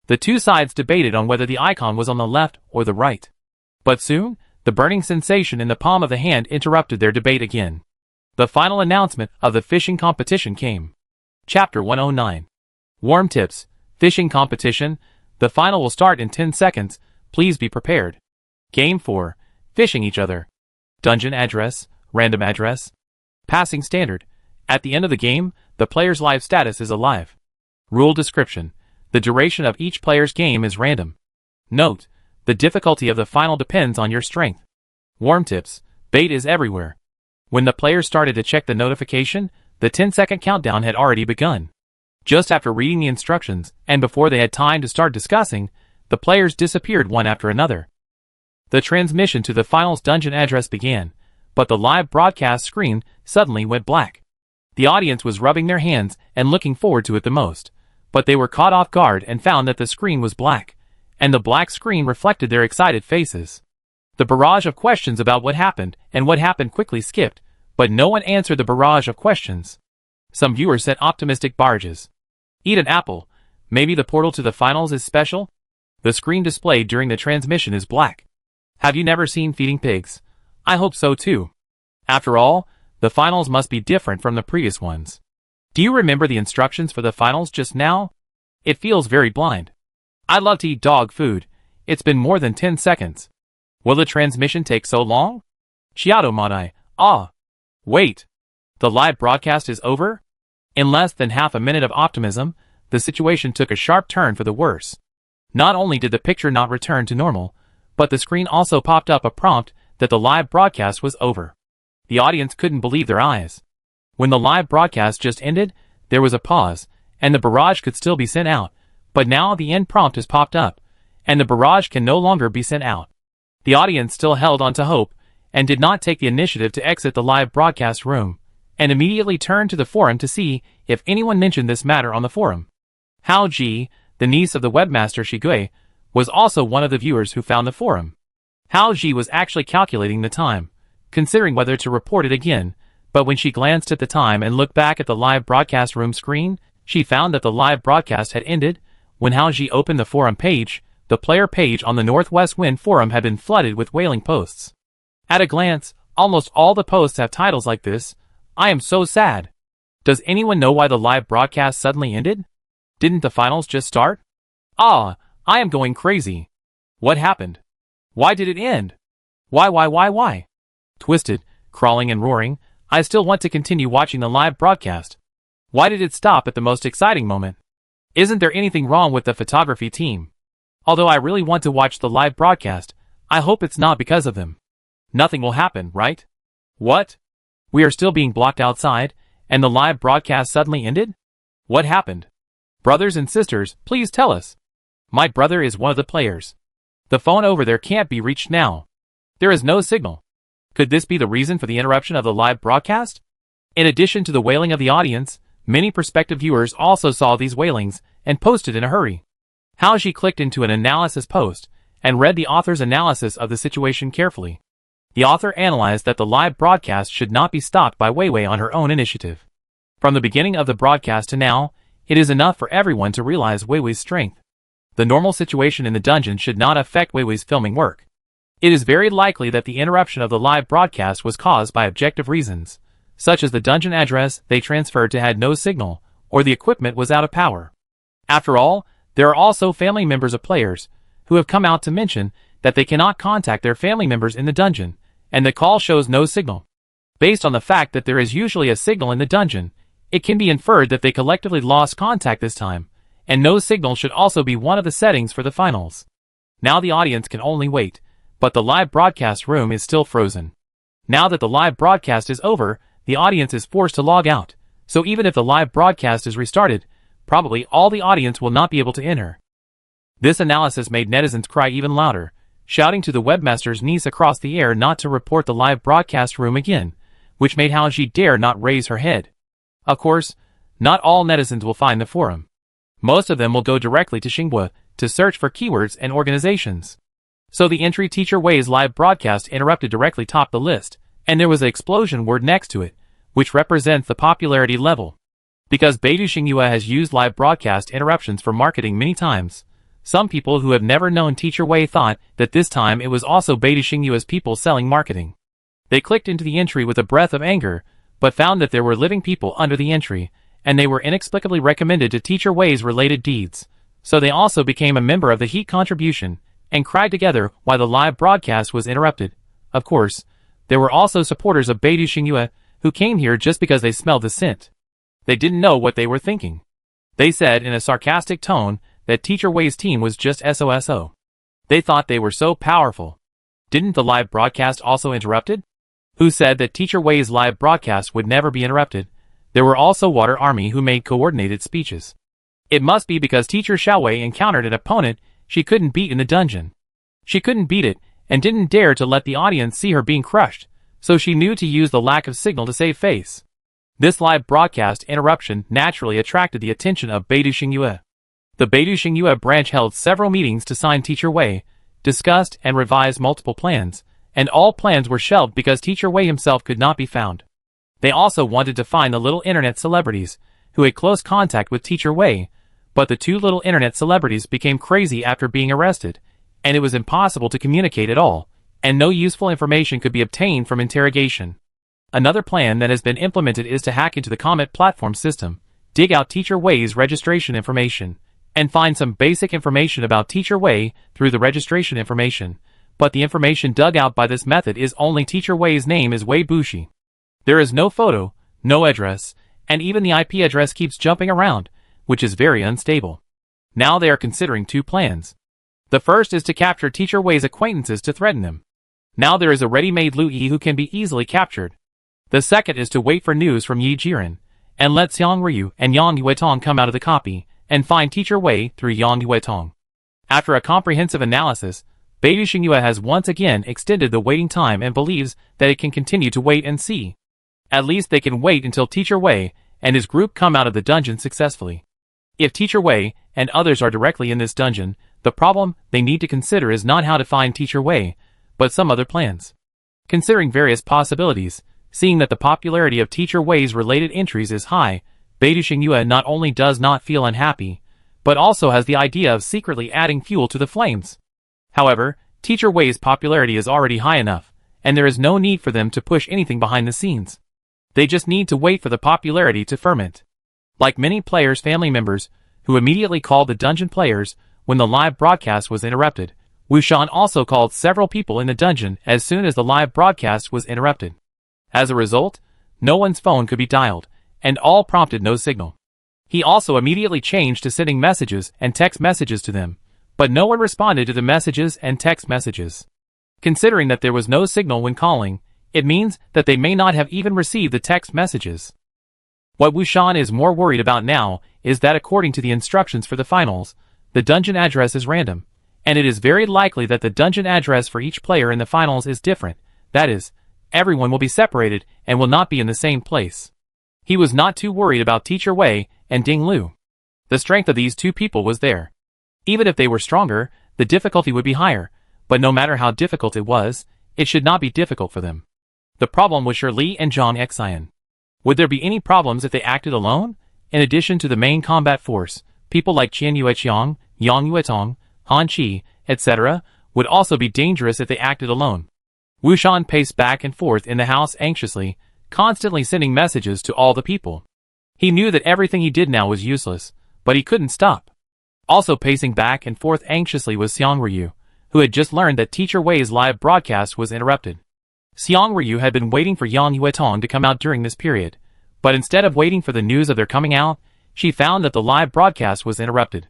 The two sides debated on whether the icon was on the left or the right. But soon, the burning sensation in the palm of the hand interrupted their debate again. The final announcement of the fishing competition came. Chapter 109. Warm tips. Fishing competition. The final will start in 10 seconds. Please be prepared. Game 4. Fishing each other. Dungeon address. Random address. Passing standard. At the end of the game, the player's life status is alive. Rule description. The duration of each player's game is random. Note: the difficulty of the final depends on your strength. Warm tips. Bait is everywhere. When the players started to check the notification, the 10-second countdown had already begun. Just after reading the instructions, and before they had time to start discussing, the players disappeared one after another. The transmission to the finals dungeon address began, but the live broadcast screen suddenly went black. The audience was rubbing their hands and looking forward to it the most, but they were caught off guard and found that the screen was black, and the black screen reflected their excited faces. The barrage of questions about what happened and what happened quickly skipped, but no one answered the barrage of questions. Some viewers sent optimistic barrages. Eat an apple. Maybe the portal to the finals is special? The screen displayed during the transmission is black. Have you never seen Feeding Pigs? I hope so too. After all, the finals must be different from the previous ones. Do you remember the instructions for the finals just now? It feels very blind. I'd love to eat dog food. It's been more than 10 seconds. Will the transmission take so long? Chiato Madai. Ah. Wait. The live broadcast is over? In less than half a minute of optimism, the situation took a sharp turn for the worse. Not only did the picture not return to normal, but the screen also popped up a prompt that the live broadcast was over. The audience couldn't believe their eyes. When the live broadcast just ended, there was a pause, and the barrage could still be sent out, but now the end prompt has popped up, and the barrage can no longer be sent out. The audience still held on to hope, and did not take the initiative to exit the live broadcast room, and immediately turned to the forum to see if anyone mentioned this matter on the forum. Hao Ji, the niece of the webmaster Shigue, was also one of the viewers who found the forum. Hao Ji was actually calculating the time, considering whether to report it again, but when she glanced at the time and looked back at the live broadcast room screen, she found that the live broadcast had ended. When Hao Ji opened the forum page, the player page on the Northwest Wind forum had been flooded with wailing posts. At a glance, almost all the posts have titles like this: "I am so sad." Does anyone know why the live broadcast suddenly ended? Didn't the finals just start? Ah, I am going crazy. What happened? Why did it end? Why? Twisted, crawling and roaring, I still want to continue watching the live broadcast. Why did it stop at the most exciting moment? Isn't there anything wrong with the photography team? Although I really want to watch the live broadcast, I hope it's not because of them. Nothing will happen, right? What? We are still being blocked outside, and the live broadcast suddenly ended? What happened? Brothers and sisters, please tell us. My brother is one of the players. The phone over there can't be reached now. There is no signal. Could this be the reason for the interruption of the live broadcast? In addition to the wailing of the audience, many prospective viewers also saw these wailings and posted in a hurry. Hao Ji clicked into an analysis post and read the author's analysis of the situation carefully. The author analyzed that the live broadcast should not be stopped by Weiwei on her own initiative. From the beginning of the broadcast to now, it is enough for everyone to realize Weiwei's strength. The normal situation in the dungeon should not affect Weiwei's filming work. It is very likely that the interruption of the live broadcast was caused by objective reasons, such as the dungeon address they transferred to had no signal, or the equipment was out of power. After all, there are also family members of players, who have come out to mention that they cannot contact their family members in the dungeon, and the call shows no signal. Based on the fact that there is usually a signal in the dungeon, it can be inferred that they collectively lost contact this time, and no signal should also be one of the settings for the finals. Now the audience can only wait, but the live broadcast room is still frozen. Now that the live broadcast is over, the audience is forced to log out, so even if the live broadcast is restarted, probably all the audience will not be able to enter. This analysis made netizens cry even louder, shouting to the webmaster's niece across the air not to report the live broadcast room again, which made Hao Ji dare not raise her head. Of course, not all netizens will find the forum. Most of them will go directly to Xinghua to search for keywords and organizations. So the entry teacher Wei's live broadcast interrupted directly topped the list, and there was an explosion word next to it, which represents the popularity level. Because Beidou Xinghua has used live broadcast interruptions for marketing many times, some people who have never known Teacher Wei thought that this time it was also Beidou Xinghua's people selling marketing. They clicked into the entry with a breath of anger, but found that there were living people under the entry, and they were inexplicably recommended to Teacher Wei's related deeds. So they also became a member of the Heat contribution, and cried together while the live broadcast was interrupted. Of course, there were also supporters of Beidou Xinghua, who came here just because they smelled the scent. They didn't know what they were thinking. They said in a sarcastic tone that Teacher Wei's team was just SOSO. They thought they were so powerful. Didn't the live broadcast also interrupted? Who said that Teacher Wei's live broadcast would never be interrupted? There were also Water Army who made coordinated speeches. It must be because Teacher Xiaowei encountered an opponent she couldn't beat in the dungeon. She couldn't beat it, and didn't dare to let the audience see her being crushed, so she knew to use the lack of signal to save face. This live broadcast interruption naturally attracted the attention of Beidou Xinghua. The Beidou Xinghua branch held several meetings to sign Teacher Wei, discussed and revised multiple plans, and all plans were shelved because Teacher Wei himself could not be found. They also wanted to find the little internet celebrities, who had close contact with Teacher Wei, but the two little internet celebrities became crazy after being arrested, and it was impossible to communicate at all, and no useful information could be obtained from interrogation. Another plan that has been implemented is to hack into the Comet platform system, dig out Teacher Wei's registration information, and find some basic information about Teacher Wei through the registration information, but the information dug out by this method is only Teacher Wei's name is Wei Bushi. There is no photo, no address, and even the IP address keeps jumping around, which is very unstable. Now they are considering two plans. The first is to capture Teacher Wei's acquaintances to threaten him. Now there is a ready-made Lu Yi who can be easily captured. The second is to wait for news from Yi Jiren, and let Xiang Ryu and Yang Yuetong come out of the copy, and find Teacher Wei through Yang Yuetong. After a comprehensive analysis, Beidou Xinghua has once again extended the waiting time and believes that it can continue to wait and see. At least they can wait until Teacher Wei and his group come out of the dungeon successfully. If Teacher Wei and others are directly in this dungeon, the problem they need to consider is not how to find Teacher Wei, but some other plans. Considering various possibilities, seeing that the popularity of Teacher Wei's related entries is high, Beidou Xinghua not only does not feel unhappy, but also has the idea of secretly adding fuel to the flames. However, Teacher Wei's popularity is already high enough, and there is no need for them to push anything behind the scenes. They just need to wait for the popularity to ferment. Like many players' family members, who immediately called the dungeon players when the live broadcast was interrupted, Wu Shan also called several people in the dungeon as soon as the live broadcast was interrupted. As a result, no one's phone could be dialed, and all prompted no signal. He also immediately changed to sending messages and text messages to them, but no one responded to the messages and text messages. Considering that there was no signal when calling, it means that they may not have even received the text messages. What Wu Shan is more worried about now is that according to the instructions for the finals, the dungeon address is random, and it is very likely that the dungeon address for each player in the finals is different. That is, everyone will be separated and will not be in the same place. He was not too worried about Teacher Wei and Ding Lu. The strength of these two people was there. Even if they were stronger, the difficulty would be higher, but no matter how difficult it was, it should not be difficult for them. The problem was Shi Li and Zhang Xian. Would there be any problems if they acted alone? In addition to the main combat force, people like Qian Yueqiang, Yang Yuetong, Han Qi, etc., would also be dangerous if they acted alone. Wu Shan paced back and forth in the house anxiously, constantly sending messages to all the people. He knew that everything he did now was useless, but he couldn't stop. Also pacing back and forth anxiously was Xiang Ryu, who had just learned that Teacher Wei's live broadcast was interrupted. Xiang Ryu had been waiting for Yang Yuetong to come out during this period, but instead of waiting for the news of their coming out, she found that the live broadcast was interrupted.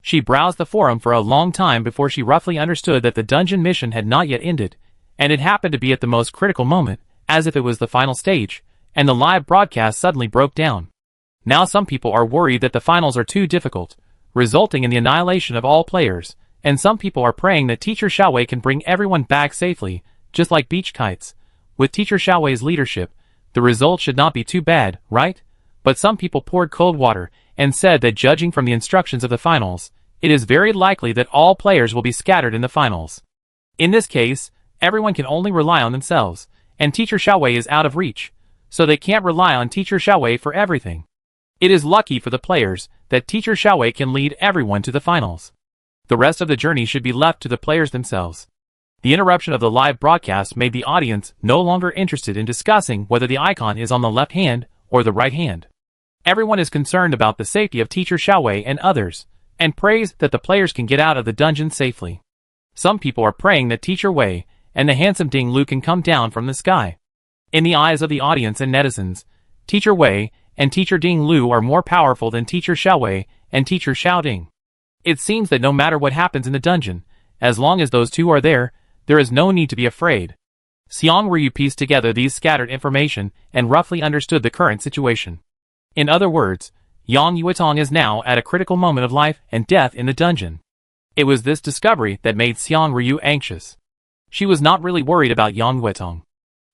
She browsed the forum for a long time before she roughly understood that the dungeon mission had not yet ended, and it happened to be at the most critical moment, as if it was the final stage, and the live broadcast suddenly broke down. Now some people are worried that the finals are too difficult, resulting in the annihilation of all players, and some people are praying that Teacher Xiaowei can bring everyone back safely, just like beach kites. With Teacher Xiaowei's leadership, the result should not be too bad, right? But some people poured cold water and said that judging from the instructions of the finals, it is very likely that all players will be scattered in the finals. In this case, everyone can only rely on themselves, and Teacher Xiaowei is out of reach, so they can't rely on Teacher Xiaowei for everything. It is lucky for the players that Teacher Xiaowei can lead everyone to the finals. The rest of the journey should be left to the players themselves. The interruption of the live broadcast made the audience no longer interested in discussing whether the icon is on the left hand or the right hand. Everyone is concerned about the safety of Teacher Xiaowei and others, and prays that the players can get out of the dungeon safely. Some people are praying that Teacher Wei and the handsome Ding Lu can come down from the sky. In the eyes of the audience and netizens, Teacher Wei and Teacher Ding Lu are more powerful than Teacher Xiaowei and Teacher Xiao Ding. It seems that no matter what happens in the dungeon, as long as those two are there is no need to be afraid. Xiang Ryu pieced together these scattered information and roughly understood the current situation. In other words, Yang Yuetong is now at a critical moment of life and death in the dungeon. It was this discovery that made Xiang Ryu anxious. She was not really worried about Yang Yuetong.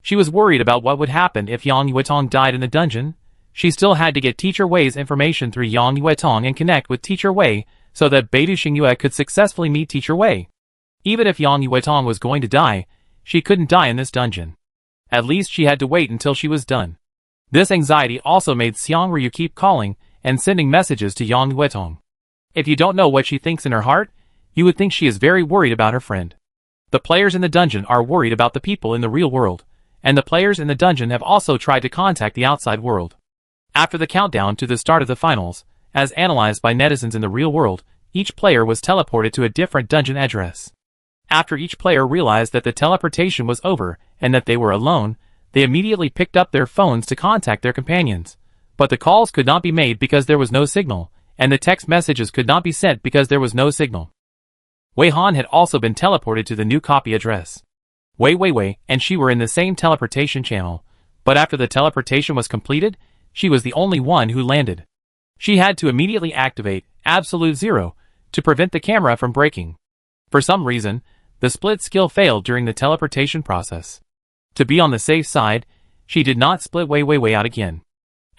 She was worried about what would happen if Yang Yuetong died in the dungeon. She still had to get Teacher Wei's information through Yang Yuetong and connect with Teacher Wei so that Beidou Xingyue could successfully meet Teacher Wei. Even if Yang Yuetong was going to die, she couldn't die in this dungeon. At least she had to wait until she was done. This anxiety also made Xiang Ryu keep calling and sending messages to Yang Yuetong. If you don't know what she thinks in her heart, you would think she is very worried about her friend. The players in the dungeon are worried about the people in the real world, and the players in the dungeon have also tried to contact the outside world. After the countdown to the start of the finals, as analyzed by netizens in the real world, each player was teleported to a different dungeon address. After each player realized that the teleportation was over and that they were alone, they immediately picked up their phones to contact their companions. But the calls could not be made because there was no signal, and the text messages could not be sent because there was no signal. Wei Han had also been teleported to the new copy address. Wei and she were in the same teleportation channel, but after the teleportation was completed, she was the only one who landed. She had to immediately activate Absolute Zero to prevent the camera from breaking. For some reason, the split skill failed during the teleportation process. To be on the safe side, she did not split Wei out again.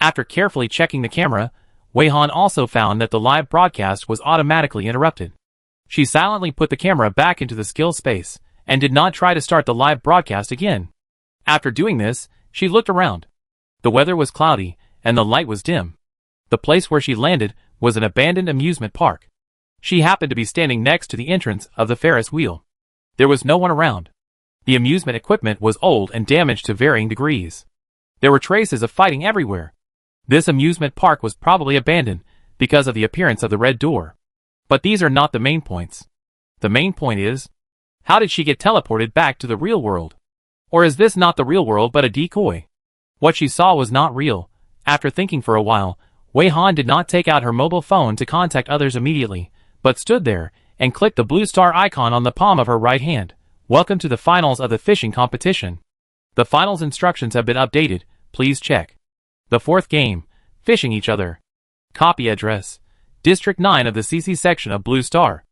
After carefully checking the camera, Wei Han also found that the live broadcast was automatically interrupted. She silently put the camera back into the skill space, and did not try to start the live broadcast again. After doing this, she looked around. The weather was cloudy, and the light was dim. The place where she landed was an abandoned amusement park. She happened to be standing next to the entrance of the Ferris wheel. There was no one around. The amusement equipment was old and damaged to varying degrees. There were traces of fighting everywhere. This amusement park was probably abandoned because of the appearance of the red door. But these are not the main points. The main point is, how did she get teleported back to the real world? Or is this not the real world but a decoy? What she saw was not real. After thinking for a while, Wei Han did not take out her mobile phone to contact others immediately, but stood there and clicked the blue star icon on the palm of her right hand. Welcome to the finals of the fishing competition. The finals instructions have been updated, please check. The fourth game, fishing each other. Copy address, District 9 of the CC section of Blue Star.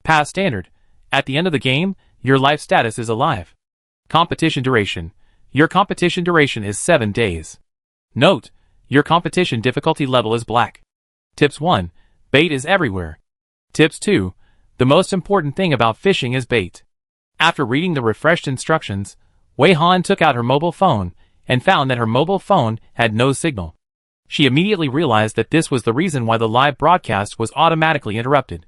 Pass standard, at the end of the game, your life status is alive. Competition duration, your competition duration is 7 days. Note, your competition difficulty level is black. Tips 1, bait is everywhere. Tips 2, the most important thing about fishing is bait. After reading the refreshed instructions, Wei Han took out her mobile phone and found that her mobile phone had no signal. She immediately realized that this was the reason why the live broadcast was automatically interrupted.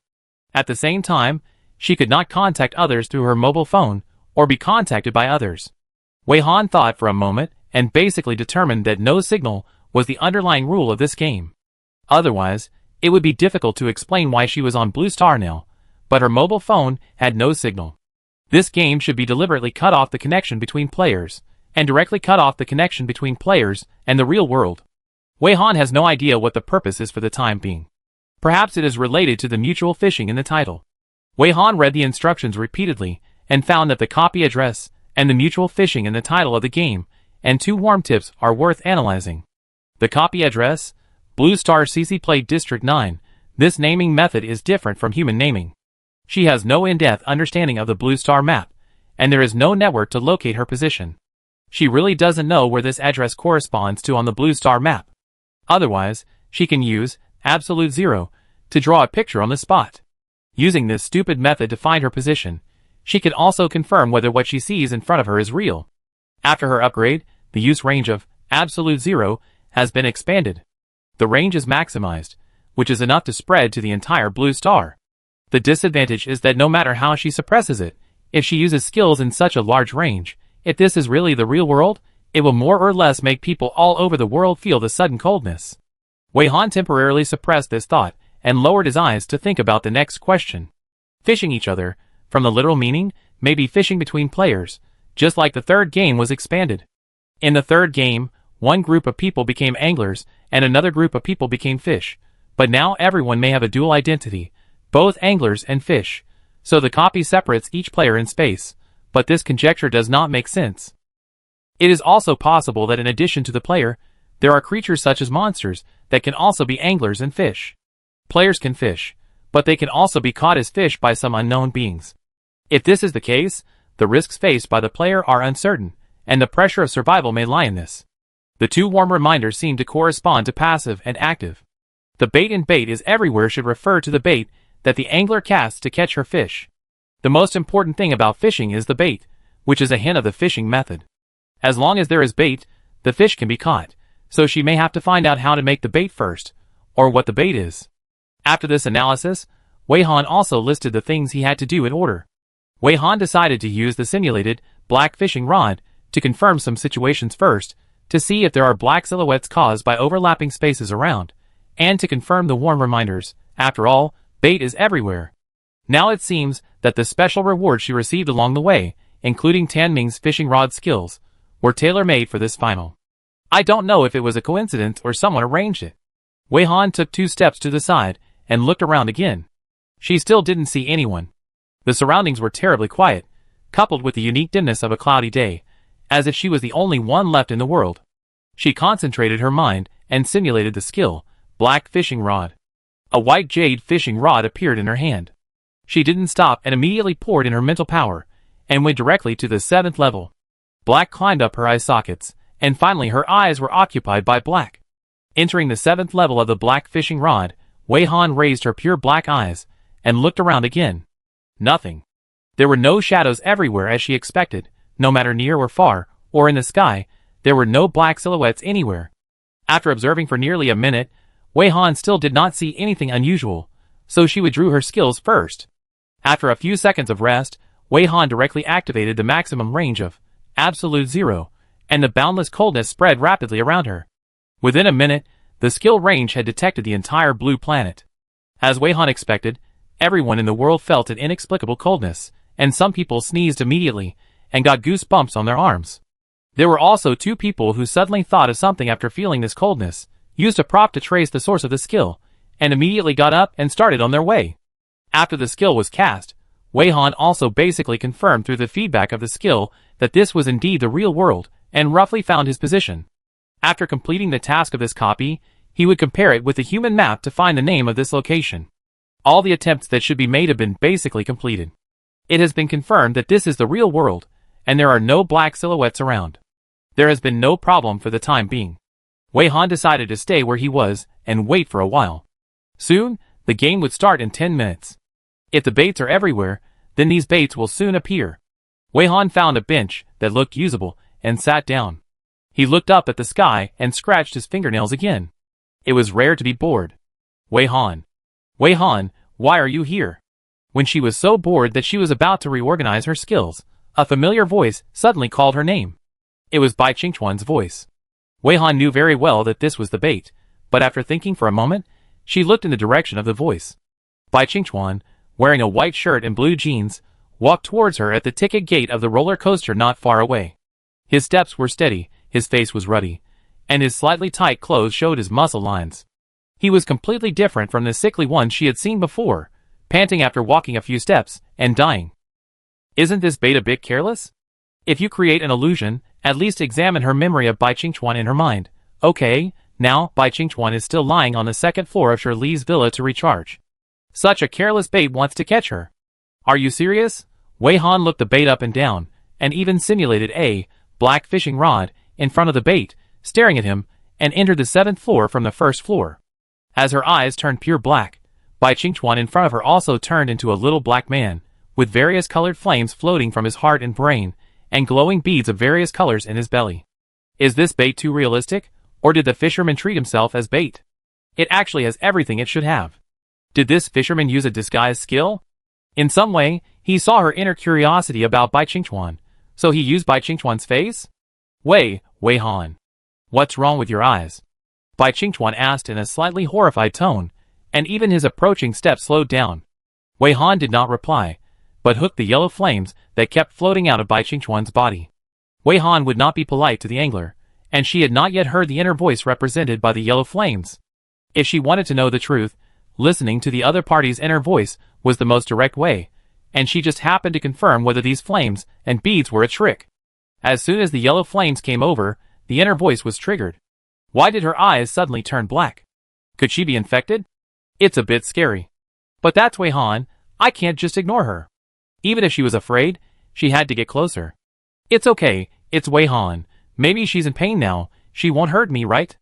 At the same time, she could not contact others through her mobile phone or be contacted by others. Wei Han thought for a moment and basically determined that no signal was the underlying rule of this game. Otherwise, it would be difficult to explain why she was on Blue Star now, but her mobile phone had no signal. This game should be deliberately cut off the connection between players, and directly cut off the connection between players and the real world. Wei Han has no idea what the purpose is for the time being. Perhaps it is related to the mutual fishing in the title. Wei Han read the instructions repeatedly, and found that the copy address and the mutual fishing in the title of the game, and 2 warm tips are worth analyzing. The copy address, Blue Star CC Play District 9, this naming method is different from human naming. She has no in-depth understanding of the Blue Star map, and there is no network to locate her position. She really doesn't know where this address corresponds to on the Blue Star map. Otherwise, she can use Absolute Zero to draw a picture on the spot. Using this stupid method to find her position, she can also confirm whether what she sees in front of her is real. After her upgrade, the use range of Absolute Zero, has been expanded. The range is maximized, which is enough to spread to the entire blue star. The disadvantage is that no matter how she suppresses it, if she uses skills in such a large range, if this is really the real world, it will more or less make people all over the world feel the sudden coldness. Wei Han temporarily suppressed this thought and lowered his eyes to think about the next question. Fishing each other, from the literal meaning, may be fishing between players, just like the third game was expanded. In the third game, one group of people became anglers and another group of people became fish, but now everyone may have a dual identity, both anglers and fish, so the copy separates each player in space, but this conjecture does not make sense. It is also possible that in addition to the player, there are creatures such as monsters that can also be anglers and fish. Players can fish, but they can also be caught as fish by some unknown beings. If this is the case, the risks faced by the player are uncertain, and the pressure of survival may lie in this. The two warm reminders seem to correspond to passive and active. The bait in bait is everywhere should refer to the bait that the angler casts to catch her fish. The most important thing about fishing is the bait, which is a hint of the fishing method. As long as there is bait, the fish can be caught, so she may have to find out how to make the bait first, or what the bait is. After this analysis, Wei Han also listed the things he had to do in order. Wei Han decided to use the simulated black fishing rod to confirm some situations first, to see if there are black silhouettes caused by overlapping spaces around, and to confirm the warm reminders. After all, bait is everywhere. Now it seems that the special rewards she received along the way, including Tan Ming's fishing rod skills, were tailor-made for this final. I don't know if it was a coincidence or someone arranged it. Wei Han took 2 steps to the side and looked around again. She still didn't see anyone. The surroundings were terribly quiet, coupled with the unique dimness of a cloudy day, as if she was the only one left in the world. She concentrated her mind and simulated the skill, black fishing rod. A white jade fishing rod appeared in her hand. She didn't stop and immediately poured in her mental power, and went directly to the 7th level. Black climbed up her eye sockets, and finally her eyes were occupied by black. Entering the 7th level of the black fishing rod, Wei Han raised her pure black eyes, and looked around again. Nothing. There were no shadows everywhere as she expected, no matter near or far, or in the sky, there were no black silhouettes anywhere. After observing for nearly a minute, Wei Han still did not see anything unusual, so she withdrew her skills first. After a few seconds of rest, Wei Han directly activated the maximum range of Absolute Zero, and the boundless coldness spread rapidly around her. Within a minute, the skill range had detected the entire blue planet. As Wei Han expected, everyone in the world felt an inexplicable coldness, and some people sneezed immediately, and got goosebumps on their arms. There were also 2 people who suddenly thought of something after feeling this coldness, used a prop to trace the source of the skill, and immediately got up and started on their way. After the skill was cast, Wei Han also basically confirmed through the feedback of the skill that this was indeed the real world, and roughly found his position. After completing the task of this copy, he would compare it with the human map to find the name of this location. All the attempts that should be made have been basically completed. It has been confirmed that this is the real world, and there are no black silhouettes around. There has been no problem for the time being. Wei Han decided to stay where he was and wait for a while. Soon, the game would start in 10 minutes. If the baits are everywhere, then these baits will soon appear. Wei Han found a bench that looked usable and sat down. He looked up at the sky and scratched his fingernails again. It was rare to be bored. Wei Han, why are you here? When she was so bored that she was about to reorganize her skills, a familiar voice suddenly called her name. It was Bai Qingchuan's voice. Wei Han knew very well that this was the bait, but after thinking for a moment, she looked in the direction of the voice. Bai Qingchuan, wearing a white shirt and blue jeans, walked towards her at the ticket gate of the roller coaster not far away. His steps were steady, his face was ruddy, and his slightly tight clothes showed his muscle lines. He was completely different from the sickly one she had seen before, panting after walking a few steps, and dying. Isn't this bait a bit careless? If you create an illusion, at least examine her memory of Bai Qingchuan in her mind. Okay, now Bai Qingchuan is still lying on the 2nd floor of Shirley's villa to recharge. Such a careless bait wants to catch her. Are you serious? Wei Han looked the bait up and down, and even simulated a black fishing rod in front of the bait, staring at him, and entered the 7th floor from the 1st floor. As her eyes turned pure black, Bai Qingchuan in front of her also turned into a little black man, with various colored flames floating from his heart and brain, and glowing beads of various colors in his belly. Is this bait too realistic, or did the fisherman treat himself as bait? It actually has everything it should have. Did this fisherman use a disguise skill? In some way, he saw her inner curiosity about Bai Qingchuan, so he used Bai Qingchuan's face? Wei Han. What's wrong with your eyes? Bai Qingchuan asked in a slightly horrified tone, and even his approaching steps slowed down. Wei Han did not reply, but hooked the yellow flames that kept floating out of Bai Qingchuan's body. Wei Han would not be polite to the angler, and she had not yet heard the inner voice represented by the yellow flames. If she wanted to know the truth, listening to the other party's inner voice was the most direct way, and she just happened to confirm whether these flames and beads were a trick. As soon as the yellow flames came over, the inner voice was triggered. Why did her eyes suddenly turn black? Could she be infected? It's a bit scary. But that's Wei Han, I can't just ignore her. Even if she was afraid, she had to get closer. It's okay, it's Wei Han. Maybe she's in pain now, she won't hurt me, right?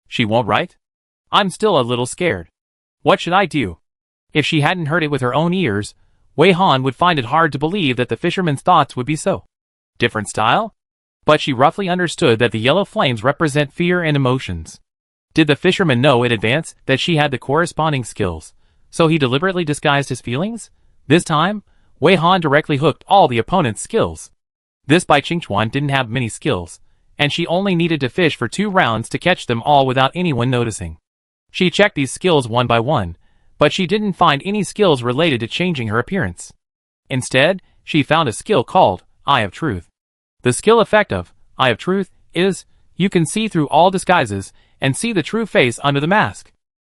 She won't, right? I'm still a little scared. What should I do? If she hadn't heard it with her own ears, Wei Han would find it hard to believe that the fisherman's thoughts would be so different style? But she roughly understood that the yellow flames represent fear and emotions. Did the fisherman know in advance that she had the corresponding skills, so he deliberately disguised his feelings? This time, Wei Han directly hooked all the opponent's skills. This Bai Qingchuan didn't have many skills, and she only needed to fish for 2 rounds to catch them all without anyone noticing. She checked these skills one by one, but she didn't find any skills related to changing her appearance. Instead, she found a skill called Eye of Truth. The skill effect of Eye of Truth is, you can see through all disguises and see the true face under the mask.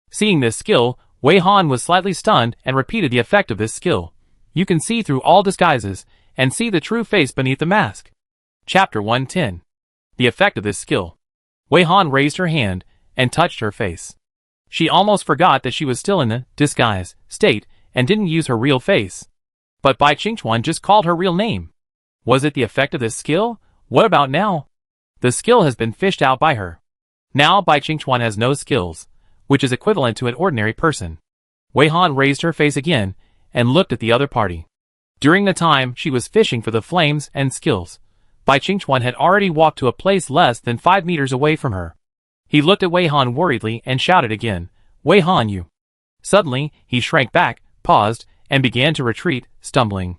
Seeing this skill, Wei Han was slightly stunned and repeated the effect of this skill. You can see through all disguises and see the true face beneath the mask. Chapter 110. The effect of this skill. Wei Han raised her hand and touched her face. She almost forgot that she was still in the disguise state and didn't use her real face. But Bai Qingchuan just called her real name. Was it the effect of this skill? What about now? The skill has been fished out by her. Now Bai Qingchuan has no skills, which is equivalent to an ordinary person. Wei Han raised her face again and looked at the other party. During the time she was fishing for the flames and skills, Bai Qingchuan had already walked to a place less than 5 meters away from her. He looked at Wei Han worriedly and shouted again, "Wei Han, you!" Suddenly, he shrank back, paused, and began to retreat, stumbling.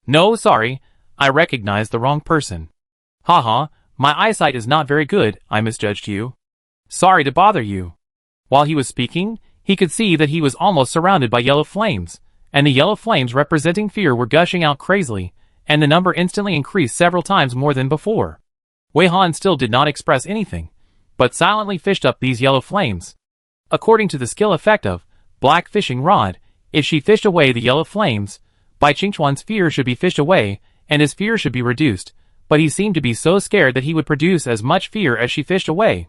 "No, sorry, I recognized the wrong person. Haha, my eyesight is not very good, I misjudged you. Sorry to bother you." While he was speaking, he could see that he was almost surrounded by yellow flames, and the yellow flames representing fear were gushing out crazily, and the number instantly increased several times more than before. Wei Han still did not express anything, but silently fished up these yellow flames. According to the skill effect of Black Fishing Rod, if she fished away the yellow flames, Bai Qingchuan's fear should be fished away, and his fear should be reduced, but he seemed to be so scared that he would produce as much fear as she fished away.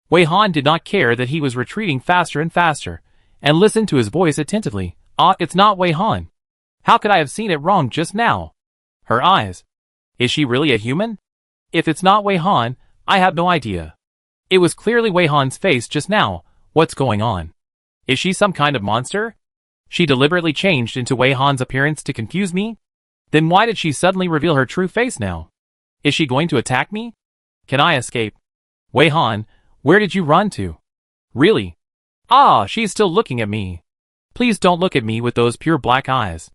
Wei Han did not care that he was retreating faster and faster, and listened to his voice attentively. It's not Wei Han. How could I have seen it wrong just now? Her eyes. Is she really a human? If it's not Wei Han, I have no idea. It was clearly Wei Han's face just now. What's going on? Is she some kind of monster? She deliberately changed into Wei Han's appearance to confuse me? Then why did she suddenly reveal her true face now? Is she going to attack me? Can I escape? Wei Han, where did you run to? Really? She's still looking at me. Please don't look at me with those pure black eyes.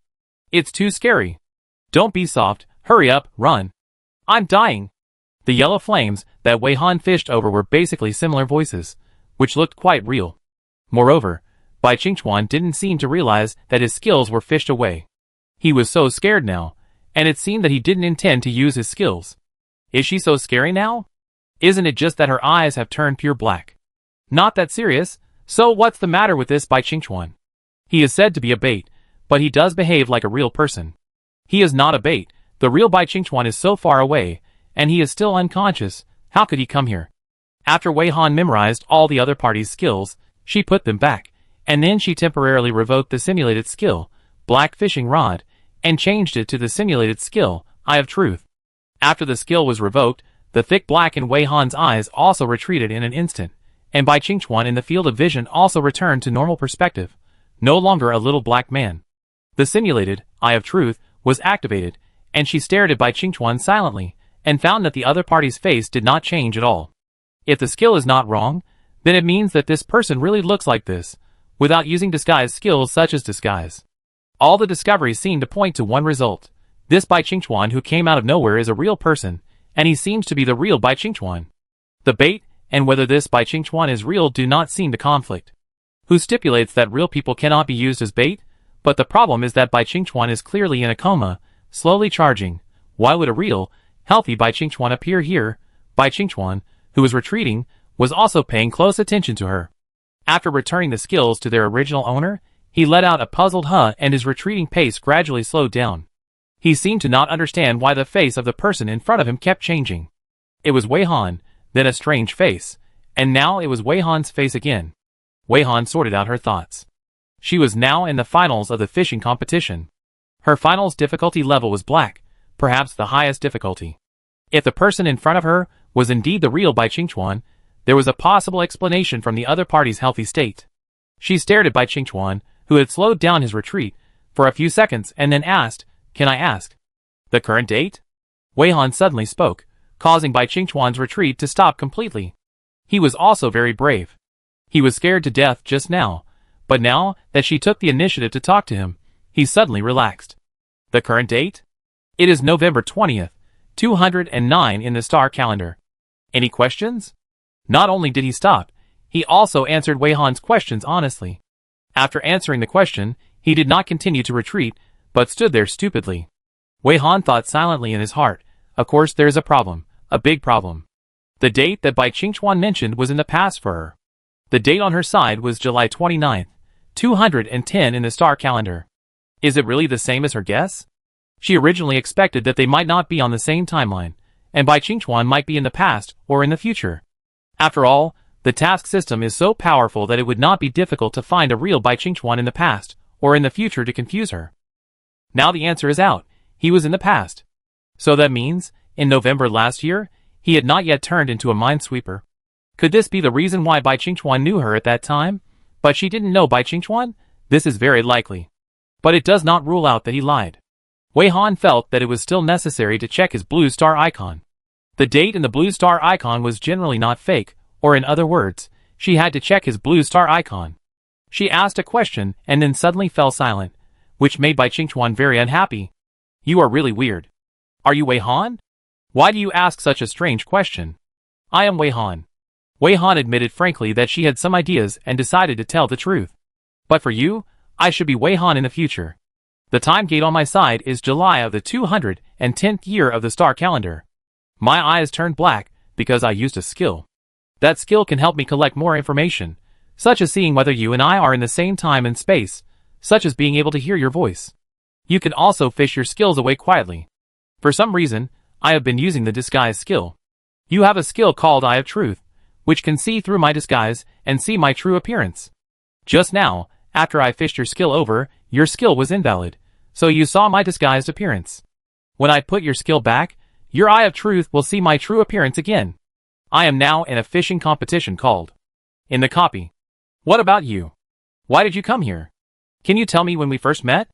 It's too scary. Don't be soft, hurry up, run. I'm dying. The yellow flames that Wei Han fished over were basically similar voices, which looked quite real. Moreover, Bai Qingchuan didn't seem to realize that his skills were fished away. He was so scared now, and it seemed that he didn't intend to use his skills. Is she so scary now? Isn't it just that her eyes have turned pure black? Not that serious, so what's the matter with this Bai Qingchuan? He is said to be a bait, but he does behave like a real person. He is not a bait, the real Bai Qingchuan is so far away, and he is still unconscious. How could he come here? After Wei Han memorized all the other party's skills, she put them back, and then she temporarily revoked the simulated skill, Black Fishing Rod, and changed it to the simulated skill, Eye of Truth. After the skill was revoked, the thick black in Wei Han's eyes also retreated in an instant, and Bai Qingchuan in the field of vision also returned to normal perspective, no longer a little black man. The simulated Eye of Truth was activated, and she stared at Bai Qingchuan silently, and found that the other party's face did not change at all. If the skill is not wrong, then it means that this person really looks like this, without using disguise skills such as disguise. All the discoveries seem to point to one result. This Bai Qingchuan who came out of nowhere is a real person, and he seems to be the real Bai Qingchuan. The bait, and whether this Bai Qingchuan is real do not seem to conflict. Who stipulates that real people cannot be used as bait? But the problem is that Bai Qingchuan is clearly in a coma, slowly charging. Why would a real, healthy Bai Qingchuan appear here? Bai Qingchuan, who was retreating, was also paying close attention to her. After returning the skills to their original owner, he let out a puzzled huh and his retreating pace gradually slowed down. He seemed to not understand why the face of the person in front of him kept changing. It was Wei Han, then a strange face, and now it was Wei Han's face again. Wei Han sorted out her thoughts. She was now in the finals of the fishing competition. Her finals difficulty level was black, perhaps the highest difficulty. If the person in front of her was indeed the real Bai Qingchuan, there was a possible explanation from the other party's healthy state. She stared at Bai Qingchuan, who had slowed down his retreat, for a few seconds and then asked, "Can I ask the current date?" Wei Han suddenly spoke, causing Bai Qingchuan's retreat to stop completely. He was also very brave. He was scared to death just now, but now that she took the initiative to talk to him, he suddenly relaxed. The current date? It is November 20th, 209 in the star calendar. Any questions? Not only did he stop, he also answered Wei Han's questions honestly. After answering the question, he did not continue to retreat, but stood there stupidly. Wei Han thought silently in his heart, of course there's a problem, a big problem. The date that Bai Qingchuan mentioned was in the past for her. The date on her side was July 29th, 210 in the star calendar. Is it really the same as her guess? She originally expected that they might not be on the same timeline, and Bai Qingchuan might be in the past or in the future. After all, the task system is so powerful that it would not be difficult to find a real Bai Qingchuan in the past or in the future to confuse her. Now the answer is out. He was in the past. So that means, in November last year, he had not yet turned into a minesweeper. Could this be the reason why Bai Qingchuan knew her at that time? But she didn't know Bai Qingchuan? This is very likely. But it does not rule out that he lied. Wei Han felt that it was still necessary to check his blue star icon. The date in the blue star icon was generally not fake, or in other words, she had to check his blue star icon. She asked a question and then suddenly fell silent, which made Bai Qingchuan very unhappy. You are really weird. Are you Wei Han? Why do you ask such a strange question? I am Wei Han. Wei Han admitted frankly that she had some ideas and decided to tell the truth. But for you, I should be Wei Han in the future. The time gate on my side is July of the 210th year of the star calendar. My eyes turned black because I used a skill. That skill can help me collect more information, such as seeing whether you and I are in the same time and space, such as being able to hear your voice. You can also fish your skills away quietly. For some reason, I have been using the disguise skill. You have a skill called Eye of Truth, which can see through my disguise and see my true appearance. Just now, after I fished your skill over, your skill was invalid, so you saw my disguised appearance. When I put your skill back, your Eye of Truth will see my true appearance again. I am now in a fishing competition called In the Copy. What about you? Why did you come here? Can you tell me when we first met?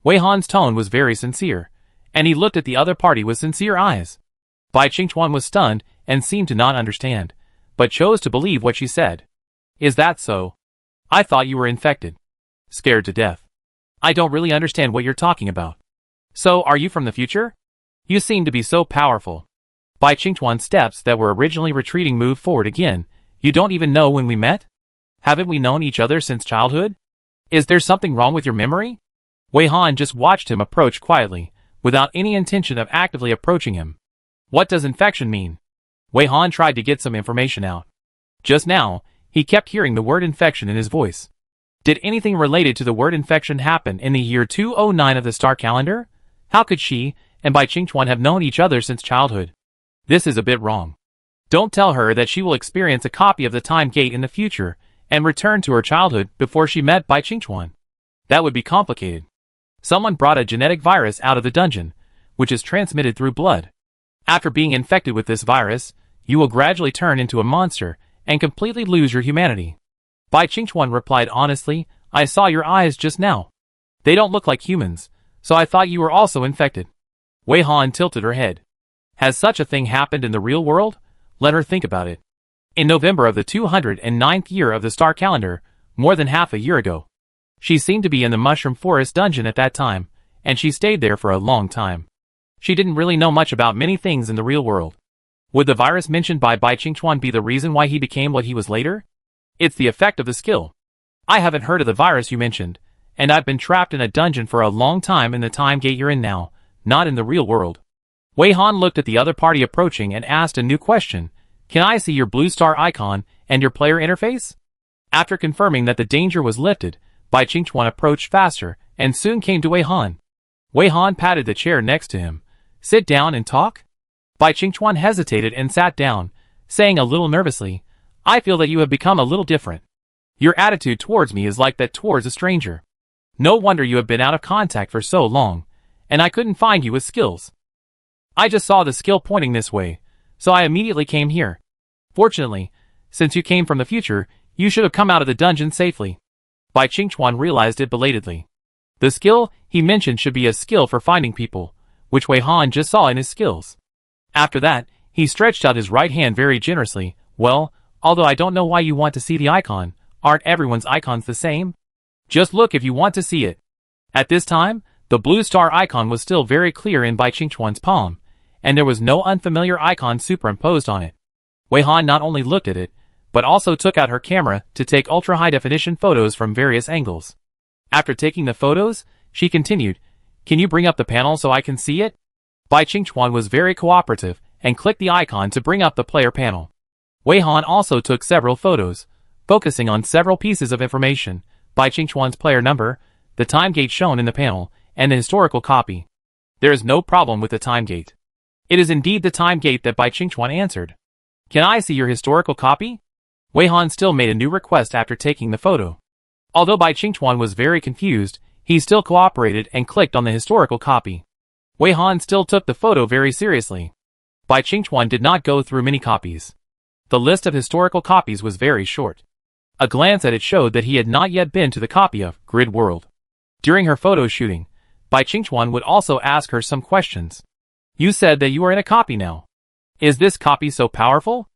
Wei Han's tone was very sincere, and he looked at the other party with sincere eyes. Bai Qingchuan was stunned and seemed to not understand, but chose to believe what she said. Is that so? I thought you were infected. Scared to death. I don't really understand what you're talking about. So, are you from the future? You seem to be so powerful. Bai Qingchuan's steps that were originally retreating moved forward again. You don't even know when we met? Haven't we known each other since childhood? Is there something wrong with your memory? Wei Han just watched him approach quietly, without any intention of actively approaching him. What does infection mean? Wei Han tried to get some information out. Just now, he kept hearing the word infection in his voice. Did anything related to the word infection happen in the year 209 of the star calendar? How could she and Bai Qingchuan have known each other since childhood? This is a bit wrong. Don't tell her that she will experience a copy of the time gate in the future and return to her childhood before she met Bai Qingchuan. That would be complicated. Someone brought a genetic virus out of the dungeon, which is transmitted through blood. After being infected with this virus, you will gradually turn into a monster and completely lose your humanity. Bai Qingchuan replied honestly, I saw your eyes just now. They don't look like humans, so I thought you were also infected. Wei Han tilted her head. Has such a thing happened in the real world? Let her think about it. In November of the 209th year of the star calendar, more than half a year ago, she seemed to be in the Mushroom Forest dungeon at that time, and she stayed there for a long time. She didn't really know much about many things in the real world. Would the virus mentioned by Bai Qingchuan be the reason why he became what he was later? It's the effect of the skill. I haven't heard of the virus you mentioned, and I've been trapped in a dungeon for a long time in the time gate you're in now, not in the real world. Wei Han looked at the other party approaching and asked a new question. Can I see your blue star icon and your player interface? After confirming that the danger was lifted, Bai Qingchuan approached faster and soon came to Wei Han. Wei Han patted the chair next to him. Sit down and talk? Bai Qingchuan hesitated and sat down, saying a little nervously, I feel that you have become a little different. Your attitude towards me is like that towards a stranger. No wonder you have been out of contact for so long, and I couldn't find you with skills. I just saw the skill pointing this way, so I immediately came here. Fortunately, since you came from the future, you should have come out of the dungeon safely. Bai Qingchuan realized it belatedly. The skill he mentioned should be a skill for finding people, which Wei Han just saw in his skills. After that, he stretched out his right hand very generously. Well, although I don't know why you want to see the icon, aren't everyone's icons the same? Just look if you want to see it. At this time, the blue star icon was still very clear in Bai Qingchuan's palm, and there was no unfamiliar icon superimposed on it. Wei Han not only looked at it, but also took out her camera to take ultra-high-definition photos from various angles. After taking the photos, she continued, Can you bring up the panel so I can see it? Bai Qingchuan was very cooperative and clicked the icon to bring up the player panel. Wei Han also took several photos, focusing on several pieces of information, Bai Qingchuan's player number, the time gate shown in the panel, and the historical copy. There is no problem with the time gate. It is indeed the time gate that Bai Qingchuan answered. Can I see your historical copy? Wei Han still made a new request after taking the photo. Although Bai Qingchuan was very confused, he still cooperated and clicked on the historical copy. Wei Han still took the photo very seriously. Bai Qingchuan did not go through many copies. The list of historical copies was very short. A glance at it showed that he had not yet been to the copy of Grid World. During her photo shooting, Bai Qingchuan would also ask her some questions. You said that you are in a copy now. Is this copy so powerful?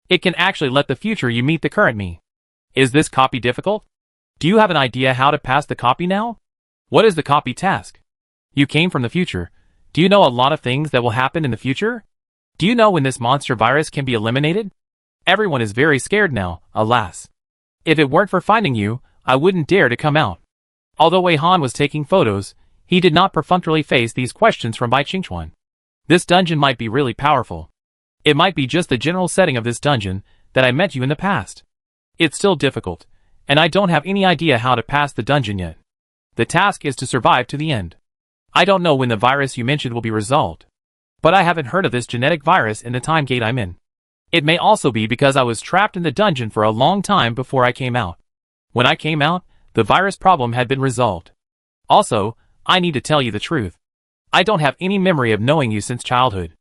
It can actually let the future you meet the current me. Is this copy difficult? Do you have an idea how to pass the copy now? What is the copy task? You came from the future. Do you know a lot of things that will happen in the future? Do you know when this monster virus can be eliminated? Everyone is very scared now, alas. If it weren't for finding you, I wouldn't dare to come out. Although Wei Han was taking photos, he did not perfunctorily face these questions from Bai Qingchuan. This dungeon might be really powerful. It might be just the general setting of this dungeon that I met you in the past. It's still difficult, and I don't have any idea how to pass the dungeon yet. The task is to survive to the end. I don't know when the virus you mentioned will be resolved. But I haven't heard of this genetic virus in the time gate I'm in. It may also be because I was trapped in the dungeon for a long time before I came out. When I came out, the virus problem had been resolved. Also, I need to tell you the truth. I don't have any memory of knowing you since childhood.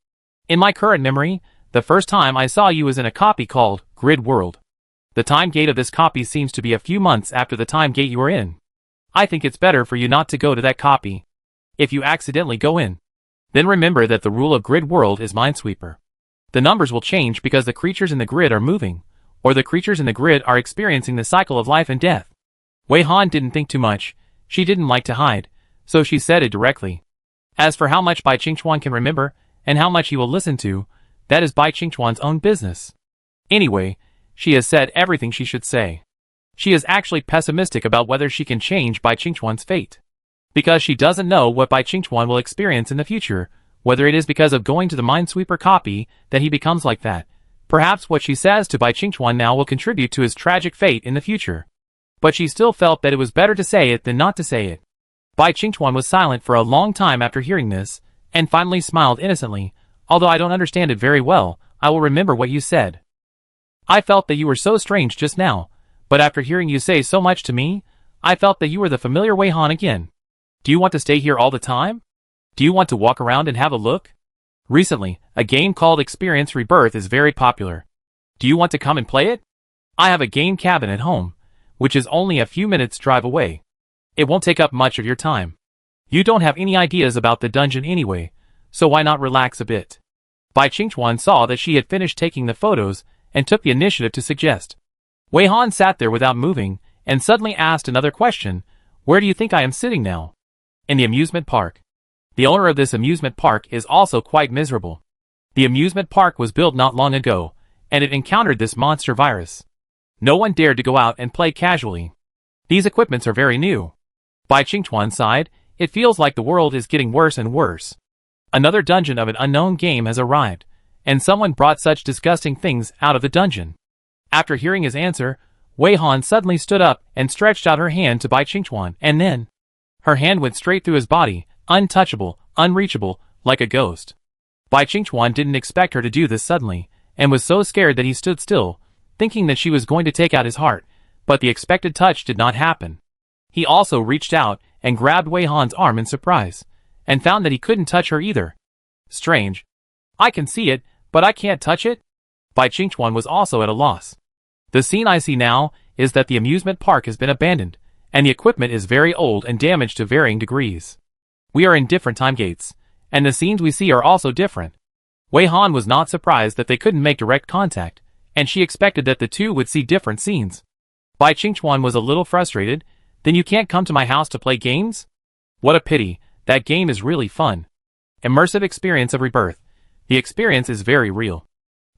In my current memory, the first time I saw you was in a copy called Grid World. The time gate of this copy seems to be a few months after the time gate you were in. I think it's better for you not to go to that copy. If you accidentally go in, then remember that the rule of Grid World is Minesweeper. The numbers will change because the creatures in the grid are moving, or the creatures in the grid are experiencing the cycle of life and death. Wei Han didn't think too much. She didn't like to hide, so she said it directly. As for how much Bai Qingchuan can remember, and how much he will listen to, that is Bai Qingchuan's own business. Anyway, she has said everything she should say. She is actually pessimistic about whether she can change Bai Qingchuan's fate. Because she doesn't know what Bai Qingchuan will experience in the future, whether it is because of going to the Minesweeper copy that he becomes like that. Perhaps what she says to Bai Qingchuan now will contribute to his tragic fate in the future. But she still felt that it was better to say it than not to say it. Bai Qingchuan was silent for a long time after hearing this, and finally smiled innocently. Although I don't understand it very well, I will remember what you said. I felt that you were so strange just now, but after hearing you say so much to me, I felt that you were the familiar Wei Han again. Do you want to stay here all the time? Do you want to walk around and have a look? Recently, a game called Experience Rebirth is very popular. Do you want to come and play it? I have a game cabin at home, which is only a few minutes drive away. It won't take up much of your time. You don't have any ideas about the dungeon anyway, so why not relax a bit? Bai Qingchuan saw that she had finished taking the photos and took the initiative to suggest. Wei Han sat there without moving and suddenly asked another question. Where do you think I am sitting now? In the amusement park. The owner of this amusement park is also quite miserable. The amusement park was built not long ago, and it encountered this monster virus. No one dared to go out and play casually. These equipments are very new. Bai Qingchuan sighed. It feels like the world is getting worse and worse. Another dungeon of an unknown game has arrived, and someone brought such disgusting things out of the dungeon. After hearing his answer, Wei Han suddenly stood up and stretched out her hand to Bai Qingchuan, and then her hand went straight through his body, untouchable, unreachable, like a ghost. Bai Qingchuan didn't expect her to do this suddenly, and was so scared that he stood still, thinking that she was going to take out his heart, but the expected touch did not happen. He also reached out and grabbed Wei Han's arm in surprise, and found that he couldn't touch her either. Strange. I can see it, but I can't touch it? Bai Qingchuan was also at a loss. The scene I see now is that the amusement park has been abandoned, and the equipment is very old and damaged to varying degrees. We are in different time gates, and the scenes we see are also different. Wei Han was not surprised that they couldn't make direct contact, and she expected that the two would see different scenes. Bai Qingchuan was a little frustrated. Then you can't come to my house to play games? What a pity, that game is really fun. Immersive experience of rebirth. The experience is very real.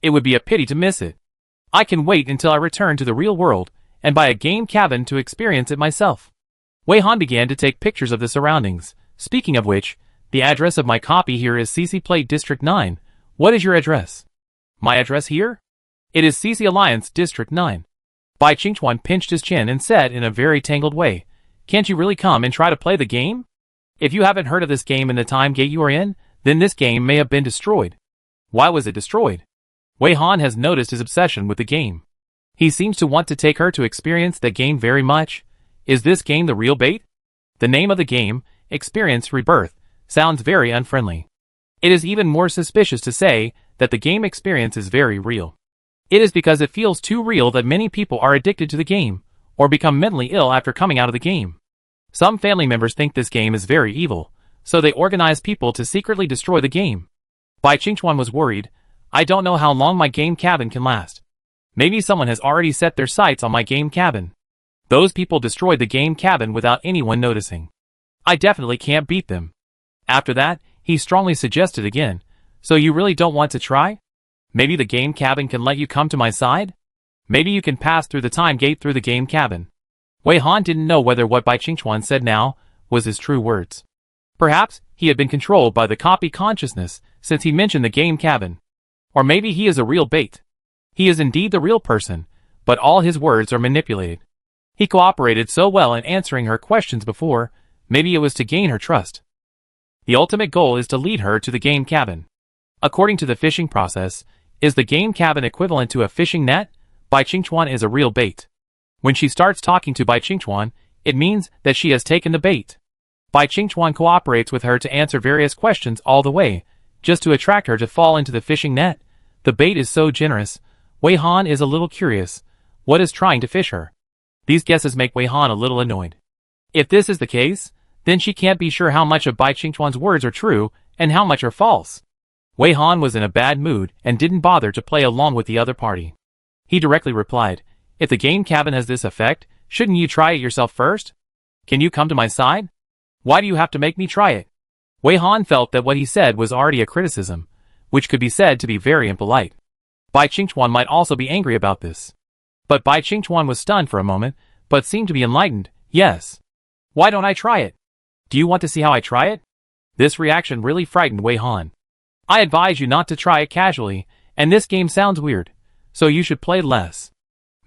It would be a pity to miss it. I can wait until I return to the real world and buy a game cabin to experience it myself. Wei Han began to take pictures of the surroundings. Speaking of which, the address of my copy here is CC Plate District 9. What is your address? My address here? It is CC Alliance District 9. Bai Qingchuan pinched his chin and said in a very tangled way, Can't you really come and try to play the game? If you haven't heard of this game in the time gate you are in, then this game may have been destroyed. Why was it destroyed? Wei Han has noticed his obsession with the game. He seems to want to take her to experience the game very much. Is this game the real bait? The name of the game, Experience Rebirth, sounds very unfriendly. It is even more suspicious to say that the game experience is very real. It is because it feels too real that many people are addicted to the game, or become mentally ill after coming out of the game. Some family members think this game is very evil, so they organize people to secretly destroy the game. Bai Qingchuan was worried. I don't know how long my game cabin can last. Maybe someone has already set their sights on my game cabin. Those people destroyed the game cabin without anyone noticing. I definitely can't beat them. After that, he strongly suggested again, So you really don't want to try? Maybe the game cabin can let you come to my side? Maybe you can pass through the time gate through the game cabin. Wei Han didn't know whether what Bai Qingchuan said now was his true words. Perhaps he had been controlled by the copy consciousness since he mentioned the game cabin. Or maybe he is a real bait. He is indeed the real person, but all his words are manipulated. He cooperated so well in answering her questions before, maybe it was to gain her trust. The ultimate goal is to lead her to the game cabin. According to the fishing process, is the game cabin equivalent to a fishing net? Bai Qingchuan is a real bait. When she starts talking to Bai Qingchuan, it means that she has taken the bait. Bai Qingchuan cooperates with her to answer various questions all the way, just to attract her to fall into the fishing net. The bait is so generous. Wei Han is a little curious. What is trying to fish her? These guesses make Wei Han a little annoyed. If this is the case, then she can't be sure how much of Bai Qingchuan's words are true and how much are false. Wei Han was in a bad mood and didn't bother to play along with the other party. He directly replied, If the game cabin has this effect, shouldn't you try it yourself first? Can you come to my side? Why do you have to make me try it? Wei Han felt that what he said was already a criticism, which could be said to be very impolite. Bai Qingchuan might also be angry about this. But Bai Qingchuan was stunned for a moment, but seemed to be enlightened. Yes. Why don't I try it? Do you want to see how I try it? This reaction really frightened Wei Han. I advise you not to try it casually, and this game sounds weird, so you should play less.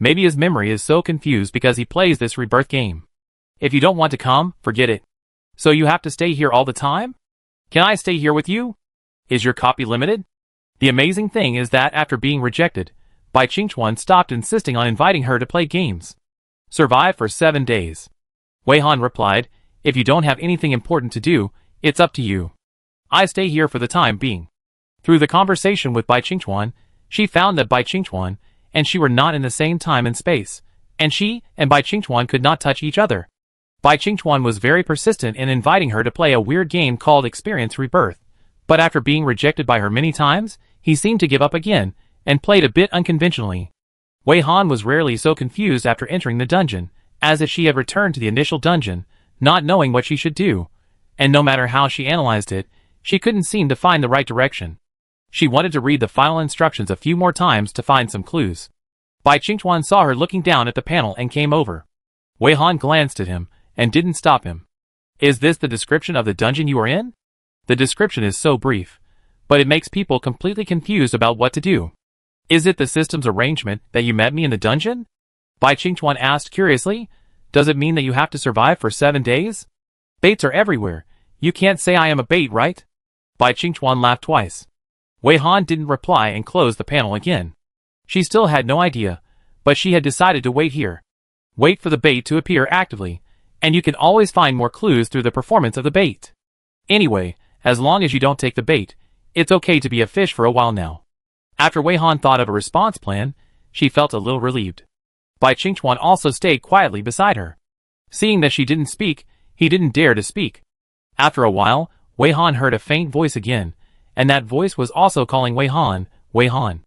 Maybe his memory is so confused because he plays this rebirth game. If you don't want to come, forget it. So you have to stay here all the time? Can I stay here with you? Is your copy limited? The amazing thing is that after being rejected, Bai Qingchuan stopped insisting on inviting her to play games. Survive for 7 days. Wei Han replied, If you don't have anything important to do, it's up to you. I stay here for the time being. Through the conversation with Bai Qingchuan, she found that Bai Qingchuan and she were not in the same time and space, and she and Bai Qingchuan could not touch each other. Bai Qingchuan was very persistent in inviting her to play a weird game called Experience Rebirth, but after being rejected by her many times, He seemed to give up again, and played a bit unconventionally. Wei Han was rarely so confused after entering the dungeon, as if she had returned to the initial dungeon, not knowing what she should do. And no matter how she analyzed it, she couldn't seem to find the right direction. She wanted to read the final instructions a few more times to find some clues. Bai Qingchuan saw her looking down at the panel and came over. Wei Han glanced at him, and didn't stop him. Is this the description of the dungeon you are in? The description is so brief, but it makes people completely confused about what to do. Is it the system's arrangement that you met me in the dungeon? Bai Qingchuan asked curiously. Does it mean that you have to survive for 7 days? Baits are everywhere. You can't say I am a bait, right? Bai Qingchuan laughed twice. Wei Han didn't reply and closed the panel again. She still had no idea, but she had decided to wait here. Wait for the bait to appear actively, and you can always find more clues through the performance of the bait. Anyway, as long as you don't take the bait, it's okay to be a fish for a while now. After Wei Han thought of a response plan, she felt a little relieved. Bai Qingchuan also stayed quietly beside her. Seeing that she didn't speak, he didn't dare to speak. After a while, Wei Han heard a faint voice again, and that voice was also calling Wei Han, Wei Han.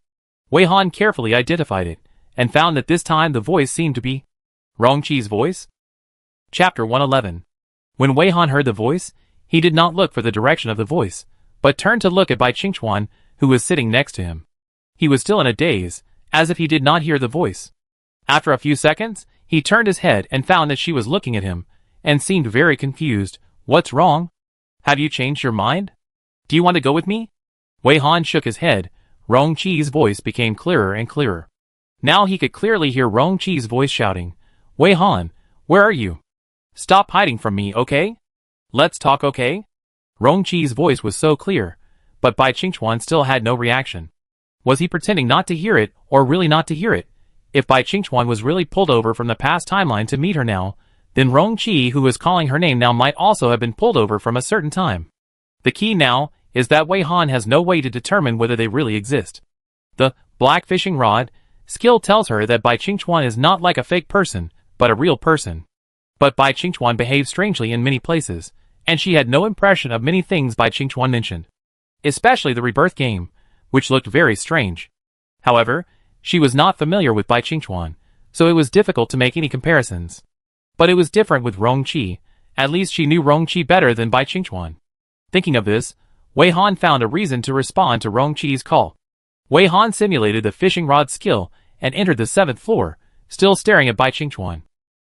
Wei Han carefully identified it, and found that this time the voice seemed to be Rongqi's voice. Chapter 111. When Wei Han heard the voice, he did not look for the direction of the voice, but turned to look at Bai Qingchuan, who was sitting next to him. He was still in a daze, as if he did not hear the voice. After a few seconds, he turned his head and found that she was looking at him, and seemed very confused. What's wrong? Have you changed your mind? Do you want to go with me? Wei Han shook his head. Rongqi's voice became clearer and clearer. Now he could clearly hear Rongqi's voice shouting, Wei Han, where are you? Stop hiding from me, okay? Let's talk, okay? Rongqi's voice was so clear, but Bai Qingchuan still had no reaction. Was he pretending not to hear it, or really not to hear it? If Bai Qingchuan was really pulled over from the past timeline to meet her now, then Rongqi, who was calling her name now, might also have been pulled over from a certain time. The key now is that Wei Han has no way to determine whether they really exist. The black fishing rod skill tells her that Bai Qingchuan is not like a fake person, but a real person. But Bai Qingchuan behaved strangely in many places, and she had no impression of many things Bai Qingchuan mentioned. Especially the rebirth game, which looked very strange. However, she was not familiar with Bai Qingchuan, so it was difficult to make any comparisons. But it was different with Rongqi. At least she knew Rongqi better than Bai Qingchuan. Thinking of this, Wei Han found a reason to respond to Rongqi's call. Wei Han simulated the fishing rod skill and entered the 7th floor, still staring at Bai Qingchuan.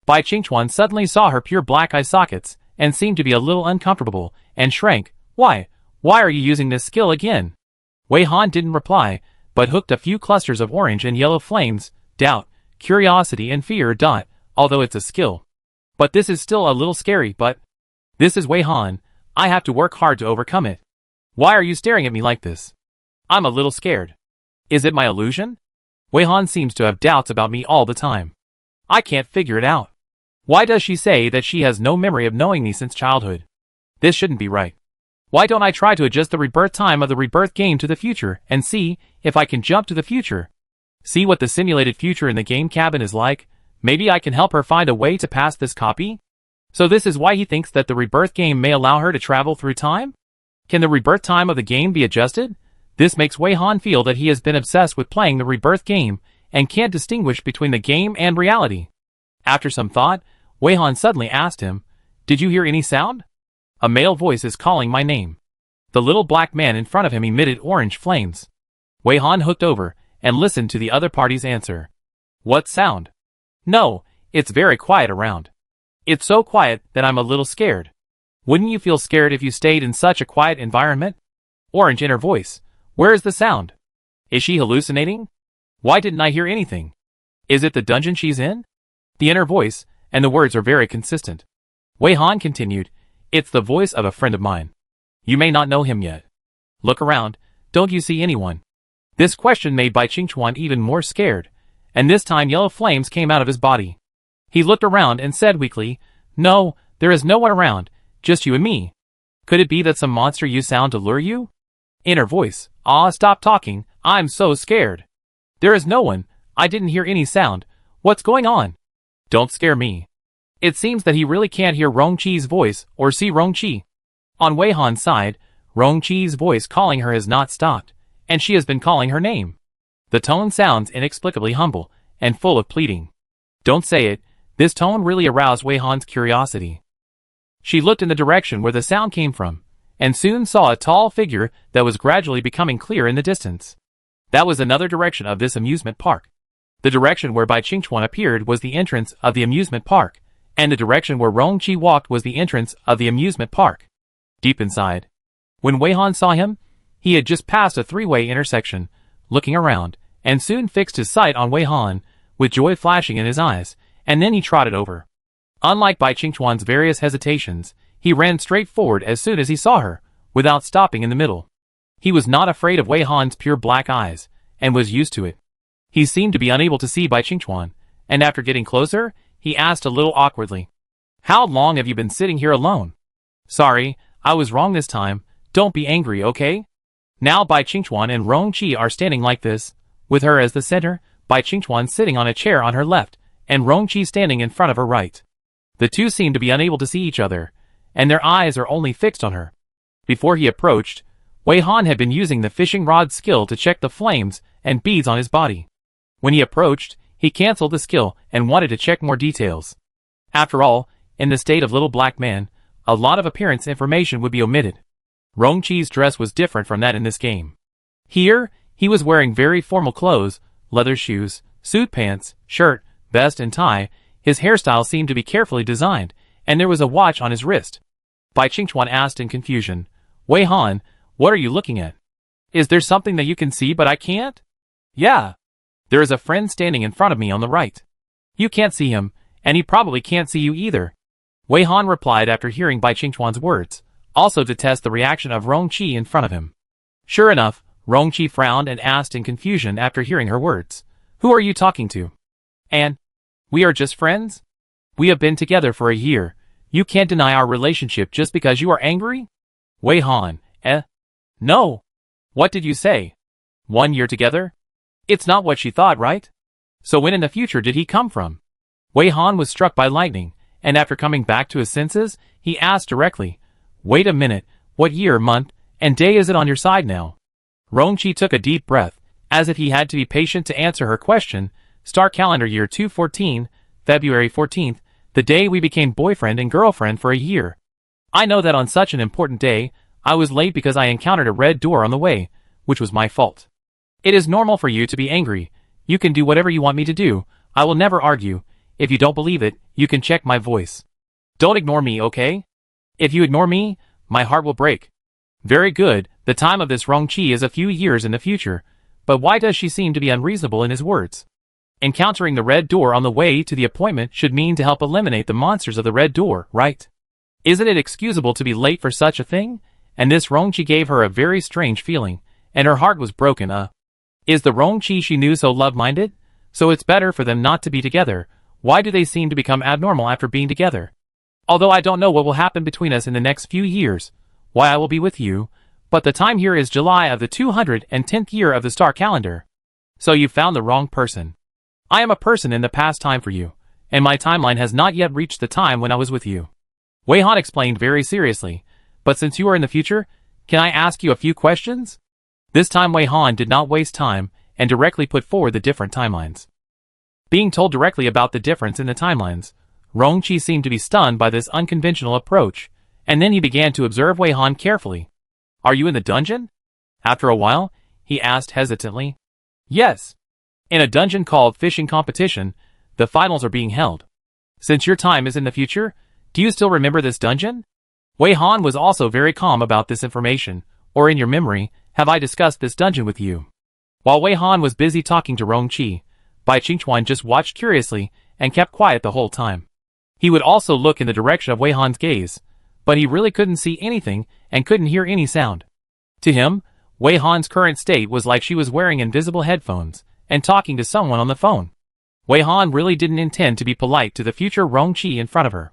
Bai Qingchuan suddenly saw her pure black eye sockets and seemed to be a little uncomfortable and shrank. Why are you using this skill again? Wei Han didn't reply, but hooked a few clusters of orange and yellow flames, doubt, curiosity and fear. Although it's a skill. But this is still a little scary, but this is Wei Han. I have to work hard to overcome it. Why are you staring at me like this? I'm a little scared. Is it my illusion? Wei Han seems to have doubts about me all the time. I can't figure it out. Why does she say that she has no memory of knowing me since childhood? This shouldn't be right. Why don't I try to adjust the rebirth time of the rebirth game to the future and see if I can jump to the future? See what the simulated future in the game cabin is like? Maybe I can help her find a way to pass this copy? So this is why he thinks that the rebirth game may allow her to travel through time? Can the rebirth time of the game be adjusted? This makes Wei Han feel that he has been obsessed with playing the rebirth game and can't distinguish between the game and reality. After some thought, Wei Han suddenly asked him, Did you hear any sound? A male voice is calling my name. The little black man in front of him emitted orange flames. Wei Han hooked over and listened to the other party's answer. What sound? No, it's very quiet around. It's so quiet that I'm a little scared. Wouldn't you feel scared if you stayed in such a quiet environment? Orange inner voice. Where is the sound? Is she hallucinating? Why didn't I hear anything? Is it the dungeon she's in? The inner voice, and the words are very consistent. Wei Han continued, It's the voice of a friend of mine. You may not know him yet. Look around, don't you see anyone? This question made Bai Qingchuan even more scared, and this time yellow flames came out of his body. He looked around and said weakly, No, there is no one around, just you and me. Could it be that some monster used sound to lure you? Inner voice, stop talking, I'm so scared. There is no one, I didn't hear any sound, what's going on? Don't scare me. It seems that he really can't hear Rongqi's voice or see Rongqi. On Wei Han's side, Rongqi's voice calling her has not stopped, and she has been calling her name. The tone sounds inexplicably humble and full of pleading. Don't say it. This tone really aroused Wei Han's curiosity. She looked in the direction where the sound came from, and soon saw a tall figure that was gradually becoming clear in the distance. That was another direction of this amusement park. The direction where Bai Qingchuan appeared was the entrance of the amusement park, and the direction where Rongqi walked was the entrance of the amusement park. Deep inside, when Wei Han saw him, he had just passed a three-way intersection, looking around, and soon fixed his sight on Wei Han, with joy flashing in his eyes, and then he trotted over. Unlike Bai Qingchuan's various hesitations, he ran straight forward as soon as he saw her, without stopping in the middle. He was not afraid of Wei Han's pure black eyes, and was used to it. He seemed to be unable to see Bai Qingchuan, and after getting closer, he asked a little awkwardly, "How long have you been sitting here alone?" "Sorry, I was wrong this time. Don't be angry, okay?" Now Bai Qingchuan and Rongqi are standing like this, with her as the center, Bai Qingchuan sitting on a chair on her left, and Rongqi standing in front of her right. The two seem to be unable to see each other, and their eyes are only fixed on her. Before he approached, Wei Han had been using the fishing rod skill to check the flames and beads on his body. When he approached, he cancelled the skill and wanted to check more details. After all, in the state of Little Black Man, a lot of appearance information would be omitted. Rongqi's dress was different from that in this game. Here, he was wearing very formal clothes, leather shoes, suit pants, shirt, vest and tie. His hairstyle seemed to be carefully designed, and there was a watch on his wrist. Bai Qingchuan asked in confusion, "Wei Han, what are you looking at? Is there something that you can see but I can't?" "Yeah. There is a friend standing in front of me on the right. You can't see him, and he probably can't see you either," Wei Han replied after hearing Bai Qingchuan's words, also to test the reaction of Rongqi in front of him. Sure enough, Rongqi frowned and asked in confusion after hearing her words, "Who are you talking to?" "And we are just friends? We have been together for a year. You can't deny our relationship just because you are angry?" Wei Han, No. What did you say? 1 year together? It's not what she thought, right? So when in the future did he come from? Wei Han was struck by lightning, and after coming back to his senses, he asked directly, "Wait a minute, what year, month, and day is it on your side now?" Rongqi took a deep breath, as if he had to be patient to answer her question. "Star calendar year 214, February 14th, the day we became boyfriend and girlfriend for a year. I know that on such an important day, I was late because I encountered a red door on the way, which was my fault. It is normal for you to be angry. You can do whatever you want me to do. I will never argue. If you don't believe it, you can check my voice. Don't ignore me, okay? If you ignore me, my heart will break." Very good, the time of this Rongqi is a few years in the future, but why does she seem to be unreasonable in his words? Encountering the red door on the way to the appointment should mean to help eliminate the monsters of the red door, right? Isn't it excusable to be late for such a thing? And this Rongqi gave her a very strange feeling, and her heart was broken. Is the Rongqi she knew so love-minded? So it's better for them not to be together. Why do they seem to become abnormal after being together? Although I don't know what will happen between us in the next few years, why I will be with you, but the time here is July of the 210th year of the star calendar. So you found the wrong person. I am a person in the past time for you, and my timeline has not yet reached the time when I was with you. Wei Han explained very seriously, but since you are in the future, can I ask you a few questions? This time Wei Han did not waste time, and directly put forward the different timelines. Being told directly about the difference in the timelines, Rongqi seemed to be stunned by this unconventional approach, and then he began to observe Wei Han carefully. "Are you in the dungeon?" After a while, he asked hesitantly. "Yes. In a dungeon called Fishing Competition, the finals are being held. Since your time is in the future, do you still remember this dungeon?" Wei Han was also very calm about this information. "Or in your memory, have I discussed this dungeon with you?" While Wei Han was busy talking to Rongqi, Bai Qingchuan just watched curiously and kept quiet the whole time. He would also look in the direction of Wei Han's gaze, but he really couldn't see anything and couldn't hear any sound. To him, Wei Han's current state was like she was wearing invisible headphones and talking to someone on the phone. Wei Han really didn't intend to be polite to the future Rongqi in front of her.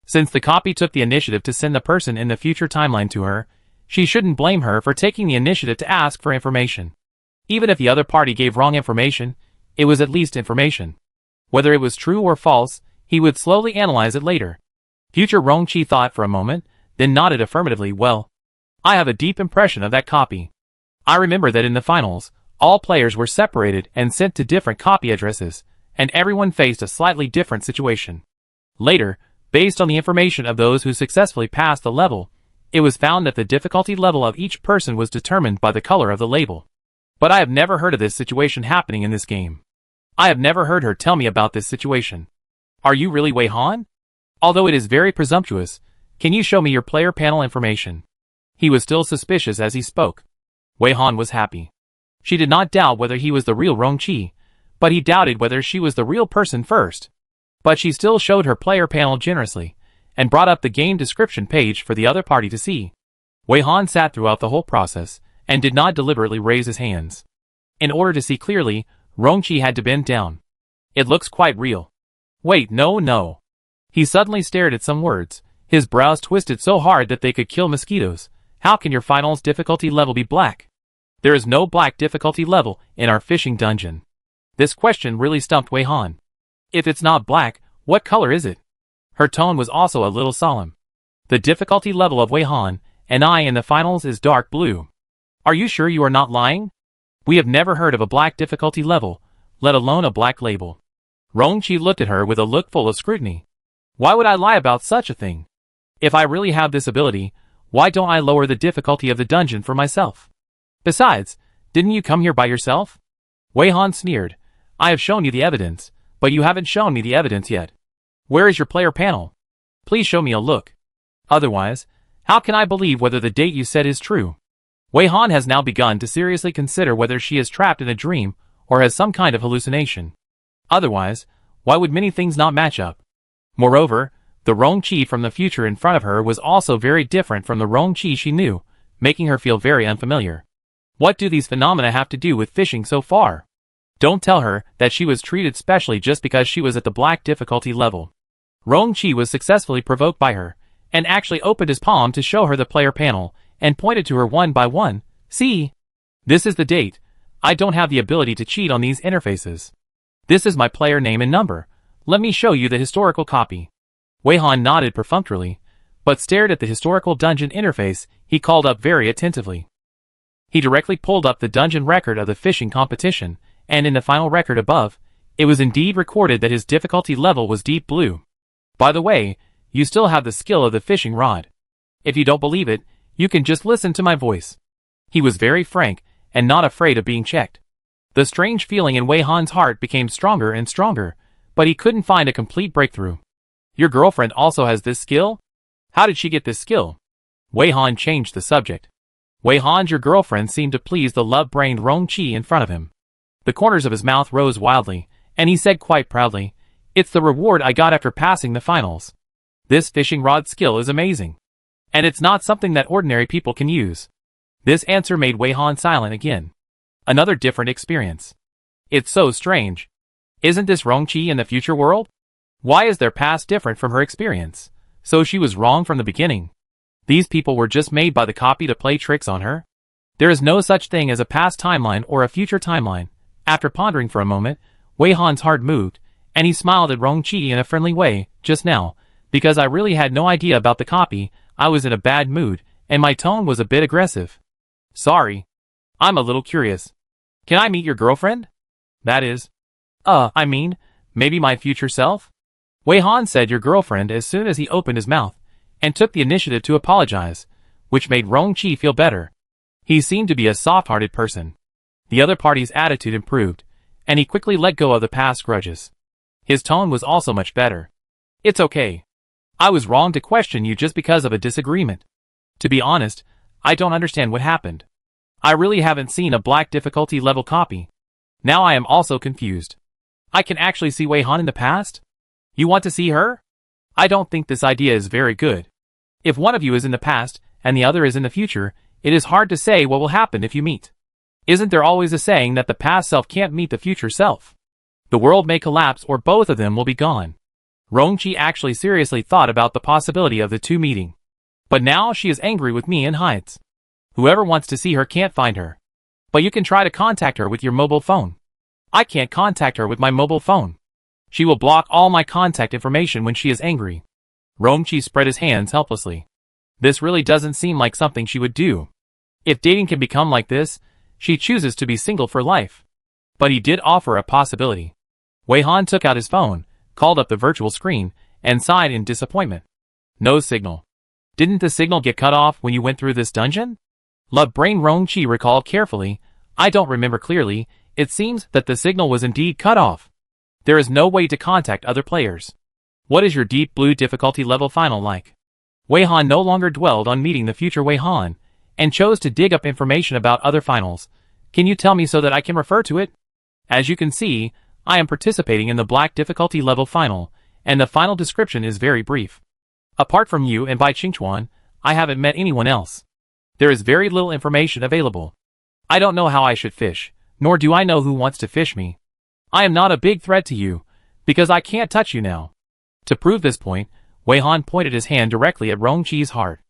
Since the copy took the initiative to send the person in the future timeline to her, she shouldn't blame her for taking the initiative to ask for information. Even if the other party gave wrong information, it was at least information. Whether it was true or false, he would slowly analyze it later. Future Rongqi thought for a moment, then nodded affirmatively. "Well, I have a deep impression of that copy. I remember that in the finals, all players were separated and sent to different copy addresses, and everyone faced a slightly different situation. Later, based on the information of those who successfully passed the level, it was found that the difficulty level of each person was determined by the color of the label. But I have never heard of this situation happening in this game. I have never heard her tell me about this situation. Are you really Wei Han? Although it is very presumptuous, can you show me your player panel information? He was still suspicious as he spoke. Wei Han was happy. She did not doubt whether he was the real Rongqi, but he doubted whether she was the real person first. But she still showed her player panel generously, and brought up the game description page for the other party to see. Wei Han sat throughout the whole process, and did not deliberately raise his hands. In order to see clearly, Rongqi had to bend down. It looks quite real. Wait, no. He suddenly stared at some words, his brows twisted so hard that they could kill mosquitoes. How can your finals difficulty level be black? There is no black difficulty level in our fishing dungeon. This question really stumped Wei Han. If it's not black, what color is it? Her tone was also a little solemn. The difficulty level of Wei Han and I in the finals is dark blue. Are you sure you are not lying? We have never heard of a black difficulty level, let alone a black label. Rongqi looked at her with a look full of scrutiny. Why would I lie about such a thing? If I really have this ability, why don't I lower the difficulty of the dungeon for myself? Besides, didn't you come here by yourself? Wei Han sneered. I have shown you the evidence, but you haven't shown me the evidence yet. Where is your player panel? Please show me a look. Otherwise, how can I believe whether the date you said is true? Wei Han has now begun to seriously consider whether she is trapped in a dream or has some kind of hallucination. Otherwise, why would many things not match up? Moreover, the Rongqi from the future in front of her was also very different from the Rongqi she knew, making her feel very unfamiliar. What do these phenomena have to do with fishing so far? Don't tell her that she was treated specially just because she was at the black difficulty level. Rongqi was successfully provoked by her, and actually opened his palm to show her the player panel, and pointed to her one by one. See? This is the date. I don't have the ability to cheat on these interfaces. This is my player name and number. Let me show you the historical copy. Wei Han nodded perfunctorily, but stared at the historical dungeon interface he called up very attentively. He directly pulled up the dungeon record of the fishing competition, and in the final record above, it was indeed recorded that his difficulty level was deep blue. By the way, you still have the skill of the fishing rod. If you don't believe it, you can just listen to my voice. He was very frank, and not afraid of being checked. The strange feeling in Wei Han's heart became stronger and stronger, but he couldn't find a complete breakthrough. Your girlfriend also has this skill? How did she get this skill? Wei Han changed the subject. Wei Han's your girlfriend seemed to please the love-brained Rongqi in front of him. The corners of his mouth rose wildly, and he said quite proudly, It's the reward I got after passing the finals. This fishing rod skill is amazing. And it's not something that ordinary people can use. This answer made Wei Han silent again. Another different experience. It's so strange. Isn't this Rongqi in the future world? Why is their past different from her experience? So she was wrong from the beginning. These people were just made by the copy to play tricks on her? There is no such thing as a past timeline or a future timeline. After pondering for a moment, Wei Han's heart moved, and he smiled at Rongqi in a friendly way. Just now, because I really had no idea about the copy, I was in a bad mood, and my tone was a bit aggressive. Sorry. I'm a little curious. Can I meet your girlfriend? That is. Maybe my future self? Wei Han said your girlfriend as soon as he opened his mouth, and took the initiative to apologize, which made Rongqi feel better. He seemed to be a soft-hearted person. The other party's attitude improved, and he quickly let go of the past grudges. His tone was also much better. It's okay. I was wrong to question you just because of a disagreement. To be honest, I don't understand what happened. I really haven't seen a black difficulty level copy. Now I am also confused. I can actually see Wei Han in the past? You want to see her? I don't think this idea is very good. If one of you is in the past, and the other is in the future, it is hard to say what will happen if you meet. Isn't there always a saying that the past self can't meet the future self? The world may collapse or both of them will be gone. Rongqi actually seriously thought about the possibility of the two meeting. But now she is angry with me and hides. Whoever wants to see her can't find her. But you can try to contact her with your mobile phone. I can't contact her with my mobile phone. She will block all my contact information when she is angry. Rongqi spread his hands helplessly. This really doesn't seem like something she would do. If dating can become like this, she chooses to be single for life. But he did offer a possibility. Wei Han took out his phone, called up the virtual screen, and sighed in disappointment. No signal. Didn't the signal get cut off when you went through this dungeon? Love Brain Rong-chi recalled carefully. I don't remember clearly. It seems that the signal was indeed cut off. There is no way to contact other players. What is your Deep Blue difficulty level final like? Wei Han no longer dwelled on meeting the future Wei Han, and chose to dig up information about other finals. Can you tell me so that I can refer to it? As you can see, I am participating in the Black difficulty level final, and the final description is very brief. Apart from you and Bai Qingchuan, I haven't met anyone else. There is very little information available. I don't know how I should fish, nor do I know who wants to fish me. I am not a big threat to you, because I can't touch you now. To prove this point, Wei Han pointed his hand directly at Rong-chi's heart.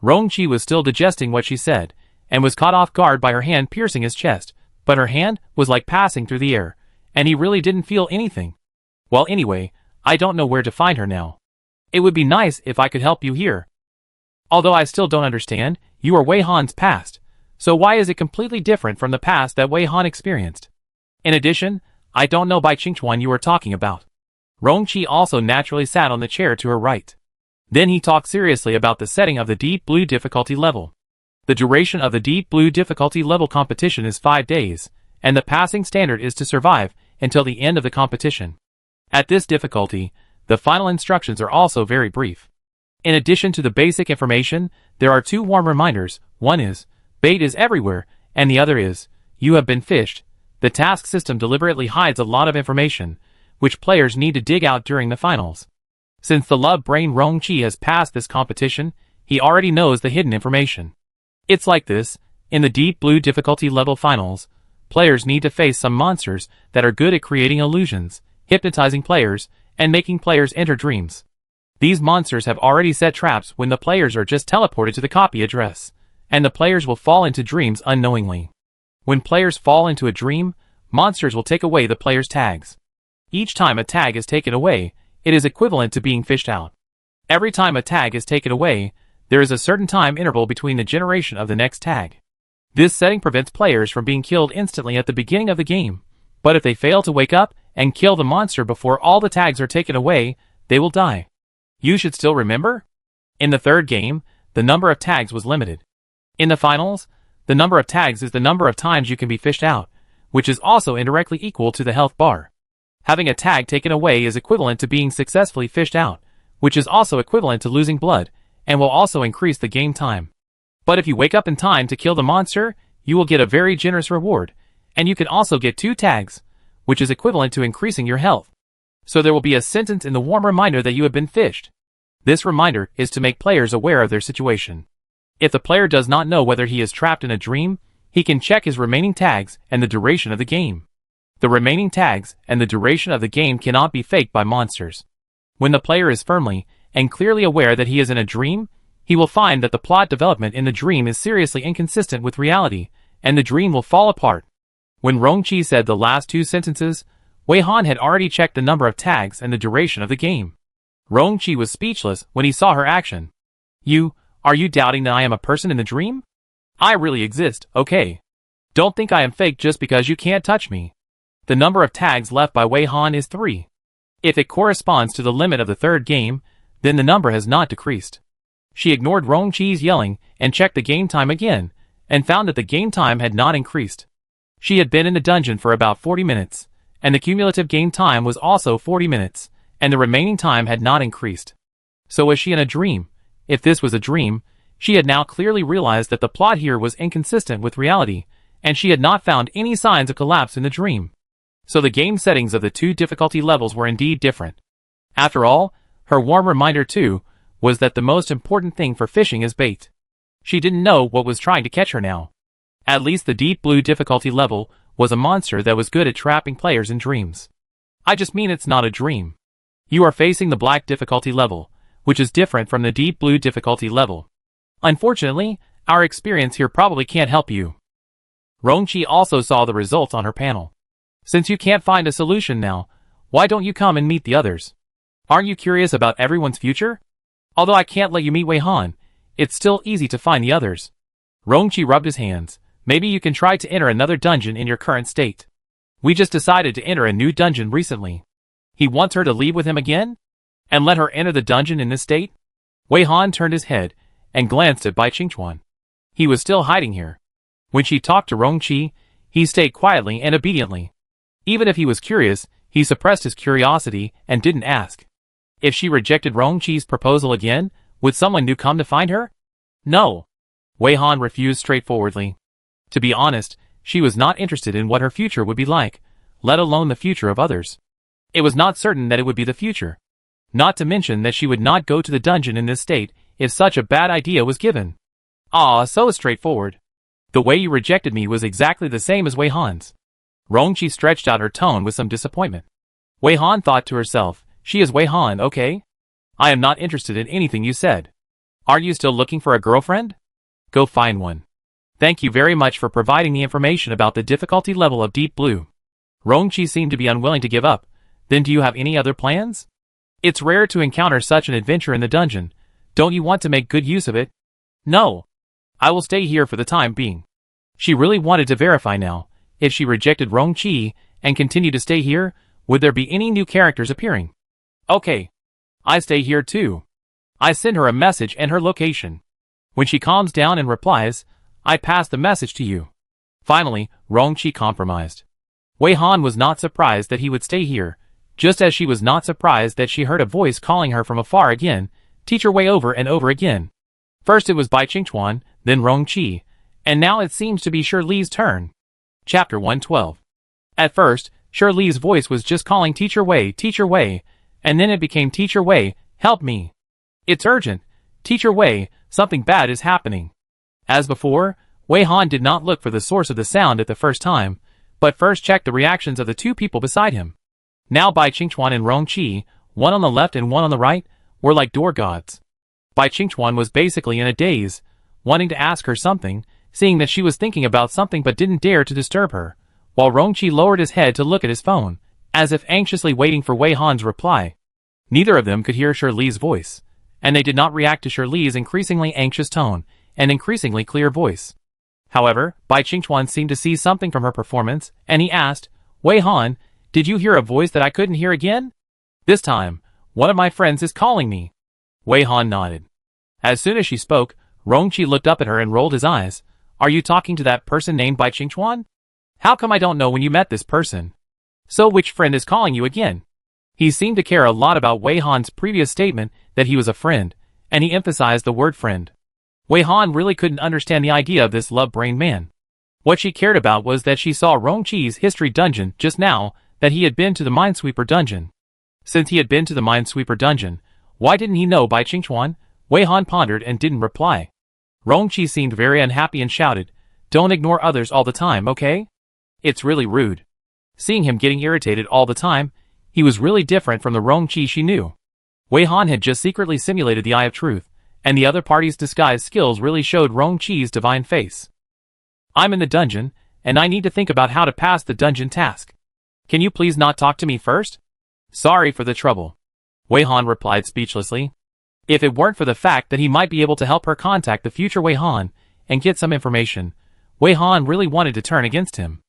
Rong-chi was still digesting what she said, and was caught off guard by her hand piercing his chest, but her hand was like passing through the air, and he really didn't feel anything. Well, anyway, I don't know where to find her now. It would be nice if I could help you here. Although I still don't understand, you are Wei Han's past, so why is it completely different from the past that Wei Han experienced? In addition, I don't know Bai Qingchuan you are talking about. Rong-chi also naturally sat on the chair to her right. Then he talked seriously about the setting of the Deep Blue difficulty level. The duration of the Deep Blue difficulty level competition is 5 days, and the passing standard is to survive until the end of the competition. At this difficulty, the final instructions are also very brief. In addition to the basic information, there are 2 warm reminders. One is, bait is everywhere, and the other is, you have been fished. The task system deliberately hides a lot of information, which players need to dig out during the finals. Since the Love Brain Rong-chi has passed this competition, he already knows the hidden information. It's like this, in the Deep Blue difficulty level finals, players need to face some monsters that are good at creating illusions, hypnotizing players, and making players enter dreams. These monsters have already set traps when the players are just teleported to the copy address, and the players will fall into dreams unknowingly. When players fall into a dream, monsters will take away the player's tags. Each time a tag is taken away, it is equivalent to being fished out. Every time a tag is taken away, there is a certain time interval between the generation of the next tag. This setting prevents players from being killed instantly at the beginning of the game, but if they fail to wake up and kill the monster before all the tags are taken away, they will die. You should still remember? In the 3rd game, the number of tags was limited. In the finals, the number of tags is the number of times you can be fished out, which is also indirectly equal to the health bar. Having a tag taken away is equivalent to being successfully fished out, which is also equivalent to losing blood, and will also increase the game time. But if you wake up in time to kill the monster, you will get a very generous reward, and you can also get 2 tags, which is equivalent to increasing your health. So there will be a sentence in the warm reminder that you have been fished. This reminder is to make players aware of their situation. If the player does not know whether he is trapped in a dream, he can check his remaining tags and the duration of the game. The remaining tags and the duration of the game cannot be faked by monsters. When the player is firmly and clearly aware that he is in a dream, he will find that the plot development in the dream is seriously inconsistent with reality, and the dream will fall apart. When Rong-chi said the last 2 sentences, Wei Han had already checked the number of tags and the duration of the game. Rong-chi was speechless when he saw her action. Are you doubting that I am a person in the dream? I really exist, okay? Don't think I am fake just because you can't touch me. The number of tags left by Wei Han is 3. If it corresponds to the limit of the 3rd game, then the number has not decreased. She ignored Rong-chi's yelling and checked the game time again, and found that the game time had not increased. She had been in the dungeon for about 40 minutes, and the cumulative game time was also 40 minutes, and the remaining time had not increased. So was she in a dream? If this was a dream, she had now clearly realized that the plot here was inconsistent with reality, and she had not found any signs of collapse in the dream. So the game settings of the 2 difficulty levels were indeed different. After all, her warm reminder too was that the most important thing for fishing is bait. She didn't know what was trying to catch her now. At least the Deep Blue difficulty level was a monster that was good at trapping players in dreams. I just mean it's not a dream. You are facing the Black difficulty level, which is different from the Deep Blue difficulty level. Unfortunately, our experience here probably can't help you. Rong-chi also saw the results on her panel. Since you can't find a solution now, why don't you come and meet the others? Aren't you curious about everyone's future? Although I can't let you meet Wei Han, it's still easy to find the others. Rong-chi rubbed his hands, Maybe you can try to enter another dungeon in your current state. We just decided to enter a new dungeon recently. He wants her to leave with him again? And let her enter the dungeon in this state? Wei Han turned his head and glanced at Bai Qingchuan. He was still hiding here. When she talked to Rongqi, he stayed quietly and obediently. Even if he was curious, he suppressed his curiosity and didn't ask. If she rejected Rongqi's proposal again, would someone new come to find her? No. Wei Han refused straightforwardly. To be honest, she was not interested in what her future would be like, let alone the future of others. It was not certain that it would be the future. Not to mention that she would not go to the dungeon in this state if such a bad idea was given. Ah, so straightforward. The way you rejected me was exactly the same as Wei Han's. Rongqi stretched out her tone with some disappointment. Wei Han thought to herself, she is Wei Han, okay? I am not interested in anything you said. Are you still looking for a girlfriend? Go find one. Thank you very much for providing the information about the difficulty level of Deep Blue. Rongqi seemed to be unwilling to give up. Then do you have any other plans? It's rare to encounter such an adventure in the dungeon. Don't you want to make good use of it? No. I will stay here for the time being. She really wanted to verify now. If she rejected Rongqi and continued to stay here, would there be any new characters appearing? Okay. I stay here too. I send her a message and her location. When she calms down and replies, I pass the message to you. Finally, Rongqi compromised. Wei Han was not surprised that he would stay here, just as she was not surprised that she heard a voice calling her from afar again, Teacher Wei over and over again. First it was Bai Qingchuan, then Rongqi, and now it seems to be Shirley's turn. Chapter 112. At first, Shirley's voice was just calling Teacher Wei, and then it became Teacher Wei, help me. It's urgent. Teacher Wei, something bad is happening. As before, Wei Han did not look for the source of the sound at the first time, but first checked the reactions of the two people beside him. Now Bai Qingchuan and Rongqi, one on the left and one on the right, were like door gods. Bai Qingchuan was basically in a daze, wanting to ask her something, seeing that she was thinking about something but didn't dare to disturb her, while Rongqi lowered his head to look at his phone, as if anxiously waiting for Wei Han's reply. Neither of them could hear Shirley's voice, and they did not react to Shirley's increasingly anxious tone and increasingly clear voice. However, Bai Qingchuan seemed to see something from her performance, and he asked, Wei Han, did you hear a voice that I couldn't hear again? This time, one of my friends is calling me. Wei Han nodded. As soon as she spoke, Rongqi looked up at her and rolled his eyes. Are you talking to that person named Bai Qingchuan? How come I don't know when you met this person? So which friend is calling you again? He seemed to care a lot about Wei Han's previous statement that he was a friend, and he emphasized the word friend. Wei Han really couldn't understand the idea of this love-brained man. What she cared about was that she saw Rongqi's history dungeon just now, that he had been to the Minesweeper dungeon. Since he had been to the Minesweeper dungeon, why didn't he know Bai Qingchuan? Wei Han pondered and didn't reply. Rongqi seemed very unhappy and shouted, Don't ignore others all the time, okay? It's really rude. Seeing him getting irritated all the time, he was really different from the Rongqi she knew. Wei Han had just secretly simulated the Eye of Truth, and the other party's disguise skills really showed Rongqi's divine face. I'm in the dungeon, and I need to think about how to pass the dungeon task. Can you please not talk to me first? Sorry for the trouble. Wei Han replied speechlessly. If it weren't for the fact that he might be able to help her contact the future Wei Han and get some information, Wei Han really wanted to turn against him.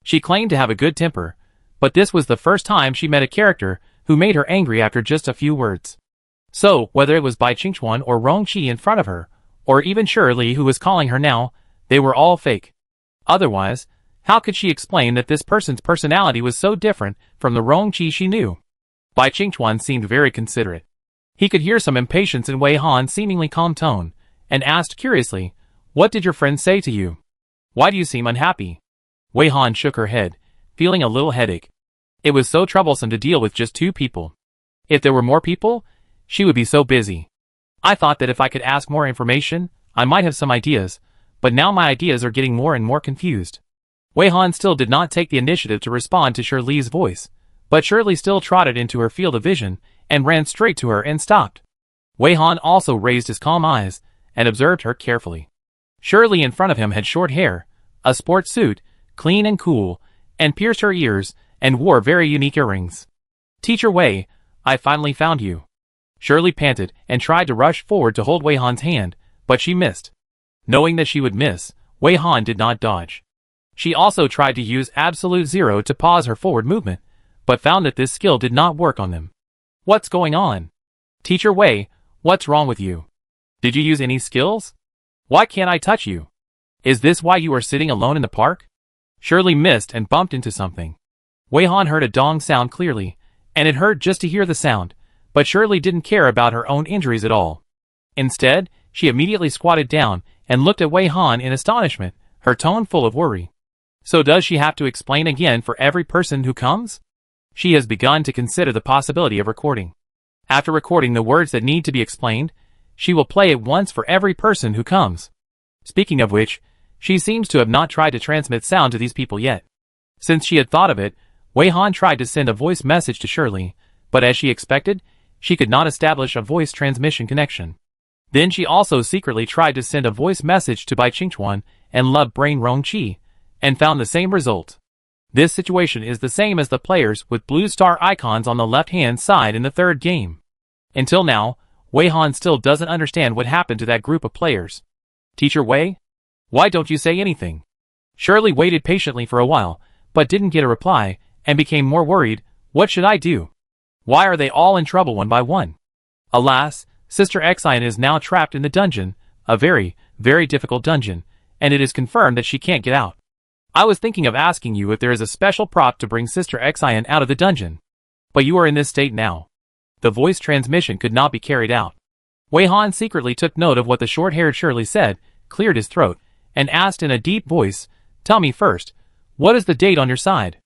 She claimed to have a good temper, but this was the first time she met a character who made her angry after just a few words. So, whether it was Bai Qingchuan or Rongqi in front of her, or even Shirley who was calling her now, they were all fake. Otherwise, how could she explain that this person's personality was so different from the Rongqi she knew? Bai Qingchuan seemed very considerate. He could hear some impatience in Wei Han's seemingly calm tone, and asked curiously, What did your friend say to you? Why do you seem unhappy? Wei Han shook her head, feeling a little headache. It was so troublesome to deal with just two people. If there were more people, she would be so busy. I thought that if I could ask more information, I might have some ideas, but now my ideas are getting more and more confused. Wei Han still did not take the initiative to respond to Shirley's voice, but Shirley still trotted into her field of vision and ran straight to her and stopped. Wei Han also raised his calm eyes and observed her carefully. Shirley in front of him had short hair, a sports suit, clean and cool, and pierced her ears and wore very unique earrings. Teacher Wei, I finally found you. Shirley panted and tried to rush forward to hold Wei Han's hand, but she missed. Knowing that she would miss, Wei Han did not dodge. She also tried to use absolute zero to pause her forward movement, but found that this skill did not work on them. What's going on? Teacher Wei, what's wrong with you? Did you use any skills? Why can't I touch you? Is this why you are sitting alone in the park? Shirley missed and bumped into something. Wei Han heard a dong sound clearly, and it hurt just to hear the sound, but Shirley didn't care about her own injuries at all. Instead, she immediately squatted down and looked at Wei Han in astonishment, her tone full of worry. So does she have to explain again for every person who comes? She has begun to consider the possibility of recording. After recording the words that need to be explained, she will play it once for every person who comes. Speaking of which, she seems to have not tried to transmit sound to these people yet. Since she had thought of it, Wei Han tried to send a voice message to Shirley, but as she expected, she could not establish a voice transmission connection. Then she also secretly tried to send a voice message to Bai Qingchuan and Love Brain Rongqi, and found the same result. This situation is the same as the players with blue star icons on the left-hand side in the third game. Until now, Wei Han still doesn't understand what happened to that group of players. Teacher Wei? Why don't you say anything? Shirley waited patiently for a while, but didn't get a reply, and became more worried. What should I do? Why are they all in trouble one by one? Alas, Sister Xian is now trapped in the dungeon, a very, very difficult dungeon, and it is confirmed that she can't get out. I was thinking of asking you if there is a special prop to bring Sister Xian out of the dungeon. But you are in this state now. The voice transmission could not be carried out. Wei Han secretly took note of what the short-haired Shirley said, cleared his throat, and asked in a deep voice, "Tell me first, what is the date on your side?"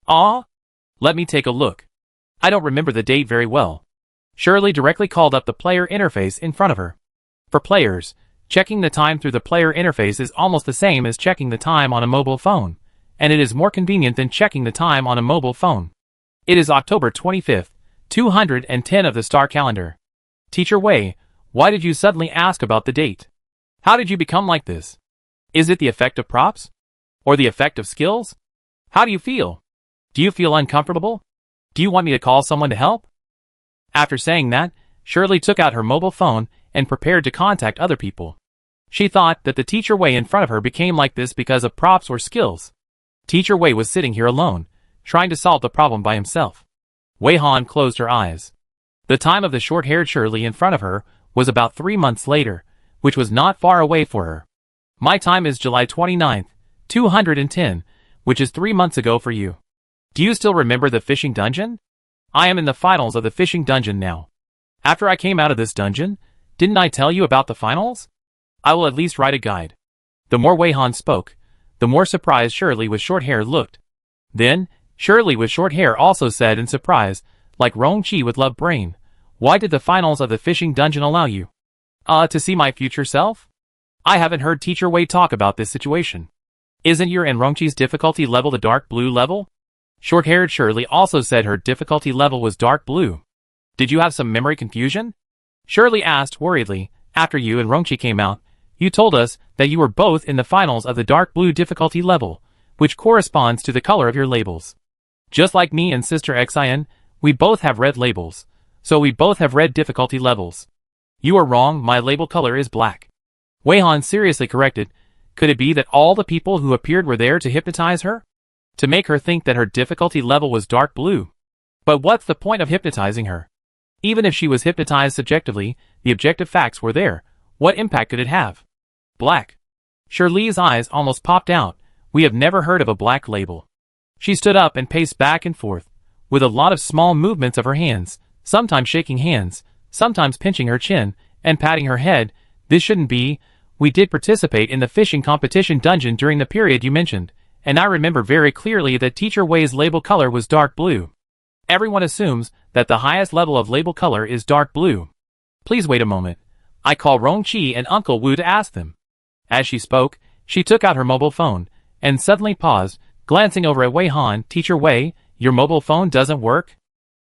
"Ah? Let me take a look. I don't remember the date very well." Shirley directly called up the player interface in front of her. For players, checking the time through the player interface is almost the same as checking the time on a mobile phone, and it is more convenient than checking the time on a mobile phone. It is October 25th, 210 of the star calendar. Teacher Wei, why did you suddenly ask about the date? How did you become like this? Is it the effect of props? Or the effect of skills? How do you feel? Do you feel uncomfortable? Do you want me to call someone to help? After saying that, Shirley took out her mobile phone and prepared to contact other people. She thought that the Teacher Wei in front of her became like this because of props or skills. Teacher Wei was sitting here alone, trying to solve the problem by himself. Wei Han closed her eyes. The time of the short-haired Shirley in front of her was about 3 months later, which was not far away for her. My time is July 29th, 210, which is 3 months ago for you. Do you still remember the fishing dungeon? I am in the finals of the fishing dungeon now. After I came out of this dungeon, didn't I tell you about the finals? I will at least write a guide. The more Wei Han spoke, the more surprised Shirley with short hair looked. Then, Shirley with short hair also said in surprise, like Rongqi with Love Brain, why did the finals of the fishing dungeon allow you? To see my future self? I haven't heard Teacher Wei talk about this situation. Isn't your and Rongqi's difficulty level the dark blue level? Short-haired Shirley also said her difficulty level was dark blue. Did you have some memory confusion? Shirley asked worriedly, after you and Rongqi came out, you told us that you were both in the finals of the dark blue difficulty level, which corresponds to the color of your labels. Just like me and Sister Xian, we both have red labels, so we both have red difficulty levels. You are wrong, my label color is black. Wei Han seriously corrected, could it be that all the people who appeared were there to hypnotize her? To make her think that her difficulty level was dark blue? But what's the point of hypnotizing her? Even if she was hypnotized subjectively, the objective facts were there. What impact could it have? Black. Shirley's eyes almost popped out. We have never heard of a black label. She stood up and paced back and forth, with a lot of small movements of her hands, sometimes shaking hands, sometimes pinching her chin, and patting her head. This shouldn't be. We did participate in the fishing competition dungeon during the period you mentioned, and I remember very clearly that Teacher Wei's label color was dark blue. Everyone assumes that the highest level of label color is dark blue. Please wait a moment. I call Rongqi and Uncle Wu to ask them. As she spoke, she took out her mobile phone, and suddenly paused, glancing over at Wei Han. Teacher Wei, your mobile phone doesn't work?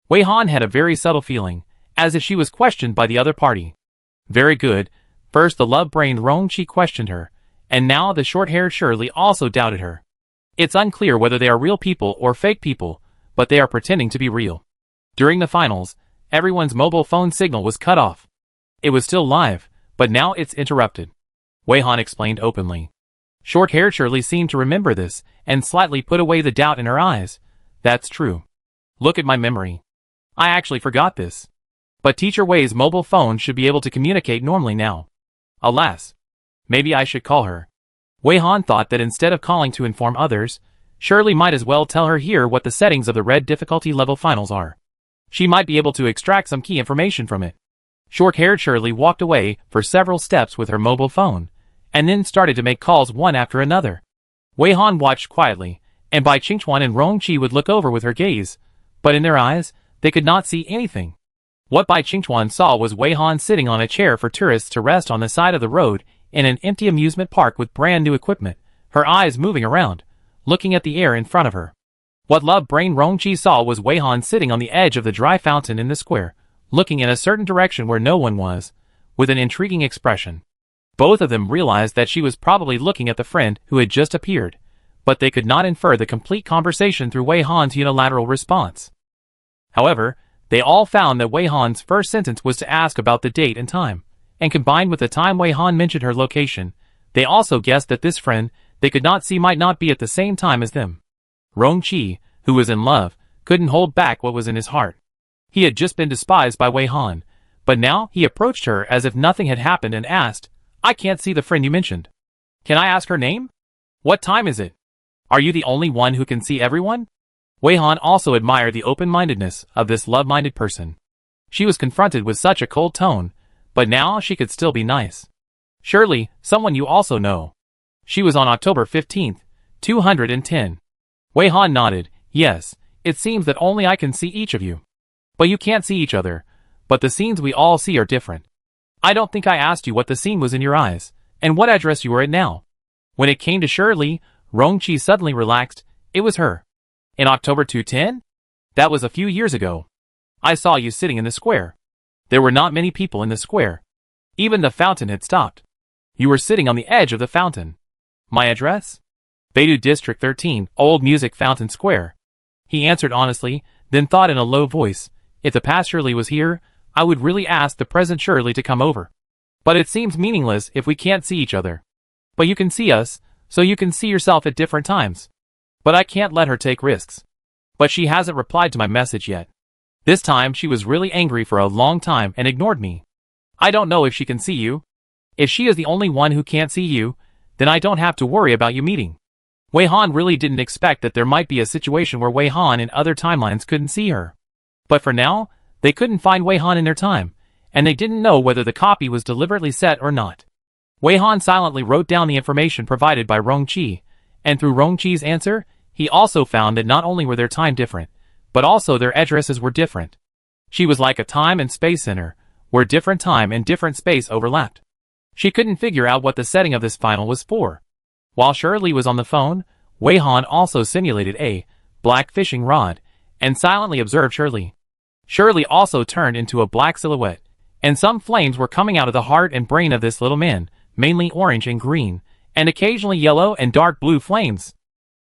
Wei Han had a very subtle feeling, as if she was questioned by the other party. Very good. First the love-brained Rongqi questioned her, and now the short-haired Shirley also doubted her. It's unclear whether they are real people or fake people, but they are pretending to be real. During the finals, everyone's mobile phone signal was cut off. It was still live, but now it's interrupted. Wei Han explained openly. Short-haired Shirley seemed to remember this, and slightly put away the doubt in her eyes. That's true. Look at my memory. I actually forgot this. But Teacher Wei's mobile phone should be able to communicate normally now. Alas. Maybe I should call her. Wei Han thought that instead of calling to inform others, Shirley might as well tell her here what the settings of the red difficulty level finals are. She might be able to extract some key information from it. Short-haired Shirley walked away for several steps with her mobile phone, and then started to make calls one after another. Wei Han watched quietly, and Bai Qingchuan and Rongqi would look over with her gaze, but in their eyes, they could not see anything. What Bai Qingchuan saw was Wei Han sitting on a chair for tourists to rest on the side of the road in an empty amusement park with brand new equipment, her eyes moving around, looking at the air in front of her. What love-brain Rongqi saw was Wei Han sitting on the edge of the dry fountain in the square, looking in a certain direction where no one was, with an intriguing expression. Both of them realized that she was probably looking at the friend who had just appeared, but they could not infer the complete conversation through Wei Han's unilateral response. However, they all found that Wei Han's first sentence was to ask about the date and time, and combined with the time Wei Han mentioned her location, they also guessed that this friend they could not see might not be at the same time as them. Rongqi, who was in love, couldn't hold back what was in his heart. He had just been despised by Wei Han, but now he approached her as if nothing had happened and asked, "I can't see the friend you mentioned. Can I ask her name? What time is it? Are you the only one who can see everyone?" Wei Han also admired the open-mindedness of this love-minded person. She was confronted with such a cold tone, but now she could still be nice. "Surely, someone you also know." She was on October 15th, 210. Wei Han nodded. "Yes, it seems that only I can see each of you. But you can't see each other, but the scenes we all see are different. I don't think I asked you what the scene was in your eyes, and what address you were at now." When it came to Shirley, Rongqi suddenly relaxed. It was her. "In October 210? That was a few years ago. I saw you sitting in the square. There were not many people in the square. Even the fountain had stopped. You were sitting on the edge of the fountain. My address? Beidou District 13, Old Music Fountain Square." He answered honestly, then thought in a low voice, "If the past Shirley was here, I would really ask the present Shirley to come over. But it seems meaningless if we can't see each other. But you can see us, so you can see yourself at different times. But I can't let her take risks. But she hasn't replied to my message yet. This time she was really angry for a long time and ignored me. I don't know if she can see you. If she is the only one who can't see you, then I don't have to worry about you meeting." Wei Han really didn't expect that there might be a situation where Wei Han in other timelines couldn't see her. But for now, they couldn't find Wei Han in their time, and they didn't know whether the copy was deliberately set or not. Wei Han silently wrote down the information provided by Rongqi, and through Rongqi's answer, he also found that not only were their time different, but also their addresses were different. She was like a time and space center, where different time and different space overlapped. She couldn't figure out what the setting of this final was for. While Shirley was on the phone, Wei Han also simulated a black fishing rod, and silently observed Shirley. Shirley also turned into a black silhouette, and some flames were coming out of the heart and brain of this little man, mainly orange and green, and occasionally yellow and dark blue flames.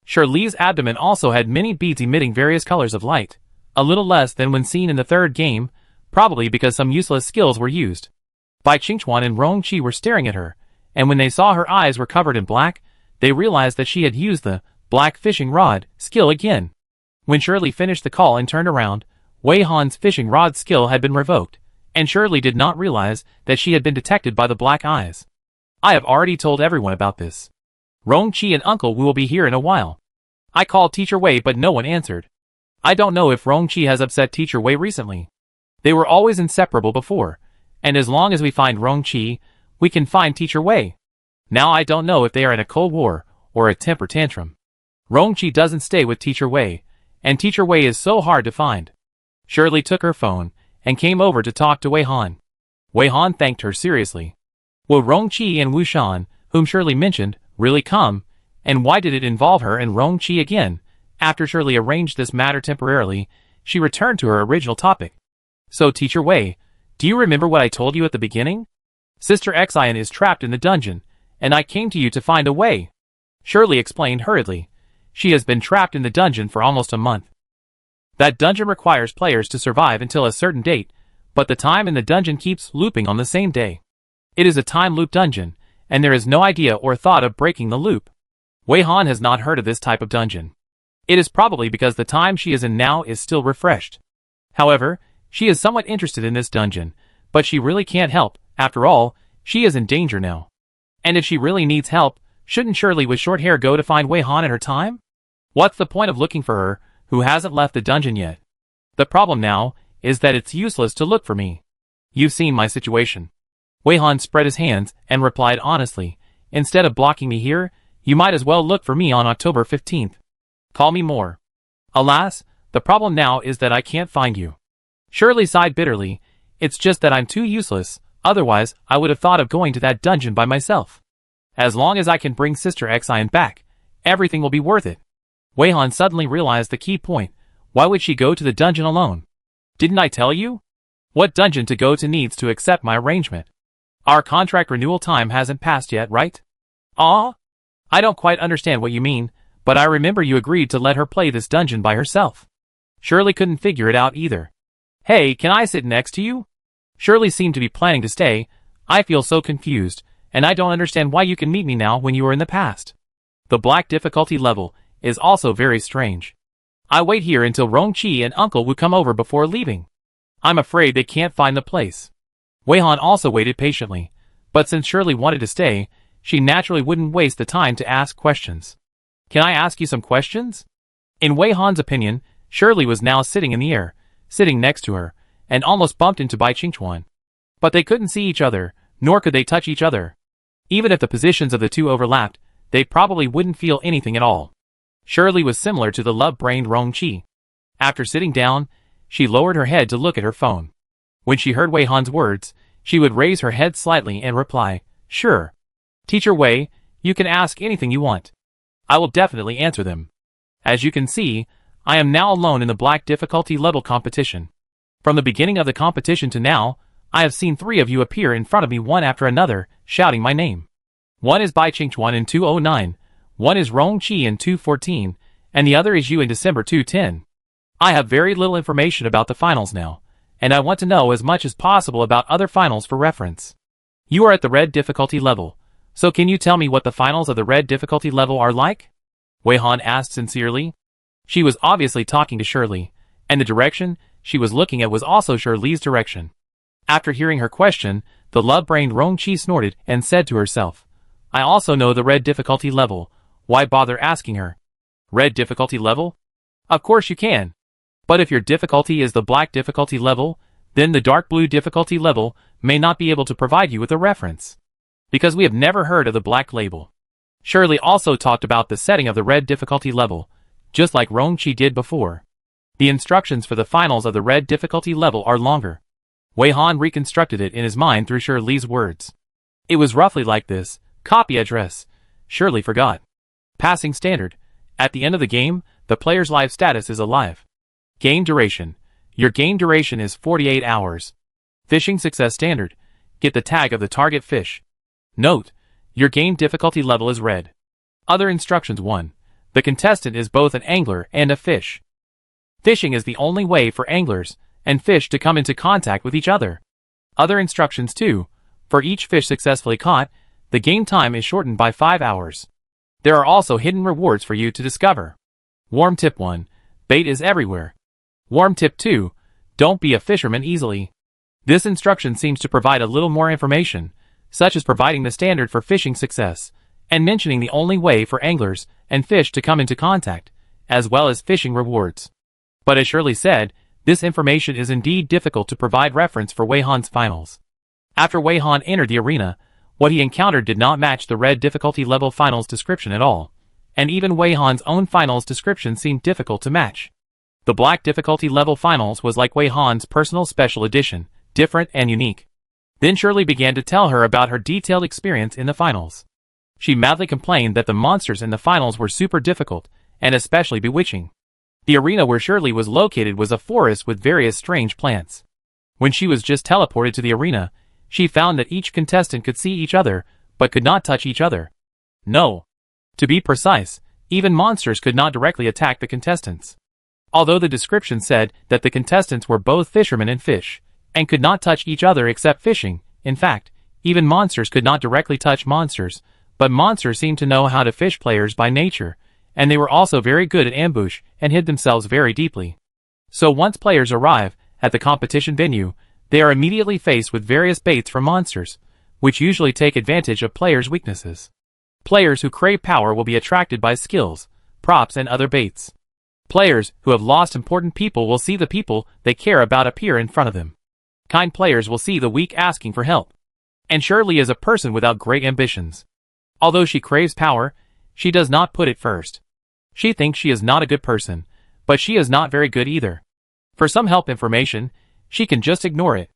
Shirley's abdomen also had many beads emitting various colors of light, a little less than when seen in the third game, probably because some useless skills were used. Bai Qingchuan and Rongqi were staring at her, and when they saw her eyes were covered in black, they realized that she had used the black fishing rod skill again. When Shirley finished the call and turned around, Wei Han's fishing rod skill had been revoked, and Shirley did not realize that she had been detected by the black eyes. "I have already told everyone about this. Rongqi and Uncle Wu will be here in a while. I called Teacher Wei but no one answered. I don't know if Rongqi has upset Teacher Wei recently. They were always inseparable before, and as long as we find Rongqi, we can find Teacher Wei. Now I don't know if they are in a cold war or a temper tantrum. Rongqi doesn't stay with Teacher Wei, and Teacher Wei is so hard to find." Shirley took her phone and came over to talk to Wei Han. Wei Han thanked her seriously. Will Rongqi and Wu Shan, whom Shirley mentioned, really come, and why did it involve her and Rongqi again? After Shirley arranged this matter temporarily, she returned to her original topic. "So Teacher Wei, do you remember what I told you at the beginning? Sister Xian is trapped in the dungeon, and I came to you to find a way." Shirley explained hurriedly. She has been trapped in the dungeon for almost a month. That dungeon requires players to survive until a certain date, but the time in the dungeon keeps looping on the same day. It is a time loop dungeon, and there is no idea or thought of breaking the loop. Wei Han has not heard of this type of dungeon. It is probably because the time she is in now is still refreshed. However, she is somewhat interested in this dungeon, but she really can't help. After all, she is in danger now. And if she really needs help, shouldn't Shirley with short hair go to find Wei Han in her time? What's the point of looking for her, who hasn't left the dungeon yet? The problem now is that it's useless to look for me. You've seen my situation. Wei Han spread his hands and replied honestly, instead of blocking me here, you might as well look for me on October 15th. Call me more. Alas, the problem now is that I can't find you. Shirley sighed bitterly. It's just that I'm too useless, otherwise I would have thought of going to that dungeon by myself. As long as I can bring Sister Xian back, everything will be worth it. Wei Han suddenly realized the key point. Why would she go to the dungeon alone? Didn't I tell you? What dungeon to go to needs to accept my arrangement. Our contract renewal time hasn't passed yet, right? Ah? I don't quite understand what you mean, but I remember you agreed to let her play this dungeon by herself. Shirley couldn't figure it out either. Hey, can I sit next to you? Shirley seemed to be planning to stay. I feel so confused, and I don't understand why you can meet me now when you were in the past. The black difficulty level is also very strange. I wait here until Rongqi and Uncle would come over before leaving. I'm afraid they can't find the place. Wei Han also waited patiently, but since Shirley wanted to stay, she naturally wouldn't waste the time to ask questions. Can I ask you some questions? In Wei Han's opinion, Shirley was now sitting in the air, sitting next to her, and almost bumped into Bai-Ching-chuan. But they couldn't see each other, nor could they touch each other. Even if the positions of the two overlapped, they probably wouldn't feel anything at all. Shirley was similar to the love-brained Rongqi. After sitting down, she lowered her head to look at her phone. When she heard Wei Han's words, she would raise her head slightly and reply, "Sure. Teacher Wei, you can ask anything you want. I will definitely answer them. As you can see, I am now alone in the black difficulty level competition. From the beginning of the competition to now, I have seen 3 of you appear in front of me one after another, shouting my name. One is Bai-Ching-chuan in 209, one is Rongqi in 214, and the other is you in December 210. I have very little information about the finals now, and I want to know as much as possible about other finals for reference. You are at the red difficulty level, so can you tell me what the finals of the red difficulty level are like?" Wei Han asked sincerely. She was obviously talking to Shirley, and the direction she was looking at was also Shirley's direction. After hearing her question, the love-brained Rongqi snorted and said to herself, "I also know the red difficulty level, why bother asking her? Red difficulty level? Of course you can. But if your difficulty is the black difficulty level, then the dark blue difficulty level may not be able to provide you with a reference. Because we have never heard of the black label." Shirley also talked about the setting of the red difficulty level, just like Rongqi did before. The instructions for the finals of the red difficulty level are longer. Wei Han reconstructed it in his mind through Shirley's words. It was roughly like this: copy address. Shirley forgot. Passing standard. At the end of the game, the player's life status is alive. Game duration. Your game duration is 48 hours. Fishing success standard. Get the tag of the target fish. Note: your game difficulty level is red. Other instructions 1. The contestant is both an angler and a fish. Fishing is the only way for anglers and fish to come into contact with each other. Other instructions 2. For each fish successfully caught, the game time is shortened by 5 hours. There are also hidden rewards for you to discover. Warm tip 1. Bait is everywhere. Warm tip 2. Don't be a fisherman easily. This instruction seems to provide a little more information, such as providing the standard for fishing success, and mentioning the only way for anglers and fish to come into contact, as well as fishing rewards. But as Shirley said, this information is indeed difficult to provide reference for Wei Han's finals. After Wei Han entered the arena, what he encountered did not match the red difficulty level finals description at all, and even Wei Han's own finals description seemed difficult to match. The black difficulty level finals was like Wei Han's personal special edition, different and unique. Then Shirley began to tell her about her detailed experience in the finals. She madly complained that the monsters in the finals were super difficult, and especially bewitching. The arena where Shirley was located was a forest with various strange plants. When she was just teleported to the arena, she found that each contestant could see each other, but could not touch each other. No. To be precise, even monsters could not directly attack the contestants. Although the description said that the contestants were both fishermen and fish, and could not touch each other except fishing, in fact, Even monsters could not directly touch monsters, but monsters seemed to know how to fish players by nature, and they were also very good at ambush and hid themselves very deeply. So once players arrive at the competition venue, they are immediately faced with various baits from monsters, which usually take advantage of players' weaknesses. Players who crave power will be attracted by skills, props and other baits. Players who have lost important people will see the people they care about appear in front of them. Kind players will see the weak asking for help. And Shirley is a person without great ambitions. Although she craves power, she does not put it first. She thinks she is not a good person, but she is not very good either. For some help information, she can just ignore it.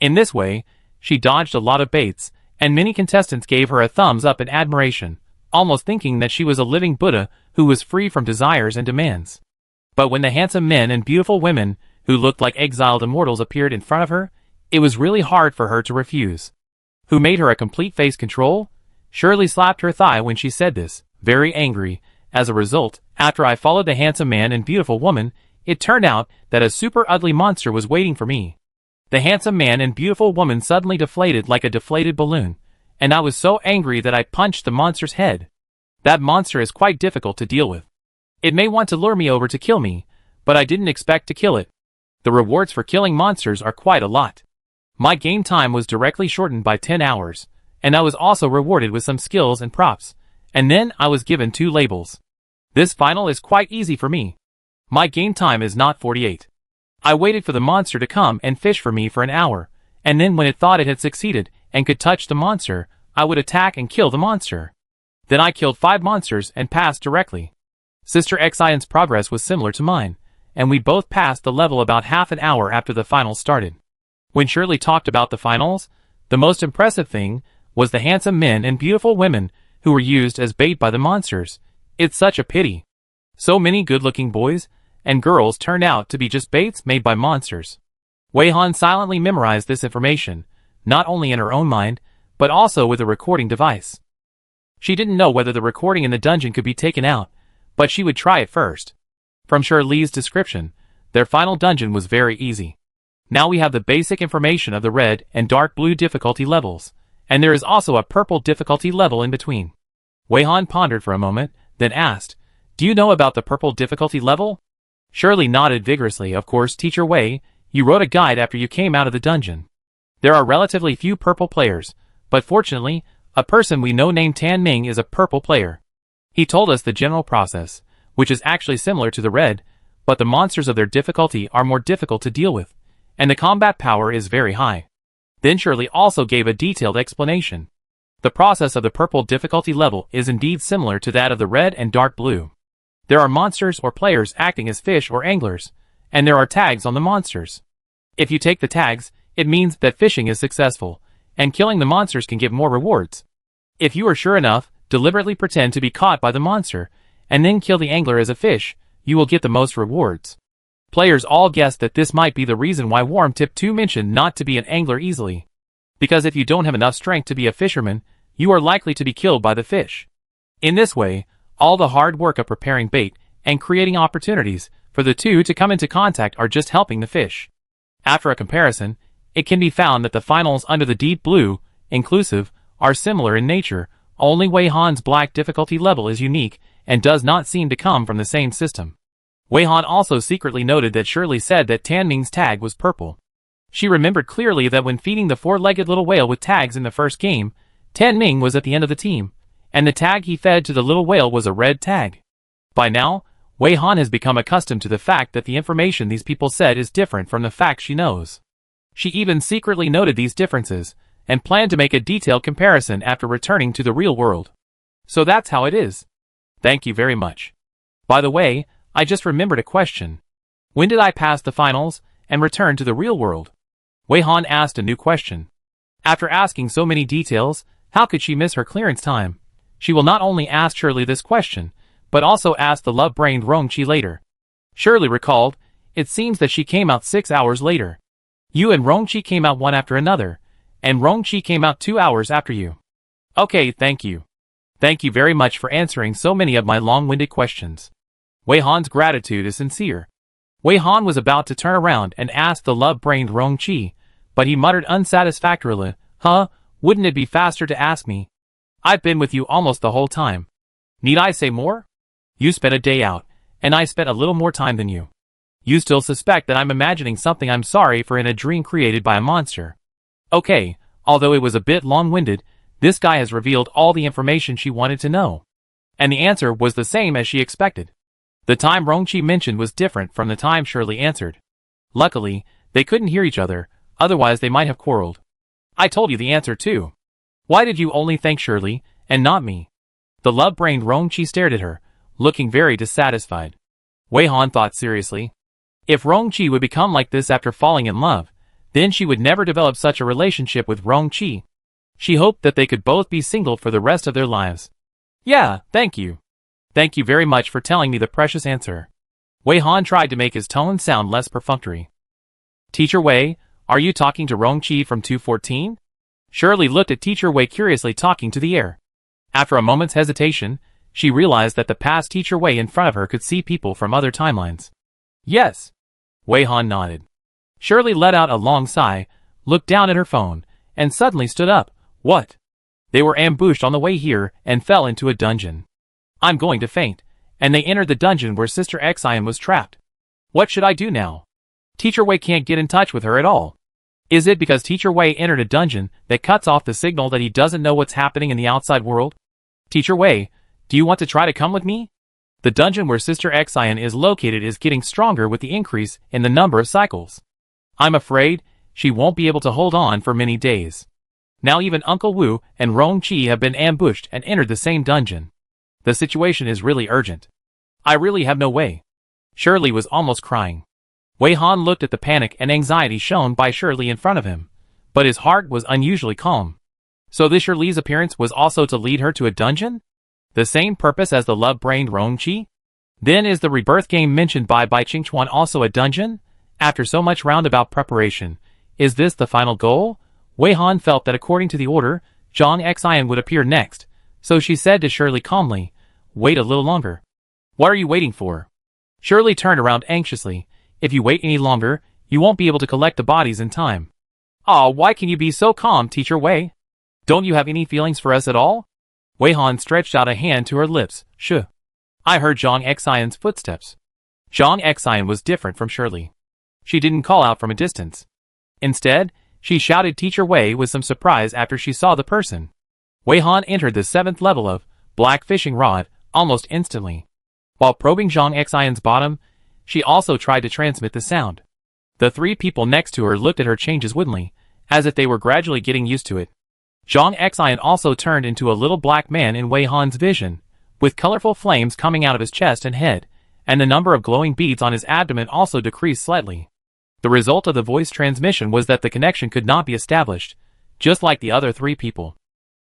In this way, she dodged a lot of baits, and many contestants gave her a thumbs up in admiration, almost thinking that she was a living Buddha who was free from desires and demands. But when the handsome men and beautiful women who looked like exiled immortals appeared in front of her, it was really hard for her to refuse. Who made her a complete face control? Shirley slapped her thigh when she said this, very angry. As a result, after I followed the handsome man and beautiful woman, it turned out that a super ugly monster was waiting for me. The handsome man and beautiful woman suddenly deflated like a deflated balloon, and I was so angry that I punched the monster's head. That monster is quite difficult to deal with. It may want to lure me over to kill me, but I didn't expect to kill it. The rewards for killing monsters are quite a lot. My game time was directly shortened by 10 hours, and I was also rewarded with some skills and props, and then I was given 2 labels. This final is quite easy for me. My game time is not 48. I waited for the monster to come and fish for me for an hour, and then when it thought it had succeeded and could touch the monster, I would attack and kill the monster. Then I killed 5 monsters and passed directly. Sister Xion's progress was similar to mine, and we both passed the level about half an hour after the finals started. When Shirley talked about the finals, the most impressive thing was the handsome men and beautiful women who were used as bait by the monsters. It's such a pity. So many good-looking boys and girls turned out to be just baits made by monsters. Wei Han silently memorized this information, not only in her own mind, but also with a recording device. She didn't know whether the recording in the dungeon could be taken out, but she would try it first. From Shirley's description, their final dungeon was very easy. Now we have the basic information of the red and dark blue difficulty levels, and there is also a purple difficulty level in between. Wei Han pondered for a moment, then asked, "Do you know about the purple difficulty level?" Shirley nodded vigorously. "Of course, Teacher Wei, you wrote a guide after you came out of the dungeon. There are relatively few purple players, but fortunately, a person we know named Tan Ming is a purple player. He told us the general process, which is actually similar to the red, but the monsters of their difficulty are more difficult to deal with, and the combat power is very high." Then Shirley also gave a detailed explanation. The process of the purple difficulty level is indeed similar to that of the red and dark blue. There are monsters or players acting as fish or anglers, and there are tags on the monsters. If you take the tags, it means that fishing is successful, and killing the monsters can give more rewards. If you are sure enough, deliberately pretend to be caught by the monster, and then kill the angler as a fish, you will get the most rewards. Players all guessed that this might be the reason why Warm Tip 2 mentioned not to be an angler easily. Because if you don't have enough strength to be a fisherman, you are likely to be killed by the fish. In this way, all the hard work of preparing bait and creating opportunities for the two to come into contact are just helping the fish. After a comparison, it can be found that the finals under the deep blue, inclusive, are similar in nature. Only Wei Han's black difficulty level is unique and does not seem to come from the same system. Wei Han also secretly noted that Shirley said that Tan Ming's tag was purple. She remembered clearly that when feeding the 4-legged little whale with tags in the first game, Tan Ming was at the end of the team, and the tag he fed to the little whale was a red tag. By now, Wei Han has become accustomed to the fact that the information these people said is different from the facts she knows. She even secretly noted these differences, and planned to make a detailed comparison after returning to the real world. So that's how it is. Thank you very much. By the way, I just remembered a question. When did I pass the finals and return to the real world? Wei Han asked a new question. After asking so many details, how could she miss her clearance time? She will not only ask Shirley this question, but also ask the love-brained Rongqi later. Shirley recalled, it seems that she came out 6 hours later. You and Rongqi came out one after another, and Rongqi came out 2 hours after you. Okay, thank you. Thank you very much for answering so many of my long-winded questions. Wei Han's gratitude is sincere. Wei Han was about to turn around and ask the love-brained Rongqi, but he muttered unsatisfactorily, Wouldn't it be faster to ask me? I've been with you almost the whole time. Need I say more? You spent a day out, and I spent a little more time than you. You still suspect that I'm imagining something I'm sorry for in a dream created by a monster. Okay, although it was a bit long-winded, this guy has revealed all the information she wanted to know. And the answer was the same as she expected. The time Rongqi mentioned was different from the time Shirley answered. Luckily, they couldn't hear each other, otherwise they might have quarreled. I told you the answer too. Why did you only thank Shirley, and not me? The love-brained Rongqi stared at her, looking very dissatisfied. Wei Han thought seriously. If Rongqi would become like this after falling in love, then she would never develop such a relationship with Rongqi. She hoped that they could both be single for the rest of their lives. Yeah, thank you. Thank you very much for telling me the precious answer. Wei Han tried to make his tone sound less perfunctory. Teacher Wei, are you talking to Rongqi from 214? Shirley looked at Teacher Wei curiously talking to the air. After a moment's hesitation, she realized that the past Teacher Wei in front of her could see people from other timelines. Yes. Wei Han nodded. Shirley let out a long sigh, looked down at her phone, and suddenly stood up. What? They were ambushed on the way here and fell into a dungeon. I'm going to faint. And they entered the dungeon where Sister Xian was trapped. What should I do now? Teacher Wei can't get in touch with her at all. Is it because Teacher Wei entered a dungeon that cuts off the signal that he doesn't know what's happening in the outside world? Teacher Wei, do you want to try to come with me? The dungeon where Sister Xian is located is getting stronger with the increase in the number of cycles. I'm afraid she won't be able to hold on for many days. Now even Uncle Wu and Rongqi have been ambushed and entered the same dungeon. The situation is really urgent. I really have no way. Shirley was almost crying. Wei Han looked at the panic and anxiety shown by Shirley in front of him, but his heart was unusually calm. So this Shirley's appearance was also to lead her to a dungeon? The same purpose as the love-brained Rongqi? Then is the rebirth game mentioned by Bai Qingchuan also a dungeon? After so much roundabout preparation, is this the final goal? Wei Han felt that according to the order, Zhang Xian would appear next, so she said to Shirley calmly, wait a little longer. What are you waiting for? Shirley turned around anxiously. If you wait any longer, you won't be able to collect the bodies in time. Aw, why can you be so calm, Teacher Wei? Don't you have any feelings for us at all? Wei Han stretched out a hand to her lips. Shh. I heard Zhang Xian's footsteps. Zhang Xian was different from Shirley. She didn't call out from a distance. Instead, she shouted Teacher Wei with some surprise after she saw the person. Wei Han entered the 7th level of Black Fishing Rod almost instantly. While probing Zhang Xian's bottom, she also tried to transmit the sound. The 3 people next to her looked at her changes woodenly, as if they were gradually getting used to it. Zhang Xian also turned into a little black man in Wei Han's vision, with colorful flames coming out of his chest and head, and the number of glowing beads on his abdomen also decreased slightly. The result of the voice transmission was that the connection could not be established, just like the other 3 people.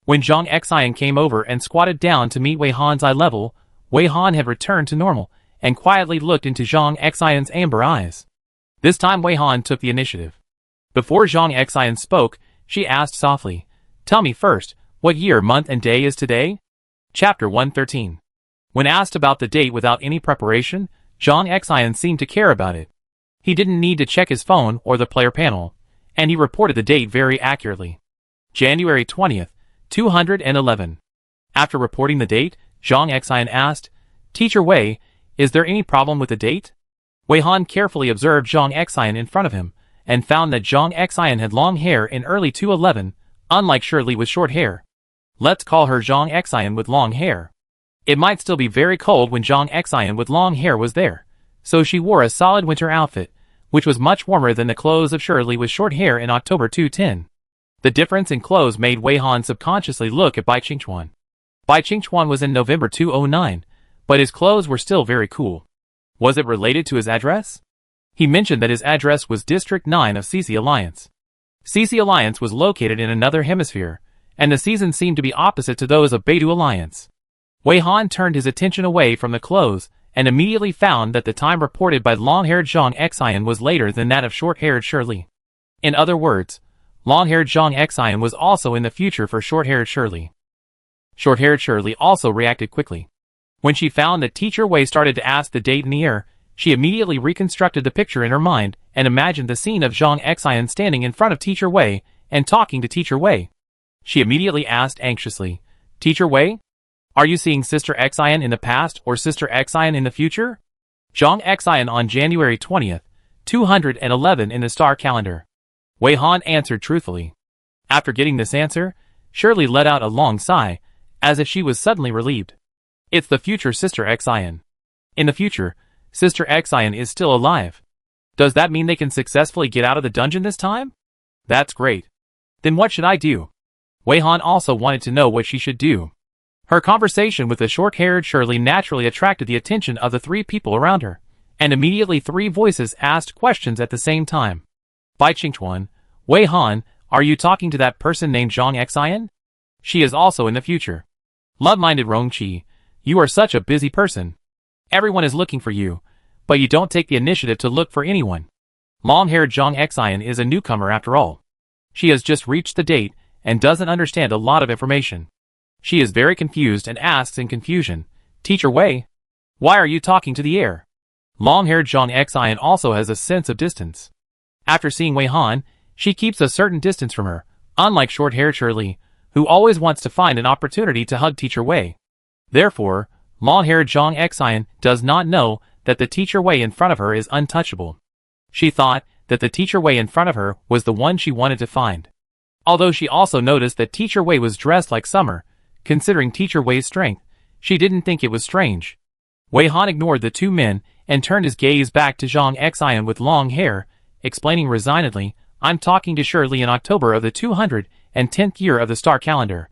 When Zhang Xian came over and squatted down to meet Wei Han's eye level, Wei Han had returned to normal, and quietly looked into Zhang Xian's amber eyes. This time Wei Han took the initiative. Before Zhang Xian spoke, she asked softly, tell me first, what year, month and day is today? Chapter 113. When asked about the date without any preparation, Zhang Xian seemed to care about it. He didn't need to check his phone or the player panel, and he reported the date very accurately. January 20th, 211. After reporting the date, Zhang Xian asked, Teacher Wei, is there any problem with the date? Wei Han carefully observed Zhang Xian in front of him, and found that Zhang Xian had long hair in early 211, unlike Shirley with short hair. Let's call her Zhang Xian with long hair. It might still be very cold when Zhang Xian with long hair was there, so she wore a solid winter outfit, which was much warmer than the clothes of Shirley with short hair in October 210. The difference in clothes made Wei Han subconsciously look at Bai Qingchuan. Bai Qingchuan was in November 209, but his clothes were still very cool. Was it related to his address? He mentioned that his address was District 9 of CC Alliance. CC Alliance was located in another hemisphere, and the seasons seemed to be opposite to those of Beidou Alliance. Wei Han turned his attention away from the clothes, and immediately found that the time reported by long-haired Zhang Xian was later than that of short-haired Shirley. In other words, long-haired Zhang Xian was also in the future for short-haired Shirley. Short-haired Shirley also reacted quickly. When she found that Teacher Wei started to ask the date in the air, she immediately reconstructed the picture in her mind and imagined the scene of Zhang Xian standing in front of Teacher Wei and talking to Teacher Wei. She immediately asked anxiously, Teacher Wei? Are you seeing Sister Xian in the past or Sister Xian in the future? Zhang Xian on January 20th, 211 in the star calendar. Wei Han answered truthfully. After getting this answer, Shirley let out a long sigh, as if she was suddenly relieved. It's the future Sister Xian. In the future, Sister Xian is still alive. Does that mean they can successfully get out of the dungeon this time? That's great. Then what should I do? Wei Han also wanted to know what she should do. Her conversation with the short-haired Shirley naturally attracted the attention of the three people around her, and immediately three voices asked questions at the same time. Bai Qingchuan, Wei Han, are you talking to that person named Zhang Xian? She is also in the future. Love-minded Rongqi, you are such a busy person. Everyone is looking for you, but you don't take the initiative to look for anyone. Long-haired Zhang Xian is a newcomer after all. She has just reached the date and doesn't understand a lot of information. She is very confused and asks in confusion, Teacher Wei, why are you talking to the air? Long-haired Zhang Xian also has a sense of distance. After seeing Wei Han, she keeps a certain distance from her, unlike short-haired Shirley, who always wants to find an opportunity to hug Teacher Wei. Therefore, long-haired Zhang Xian does not know that the Teacher Wei in front of her is untouchable. She thought that the Teacher Wei in front of her was the one she wanted to find. Although she also noticed that Teacher Wei was dressed like summer, considering Teacher Wei's strength, she didn't think it was strange. Wei Han ignored the two men and turned his gaze back to Zhang Xian with long hair, explaining resignedly, I'm talking to Shirley in October of the 210th year of the star calendar.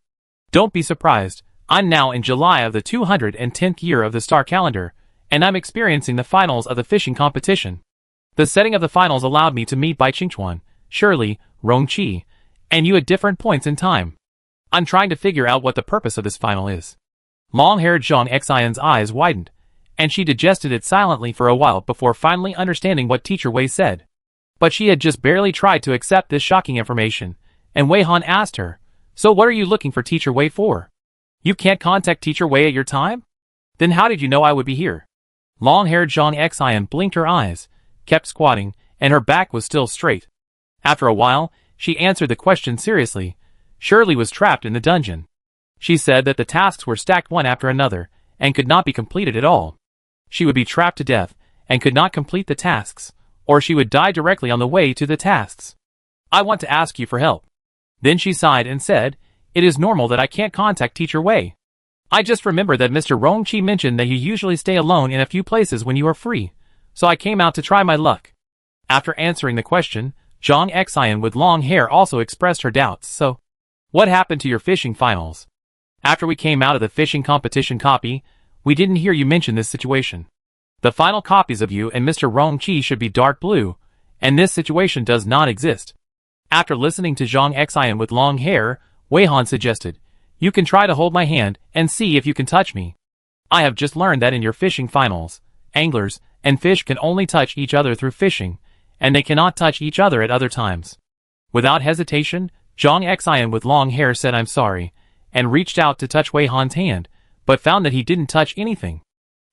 Don't be surprised, I'm now in July of the 210th year of the star calendar, and I'm experiencing the finals of the fishing competition. The setting of the finals allowed me to meet Bai Qingchuan, Shirley, Rongqi, and you at different points in time. I'm trying to figure out what the purpose of this final is. Long-haired Zhang Xian's eyes widened, and she digested it silently for a while before finally understanding what Teacher Wei said. But she had just barely tried to accept this shocking information, and Wei Han asked her, So what are you looking for Teacher Wei for? You can't contact Teacher Wei at your time? Then how did you know I would be here? Long-haired Zhang Xian blinked her eyes, kept squatting, and her back was still straight. After a while, she answered the question seriously. Shirley was trapped in the dungeon. She said that the tasks were stacked one after another, and could not be completed at all. She would be trapped to death, and could not complete the tasks, or she would die directly on the way to the tasks. I want to ask you for help. Then she sighed and said, It is normal that I can't contact Teacher Wei. I just remember that Mr. Rongqi mentioned that you usually stay alone in a few places when you are free, so I came out to try my luck. After answering the question, Zhang Xian with long hair also expressed her doubts, so, what happened to your fishing finals? After we came out of the fishing competition copy, we didn't hear you mention this situation. The final copies of you and Mr. Rongqi should be dark blue, and this situation does not exist. After listening to Zhang Xian with long hair, Wei Han suggested, You can try to hold my hand and see if you can touch me. I have just learned that in your fishing finals, anglers and fish can only touch each other through fishing, and they cannot touch each other at other times. Without hesitation, Zhang Xian with long hair said I'm sorry, and reached out to touch Wei Han's hand, but found that he didn't touch anything.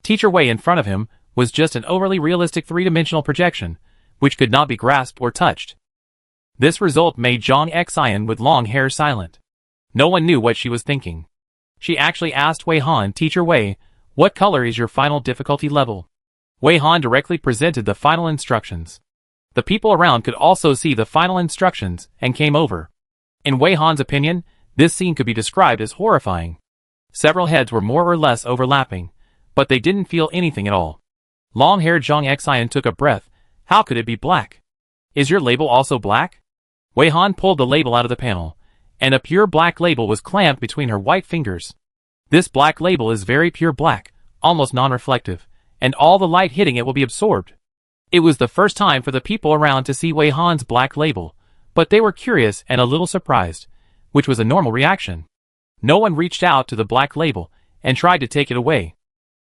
Teacher Wei in front of him was just an overly realistic three-dimensional projection, which could not be grasped or touched. This result made Zhang Xian with long hair silent. No one knew what she was thinking. She actually asked Wei Han, Teacher Wei, what color is your final difficulty level? Wei Han directly presented the final instructions. The people around could also see the final instructions and came over. In Wei Han's opinion, this scene could be described as horrifying. Several heads were more or less overlapping, but they didn't feel anything at all. Long-haired Zhang Xian took a breath. How could it be black? Is your label also black? Wei Han pulled the label out of the panel, and a pure black label was clamped between her white fingers. This black label is very pure black, almost non-reflective, and all the light hitting it will be absorbed. It was the first time for the people around to see Wei Han's black label, but they were curious and a little surprised, which was a normal reaction. No one reached out to the black label and tried to take it away.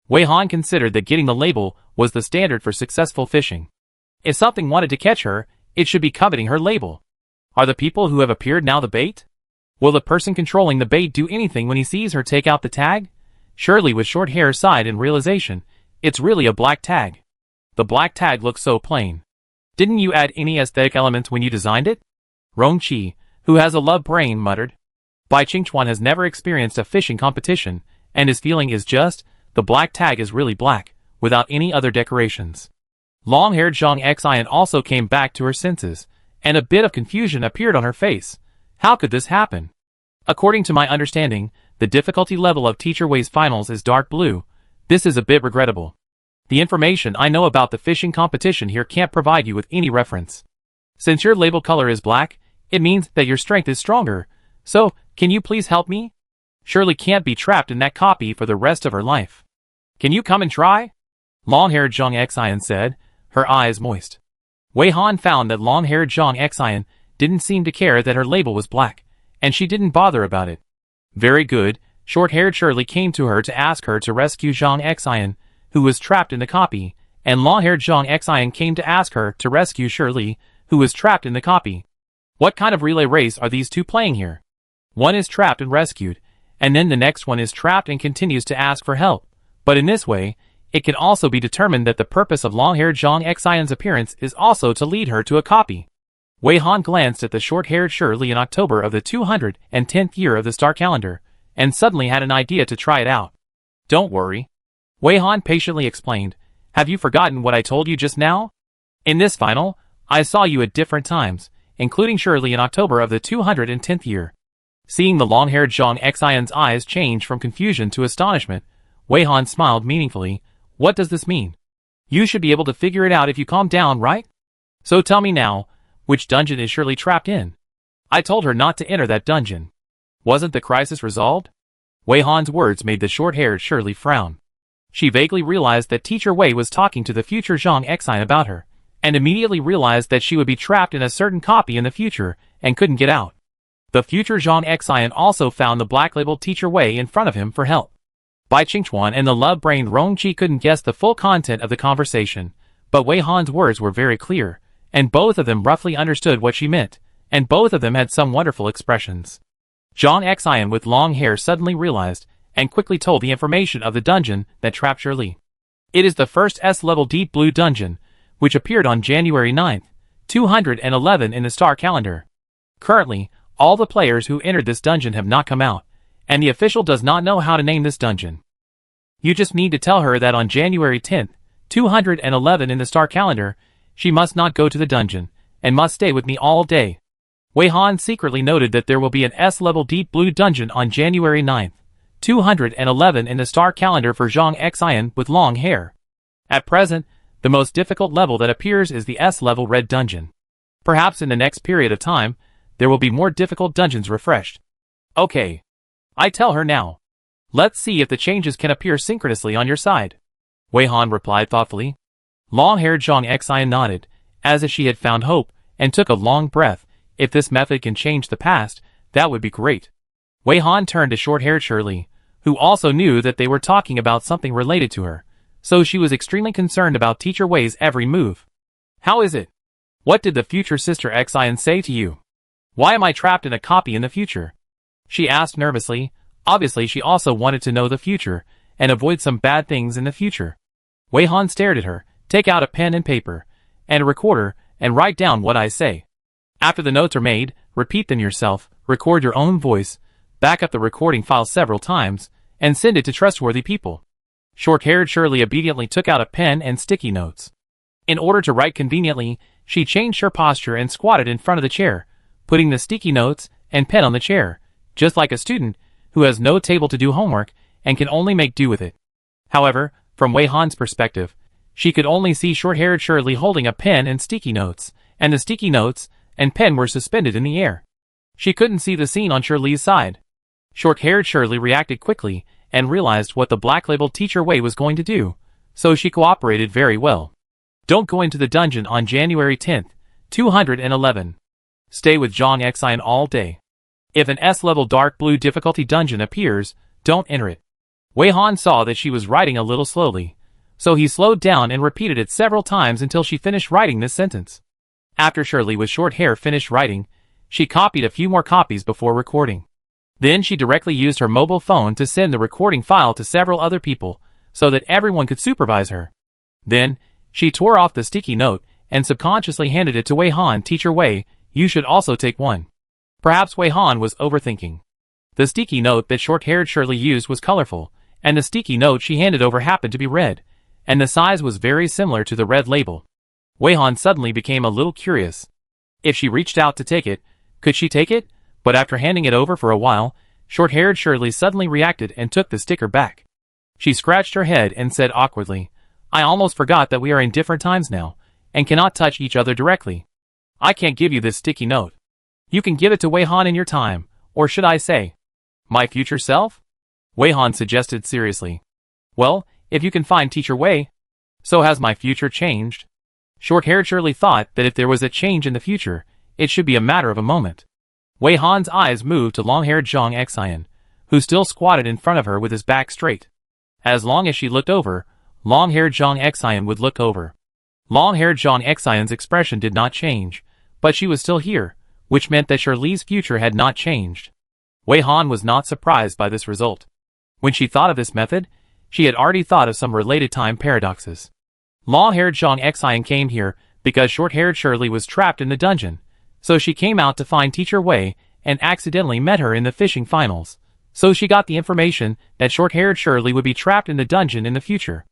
Wei Han considered that getting the label was the standard for successful fishing. If something wanted to catch her, it should be coveting her label. Are the people who have appeared now the bait? Will the person controlling the bait do anything when he sees her take out the tag? Shirley with short hair sighed in realization. It's really a black tag. The black tag looks so plain. Didn't you add any aesthetic elements when you designed it? Rongqi, who has a love brain, muttered. Bai-Ching-chuan has never experienced a fishing competition, and his feeling is just, the black tag is really black, without any other decorations. Long-haired Zhang Xian also came back to her senses, and a bit of confusion appeared on her face. How could this happen? According to my understanding, the difficulty level of Teacher Wei's finals is dark blue. This is a bit regrettable. The information I know about the fishing competition here can't provide you with any reference. Since your label color is black, it means that your strength is stronger. So, can you please help me? Shirley can't be trapped in that copy for the rest of her life. Can you come and try? Long-haired Zhang Xian said, her eyes moist. Wei Han found that long-haired Zhang Xian didn't seem to care that her label was black, and she didn't bother about it. Very good, short-haired Shirley came to her to ask her to rescue Zhang Xian, who was trapped in the copy, and long-haired Zhang Xian came to ask her to rescue Shirley, who was trapped in the copy. What kind of relay race are these two playing here? One is trapped and rescued, and then the next one is trapped and continues to ask for help. But in this way, it can also be determined that the purpose of long-haired Zhang Xian's appearance is also to lead her to a copy. Wei Han glanced at the short-haired Shirley in October of the 210th year of the star calendar, and suddenly had an idea to try it out. Don't worry. Wei Han patiently explained, have you forgotten what I told you just now? In this final, I saw you at different times, including Shirley in October of the 210th year. Seeing the long-haired Zhang Xian's eyes change from confusion to astonishment, Wei Han smiled meaningfully. What does this mean? You should be able to figure it out if you calm down, right? So tell me now, which dungeon is Shirley trapped in? I told her not to enter that dungeon. Wasn't the crisis resolved? Wei Han's words made the short-haired Shirley frown. She vaguely realized that Teacher Wei was talking to the future Zhang Xian about her, and immediately realized that she would be trapped in a certain copy in the future, and couldn't get out. The future Zhang Xian also found the black-labeled Teacher Wei in front of him for help. Bai-Ching-chuan and the love-brained Rong-chi couldn't guess the full content of the conversation, but Wei Han's words were very clear, and both of them roughly understood what she meant, and both of them had some wonderful expressions. Zhang Xian with long hair suddenly realized, and quickly told the information of the dungeon that trapped Shirley. It is the first S-level deep blue dungeon, which appeared on January 9th, 211 in the star calendar. Currently, all the players who entered this dungeon have not come out, and the official does not know how to name this dungeon. You just need to tell her that on January 10th, 211 in the star calendar, she must not go to the dungeon, and must stay with me all day. Wei Han secretly noted that there will be an S-level deep blue dungeon on January 9th, 211 in the star calendar for Zhang Xian with long hair. At present, the most difficult level that appears is the S-level red dungeon. Perhaps in the next period of time, there will be more difficult dungeons refreshed. Okay. I tell her now. Let's see if the changes can appear synchronously on your side. Wei Han replied thoughtfully. Long-haired Zhang Xian nodded, as if she had found hope, and took a long breath. If this method can change the past, that would be great. Wei Han turned to short-haired Shirley, who also knew that they were talking about something related to her, so she was extremely concerned about Teacher Wei's every move. How is it? What did the future Sister Xian say to you? Why am I trapped in a copy in the future? She asked nervously. Obviously she also wanted to know the future, and avoid some bad things in the future. Wei Han stared at her. Take out a pen and paper, and a recorder, and write down what I say. After the notes are made, repeat them yourself, record your own voice, back up the recording file several times, and send it to trustworthy people. Short-haired Shirley obediently took out a pen and sticky notes. In order to write conveniently, she changed her posture and squatted in front of the chair, putting the sticky notes and pen on the chair, just like a student who has no table to do homework and can only make do with it. However, from Wei Han's perspective, she could only see short-haired Shirley holding a pen and sticky notes, and the sticky notes and pen were suspended in the air. She couldn't see the scene on Shirley's side. Short-haired Shirley reacted quickly and realized what the black-labeled Teacher Wei was going to do, so she cooperated very well. Don't go into the dungeon on January 10th, 211. Stay with Zhang Xian all day. If an S-level dark blue difficulty dungeon appears, don't enter it. Wei Han saw that she was writing a little slowly, so he slowed down and repeated it several times until she finished writing this sentence. After Shirley with short hair finished writing, she copied a few more copies before recording. Then she directly used her mobile phone to send the recording file to several other people, so that everyone could supervise her. Then, she tore off the sticky note, and subconsciously handed it to Wei Han. Teacher Wei, you should also take one. Perhaps Wei Han was overthinking. The sticky note that short-haired Shirley used was colorful, and the sticky note she handed over happened to be red, and the size was very similar to the red label. Wei Han suddenly became a little curious. If she reached out to take it, could she take it? But after handing it over for a while, short-haired Shirley suddenly reacted and took the sticker back. She scratched her head and said awkwardly, "I almost forgot that we are in different times now, and cannot touch each other directly. I can't give you this sticky note. You can give it to Wei Han in your time, or should I say, my future self?" Wei Han suggested seriously. "Well, if you can find Teacher Wei." "So has my future changed?" Short-haired Shirley thought that if there was a change in the future, it should be a matter of a moment. Wei Han's eyes moved to long-haired Zhang Xian, who still squatted in front of her with his back straight. As long as she looked over, long-haired Zhang Xian would look over. Long-haired Zhang Xian's expression did not change, but she was still here, which meant that Shirley's future had not changed. Wei Han was not surprised by this result. When she thought of this method, she had already thought of some related time paradoxes. Long-haired Zhang Xian came here because short-haired Shirley was trapped in the dungeon, so she came out to find Teacher Wei and accidentally met her in the fishing finals. So she got the information that short-haired Shirley would be trapped in the dungeon in the future.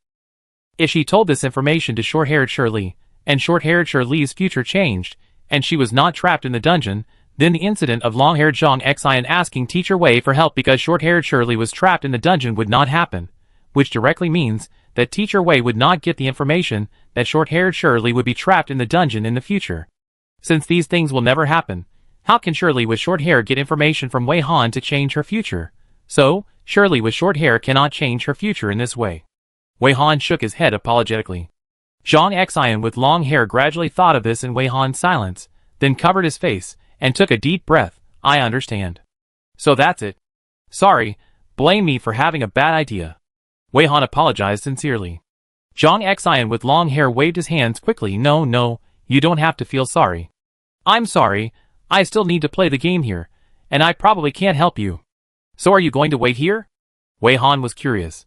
If she told this information to short-haired Shirley, and short-haired Shirley's future changed, and she was not trapped in the dungeon, then the incident of long-haired Zhang Xian asking Teacher Wei for help because short-haired Shirley was trapped in the dungeon would not happen, which directly means that Teacher Wei would not get the information that short-haired Shirley would be trapped in the dungeon in the future. Since these things will never happen, how can Shirley with short hair get information from Wei Han to change her future? So, Shirley with short hair cannot change her future in this way. Wei Han shook his head apologetically. Zhang Xian with long hair gradually thought of this in Wei Han's silence, then covered his face, and took a deep breath. "I understand. So that's it. Sorry, blame me for having a bad idea." Wei Han apologized sincerely. Zhang Xian with long hair waved his hands quickly. No, you don't have to feel sorry. I'm sorry, I still need to play the game here, and I probably can't help you. So are you going to wait here? Wei Han was curious.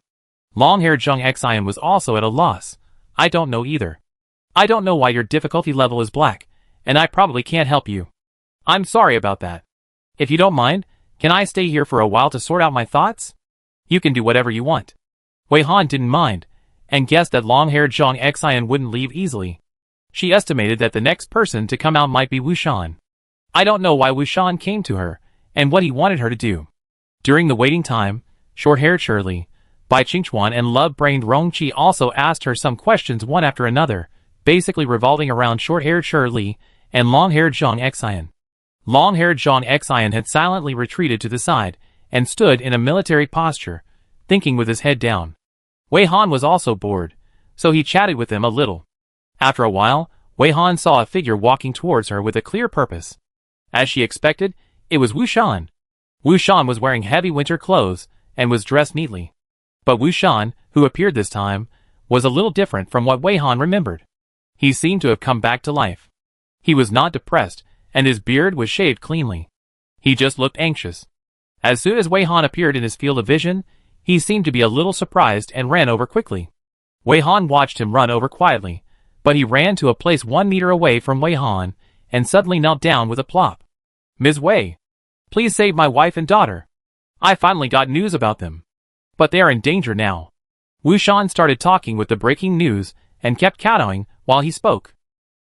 Long-haired Zhang Xian was also at a loss. I don't know either. I don't know why your difficulty level is black, and I probably can't help you. I'm sorry about that. If you don't mind, can I stay here for a while to sort out my thoughts? You can do whatever you want. Wei Han didn't mind, and guessed that long-haired Zhang Xian wouldn't leave easily. She estimated that the next person to come out might be Wu Shan. I don't know why Wu Shan came to her, and what he wanted her to do. During the waiting time, short-haired Shirley, Bai Qingchuan and love-brained Rong Qi also asked her some questions one after another, basically revolving around short-haired Shirley and long-haired Zhang Xian. Long-haired Zhang Xian had silently retreated to the side, and stood in a military posture, thinking with his head down. Wei Han was also bored, so he chatted with them a little. After a while, Wei Han saw a figure walking towards her with a clear purpose. As she expected, it was Wu Shan. Wu Shan was wearing heavy winter clothes, and was dressed neatly. But Wu Shan, who appeared this time, was a little different from what Wei Han remembered. He seemed to have come back to life. He was not depressed, and his beard was shaved cleanly. He just looked anxious. As soon as Wei Han appeared in his field of vision, he seemed to be a little surprised and ran over quickly. Wei Han watched him run over quietly, but he ran to a place 1 meter away from Wei Han, and suddenly knelt down with a plop. "Ms. Wei, please save my wife and daughter. I finally got news about them. But they are in danger now." Wu Shan started talking with the breaking news, and kept kowtowing while he spoke.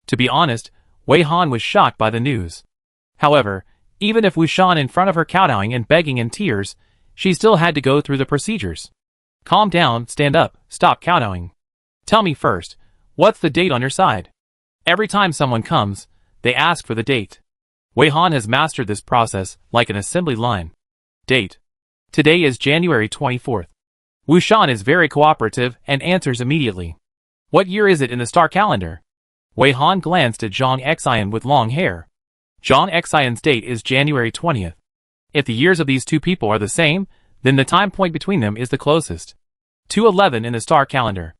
To be honest, Wei Han was shocked by the news. However, even if Wu Shan in front of her kowtowing and begging in tears, she still had to go through the procedures. "Calm down, stand up, stop kowtowing. Tell me first, what's the date on your side?" Every time someone comes, they ask for the date. Wei Han has mastered this process like an assembly line. Date. Today is January 24th. Wu Shan is very cooperative and answers immediately. What year is it in the star calendar? Wei Han glanced at Zhang Xian with long hair. Zhang Xian's date is January 20th. If the years of these two people are the same, then the time point between them is the closest. 2:11 in the star calendar.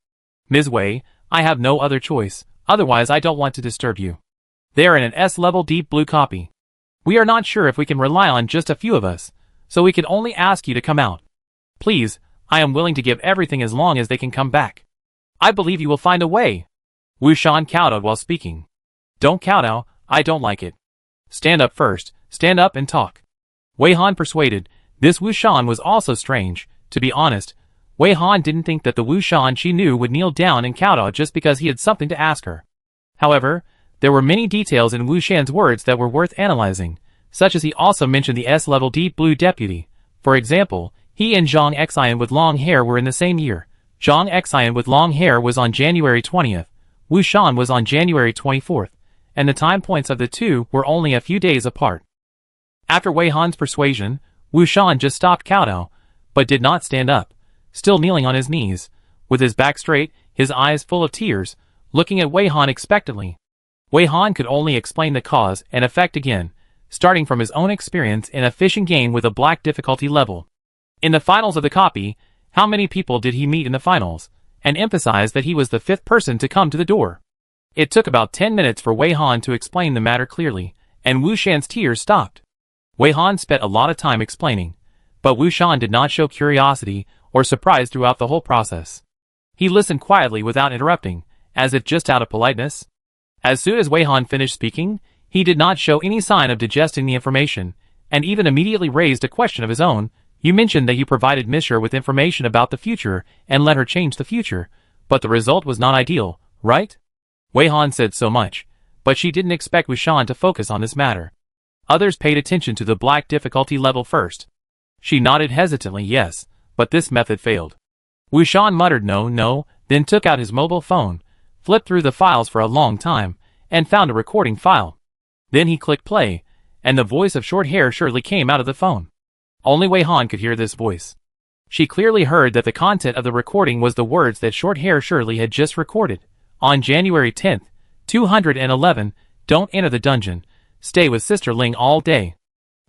Ms. Wei, I have no other choice, otherwise I don't want to disturb you. They are in an S-level deep blue copy. We are not sure if we can rely on just a few of us, so we can only ask you to come out. Please, I am willing to give everything as long as they can come back. I believe you will find a way. Wu Shan kowtowed while speaking. Don't kowtow, I don't like it. Stand up first, stand up and talk. Wei Han persuaded, This Wu Shan was also strange. To be honest, Wei Han didn't think that the Wu Shan she knew would kneel down and kowtow just because he had something to ask her. However, there were many details in Wu Shan's words that were worth analyzing, such as he also mentioned the S-level Deep Blue deputy. For example, he and Zhang Xian with long hair were in the same year. Zhang Xian with long hair was on January 20th, Wu Shan was on January 24th, and the time points of the two were only a few days apart. After Wei Han's persuasion, Wu Shan just stopped kowtow, but did not stand up, still kneeling on his knees, with his back straight, his eyes full of tears, looking at Wei Han expectantly. Wei Han could only explain the cause and effect again, starting from his own experience in a fishing game with a black difficulty level. In the finals of the copy, how many people did he meet in the finals, and emphasized that he was the 5th person to come to the door. It took about 10 minutes for Wei Han to explain the matter clearly, and Wu Shan's tears stopped. Wei Han spent a lot of time explaining, but Wu Shan did not show curiosity or surprise throughout the whole process. He listened quietly without interrupting, as if just out of politeness. As soon as Wei Han finished speaking, he did not show any sign of digesting the information, and even immediately raised a question of his own. You mentioned that you provided Miss Her with information about the future and let her change the future, but the result was not ideal, right? Wei Han said so much, but she didn't expect Wu Shan to focus on this matter. Others paid attention to the black difficulty level first. She nodded hesitantly yes, but this method failed. Wu Shan muttered no, then took out his mobile phone, flipped through the files for a long time, and found a recording file. Then he clicked play, and the voice of Short Hair Shirley came out of the phone. Only Wei Han could hear this voice. She clearly heard that the content of the recording was the words that Short Hair Shirley had just recorded. On January 10th, 211, don't enter the dungeon, stay with Sister Ling all day.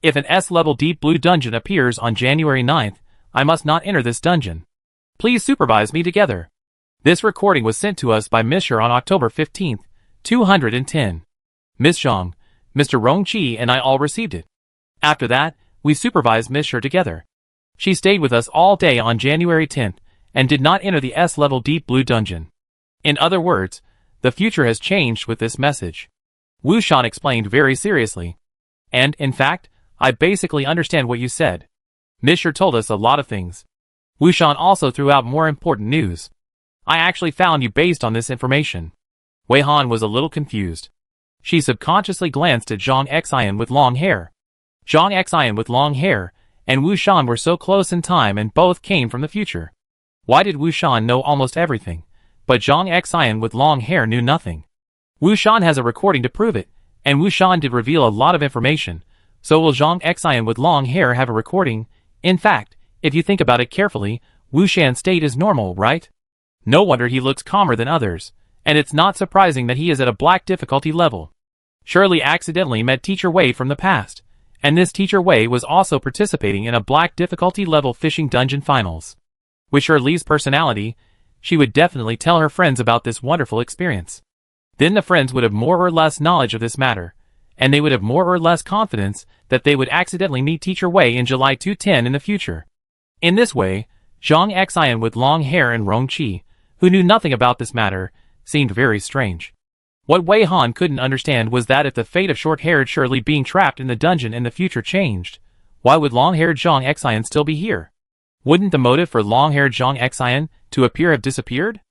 If an S-level Deep Blue dungeon appears on January 9th, I must not enter this dungeon. Please supervise me together. This recording was sent to us by Miss Her on October 15th, 210. Miss Zhang, Mr. Rongqi and I all received it. After that, we supervised Miss Her together. She stayed with us all day on January 10th, and did not enter the S-level Deep Blue dungeon. In other words, the future has changed with this message. Wu Shan explained very seriously. And, in fact, I basically understand what you said. Miss Her told us a lot of things. Wu Shan also threw out more important news. I actually found you based on this information. Wei Han was a little confused. She subconsciously glanced at Zhang Xian with long hair. Zhang Xian with long hair and Wu Shan were so close in time and both came from the future. Why did Wu Shan know almost everything, but Zhang Xian with long hair knew nothing? Wu Shan has a recording to prove it, and Wu Shan did reveal a lot of information, so will Zhang Xian with long hair have a recording? In fact, if you think about it carefully, Wu Shan's state is normal, right? No wonder he looks calmer than others, and it's not surprising that he is at a black difficulty level. Shirley accidentally met Teacher Wei from the past, and this Teacher Wei was also participating in a black difficulty level fishing dungeon finals. With Shirley's personality, she would definitely tell her friends about this wonderful experience. Then the friends would have more or less knowledge of this matter, and they would have more or less confidence that they would accidentally meet Teacher Wei in July 210 in the future. In this way, Zhang Xian with long hair and Rongqi, who knew nothing about this matter, seemed very strange. What Wei Han couldn't understand was that if the fate of short-haired Shirley being trapped in the dungeon in the future changed, why would long-haired Zhang Xian still be here? Wouldn't the motive for long-haired Zhang Xian to appear have disappeared?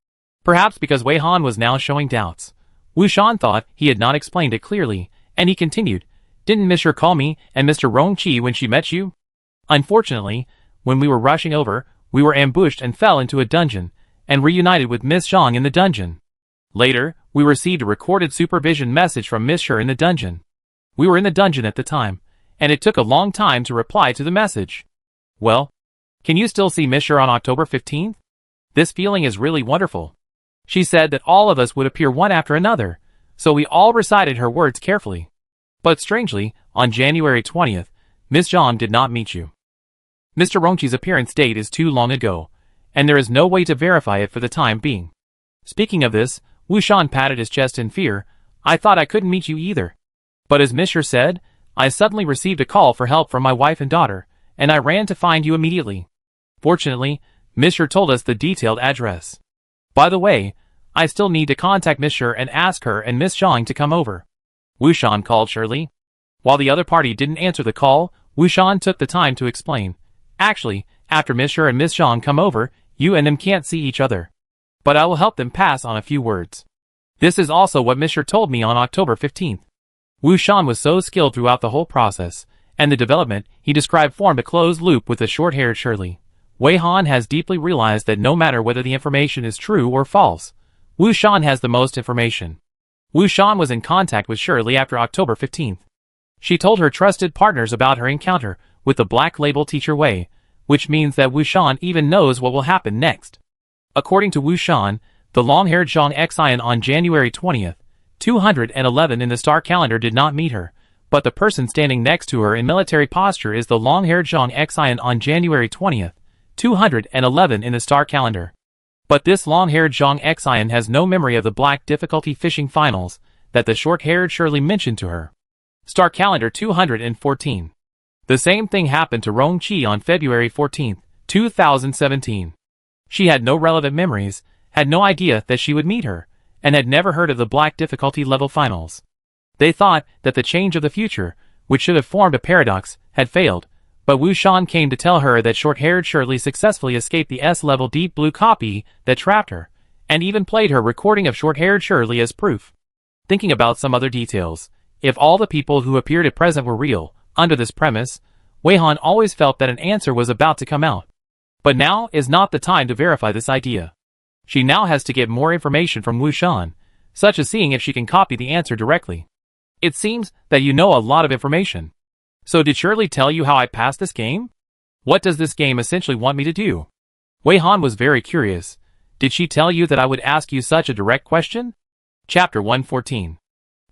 Perhaps because Wei Han was now showing doubts. Wu Shan thought he had not explained it clearly, and he continued, "Didn't Miss Her call me and Mr. Rongqi when she met you? Unfortunately, when we were rushing over, we were ambushed and fell into a dungeon, and reunited with Miss Zhang in the dungeon. Later, we received a recorded supervision message from Miss Her in the dungeon. We were in the dungeon at the time, and it took a long time to reply to the message. Well, can you still see Miss Her on October 15th? This feeling is really wonderful. She said that all of us would appear one after another, so we all recited her words carefully. But strangely, on January 20th, Miss Zhang did not meet you. Mr. Rongqi's appearance date is too long ago, and there is no way to verify it for the time being. Speaking of this, Wu Shan patted his chest in fear. I thought I couldn't meet you either. But as Miss Her said, I suddenly received a call for help from my wife and daughter, and I ran to find you immediately. Fortunately, Miss Her told us the detailed address. By the way, I still need to contact Miss Her and ask her and Miss Zhang to come over." Wu Shan called Shirley. While the other party didn't answer the call, Wu Shan took the time to explain, Actually, after Mr. and Miss Zhang come over, you and them can't see each other. But I will help them pass on a few words. This is also what Mr. told me on October 15th. Wu Shan was so skilled throughout the whole process, and the development he described formed a closed loop with the short-haired Shirley. Wei Han has deeply realized that no matter whether the information is true or false, Wu Shan has the most information. Wu Shan was in contact with Shirley after October 15th. She told her trusted partners about her encounter with the Black Label teacher Wei, which means that Wu Shan even knows what will happen next. According to Wu Shan, the long-haired Zhang Xian on January 20th, 211 in the star calendar did not meet her, but the person standing next to her in military posture is the long-haired Zhang Xian on January 20th, 211 in the star calendar. But this long-haired Zhang Xian has no memory of the black difficulty fishing finals that the short-haired Shirley mentioned to her. Star calendar 214. The same thing happened to Rong Qi on February 14, 2017. She had no relevant memories, had no idea that she would meet her, and had never heard of the black difficulty level finals. They thought that the change of the future, which should have formed a paradox, had failed, but Wu Shan came to tell her that short-haired Shirley successfully escaped the S-level deep blue copy that trapped her, and even played her recording of short-haired Shirley as proof. Thinking about some other details, if all the people who appeared at present were real, under this premise, Wei Han always felt that an answer was about to come out. But now is not the time to verify this idea. She now has to get more information from Wu Shan, such as seeing if she can copy the answer directly. It seems that you know a lot of information. So did Shirley tell you how I passed this game? What does this game essentially want me to do? Wei Han was very curious. Did she tell you that I would ask you such a direct question? Chapter 114.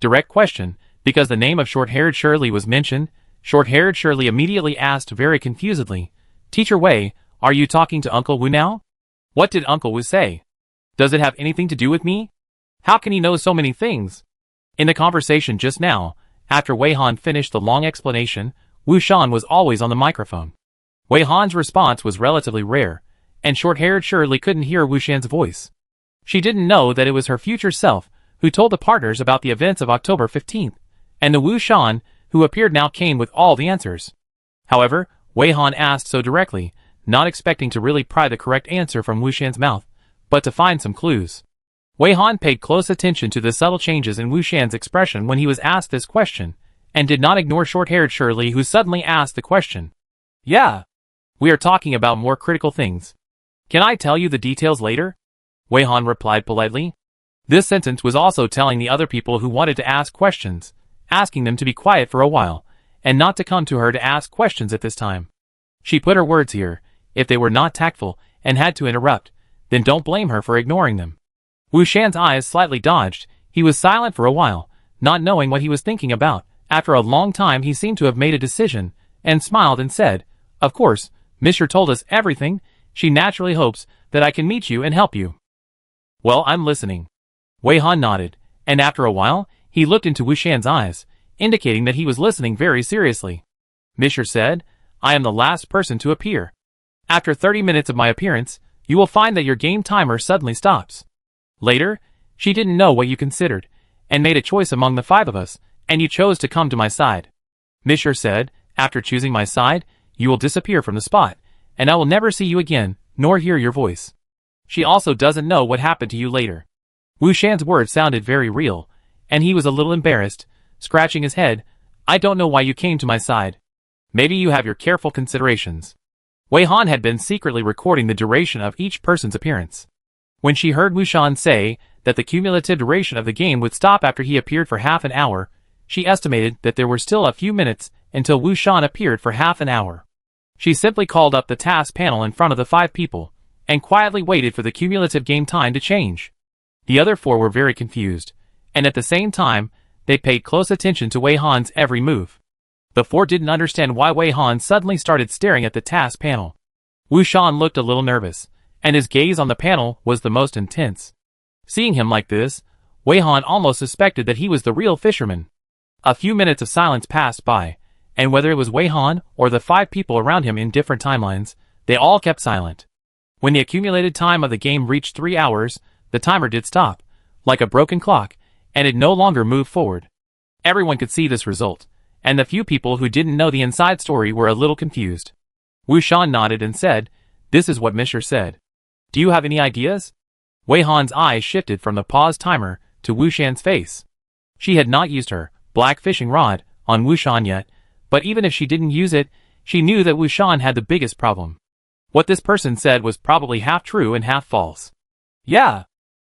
Direct question. Because the name of short-haired Shirley was mentioned, short-haired Shirley immediately asked very confusedly, Teacher Wei, are you talking to Uncle Wu now? What did Uncle Wu say? Does it have anything to do with me? How can he know so many things? In the conversation just now, after Wei Han finished the long explanation, Wu Shan was always on the microphone. Wei Han's response was relatively rare, and short-haired Shirley couldn't hear Wu Shan's voice. She didn't know that it was her future self who told the partners about the events of October 15th, and the Wu Shan who appeared now came with all the answers. However, Wei Han asked so directly, not expecting to really pry the correct answer from Wu Shan's mouth, but to find some clues. Wei Han paid close attention to the subtle changes in Wu Shan's expression when he was asked this question, and did not ignore short-haired Shirley who suddenly asked the question. Yeah. We are talking about more critical things. Can I tell you the details later? Wei Han replied politely. This sentence was also telling the other people who wanted to ask questions, asking them to be quiet for a while, and not to come to her to ask questions at this time. She put her words here. If they were not tactful and had to interrupt, then don't blame her for ignoring them. Wu Shan's eyes slightly dodged. He was silent for a while, not knowing what he was thinking about. After a long time he seemed to have made a decision, and smiled and said, Of course, Mr. told us everything. She naturally hopes that I can meet you and help you. Well, I'm listening. Wei Han nodded, and after a while, he looked into Wu Shan's eyes, indicating that he was listening very seriously. Mr. said, I am the last person to appear. After 30 minutes of my appearance, you will find that your game timer suddenly stops. Later, she didn't know what you considered, and made a choice among the 5 of us, and you chose to come to my side. Mr. said, after choosing my side, you will disappear from the spot, and I will never see you again, nor hear your voice. She also doesn't know what happened to you later. Wu Shan's words sounded very real, and he was a little embarrassed, scratching his head. I don't know why you came to my side. Maybe you have your careful considerations. Wei Han had been secretly recording the duration of each person's appearance. When she heard Wu Shan say that the cumulative duration of the game would stop after he appeared for half an hour, she estimated that there were still a few minutes until Wu Shan appeared for half an hour. She simply called up the task panel in front of the 5 people, and quietly waited for the cumulative game time to change. The other 4 were very confused, and at the same time, they paid close attention to Wei Han's every move. The 4 didn't understand why Wei Han suddenly started staring at the task panel. Wu Shan looked a little nervous, and his gaze on the panel was the most intense. Seeing him like this, Wei Han almost suspected that he was the real fisherman. A few minutes of silence passed by, and whether it was Wei Han or the 5 people around him in different timelines, they all kept silent. When the accumulated time of the game reached 3 hours, the timer did stop, like a broken clock, and it no longer moved forward. Everyone could see this result, and the few people who didn't know the inside story were a little confused. Wu Shan nodded and said, "This is what Mr. said. Do you have any ideas?" Wei Han's eyes shifted from the pause timer to Wu Shan's face. She had not used her black fishing rod on Wu Shan yet, but even if she didn't use it, she knew that Wu Shan had the biggest problem. What this person said was probably half true and half false. "Yeah,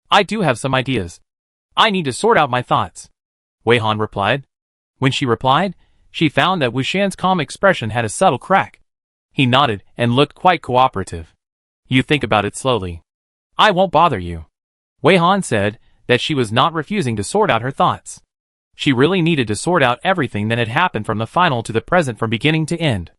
I do have some ideas. I need to sort out my thoughts," Wei Han replied. When she replied, she found that Wu Shan's calm expression had a subtle crack. He nodded and looked quite cooperative. "You think about it slowly. I won't bother you." Wei Han said that she was not refusing to sort out her thoughts. She really needed to sort out everything that had happened from the final to the present from beginning to end.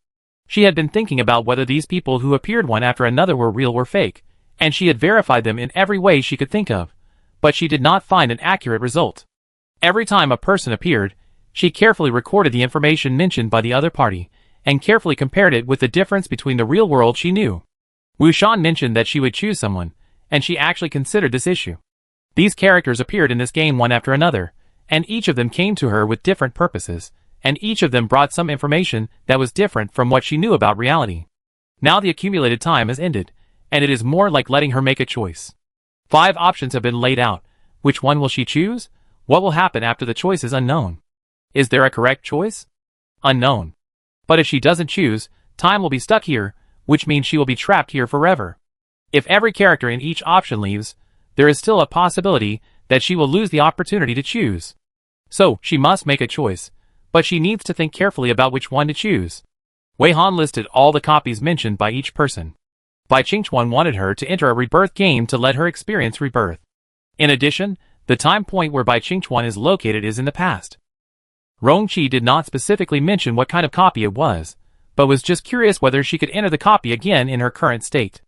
She had been thinking about whether these people who appeared one after another were real or fake, and she had verified them in every way she could think of, but she did not find an accurate result. Every time a person appeared, she carefully recorded the information mentioned by the other party, and carefully compared it with the difference between the real world she knew. Wu Shan mentioned that she would choose someone, and she actually considered this issue. These characters appeared in this game one after another, and each of them came to her with different purposes, and each of them brought some information that was different from what she knew about reality. Now the accumulated time has ended, and it is more like letting her make a choice. 5 options have been laid out. Which one will she choose? What will happen after the choice is unknown? Is there a correct choice? Unknown. But if she doesn't choose, time will be stuck here, which means she will be trapped here forever. If every character in each option leaves, there is still a possibility that she will lose the opportunity to choose. So, she must make a choice, but she needs to think carefully about which one to choose. Wei Han listed all the copies mentioned by each person. Bai Qingchuan wanted her to enter a rebirth game to let her experience rebirth. In addition, the time point where Bai Qingchuan is located is in the past. Rongqi did not specifically mention what kind of copy it was, but was just curious whether she could enter the copy again in her current state.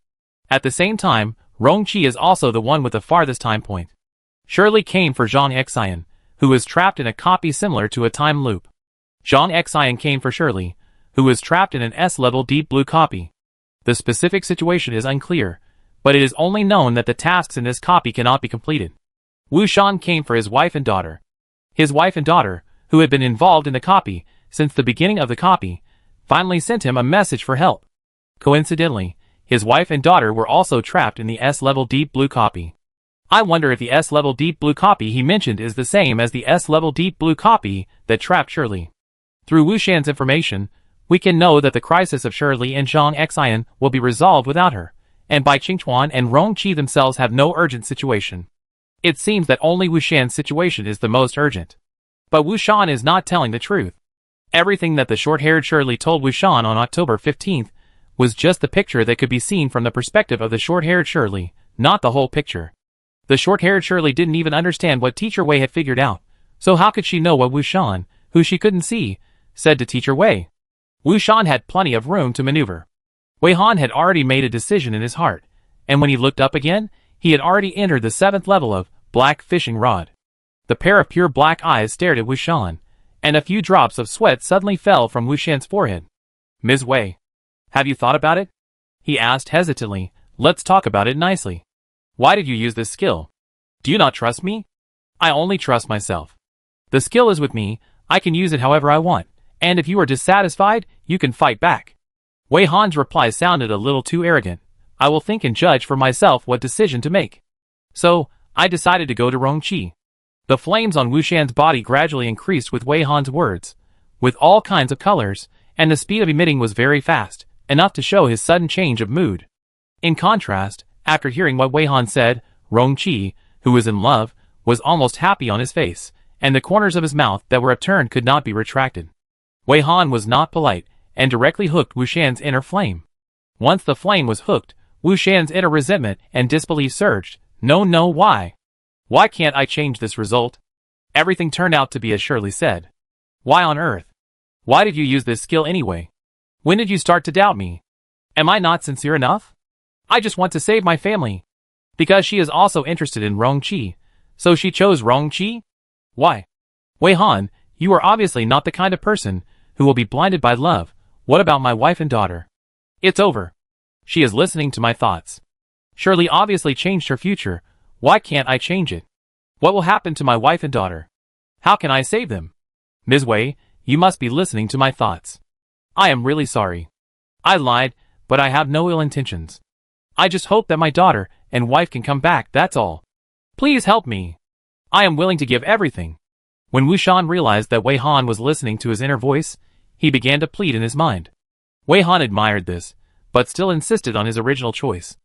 At the same time, Rongqi is also the one with the farthest time point. Shirley came for Zhang Xian, who was trapped in a copy similar to a time loop. Zhang Xian came for Shirley, who was trapped in an S-level deep blue copy. The specific situation is unclear, but it is only known that the tasks in this copy cannot be completed. Wu Shan came for his wife and daughter. His wife and daughter, who had been involved in the copy since the beginning of the copy, finally sent him a message for help. Coincidentally, his wife and daughter were also trapped in the S-level deep blue copy. I wonder if the S-level deep blue copy he mentioned is the same as the S-level deep blue copy that trapped Shirley. Through Wu Shan's information, we can know that the crisis of Shirley and Zhang Xian will be resolved without her, and Bai Qingchuan and Rongqi themselves have no urgent situation. It seems that only Wu Shan's situation is the most urgent. But Wu Shan is not telling the truth. Everything that the short-haired Shirley told Wu Shan on October 15th was just the picture that could be seen from the perspective of the short-haired Shirley, not the whole picture. The short-haired Shirley didn't even understand what Teacher Wei had figured out, so how could she know what Wu Shan, who she couldn't see, said to Teacher Wei? Wu Shan had plenty of room to maneuver. Wei Han had already made a decision in his heart, and when he looked up again, he had already entered the 7th level of black fishing rod. The pair of pure black eyes stared at Wu Shan, and a few drops of sweat suddenly fell from Wu Shan's forehead. "Ms. Wei, have you thought about it?" he asked hesitantly. "Let's talk about it nicely. Why did you use this skill? Do you not trust me?" "I only trust myself. The skill is with me, I can use it however I want, and if you are dissatisfied, you can fight back." Wei Han's reply sounded a little too arrogant. "I will think and judge for myself what decision to make." So, I decided to go to Rongqi. The flames on Wu Shan's body gradually increased with Wei Han's words, with all kinds of colors, and the speed of emitting was very fast, enough to show his sudden change of mood. In contrast, after hearing what Wei Han said, Rongqi, who was in love, was almost happy on his face, and the corners of his mouth that were upturned could not be retracted. Wei Han was not polite, and directly hooked Wu Shan's inner flame. Once the flame was hooked, Wu Shan's inner resentment and disbelief surged. No, why? Why can't I change this result? Everything turned out to be as Shirley said. Why on earth? Why did you use this skill anyway? When did you start to doubt me? Am I not sincere enough? I just want to save my family. Because she is also interested in Rongqi, so she chose Rongqi? Why? Wei Han, you are obviously not the kind of person who will be blinded by love. What about my wife and daughter? It's over. She is listening to my thoughts. Shirley obviously changed her future. Why can't I change it? What will happen to my wife and daughter? How can I save them? Ms. Wei, you must be listening to my thoughts. I am really sorry. I lied, but I have no ill intentions. I just hope that my daughter and wife can come back, that's all. Please help me. I am willing to give everything. When Wu Shan realized that Wei Han was listening to his inner voice, he began to plead in his mind. Wei Han admired this, but still insisted on his original choice.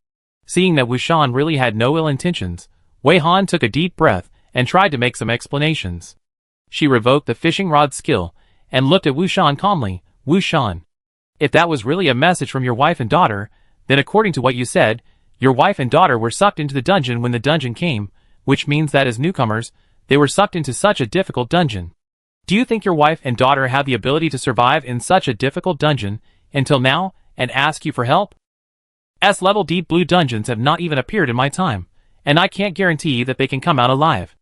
Seeing that Wu Shan really had no ill intentions, Wei Han took a deep breath and tried to make some explanations. She revoked the fishing rod skill and looked at Wu Shan calmly. Wu Shan, if that was really a message from your wife and daughter, then according to what you said, your wife and daughter were sucked into the dungeon when the dungeon came, which means that as newcomers, they were sucked into such a difficult dungeon. Do you think your wife and daughter have the ability to survive in such a difficult dungeon until now and ask you for help? S-level deep blue dungeons have not even appeared in my time, and I can't guarantee that they can come out alive.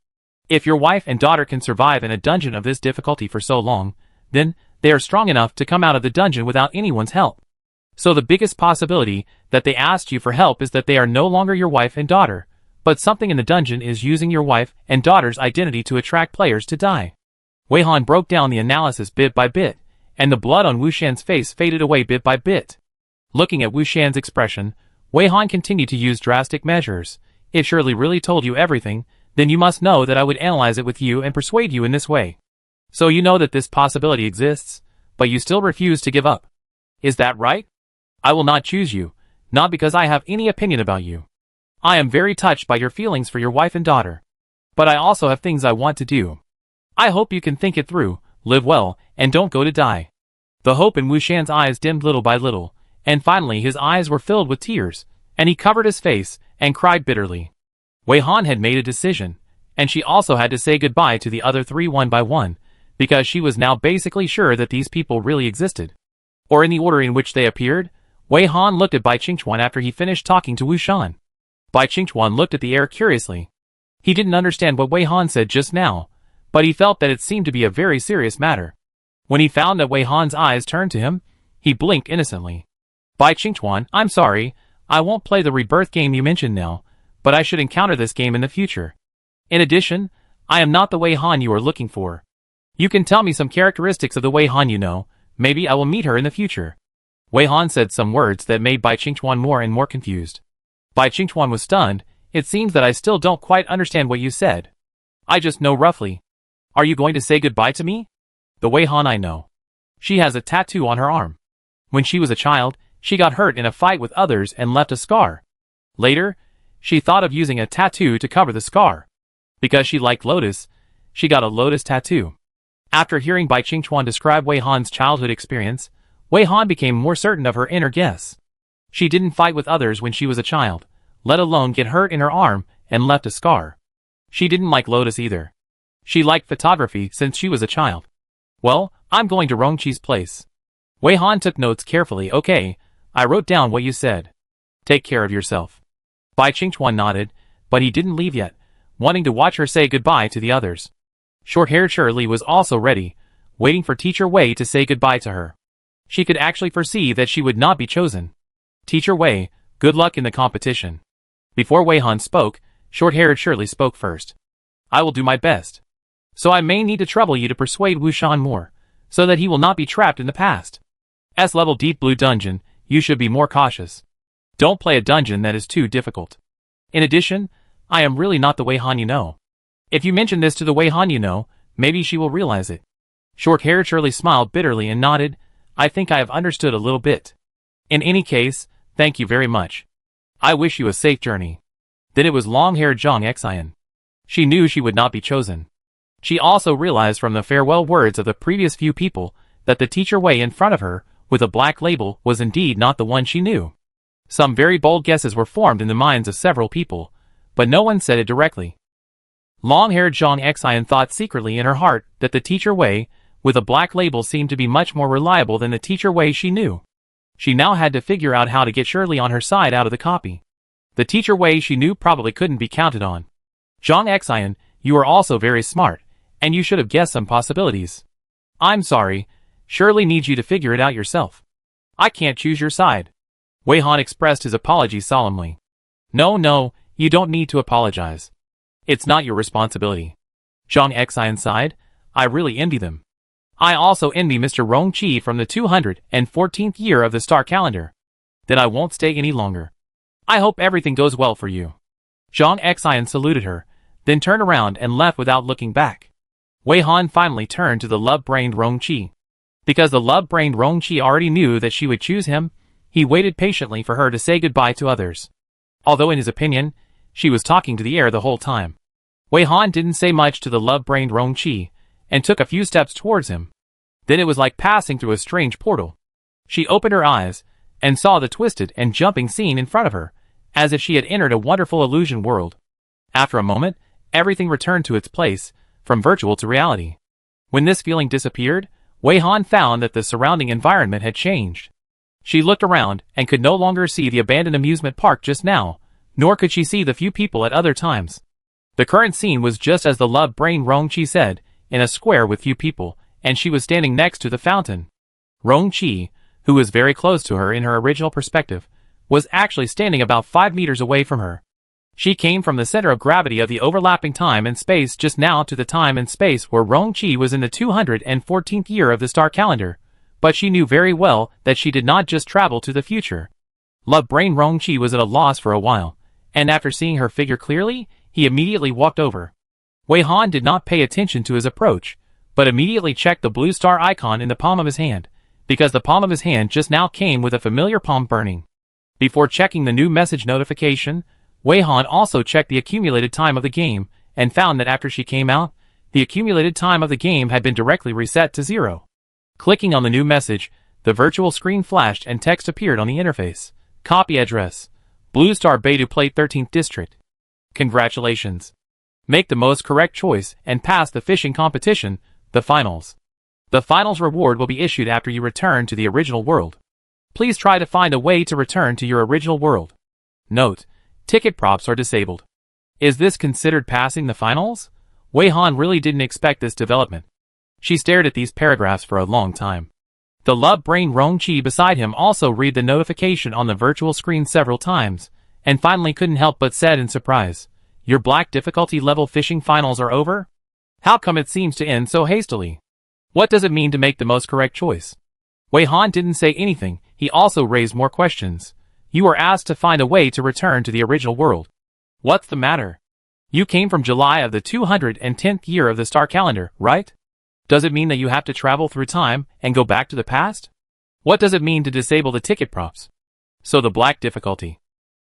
If your wife and daughter can survive in a dungeon of this difficulty for so long, then they are strong enough to come out of the dungeon without anyone's help. So the biggest possibility that they asked you for help is that they are no longer your wife and daughter, but something in the dungeon is using your wife and daughter's identity to attract players to die. Wei Han broke down the analysis bit by bit, and the blood on Wu Shan's face faded away bit by bit. Looking at Wu Shan's expression, Wei Han continued to use drastic measures. If Shirley really told you everything, then you must know that I would analyze it with you and persuade you in this way. So you know that this possibility exists, but you still refuse to give up. Is that right? I will not choose you, not because I have any opinion about you. I am very touched by your feelings for your wife and daughter. But I also have things I want to do. I hope you can think it through, live well, and don't go to die. The hope in Wu Shan's eyes dimmed little by little, and finally his eyes were filled with tears, and he covered his face and cried bitterly. Wei Han had made a decision, and she also had to say goodbye to the other three one by one, because she was now basically sure that these people really existed. Or in the order in which they appeared, Wei Han looked at Bai Qingchuan after he finished talking to Wu Shan. Bai Qingchuan looked at the air curiously. He didn't understand what Wei Han said just now, but he felt that it seemed to be a very serious matter. When he found that Wei Han's eyes turned to him, he blinked innocently. Bai Qingchuan, I'm sorry, I won't play the rebirth game you mentioned now, but I should encounter this game in the future. In addition, I am not the Wei Han you are looking for. You can tell me some characteristics of the Wei Han you know, maybe I will meet her in the future. Wei Han said some words that made Bai Qingchuan more and more confused. Bai Qingchuan was stunned. It seems that I still don't quite understand what you said. I just know roughly. Are you going to say goodbye to me? The Wei Han I know. She has a tattoo on her arm. When she was a child, she got hurt in a fight with others and left a scar. Later, she thought of using a tattoo to cover the scar. Because she liked lotus, she got a lotus tattoo. After hearing Bai Qingchuan describe Wei Han's childhood experience, Wei Han became more certain of her inner guess. She didn't fight with others when she was a child, let alone get hurt in her arm and left a scar. She didn't like lotus either. She liked photography since she was a child. Well, I'm going to Rongqi's place. Wei Han took notes carefully. Okay, I wrote down what you said. Take care of yourself. Bai Qingchuan nodded, but he didn't leave yet, wanting to watch her say goodbye to the others. Short-haired Shirley was also ready, waiting for Teacher Wei to say goodbye to her. She could actually foresee that she would not be chosen. Teacher Wei, good luck in the competition. Before Wei Han spoke, short-haired Shirley spoke first. I will do my best. So I may need to trouble you to persuade Wu Shan more, so that he will not be trapped in the past. S-level deep blue dungeon, you should be more cautious. Don't play a dungeon that is too difficult. In addition, I am really not the Wei Han you know. If you mention this to the Wei Han you know, maybe she will realize it. Short-haired Shirley smiled bitterly and nodded. I think I have understood a little bit. In any case, thank you very much. I wish you a safe journey. Then it was long-haired Zhang Xian. She knew she would not be chosen. She also realized from the farewell words of the previous few people that the Teacher Wei in front of her, with a black label, was indeed not the one she knew. Some very bold guesses were formed in the minds of several people, but no one said it directly. Long-haired Zhang Xian thought secretly in her heart that the Teacher Wei, with a black label, seemed to be much more reliable than the Teacher Wei she knew. She now had to figure out how to get Shirley on her side out of the copy. The Teacher Wei she knew probably couldn't be counted on. Zhang Xian, you are also very smart, and you should have guessed some possibilities. I'm sorry, Shirley needs you to figure it out yourself. I can't choose your side. Wei Han expressed his apology solemnly. No, you don't need to apologize. It's not your responsibility. Zhang Xian sighed. I really envy them. I also envy Mr. Rongqi from the 214th year of the star calendar. Then I won't stay any longer. I hope everything goes well for you. Zhang Xian saluted her, then turned around and left without looking back. Wei Han finally turned to the love-brained Rongqi. Because the love-brained Rongqi already knew that she would choose him, he waited patiently for her to say goodbye to others. Although in his opinion, she was talking to the air the whole time. Wei Han didn't say much to the love-brained Rongqi, and took a few steps towards him. Then it was like passing through a strange portal. She opened her eyes, and saw the twisted and jumping scene in front of her, as if she had entered a wonderful illusion world. After a moment, everything returned to its place, from virtual to reality. When this feeling disappeared, Wei Han found that the surrounding environment had changed. She looked around and could no longer see the abandoned amusement park just now, nor could she see the few people at other times. The current scene was just as the love-brained Rongqi said, in a square with few people, and she was standing next to the fountain. Rongqi, who was very close to her in her original perspective, was actually standing about 5 meters away from her. She came from the center of gravity of the overlapping time and space just now to the time and space where Rongqi was in the 214th year of the star calendar, but she knew very well that she did not just travel to the future. Love-brained Rongqi was at a loss for a while, and after seeing her figure clearly, he immediately walked over. Wei Han did not pay attention to his approach, but immediately checked the blue star icon in the palm of his hand, because the palm of his hand just now came with a familiar palm burning. Before checking the new message notification, Wei Han also checked the accumulated time of the game, and found that after she came out, the accumulated time of the game had been directly reset to 0. Clicking on the new message, the virtual screen flashed and text appeared on the interface. Copy address: Blue Star Beidou Plate 13th District. Congratulations. Make the most correct choice and pass the fishing competition, the finals. The finals reward will be issued after you return to the original world. Please try to find a way to return to your original world. Note: ticket props are disabled. Is this considered passing the finals? Wei Han really didn't expect this development. She stared at these paragraphs for a long time. The love-brained Rongqi beside him also read the notification on the virtual screen several times, and finally couldn't help but said in surprise, "Your black difficulty level fishing finals are over? How come it seems to end so hastily? What does it mean to make the most correct choice?" Wei Han didn't say anything, he also raised more questions. "You are asked to find a way to return to the original world. What's the matter? You came from July of the 210th year of the star calendar, right? Does it mean that you have to travel through time and go back to the past? What does it mean to disable the ticket props? So the black difficulty.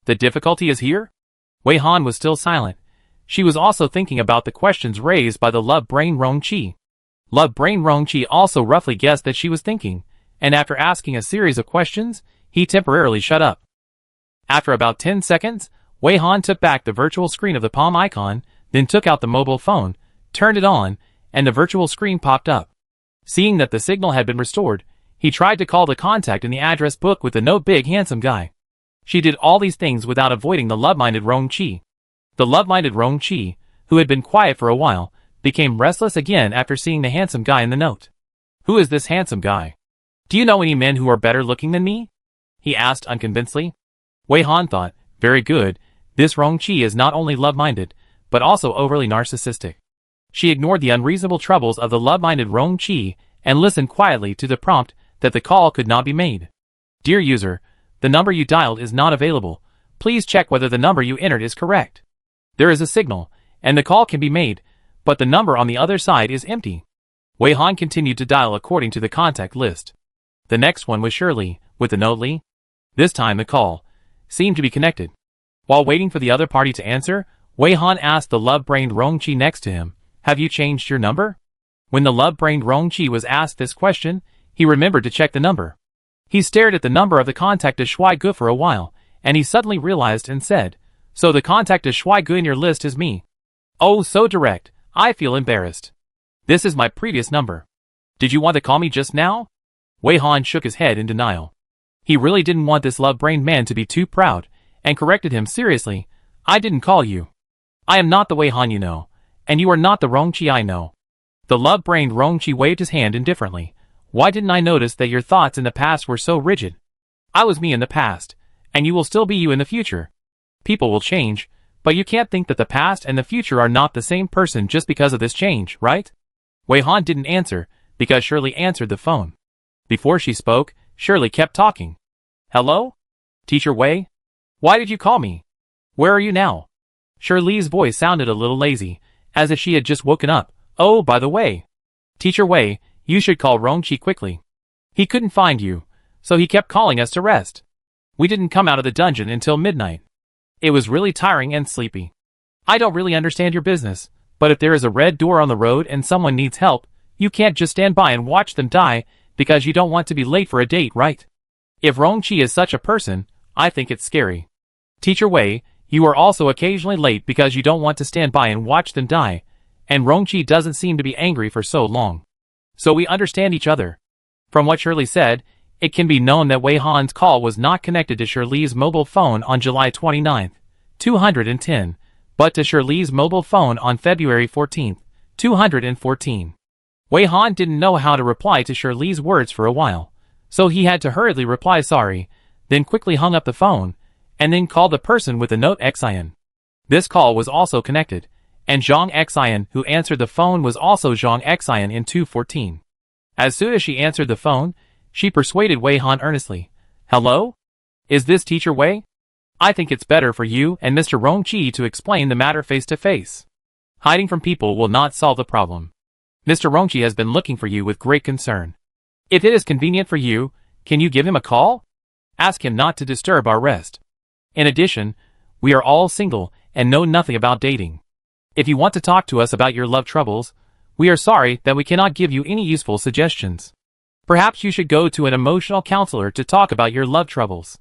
The difficulty is here?" Wei Han was still silent. She was also thinking about the questions raised by the love-brained Rongqi. Love-brained Rongqi also roughly guessed that she was thinking, and after asking a series of questions, he temporarily shut up. After about 10 seconds, Wei Han took back the virtual screen of the palm icon, then took out the mobile phone, turned it on, and the virtual screen popped up. Seeing that the signal had been restored, he tried to call the contact in the address book with the note big handsome guy. She did all these things without avoiding the love-minded Rongqi. The love-minded Rongqi, who had been quiet for a while, became restless again after seeing the handsome guy in the note. "Who is this handsome guy? Do you know any men who are better looking than me?" he asked unconvincedly. Wei Han thought, very good, this Rongqi is not only love-minded, but also overly narcissistic. She ignored the unreasonable troubles of the love-minded Rongqi and listened quietly to the prompt that the call could not be made. "Dear user, the number you dialed is not available. Please check whether the number you entered is correct. There is a signal, and the call can be made, but the number on the other side is empty." Wei Han continued to dial according to the contact list. The next one was Shirley, with the note Li. This time the call seemed to be connected. While waiting for the other party to answer, Wei Han asked the love-brained Rongqi next to him, "Have you changed your number?" When the love-brained Rongqi was asked this question, he remembered to check the number. He stared at the number of the contact as Shui Gu for a while, and he suddenly realized and said, "So the contact as Shui Gu in your list is me. Oh, so direct, I feel embarrassed. This is my previous number. Did you want to call me just now?" Wei Han shook his head in denial. He really didn't want this love-brained man to be too proud, and corrected him seriously, "I didn't call you. I am not the Wei Han you know, and you are not the Rongqi I know." The love-brained Rongqi waved his hand indifferently. "Why didn't I notice that your thoughts in the past were so rigid? I was me in the past, and you will still be you in the future. People will change, but you can't think that the past and the future are not the same person just because of this change, right?" Wei Han didn't answer, because Shirley answered the phone. Before she spoke, Shirley kept talking. Hello? Teacher Wei? Why did you call me? Where are you now? Shirley's voice sounded a little lazy, as if she had just woken up. Oh, by the way. Teacher Wei, you should call Rongqi quickly. He couldn't find you, so he kept calling us to rest. We didn't come out of the dungeon until midnight. It was really tiring and sleepy. I don't really understand your business, but if there is a red door on the road and someone needs help, you can't just stand by and watch them die because you don't want to be late for a date, right? If Rongqi is such a person, I think it's scary. Teacher Wei, you are also occasionally late because you don't want to stand by and watch them die, and Rongqi doesn't seem to be angry for so long. So we understand each other. From what Shirley said, it can be known that Wei Han's call was not connected to Shirley's mobile phone on July 29, 210, but to Shirley's mobile phone on February 14, 214. Wei Han didn't know how to reply to Shirley's words for a while, so he had to hurriedly reply sorry, then quickly hung up the phone, and then called the person with the note Xian. This call was also connected, and Zhang Xian who answered the phone was also Zhang Xian in 214. As soon as she answered the phone, she persuaded Wei Han earnestly. Hello? Is this Teacher Wei? I think it's better for you and Mr. Rongqi to explain the matter face to face. Hiding from people will not solve the problem. Mr. Rongqi has been looking for you with great concern. If it is convenient for you, can you give him a call? Ask him not to disturb our rest. In addition, we are all single and know nothing about dating. If you want to talk to us about your love troubles, we are sorry that we cannot give you any useful suggestions. Perhaps you should go to an emotional counselor to talk about your love troubles.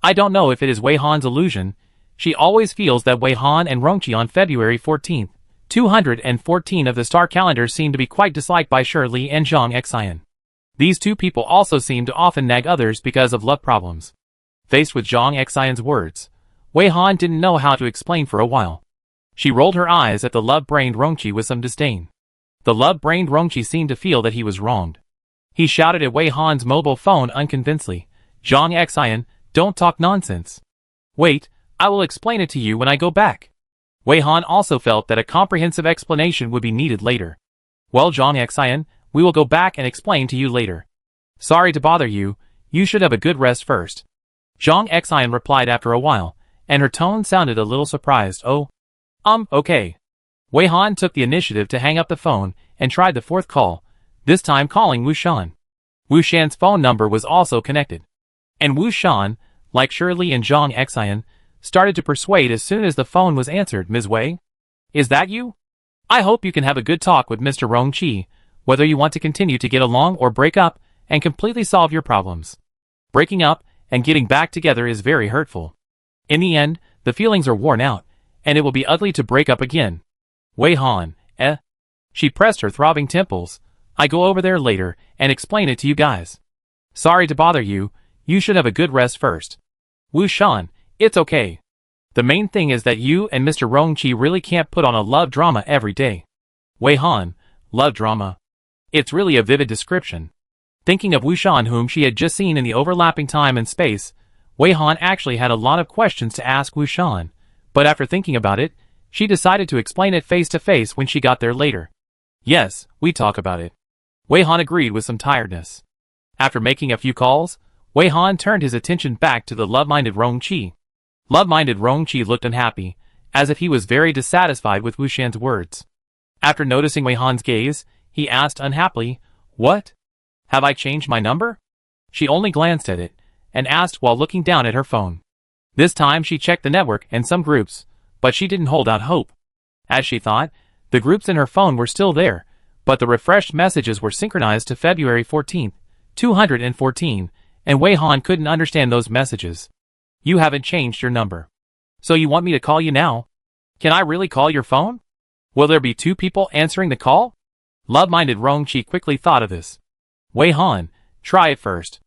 I don't know if it is Wei Han's illusion. She always feels that Wei Han and Rongqi on February 14, 214 of the star calendar seem to be quite disliked by Shirley and Zhang Xian. These two people also seem to often nag others because of love problems. Faced with Zhang Xian's words, Wei Han didn't know how to explain for a while. She rolled her eyes at the love-brained Rongqi with some disdain. The love-brained Rongqi seemed to feel that he was wronged. He shouted at Wei Han's mobile phone unconvincingly, Zhang Xian, don't talk nonsense. Wait, I will explain it to you when I go back. Wei Han also felt that a comprehensive explanation would be needed later. Well, Zhang Xian, we will go back and explain to you later. Sorry to bother you, you should have a good rest first. Zhang Xian replied after a while, and her tone sounded a little surprised. Okay. Wei Han took the initiative to hang up the phone and tried the fourth call, this time calling Wu Shan. Wu Shan's phone number was also connected. And Wu Shan, like Shirley and Zhang Xian, started to persuade as soon as the phone was answered. Ms. Wei? Is that you? I hope you can have a good talk with Mr. Rongqi, whether you want to continue to get along or break up and completely solve your problems. Breaking up and getting back together is very hurtful. In the end, the feelings are worn out, and it will be ugly to break up again. Wei Han, She pressed her throbbing temples. I go over there later and explain it to you guys. Sorry to bother you, you should have a good rest first. Wu Shan, it's okay. The main thing is that you and Mr. Rongqi really can't put on a love drama every day. Wei Han, love drama. It's really a vivid description. Thinking of Wu Shan whom she had just seen in the overlapping time and space, Wei Han actually had a lot of questions to ask Wu Shan, but after thinking about it, she decided to explain it face to face when she got there later. Yes, we talk about it. Wei Han agreed with some tiredness. After making a few calls, Wei Han turned his attention back to the love-minded Rongqi. Love-minded Rongqi looked unhappy, as if he was very dissatisfied with Wu Shan's words. After noticing Wei Han's gaze, he asked unhappily, What? Have I changed my number? She only glanced at it, and asked while looking down at her phone. This time she checked the network and some groups, but she didn't hold out hope. As she thought, the groups in her phone were still there, but the refreshed messages were synchronized to February 14, 214, and Wei Han couldn't understand those messages. You haven't changed your number. So you want me to call you now? Can I really call your phone? Will there be two people answering the call? Love-minded Rongqi quickly thought of this. Wei Han, try it first.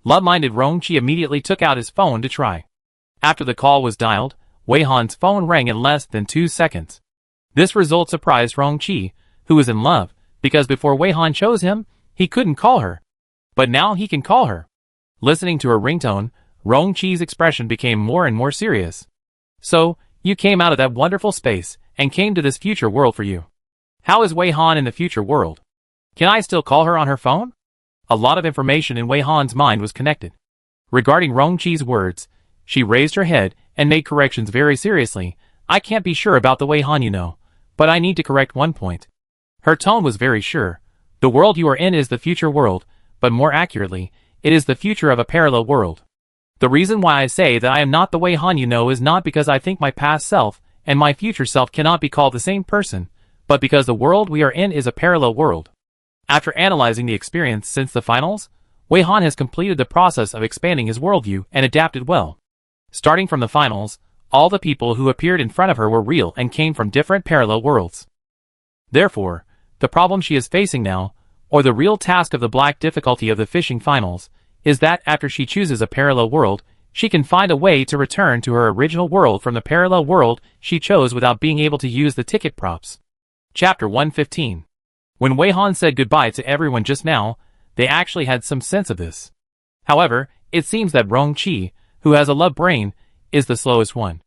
Love-minded Rongqi immediately took out his phone to try. After the call was dialed, Wei Han's phone rang in less than 2 seconds. This result surprised Rongqi, who was in love, because before Wei Han chose him, he couldn't call her. But now he can call her. Listening to her ringtone, Rongqi's expression became more and more serious. So, you came out of that wonderful space, and came to this future world for you. How is Wei Han in the future world? Can I still call her on her phone? A lot of information in Wei Han's mind was connected. Regarding Rongqi's words, she raised her head and made corrections very seriously. I can't be sure about the Wei Han you know, but I need to correct one point. Her tone was very sure. The world you are in is the future world, but more accurately, it is the future of a parallel world. The reason why I say that I am not the Wei Han you know is not because I think my past self and my future self cannot be called the same person, but because the world we are in is a parallel world. After analyzing the experience since the finals, Wei Han has completed the process of expanding his worldview and adapted well. Starting from the finals, all the people who appeared in front of her were real and came from different parallel worlds. Therefore, the problem she is facing now, or the real task of the black difficulty of the fishing finals, is that after she chooses a parallel world, she can find a way to return to her original world from the parallel world she chose without being able to use the ticket props. Chapter 115. When Wei Han said goodbye to everyone just now, they actually had some sense of this. However, it seems that Rongqi, who has a love brain, is the slowest one.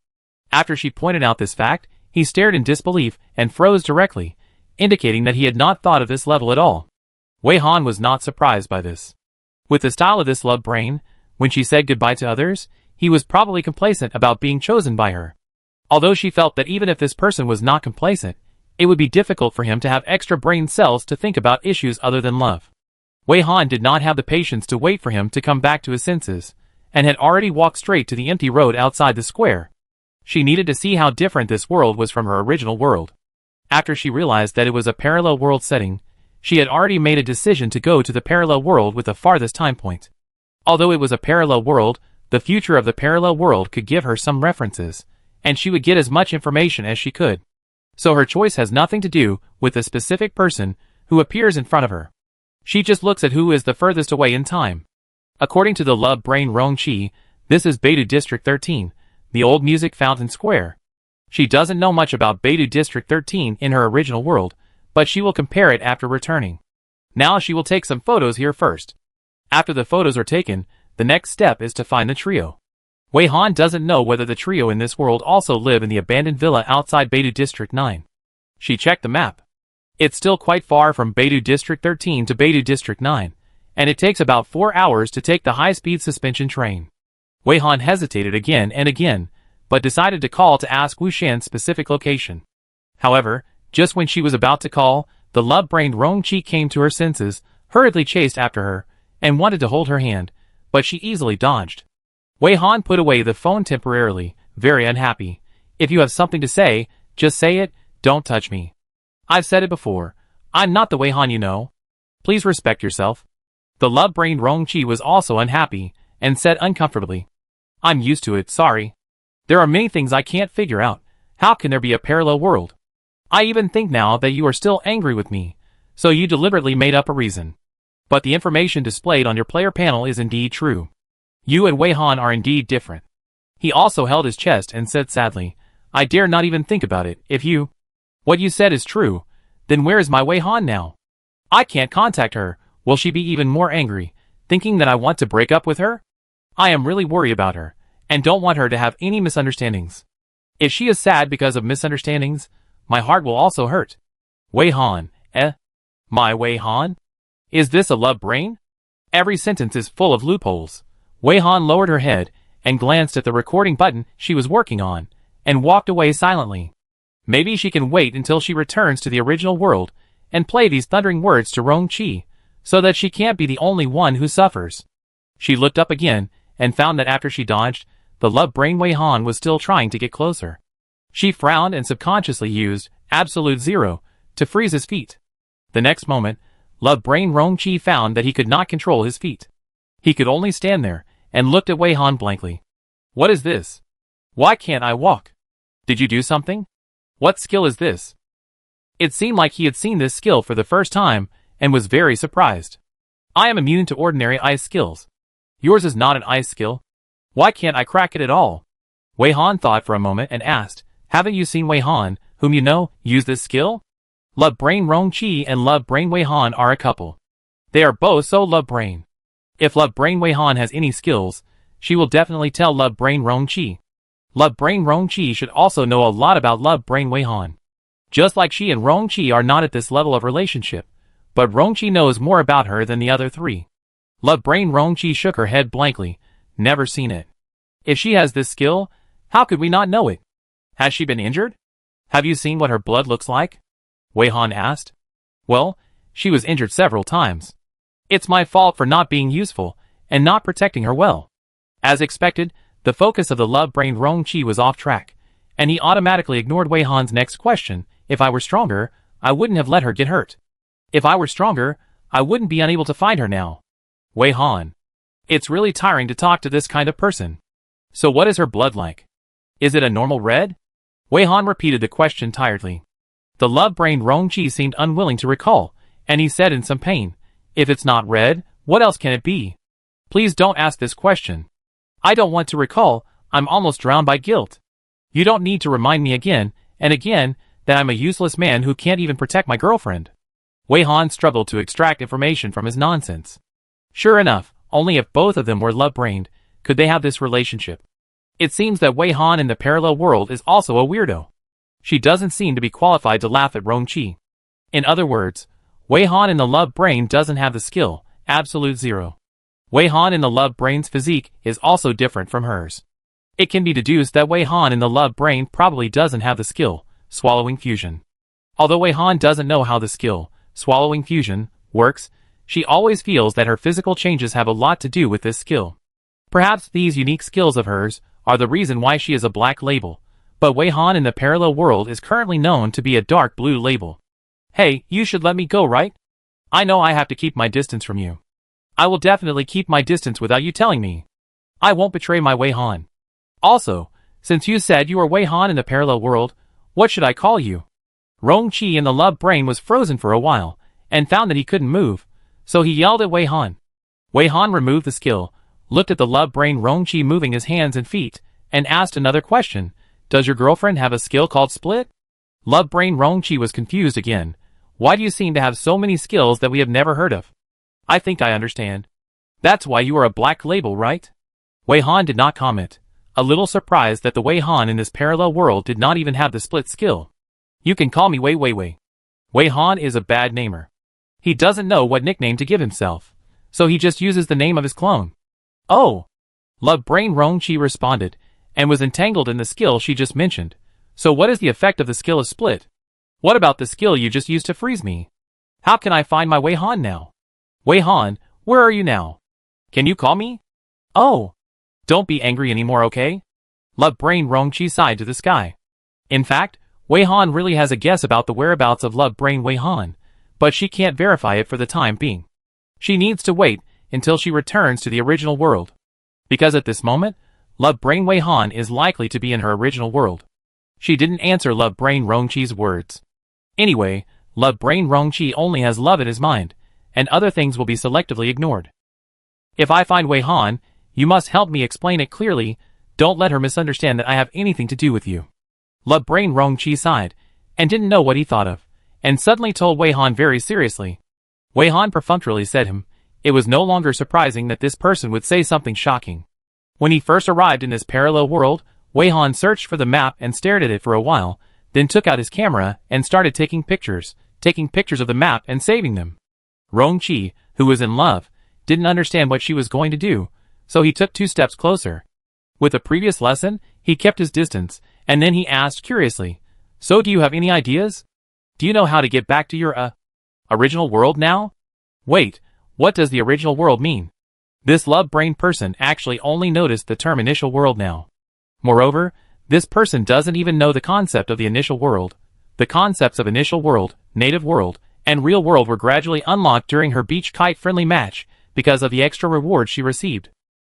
After she pointed out this fact, he stared in disbelief and froze directly, indicating that he had not thought of this level at all. Wei Han was not surprised by this. With the style of this love brain, when she said goodbye to others, he was probably complacent about being chosen by her. Although she felt that even if this person was not complacent, it would be difficult for him to have extra brain cells to think about issues other than love. Wei Han did not have the patience to wait for him to come back to his senses, and had already walked straight to the empty road outside the square. She needed to see how different this world was from her original world. After she realized that it was a parallel world setting, she had already made a decision to go to the parallel world with the farthest time point. Although it was a parallel world, the future of the parallel world could give her some references, and she would get as much information as she could. So her choice has nothing to do with the specific person who appears in front of her. She just looks at who is the furthest away in time. According to the love brain Rongqi, this is Beidou District 13, the old music fountain square. She doesn't know much about Beidou District 13 in her original world, but she will compare it after returning. Now she will take some photos here first. After the photos are taken, the next step is to find the trio. Wei Han doesn't know whether the trio in this world also live in the abandoned villa outside Beidou District 9. She checked the map. It's still quite far from Beidou District 13 to Beidou District 9, and it takes about 4 hours to take the high-speed suspension train. Wei Han hesitated again and again, but decided to call to ask Wu Shan's specific location. However, just when she was about to call, the love-brained Rongqi came to her senses, hurriedly chased after her, and wanted to hold her hand, but she easily dodged. Wei Han put away the phone temporarily, very unhappy. If you have something to say, just say it, don't touch me. I've said it before, I'm not the Wei Han you know. Please respect yourself. The love-brained Rongqi was also unhappy, and said uncomfortably, I'm used to it, sorry. There are many things I can't figure out. How can there be a parallel world? I even think now that you are still angry with me, so you deliberately made up a reason. But the information displayed on your player panel is indeed true. You and Wei Han are indeed different. He also held his chest and said sadly, I dare not even think about it. If what you said is true, then where is my Wei Han now? I can't contact her. Will she be even more angry, thinking that I want to break up with her? I am really worried about her, and don't want her to have any misunderstandings. If she is sad because of misunderstandings, my heart will also hurt. Wei Han, my Wei Han? Is this a love brain? Every sentence is full of loopholes. Wei Han lowered her head and glanced at the recording button she was working on, and walked away silently. Maybe she can wait until she returns to the original world and play these thundering words to Rongqi, so that she can't be the only one who suffers. She looked up again and found that after she dodged, the love brain Wei Han was still trying to get closer. She frowned and subconsciously used absolute zero to freeze his feet. The next moment, love brain Rongqi found that he could not control his feet. He could only stand there and looked at Wei Han blankly. What is this? Why can't I walk? Did you do something? What skill is this? It seemed like he had seen this skill for the first time and was very surprised. I am immune to ordinary ice skills. Yours is not an ice skill. Why can't I crack it at all? Wei Han thought for a moment and asked, haven't you seen Wei Han, whom you know, use this skill? Love brain Rongqi and love brain Wei Han are a couple. They are both so love brain. If love brain Wei Han has any skills, she will definitely tell love brain Rongqi. Love brain Rongqi should also know a lot about love brain Wei Han. Just like she and Rongqi are not at this level of relationship, but Rongqi knows more about her than the other three. Love Brain Rongqi shook her head blankly. Never seen it. If she has this skill, how could we not know it? Has she been injured? Have you seen what her blood looks like? Wei Han asked. Well, she was injured several times. It's my fault for not being useful and not protecting her well. As expected, the focus of the love-brained Rongqi was off track, and he automatically ignored Wei Han's next question. If I were stronger, I wouldn't have let her get hurt. If I were stronger, I wouldn't be unable to find her now. Wei Han. It's really tiring to talk to this kind of person. So what is her blood like? Is it a normal red? Wei Han repeated the question tiredly. The love-brained Rongqi seemed unwilling to recall, and he said in some pain, if it's not red, what else can it be? Please don't ask this question. I don't want to recall, I'm almost drowned by guilt. You don't need to remind me again and again that I'm a useless man who can't even protect my girlfriend. Wei Han struggled to extract information from his nonsense. Sure enough, only if both of them were love-brained could they have this relationship. It seems that Wei Han in the parallel world is also a weirdo. She doesn't seem to be qualified to laugh at Rongqi. In other words, Wei Han in the love brain doesn't have the skill, absolute zero. Wei Han in the love brain's physique is also different from hers. It can be deduced that Wei Han in the love brain probably doesn't have the skill, swallowing fusion. Although Wei Han doesn't know how the skill, swallowing fusion, works, she always feels that her physical changes have a lot to do with this skill. Perhaps these unique skills of hers are the reason why she is a black label, but Wei Han in the parallel world is currently known to be a dark blue label. Hey, you should let me go, right? I know I have to keep my distance from you. I will definitely keep my distance without you telling me. I won't betray my Wei Han. Also, since you said you are Wei Han in the parallel world, what should I call you? Rongqi in the love brain was frozen for a while, and found that he couldn't move, so he yelled at Wei Han. Wei Han removed the skill, looked at the love brain Rongqi moving his hands and feet, and asked another question. Does your girlfriend have a skill called split? Love brain Rongqi was confused again. Why do you seem to have so many skills that we have never heard of? I think I understand. That's why you are a black label, right? Wei Han did not comment, a little surprised that the Wei Han in this parallel world did not even have the split skill. You can call me Wei Wei Wei. Wei Han is a bad namer. He doesn't know what nickname to give himself, so he just uses the name of his clone. Oh! Love brain Rongqi responded, and was entangled in the skill she just mentioned. So what is the effect of the skill of split? What about the skill you just used to freeze me? How can I find my Wei Han now? Wei Han, where are you now? Can you call me? Oh! Don't be angry anymore, okay? Love brain Rongqi sighed to the sky. In fact, Wei Han really has a guess about the whereabouts of love brain Wei Han, but she can't verify it for the time being. She needs to wait until she returns to the original world. Because at this moment, love brain Wei Han is likely to be in her original world. She didn't answer love brain Rongqi's words. Anyway, love brain Rongqi only has love in his mind, and other things will be selectively ignored. If I find Wei Han, you must help me explain it clearly. Don't let her misunderstand that I have anything to do with you. Love brain Rongqi sighed, and didn't know what he thought of, and suddenly told Wei Han very seriously. Wei Han perfunctorily said him. It was no longer surprising that this person would say something shocking. When he first arrived in this parallel world, Wei Han searched for the map and stared at it for a while, then took out his camera and started taking pictures of the map and saving them. Rongqi, who was in love, didn't understand what she was going to do, so he took 2 steps closer. With the previous lesson, he kept his distance, and then he asked curiously, so do you have any ideas? Do you know how to get back to your, original world now? Wait, what does the original world mean? This love-brain person actually only noticed the term initial world now. Moreover, this person doesn't even know the concept of the initial world. The concepts of initial world, native world, and real world were gradually unlocked during her beach kite-friendly match because of the extra rewards she received.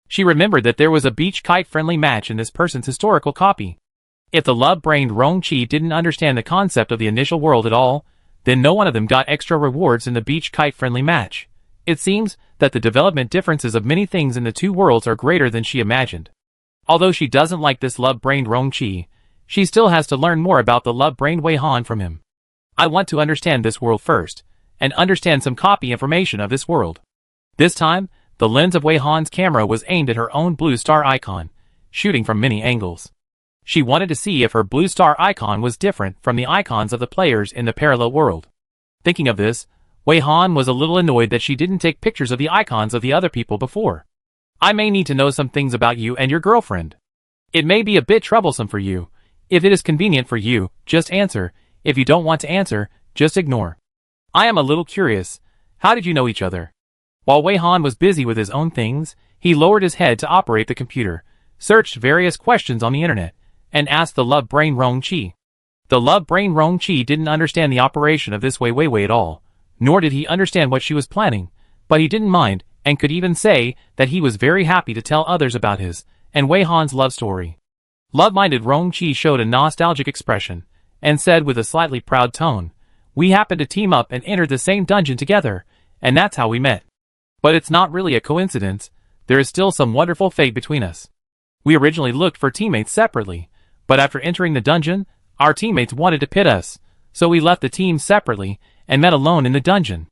She remembered that there was a beach kite-friendly match in this person's historical copy. If the love-brained Rongqi didn't understand the concept of the initial world at all, then no one of them got extra rewards in the beach kite-friendly match. It seems that the development differences of many things in the 2 worlds are greater than she imagined. Although she doesn't like this love-brained Rongqi, she still has to learn more about the love-brained Wei Han from him. I want to understand this world first, and understand some copy information of this world. This time, the lens of Wei Han's camera was aimed at her own blue star icon, shooting from many angles. She wanted to see if her blue star icon was different from the icons of the players in the parallel world. Thinking of this, Wei Han was a little annoyed that she didn't take pictures of the icons of the other people before. I may need to know some things about you and your girlfriend. It may be a bit troublesome for you. If it is convenient for you, just answer. If you don't want to answer, just ignore. I am a little curious. How did you know each other? While Wei Han was busy with his own things, he lowered his head to operate the computer, searched various questions on the internet, and asked the love brain Rong Qi. The love brain Rong Qi didn't understand the operation of this Wei Wei at all, nor did he understand what she was planning, but he didn't mind, and could even say that he was very happy to tell others about his and Wei Han's love story. Love-minded Rong Qi showed a nostalgic expression, and said with a slightly proud tone, "We happened to team up and entered the same dungeon together, and that's how we met. But it's not really a coincidence, there is still some wonderful fate between us. We originally looked for teammates separately, but after entering the dungeon, our teammates wanted to pit us, so we left the teams separately and met alone in the dungeon.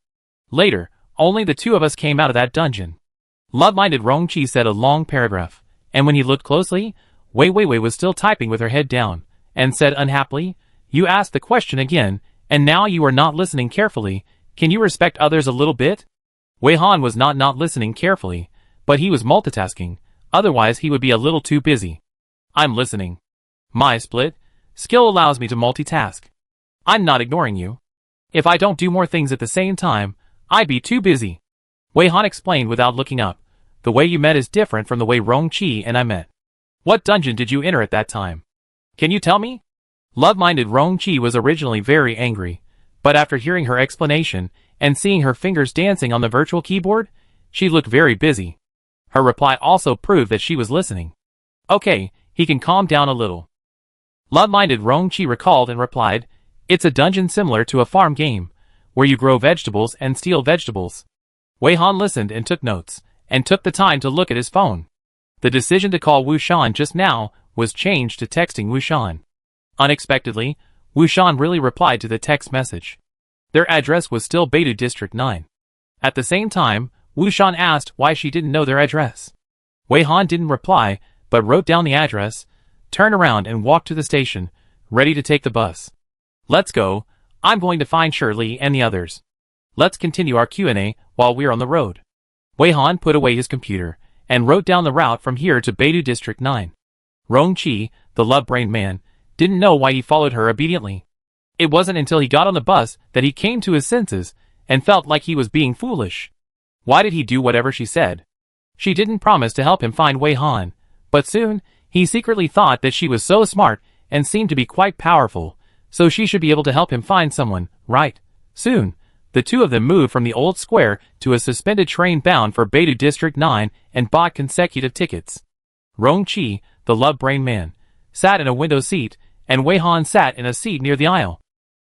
Later, only the two of us came out of that dungeon." Love-minded Rong Qi said a long paragraph, and when he looked closely, Wei Wei was still typing with her head down, and said unhappily, "You asked the question again, and now you are not listening carefully. Can you respect others a little bit?" Wei Han was not listening carefully, but he was multitasking, otherwise he would be a little too busy. "I'm listening. My split skill allows me to multitask. I'm not ignoring you. If I don't do more things at the same time, I'd be too busy." Wei Han explained without looking up. "The way you met is different from the way Rong Qi and I met. What dungeon did you enter at that time? Can you tell me?" Love-minded Rong Qi was originally very angry, but after hearing her explanation and seeing her fingers dancing on the virtual keyboard, she looked very busy. Her reply also proved that she was listening. "Okay, he can calm down a little." Love-minded Rong Qi recalled and replied, "It's a dungeon similar to a farm game, where you grow vegetables and steal vegetables." Wei Han listened and took notes, and took the time to look at his phone. The decision to call Wu Shan just now was changed to texting Wu Shan. Unexpectedly, Wu Shan really replied to the text message. Their address was still Beidou District 9. At the same time, Wu Shan asked why she didn't know their address. Wei Han didn't reply, but wrote down the address, turned around and walked to the station, ready to take the bus. "Let's go, I'm going to find Shirley and the others. Let's continue our Q&A while we're on the road." Wei Han put away his computer, and wrote down the route from here to Beidou District 9. Rong Qi, the love-brained man, didn't know why he followed her obediently. It wasn't until he got on the bus that he came to his senses, and felt like he was being foolish. Why did he do whatever she said? She didn't promise to help him find Wei Han, but soon, he secretly thought that she was so smart and seemed to be quite powerful, so she should be able to help him find someone, right? Soon, the two of them moved from the old square to a suspended train bound for Beidou District 9 and bought consecutive tickets. Rong Qi, the love-brained man, sat in a window seat, and Wei Han sat in a seat near the aisle.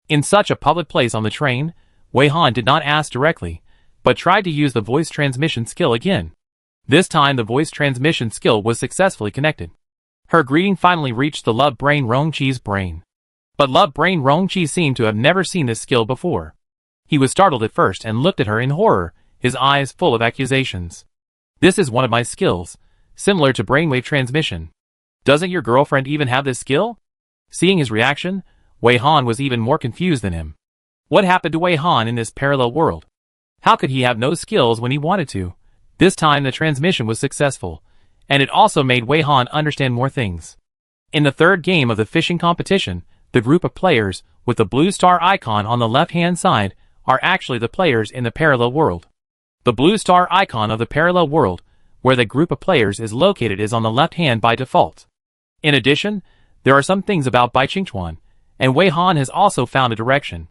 In such a public place on the train, Wei Han did not ask directly, but tried to use the voice transmission skill again. This time the voice transmission skill was successfully connected. Her greeting finally reached the love-brain Rong Qi's brain. But love-brain Rong Qi seemed to have never seen this skill before. He was startled at first and looked at her in horror, his eyes full of accusations. "This is one of my skills, similar to brainwave transmission. Doesn't your girlfriend even have this skill?" Seeing his reaction, Wei Han was even more confused than him. What happened to Wei Han in this parallel world? How could he have no skills when he wanted to? This time the transmission was successful, and it also made Wei Han understand more things. In the third game of the fishing competition, the group of players, with the blue star icon on the left-hand side, are actually the players in the parallel world. The blue star icon of the parallel world, where the group of players is located, is on the left hand by default. In addition, there are some things about Bai Qingchuan, and Wei Han has also found a direction.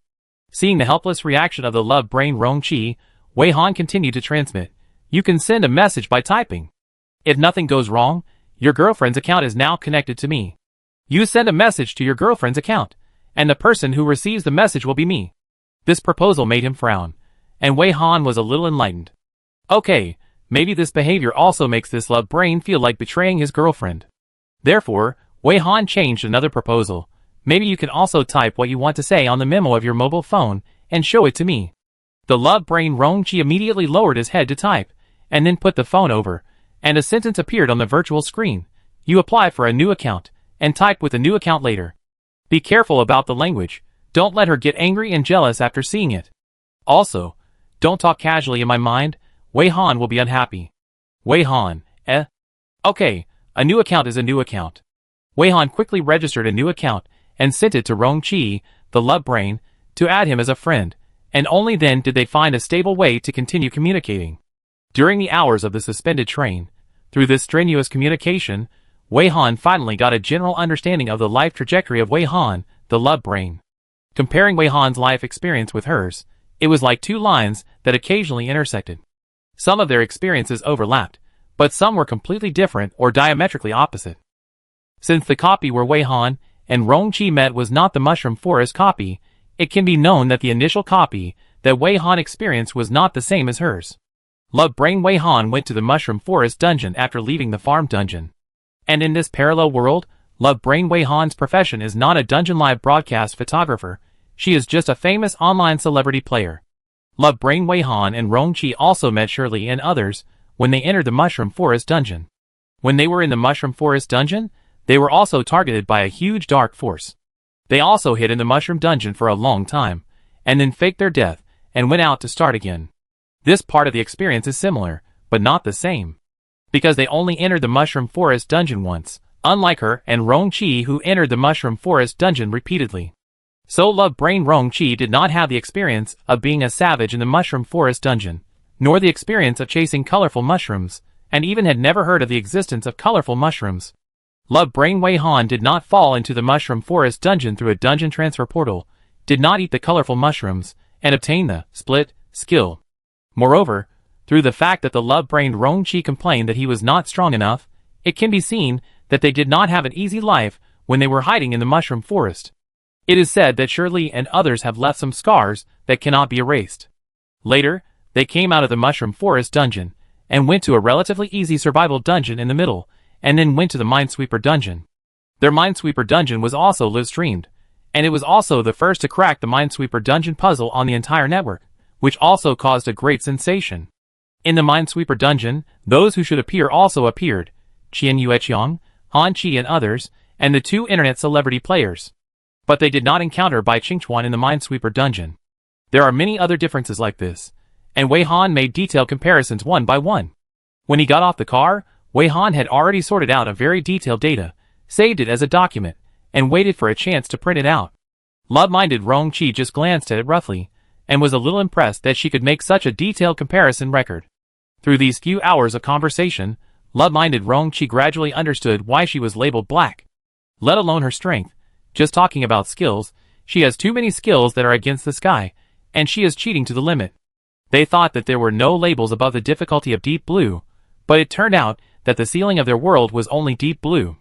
Seeing the helpless reaction of the love-brain Rong Qi, Wei Han continued to transmit. "You can send a message by typing. If nothing goes wrong, your girlfriend's account is now connected to me. You send a message to your girlfriend's account, and the person who receives the message will be me." This proposal made him frown, and Wei Han was a little enlightened. Okay, maybe this behavior also makes this love brain feel like betraying his girlfriend. Therefore, Wei Han changed another proposal. "Maybe you can also type what you want to say on the memo of your mobile phone and show it to me." The love brain Rong Qi immediately lowered his head to type, and then put the phone over, and a sentence appeared on the virtual screen. "You apply for a new account, and type with a new account later. Be careful about the language. Don't let her get angry and jealous after seeing it. Also, Don't talk casually in my mind. Wei Han will be unhappy. Wei Han, eh? Okay, a new account is a new account. Wei Han quickly registered a new account and sent it to Rong Qi, the love brain, to add him as a friend, and only then did they find a stable way to continue communicating. During the hours of the suspended train, through this strenuous communication, Wei Han finally got a general understanding of the life trajectory of Wei Han, the love brain. Comparing Wei Han's life experience with hers, it was like two lines that occasionally intersected. Some of their experiences overlapped, but some were completely different or diametrically opposite. Since the copy where Wei Han and Rong Qi met was not the Mushroom Forest copy, it can be known that the initial copy that Wei Han experienced was not the same as hers. Love Brain Wei Han went to the Mushroom Forest dungeon after leaving the farm dungeon. And in this parallel world, Love Brain Wei Han's profession is not a dungeon live broadcast photographer, she is just a famous online celebrity player. Love Brain Wei Han and Rong Qi also met Shirley and others when they entered the Mushroom Forest dungeon. When they were in the Mushroom Forest dungeon, they were also targeted by a huge dark force. They also hid in the Mushroom Dungeon for a long time, and then faked their death and went out to start again. This part of the experience is similar, but not the same. Because they only entered the Mushroom Forest dungeon once, unlike her and Rong Qi who entered the Mushroom Forest dungeon repeatedly. So Love Brain Rong Qi did not have the experience of being a savage in the Mushroom Forest dungeon, nor the experience of chasing colorful mushrooms, and even had never heard of the existence of colorful mushrooms. Love Brain Wei Han did not fall into the Mushroom Forest dungeon through a dungeon transfer portal, did not eat the colorful mushrooms, and obtain the split skill. Moreover, through the fact that the love-brained Rong Qi complained that he was not strong enough, it can be seen that they did not have an easy life when they were hiding in the Mushroom Forest. It is said that Shirley and others have left some scars that cannot be erased. Later, they came out of the Mushroom Forest dungeon, and went to a relatively easy survival dungeon in the middle, and then went to the Minesweeper dungeon. Their Minesweeper dungeon was also live-streamed, and it was also the first to crack the Minesweeper dungeon puzzle on the entire network, which also caused a great sensation. In the Minesweeper dungeon, those who should appear also appeared, Qian Yueqiang, Han Qi and others, and the two internet celebrity players. But they did not encounter Bai Qingchuan in the Minesweeper dungeon. There are many other differences like this, and Wei Han made detailed comparisons one by one. When he got off the car, Wei Han had already sorted out a very detailed data, saved it as a document, and waited for a chance to print it out. Love-minded Rong Qi just glanced at it roughly, and was a little impressed that she could make such a detailed comparison record. Through these few hours of conversation, love-minded Rong Qi gradually understood why she was labeled black. Let alone her strength. Just talking about skills, she has too many skills that are against the sky, and she is cheating to the limit. They thought that there were no labels above the difficulty of deep blue, but it turned out that the ceiling of their world was only deep blue.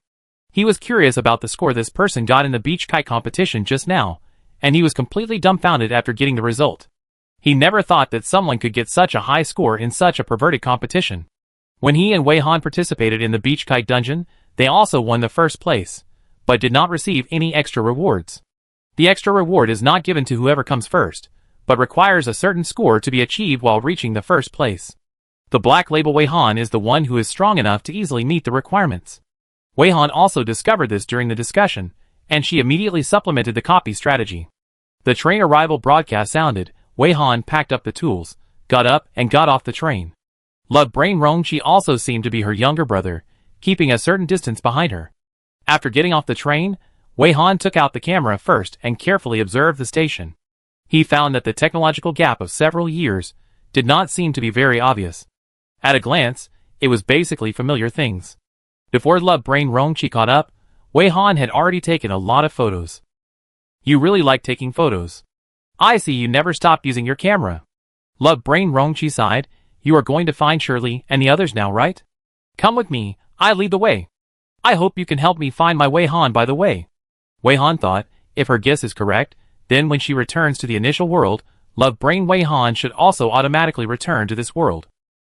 He was curious about the score this person got in the beach kite competition just now, and he was completely dumbfounded after getting the result. He never thought that someone could get such a high score in such a perverted competition. When he and Wei Han participated in the beach kite dungeon, they also won the first place, but did not receive any extra rewards. The extra reward is not given to whoever comes first, but requires a certain score to be achieved while reaching the first place. The black label Wei Han is the one who is strong enough to easily meet the requirements. Wei Han also discovered this during the discussion, and she immediately supplemented the copy strategy. The train arrival broadcast sounded, Wei Han packed up the tools, got up and got off the train. Love Brain Rong Qi also seemed to be her younger brother, keeping a certain distance behind her. After getting off the train, Wei Han took out the camera first and carefully observed the station. He found that the technological gap of several years did not seem to be very obvious. At a glance, it was basically familiar things. Before Love Brain Rong Qi caught up, Wei Han had already taken a lot of photos. You really like taking photos. I see you never stopped using your camera. Love Brain Rong Qi sighed. You are going to find Shirley and the others now, right? Come with me, I lead the way. I hope you can help me find my Wei Han by the way. Wei Han thought, if her guess is correct, then when she returns to the initial world, Love Brain Wei Han should also automatically return to this world.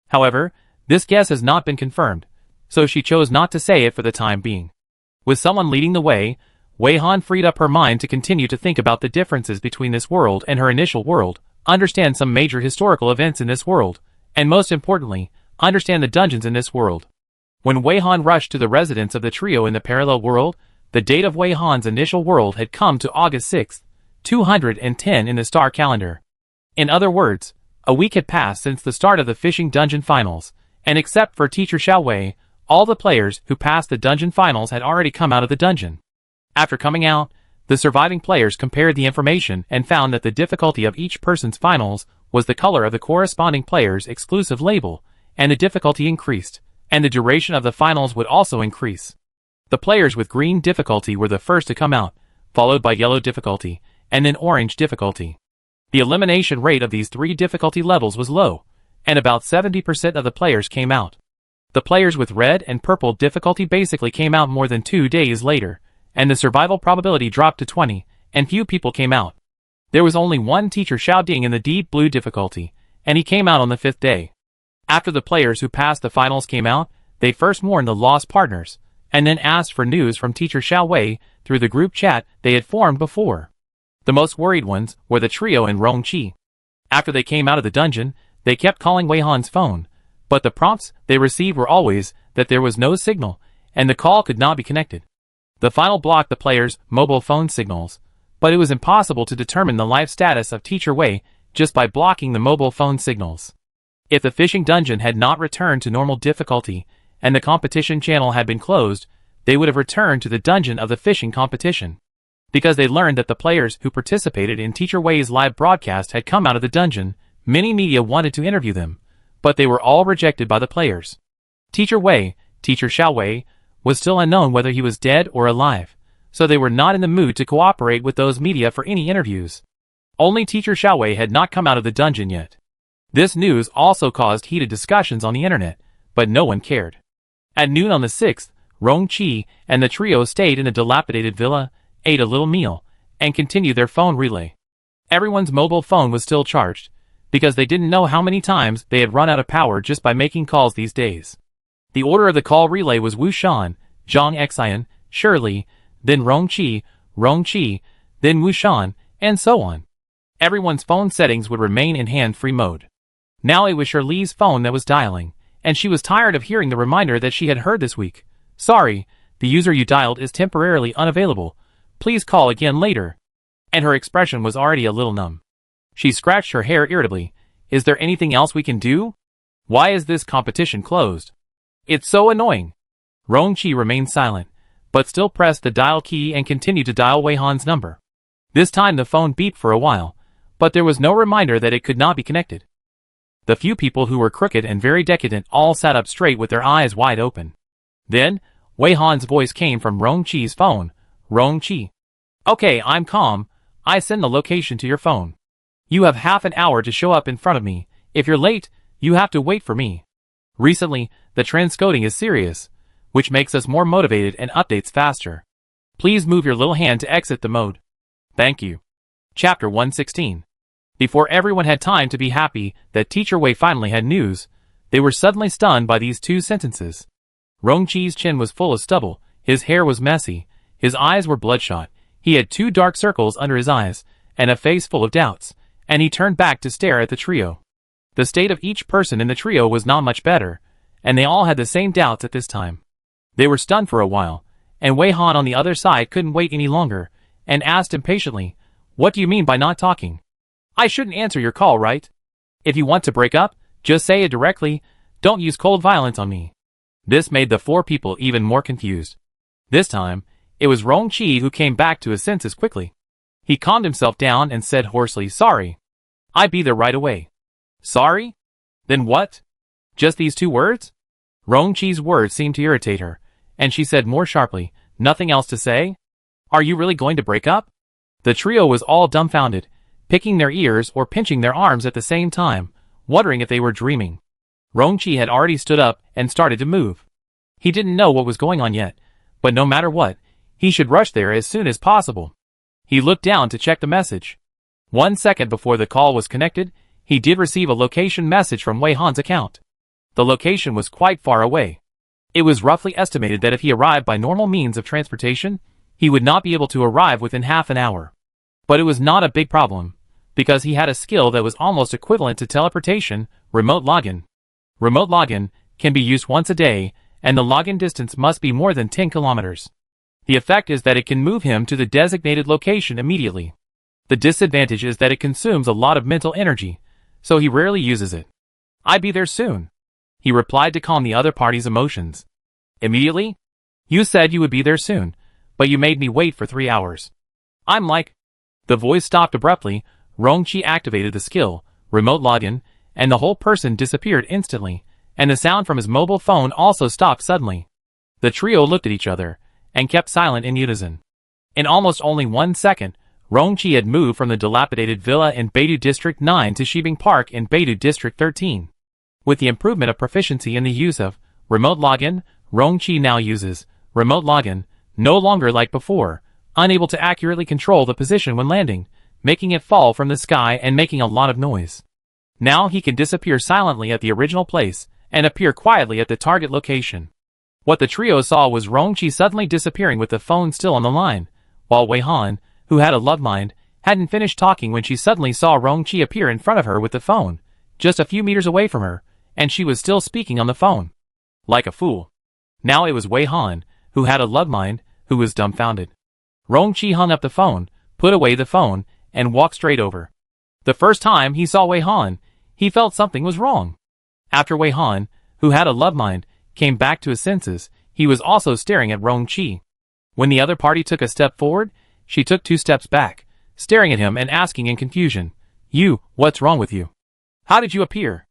However, this guess has not been confirmed, so she chose not to say it for the time being. With someone leading the way, Wei Han freed up her mind to continue to think about the differences between this world and her initial world, understand some major historical events in this world, and most importantly, understand the dungeons in this world. When Wei Han rushed to the residence of the trio in the parallel world, the date of Wei Han's initial world had come to August 6, 210 in the star calendar. In other words, A week had passed since the start of the fishing dungeon finals, and except for Teacher Xiao Wei, all the players who passed the dungeon finals had already come out of the dungeon. After coming out, the surviving players compared the information and found that the difficulty of each person's finals was the color of the corresponding player's exclusive label, and the difficulty increased, and the duration of the finals would also increase. The players with green difficulty were the first to come out, followed by yellow difficulty, and then orange difficulty. The elimination rate of these three difficulty levels was low, and about 70% of the players came out. The players with red and purple difficulty basically came out more than 2 days later, and the survival probability dropped to 20, and few people came out. There was only one teacher Xiao Ding in the deep blue difficulty, and he came out on the 5th day. After the players who passed the finals came out, they first mourned the lost partners, and then asked for news from Teacher Xiao Wei through the group chat they had formed before. The most worried ones were the trio and Rong Qi. After they came out of the dungeon, they kept calling Wei Han's phone, but the prompts they received were always that there was no signal, and the call could not be connected. The final blocked the players' mobile phone signals, but it was impossible to determine the life status of Teacher Wei just by blocking the mobile phone signals. If the fishing dungeon had not returned to normal difficulty, and the competition channel had been closed, they would have returned to the dungeon of the fishing competition. Because they learned that the players who participated in Teacher Wei's live broadcast had come out of the dungeon, many media wanted to interview them, but they were all rejected by the players. Teacher Wei, Teacher Xiao Wei, was still unknown whether he was dead or alive, so they were not in the mood to cooperate with those media for any interviews. Only Teacher Xiao Wei had not come out of the dungeon yet. This news also caused heated discussions on the internet, but no one cared. At noon on the 6th, Rong Qi and the trio stayed in a dilapidated villa, ate a little meal, and continued their phone relay. Everyone's mobile phone was still charged, because they didn't know how many times they had run out of power just by making calls these days. The order of the call relay was Wu Shan, Zhang Xian, Shirley, then Rong Qi, then Wu Shan, and so on. Everyone's phone settings would remain in hand-free mode. Now it was Shirley's phone that was dialing, and she was tired of hearing the reminder that she had heard this week. Sorry, the user you dialed is temporarily unavailable. Please call again later. And her expression was already a little numb. She scratched her hair irritably. Is there anything else we can do? Why is this competition closed? It's so annoying. Rong Qi remained silent, but still pressed the dial key and continued to dial Wei Han's number. This time the phone beeped for a while, but there was no reminder that it could not be connected. The few people who were crooked and very decadent all sat up straight with their eyes wide open. Then, Wei Han's voice came from Rong Qi's phone. Rong Qi. Okay, I'm calm. I send the location to your phone. You have half an hour to show up in front of me. If you're late, you have to wait for me. Recently, the transcoding is serious, which makes us more motivated and updates faster. Please move your little hand to exit the mode. Thank you. Chapter 116. Before everyone had time to be happy that Teacher Wei finally had news, they were suddenly stunned by these two sentences. Rong Qi's chin was full of stubble, his hair was messy, his eyes were bloodshot, he had 2 dark circles under his eyes, and a face full of doubts, and he turned back to stare at the trio. The state of each person in the trio was not much better, and they all had the same doubts at this time. They were stunned for a while, and Wei Han on the other side couldn't wait any longer, and asked impatiently, "What do you mean by not talking? I shouldn't answer your call, right? If you want to break up, just say it directly, don't use cold violence on me." This made the 4 people even more confused. This time, it was Rong Qi who came back to his senses quickly. He calmed himself down and said hoarsely, "Sorry. I'll be there right away." "Sorry? Then what? Just these 2 words?" Rong Qi's words seemed to irritate her, and she said more sharply, "Nothing else to say? Are you really going to break up?" The trio was all dumbfounded, picking their ears or pinching their arms at the same time, wondering if they were dreaming. Rong Qi had already stood up and started to move. He didn't know what was going on yet, but no matter what, he should rush there as soon as possible. He looked down to check the message. 1 second before the call was connected, he did receive a location message from Wei Han's account. The location was quite far away. It was roughly estimated that if he arrived by normal means of transportation, he would not be able to arrive within half an hour. But it was not a big problem, because he had a skill that was almost equivalent to teleportation, remote login. Remote login can be used once a day, and the login distance must be more than 10 kilometers. The effect is that it can move him to the designated location immediately. The disadvantage is that it consumes a lot of mental energy, so he rarely uses it. "I'd be there soon," he replied to calm the other party's emotions. "Immediately? You said you would be there soon, but you made me wait for 3 hours. I'm like..." The voice stopped abruptly. Rongqi activated the skill, remote login, and the whole person disappeared instantly, and the sound from his mobile phone also stopped suddenly. The trio looked at each other, and kept silent in unison. In almost only 1 second, Rongqi had moved from the dilapidated villa in Beidou District 9 to Shibing Park in Beidou District 13. With the improvement of proficiency in the use of remote login, Rongqi now uses remote login, no longer like before, unable to accurately control the position when landing, making it fall from the sky and making a lot of noise. Now he can disappear silently at the original place, and appear quietly at the target location. What the trio saw was Rongqi suddenly disappearing with the phone still on the line, while Wei Han, who had a love mind, hadn't finished talking when she suddenly saw Rongqi appear in front of her with the phone, just a few meters away from her, and she was still speaking on the phone. Like a fool. Now it was Wei Han, who had a love mind, who was dumbfounded. Rongqi hung up the phone, put away the phone, and walked straight over. The first time he saw Wei Han, he felt something was wrong. After Wei Han, who had a love mind, came back to his senses, he was also staring at Rongqi. When the other party took a step forward, she took 2 steps back, staring at him and asking in confusion, "You, what's wrong with you? How did you appear?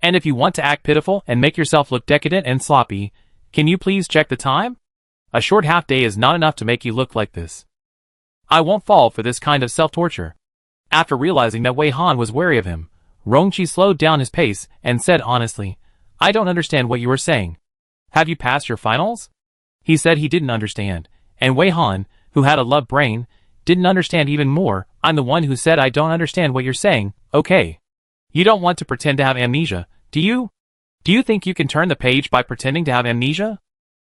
And if you want to act pitiful and make yourself look decadent and sloppy, can you please check the time? A short half day is not enough to make you look like this. I won't fall for this kind of self-torture." After realizing that Wei Han was wary of him, Rongqi slowed down his pace and said honestly, "I don't understand what you were saying. Have you passed your finals?" He said he didn't understand, and Wei Han, who had a love brain, didn't understand even more. "I'm the one who said I don't understand what you're saying, okay? You don't want to pretend to have amnesia, do you? Do you think you can turn the page by pretending to have amnesia?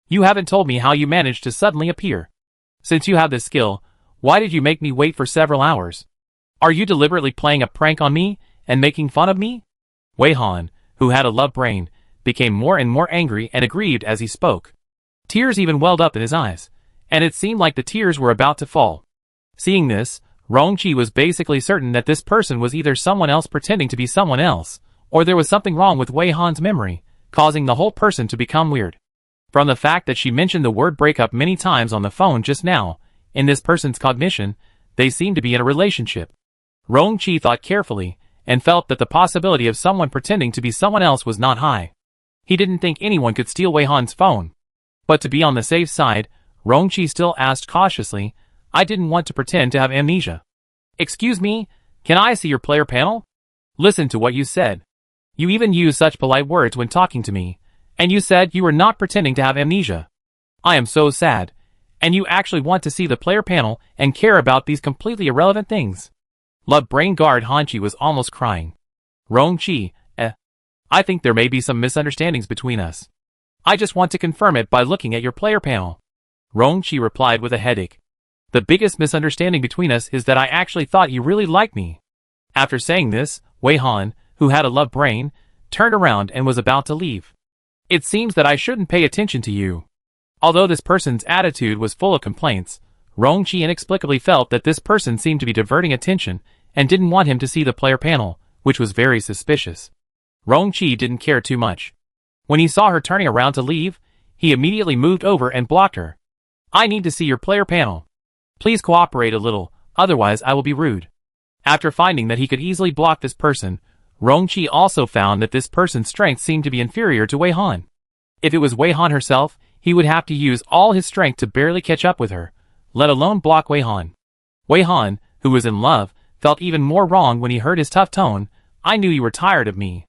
You haven't told me how you managed to suddenly appear. Since you have this skill, why did you make me wait for several hours? Are you deliberately playing a prank on me and making fun of me?" Wei Han, who had a love brain, became more and more angry and aggrieved as he spoke. Tears even welled up in his eyes, and it seemed like the tears were about to fall. Seeing this, Rongqi was basically certain that this person was either someone else pretending to be someone else, or there was something wrong with Wei Han's memory, causing the whole person to become weird. From the fact that she mentioned the word breakup many times on the phone just now, in this person's cognition, they seemed to be in a relationship. Rongqi thought carefully, and felt that the possibility of someone pretending to be someone else was not high. He didn't think anyone could steal Wei Han's phone. But to be on the safe side, Rongqi still asked cautiously, "I didn't want to pretend to have amnesia. Excuse me, can I see your player panel? Listen to what you said. You even used such polite words when talking to me, and you said you were not pretending to have amnesia. I am so sad, and you actually want to see the player panel and care about these completely irrelevant things." Love brain guard Hanchi was almost crying. "Rongqi, I think there may be some misunderstandings between us. I just want to confirm it by looking at your player panel." Rongqi replied with a headache. "The biggest misunderstanding between us is that I actually thought you really liked me." After saying this, Wei Han, who had a love brain, turned around and was about to leave. "It seems that I shouldn't pay attention to you." Although this person's attitude was full of complaints, Rongqi inexplicably felt that this person seemed to be diverting attention and didn't want him to see the player panel, which was very suspicious. Rongqi didn't care too much. When he saw her turning around to leave, he immediately moved over and blocked her. "I need to see your player panel. Please cooperate a little, otherwise I will be rude." After finding that he could easily block this person, Rongqi also found that this person's strength seemed to be inferior to Wei Han. If it was Wei Han herself, he would have to use all his strength to barely catch up with her, let alone block Wei Han. Wei Han, who was in love, felt even more wrong when he heard his tough tone. "I knew you were tired of me.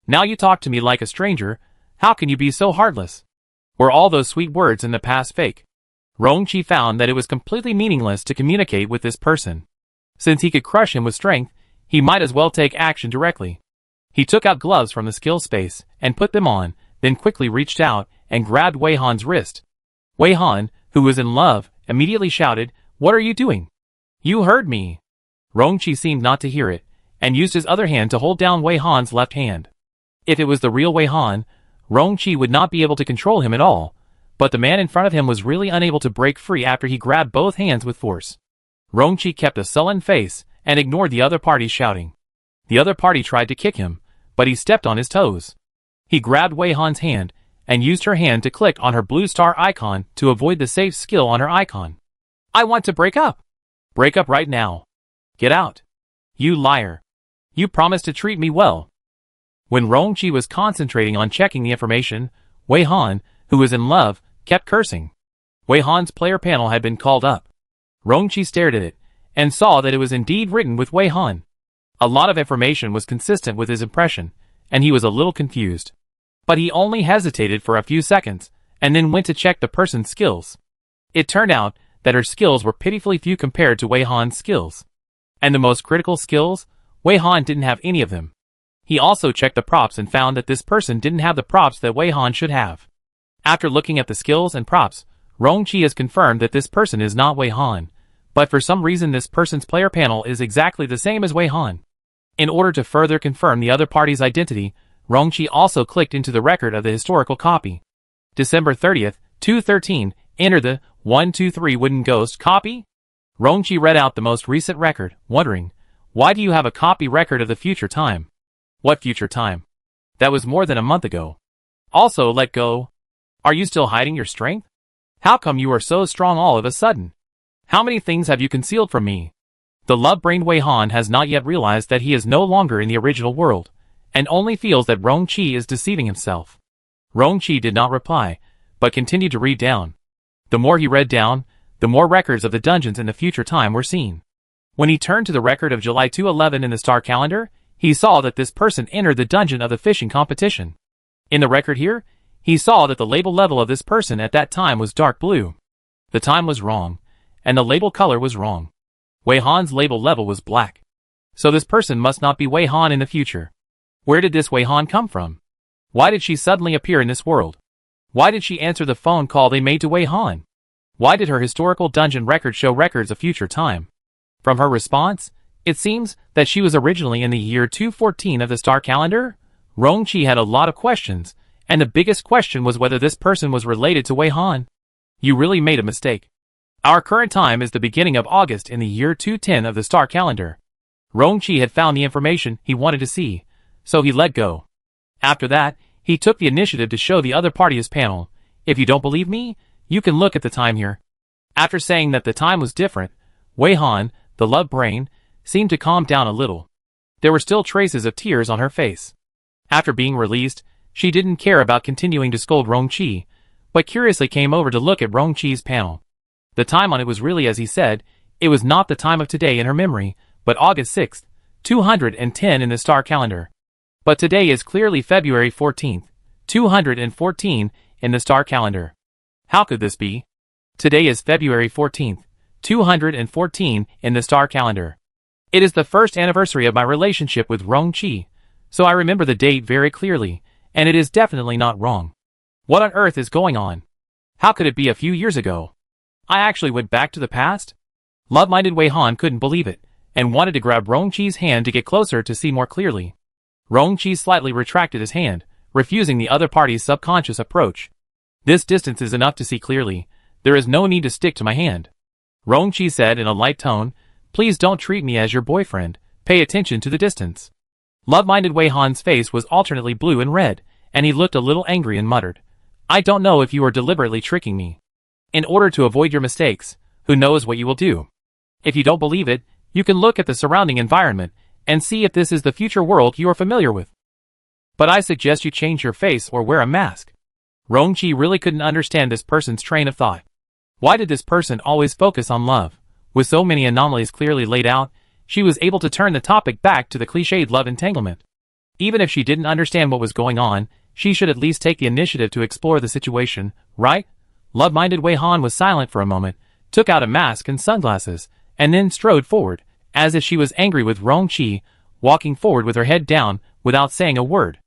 Now you talk to me like a stranger. How can you be so heartless? Were all those sweet words in the past fake?" Rongqi found that it was completely meaningless to communicate with this person. Since he could crush him with strength, he might as well take action directly. He took out gloves from the skill space and put them on, then quickly reached out and grabbed Wei Han's wrist. Wei Han, who was in love, immediately shouted, "What are you doing? You heard me." Rongqi seemed not to hear it, and used his other hand to hold down Wei Han's left hand. If it was the real Wei Han, Rongqi would not be able to control him at all, but the man in front of him was really unable to break free after he grabbed both hands with force. Rongqi kept a sullen face and ignored the other party's shouting. The other party tried to kick him, but he stepped on his toes. He grabbed Wei Han's hand and used her hand to click on her blue star icon to avoid the safe skill on her icon. I want to break up. Break up right now. Get out. You liar. You promised to treat me well. When Rongqi was concentrating on checking the information, Wei Han, who was in love, kept cursing. Wei Han's player panel had been called up. Rongqi stared at it and saw that it was indeed written with Wei Han. A lot of information was consistent with his impression, and he was a little confused. But he only hesitated for a few seconds, and then went to check the person's skills. It turned out that her skills were pitifully few compared to Wei Han's skills. And the most critical skills, Wei Han didn't have any of them. He also checked the props and found that this person didn't have the props that Wei Han should have. After looking at the skills and props, Rongqi has confirmed that this person is not Wei Han, but for some reason this person's player panel is exactly the same as Wei Han. In order to further confirm the other party's identity, Rongqi also clicked into the record of the historical copy. December 30th, 2013, enter the 123 Wooden Ghost copy? Rongqi read out the most recent record, wondering, why do you have a copy record of the future time? What future time? That was more than a month ago. Also, let go. Are you still hiding your strength? How come you are so strong all of a sudden? How many things have you concealed from me? The love-brained Wei Han has not yet realized that he is no longer in the original world, and only feels that Rongqi is deceiving himself. Rongqi did not reply, but continued to read down. The more he read down, the more records of the dungeons in the future time were seen. When he turned to the record of July 2011 in the star calendar, he saw that this person entered the dungeon of the fishing competition. In the record here, he saw that the label level of this person at that time was dark blue. The time was wrong, and the label color was wrong. Wei Han's label level was black. So this person must not be Wei Han in the future. Where did this Wei Han come from? Why did she suddenly appear in this world? Why did she answer the phone call they made to Wei Han? Why did her historical dungeon record show records of future time? From her response, it seems that she was originally in the year 214 of the star calendar. Rongqi had a lot of questions, and the biggest question was whether this person was related to Wei Han. You really made a mistake. Our current time is the beginning of August in the year 210 of the star calendar. Rongqi had found the information he wanted to see, so he let go. After that, he took the initiative to show the other party his panel. If you don't believe me, you can look at the time here. After saying that the time was different, Wei Han, the love brain, seemed to calm down a little. There were still traces of tears on her face. After being released, she didn't care about continuing to scold Rongqi, but curiously came over to look at Rongqi's panel. The time on it was really as he said. It was not the time of today in her memory, but August 6th, 210 in the star calendar. But today is clearly February 14th, 214 in the star calendar. How could this be? Today is February 14th, 214 in the star calendar. It is the first anniversary of my relationship with Rongqi, so I remember the date very clearly, and it is definitely not wrong. What on earth is going on? How could it be a few years ago? I actually went back to the past? Love-minded Wei Han couldn't believe it, and wanted to grab Rongqi's hand to get closer to see more clearly. Rongqi slightly retracted his hand, refusing the other party's subconscious approach. This distance is enough to see clearly. There is no need to stick to my hand. Rongqi said in a light tone, please don't treat me as your boyfriend. Pay attention to the distance. Love-minded Wei Han's face was alternately blue and red, and he looked a little angry and muttered, I don't know if you are deliberately tricking me. In order to avoid your mistakes, who knows what you will do? If you don't believe it, you can look at the surrounding environment and see if this is the future world you are familiar with. But I suggest you change your face or wear a mask. Rongqi really couldn't understand this person's train of thought. Why did this person always focus on love? With so many anomalies clearly laid out, she was able to turn the topic back to the cliched love entanglement. Even if she didn't understand what was going on, she should at least take the initiative to explore the situation, right? Love-minded Wei Han was silent for a moment, took out a mask and sunglasses, and then strode forward, as if she was angry with Rongqi, walking forward with her head down, without saying a word.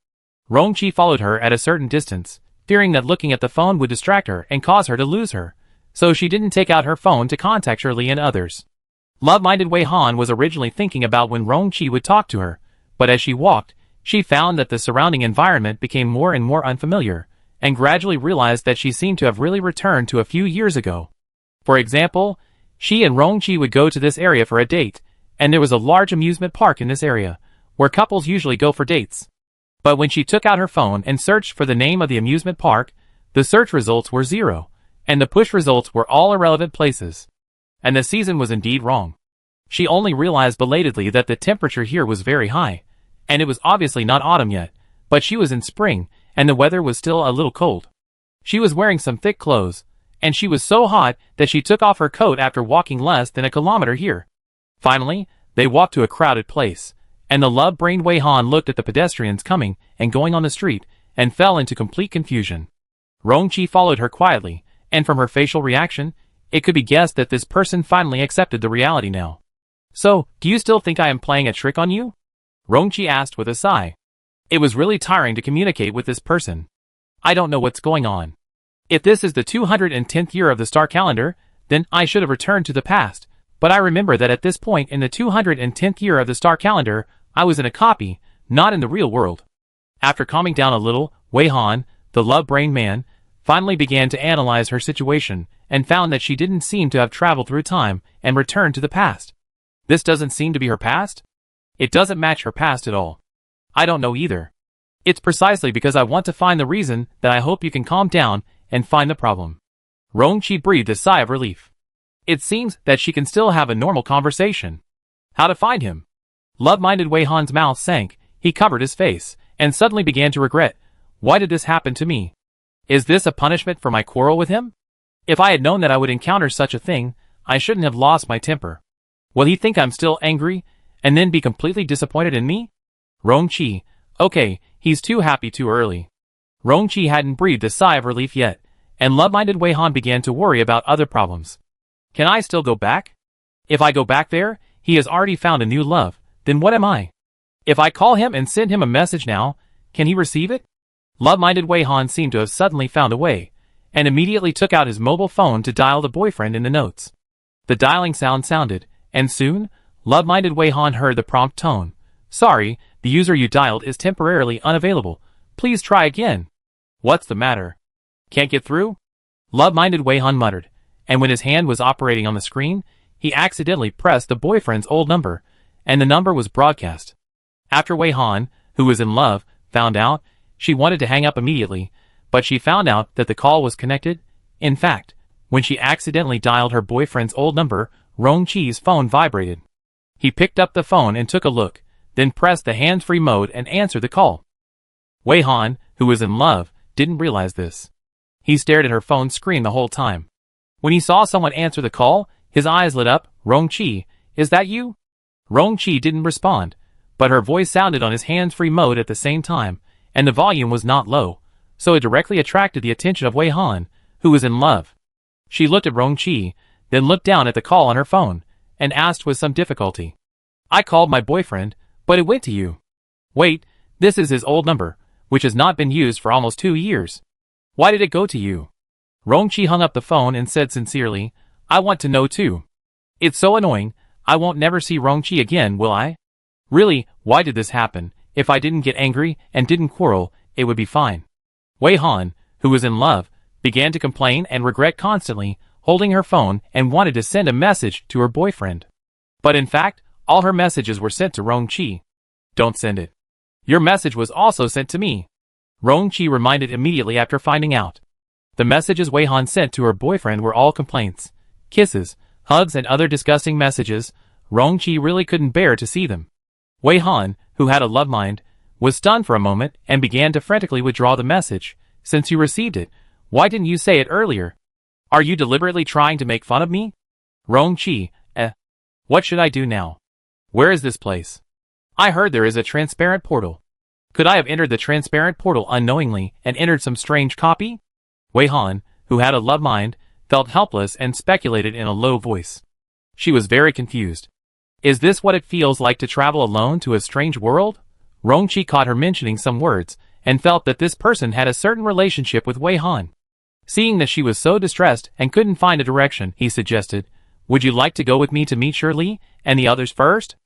Rongqi followed her at a certain distance, fearing that looking at the phone would distract her and cause her to lose her, so she didn't take out her phone to contact Shirley and others. Love-minded Wei Han was originally thinking about when Rongqi would talk to her, but as she walked, she found that the surrounding environment became more and more unfamiliar, and gradually realized that she seemed to have really returned to a few years ago. For example, she and Rongqi would go to this area for a date, and there was a large amusement park in this area, where couples usually go for dates. But when she took out her phone and searched for the name of the amusement park, the search results were 0, and the push results were all irrelevant places. And the season was indeed wrong. She only realized belatedly that the temperature here was very high, and it was obviously not autumn yet, but she was in spring, and the weather was still a little cold. She was wearing some thick clothes, and she was so hot that she took off her coat after walking less than a kilometer here. Finally, they walked to a crowded place, and the love-brained Wei Han looked at the pedestrians coming and going on the street, and fell into complete confusion. Rongqi followed her quietly, and from her facial reaction, it could be guessed that this person finally accepted the reality now. "So, do you still think I am playing a trick on you?" Rongqi asked with a sigh. It was really tiring to communicate with this person. "I don't know what's going on. If this is the 210th year of the star calendar, then I should have returned to the past, but I remember that at this point in the 210th year of the star calendar, I was in a copy, not in the real world." After calming down a little, Wei Han, the love-brained man, finally began to analyze her situation, and found that she didn't seem to have traveled through time and returned to the past. This doesn't seem to be her past? It doesn't match her past at all. I don't know either. It's precisely because I want to find the reason that I hope you can calm down and find the problem. Rongqi breathed a sigh of relief. It seems that she can still have a normal conversation. How to find him? Love-minded Wei Han's mouth sank, he covered his face, and suddenly began to regret. Why did this happen to me? Is this a punishment for my quarrel with him? If I had known that I would encounter such a thing, I shouldn't have lost my temper. Will he think I'm still angry, and then be completely disappointed in me? Rongqi, okay, he's too happy too early. Rongqi hadn't breathed a sigh of relief yet, and love-minded Wei Han began to worry about other problems. Can I still go back? If I go back there, he has already found a new love, then what am I? If I call him and send him a message now, can he receive it? Love-minded Wei Han seemed to have suddenly found a way, and immediately took out his mobile phone to dial the boyfriend in the notes. The dialing sound sounded, and soon, love-minded Wei Han heard the prompt tone. "Sorry, the user you dialed is temporarily unavailable. Please try again." "What's the matter? Can't get through?" Love-minded Wei Han muttered, and when his hand was operating on the screen, he accidentally pressed the boyfriend's old number, and the number was broadcast. After Wei Han, who was in love, found out, she wanted to hang up immediately, but she found out that the call was connected. In fact, when she accidentally dialed her boyfriend's old number, Rongqi's phone vibrated. He picked up the phone and took a look, then pressed the hands-free mode and answered the call. Wei Han, who was in love, didn't realize this. He stared at her phone screen the whole time. When he saw someone answer the call, his eyes lit up. "Rongqi, is that you?" Rongqi didn't respond, but her voice sounded on his hands-free mode at the same time, and the volume was not low, so it directly attracted the attention of Wei Han, who was in love. She looked at Rongqi, then looked down at the call on her phone, and asked with some difficulty. "I called my boyfriend, but it went to you." "Wait, this is his old number, which has not been used for almost 2 years. Why did it go to you?" Rongqi hung up the phone and said sincerely, "I want to know too. It's so annoying, I won't never see Rongqi again, will I? Really, why did this happen? If I didn't get angry and didn't quarrel, it would be fine." Wei Han, who was in love, began to complain and regret constantly, holding her phone and wanted to send a message to her boyfriend. But in fact, all her messages were sent to Rongqi. "Don't send it. Your message was also sent to me," Rongqi reminded immediately after finding out. The messages Wei Han sent to her boyfriend were all complaints, kisses, hugs and other disgusting messages. Rongqi really couldn't bear to see them. Wei Han, who had a love mind, was stunned for a moment and began to frantically withdraw the message. "Since you received it, why didn't you say it earlier? Are you deliberately trying to make fun of me?" Rongqi, What should I do now? Where is this place? I heard there is a transparent portal. Could I have entered the transparent portal unknowingly and entered some strange copy? Wei Han, who had a love mind, felt helpless and speculated in a low voice. She was very confused. Is this what it feels like to travel alone to a strange world? Rongqi caught her mentioning some words, and felt that this person had a certain relationship with Wei Han. Seeing that she was so distressed and couldn't find a direction, he suggested, "Would you like to go with me to meet Shirley and the others first?"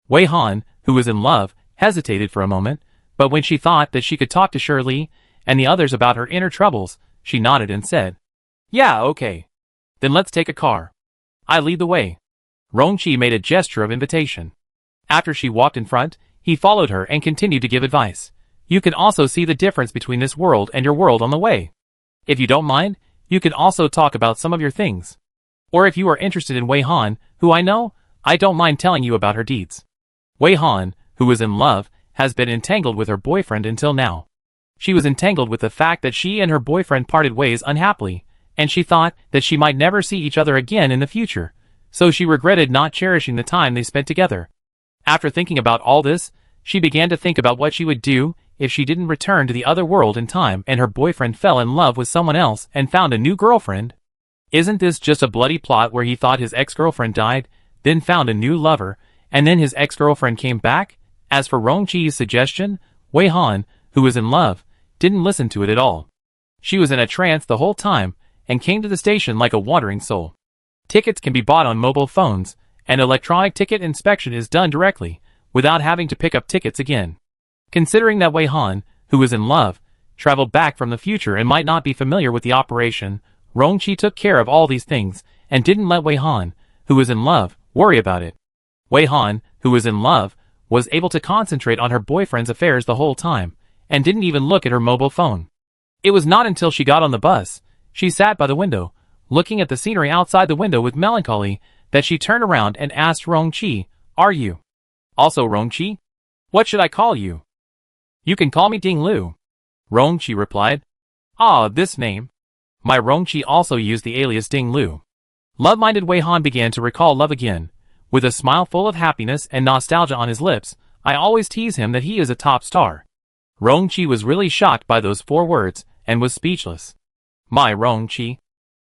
Wei Han, who was in love, hesitated for a moment, but when she thought that she could talk to Shirley and the others about her inner troubles, she nodded and said, "Yeah, okay. Then let's take a car. I lead the way." Rongqi made a gesture of invitation. After she walked in front, He followed her and continued to give advice. You can also see the difference between this world and your world on the way. If you don't mind, you can also talk about some of your things. Or if you are interested in Wei Han, who I know, I don't mind telling you about her deeds. Wei Han, who is in love, has been entangled with her boyfriend until now. She was entangled with the fact that she and her boyfriend parted ways unhappily, and she thought that she might never see each other again in the future, so she regretted not cherishing the time they spent together. After thinking about all this, she began to think about what she would do if she didn't return to the other world in time and her boyfriend fell in love with someone else and found a new girlfriend. Isn't this just a bloody plot where he thought his ex-girlfriend died, then found a new lover, and then his ex-girlfriend came back? As for Rongqi's suggestion, Wei Han, who was in love, didn't listen to it at all. She was in a trance the whole time and came to the station like a wandering soul. Tickets can be bought on mobile phones, and electronic ticket inspection is done directly, without having to pick up tickets again. Considering that Wei Han, who was in love, traveled back from the future and might not be familiar with the operation, Rongqi took care of all these things and didn't let Wei Han, who was in love, worry about it. Wei Han, who was in love, was able to concentrate on her boyfriend's affairs the whole time, and didn't even look at her mobile phone. It was not until she got on the bus, she sat by the window, looking at the scenery outside the window with melancholy, that she turned around and asked Rongqi, "Are you also Rongqi? What should I call you?" "You can call me Ding Lu," Rongqi replied. "Ah, this name." My Rongqi also used the alias Ding Lu. Love-minded Wei Han began to recall love again. With a smile full of happiness and nostalgia on his lips, I always tease him that he is a top star. Rongqi was really shocked by those 4 words, and was speechless. My Rongqi.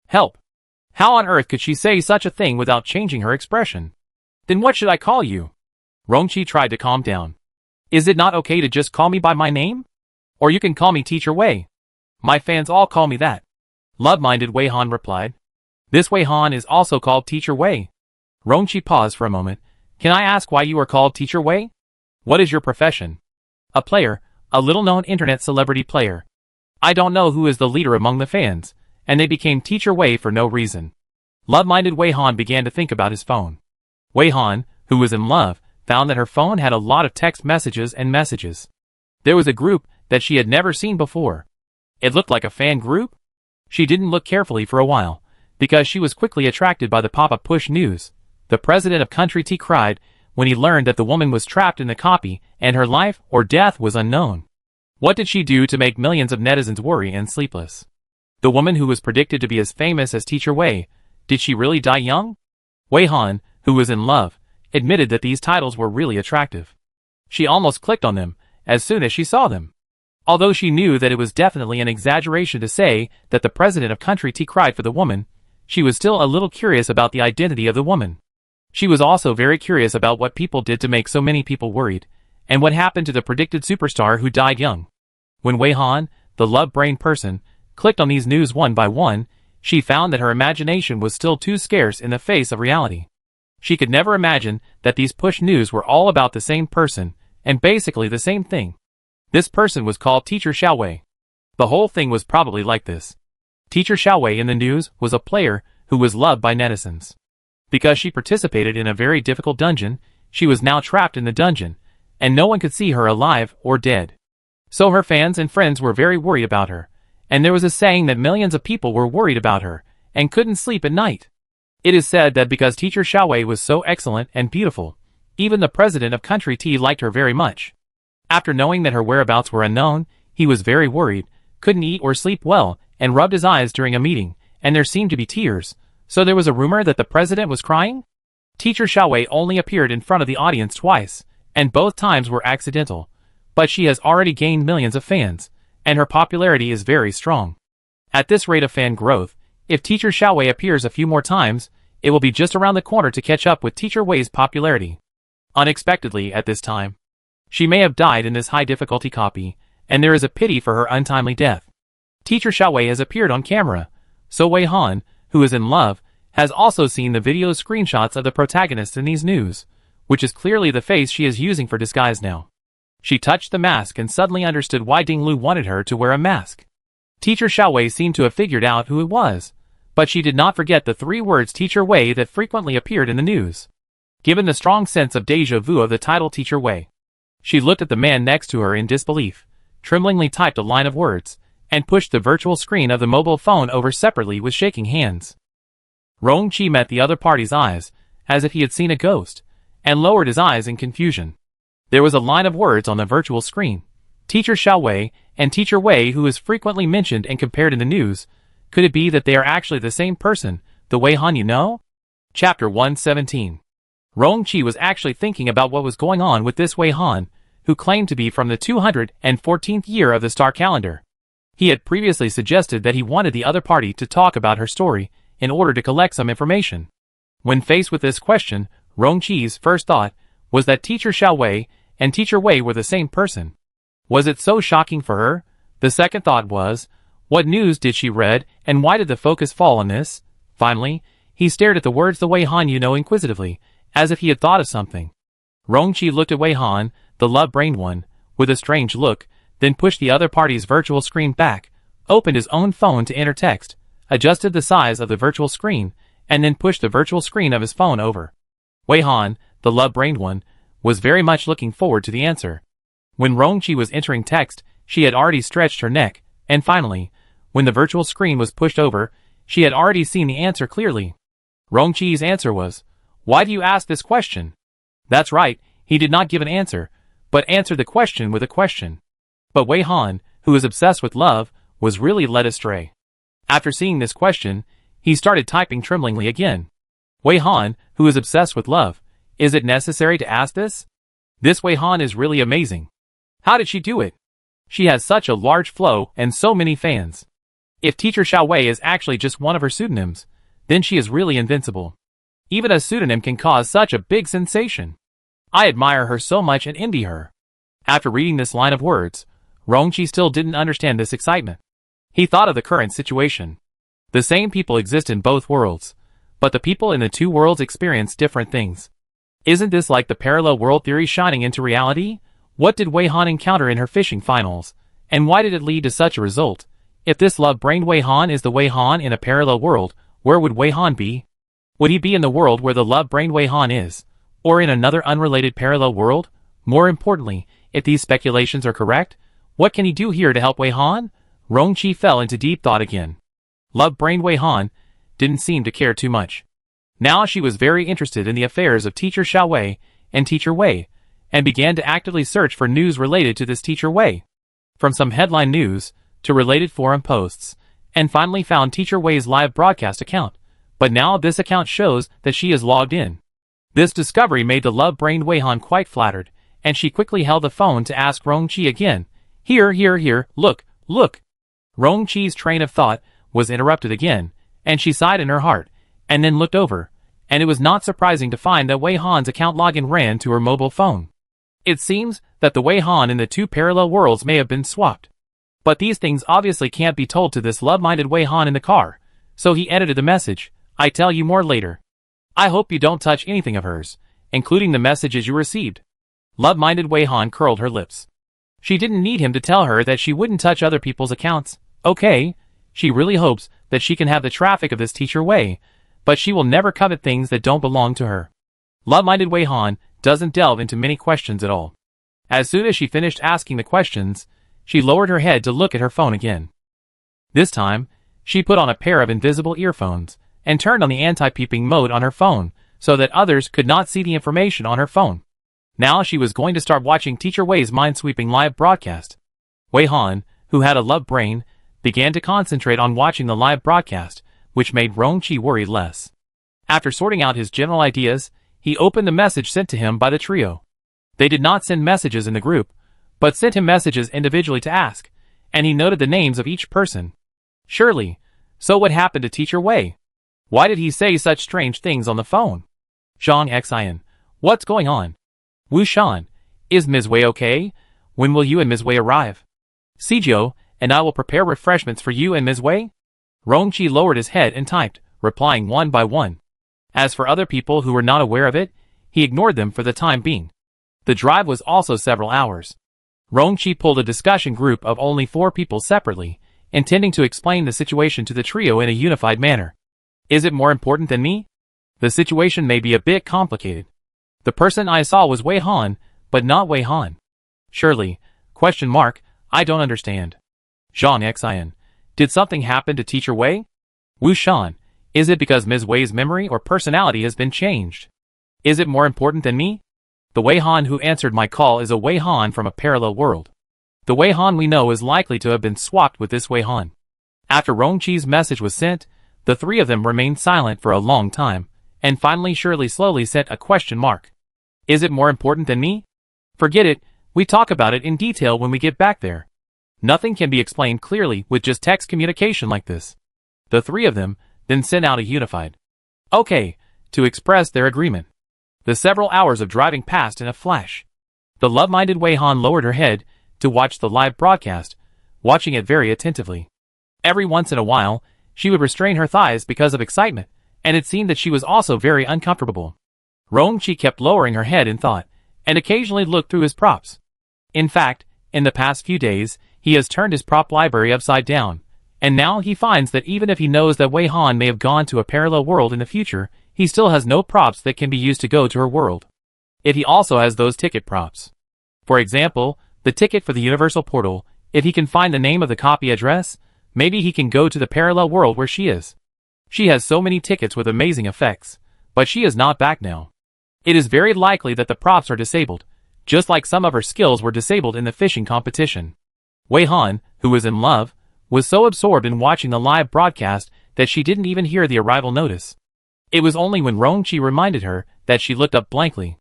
Help! How on earth could she say such a thing without changing her expression? Then what should I call you? Rongqi tried to calm down. Is it not okay to just call me by my name? Or you can call me Teacher Wei. My fans all call me that. Love-minded Wei Han replied. This Wei Han is also called Teacher Wei. Rongqi paused for a moment. Can I ask why you are called Teacher Wei? What is your profession? A player, a little-known internet celebrity player. I don't know who is the leader among the fans, and they became Teacher Wei for no reason. Love-minded Wei Han began to think about his phone. Wei Han, who was in love, found that her phone had a lot of text messages and messages. There was a group that she had never seen before. It looked like a fan group? She didn't look carefully for a while, because she was quickly attracted by the pop-up push news. The president of Country T cried when he learned that the woman was trapped in the copy and her life or death was unknown. What did she do to make millions of netizens worry and sleepless? The woman who was predicted to be as famous as Teacher Wei, did she really die young? Wei Han, who was in love, admitted that these titles were really attractive. She almost clicked on them as soon as she saw them. Although she knew that it was definitely an exaggeration to say that the president of Country T cried for the woman, she was still a little curious about the identity of the woman. She was also very curious about what people did to make so many people worried, and what happened to the predicted superstar who died young. When Wei Han, the love-brain person, clicked on these news one by one, she found that her imagination was still too scarce in the face of reality. She could never imagine that these push news were all about the same person, and basically the same thing. This person was called Teacher Xiaowei. The whole thing was probably like this. Teacher Xiaowei in the news was a player who was loved by netizens. Because she participated in a very difficult dungeon, she was now trapped in the dungeon, and no one could see her alive or dead. So her fans and friends were very worried about her, and there was a saying that millions of people were worried about her, and couldn't sleep at night. It is said that because Teacher Xiaowei was so excellent and beautiful, even the president of Country T liked her very much. After knowing that her whereabouts were unknown, he was very worried, couldn't eat or sleep well, and rubbed his eyes during a meeting, and there seemed to be tears. So there was a rumor that the president was crying? Teacher Xiaowei only appeared in front of the audience twice, and both times were accidental. But she has already gained millions of fans, and her popularity is very strong. At this rate of fan growth, if Teacher Xiaowei appears a few more times, it will be just around the corner to catch up with Teacher Wei's popularity. Unexpectedly at this time, she may have died in this high-difficulty copy, and there is a pity for her untimely death. Teacher Xiaowei has appeared on camera, so Wei Han, who is in love, has also seen the video screenshots of the protagonists in these news, which is clearly the face she is using for disguise now. She touched the mask and suddenly understood why Ding Lu wanted her to wear a mask. Teacher Xiaowei seemed to have figured out who it was, but she did not forget the 3 words Teacher Wei that frequently appeared in the news. Given the strong sense of déjà vu of the title Teacher Wei, She looked at the man next to her in disbelief, tremblingly typed a line of words, and pushed the virtual screen of the mobile phone over separately with shaking hands. Rong-chi met the other party's eyes, as if he had seen a ghost, and lowered his eyes in confusion. There was a line of words on the virtual screen. Teacher Xiao Wei and Teacher Wei, who is frequently mentioned and compared in the news. Could it be that they are actually the same person, the Wei Han you know? Chapter 117. Rong-chi was actually thinking about what was going on with this Wei Han, who claimed to be from the 214th year of the star calendar. He had previously suggested that he wanted the other party to talk about her story in order to collect some information. When faced with this question, Rong-chi's first thought was that Teacher Xiao Wei and Teacher Wei were the same person. Was it so shocking for her? The second thought was, what news did she read, and why did the focus fall on this? Finally, he stared at the words the Wei Han you know inquisitively, as if he had thought of something. Rong-chi looked at Wei Han, the love-brained one, with a strange look, then pushed the other party's virtual screen back, opened his own phone to enter text, adjusted the size of the virtual screen, and then pushed the virtual screen of his phone over. Wei Han, the love-brained one, was very much looking forward to the answer. When Rong-chi was entering text, she had already stretched her neck, and finally, when the virtual screen was pushed over, she had already seen the answer clearly. Rong-chi's answer was, "Why do you ask this question?" That's right, he did not give an answer, but answered the question with a question. But Wei Han, who is obsessed with love, was really led astray. After seeing this question, he started typing tremblingly again. Wei Han, who is obsessed with love, is it necessary to ask this? This Wei Han is really amazing. How did she do it? She has such a large flow and so many fans. If Teacher Xiao Wei is actually just one of her pseudonyms, then she is really invincible. Even a pseudonym can cause such a big sensation. I admire her so much and envy her. After reading this line of words, Rong-chi still didn't understand this excitement. He thought of the current situation. The same people exist in both worlds, but the people in the two worlds experience different things. Isn't this like the parallel world theory shining into reality? What did Wei Han encounter in her fishing finals, and why did it lead to such a result? If this love-brained Wei Han is the Wei Han in a parallel world, where would Wei Han be? Would he be in the world where the love-brained Wei Han is? Or in another unrelated parallel world? More importantly, if these speculations are correct, what can he do here to help Wei Han? Rong-chi fell into deep thought again. Love-brained Wei Han didn't seem to care too much. Now she was very interested in the affairs of Teacher Xiao Wei and Teacher Wei, and began to actively search for news related to this Teacher Wei. From some headline news, to related forum posts, and finally found Teacher Wei's live broadcast account, but now this account shows that she is logged in. This discovery made the love-brained Wei Han quite flattered, and she quickly held the phone to ask Rong-chi again, Here, look. Rong-chi's train of thought was interrupted again, and she sighed in her heart, and then looked over, and it was not surprising to find that Wei Han's account login ran to her mobile phone. It seems that the Wei Han in the two parallel worlds may have been swapped. But these things obviously can't be told to this love-minded Wei Han in the car, so he edited the message, "I tell you more later. I hope you don't touch anything of hers, including the messages you received." Love-minded Wei Han curled her lips. She didn't need him to tell her that she wouldn't touch other people's accounts. Okay, she really hopes that she can have the traffic of this Teacher Wei, but she will never covet things that don't belong to her. Love-minded Wei Han doesn't delve into many questions at all. As soon as she finished asking the questions, she lowered her head to look at her phone again. This time, she put on a pair of invisible earphones and turned on the anti-peeping mode on her phone so that others could not see the information on her phone. Now she was going to start watching Teacher Wei's mind-sweeping live broadcast. Wei Han, who had a love brain, began to concentrate on watching the live broadcast, which made Rong-chi worry less. After sorting out his general ideas, he opened the message sent to him by the trio. They did not send messages in the group, but sent him messages individually to ask, and he noted the names of each person. Surely, so what happened to Teacher Wei? Why did he say such strange things on the phone? Zhang Xian, what's going on? Wu Shan, is Ms. Wei okay? When will you and Ms. Wei arrive? Sijio, and I will prepare refreshments for you and Ms. Wei? Rong-chi lowered his head and typed, replying one by one. As for other people who were not aware of it, he ignored them for the time being. The drive was also several hours. Rong-chi pulled a discussion group of only 4 people separately, intending to explain the situation to the trio in a unified manner. Is it more important than me? The situation may be a bit complicated. The person I saw was Wei Han, but not Wei Han. Surely. Question mark. I don't understand. Jean Xian. Did something happen to Teacher Wei? Wu Shan. Is it because Ms. Wei's memory or personality has been changed? Is it more important than me? The Wei Han who answered my call is a Wei Han from a parallel world. The Wei Han we know is likely to have been swapped with this Wei Han. After Rongqi's message was sent, the three of them remained silent for a long time, and finally Shirley slowly sent a question mark. Is it more important than me? Forget it, we talk about it in detail when we get back there. Nothing can be explained clearly with just text communication like this. The three of them then sent out a unified "Okay" to express their agreement. The several hours of driving passed in a flash. The love-minded Wei Han lowered her head to watch the live broadcast, watching it very attentively. Every once in a while, she would restrain her thighs because of excitement, and it seemed that she was also very uncomfortable. Rongqi kept lowering her head in thought, and occasionally looked through his props. In fact, in the past few days, he has turned his prop library upside down, and now he finds that even if he knows that Wei Han may have gone to a parallel world in the future, he still has no props that can be used to go to her world. If he also has those ticket props. For example, the ticket for the universal portal, if he can find the name of the copy address, maybe he can go to the parallel world where she is. She has so many tickets with amazing effects, but she is not back now. It is very likely that the props are disabled, just like some of her skills were disabled in the fishing competition. Wei Han, who was in love, was so absorbed in watching the live broadcast that she didn't even hear the arrival notice. It was only when Rongqi reminded her that she looked up blankly.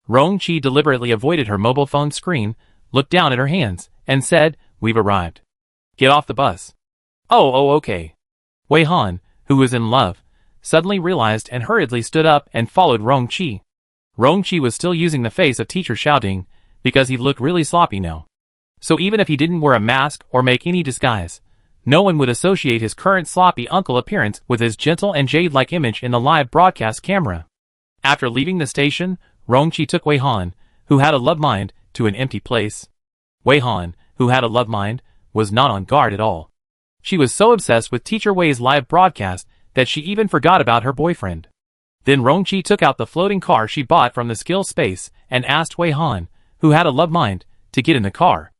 Rongqi deliberately avoided her mobile phone screen, looked down at her hands, and said, "We've arrived. Get off the bus." Oh, okay. Wei Han, who was in love, suddenly realized and hurriedly stood up and followed Rongqi. Rongqi was still using the face of Teacher Xiaoding, because he looked really sloppy now. So even if he didn't wear a mask or make any disguise, no one would associate his current sloppy uncle appearance with his gentle and jade-like image in the live broadcast camera. After leaving the station, Rongqi took Wei Han, who had a love mind, to an empty place. Wei Han, who had a love mind, was not on guard at all. She was so obsessed with Teacher Wei's live broadcast that she even forgot about her boyfriend. Then Rongqi took out the floating car she bought from the skill space and asked Wei Han, who had a love mind, to get in the car.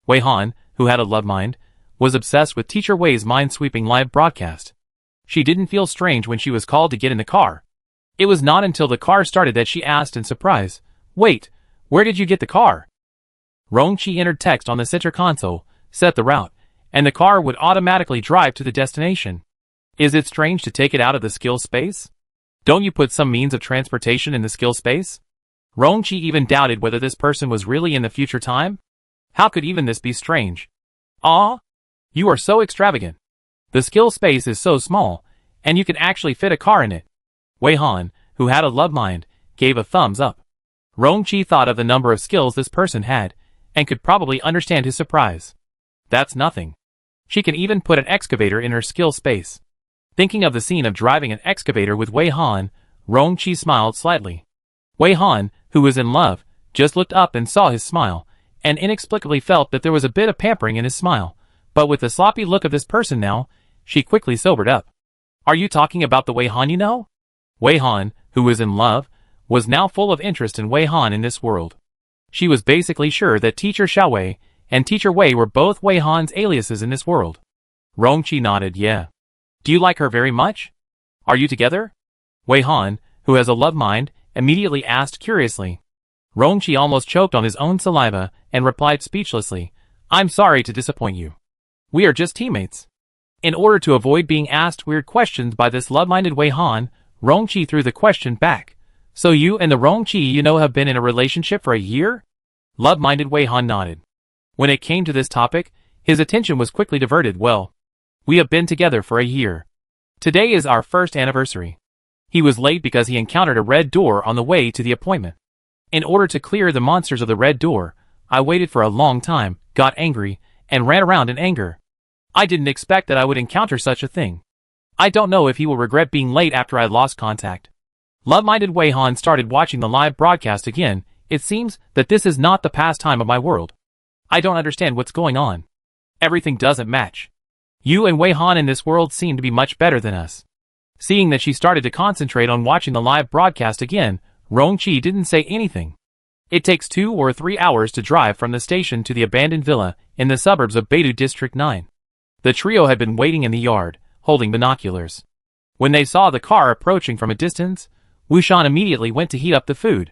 Wei Han, who had a love mind, was obsessed with Teacher Wei's mind-sweeping live broadcast. She didn't feel strange when she was called to get in the car. It was not until the car started that she asked in surprise, "Wait, where did you get the car?" Rongqi entered text on the center console, set the route, and the car would automatically drive to the destination. Is it strange to take it out of the skill space? Don't you put some means of transportation in the skill space? Rongqi even doubted whether this person was really in the future time. How could even this be strange? Ah, you are so extravagant. The skill space is so small, and you can actually fit a car in it. Wei Han, who had a love mind, gave a thumbs up. Rongqi thought of the number of skills this person had, and could probably understand his surprise. That's nothing. She can even put an excavator in her skill space. Thinking of the scene of driving an excavator with Wei Han, Rongqi smiled slightly. Wei Han, who was in love, just looked up and saw his smile, and inexplicably felt that there was a bit of pampering in his smile, but with the sloppy look of this person now, she quickly sobered up. Are you talking about the Wei Han you know? Wei Han, who was in love, was now full of interest in Wei Han in this world. She was basically sure that Teacher Xiaowei and Teacher Wei were both Wei Han's aliases in this world. Rongqi nodded, yeah. Do you like her very much? Are you together? Wei Han, who has a love mind, immediately asked curiously. Rongqi almost choked on his own saliva and replied speechlessly, I'm sorry to disappoint you. We are just teammates. In order to avoid being asked weird questions by this love-minded Wei Han, Rongqi threw the question back. So you and the Rongqi you know have been in a relationship for a year? Love-minded Wei Han nodded. When it came to this topic, his attention was quickly diverted. Well, we have been together for a year. Today is our first anniversary. He was late because he encountered a red door on the way to the appointment. In order to clear the monsters of the red door, I waited for a long time, got angry, and ran around in anger. I didn't expect that I would encounter such a thing. I don't know if he will regret being late after I lost contact. Love-minded Wei Han started watching the live broadcast again. It seems that this is not the pastime of my world. I don't understand what's going on. Everything doesn't match. You and Wei Han in this world seem to be much better than us. Seeing that she started to concentrate on watching the live broadcast again, Rongqi didn't say anything. It takes 2 or 3 hours to drive from the station to the abandoned villa in the suburbs of Beidou District 9. The trio had been waiting in the yard, holding binoculars. When they saw the car approaching from a distance, Wushan immediately went to heat up the food.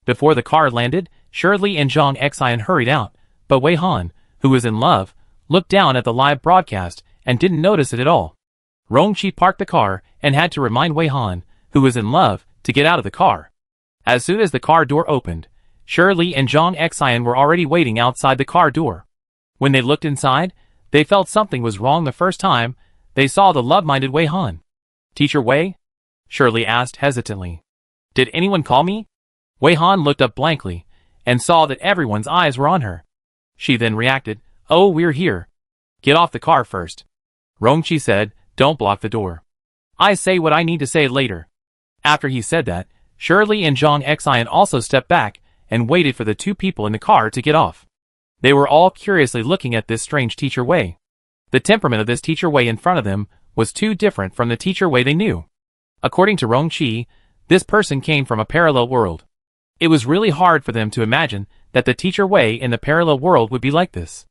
Before the car landed, Shirley and Zhang Xian hurried out, but Wei Han, who was in love, looked down at the live broadcast and didn't notice it at all. Rongqi parked the car and had to remind Wei Han, who was in love, to get out of the car. As soon as the car door opened, Shirley and Zhang Xian were already waiting outside the car door. When they looked inside, they felt something was wrong the first time they saw the love-minded Wei Han. "Teacher Wei?" Shirley asked hesitantly. "Did anyone call me?" Wei Han looked up blankly and saw that everyone's eyes were on her. She then reacted, "Oh, we're here. Get off the car first." Rongqi said, "Don't block the door. I say what I need to say later." After he said that, Shirley and Zhang Xian also stepped back and waited for the two people in the car to get off. They were all curiously looking at this strange Teacher Wei. The temperament of this Teacher Wei in front of them was too different from the Teacher Wei they knew. According to Rongqi, this person came from a parallel world. It was really hard for them to imagine that the Teacher Wei in the parallel world would be like this.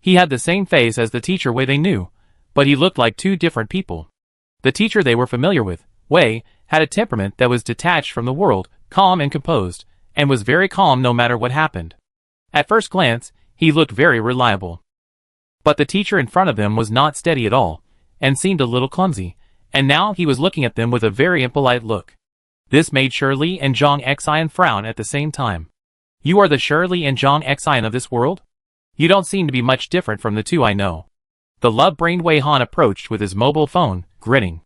He had the same face as the Teacher Wei they knew, but he looked like two different people. The teacher they were familiar with, Wei, had a temperament that was detached from the world, calm and composed, and was very calm no matter what happened. At first glance, he looked very reliable. But the teacher in front of them was not steady at all, and seemed a little clumsy, and now he was looking at them with a very impolite look. This made Shirley and Zhang Xian frown at the same time. "You are the Shirley and Zhang Xian of this world? You don't seem to be much different from the two I know." The love-brained Wei Han approached with his mobile phone, grinning.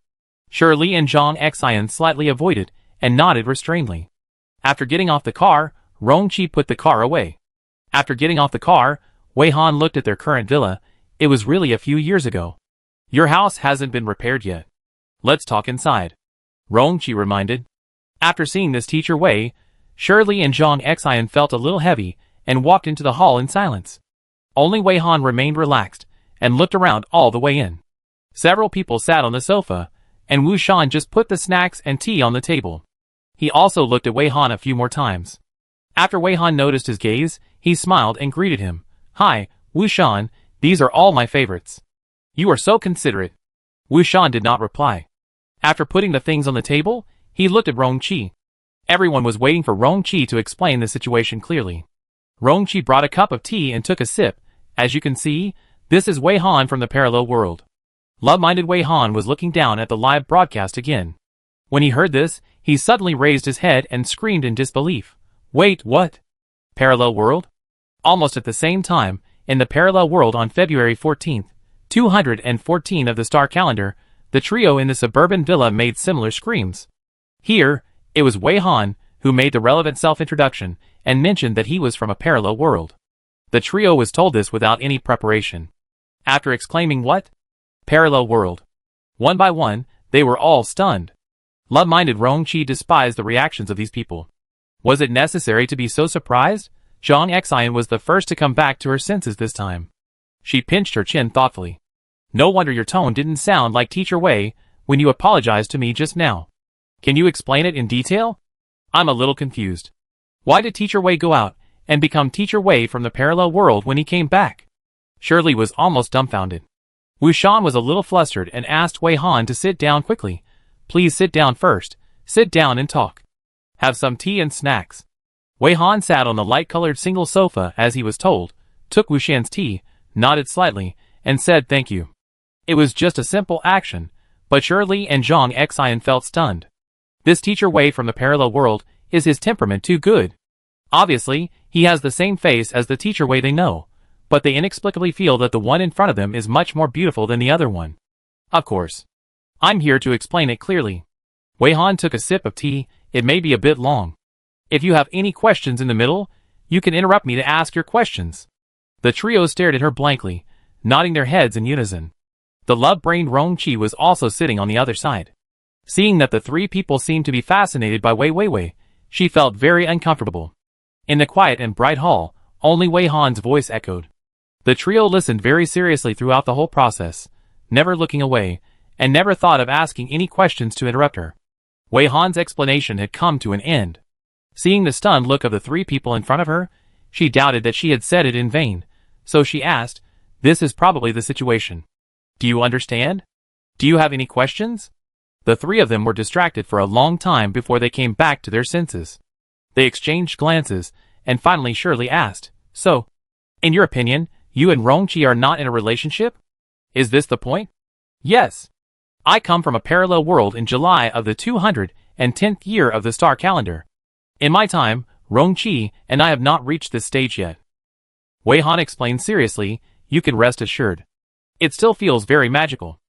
Shirley and Zhang Xian slightly avoided and nodded restrainedly. After getting off the car, Rongqi put the car away. After getting off the car, Wei Han looked at their current villa. It was really a few years ago. "Your house hasn't been repaired yet. Let's talk inside," Rongqi reminded. After seeing this Teacher Wei, Shirley and Zhang Xian felt a little heavy and walked into the hall in silence. Only Wei Han remained relaxed and looked around all the way in. Several people sat on the sofa, and Wu Shan just put the snacks and tea on the table. He also looked at Wei Han a few more times. After Wei Han noticed his gaze, he smiled and greeted him. "Hi, Wu Shan, these are all my favorites." "You are so considerate." Wu Shan did not reply. After putting the things on the table, he looked at Rongqi. Everyone was waiting for Rongqi to explain the situation clearly. Rongqi brought a cup of tea and took a sip. "As you can see, this is Wei Han from the parallel world." Love-minded Wei Han was looking down at the live broadcast again. When he heard this, he suddenly raised his head and screamed in disbelief. "Wait, what? Parallel world?" Almost at the same time, in the parallel world on February 14th, 214 of the star calendar, the trio in the suburban villa made similar screams. Here, it was Wei Han who made the relevant self-introduction and mentioned that he was from a parallel world. The trio was told this without any preparation. After exclaiming "What? Parallel world?" one by one, they were all stunned. Love-minded Rongqi despised the reactions of these people. Was it necessary to be so surprised? Zhang Xian was the first to come back to her senses this time. She pinched her chin thoughtfully. "No wonder your tone didn't sound like Teacher Wei when you apologized to me just now. Can you explain it in detail? I'm a little confused. Why did Teacher Wei go out and become Teacher Wei from the parallel world when he came back?" Shirley was almost dumbfounded. Wu Shan was a little flustered and asked Wei Han to sit down quickly. "Please sit down first. Sit down and talk. Have some tea and snacks." Wei Han sat on the light-colored single sofa as he was told, took Wu Shan's tea, nodded slightly, and said thank you. It was just a simple action, but Shirley and Zhang Xian felt stunned. This Teacher Wei from the parallel world, is his temperament too good? Obviously, he has the same face as the Teacher Wei they know, but they inexplicably feel that the one in front of them is much more beautiful than the other one. Of course. I'm here to explain it clearly. Wei Han took a sip of tea. It may be a bit long. If you have any questions in the middle, you can interrupt me to ask your questions. The trio stared at her blankly, nodding their heads in unison. The love-brained Rongqi was also sitting on the other side. Seeing that the three people seemed to be fascinated by Wei, she felt very uncomfortable. In the quiet and bright hall, only Wei Han's voice echoed. The trio listened very seriously throughout the whole process, never looking away, and never thought of asking any questions to interrupt her. Wei Han's explanation had come to an end. Seeing the stunned look of the three people in front of her, she doubted that she had said it in vain, so she asked, "This is probably the situation. Do you understand? Do you have any questions?" The three of them were distracted for a long time before they came back to their senses. They exchanged glances, and finally Shirley asked, "So, in your opinion, you and Rongqi are not in a relationship? Is this the point?" "Yes. I come from a parallel world in July of the 210th year of the star calendar. In my time, Rongqi and I have not reached this stage yet." Wei Han explained seriously, "You can rest assured. It still feels very magical."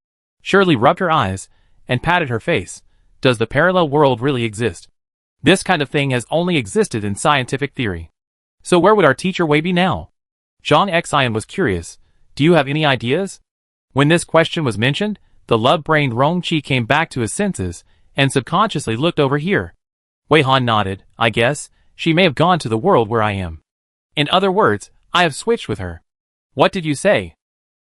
Shirley rubbed her eyes and patted her face. "Does the parallel world really exist? This kind of thing has only existed in scientific theory. So where would our teacher Wei be now?" Zhang Xian was curious. "Do you have any ideas?" When this question was mentioned, the love-brained Rongqi came back to his senses and subconsciously looked over here. Wei Han nodded. "I guess she may have gone to the world where I am. In other words, I have switched with her." "What did you say?"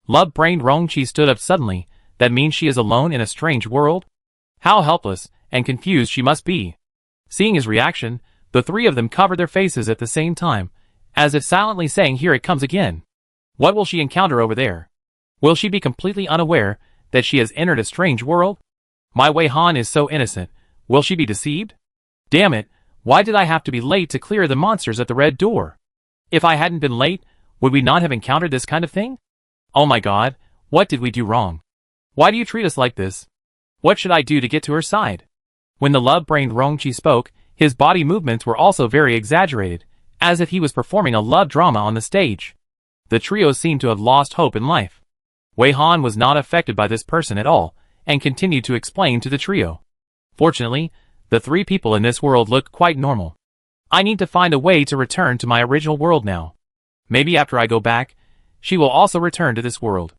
Love-brained Rongqi stood up suddenly. "That means she is alone in a strange world? How helpless and confused she must be." Seeing his reaction, the three of them covered their faces at the same time, as if silently saying, "Here it comes again." What will she encounter over there? Will she be completely unaware that she has entered a strange world? My Wei Han is so innocent. Will she be deceived? Damn it, why did I have to be late to clear the monsters at the red door? If I hadn't been late, would we not have encountered this kind of thing? Oh my god, what did we do wrong? Why do you treat us like this? What should I do to get to her side? When the love-brained Rongqi spoke, his body movements were also very exaggerated, as if he was performing a love drama on the stage. The trio seemed to have lost hope in life. Wei Han was not affected by this person at all, and continued to explain to the trio. Fortunately, the three people in this world looked quite normal. I need to find a way to return to my original world now. Maybe after I go back, she will also return to this world.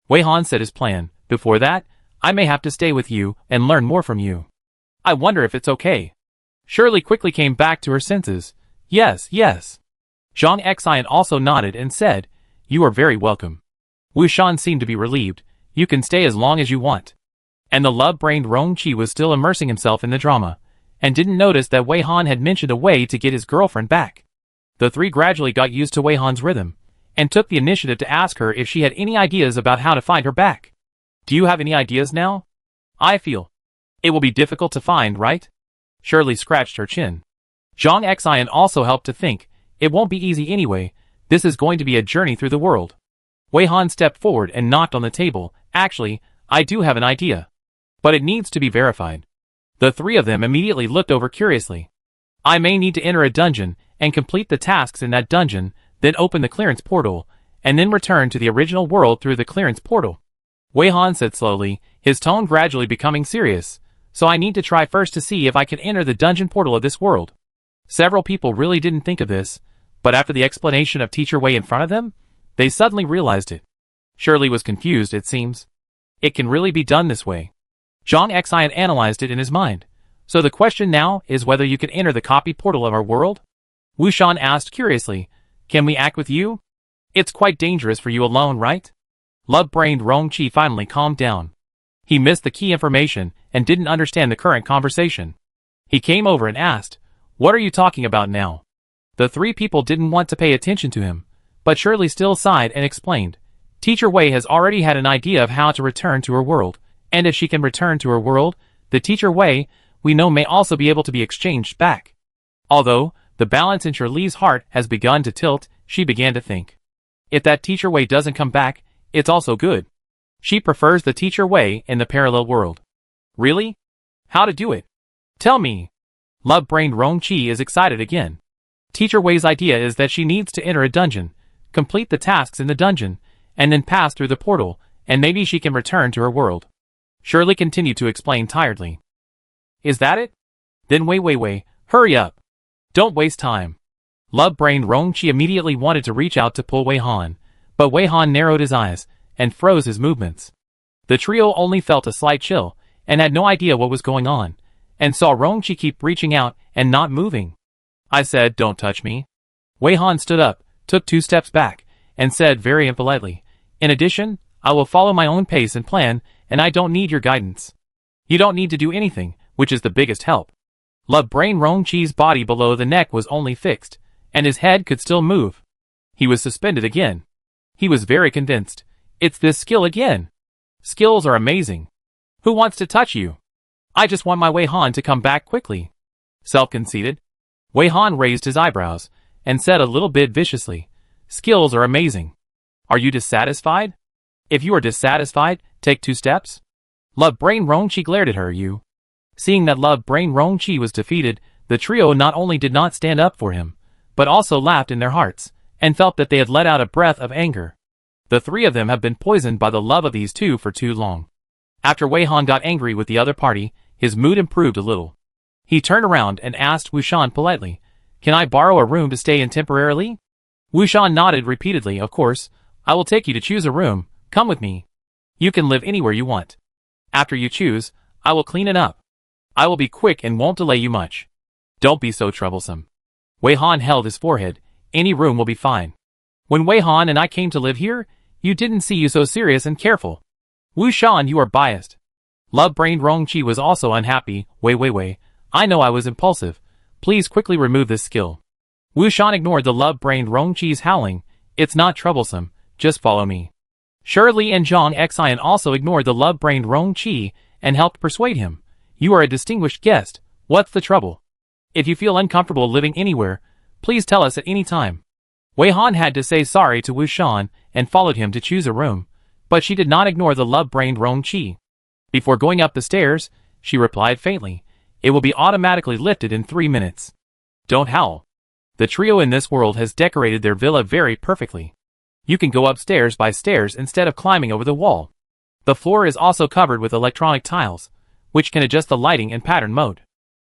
Wei Han said his plan. Before that, I may have to stay with you and learn more from you. I wonder if it's okay. Shirley quickly came back to her senses. Yes, yes. Zhang Xian also nodded and said, "You are very welcome." Wu Shan seemed to be relieved. "You can stay as long as you want." And the love-brained Rongqi was still immersing himself in the drama, and didn't notice that Wei Han had mentioned a way to get his girlfriend back. The three gradually got used to Wei Han's rhythm, and took the initiative to ask her if she had any ideas about how to find her back. "Do you have any ideas now?" "I feel it will be difficult to find, right?" Shirley scratched her chin. Zhang Xian also helped to think, "It won't be easy anyway, this is going to be a journey through the world." Wei Han stepped forward and knocked on the table. "Actually, I do have an idea. But it needs to be verified." The three of them immediately looked over curiously. "I may need to enter a dungeon and complete the tasks in that dungeon, then open the clearance portal, and then return to the original world through the clearance portal." Wei Han said slowly, his tone gradually becoming serious. "So I need to try first to see if I can enter the dungeon portal of this world." Several people really didn't think of this, but after the explanation of Teacher Wei in front of them, they suddenly realized it. Shirley was confused, it seems. It can really be done this way. Zhang Xian analyzed it in his mind. "So the question now is whether you can enter the copy portal of our world?" Wu Shan asked curiously. "Can we act with you? It's quite dangerous for you alone, right?" Love-brained Rongqi finally calmed down. He missed the key information and didn't understand the current conversation. He came over and asked, "What are you talking about now?" The three people didn't want to pay attention to him, but Shirley still sighed and explained. "Teacher Wei has already had an idea of how to return to her world, and if she can return to her world, the Teacher Wei, we know, may also be able to be exchanged back." Although the balance in Shirley's heart has begun to tilt, she began to think. If that Teacher Wei doesn't come back, it's also good. She prefers the Teacher Wei in the parallel world. Really? How to do it? Tell me. Love-brained Rongqi is excited again. Teacher Wei's idea is that she needs to enter a dungeon, complete the tasks in the dungeon, and then pass through the portal, and maybe she can return to her world. Shirley continued to explain tiredly. Is that it? Then wait, hurry up. Don't waste time. Love-brained Rongqi immediately wanted to reach out to pull Wei Han, but Wei Han narrowed his eyes and froze his movements. The trio only felt a slight chill and had no idea what was going on, and saw Rongqi keep reaching out and not moving. I said, "Don't touch me." Wei Han stood up, took 2 steps back, and said very impolitely, "In addition, I will follow my own pace and plan, and I don't need your guidance. You don't need to do anything, which is the biggest help." Love Brain Rongqi's body below the neck was only fixed, and his head could still move. He was suspended again. He was very convinced. It's this skill again. Skills are amazing. Who wants to touch you? I just want my Wei Han to come back quickly. Self-conceited. Wei Han raised his eyebrows, and said a little bit viciously, skills are amazing. Are you dissatisfied? If you are dissatisfied, take 2 steps. Love Brain Rongqi glared at her. You. Seeing that Love Brain Rongqi was defeated, the trio not only did not stand up for him, but also laughed in their hearts, and felt that they had let out a breath of anger. The 3 of them have been poisoned by the love of these 2 for too long. After Wei Han got angry with the other party, his mood improved a little. He turned around and asked Wu Shan politely, "Can I borrow a room to stay in temporarily?" Wu Shan nodded repeatedly. "Of course, I will take you to choose a room. Come with me. You can live anywhere you want. After you choose, I will clean it up. I will be quick and won't delay you much. Don't be so troublesome." Wei Han held his forehead. "Any room will be fine. When Wei Han and I came to live here, you didn't see you so serious and careful. Wu Shan, you are biased." Love Brain Rongqi was also unhappy. Wei, I know I was impulsive. Please quickly remove this skill." Wu Shan ignored the Love Brain Rongqi's howling. "It's not troublesome, just follow me." Shirley and Zhang Xian also ignored the Love Brain Rongqi and helped persuade him. "You are a distinguished guest. What's the trouble? If you feel uncomfortable living anywhere, please tell us at any time." Wei Han had to say sorry to Wu Shan and followed him to choose a room, but she did not ignore the love-brained Rongqi. Before going up the stairs, she replied faintly, "It will be automatically lifted in 3 minutes. Don't howl." The trio in this world has decorated their villa very perfectly. You can go upstairs by stairs instead of climbing over the wall. The floor is also covered with electronic tiles, which can adjust the lighting and pattern mode.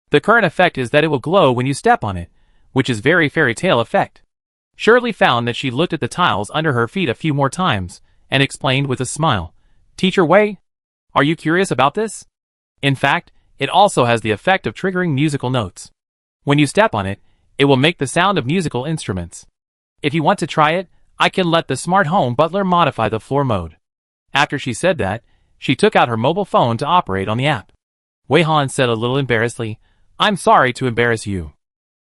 The current effect is that it will glow when you step on it, which is very fairy tale effect. Shirley found that she looked at the tiles under her feet a few more times, and explained with a smile, "Teacher Wei, are you curious about this? In fact, it also has the effect of triggering musical notes. When you step on it, it will make the sound of musical instruments. If you want to try it, I can let the smart home butler modify the floor mode." After she said that, she took out her mobile phone to operate on the app. Wei Han said a little embarrassedly, "I'm sorry to embarrass you.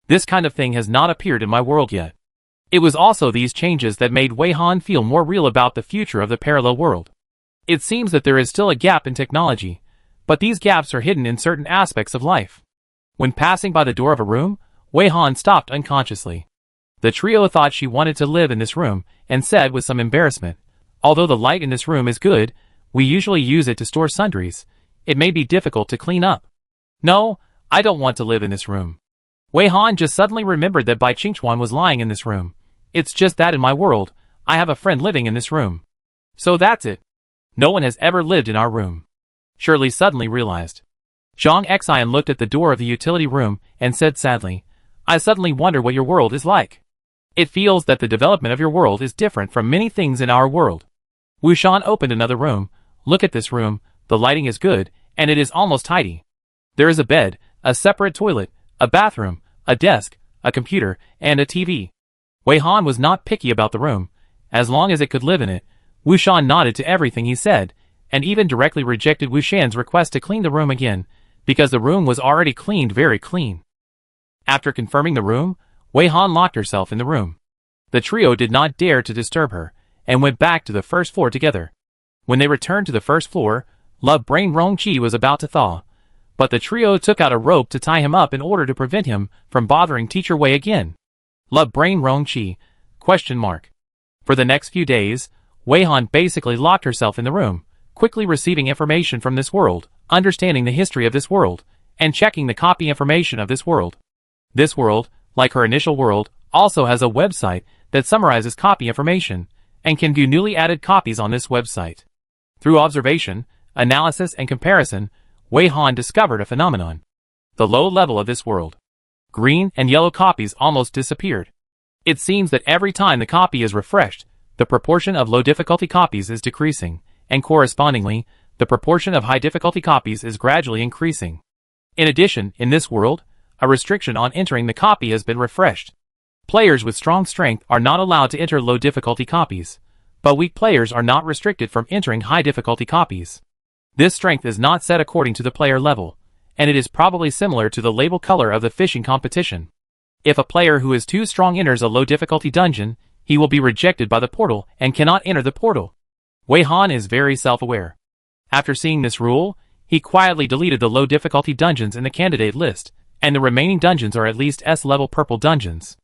This kind of thing has not appeared in my world yet." It was also these changes that made Wei Han feel more real about the future of the parallel world. It seems that there is still a gap in technology, but these gaps are hidden in certain aspects of life. When passing by the door of a room, Wei Han stopped unconsciously. The trio thought she wanted to live in this room, and said with some embarrassment, "Although the light in this room is good, we usually use it to store sundries. It may be difficult to clean up." "No, I don't want to live in this room." Wei Han just suddenly remembered that Bai Qingchuan was lying in this room. "It's just that in my world, I have a friend living in this room. So that's it. No one has ever lived in our room." Shirley suddenly realized. Zhang Xian looked at the door of the utility room and said sadly, "I suddenly wonder what your world is like. It feels that the development of your world is different from many things in our world." Wu Shan opened another room. "Look at this room, the lighting is good, and it is almost tidy. There is a bed, a separate toilet, a bathroom, a desk, a computer, and a TV." Wei Han was not picky about the room. As long as it could live in it, Wu Shan nodded to everything he said, and even directly rejected Wu Shan's request to clean the room again, because the room was already cleaned very clean. After confirming the room, Wei Han locked herself in the room. The trio did not dare to disturb her, and went back to the first floor together. When they returned to the first floor, Love Brain Rongqi was about to thaw, but the trio took out a rope to tie him up in order to prevent him from bothering Teacher Wei again. Love Brain Rongqi? ? For the next few days, Wei Han basically locked herself in the room, quickly receiving information from this world, understanding the history of this world, and checking the copy information of this world. This world, like her initial world, also has a website that summarizes copy information, and can view newly added copies on this website. Through observation, analysis, and comparison, Wei Han discovered a phenomenon. The low level of this world. Green and yellow copies almost disappeared. It seems that every time the copy is refreshed, the proportion of low difficulty copies is decreasing, and correspondingly, the proportion of high difficulty copies is gradually increasing. In addition, in this world, a restriction on entering the copy has been refreshed. Players with strong strength are not allowed to enter low difficulty copies, but weak players are not restricted from entering high difficulty copies. This strength is not set according to the player level, and it is probably similar to the label color of the fishing competition. If a player who is too strong enters a low difficulty dungeon, he will be rejected by the portal and cannot enter the portal. Wei Han is very self-aware. After seeing this rule, he quietly deleted the low difficulty dungeons in the candidate list, and the remaining dungeons are at least S-level purple dungeons.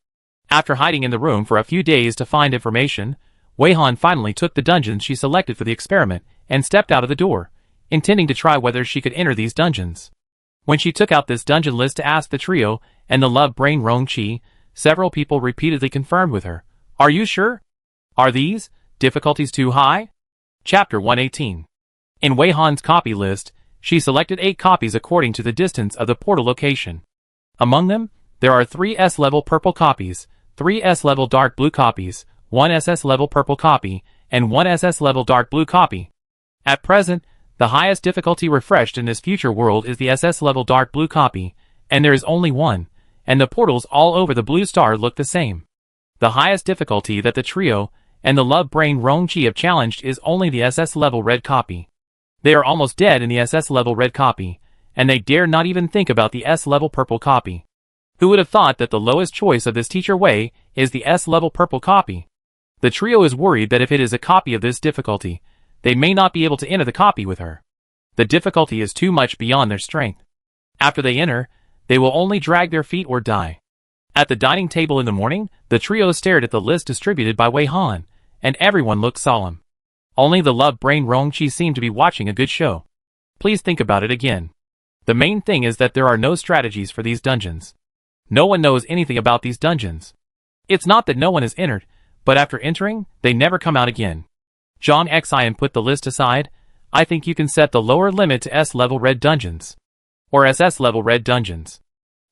After hiding in the room for a few days to find information, Wei Han finally took the dungeons she selected for the experiment and stepped out of the door, intending to try whether she could enter these dungeons. When she took out this dungeon list to ask the trio and the love brain Rong-Chi, several people repeatedly confirmed with her, "Are you sure? Are these difficulties too high?" Chapter 118. In Wei Han's copy list, she selected 8 copies according to the distance of the portal location. Among them, there are 3 S-level purple copies, 3 S-level dark blue copies, 1 SS-level purple copy, and 1 SS-level dark blue copy. At present, the highest difficulty refreshed in this future world is the SS-level dark blue copy, and there is only one, and the portals all over the blue star look the same. The highest difficulty that the trio and the love brain Rong-Chi have challenged is only the SS-level red copy. They are almost dead in the SS-level red copy, and they dare not even think about the S-level purple copy. Who would have thought that the lowest choice of this teacher Wei is the S-level purple copy? The trio is worried that if it is a copy of this difficulty, they may not be able to enter the copy with her. The difficulty is too much beyond their strength. After they enter, they will only drag their feet or die. At the dining table in the morning, the trio stared at the list distributed by Wei Han, and everyone looked solemn. Only the love brain Rong-Chi seemed to be watching a good show. Please think about it again. The main thing is that there are no strategies for these dungeons. No one knows anything about these dungeons. It's not that no one has entered, but after entering, they never come out again. Zhang Xian put the list aside. I think you can set the lower limit to S-level red dungeons. Or SS-level red dungeons.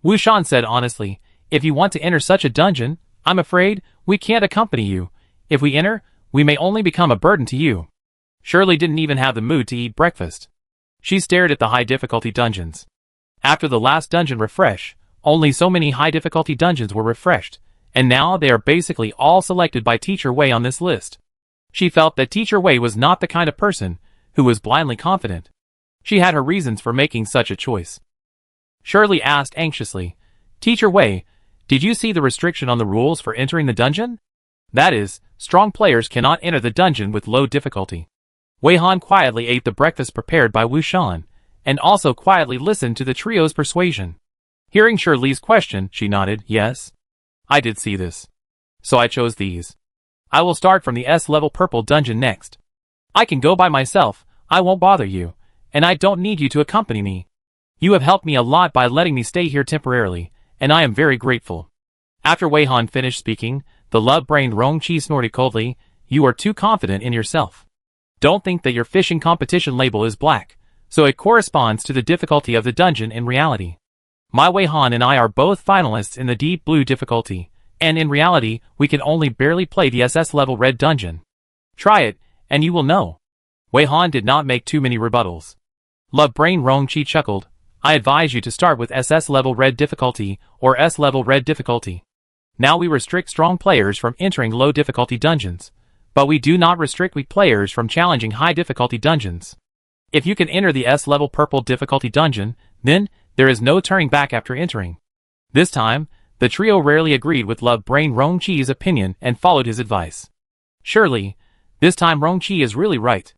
Wu Shan said honestly, if you want to enter such a dungeon, I'm afraid we can't accompany you. If we enter, we may only become a burden to you. Shirley didn't even have the mood to eat breakfast. She stared at the high difficulty dungeons. After the last dungeon refresh, only so many high difficulty dungeons were refreshed, and now they are basically all selected by Teacher Wei on this list. She felt that Teacher Wei was not the kind of person who was blindly confident. She had her reasons for making such a choice. Shirley asked anxiously, Teacher Wei, did you see the restriction on the rules for entering the dungeon? That is, strong players cannot enter the dungeon with low difficulty. Wei Han quietly ate the breakfast prepared by Wu Shan, and also quietly listened to the trio's persuasion. Hearing Shirley's question, she nodded, yes. I did see this. So I chose these. I will start from the S-level purple dungeon next. I can go by myself, I won't bother you, and I don't need you to accompany me. You have helped me a lot by letting me stay here temporarily, and I am very grateful. After Wei Han finished speaking, the love-brained Rong-Chi snorted coldly, you are too confident in yourself. Don't think that your fishing competition label is black, so it corresponds to the difficulty of the dungeon in reality. My Wei Han and I are both finalists in the deep blue difficulty, and in reality, we can only barely play the SS level red dungeon. Try it, and you will know. Wei Han did not make too many rebuttals. Love Brain Rong-Chi chuckled, I advise you to start with SS level red difficulty, or S level red difficulty. Now we restrict strong players from entering low difficulty dungeons, but we do not restrict weak players from challenging high difficulty dungeons. If you can enter the S level purple difficulty dungeon, then there is no turning back after entering. This time, the trio rarely agreed with Love Brain Rong-Chi's opinion and followed his advice. Surely, this time Rong-Chi is really right.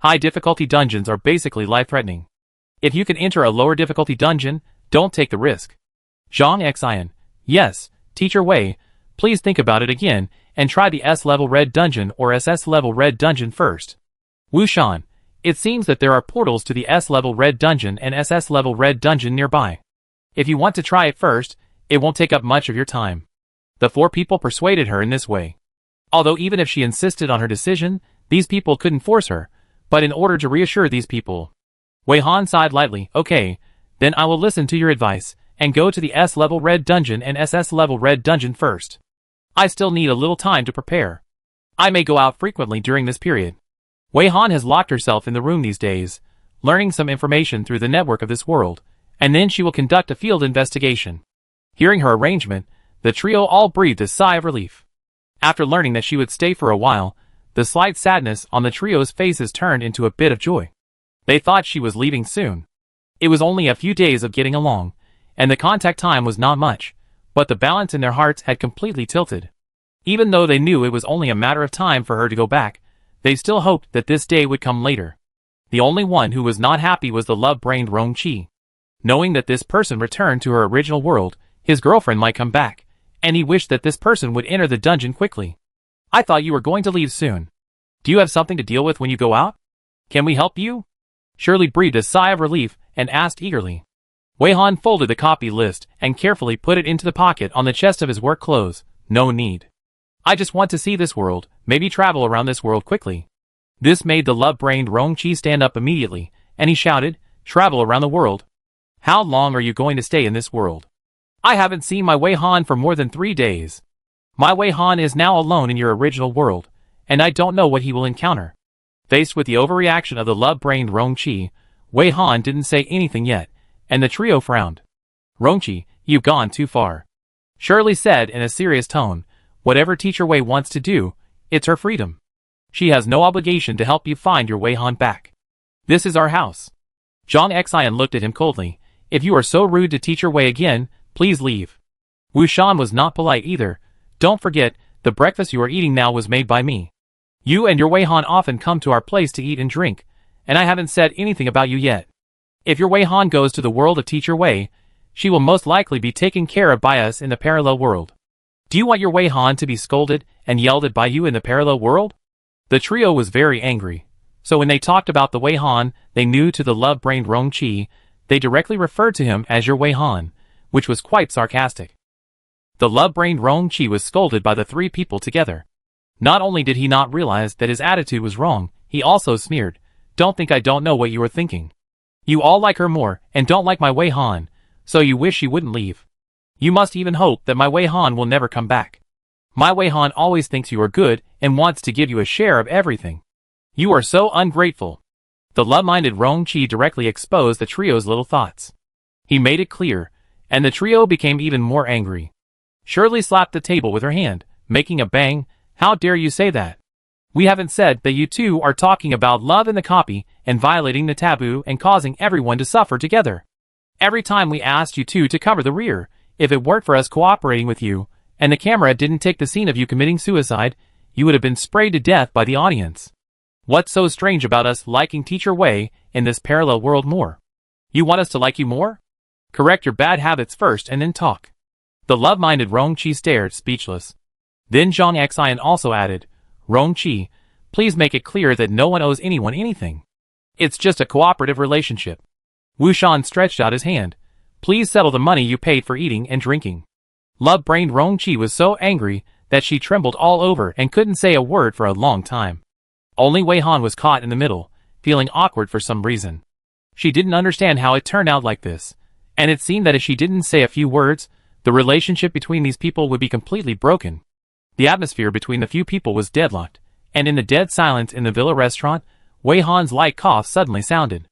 High difficulty dungeons are basically life-threatening. If you can enter a lower difficulty dungeon, don't take the risk. Zhang Xian, yes, Teacher Wei, please think about it again and try the S-level red dungeon or SS-level red dungeon first. Wu Shan, it seems that there are portals to the S-level red dungeon and SS-level red dungeon nearby. If you want to try it first, it won't take up much of your time. The 4 people persuaded her in this way. Although even if she insisted on her decision, these people couldn't force her, but in order to reassure these people, Wei Han sighed lightly, okay, then I will listen to your advice, and go to the S-level red dungeon and SS-level red dungeon first. I still need a little time to prepare. I may go out frequently during this period. Wei Han has locked herself in the room these days, learning some information through the network of this world, and then she will conduct a field investigation. Hearing her arrangement, the trio all breathed a sigh of relief. After learning that she would stay for a while, the slight sadness on the trio's faces turned into a bit of joy. They thought she was leaving soon. It was only a few days of getting along, and the contact time was not much, but the balance in their hearts had completely tilted. Even though they knew it was only a matter of time for her to go back, they still hoped that this day would come later. The only one who was not happy was the love-brained Rong-chi. Knowing that this person returned to her original world, his girlfriend might come back, and he wished that this person would enter the dungeon quickly. I thought you were going to leave soon. Do you have something to deal with when you go out? Can we help you? Shirley breathed a sigh of relief and asked eagerly. Wei Han folded the copy list and carefully put it into the pocket on the chest of his work clothes. No need. I just want to see this world, maybe travel around this world quickly. This made the love-brained Rong-chi stand up immediately, and he shouted, travel around the world? How long are you going to stay in this world? I haven't seen my Wei Han for more than 3 days. My Wei Han is now alone in your original world, and I don't know what he will encounter. Faced with the overreaction of the love-brained Rong-chi, Wei Han didn't say anything yet, and the trio frowned. Rong-chi, you've gone too far. Shirley said in a serious tone, whatever Teacher Wei wants to do, it's her freedom. She has no obligation to help you find your Wei Han back. This is our house. Zhang Xian looked at him coldly. If you are so rude to Teacher Wei again, please leave. Wu Shan was not polite either. Don't forget, the breakfast you are eating now was made by me. You and your Wei Han often come to our place to eat and drink, and I haven't said anything about you yet. If your Wei Han goes to the world of Teacher Wei, she will most likely be taken care of by us in the parallel world. Do you want your Wei Han to be scolded and yelled at by you in the parallel world? The trio was very angry, so when they talked about the Wei Han they knew to the love-brained Rong-chi, they directly referred to him as your Wei Han, which was quite sarcastic. The love-brained Rong-chi was scolded by the 3 people together. Not only did he not realize that his attitude was wrong, he also sneered, don't think I don't know what you are thinking. You all like her more and don't like my Wei Han, so you wish she wouldn't leave. You must even hope that my Wei Han will never come back. My Wei Han always thinks you are good and wants to give you a share of everything. You are so ungrateful. The love-minded Rong-chi directly exposed the trio's little thoughts. He made it clear, and the trio became even more angry. Shirley slapped the table with her hand, making a bang. How dare you say that? We haven't said that you two are talking about love in the copy and violating the taboo and causing everyone to suffer together. Every time we asked you two to cover the rear, if it weren't for us cooperating with you, and the camera didn't take the scene of you committing suicide, you would have been sprayed to death by the audience. What's so strange about us liking Teacher Wei in this parallel world more? You want us to like you more? Correct your bad habits first and then talk. The love-minded Rong-chi stared, speechless. Then Zhang Xian also added, Rong-chi, please make it clear that no one owes anyone anything. It's just a cooperative relationship. Wu Shan stretched out his hand. Please settle the money you paid for eating and drinking. Love-brained Rong-chi was so angry that she trembled all over and couldn't say a word for a long time. Only Wei Han was caught in the middle, feeling awkward for some reason. She didn't understand how it turned out like this, and it seemed that if she didn't say a few words, the relationship between these people would be completely broken. The atmosphere between the few people was deadlocked, and in the dead silence in the villa restaurant, Wei Han's light cough suddenly sounded.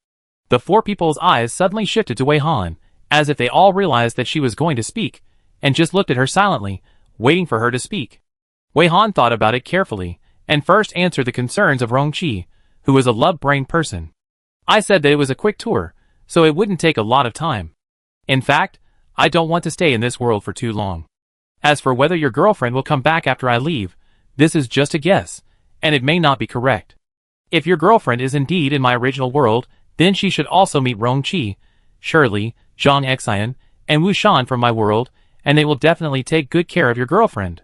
The 4 people's eyes suddenly shifted to Wei Han, as if they all realized that she was going to speak, and just looked at her silently, waiting for her to speak. Wei Han thought about it carefully, and first answered the concerns of Rong-chi, who was a love-brained person. I said that it was a quick tour, so it wouldn't take a lot of time. In fact, I don't want to stay in this world for too long. As for whether your girlfriend will come back after I leave, this is just a guess, and it may not be correct. If your girlfriend is indeed in my original world, then she should also meet Rong-chi, Shirley, Zhang Xian, and Wu Shan from my world, and they will definitely take good care of your girlfriend.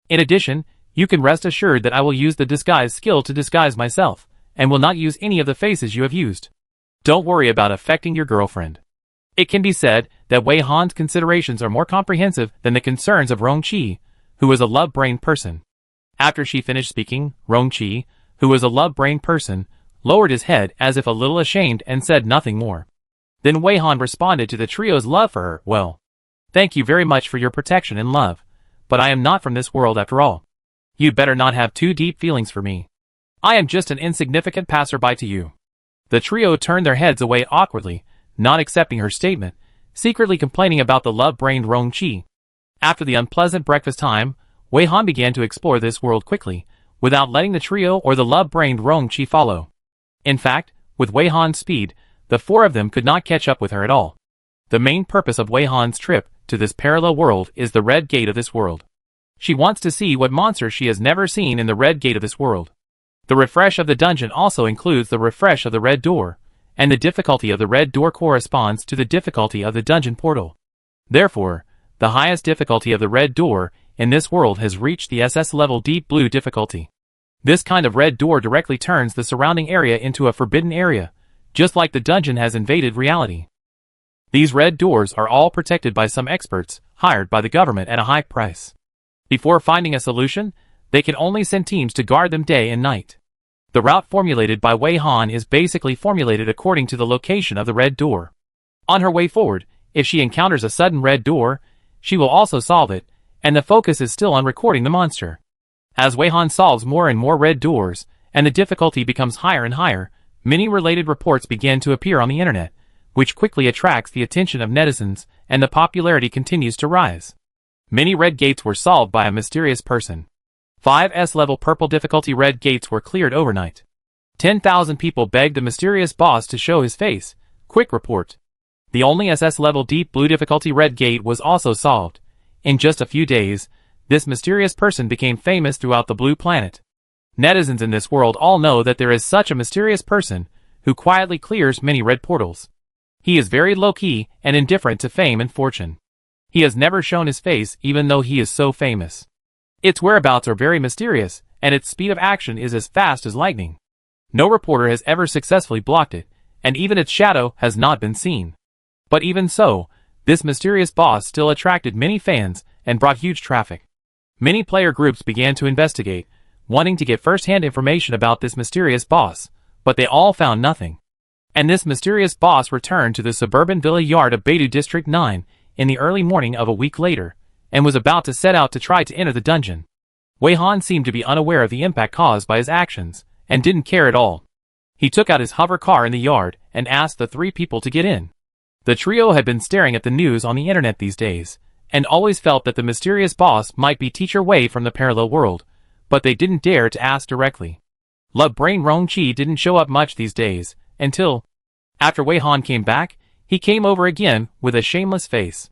In addition, you can rest assured that I will use the disguise skill to disguise myself, and will not use any of the faces you have used. Don't worry about affecting your girlfriend. It can be said that Wei Han's considerations are more comprehensive than the concerns of Rong-chi, who was a love-brained person. After she finished speaking, Rong-chi, who was a love-brained person, lowered his head as if a little ashamed and said nothing more. Then Wei Han responded to the trio's love for her, well, thank you very much for your protection and love, but I am not from this world after all. You'd better not have too deep feelings for me. I am just an insignificant passerby to you. The trio turned their heads away awkwardly, not accepting her statement, secretly complaining about the love-brained Rong-chi. After the unpleasant breakfast time, Wei Han began to explore this world quickly, without letting the trio or the love-brained Rong-chi follow. In fact, with Wei Han's speed, the four of them could not catch up with her at all. The main purpose of Wei Han's trip to this parallel world is the red gate of this world. She wants to see what monster she has never seen in the red gate of this world. The refresh of the dungeon also includes the refresh of the red door, and the difficulty of the red door corresponds to the difficulty of the dungeon portal. Therefore, the highest difficulty of the red door in this world has reached the SS level deep blue difficulty. This kind of red door directly turns the surrounding area into a forbidden area, just like the dungeon has invaded reality. These red doors are all protected by some experts, hired by the government at a high price. Before finding a solution, they can only send teams to guard them day and night. The route formulated by Wei Han is basically formulated according to the location of the red door. On her way forward, if she encounters a sudden red door, she will also solve it, and the focus is still on recording the monster. As Wei Han solves more and more red doors, and the difficulty becomes higher and higher, many related reports begin to appear on the internet, which quickly attracts the attention of netizens, and the popularity continues to rise. Many red gates were solved by a mysterious person. 5 S-level purple difficulty red gates were cleared overnight. 10,000 people begged the mysterious boss to show his face. Quick report. The only SS level deep blue difficulty red gate was also solved. In just a few days, this mysterious person became famous throughout the blue planet. Netizens in this world all know that there is such a mysterious person who quietly clears many red portals. He is very low-key and indifferent to fame and fortune. He has never shown his face even though he is so famous. Its whereabouts are very mysterious, and its speed of action is as fast as lightning. No reporter has ever successfully blocked it, and even its shadow has not been seen. But even so, this mysterious boss still attracted many fans and brought huge traffic. Many player groups began to investigate, wanting to get first-hand information about this mysterious boss, but they all found nothing. And this mysterious boss returned to the suburban villa yard of Beidou District 9 in the early morning of a week later, and was about to set out to try to enter the dungeon. Wei Han seemed to be unaware of the impact caused by his actions, and didn't care at all. He took out his hover car in the yard and asked the 3 people to get in. The trio had been staring at the news on the internet these days, and always felt that the mysterious boss might be Teacher Wei from the parallel world, but they didn't dare to ask directly. Love Brain Rongqi didn't show up much these days, until, after Wei Han came back, he came over again with a shameless face.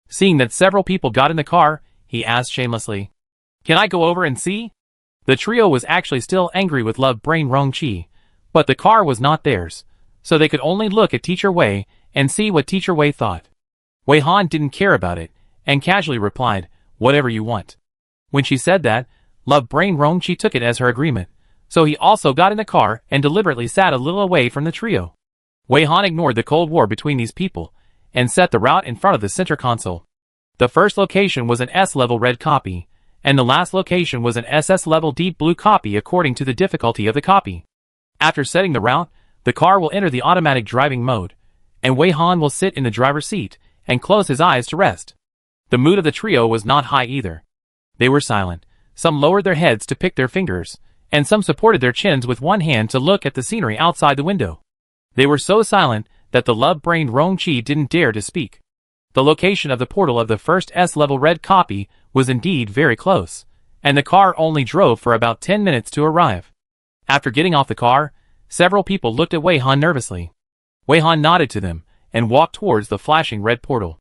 Seeing that several people got in the car, he asked shamelessly, "Can I go over and see?" The trio was actually still angry with Love Brain Rongqi, but the car was not theirs, so they could only look at Teacher Wei and see what Teacher Wei thought. Wei Han didn't care about it, and casually replied, "Whatever you want." When she said that, Love Brain Rongqi took it as her agreement, so he also got in the car and deliberately sat a little away from the trio. Wei Han ignored the Cold War between these people, and set the route in front of the center console. The first location was an S-level red copy, and the last location was an SS-level deep blue copy according to the difficulty of the copy. After setting the route, the car will enter the automatic driving mode, and Wei Han will sit in the driver's seat and close his eyes to rest. The mood of the trio was not high either. They were silent, some lowered their heads to pick their fingers, and some supported their chins with one hand to look at the scenery outside the window. They were so silent that the love-brained Rongqi didn't dare to speak. The location of the portal of the first S-level red copy was indeed very close, and the car only drove for about 10 minutes to arrive. After getting off the car, several people looked at Wei Han nervously. Wei Han nodded to them, and walked towards the flashing red portal.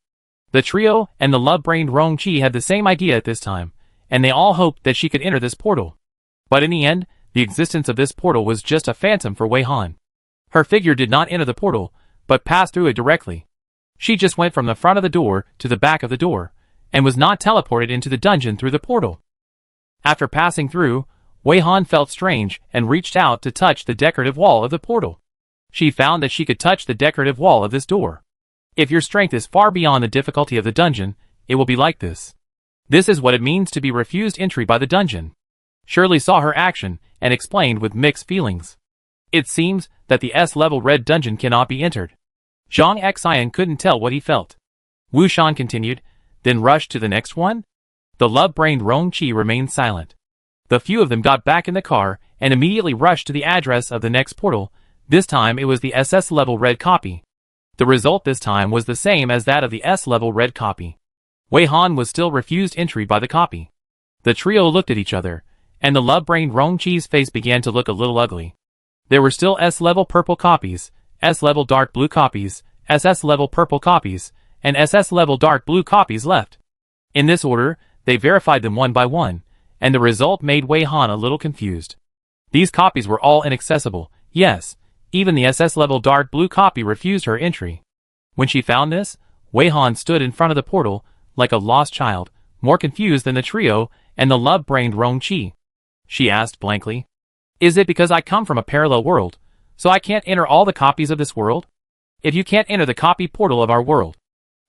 The trio and the love-brained Rongqi had the same idea at this time, and they all hoped that she could enter this portal. But in the end, the existence of this portal was just a phantom for Wei Han. Her figure did not enter the portal, but passed through it directly. She just went from the front of the door to the back of the door, and was not teleported into the dungeon through the portal. After passing through, Wei Han felt strange and reached out to touch the decorative wall of the portal. She found that she could touch the decorative wall of this door. If your strength is far beyond the difficulty of the dungeon, it will be like this. This is what it means to be refused entry by the dungeon. Shirley saw her action and explained with mixed feelings. It seems that the S-level red dungeon cannot be entered. Zhang Xian couldn't tell what he felt. Wu Shan continued, then rushed to the next one. The love-brained Rongqi remained silent. The few of them got back in the car and immediately rushed to the address of the next portal. This time it was the SS-level red copy. The result this time was the same as that of the S-level red copy. Wei Han was still refused entry by the copy. The trio looked at each other, and the love-brained Rongqi's face began to look a little ugly. There were still S-level purple copies, S-level dark blue copies, SS-level purple copies, and SS-level dark blue copies left. In this order, they verified them one by one, and the result made Wei Han a little confused. These copies were all inaccessible. Yes, even the SS-level dark blue copy refused her entry. When she found this, Wei Han stood in front of the portal, like a lost child, more confused than the trio and the love-brained Rong Qi. She asked blankly, "Is it because I come from a parallel world, so I can't enter all the copies of this world? If you can't enter the copy portal of our world,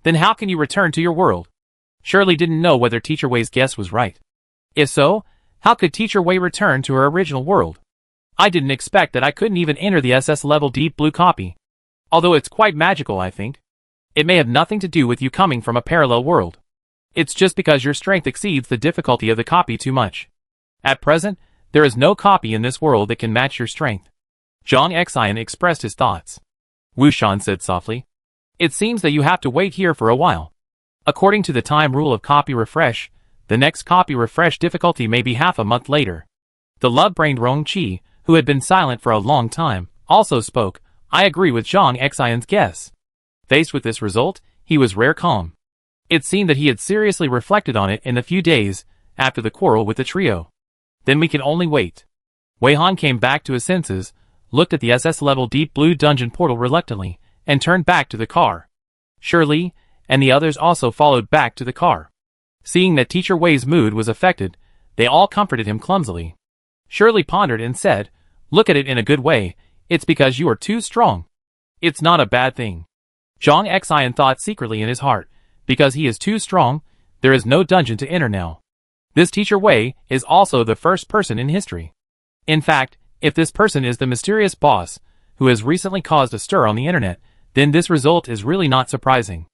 then how can you return to your world?" Shirley didn't know whether Teacher Wei's guess was right. If so, how could Teacher Wei return to her original world? "I didn't expect that I couldn't even enter the SS-level deep blue copy. Although it's quite magical, I think. It may have nothing to do with you coming from a parallel world. It's just because your strength exceeds the difficulty of the copy too much. At present, there is no copy in this world that can match your strength." Zhang Xian expressed his thoughts. Wu Shan said softly, "It seems that you have to wait here for a while. According to the time rule of copy refresh, the next copy refresh difficulty may be half a month later." The love-brained Rong Qi, who had been silent for a long time, also spoke. "I agree with Zhang Xian's guess." Faced with this result, he was rare calm. It seemed that he had seriously reflected on it in the few days after the quarrel with the trio. "Then we can only wait." Wei Han came back to his senses, looked at the SS-level deep blue dungeon portal reluctantly, and turned back to the car. Shirley and the others also followed back to the car. Seeing that Teacher Wei's mood was affected, they all comforted him clumsily. Shirley pondered and said, "Look at it in a good way, it's because you are too strong. It's not a bad thing." Zhang Xian thought secretly in his heart, because he is too strong, there is no dungeon to enter now. This Teacher Wei is also the first person in history. In fact, if this person is the mysterious boss, who has recently caused a stir on the internet, then this result is really not surprising.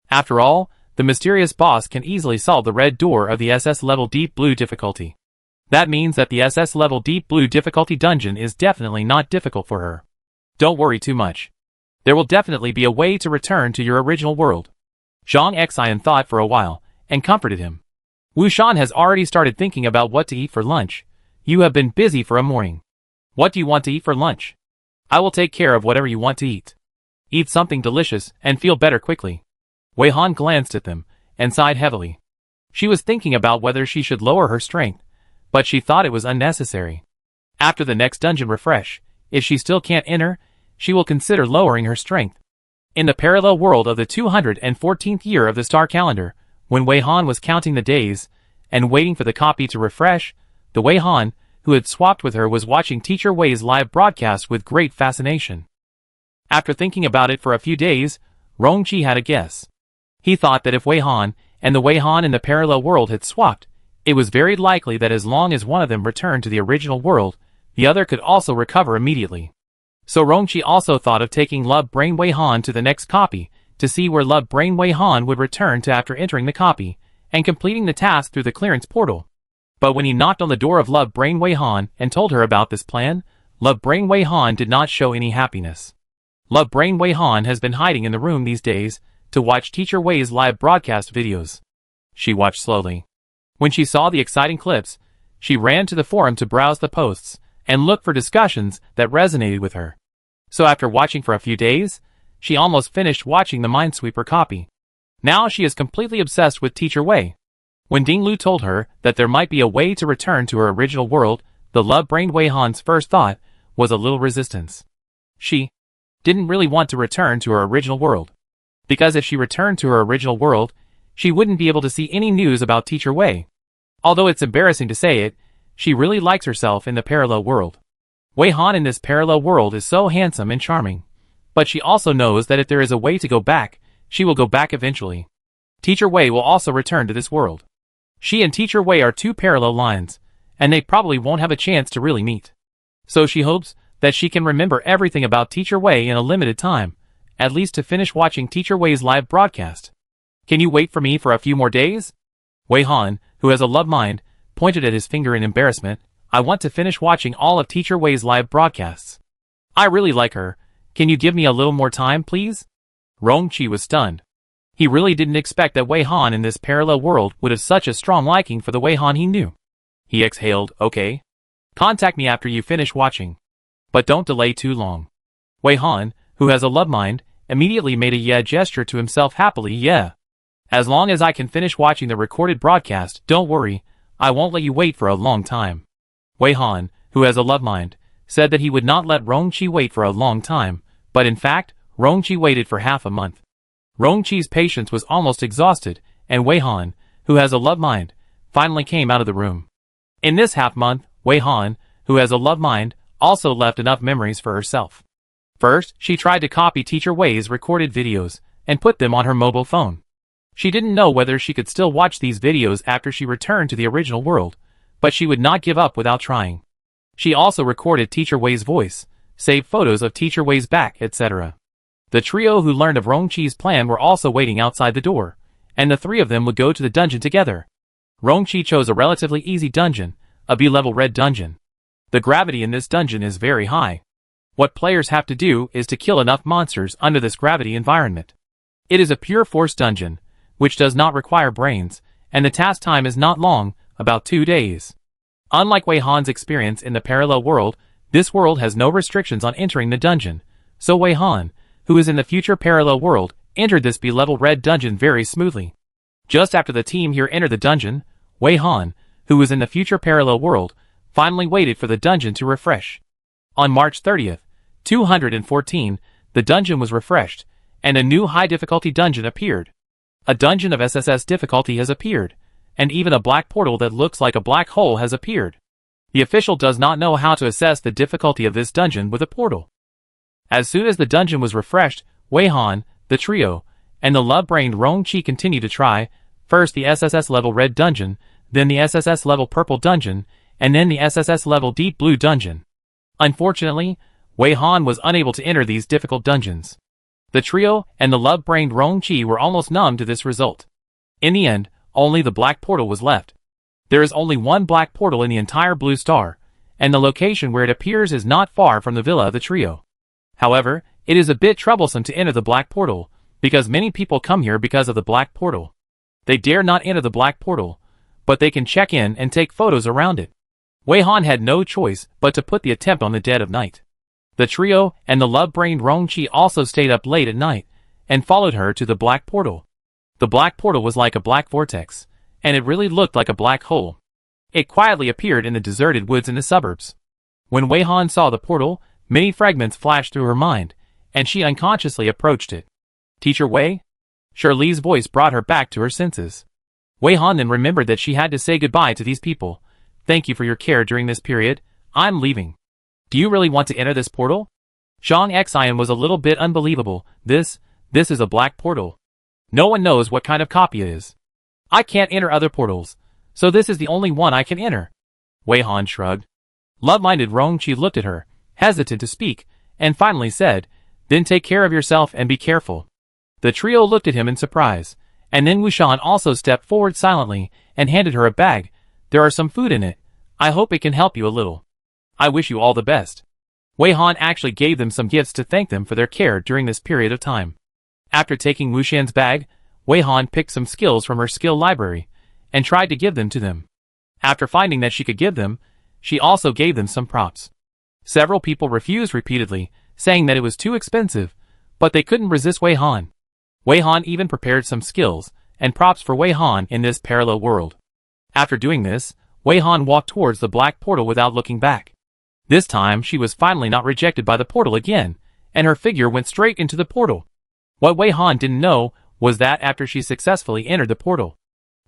After all, the mysterious boss can easily solve the red door of the SS-level deep blue difficulty. That means that the SS-level deep blue difficulty dungeon is definitely not difficult for her. Don't worry too much. There will definitely be a way to return to your original world. Zhang Xian thought for a while, and comforted him. Wu Shan has already started thinking about what to eat for lunch. You have been busy for a morning. What do you want to eat for lunch? I will take care of whatever you want to eat. Eat something delicious and feel better quickly. Wei Han glanced at them, and sighed heavily. She was thinking about whether she should lower her strength, but she thought it was unnecessary. After the next dungeon refresh, if she still can't enter, she will consider lowering her strength. In the parallel world of the 214th year of the star calendar, when Wei Han was counting the days and waiting for the copy to refresh, the Wei Han who had swapped with her was watching Teacher Wei's live broadcast with great fascination. After thinking about it for a few days, Rong Qi had a guess. He thought that if Wei Han and the Wei Han in the parallel world had swapped, it was very likely that as long as one of them returned to the original world, the other could also recover immediately. So Rong Qi also thought of taking Love Brain Wei Han to the next copy, to see where Love Brain Wei Han would return to after entering the copy, and completing the task through the clearance portal. But when he knocked on the door of Love Brain Wei Han and told her about this plan, Love Brain Wei Han did not show any happiness. Love Brain Wei Han has been hiding in the room these days, to watch Teacher Wei's live broadcast videos. She watched slowly. When she saw the exciting clips, she ran to the forum to browse the posts, and look for discussions that resonated with her. So after watching for a few days, she almost finished watching the Minesweeper copy. Now she is completely obsessed with Teacher Wei. When Ding Lu told her that there might be a way to return to her original world, the love-brained Wei Han's first thought was a little resistance. She didn't really want to return to her original world. Because if she returned to her original world, she wouldn't be able to see any news about Teacher Wei. Although it's embarrassing to say it, she really likes herself in the parallel world. Wei Han in this parallel world is so handsome and charming. But she also knows that if there is a way to go back, she will go back eventually. Teacher Wei will also return to this world. She and Teacher Wei are two parallel lines, and they probably won't have a chance to really meet. So she hopes that she can remember everything about Teacher Wei in a limited time, at least to finish watching Teacher Wei's live broadcast. Can you wait for me for a few more days? Wei Han, who has a love mind, pointed at his finger in embarrassment. I want to finish watching all of Teacher Wei's live broadcasts. I really like her. Can you give me a little more time, please? Rong Qi was stunned. He really didn't expect that Wei Han in this parallel world would have such a strong liking for the Wei Han he knew. He exhaled, okay. Contact me after you finish watching. But don't delay too long. Wei Han, who has a love mind, immediately made a yeah gesture to himself happily. Yeah. As long as I can finish watching the recorded broadcast, don't worry, I won't let you wait for a long time. Wei Han, who has a love mind, said that he would not let Rongqi wait for a long time, but in fact, Rongqi waited for half a month. Rongqi's patience was almost exhausted, and Wei Han, who has a love mind, finally came out of the room. In this half month, Wei Han, who has a love mind, also left enough memories for herself. First, she tried to copy Teacher Wei's recorded videos and put them on her mobile phone. She didn't know whether she could still watch these videos after she returned to the original world, but she would not give up without trying. She also recorded Teacher Wei's voice, saved photos of Teacher Wei's back, etc. The trio who learned of Rongqi's plan were also waiting outside the door, and the three of them would go to the dungeon together. Rongqi chose a relatively easy dungeon, a B-level red dungeon. The gravity in this dungeon is very high. What players have to do is to kill enough monsters under this gravity environment. It is a pure force dungeon, which does not require brains, and the task time is not long, about 2 days. Unlike Wei Han's experience in the parallel world, this world has no restrictions on entering the dungeon, so Wei Han, who is in the future parallel world, entered this B-level red dungeon very smoothly. Just after the team here entered the dungeon, Wei Han, who was in the future parallel world, finally waited for the dungeon to refresh. On March 30th, 214, the dungeon was refreshed, and a new high difficulty dungeon appeared. A dungeon of SSS difficulty has appeared, and even a black portal that looks like a black hole has appeared. The official does not know how to assess the difficulty of this dungeon with a portal. As soon as the dungeon was refreshed, Wei Han, the trio, and the love-brained Rongqi continued to try, first the SSS level red dungeon, then the SSS level purple dungeon, and then the SSS level deep blue dungeon. Unfortunately, Wei Han was unable to enter these difficult dungeons. The trio and the love-brained Rongqi were almost numb to this result. In the end, only the black portal was left. There is only one black portal in the entire blue star, and the location where it appears is not far from the villa of the trio. However, it is a bit troublesome to enter the black portal, because many people come here because of the black portal. They dare not enter the black portal, but they can check in and take photos around it. Wei Han had no choice but to put the attempt on the dead of night. The trio and the love-brained Rongqi also stayed up late at night, and followed her to the black portal. The black portal was like a black vortex, and it really looked like a black hole. It quietly appeared in the deserted woods in the suburbs. When Wei Han saw the portal, many fragments flashed through her mind, and she unconsciously approached it. Teacher Wei? Shirley's voice brought her back to her senses. Wei Han then remembered that she had to say goodbye to these people. Thank you for your care during this period. I'm leaving. Do you really want to enter this portal? Zhang Xian was a little bit unbelievable. This is a black portal. No one knows what kind of copy it is. I can't enter other portals, so this is the only one I can enter. Wei Han shrugged. Love-minded Rongqi looked at her, hesitant to speak, and finally said, Then take care of yourself and be careful. The trio looked at him in surprise, and then Wushan also stepped forward silently and handed her a bag. There are some food in it. I hope it can help you a little. I wish you all the best. Wei Han actually gave them some gifts to thank them for their care during this period of time. After taking Wushan's bag, Wei Han picked some skills from her skill library, and tried to give them to them. After finding that she could give them, she also gave them some props. Several people refused repeatedly, saying that it was too expensive, but they couldn't resist Wei Han. Wei Han even prepared some skills and props for Wei Han in this parallel world. After doing this, Wei Han walked towards the black portal without looking back. This time she was finally not rejected by the portal again, and her figure went straight into the portal. What Wei Han didn't know was that after she successfully entered the portal,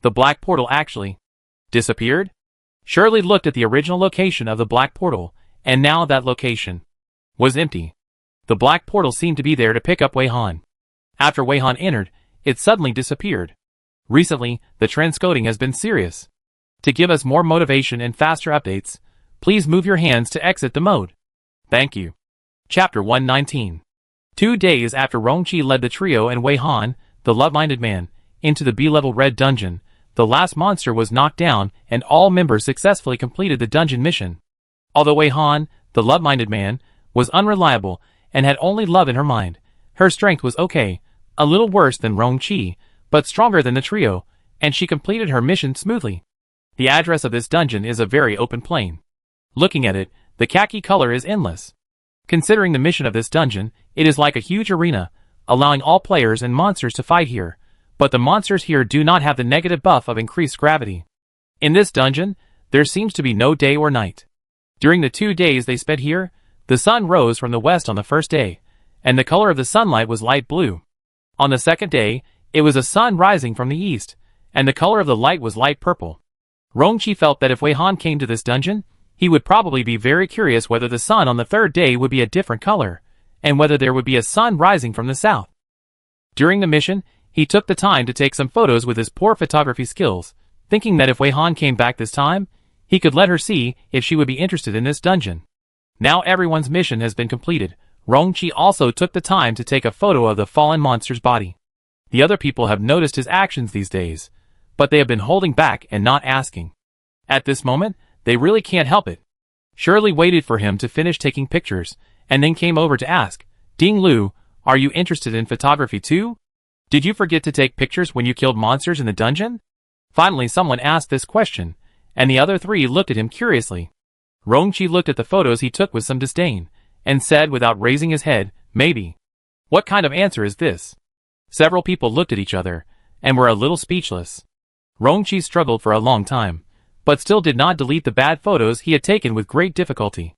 the black portal actually disappeared. Shirley looked at the original location of the black portal, and now that location was empty. The black portal seemed to be there to pick up Wei Han. After Wei Han entered, it suddenly disappeared. Recently, the transcoding has been serious. To give us more motivation and faster updates, please move your hands to exit the mode. Thank you. Chapter 119. 2 days after Rongqi led the trio and Wei Han, the love-minded man, into the B-level red dungeon, the last monster was knocked down and all members successfully completed the dungeon mission. Although Wei Han, the love-minded man, was unreliable and had only love in her mind, her strength was okay, a little worse than Rongqi, but stronger than the trio, and she completed her mission smoothly. The address of this dungeon is a very open plain. Looking at it, the khaki color is endless. Considering the mission of this dungeon, it is like a huge arena, allowing all players and monsters to fight here, but the monsters here do not have the negative buff of increased gravity. In this dungeon, there seems to be no day or night. During the 2 days they spent here, the sun rose from the west on the first day, and the color of the sunlight was light blue. On the second day, it was a sun rising from the east, and the color of the light was light purple. Rongqi felt that if Wei Han came to this dungeon, he would probably be very curious whether the sun on the third day would be a different color, and whether there would be a sun rising from the south. During the mission, he took the time to take some photos with his poor photography skills, thinking that if Wei Han came back this time, he could let her see if she would be interested in this dungeon. Now everyone's mission has been completed. Rongqi also took the time to take a photo of the fallen monster's body. The other people have noticed his actions these days, but they have been holding back and not asking. At this moment, they really can't help it. Shirley waited for him to finish taking pictures, and then came over to ask, "Ding Lu, are you interested in photography too? Did you forget to take pictures when you killed monsters in the dungeon?" Finally someone asked this question, and the other three looked at him curiously. Rongqi looked at the photos he took with some disdain, and said without raising his head, "Maybe." What kind of answer is this? Several people looked at each other, and were a little speechless. Rongqi struggled for a long time, but still did not delete the bad photos he had taken with great difficulty.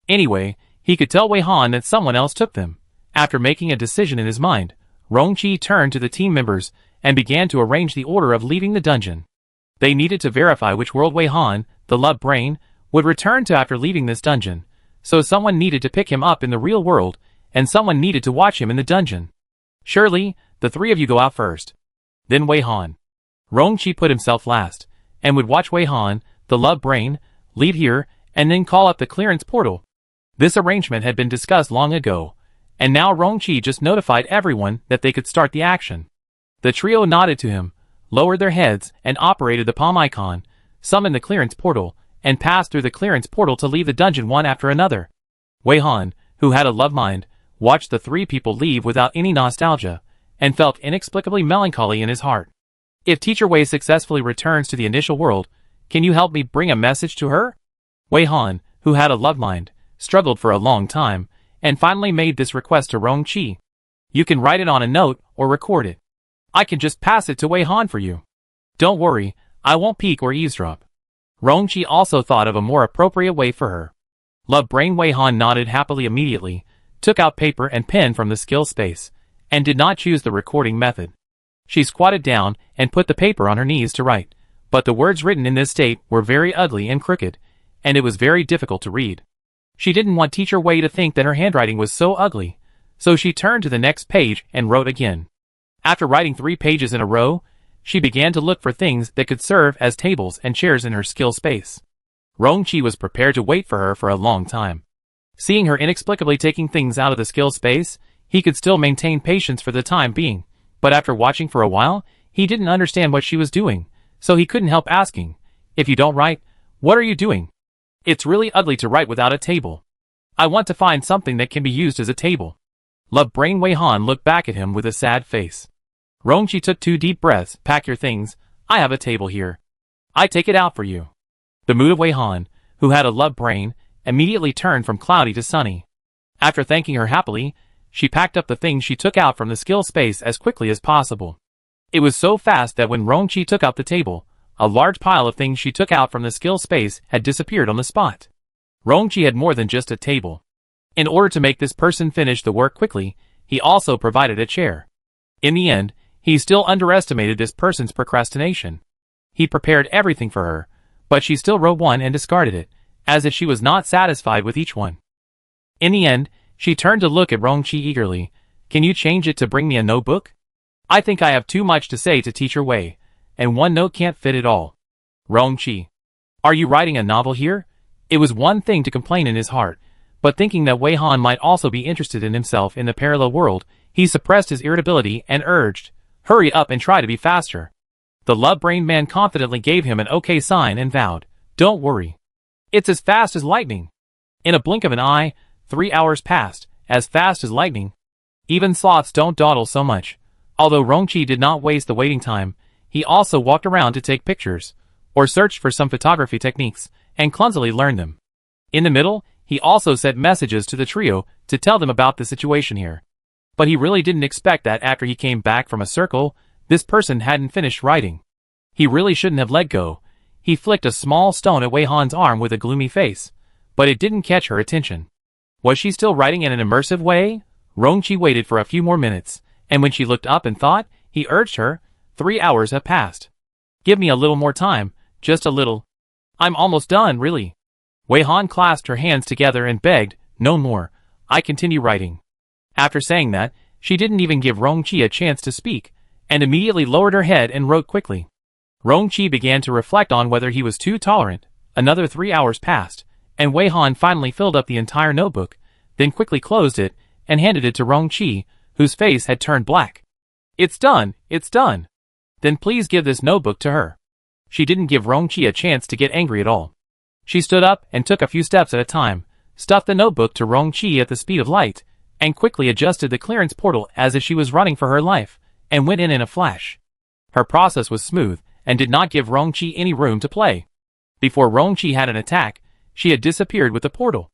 Anyway, he could tell Wei Han that someone else took them. After making a decision in his mind, Rongqi turned to the team members and began to arrange the order of leaving the dungeon. They needed to verify which world Wei Han, the love brain, would return to after leaving this dungeon, so someone needed to pick him up in the real world, and someone needed to watch him in the dungeon. "Surely, the three of you go out first. Then Wei Han." Rongqi put himself last, and would watch Wei Han, the love brain, leave here, and then call up the clearance portal. This arrangement had been discussed long ago, and now Rongqi just notified everyone that they could start the action. The trio nodded to him, lowered their heads, and operated the palm icon, summoned the clearance portal, and passed through the clearance portal to leave the dungeon one after another. Wei Han, who had a love mind, watched the three people leave without any nostalgia, and felt inexplicably melancholy in his heart. "If Teacher Wei successfully returns to the initial world, can you help me bring a message to her?" Wei Han, who had a love mind, struggled for a long time, and finally made this request to Rongqi. "You can write it on a note or record it. I can just pass it to Wei Han for you. Don't worry, I won't peek or eavesdrop." Rongqi also thought of a more appropriate way for her. Love brain Wei Han nodded happily immediately, took out paper and pen from the skill space, and did not choose the recording method. She squatted down and put the paper on her knees to write, but the words written in this state were very ugly and crooked, and it was very difficult to read. She didn't want Teacher Wei to think that her handwriting was so ugly, so she turned to the next page and wrote again. After writing 3 pages in a row, she began to look for things that could serve as tables and chairs in her skill space. Rongqi was prepared to wait for her for a long time. Seeing her inexplicably taking things out of the skill space, he could still maintain patience for the time being, but after watching for a while, he didn't understand what she was doing, so he couldn't help asking, "If you don't write, what are you doing? It's really ugly to write without a table. I want to find something that can be used as a table." Love brain Wei Han looked back at him with a sad face. Rongqi took 2 deep breaths. "Pack your things, I have a table here. I take it out for you." The mood of Wei Han, who had a love brain, immediately turned from cloudy to sunny. After thanking her happily, she packed up the things she took out from the skill space as quickly as possible. It was so fast that when Rongqi took out the table, a large pile of things she took out from the skill space had disappeared on the spot. Rongqi had more than just a table. In order to make this person finish the work quickly, he also provided a chair. In the end, he still underestimated this person's procrastination. He prepared everything for her, but she still wrote one and discarded it, as if she was not satisfied with each one. In the end, she turned to look at Rongqi eagerly. "Can you change it to bring me a notebook? I think I have too much to say to Teacher Wei, and one note can't fit it all." "Rongqi, are you writing a novel here?" It was one thing to complain in his heart, but thinking that Wei Han might also be interested in himself in the parallel world, he suppressed his irritability and urged, "Hurry up and try to be faster." The love-brained man confidently gave him an okay sign and vowed, "Don't worry. It's as fast as lightning." In a blink of an eye, 3 hours passed, as fast as lightning. Even sloths don't dawdle so much. Although Rongqi did not waste the waiting time, he also walked around to take pictures, or searched for some photography techniques, and clumsily learned them. In the middle, He also sent messages to the trio to tell them about the situation here. But he really didn't expect that after he came back from a circle, this person hadn't finished writing. He really shouldn't have let go. He flicked a small stone at Wei Han's arm with a gloomy face, but it didn't catch her attention. Was she still writing in an immersive way? Rongqi waited for a few more minutes, and when she looked up and thought, he urged her, 3 hours have passed. Give me a little more time, just a little. I'm almost done, really. Wei Han clasped her hands together and begged, no more, I continue writing. After saying that, she didn't even give Rongqi a chance to speak, and immediately lowered her head and wrote quickly. Rongqi began to reflect on whether he was too tolerant. Another 3 hours passed, and Wei Han finally filled up the entire notebook, then quickly closed it, and handed it to Rongqi, whose face had turned black. It's done, it's done. Then please give this notebook to her. She didn't give Rongqi a chance to get angry at all. She stood up and took a few steps at a time, stuffed the notebook to Rongqi at the speed of light, and quickly adjusted the clearance portal as if she was running for her life, and went in a flash. Her process was smooth, and did not give Rongqi any room to play. Before Rongqi had an attack, she had disappeared with the portal.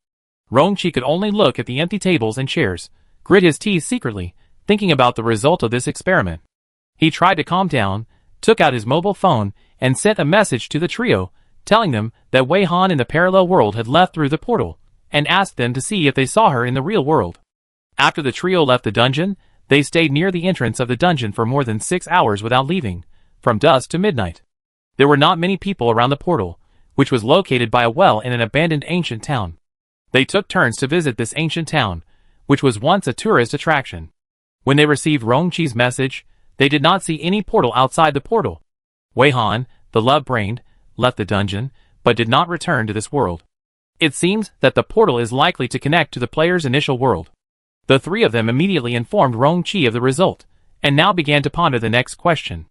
Rongqi could only look at the empty tables and chairs, grit his teeth secretly, thinking about the result of this experiment. He tried to calm down, took out his mobile phone, and sent a message to the trio, telling them that Wei Han in the parallel world had left through the portal, and asked them to see if they saw her in the real world. After the trio left the dungeon, they stayed near the entrance of the dungeon for more than 6 hours without leaving, from dusk to midnight. There were not many people around the portal, which was located by a well in an abandoned ancient town. They took turns to visit this ancient town, which was once a tourist attraction. When they received Rongqi's message, they did not see any portal outside the portal. Wei Han, the love-brained, left the dungeon, but did not return to this world. It seems that the portal is likely to connect to the player's initial world. The three of them immediately informed Rongqi of the result, and now began to ponder the next question.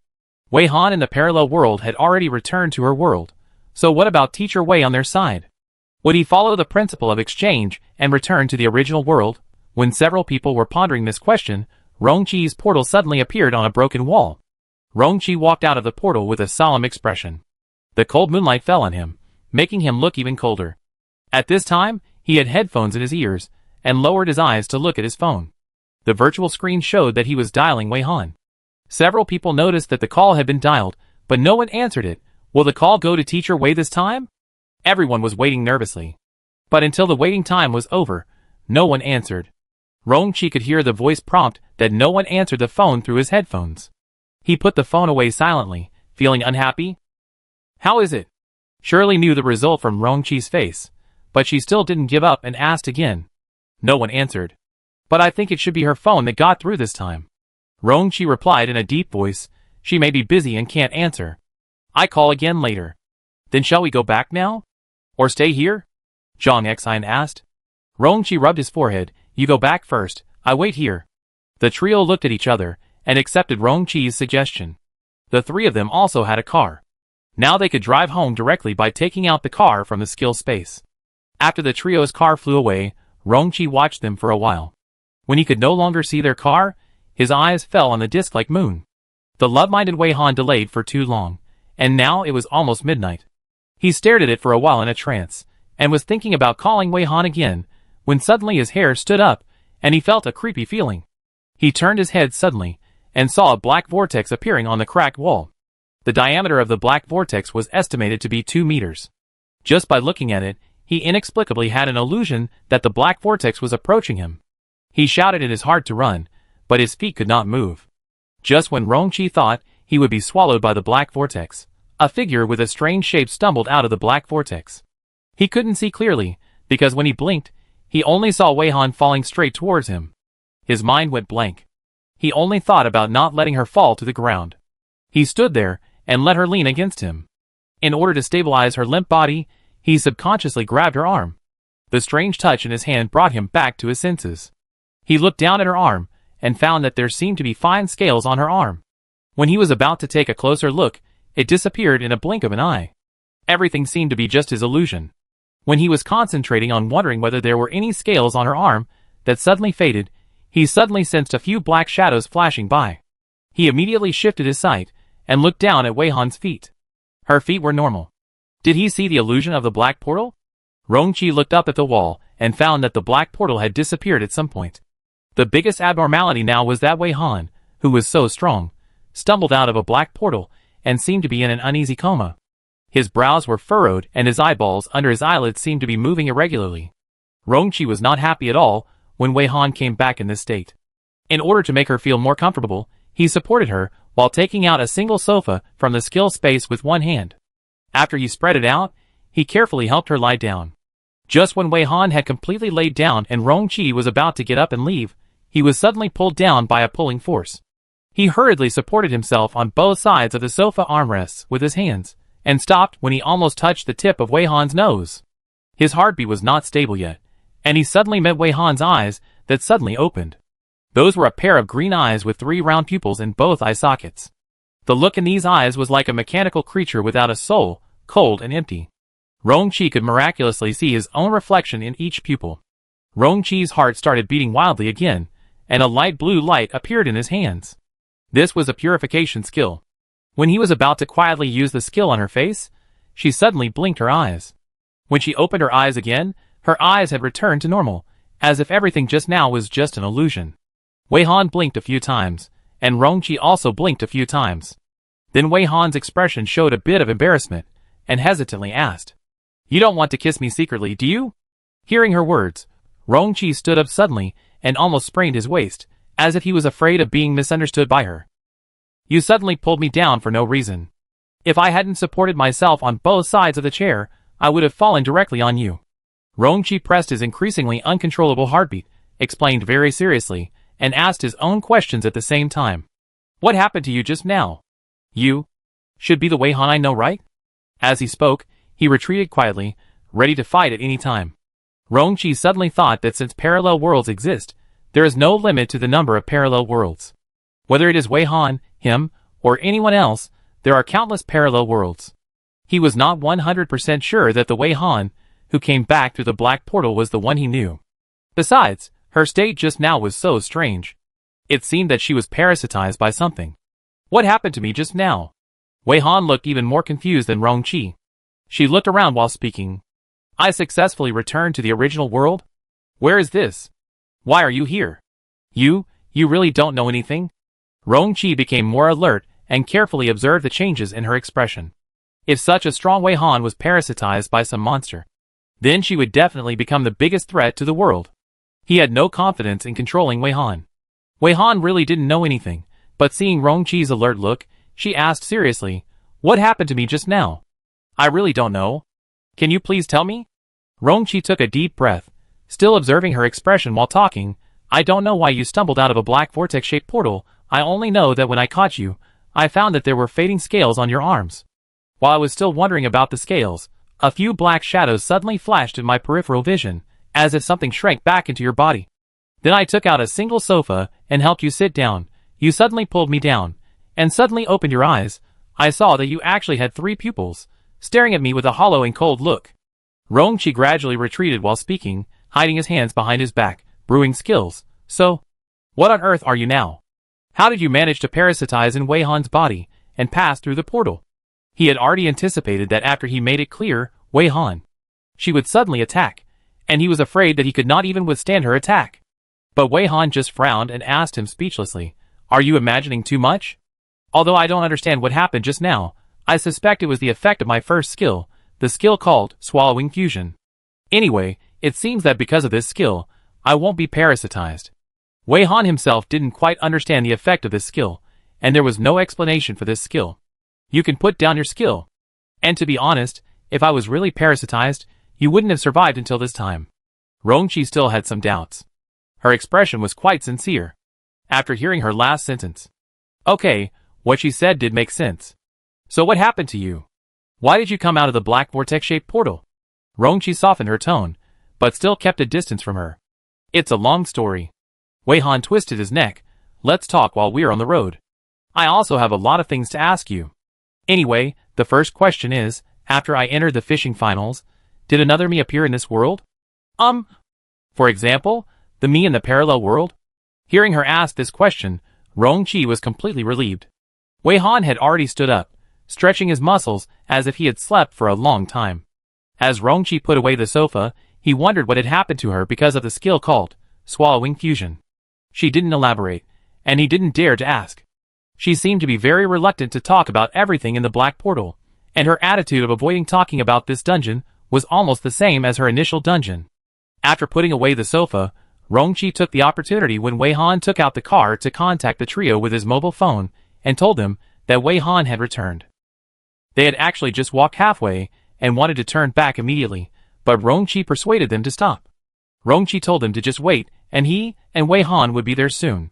Wei Han in the parallel world had already returned to her world, so what about Teacher Wei on their side? Would he follow the principle of exchange and return to the original world? When several people were pondering this question, Rongqi's portal suddenly appeared on a broken wall. Rongqi walked out of the portal with a solemn expression. The cold moonlight fell on him, making him look even colder. At this time, he had headphones in his ears, and lowered his eyes to look at his phone. The virtual screen showed that he was dialing Wei Han. Several people noticed that the call had been dialed, but no one answered it. Will the call go to Teacher Wei this time? Everyone was waiting nervously. But until the waiting time was over, no one answered. Rongqi could hear the voice prompt that no one answered the phone through his headphones. He put the phone away silently, feeling unhappy. How is it? Shirley knew the result from Rongqi's face, but she still didn't give up and asked again. No one answered. But I think it should be her phone that got through this time. Rongqi replied in a deep voice, she may be busy and can't answer. I call again later. Then shall we go back now? Or stay here? Zhang Exine asked. Rongqi rubbed his forehead, you go back first, I wait here. The trio looked at each other, and accepted Rongqi's suggestion. The three of them also had a car. Now they could drive home directly by taking out the car from the skill space. After the trio's car flew away, Rongqi watched them for a while. When he could no longer see their car, his eyes fell on the disc-like moon. The love-minded Wei Han delayed for too long, and now it was almost midnight. He stared at it for a while in a trance, and was thinking about calling Wei Han again, when suddenly his hair stood up, and he felt a creepy feeling. He turned his head suddenly, and saw a black vortex appearing on the cracked wall. The diameter of the black vortex was estimated to be 2 meters. Just by looking at it, he inexplicably had an illusion that the black vortex was approaching him. He shouted in his heart to run, but his feet could not move. Just when Rongqi thought he would be swallowed by the black vortex, a figure with a strange shape stumbled out of the black vortex. He couldn't see clearly, because when he blinked, he only saw Wei Han falling straight towards him. His mind went blank. He only thought about not letting her fall to the ground. He stood there, and let her lean against him. In order to stabilize her limp body, he subconsciously grabbed her arm. The strange touch in his hand brought him back to his senses. He looked down at her arm, and found that there seemed to be fine scales on her arm. When he was about to take a closer look, it disappeared in a blink of an eye. Everything seemed to be just his illusion. When he was concentrating on wondering whether there were any scales on her arm that suddenly faded, he suddenly sensed a few black shadows flashing by. He immediately shifted his sight, and looked down at Wei Han's feet. Her feet were normal. Did he see the illusion of the black portal? Rongqi looked up at the wall and found that the black portal had disappeared at some point. The biggest abnormality now was that Wei Han, who was so strong, stumbled out of a black portal and seemed to be in an uneasy coma. His brows were furrowed and his eyeballs under his eyelids seemed to be moving irregularly. Rongqi was not happy at all when Wei Han came back in this state. In order to make her feel more comfortable, he supported her while taking out a single sofa from the skill space with one hand. After he spread it out, he carefully helped her lie down. Just when Wei Han had completely laid down and Rongqi was about to get up and leave, he was suddenly pulled down by a pulling force. He hurriedly supported himself on both sides of the sofa armrests with his hands, and stopped when he almost touched the tip of Wei Han's nose. His heartbeat was not stable yet, and he suddenly met Wei Han's eyes that suddenly opened. Those were a pair of green eyes with 3 round pupils in both eye sockets. The look in these eyes was like a mechanical creature without a soul, cold and empty. Rongqi could miraculously see his own reflection in each pupil. Rongqi's heart started beating wildly again, and a light blue light appeared in his hands. This was a purification skill. When he was about to quietly use the skill on her face, she suddenly blinked her eyes. When she opened her eyes again, her eyes had returned to normal, as if everything just now was just an illusion. Wei Han blinked a few times, and Rongqi also blinked a few times. Then Wei Han's expression showed a bit of embarrassment, and hesitantly asked, "You don't want to kiss me secretly, do you?" Hearing her words, Rongqi stood up suddenly and almost sprained his waist, as if he was afraid of being misunderstood by her. "You suddenly pulled me down for no reason. If I hadn't supported myself on both sides of the chair, I would have fallen directly on you." Rongqi pressed his increasingly uncontrollable heartbeat, explained very seriously, and asked his own questions at the same time. "What happened to you just now? You should be the Wei Han I know, right?" As he spoke, he retreated quietly, ready to fight at any time. Rongqi suddenly thought that since parallel worlds exist, there is no limit to the number of parallel worlds. Whether it is Wei Han, him, or anyone else, there are countless parallel worlds. He was not 100% sure that the Wei Han, who came back through the black portal, was the one he knew. Besides, her state just now was so strange. It seemed that she was parasitized by something. "What happened to me just now?" Wei Han looked even more confused than Rongqi. She looked around while speaking. "I successfully returned to the original world? Where is this? Why are you here? You really don't know anything?" Rongqi became more alert and carefully observed the changes in her expression. If such a strong Wei Han was parasitized by some monster, then she would definitely become the biggest threat to the world. He had no confidence in controlling Wei Han. Wei Han really didn't know anything, but seeing Rongqi's alert look, she asked seriously, "What happened to me just now? I really don't know. Can you please tell me?" Rongqi took a deep breath, still observing her expression while talking. "I don't know why you stumbled out of a black vortex-shaped portal. I only know that when I caught you, I found that there were fading scales on your arms. While I was still wondering about the scales, a few black shadows suddenly flashed in my peripheral vision, as if something shrank back into your body. Then I took out a single sofa and helped you sit down. You suddenly pulled me down, and suddenly opened your eyes. I saw that you actually had 3 pupils, staring at me with a hollow and cold look." Rongqi gradually retreated while speaking, hiding his hands behind his back, brewing skills. "So, what on earth are you now? How did you manage to parasitize in Wei Han's body and pass through the portal?" He had already anticipated that after he made it clear, Wei Han, she would suddenly attack, and he was afraid that he could not even withstand her attack. But Wei Han just frowned and asked him speechlessly, "Are you imagining too much? Although I don't understand what happened just now, I suspect it was the effect of my first skill, the skill called Swallowing Fusion. Anyway, it seems that because of this skill, I won't be parasitized." Wei Han himself didn't quite understand the effect of this skill, and there was no explanation for this skill. "You can put down your skill. And to be honest, if I was really parasitized, you wouldn't have survived until this time." Rongqi still had some doubts. Her expression was quite sincere. After hearing her last sentence, okay, what she said did make sense. "So what happened to you? Why did you come out of the black vortex-shaped portal?" Rongqi softened her tone, but still kept a distance from her. "It's a long story." Wei Han twisted his neck. "Let's talk while we are on the road. I also have a lot of things to ask you. Anyway, the first question is, after I entered the fishing finals, did another me appear in this world? For example, the me in the parallel world?" Hearing her ask this question, Rongqi was completely relieved. Wei Han had already stood up, stretching his muscles as if he had slept for a long time. As Rongqi put away the sofa, he wondered what had happened to her because of the skill called swallowing fusion. She didn't elaborate, and he didn't dare to ask. She seemed to be very reluctant to talk about everything in the black portal, and her attitude of avoiding talking about this dungeon was almost the same as her initial dungeon. After putting away the sofa, Rongqi took the opportunity when Wei Han took out the car to contact the trio with his mobile phone and told them that Wei Han had returned. They had actually just walked halfway and wanted to turn back immediately, but Rongqi persuaded them to stop. Rongqi told them to just wait, and he and Wei Han would be there soon.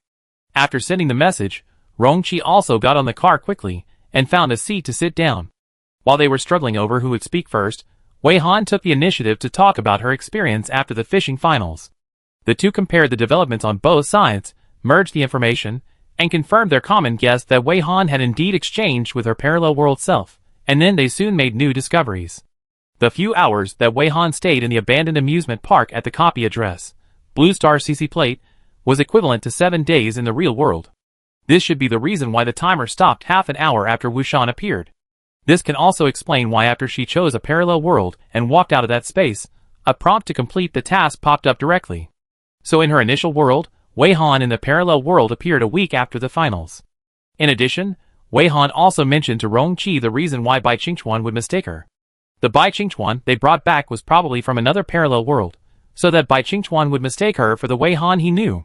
After sending the message, Rongqi also got on the car quickly and found a seat to sit down. While they were struggling over who would speak first, Wei Han took the initiative to talk about her experience after the fishing finals. The two compared the developments on both sides, merged the information, and confirmed their common guess that Wei Han had indeed exchanged with her parallel world self, and then they soon made new discoveries. The few hours that Wei Han stayed in the abandoned amusement park at the copy address, Blue Star CC plate, was equivalent to 7 days in the real world. This should be the reason why the timer stopped half an hour after Wushan appeared. This can also explain why after she chose a parallel world and walked out of that space, a prompt to complete the task popped up directly. So in her initial world, Wei Han in the parallel world appeared a week after the finals. In addition, Wei Han also mentioned to Rongqi the reason why Bai Qingchuan would mistake her. The Bai Qingchuan they brought back was probably from another parallel world, so that Bai Qingchuan would mistake her for the Wei Han he knew.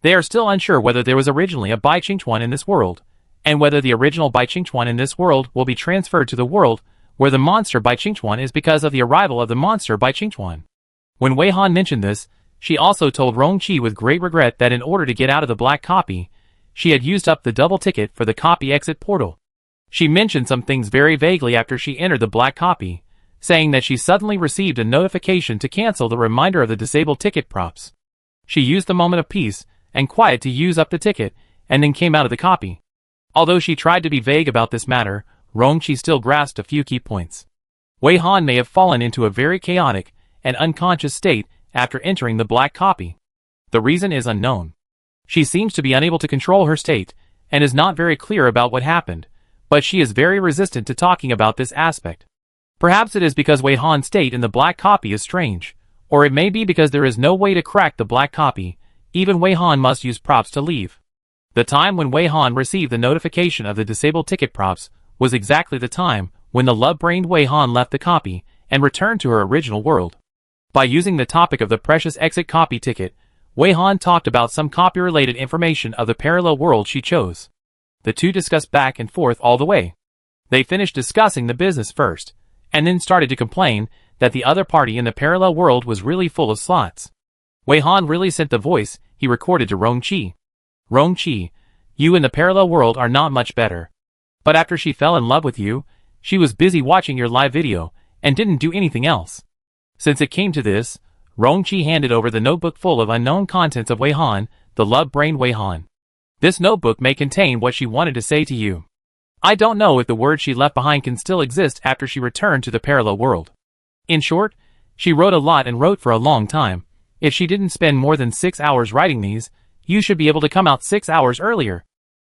They are still unsure whether there was originally a Bai Qingchuan in this world, and whether the original Bai Qingchuan in this world will be transferred to the world where the monster Bai Qingchuan is because of the arrival of the monster Bai Qingchuan. When Wei Han mentioned this, she also told Rongqi with great regret that in order to get out of the black copy, she had used up the double ticket for the copy exit portal. She mentioned some things very vaguely after she entered the black copy, saying that she suddenly received a notification to cancel the reminder of the disabled ticket props. She used the moment of peace and quiet to use up the ticket, and then came out of the copy. Although she tried to be vague about this matter, Rongqi still grasped a few key points. Wei Han may have fallen into a very chaotic and unconscious state after entering the black copy. The reason is unknown. She seems to be unable to control her state, and is not very clear about what happened, but she is very resistant to talking about this aspect. Perhaps it is because Wei Han's state in the black copy is strange, or it may be because there is no way to crack the black copy, even Wei Han must use props to leave. The time when Wei Han received the notification of the disabled ticket props was exactly the time when the love-brained Wei Han left the copy and returned to her original world. By using the topic of the precious exit copy ticket, Wei Han talked about some copy-related information of the parallel world she chose. The two discussed back and forth all the way. They finished discussing the business first, and then started to complain that the other party in the parallel world was really full of slots. Wei Han really sent the voice he recorded to Rongqi. Rongqi, you in the parallel world are not much better. But after she fell in love with you, she was busy watching your live video, and didn't do anything else. Since it came to this, Rongqi handed over the notebook full of unknown contents of Wei Han, the love-brained Wei Han. This notebook may contain what she wanted to say to you. I don't know if the words she left behind can still exist after she returned to the parallel world. In short, she wrote a lot and wrote for a long time. If she didn't spend more than 6 hours writing these, you should be able to come out 6 hours earlier.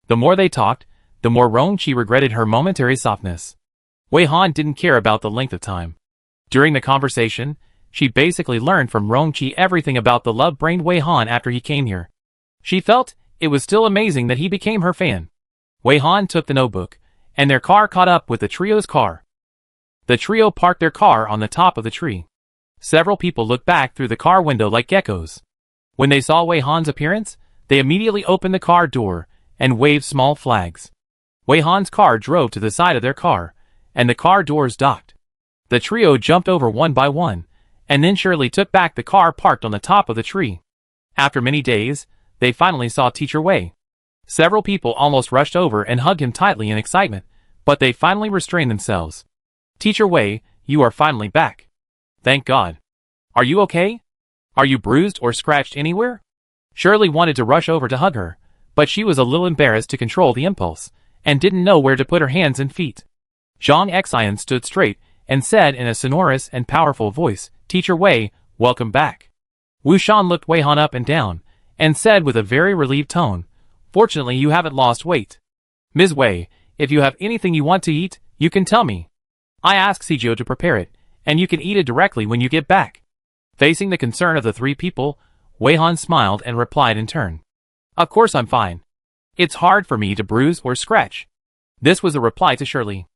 The more they talked, the more Rongqi regretted her momentary softness. Wei Han didn't care about the length of time. During the conversation, she basically learned from Rongqi everything about the love-brained Wei Han after he came here. She felt it was still amazing that he became her fan. Wei Han took the notebook, and their car caught up with the trio's car. The trio parked their car on the top of the tree. Several people looked back through the car window like geckos. When they saw Wei Han's appearance, they immediately opened the car door and waved small flags. Wei Han's car drove to the side of their car, and the car doors docked. The trio jumped over one by one, and then surely took back the car parked on the top of the tree. After many days, they finally saw Teacher Wei. Several people almost rushed over and hugged him tightly in excitement, but they finally restrained themselves. Teacher Wei, you are finally back. Thank God. Are you okay? Are you bruised or scratched anywhere? Shirley wanted to rush over to hug her, but she was a little embarrassed to control the impulse, and didn't know where to put her hands and feet. Zhang Xian stood straight and said in a sonorous and powerful voice, Teacher Wei, welcome back. Wu Shan looked Wei Han up and down, and said with a very relieved tone, fortunately you haven't lost weight. Ms. Wei, if you have anything you want to eat, you can tell me. I asked Sijio to prepare it, and you can eat it directly when you get back. Facing the concern of the three people, Wei Han smiled and replied in turn. Of course I'm fine. It's hard for me to bruise or scratch. This was a reply to Shirley.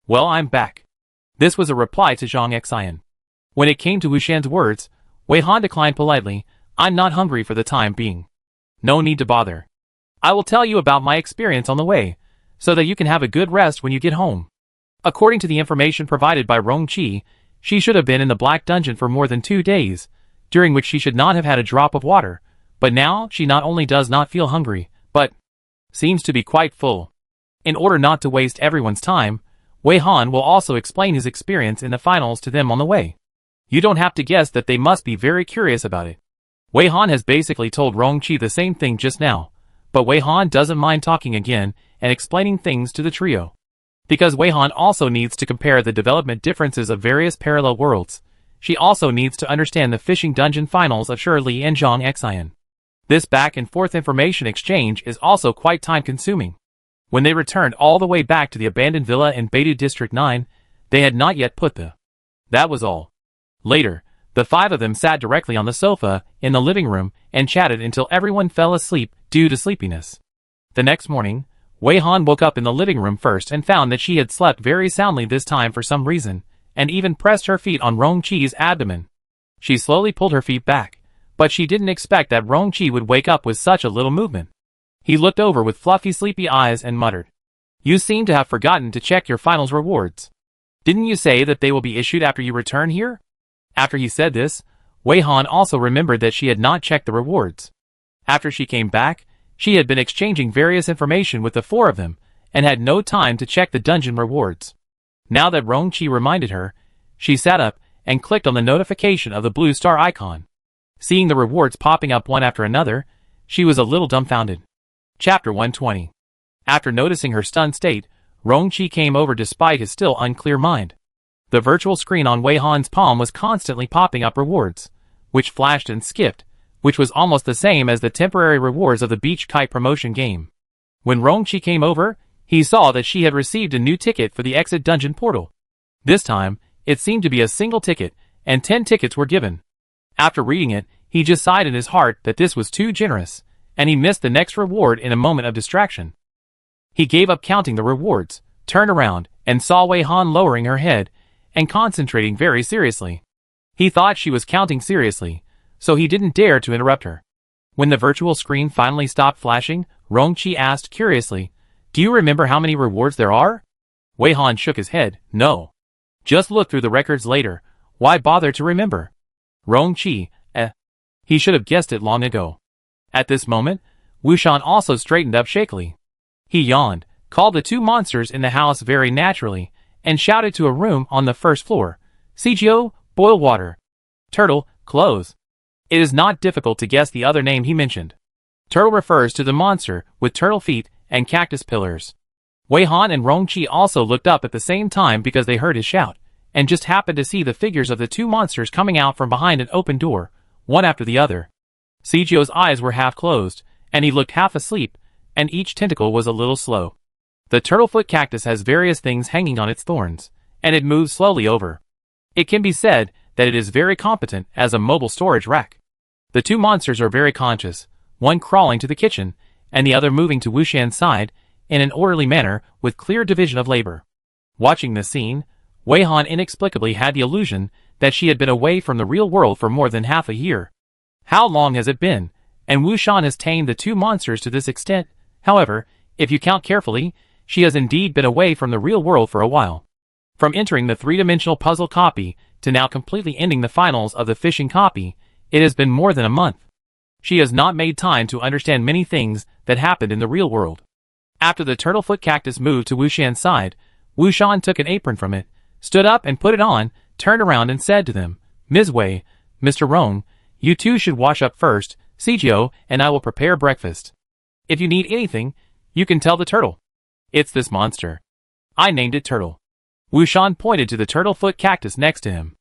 Well, I'm back. This was a reply to Zhang Xian. When it came to Wu Shan's words, Wei Han declined politely. I'm not hungry for the time being. No need to bother. I will tell you about my experience on the way, so that you can have a good rest when you get home. According to the information provided by Rong Qi, she should have been in the Black Dungeon for more than 2 days, during which she should not have had a drop of water, but now she not only does not feel hungry, but seems to be quite full. In order not to waste everyone's time, Wei Han will also explain his experience in the finals to them on the way. You don't have to guess that they must be very curious about it. Wei Han has basically told Rong Qi the same thing just now, but Wei Han doesn't mind talking again and explaining things to the trio. Because Wei Han also needs to compare the development differences of various parallel worlds, she also needs to understand the fishing dungeon finals of Shirley and Zhang Xian. This back and forth information exchange is also quite time-consuming. When they returned all the way back to the abandoned villa in Beidou District 9, they had not yet put the... That was all. Later, the 5 of them sat directly on the sofa in the living room and chatted until everyone fell asleep due to sleepiness. The next morning, Wei Han woke up in the living room first and found that she had slept very soundly this time for some reason, and even pressed her feet on Rong Qi's abdomen. She slowly pulled her feet back, but she didn't expect that Rong Qi would wake up with such a little movement. He looked over with fluffy sleepy eyes and muttered, You seem to have forgotten to check your finals rewards. Didn't you say that they will be issued after you return here? After he said this, Wei Han also remembered that she had not checked the rewards. After she came back, she had been exchanging various information with the 4 of them, and had no time to check the dungeon rewards. Now that Rong Qi reminded her, she sat up and clicked on the notification of the blue star icon. Seeing the rewards popping up one after another, she was a little dumbfounded. Chapter 120. After noticing her stunned state, Rong Qi came over despite his still unclear mind. The virtual screen on Wei Han's palm was constantly popping up rewards, which flashed and skipped, which was almost the same as the temporary rewards of the Beach Kite promotion game. When Rong Qi came over, he saw that she had received a new ticket for the exit dungeon portal. This time, it seemed to be a single ticket, and 10 tickets were given. After reading it, he just sighed in his heart that this was too generous, and he missed the next reward in a moment of distraction. He gave up counting the rewards, turned around, and saw Wei Han lowering her head, and concentrating very seriously. He thought she was counting seriously, so he didn't dare to interrupt her. When the virtual screen finally stopped flashing, Rong Qi asked curiously, Do you remember how many rewards there are? Wei Han shook his head, No. Just look through the records later, why bother to remember? Rong Qi, He should have guessed it long ago. At this moment, Wu Shan also straightened up shakily. He yawned, called the 2 monsters in the house very naturally, and shouted to a room on the first floor, CGO, boil water. Turtle, clothes. It is not difficult to guess the other name he mentioned. Turtle refers to the monster with turtle feet and cactus pillars. Wei Han and Rong Qi also looked up at the same time because they heard his shout, and just happened to see the figures of the 2 monsters coming out from behind an open door, one after the other. Cgio's eyes were half closed, and he looked half asleep, and each tentacle was a little slow. The turtlefoot cactus has various things hanging on its thorns, and it moves slowly over. It can be said that it is very competent as a mobile storage rack. The 2 monsters are very conscious, one crawling to the kitchen, and the other moving to Wu Shan's side, in an orderly manner with clear division of labor. Watching this scene, Wei Han inexplicably had the illusion that she had been away from the real world for more than half a year. How long has it been? And Wu Shan has tamed the 2 monsters to this extent. However, if you count carefully, she has indeed been away from the real world for a while. From entering the 3-dimensional puzzle copy to now completely ending the finals of the fishing copy, it has been more than a month. She has not made time to understand many things that happened in the real world. After the turtlefoot cactus moved to Wu Shan's side, Wu Shan took an apron from it, stood up and put it on, turned around and said to them, Ms. Wei, Mr. Rong, you 2 should wash up first, Cgio, and I will prepare breakfast. If you need anything, you can tell the turtle. It's this monster. I named it Turtle. Wu Shan pointed to the turtlefoot cactus next to him.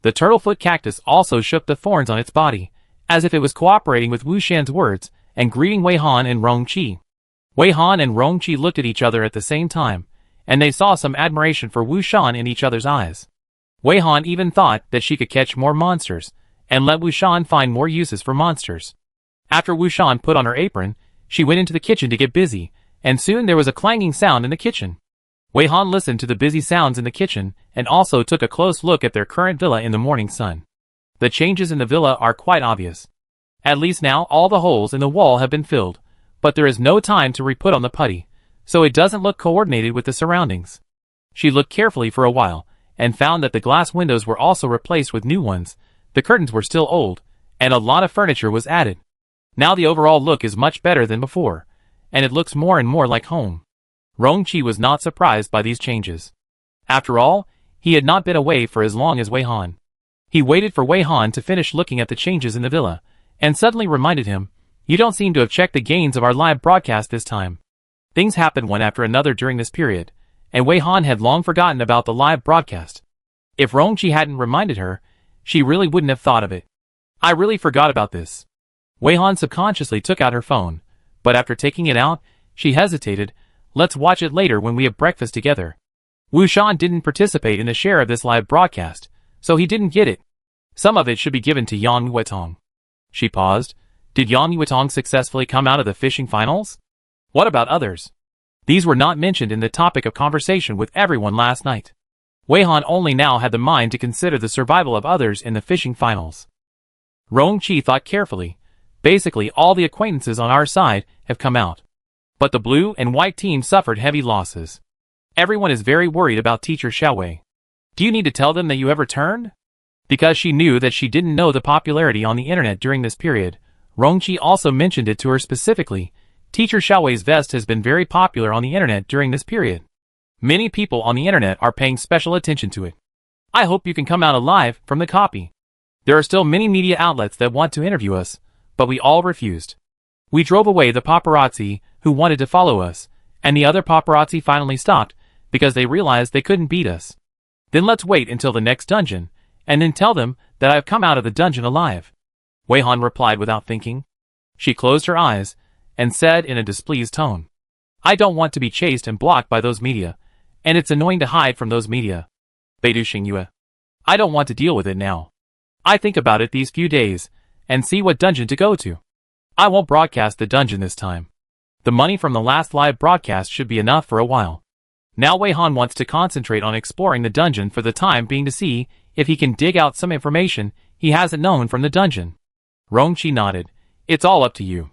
The turtlefoot cactus also shook the thorns on its body, as if it was cooperating with Wu Shan's words and greeting Wei Han and Rong Qi. Wei Han and Rong Qi looked at each other at the same time, and they saw some admiration for Wu Shan in each other's eyes. Wei Han even thought that she could catch more monsters, and let Wu Shan find more uses for monsters. After Wu Shan put on her apron, she went into the kitchen to get busy, and soon there was a clanging sound in the kitchen. Wei Han listened to the busy sounds in the kitchen, and also took a close look at their current villa in the morning sun. The changes in the villa are quite obvious. At least now all the holes in the wall have been filled, but there is no time to re-put on the putty, so it doesn't look coordinated with the surroundings. She looked carefully for a while, and found that the glass windows were also replaced with new ones, the curtains were still old, and a lot of furniture was added. Now the overall look is much better than before, and it looks more and more like home. Rongqi was not surprised by these changes. After all, he had not been away for as long as Wei Han. He waited for Wei Han to finish looking at the changes in the villa, and suddenly reminded him, "You don't seem to have checked the gains of our live broadcast this time." Things happened one after another during this period, and Wei Han had long forgotten about the live broadcast. If Rongqi hadn't reminded her, she really wouldn't have thought of it. "I really forgot about this." Wei Han subconsciously took out her phone, but after taking it out, she hesitated. "Let's watch it later when we have breakfast together." Wu Shan didn't participate in the share of this live broadcast, so he didn't get it. Some of it should be given to Yang Yuetong. She paused. Did Yang Yuetong successfully come out of the fishing finals? What about others? These were not mentioned in the topic of conversation with everyone last night. Wei Han only now had the mind to consider the survival of others in the fishing finals. Rongqi thought carefully. Basically all the acquaintances on our side have come out. But the blue and white team suffered heavy losses. Everyone is very worried about teacher Xiaowei. Do you need to tell them that you have returned? Because she knew that she didn't know the popularity on the internet during this period, Rongqi also mentioned it to her specifically. Teacher Xiaowei's vest has been very popular on the internet during this period. Many people on the internet are paying special attention to it. I hope you can come out alive from the copy. There are still many media outlets that want to interview us, but we all refused. We drove away the paparazzi who wanted to follow us, and the other paparazzi finally stopped because they realized they couldn't beat us. Then let's wait until the next dungeon, and then tell them that I have come out of the dungeon alive. Wei Han replied without thinking. She closed her eyes and said in a displeased tone, I don't want to be chased and blocked by those media, and it's annoying to hide from those media. Beidou Xingyue. I don't want to deal with it now. I think about it these few days, and see what dungeon to go to. I won't broadcast the dungeon this time. The money from the last live broadcast should be enough for a while. Now Wei Han wants to concentrate on exploring the dungeon for the time being to see if he can dig out some information he hasn't known from the dungeon. Rongqi nodded. It's all up to you.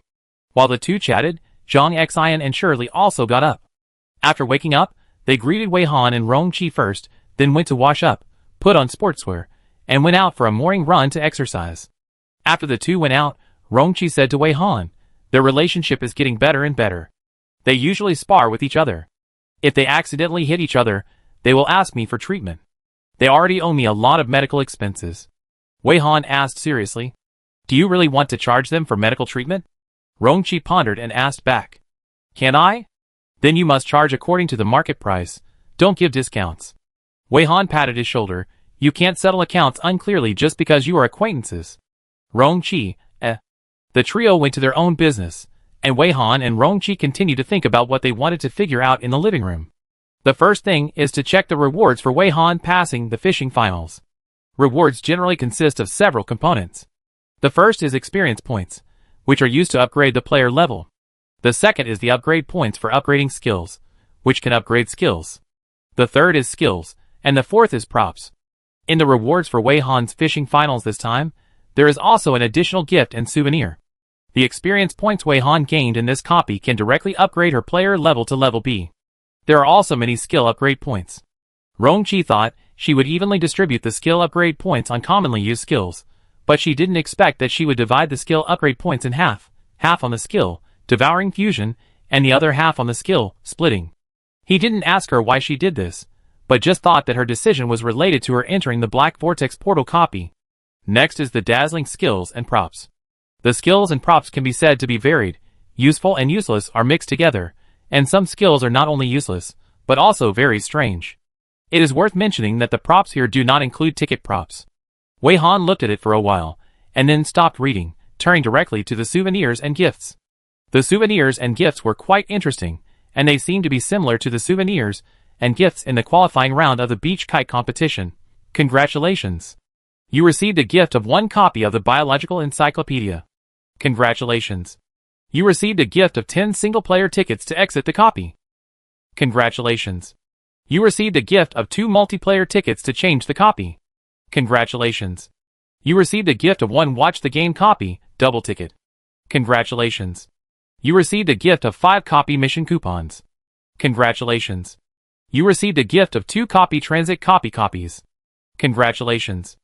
While the two chatted, Zhang Xian and Shirley also got up. After waking up, they greeted Wei Han and Rongqi first, then went to wash up, put on sportswear, and went out for a morning run to exercise. After the two went out, Rongqi said to Wei Han, their relationship is getting better and better. They usually spar with each other. If they accidentally hit each other, they will ask me for treatment. They already owe me a lot of medical expenses. Wei Han asked seriously, do you really want to charge them for medical treatment? Rongqi pondered and asked back, can I? Then you must charge according to the market price. Don't give discounts. Wei Han patted his shoulder. You can't settle accounts unclearly just because you are acquaintances. Rongqi, The trio went to their own business, and Wei Han and Rongqi continued to think about what they wanted to figure out in the living room. The first thing is to check the rewards for Wei Han passing the fishing finals. Rewards generally consist of several components. The first is experience points, which are used to upgrade the player level. The second is the upgrade points for upgrading skills, which can upgrade skills. The third is skills, and the fourth is props. In the rewards for Wei Han's fishing finals this time, there is also an additional gift and souvenir. The experience points Wei Han gained in this copy can directly upgrade her player level to level B. There are also many skill upgrade points. Rongqi thought she would evenly distribute the skill upgrade points on commonly used skills, but she didn't expect that she would divide the skill upgrade points in half on the skill, Devouring Fusion, and the other half on the skill, Splitting. He didn't ask her why she did this, but just thought that her decision was related to her entering the Black Vortex portal copy. Next is the dazzling skills and props. The skills and props can be said to be varied, useful and useless are mixed together, and some skills are not only useless, but also very strange. It is worth mentioning that the props here do not include ticket props. Wei Han looked at it for a while, and then stopped reading, turning directly to the souvenirs and gifts. The souvenirs and gifts were quite interesting, and they seemed to be similar to the souvenirs and gifts in the qualifying round of the beach kite competition. Congratulations! You received a gift of 1 copy of the Biological Encyclopedia. Congratulations! You received a gift of 10 single-player tickets to exit the copy. Congratulations! You received a gift of 2 multiplayer tickets to change the copy. Congratulations! You received a gift of 1 watch the game copy, double ticket. Congratulations! You received a gift of 5 copy mission coupons. Congratulations! You received a gift of 2 copy transit copy copies. Congratulations!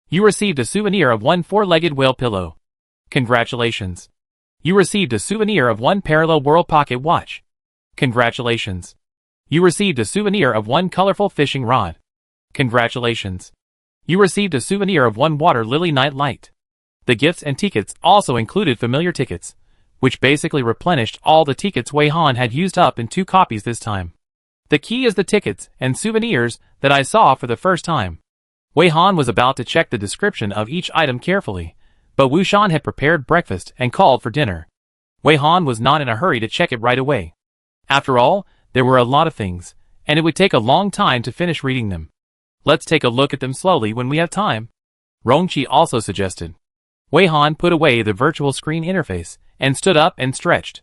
You received a souvenir of 1 4-legged whale pillow. Congratulations! You received a souvenir of 1 parallel world pocket watch. Congratulations! You received a souvenir of 1 colorful fishing rod. Congratulations! You received a souvenir of 1 water lily night light. The gifts and tickets also included familiar tickets, which basically replenished all the tickets Wei Han had used up in 2 copies this time. The key is the tickets and souvenirs that I saw for the first time. Wei Han was about to check the description of each item carefully, but Wu Shan had prepared breakfast and called for dinner. Wei Han was not in a hurry to check it right away. After all, there were a lot of things, and it would take a long time to finish reading them. Let's take a look at them slowly when we have time. Rongqi also suggested. Wei Han put away the virtual screen interface and stood up and stretched.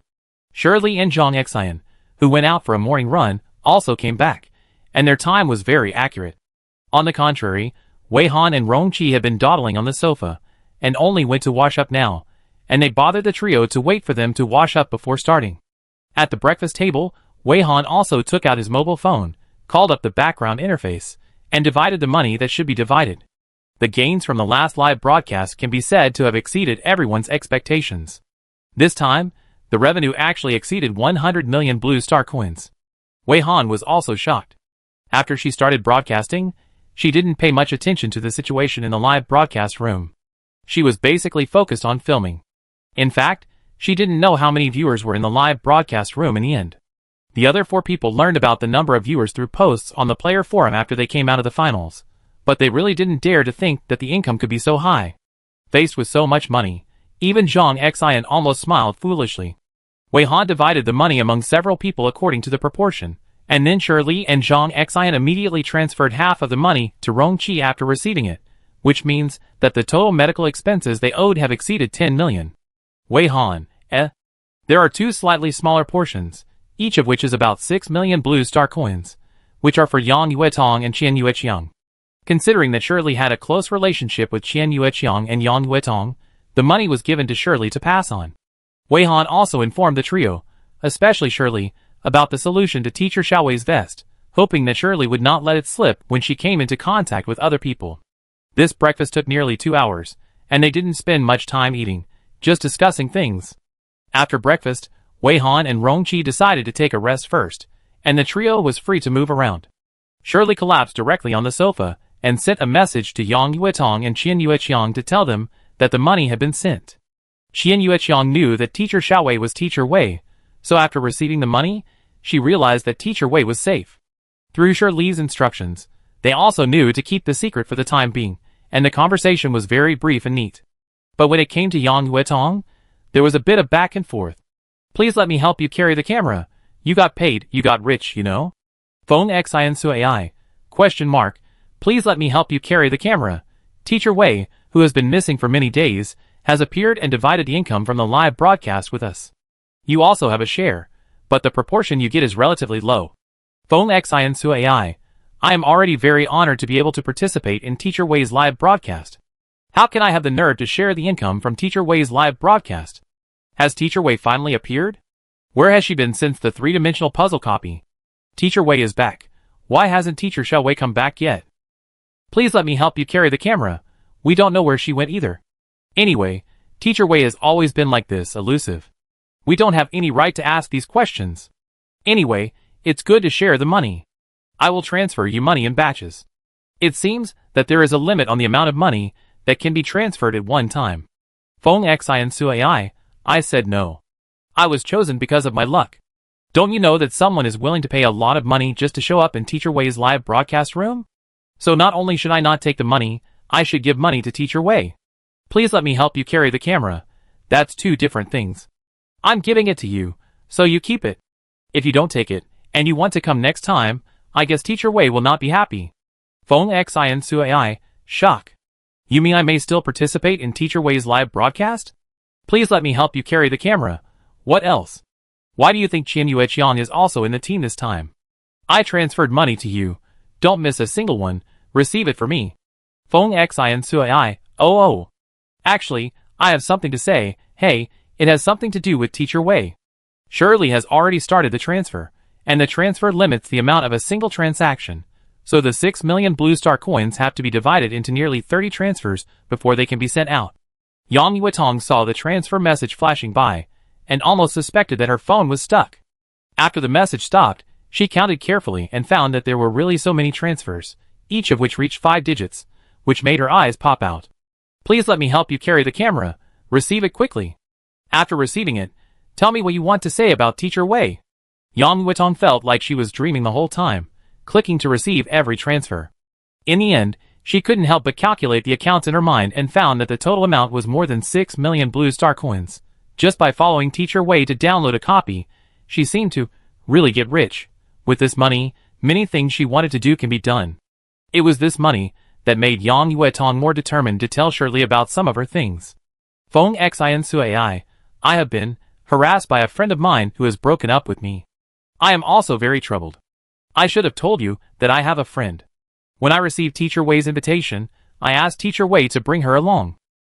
Shirley and Zhang Xian, who went out for a morning run, also came back, and their time was very accurate. On the contrary, Wei Han and Rongqi had been dawdling on the sofa, and only went to wash up now, and they bothered the trio to wait for them to wash up before starting. At the breakfast table, Wei Han also took out his mobile phone, called up the background interface, and divided the money that should be divided. The gains from the last live broadcast can be said to have exceeded everyone's expectations. This time, the revenue actually exceeded 100 million blue star coins. Wei Han was also shocked. After she started broadcasting, she didn't pay much attention to the situation in the live broadcast room. She was basically focused on filming. In fact, she didn't know how many viewers were in the live broadcast room in the end. The other 4 people learned about the number of viewers through posts on the player forum after they came out of the finals, but they really didn't dare to think that the income could be so high. Faced with so much money, even Zhang Xian almost smiled foolishly. Wei Han divided the money among several people according to the proportion, and then Shirley and Zhang Xian immediately transferred half of the money to Rongqi after receiving it, which means that the total medical expenses they owed have exceeded 10 million. Wei Han, There are 2 slightly smaller portions, each of which is about 6 million blue star coins, which are for Yang Yuetong and Qian Yueqiang. Considering that Shirley had a close relationship with Qian Yueqiang and Yang Yuetong, the money was given to Shirley to pass on. Wei Han also informed the trio, especially Shirley, about the solution to Teacher Xiaowei's vest, hoping that Shirley would not let it slip when she came into contact with other people. This breakfast took nearly 2 hours, and they didn't spend much time eating, just discussing things. After breakfast, Wei Han and Rongqi decided to take a rest first, and the trio was free to move around. Shirley collapsed directly on the sofa and sent a message to Yang Yuetong and Qian Yueqiang to tell them that the money had been sent. Qian Yueqiang knew that Teacher Xiaowei was Teacher Wei, so after receiving the money, she realized that Teacher Wei was safe. Through Shirley's instructions, they also knew to keep the secret for the time being, and the conversation was very brief and neat. But when it came to Yang Yuetong, there was a bit of back and forth. Please let me help you carry the camera. You got paid, you got rich, you know? Phone Xian Su AI. Question mark. Please let me help you carry the camera. Teacher Wei, who has been missing for many days, has appeared and divided the income from the live broadcast with us. You also have a share, but the proportion you get is relatively low. Phone Xian Su AI. I am already very honored to be able to participate in Teacher Wei's live broadcast. How can I have the nerve to share the income from Teacher Wei's live broadcast? Has Teacher Wei finally appeared? Where has she been since the 3-dimensional puzzle copy? Teacher Wei is back. Why hasn't Teacher Xiaowei come back yet? Please let me help you carry the camera. We don't know where she went either. Anyway, Teacher Wei has always been like this, elusive. We don't have any right to ask these questions. Anyway, it's good to share the money. I will transfer you money in batches. It seems that there is a limit on the amount of money that can be transferred at one time. Phone Xian Su AI. I said no. I was chosen because of my luck. Don't you know that someone is willing to pay a lot of money just to show up in Teacher Wei's live broadcast room? So not only should I not take the money, I should give money to Teacher Wei. Please let me help you carry the camera. That's 2 different things. I'm giving it to you, so you keep it. If you don't take it, and you want to come next time, I guess Teacher Wei will not be happy. Feng Xin Sui, shock. You mean I may still participate in Teacher Wei's live broadcast? Please let me help you carry the camera. What else? Why do you think Qian Yueqiang is also in the team this time? I transferred money to you. Don't miss a single one. Receive it for me. Feng Xin Sui, oh. Actually, I have something to say. Hey, it has something to do with Teacher Wei. Shirley has already started the transfer, and the transfer limits the amount of a single transaction. So the 6 million Blue Star coins have to be divided into nearly 30 transfers before they can be sent out. Yang Yuetong saw the transfer message flashing by, and almost suspected that her phone was stuck. After the message stopped, she counted carefully and found that there were really so many transfers, each of which reached 5 digits, which made her eyes pop out. Please let me help you carry the camera. Receive it quickly. After receiving it, tell me what you want to say about Teacher Wei. Yang Yuetong felt like she was dreaming the whole time, clicking to receive every transfer. In the end, she couldn't help but calculate the accounts in her mind and found that the total amount was more than 6 million Blue Star coins. Just by following Teacher Wei to download a copy, she seemed to really get rich. With this money, many things she wanted to do can be done. It was this money that made Yang Yuetong more determined to tell Shirley about some of her things. Feng Xin Sui, I have been harassed by a friend of mine who has broken up with me. I am also very troubled. I should have told you that I have a friend. When I received Teacher Wei's invitation, I asked Teacher Wei to bring her along.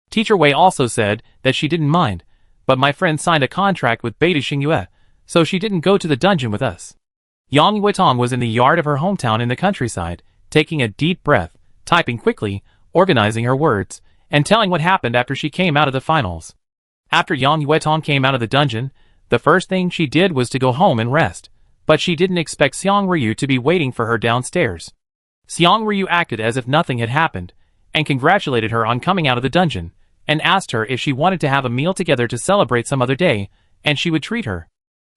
Teacher Wei also said that she didn't mind, but my friend signed a contract with Beta Xingyue, so she didn't go to the dungeon with us. Yang Yuetong was in the yard of her hometown in the countryside, taking a deep breath, typing quickly, organizing her words, and telling what happened after she came out of the finals. After Yang Yuetong came out of the dungeon, the first thing she did was to go home and rest, but she didn't expect Xiang Ryu to be waiting for her downstairs. Xiang Ryu acted as if nothing had happened, and congratulated her on coming out of the dungeon, and asked her if she wanted to have a meal together to celebrate some other day, and she would treat her.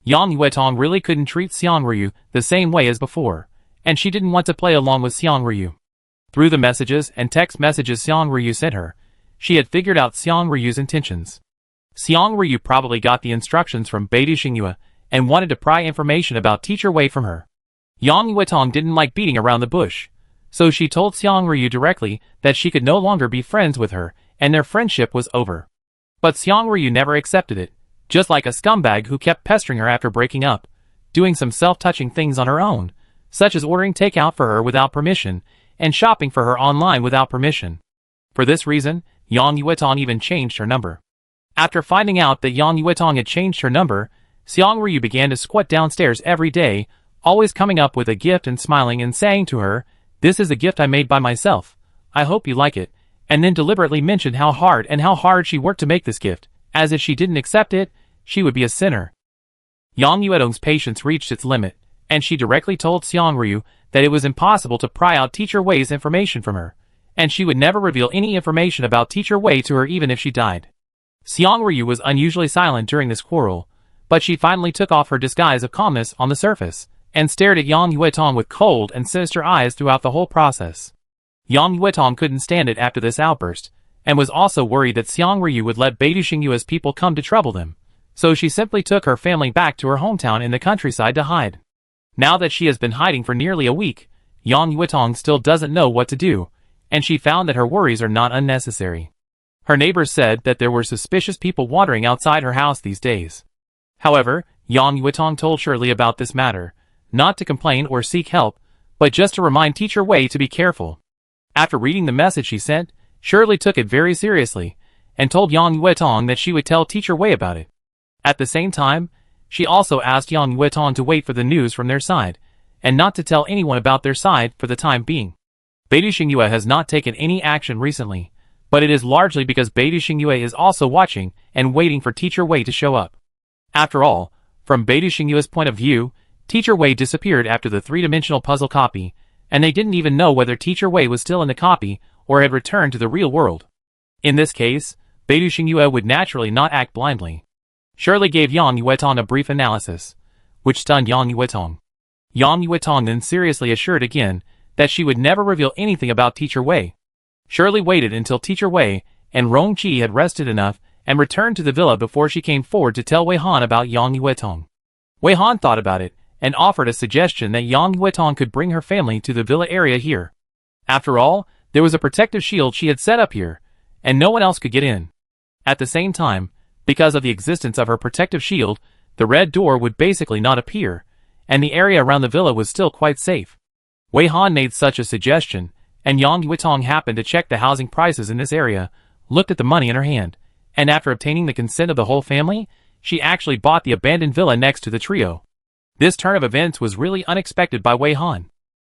Yang Yuetong really couldn't treat Xiang Ryu the same way as before, and she didn't want to play along with Xiang Ryu. Through the messages and text messages Xiang Ryu sent her, she had figured out Xiang Ryu's intentions. Xiang Ryu probably got the instructions from Beta Xingyue and wanted to pry information about Teacher Wei from her. Yang Yuetong didn't like beating around the bush, so she told Xiang Ryu directly that she could no longer be friends with her and their friendship was over. But Xiang Ryu never accepted it, just like a scumbag who kept pestering her after breaking up, doing some self-touching things on her own, such as ordering takeout for her without permission and shopping for her online without permission. For this reason, Yang Yuetong even changed her number. After finding out that Yang Yuetong had changed her number, Xiang Ryu began to squat downstairs every day, always coming up with a gift and smiling and saying to her, "This is a gift I made by myself. I hope you like it," and then deliberately mentioned how hard she worked to make this gift, as if she didn't accept it, she would be a sinner. Yang Yuetong's patience reached its limit, and she directly told Xiang Ryu that it was impossible to pry out Teacher Wei's information from her, and she would never reveal any information about Teacher Wei to her even if she died. Xiang Ryu was unusually silent during this quarrel, but she finally took off her disguise of calmness on the surface, and stared at Yang Yuetong with cold and sinister eyes throughout the whole process. Yang Yuetong couldn't stand it after this outburst, and was also worried that Xiang Ryu would let Beta Xingyue's people come to trouble them, so she simply took her family back to her hometown in the countryside to hide. Now that she has been hiding for nearly a week, Yang Yuetong still doesn't know what to do, and she found that her worries are not unnecessary. Her neighbors said that there were suspicious people wandering outside her house these days. However, Yang Yuetong told Shirley about this matter, not to complain or seek help, but just to remind Teacher Wei to be careful. After reading the message she sent, Shirley took it very seriously, and told Yang Yuetong that she would tell Teacher Wei about it. At the same time, she also asked Yang Yuetong to wait for the news from their side, and not to tell anyone about their side for the time being. Beta Xingyue has not taken any action recently, but it is largely because Beta Xingyue is also watching and waiting for Teacher Wei to show up. After all, from Beta Xingyue's point of view, Teacher Wei disappeared after the three-dimensional puzzle copy, and they didn't even know whether Teacher Wei was still in the copy or had returned to the real world. In this case, Beta Xingyue would naturally not act blindly. Shirley gave Yang Yuetong a brief analysis, which stunned Yang Yuetong. Yang Yuetong then seriously assured again that she would never reveal anything about Teacher Wei. Shirley waited until Teacher Wei and Rong Qi had rested enough and returned to the villa before she came forward to tell Wei Han about Yang Yuetong. Wei Han thought about it and offered a suggestion that Yang Yuetong could bring her family to the villa area here. After all, there was a protective shield she had set up here, and no one else could get in. At the same time, because of the existence of her protective shield, the red door would basically not appear, and the area around the villa was still quite safe. Wei Han made such a suggestion, and Yang Yuetong happened to check the housing prices in this area, looked at the money in her hand, and after obtaining the consent of the whole family, she actually bought the abandoned villa next to the trio. This turn of events was really unexpected by Wei Han.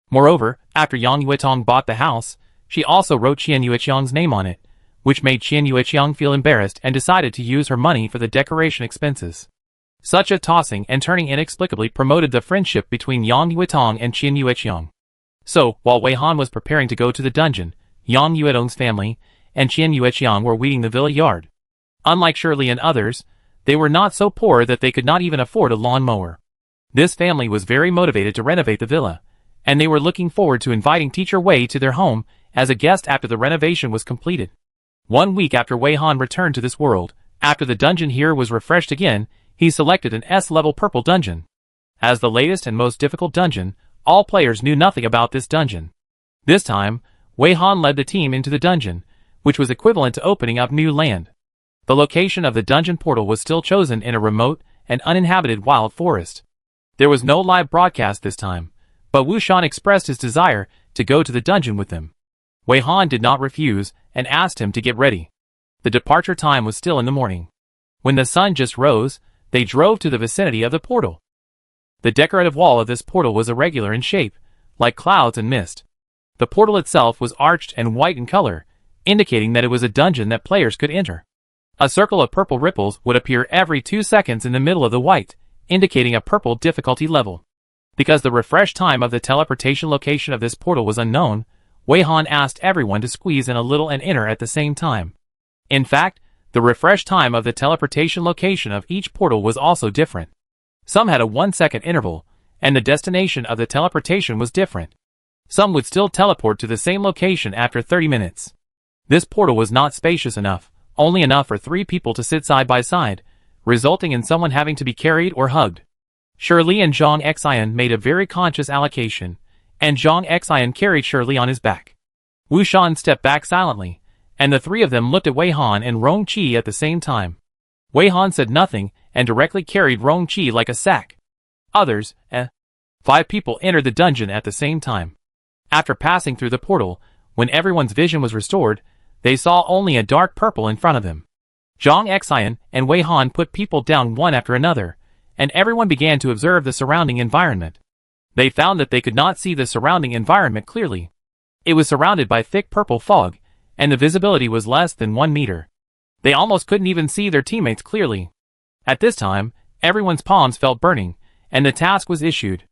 Moreover, after Yang Yuetong bought the house, she also wrote Qian Yueqiang's name on it, which made Qian Yueqiang feel embarrassed and decided to use her money for the decoration expenses. Such a tossing and turning inexplicably promoted the friendship between Yang Yuetong and Qian Yueqiang. So, while Wei Han was preparing to go to the dungeon, Yang Yuetong's family and Qian Yueqiang were weeding the villa yard. Unlike Shirley and others, they were not so poor that they could not even afford a lawn mower. This family was very motivated to renovate the villa, and they were looking forward to inviting Teacher Wei to their home as a guest after the renovation was completed. 1 week after Wei Han returned to this world, after the dungeon here was refreshed again, he selected an S-level purple dungeon. As the latest and most difficult dungeon, all players knew nothing about this dungeon. This time, Wei Han led the team into the dungeon, which was equivalent to opening up new land. The location of the dungeon portal was still chosen in a remote and uninhabited wild forest. There was no live broadcast this time, but Wu Shan expressed his desire to go to the dungeon with them. Wei Han did not refuse and asked him to get ready. The departure time was still in the morning. When the sun just rose, they drove to the vicinity of the portal. The decorative wall of this portal was irregular in shape, like clouds and mist. The portal itself was arched and white in color, indicating that it was a dungeon that players could enter. A circle of purple ripples would appear every 2 seconds in the middle of the white, indicating a purple difficulty level. Because the refresh time of the teleportation location of this portal was unknown, Wei Han asked everyone to squeeze in a little and enter at the same time. In fact, the refresh time of the teleportation location of each portal was also different. Some had a 1-second interval, and the destination of the teleportation was different. Some would still teleport to the same location after 30 minutes. This portal was not spacious enough, only enough for 3 people to sit side by side, resulting in someone having to be carried or hugged. Shirley and Zhang Xian made a very conscious allocation, and Zhang Xian carried Shirley on his back. Wu Shan stepped back silently, and the 3 of them looked at Wei Han and Rong Qi at the same time. Wei Han said nothing and directly carried Rong Qi like a sack. Others, 5 people entered the dungeon at the same time. After passing through the portal, when everyone's vision was restored, they saw only a dark purple in front of them. Zhang Xian and Wei Han put people down one after another, and everyone began to observe the surrounding environment. They found that they could not see the surrounding environment clearly. It was surrounded by thick purple fog, and the visibility was less than 1 meter. They almost couldn't even see their teammates clearly. At this time, everyone's palms felt burning, and the task was issued.